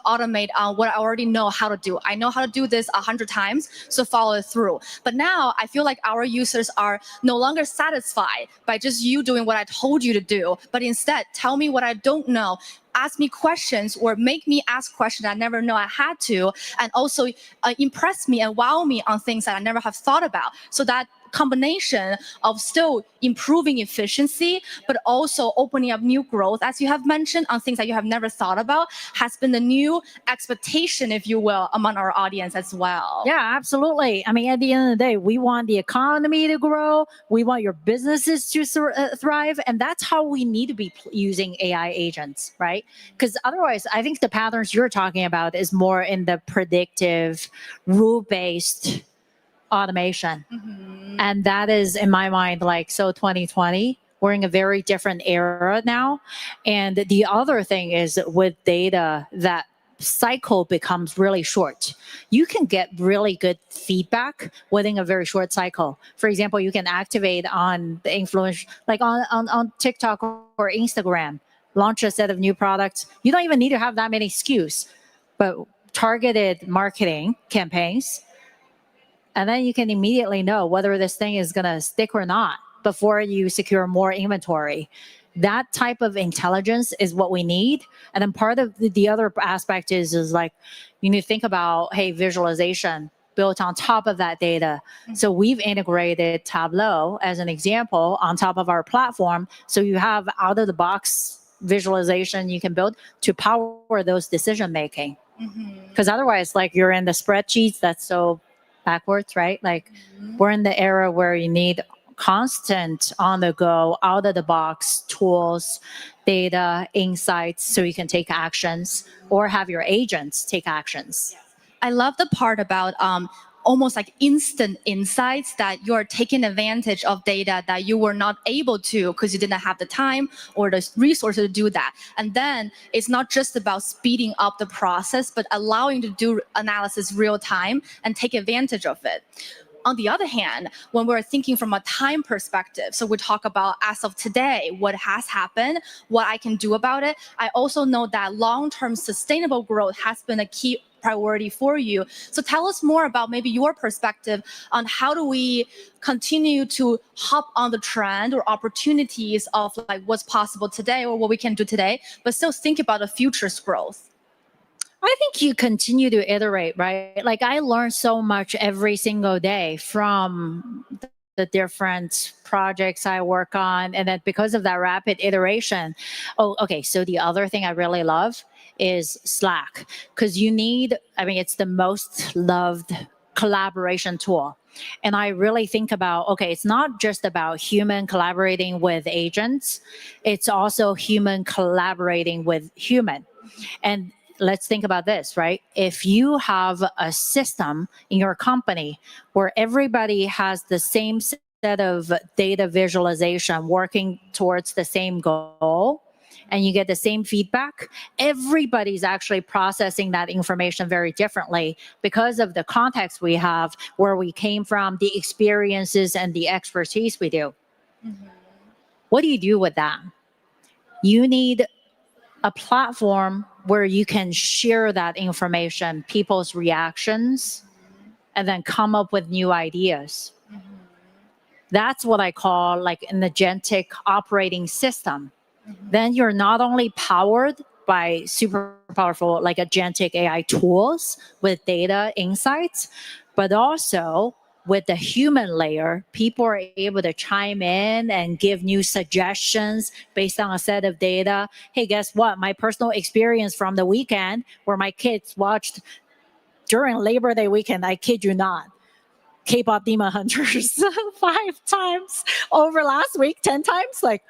automate what I already know how to do. I know how to do this 100 times, so follow it through. But now I feel like our users are no longer satisfied by just you doing what I told you to do, but instead tell me what I don't know, ask me questions, or make me ask questions I never know I had to, and also impress me and wow me on things that I never have thought about. So that combination of still improving efficiency, but also opening up new growth, as you have mentioned, on things that you have never thought about, has been the new expectation, if you will, among our audience as well. Yeah, absolutely. I mean, at the end of the day, we want the economy to grow. We want your businesses to thrive. And that's how we need to be using AI agents, right? Because otherwise, I think the patterns you're talking about is more in the predictive, rule-based automation. And that is, in my mind, like, so 2020, we're in a very different era now. And the other thing is with data, that cycle becomes really short. You can get really good feedback within a very short cycle. For example, you can activate on the influence, like on TikTok or Instagram, launch a set of new products. You don't even need to have that many SKUs, but targeted marketing campaigns. And then you can immediately know whether this thing is going to stick or not before you secure more inventory. That type of intelligence is what we need. And then part of the other aspect is like, you need to think about, hey, visualization built on top of that data. So we've integrated Tableau as an example on top of our platform. So you have out of the box visualization you can build to power those decision making. Because otherwise, like, you're in the spreadsheets, that's so backwards, right? Like, we're in the era where you need constant on the go, out of the box tools, data, insights, so you can take actions or have your agents take actions. I love the part about almost like instant insights, that you're taking advantage of data that you were not able to because you didn't have the time or the resources to do that. And then it's not just about speeding up the process, but allowing to do analysis real time and take advantage of it. On the other hand, when we're thinking from a time perspective, so we talk about as of today, what has happened, what I can do about it. I also know that long-term sustainable growth has been a key priority for you. So tell us more about maybe your perspective on how do we continue to hop on the trend or opportunities of like what's possible today or what we can do today, but still think about the future's growth. I think you continue to iterate, right? Like, I learn so much every single day from the different projects I work on. And then because of that rapid iteration, so the other thing I really love is Slack, because it's the most loved collaboration tool. And I really think about, it's not just about human collaborating with agents, it's also human collaborating with human. And let's think about this, right? If you have a system in your company where everybody has the same set of data visualization working towards the same goal, and you get the same feedback, everybody's actually processing that information very differently because of the context we have, where we came from, the experiences and the expertise we do. What do you do with that? You need a platform where you can share that information, people's reactions, and then come up with new ideas. That's what I call like an agentic operating system. Then you're not only powered by super powerful like agentic AI tools with data insights, but also with the human layer, people are able to chime in and give new suggestions based on a set of data. Hey, guess what? My personal experience from the weekend where my kids watched during Labor Day weekend, I kid you not, K-pop Demon Hunters 5 times over last week, 10 times. Like,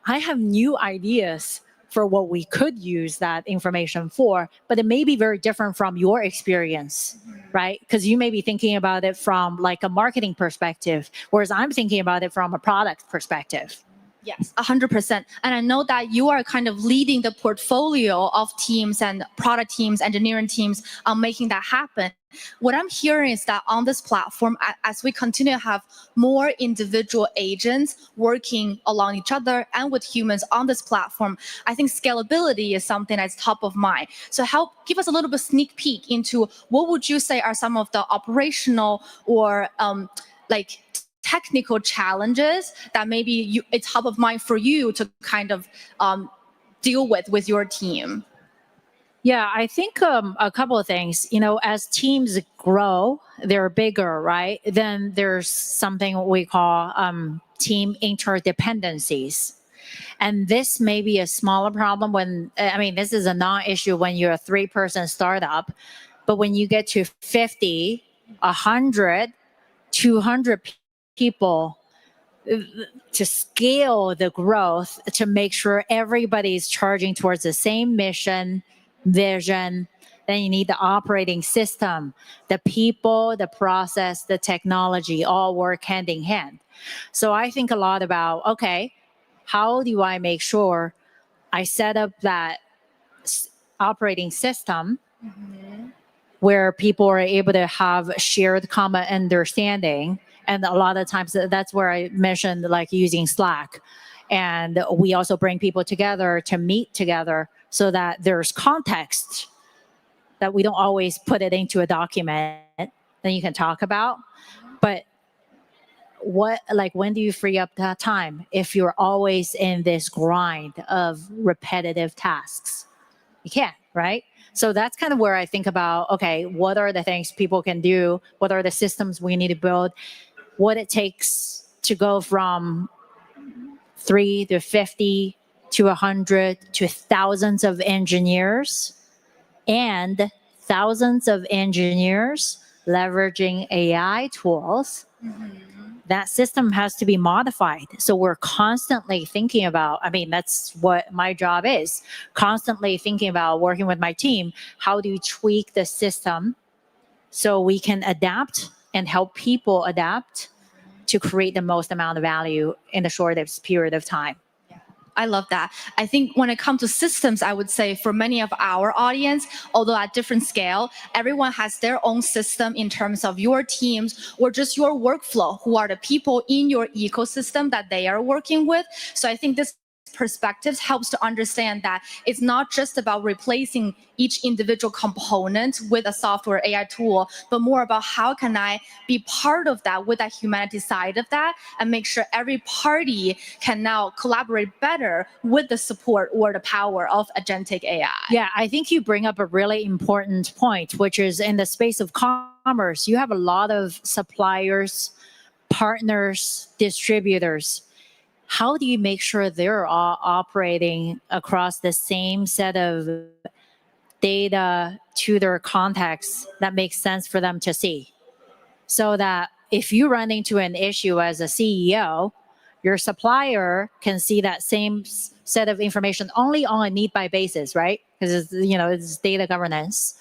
I have new ideas for what we could use that information for, but it may be very different from your experience, right? Because you may be thinking about it from like a marketing perspective, whereas I'm thinking about it from a product perspective. Yes, 100%. And I know that you are kind of leading the portfolio of teams and product teams, engineering teams on making that happen. What I'm hearing is that on this platform, as we continue to have more individual agents working along each other and with humans on this platform, I think scalability is something that's top of mind. So give us a little bit sneak peek into what would you say are some of the operational or technical challenges that maybe it's top of mind for you to kind of deal with your team? Yeah, I think a couple of things. As teams grow, they're bigger, right? Then there's something we call team interdependencies. And this may be a smaller problem this is a non-issue when you're a 3-person startup. But when you get to 50, 100, 200 people, to scale the growth, to make sure everybody's charging towards the same mission, vision, then you need the operating system, the people, the process, the technology, all work hand in hand. So I think a lot about, okay, how do I make sure I set up that operating system where people are able to have shared common understanding? And a lot of times that's where I mentioned like using Slack. And we also bring people together to meet together so that there's context that we don't always put it into a document that you can talk about. But when do you free up that time if you're always in this grind of repetitive tasks? You can't, right? So that's kind of where I think about, okay, what are the things people can do? What are the systems we need to build? What it takes to go from 3 to 50 to 100 to thousands of engineers, and thousands of engineers leveraging AI tools. That system has to be modified. So we're constantly thinking about, that's what my job is, constantly thinking about working with my team. How do you tweak the system so we can adapt and help people adapt to create the most amount of value in the shortest period of time? I love that. I think when it comes to systems, I would say for many of our audience, although at different scale, everyone has their own system in terms of your teams or just your workflow, who are the people in your ecosystem that they are working with. So I think this perspectives helps to understand that it's not just about replacing each individual component with a software AI tool, but more about how can I be part of that with that humanity side of that and make sure every party can now collaborate better with the support or the power of agentic AI. Yeah, I think you bring up a really important point, which is in the space of commerce, you have a lot of suppliers, partners, distributors. How do you make sure they're all operating across the same set of data to their context that makes sense for them to see? So that if you run into an issue as a CEO, your supplier can see that same set of information only on a need by basis, right? Because it's data governance,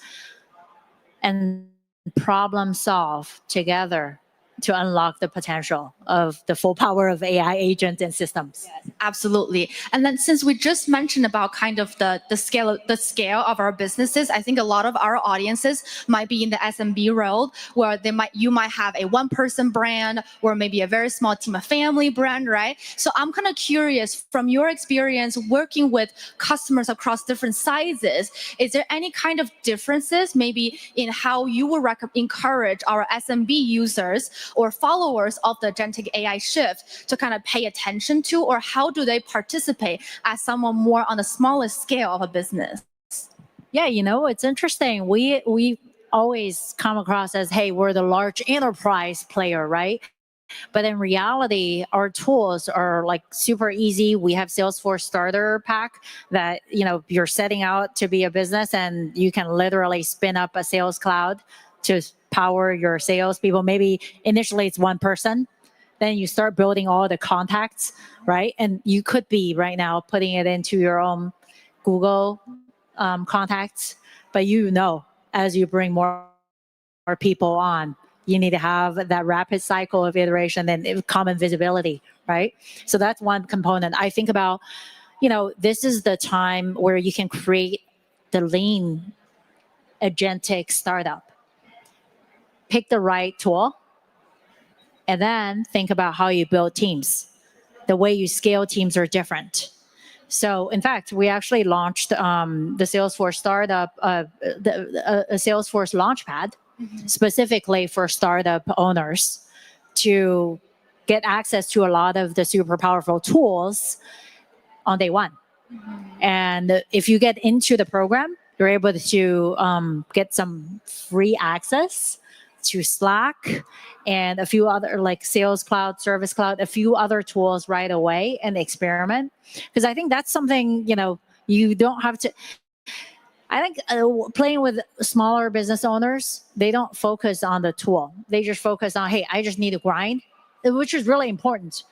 and problem solve together to unlock the potential of the full power of AI agents and systems. Yes, absolutely. And then since we just mentioned about kind of the scale of our businesses, I think a lot of our audiences might be in the SMB world where you might have a one-person brand or maybe a very small team of family brand, right? So I'm kind of curious, from your experience working with customers across different sizes, is there any kind of differences maybe in how you would encourage our SMB users or followers of the agentic AI shift to kind of pay attention to, or how do they participate as someone more on the smallest scale of a business? Yeah, it's interesting. We always come across as, hey, we're the large enterprise player, right? But in reality, our tools are like super easy. We have Salesforce starter pack that, you're setting out to be a business and you can literally spin up a sales cloud to power your salespeople. Maybe initially it's one person, then you start building all the contacts, right? And you could be right now putting it into your own Google contacts, but as you bring more people on, you need to have that rapid cycle of iteration and common visibility, right? So that's one component. I think about, this is the time where you can create the lean agentic startup. Pick the right tool, and then think about how you build teams. The way you scale teams are different. So, in fact, we actually launched the Salesforce startup, a Salesforce Launchpad, specifically for startup owners to get access to a lot of the super powerful tools on day one. And if you get into the program, You're able to get some free access to Slack and a few other like Sales Cloud, Service Cloud, a few other tools right away and experiment. Because I think that's something, you don't have to. I think playing with smaller business owners, they don't focus on the tool. They just focus on, hey, I just need to grind, which is really important.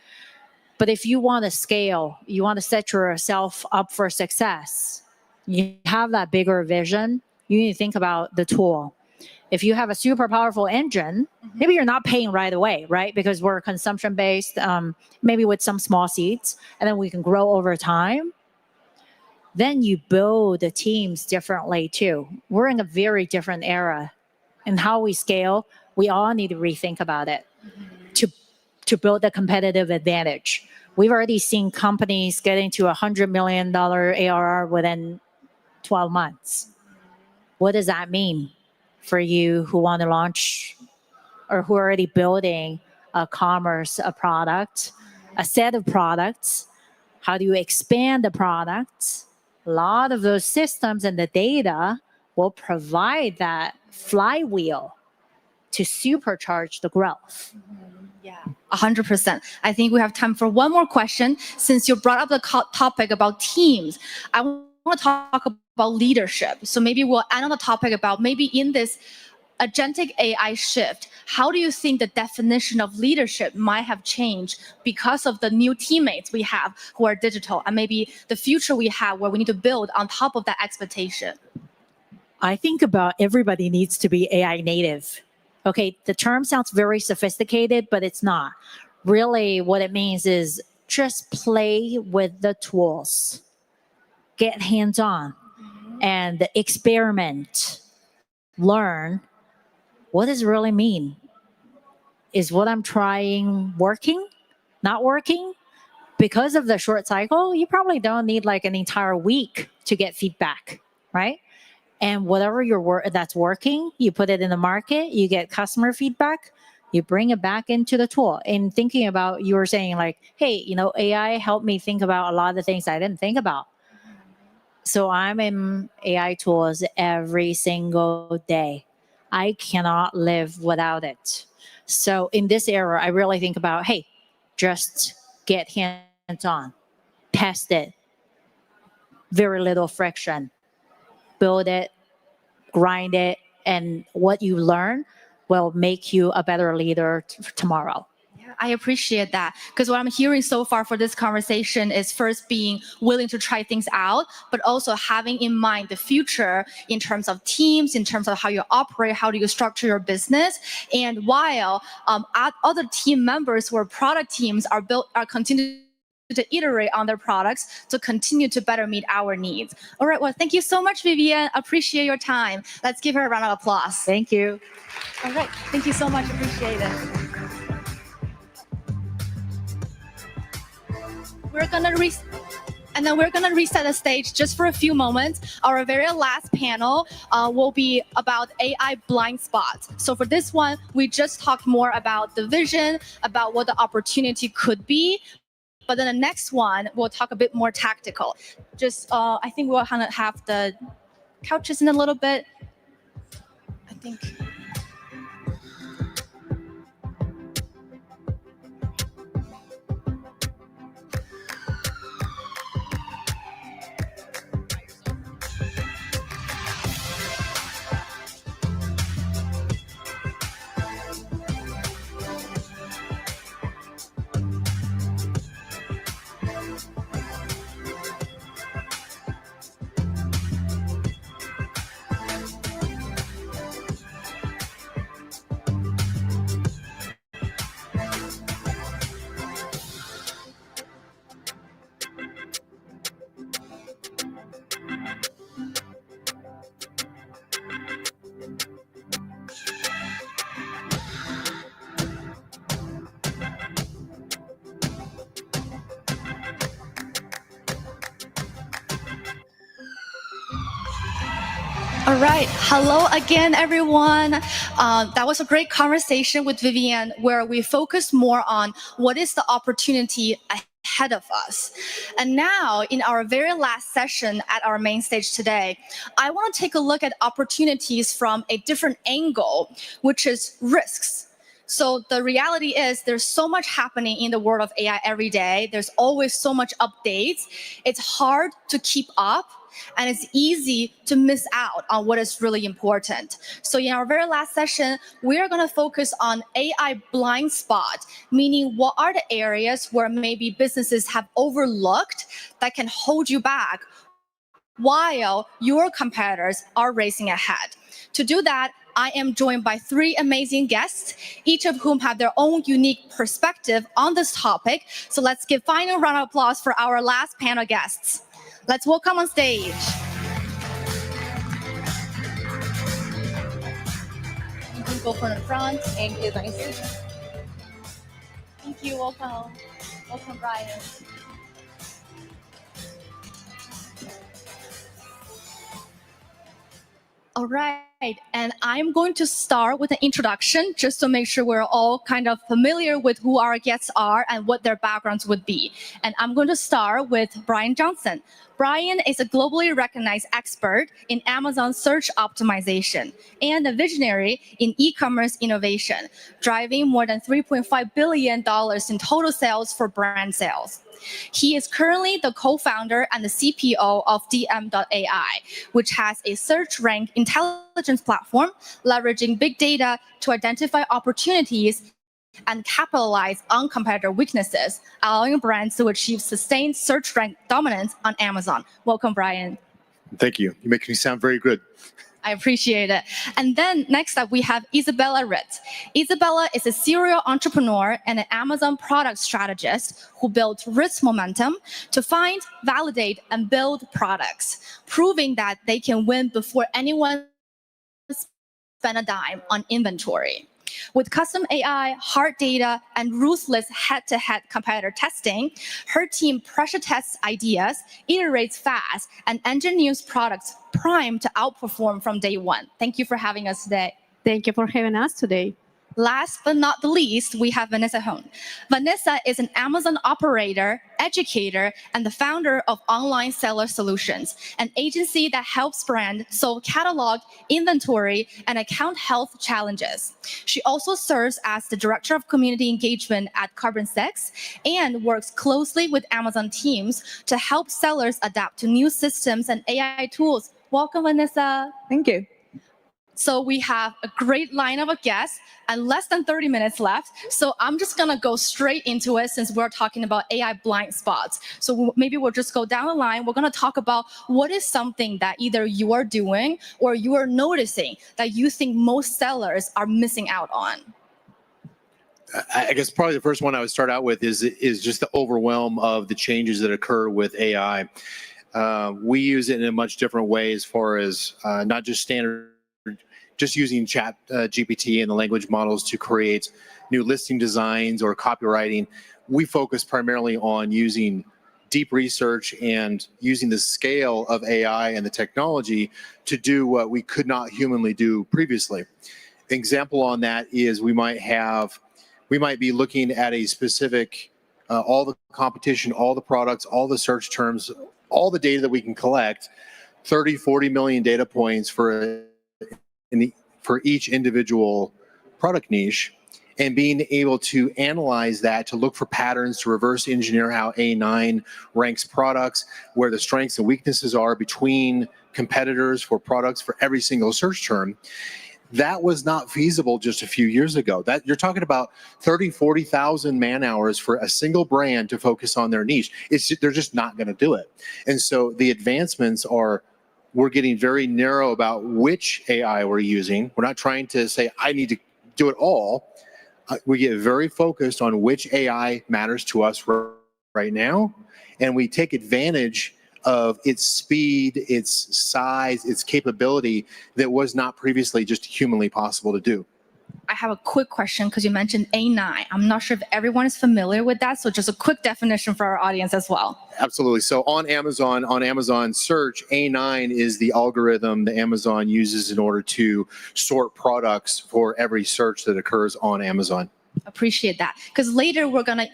But if you want to scale, you want to set yourself up for success, you have that bigger vision, you need to think about the tool. If you have a super powerful engine, maybe you're not paying right away, right? Because we're consumption based, maybe with some small seeds, and then we can grow over time. Then you build the teams differently too. We're in a very different era. And how we scale, we all need to rethink about it to build a competitive advantage. We've already seen companies getting to $100 million ARR within 12 months. What does that mean for you who want to launch or who are already building a product, a set of products? How do you expand the products? A lot of those systems and the data will provide that flywheel to supercharge the growth. Yeah, 100%. I think we have time for one more question. Since you brought up the topic about teams, I want to talk about leadership. So maybe we'll end on the topic about maybe in this agentic AI shift, how do you think the definition of leadership might have changed because of the new teammates we have who are digital and maybe the future we have where we need to build on top of that expectation? I think about everybody needs to be AI native. Okay, the term sounds very sophisticated, but it's not. Really, what it means is just play with the tools, get hands-on, and experiment, learn. What does it really mean? Is what I'm trying working, not working? Because of the short cycle, you probably don't need like an entire week to get feedback, right? And whatever that's working, you put it in the market, you get customer feedback, you bring it back into the tool. And thinking about, you were saying like, hey, AI helped me think about a lot of the things I didn't think about. So I'm in AI tools every single day. I cannot live without it. So in this era, I really think about, hey, just get hands-on, test it, very little friction, build it, grind it, and what you learn will make you a better leader tomorrow. I appreciate that, because what I'm hearing so far for this conversation is first being willing to try things out, but also having in mind the future in terms of teams, in terms of how you operate, how do you structure your business, and while other team members who are product teams are continuing to iterate on their products to continue to better meet our needs. All right, well, thank you so much, Vivian. Appreciate your time. Let's give her a round of applause. Thank you. All right, thank you so much. Appreciate it. We're gonna reset the stage just for a few moments. Our very last panel will be about AI blind spots. So for this one, we just talked more about the vision, about what the opportunity could be. But then the next one, we'll talk a bit more tactical. Just, I think we'll kind of have the couches in a little bit. I think. All right. Hello again, everyone. That was a great conversation with Vivian where we focused more on what is the opportunity ahead of us. And now, in our very last session at our main stage today, I want to take a look at opportunities from a different angle, which is risks. So the reality is there's so much happening in the world of AI every day. There's always so much updates. It's hard to keep up, and it's easy to miss out on what is really important. So in our very last session, we are going to focus on AI blind spot, meaning what are the areas where maybe businesses have overlooked that can hold you back while your competitors are racing ahead. To do that, I am joined by 3 amazing guests, each of whom have their own unique perspective on this topic. So let's give final round of applause for our last panel guests. Let's welcome on stage. You can go from the front. Thank you, nice. Thank you, welcome. Welcome, Brian. All right, and I'm going to start with an introduction just to make sure we're all kind of familiar with who our guests are and what their backgrounds would be. And I'm going to start with Brian Johnson. Brian is a globally recognized expert in Amazon search optimization and a visionary in e-commerce innovation, driving more than $3.5 billion in total sales for brand sales. He is currently the co-founder and the CPO of DM.ai, which has a search rank intelligence platform leveraging big data to identify opportunities and capitalize on competitor weaknesses, allowing brands to achieve sustained search rank dominance on Amazon. Welcome, Brian. Thank you. You make me sound very good. I appreciate it. And then next up, we have Isabella Ritt. Isabella is a serial entrepreneur and an Amazon product strategist who built Ritt's momentum to find, validate, and build products, proving that they can win before anyone spend a dime on inventory. With custom AI, hard data, and ruthless head-to-head competitor testing, her team pressure tests ideas, iterates fast, and engineers products primed to outperform from day one. Thank you for having us today. Thank you for having us today. Last but not the least, we have Vanessa Hone. Vanessa is an Amazon operator, educator, and the founder of Online Seller Solutions, an agency that helps brands solve catalog, inventory, and account health challenges. She also serves as the director of community engagement at Carbon6 and works closely with Amazon teams to help sellers adapt to new systems and AI tools. Welcome, Vanessa. Thank you. So we have a great lineup of guests and less than 30 minutes left. So I'm just going to go straight into it since we're talking about AI blind spots. So maybe we'll just go down the line. We're going to talk about what is something that either you are doing or you are noticing that you think most sellers are missing out on. I guess probably the first one I would start out with is just the overwhelm of the changes that occur with AI. We use it in a much different way as far as not just standard, just using chat GPT and the language models to create new listing designs or copywriting. We focus primarily on using deep research and using the scale of AI and the technology to do what we could not humanly do previously. An example on that is we might be looking at a specific, all the competition, all the products, all the search terms, all the data that we can collect, 30, 40 million data points for each individual product niche, and being able to analyze that to look for patterns, to reverse engineer how A9 ranks products, where the strengths and weaknesses are between competitors for products for every single search term. That was not feasible just a few years ago. That you're talking about 30, 40,000 man hours for a single brand to focus on their niche. They're just not going to do it. And so the advancements are, we're getting very narrow about which AI we're using. We're not trying to say, I need to do it all. We get very focused on which AI matters to us right now, and we take advantage of its speed, its size, its capability that was not previously just humanly possible to do. I have a quick question because you mentioned A9. I'm not sure if everyone is familiar with that, so just a quick definition for our audience as well. Absolutely. So on Amazon search, A9 is the algorithm that Amazon uses in order to sort products for every search that occurs on Amazon. Appreciate that, because later we're gonna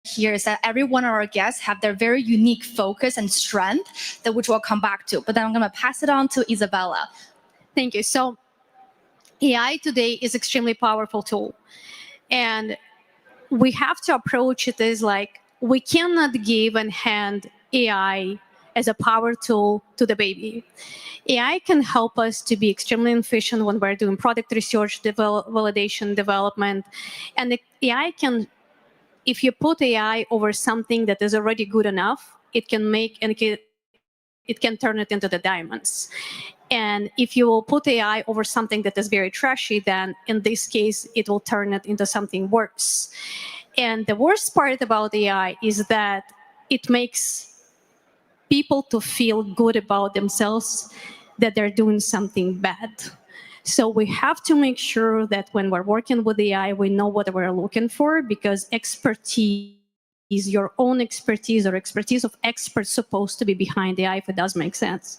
here is that every one of our guests have their very unique focus and strength that which we'll come back to. But then I'm going to pass it on to Isabella. Thank you. So AI today is extremely powerful tool. And we have to approach it as like, we cannot give and hand AI as a power tool to the baby. AI can help us to be extremely efficient when we're doing product research, validation, development. And the AI can, if you put AI over something that is already good enough, it can make and it can turn it into the diamonds. And if you will put AI over something that is very trashy, then in this case, it will turn it into something worse. And the worst part about AI is that it makes people to feel good about themselves that they're doing something bad. So we have to make sure that when we're working with AI, we know what we're looking for, because expertise, your own expertise or expertise of experts, supposed to be behind AI, if it does make sense.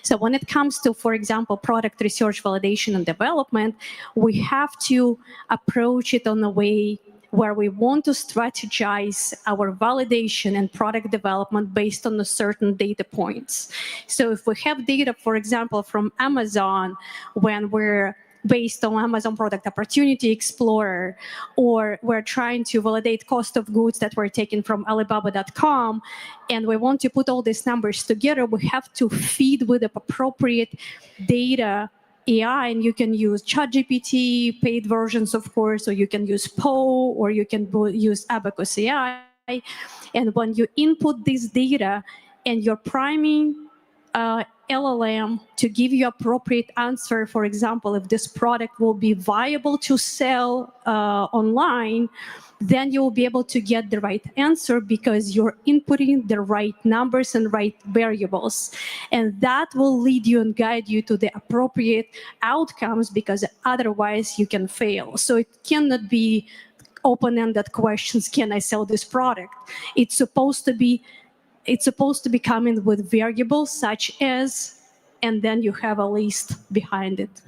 So when it comes to, for example, product research, validation, and development, we have to approach it in a way where we want to strategize our validation and product development based on a certain data points. So if we have data, for example, from Amazon, when we're based on Amazon Product Opportunity Explorer, or we're trying to validate cost of goods that we're taking from Alibaba.com, and we want to put all these numbers together, we have to feed with the appropriate data AI, and you can use ChatGPT, paid versions, of course, or you can use Poe, or you can use Abacus AI. And when you input this data and you're priming LLM to give you appropriate answer, for example, if this product will be viable to sell online, then you will be able to get the right answer because you're inputting the right numbers and right variables. And that will lead you and guide you to the appropriate outcomes, because otherwise you can fail. So it cannot be open-ended questions, can I sell this product? It's supposed to be coming with variables such as, and then you have a list behind it.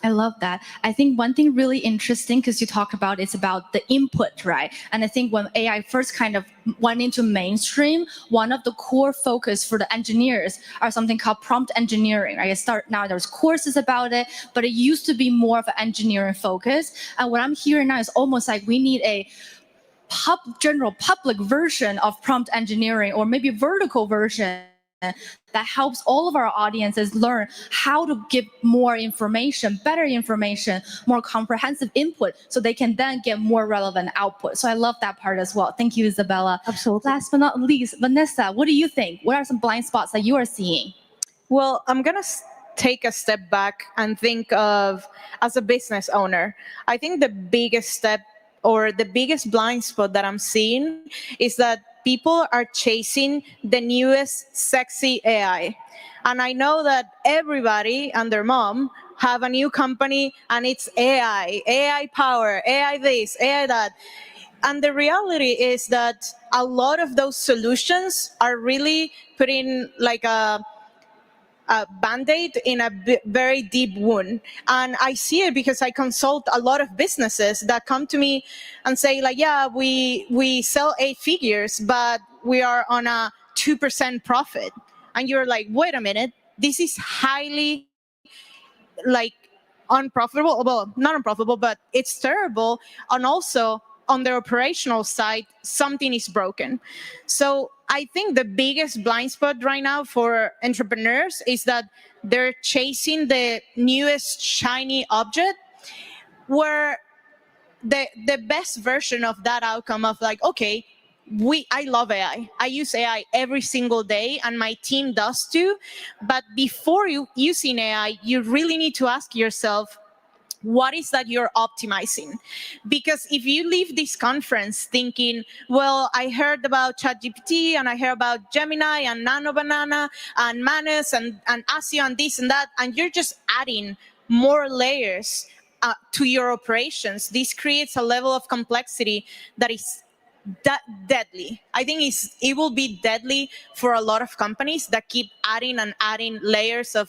I love that. I think one thing really interesting, because you talk about, it's about the input, right? And I think when AI first kind of went into mainstream, one of the core focus for the engineers are something called prompt engineering, right? Now there's courses about it, but it used to be more of an engineering focus. And what I'm hearing now is almost like we need a general public version of prompt engineering, or maybe vertical version that helps all of our audiences learn how to give more information, better information, more comprehensive input, so they can then get more relevant output. So I love that part as well. Thank you, Isabella. Absolutely. Last but not least, Vanessa, what do you think? What are some blind spots that you are seeing? Well, I'm going to take a step back and think of, as a business owner, I think the biggest step or the biggest blind spot that I'm seeing is that people are chasing the newest sexy AI. And I know that everybody and their mom have a new company and it's AI power, AI this, AI that. And the reality is that a lot of those solutions are really putting like a Band-Aid in a very deep wound. And I see it because I consult a lot of businesses that come to me and say like, yeah, we sell 8 figures, but we are on a 2% profit. And you're like, wait a minute, this is highly like unprofitable. Well, not unprofitable, but it's terrible. And also on the operational side, something is broken. So I think the biggest blind spot right now for entrepreneurs is that they're chasing the newest shiny object, where the best version of that outcome of like, okay, I love AI. I use AI every single day, and my team does too. But before using AI, you really need to ask yourself, what is that you're optimizing? Because if you leave this conference thinking, well, I heard about ChatGPT and I heard about Gemini and Nano Banana and Manus and ASIO and this and that, and you're just adding more layers to your operations, this creates a level of complexity that is deadly. I think it will be deadly for a lot of companies that keep adding and adding layers of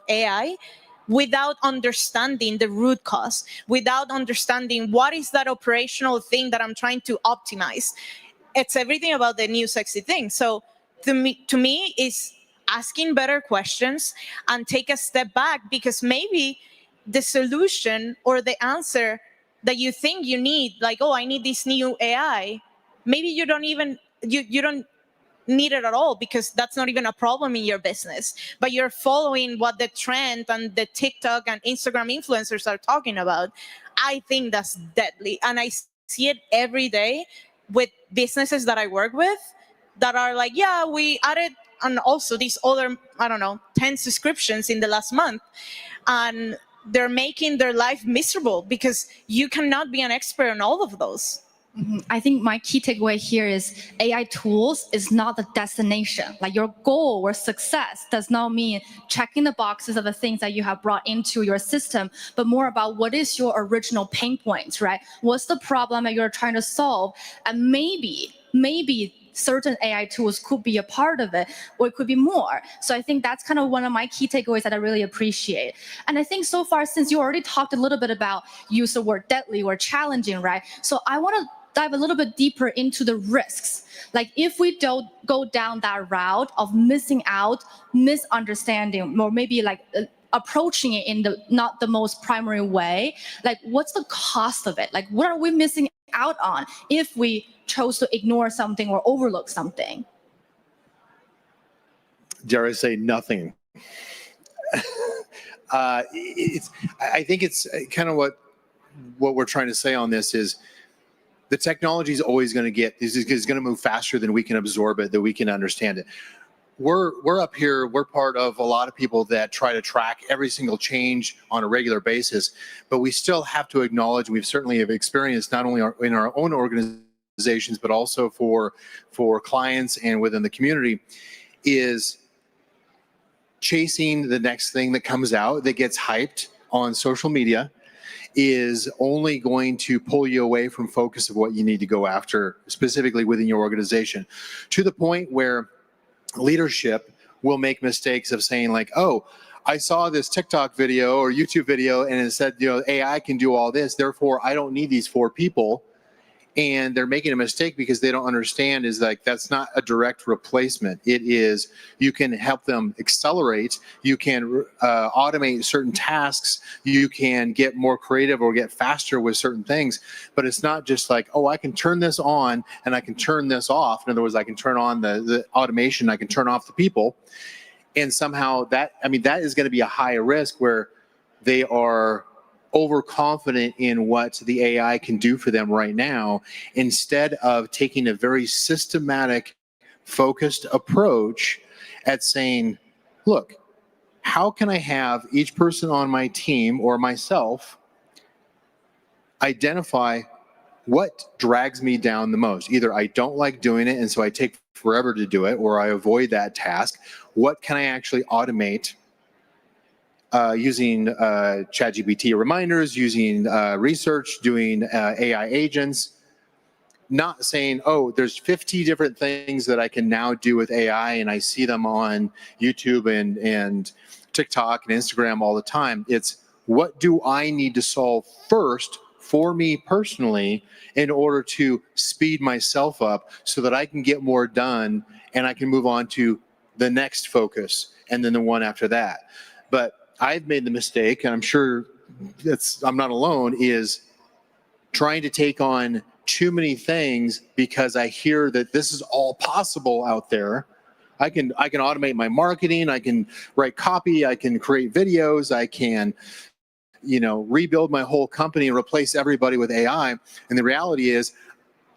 AI. without understanding the root cause, without understanding what is that operational thing that I'm trying to optimize. It's everything about the new sexy thing. So to me is asking better questions and take a step back, because maybe the solution or the answer that you think you need, like, oh, I need this new AI, maybe you don't even, you don't need it at all, because that's not even a problem in your business, but you're following what the trend and the TikTok and Instagram influencers are talking about. I think that's deadly. And I see it every day with businesses that I work with that are like, yeah, we added, and also these other, I don't know, 10 subscriptions in the last month. And they're making their life miserable because you cannot be an expert on all of those. I think my key takeaway here is AI tools is not the destination. Like your goal or success does not mean checking the boxes of the things that you have brought into your system, but more about what is your original pain points, right? What's the problem that you're trying to solve? And maybe certain AI tools could be a part of it, or it could be more. So I think that's kind of one of my key takeaways that I really appreciate. And I think so far, since you already talked a little bit about use the word deadly or challenging, right? So I want to dive a little bit deeper into the risks. Like if we don't go down that route of missing out, misunderstanding, or maybe like approaching it in the not the most primary way, like what's the cost of it? Like what are we missing out on if we chose to ignore something or overlook something? Dare I say nothing? I think it's kind of what we're trying to say on this is the technology is always going to is going to move faster than we can absorb it, that we can understand it. We're up here, we're part of a lot of people that try to track every single change on a regular basis, but we still have to acknowledge, we've certainly have experienced not only in our own organizations, but also for clients and within the community, is chasing the next thing that comes out that gets hyped on social media is only going to pull you away from focus of what you need to go after specifically within your organization, to the point where leadership will make mistakes of saying like, oh, I saw this TikTok video or YouTube video and it said, you know, AI can do all this, therefore I don't need these 4 people. And they're making a mistake because they don't understand is like, that's not a direct replacement. It is, you can help them accelerate, you can automate certain tasks, you can get more creative or get faster with certain things, but it's not just like, oh, I can turn this on and I can turn this off. In other words, I can turn on the automation, I can turn off the people. And somehow that, I mean, that is going to be a higher risk where they are overconfident in what the AI can do for them right now, instead of taking a very systematic, focused approach at saying, look, how can I have each person on my team or myself identify what drags me down the most? Either I don't like doing it and so I take forever to do it, or I avoid that task. What can I actually automate using ChatGPT reminders, using research, doing AI agents, not saying, oh, there's 50 different things that I can now do with AI and I see them on YouTube and TikTok and Instagram all the time. It's what do I need to solve first for me personally in order to speed myself up so that I can get more done and I can move on to the next focus and then the one after that. But I've made the mistake, and I'm sure I'm not alone, is trying to take on too many things because I hear that this is all possible out there. I can automate my marketing, I can write copy, I can create videos, I can, you know, rebuild my whole company and replace everybody with AI. And the reality is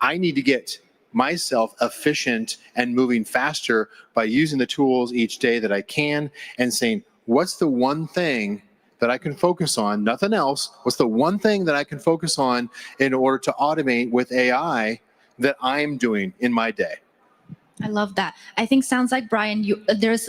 I need to get myself efficient and moving faster by using the tools each day that I can and saying, what's the one thing that I can focus on, nothing else? What's the one thing that I can focus on in order to automate with AI that I'm doing in my day? I love that. I think sounds like, Brian, there's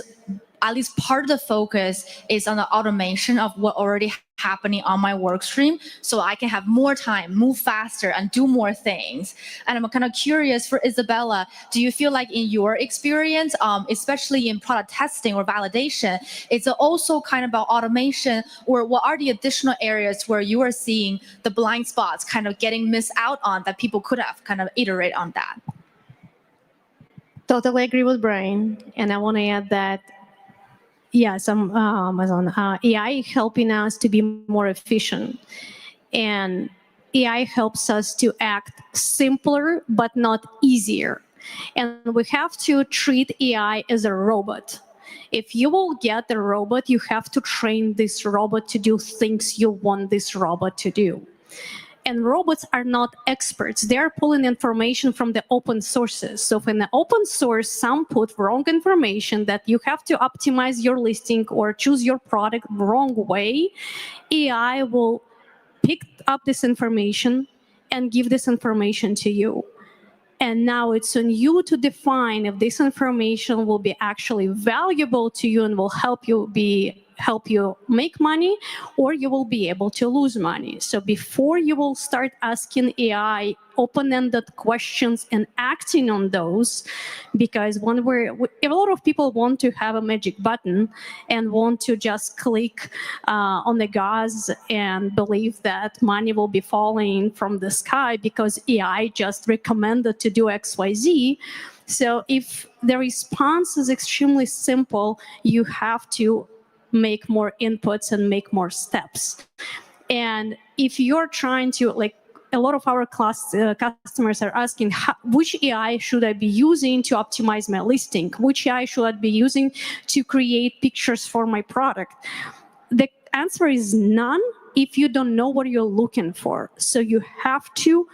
at least part of the focus is on the automation of what already happening on my work stream, so I can have more time, move faster, and do more things. And I'm kind of curious for Isabella, do you feel like in your experience, especially in product testing or validation, it's also kind of about automation, or what are the additional areas where you are seeing the blind spots kind of getting missed out on that people could have kind of iterate on that? Totally agree with Brian, and I want to add that yes, AI helping us to be more efficient, and AI helps us to act simpler but not easier. And we have to treat AI as a robot. If you will get the robot, you have to train this robot to do things you want this robot to do. And robots are not experts. They're pulling information from the open sources. So if in the open source, some put wrong information that you have to optimize your listing or choose your product wrong way, AI will pick up this information and give this information to you. And now it's on you to define if this information will be actually valuable to you and will help you make money, or you will be able to lose money. So before you will start asking AI open-ended questions and acting on those, because a lot of people want to have a magic button and want to just click on the gas and believe that money will be falling from the sky because AI just recommended to do XYZ. So if the response is extremely simple, you have to make more inputs and make more steps. And if you're trying to, like, a lot of our customers are asking, which AI should I be using to optimize my listing? Which AI should I be using to create pictures for my product? The answer is none if you don't know what you're looking for. So you have to,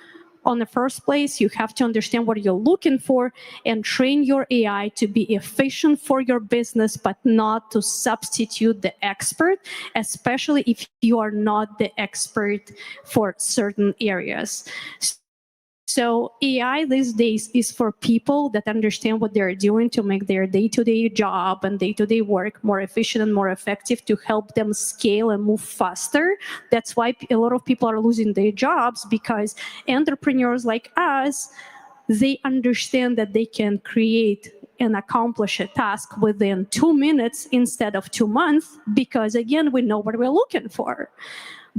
on the first place, you have to understand what you're looking for and train your AI to be efficient for your business, but not to substitute the expert, especially if you are not the expert for certain areas. So AI these days is for people that understand what they're doing to make their day-to-day job and day-to-day work more efficient and more effective, to help them scale and move faster. That's why a lot of people are losing their jobs, because entrepreneurs like us, they understand that they can create and accomplish a task within 2 minutes instead of 2 months, because again, we know what we're looking for.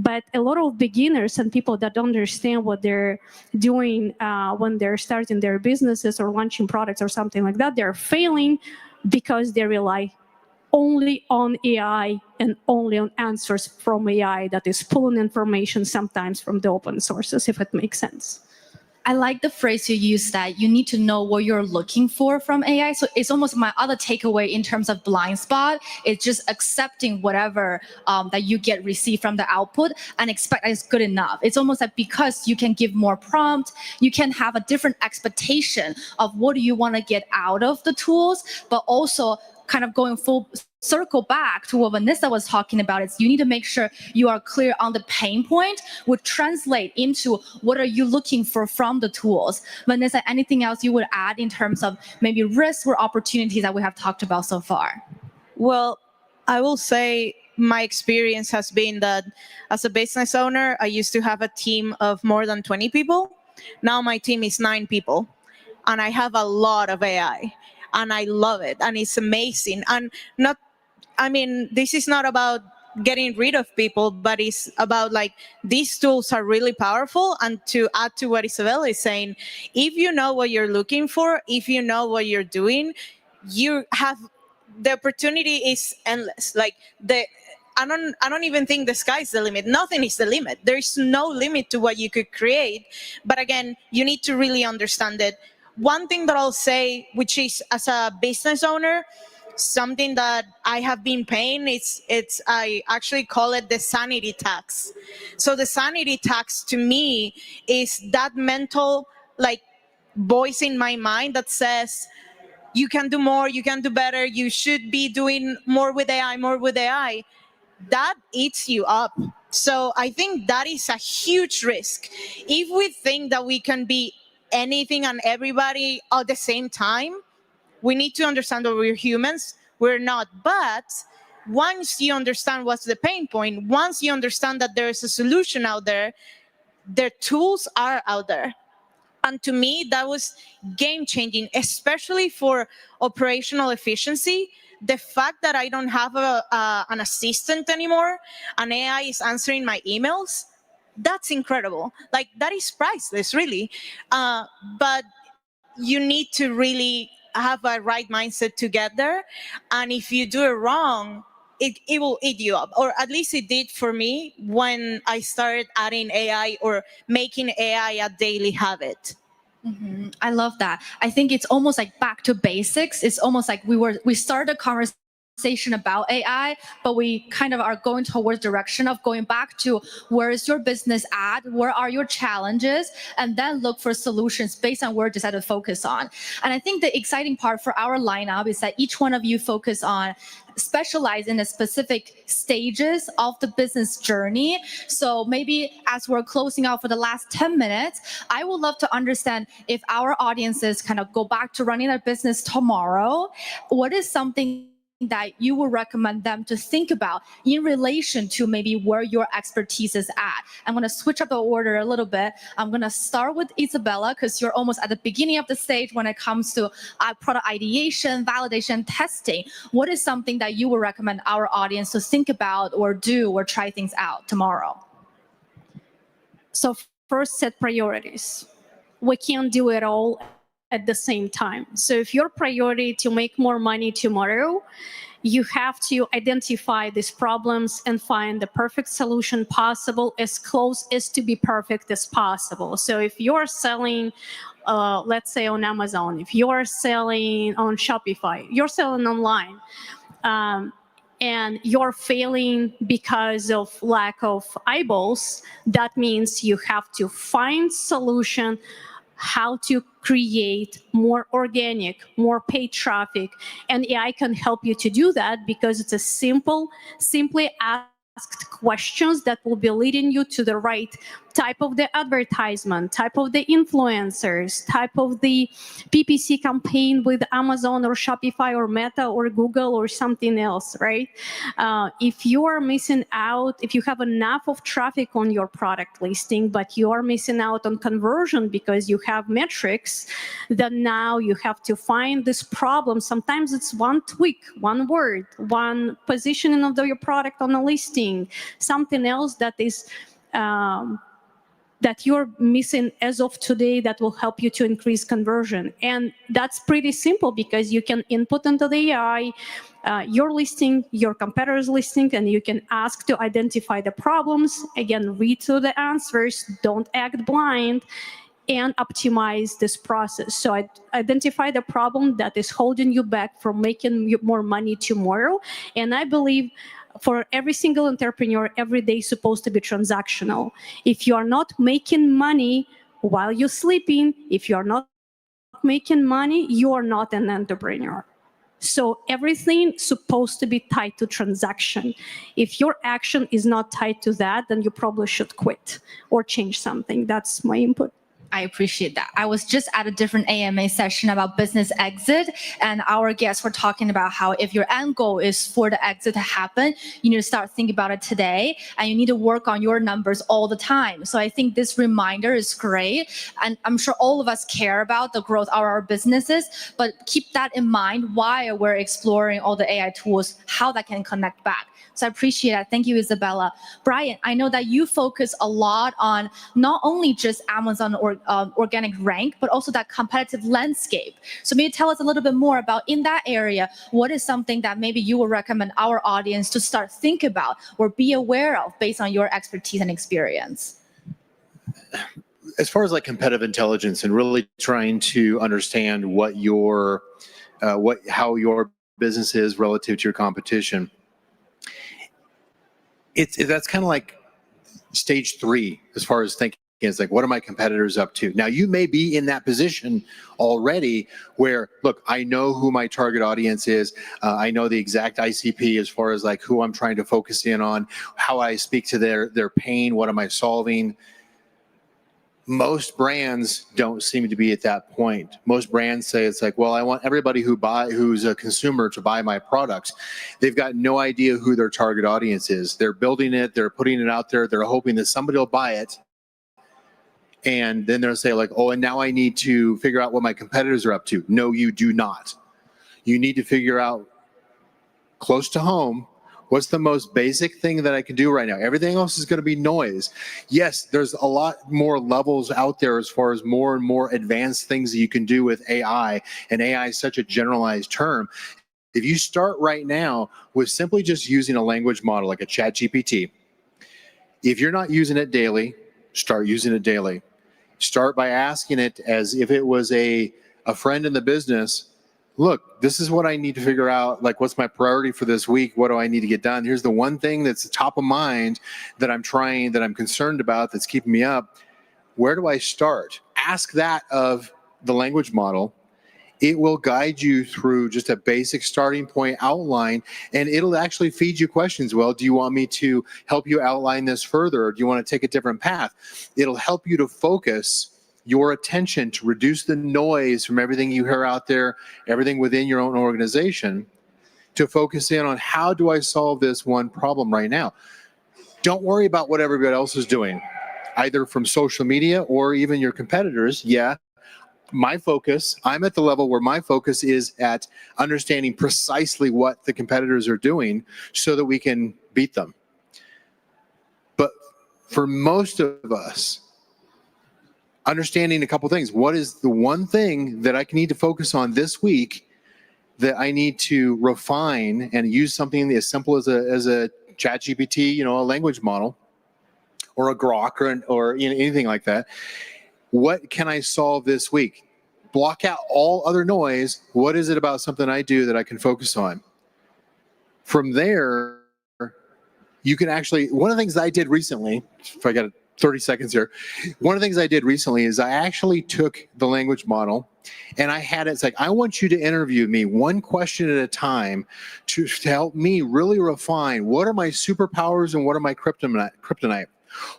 But a lot of beginners and people that don't understand what they're doing when they're starting their businesses or launching products or something like that, they're failing because they rely only on AI and only on answers from AI that is pulling information sometimes from the open sources, if it makes sense. I like the phrase you used, that you need to know what you're looking for from AI. So it's almost my other takeaway in terms of blind spot. It's just accepting whatever that you get received from the output and expect that it's good enough. It's almost like, because you can give more prompt, you can have a different expectation of what do you want to get out of the tools, but also kind of going full circle back to what Vanessa was talking about. Is you need to make sure you are clear on the pain point, would translate into what are you looking for from the tools. Vanessa, anything else you would add in terms of maybe risks or opportunities that we have talked about so far? Well, I will say my experience has been that as a business owner, I used to have a team of more than 20 people. Now my team is 9 people, and I have a lot of AI. And I love it, and it's amazing. And this is not about getting rid of people, but it's about, like, these tools are really powerful. And to add to what Isabella is saying, if you know what you're looking for, if you know what you're doing, you have, the opportunity is endless. Like, I don't even think the sky's the limit. Nothing is the limit. There's no limit to what you could create. But again, you need to really understand it. One thing that I'll say, which is, as a business owner, something that I have been paying, I actually call it the sanity tax. So the sanity tax to me is that mental, like, voice in my mind that says, you can do more, you can do better, you should be doing more with AI, more with AI. That eats you up. So I think that is a huge risk. If we think that we can be anything and everybody at the same time, we need to understand that we're humans. we're not. But once you understand what's the pain point, once you understand that there is a solution out there, their tools are out there. And to me, that was game-changing, especially for operational efficiency. The fact that I don't have an assistant anymore, an AI is answering my emails, that's incredible. Like, that is priceless, really. But you need to really have a right mindset to get there. And if you do it wrong, it will eat you up, or at least it did for me when I started adding AI or making AI a daily habit. Mhm. I love that. I think it's almost like back to basics. It's almost like we started a conversation about AI, but we kind of are going towards direction of going back to where is your business at, where are your challenges, and then look for solutions based on where you decide to focus on. And I think the exciting part for our lineup is that each one of you focus on specialize in the specific stages of the business journey. So maybe as we're closing out for the last 10 minutes, I would love to understand if our audiences kind of go back to running their business tomorrow, what is something that you would recommend them to think about in relation to maybe where your expertise is at? I'm going to switch up the order a little bit. I'm going to start with Isabella, because you're almost at the beginning of the stage when it comes to product ideation, validation, testing. What is something that you would recommend our audience to think about or do or try things out tomorrow? So first, set priorities. We can't do it all at the same time. So if your priority to make more money tomorrow, you have to identify these problems and find the perfect solution possible, as close as to be perfect as possible. So if you're selling, let's say on Amazon, if you're selling on Shopify, you're selling online, and you're failing because of lack of eyeballs, that means you have to find solution how to create more organic, more paid traffic. And AI can help you to do that because it's a simply asked questions that will be leading you to the right type of the advertisement, type of the influencers, type of the PPC campaign with Amazon or Shopify or Meta or Google or something else, right? If you are missing out, if you have enough of traffic on your product listing, but you are missing out on conversion because you have metrics, then now you have to find this problem. Sometimes it's one tweak, one word, one positioning of your product on a listing, something else that is that you're missing as of today that will help you to increase conversion. And that's pretty simple because you can input into the AI your listing, your competitor's listing, and you can ask to identify the problems. Again, read through the answers, don't act blind, and optimize this process. So identify the problem that is holding you back from making more money tomorrow. And I believe for every single entrepreneur, every day is supposed to be transactional. If you are not making money while you're sleeping, if you are not making money, you are not an entrepreneur. So everything is supposed to be tied to transaction. If your action is not tied to that, then you probably should quit or change something. That's my input. I appreciate that. I was just at a different AMA session about business exit, and our guests were talking about how if your end goal is for the exit to happen, you need to start thinking about it today, and you need to work on your numbers all the time. So I think this reminder is great, and I'm sure all of us care about the growth of our businesses, but keep that in mind while we're exploring all the AI tools, how that can connect back. So I appreciate that. Thank you, Isabella. Brian, I know that you focus a lot on not only just Amazon or organic rank, but also that competitive landscape. So maybe tell us a little bit more about in that area, what is something that maybe you would recommend our audience to start think about or be aware of based on your expertise and experience? As far as like competitive intelligence and really trying to understand what your, how your business is relative to your competition, that's kind of like stage 3 as far as thinking. It's like, what are my competitors up to? Now, you may be in that position already where, look, I know who my target audience is. I know the exact ICP as far as like who I'm trying to focus in on, how I speak to their pain, what am I solving? Most brands don't seem to be at that point. Most brands say it's like, well, I want everybody who's a consumer to buy my products. They've got no idea who their target audience is. They're building it, they're putting it out there, they're hoping that somebody will buy it. And then they'll say like, oh, and now I need to figure out what my competitors are up to. No, you do not. You need to figure out close to home, what's the most basic thing that I can do right now? Everything else is going to be noise. Yes, there's a lot more levels out there as far as more and more advanced things that you can do with AI, and AI is such a generalized term. If you start right now with simply just using a language model like a ChatGPT, if you're not using it daily, start using it daily. Start by asking it as if it was a friend in the business. Look, this is what I need to figure out. Like, what's my priority for this week? What do I need to get done? Here's the one thing that's top of mind that I'm concerned about, that's keeping me up. Where do I start? Ask that of the language model. It will guide you through just a basic starting point outline, and it'll actually feed you questions. Well, do you want me to help you outline this further, or do you want to take a different path? It'll help you to focus your attention, to reduce the noise from everything you hear out there, everything within your own organization, to focus in on how do I solve this one problem right now. Don't worry about what everybody else is doing, either from social media or even your competitors. Yeah, my focus, I'm at the level where my focus is at understanding precisely what the competitors are doing so that we can beat them. But for most of us, understanding a couple things. What is the one thing that I need to focus on this week that I need to refine and use something as simple as a ChatGPT, a language model, or a Grok, or anything like that? What can I solve this week? Block out all other noise. What is it about something I do that I can focus on? From there, you can actually, one of the things I did recently, if I got 30 seconds here. One of the things I did recently is I actually took the language model and I had it's like, I want you to interview me one question at a time to help me really refine what are my superpowers and what are my kryptonite.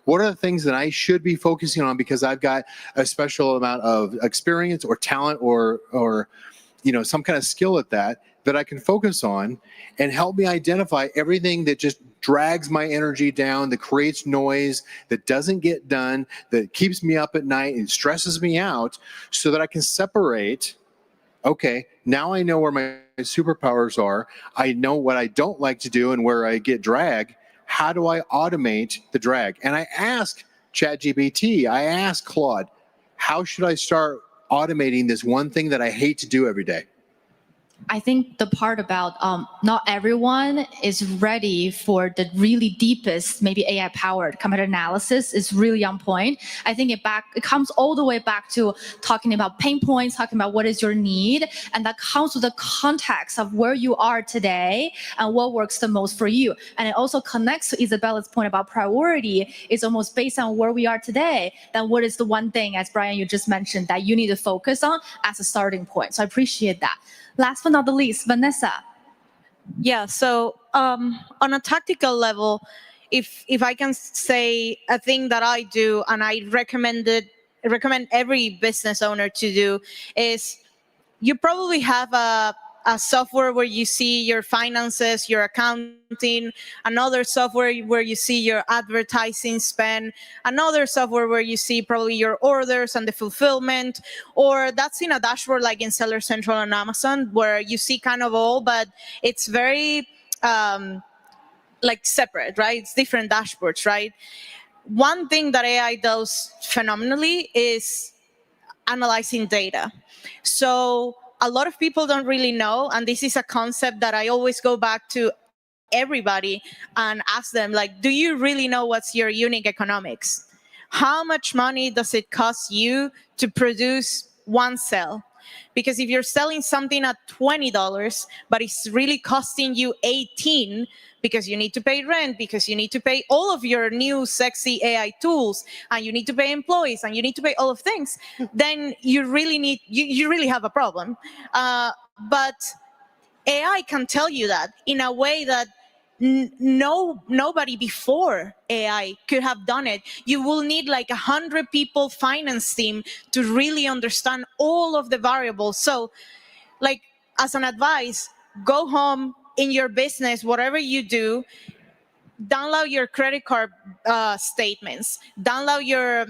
What are the things that I should be focusing on because I've got a special amount of experience or talent or some kind of skill at that I can focus on, and help me identify everything that just drags my energy down, that creates noise, that doesn't get done, that keeps me up at night and stresses me out, so that I can separate, okay, now I know where my superpowers are. I know what I don't like to do and where I get drag. How do I automate the drag? And I ask ChatGPT, I ask Claude, how should I start automating this one thing that I hate to do every day? I think the part about not everyone is ready for the really deepest, maybe AI-powered competitor analysis is really on point. I think it comes all the way back to talking about pain points, talking about what is your need, and that comes with the context of where you are today and what works the most for you. And it also connects to Isabella's point about priority. It's almost based on where we are today, then what is the one thing, as Brian, you just mentioned, that you need to focus on as a starting point. So I appreciate that. Last but not the least, Vanessa. Yeah, so on a tactical level, if I can say a thing that I do and I recommend every business owner to do is, you probably have a software where you see your finances, your accounting, another software where you see your advertising spend, another software where you see probably your orders and the fulfillment, or that's in a dashboard like in Seller Central on Amazon, where you see kind of all, but it's very like separate, right? It's different dashboards, right? One thing that AI does phenomenally is analyzing data. So a lot of people don't really know, and this is a concept that I always go back to everybody and ask them, like, do you really know what's your unique economics? How much money does it cost you to produce one sale? Because if you're selling something at $20, but it's really costing you $18 because you need to pay rent, because you need to pay all of your new sexy AI tools, and you need to pay employees, and you need to pay all of things, then you really have a problem. But AI can tell you that in a way that nobody before AI could have done it. You will need like 100 people finance team to really understand all of the variables. So like as an advice, go home in your business, whatever you do, download your credit card statements, download your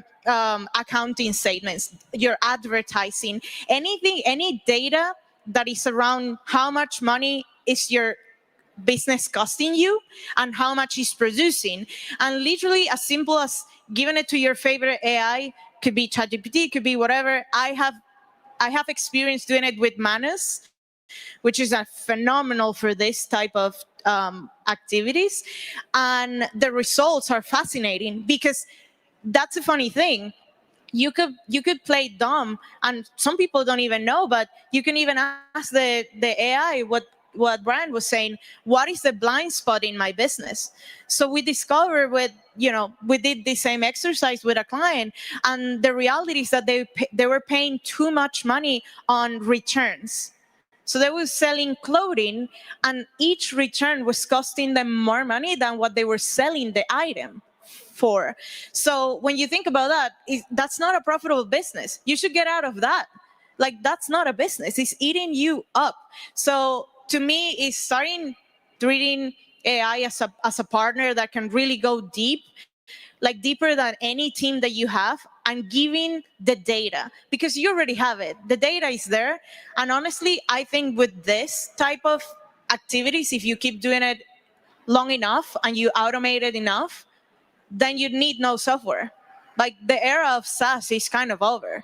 accounting statements, your advertising, anything, any data that is around how much money is your business costing you and how much is producing. And literally as simple as giving it to your favorite AI, could be ChatGPT, could be whatever. I have experience doing it with Manus, which is a phenomenal for this type of activities. And the results are fascinating because that's a funny thing. You could play dumb, and some people don't even know, but you can even ask the AI what Brian was saying, what is the blind spot in my business? So we discovered we did the same exercise with a client, and the reality is that they were paying too much money on returns. So they were selling clothing, and each return was costing them more money than what they were selling the item for. So when you think about that, that's not a profitable business. You should get out of that. Like, that's not a business. It's eating you up. So to me, it's starting treating AI as a partner that can really go deep, like deeper than any team that you have, and giving the data, because you already have it. The data is there. And honestly, I think with this type of activities, if you keep doing it long enough and you automate it enough, then you need no software. Like, the era of SaaS is kind of over.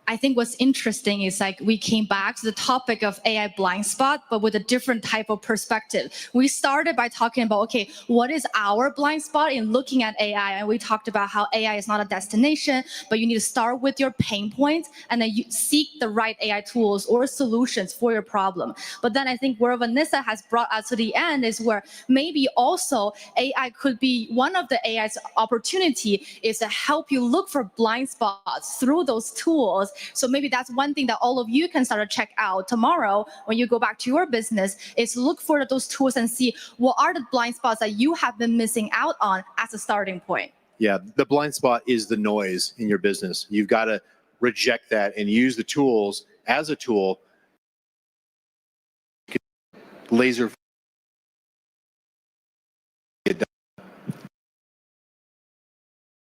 I think what's interesting is like we came back to the topic of AI blind spot, but with a different type of perspective. We started by talking about, okay, what is our blind spot in looking at AI? And we talked about how AI is not a destination, but you need to start with your pain points and then you seek the right AI tools or solutions for your problem. But then I think where Vanessa has brought us to the end is where maybe also AI could be one of the AI's opportunity is to help you look for blind spots through those tools. So maybe that's one thing that all of you can start to check out tomorrow when you go back to your business, is look for those tools and see what are the blind spots that you have been missing out on as a starting point. Yeah, the blind spot is the noise in your business. You've got to reject that and use the tools as a tool. Laser.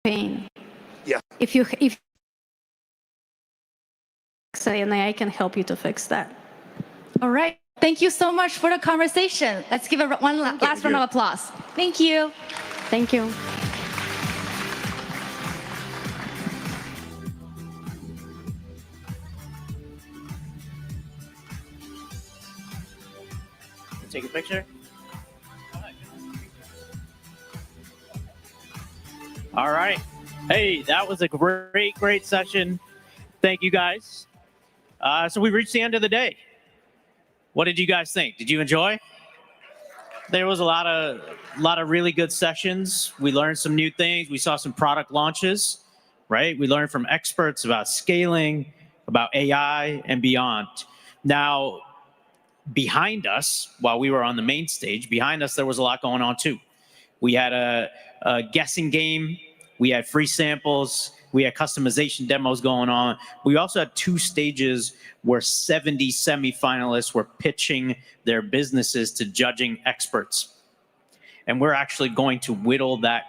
Pain. Yeah. If and I can help you to fix that. All right. Thank you so much for the conversation. Let's give it one last round of applause. Thank you. Thank you. Take a picture. All right. Hey, that was a great session. Thank you, guys. So we reached the end of the day. What did you guys think? Did you enjoy? There was a lot of really good sessions. We learned some new things. We saw some product launches, right? We learned from experts about scaling, about AI, and beyond. Now, behind us, while we were on the main stage, behind us there was a lot going on too. We had a guessing game. We had free samples. We had customization demos going on. We also had 2 stages where 70 semifinalists were pitching their businesses to judging experts. And we're actually going to whittle that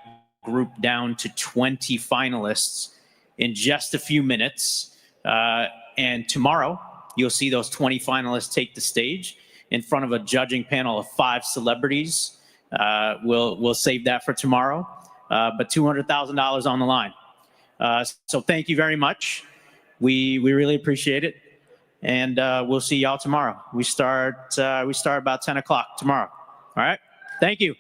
group down to 20 finalists in just a few minutes. And tomorrow, you'll see those 20 finalists take the stage in front of a judging panel of 5 celebrities. We'll save that for tomorrow, but $200,000 on the line. So thank you very much. We really appreciate it. And we'll see y'all tomorrow. We start about 10 o'clock tomorrow. All right. Thank you.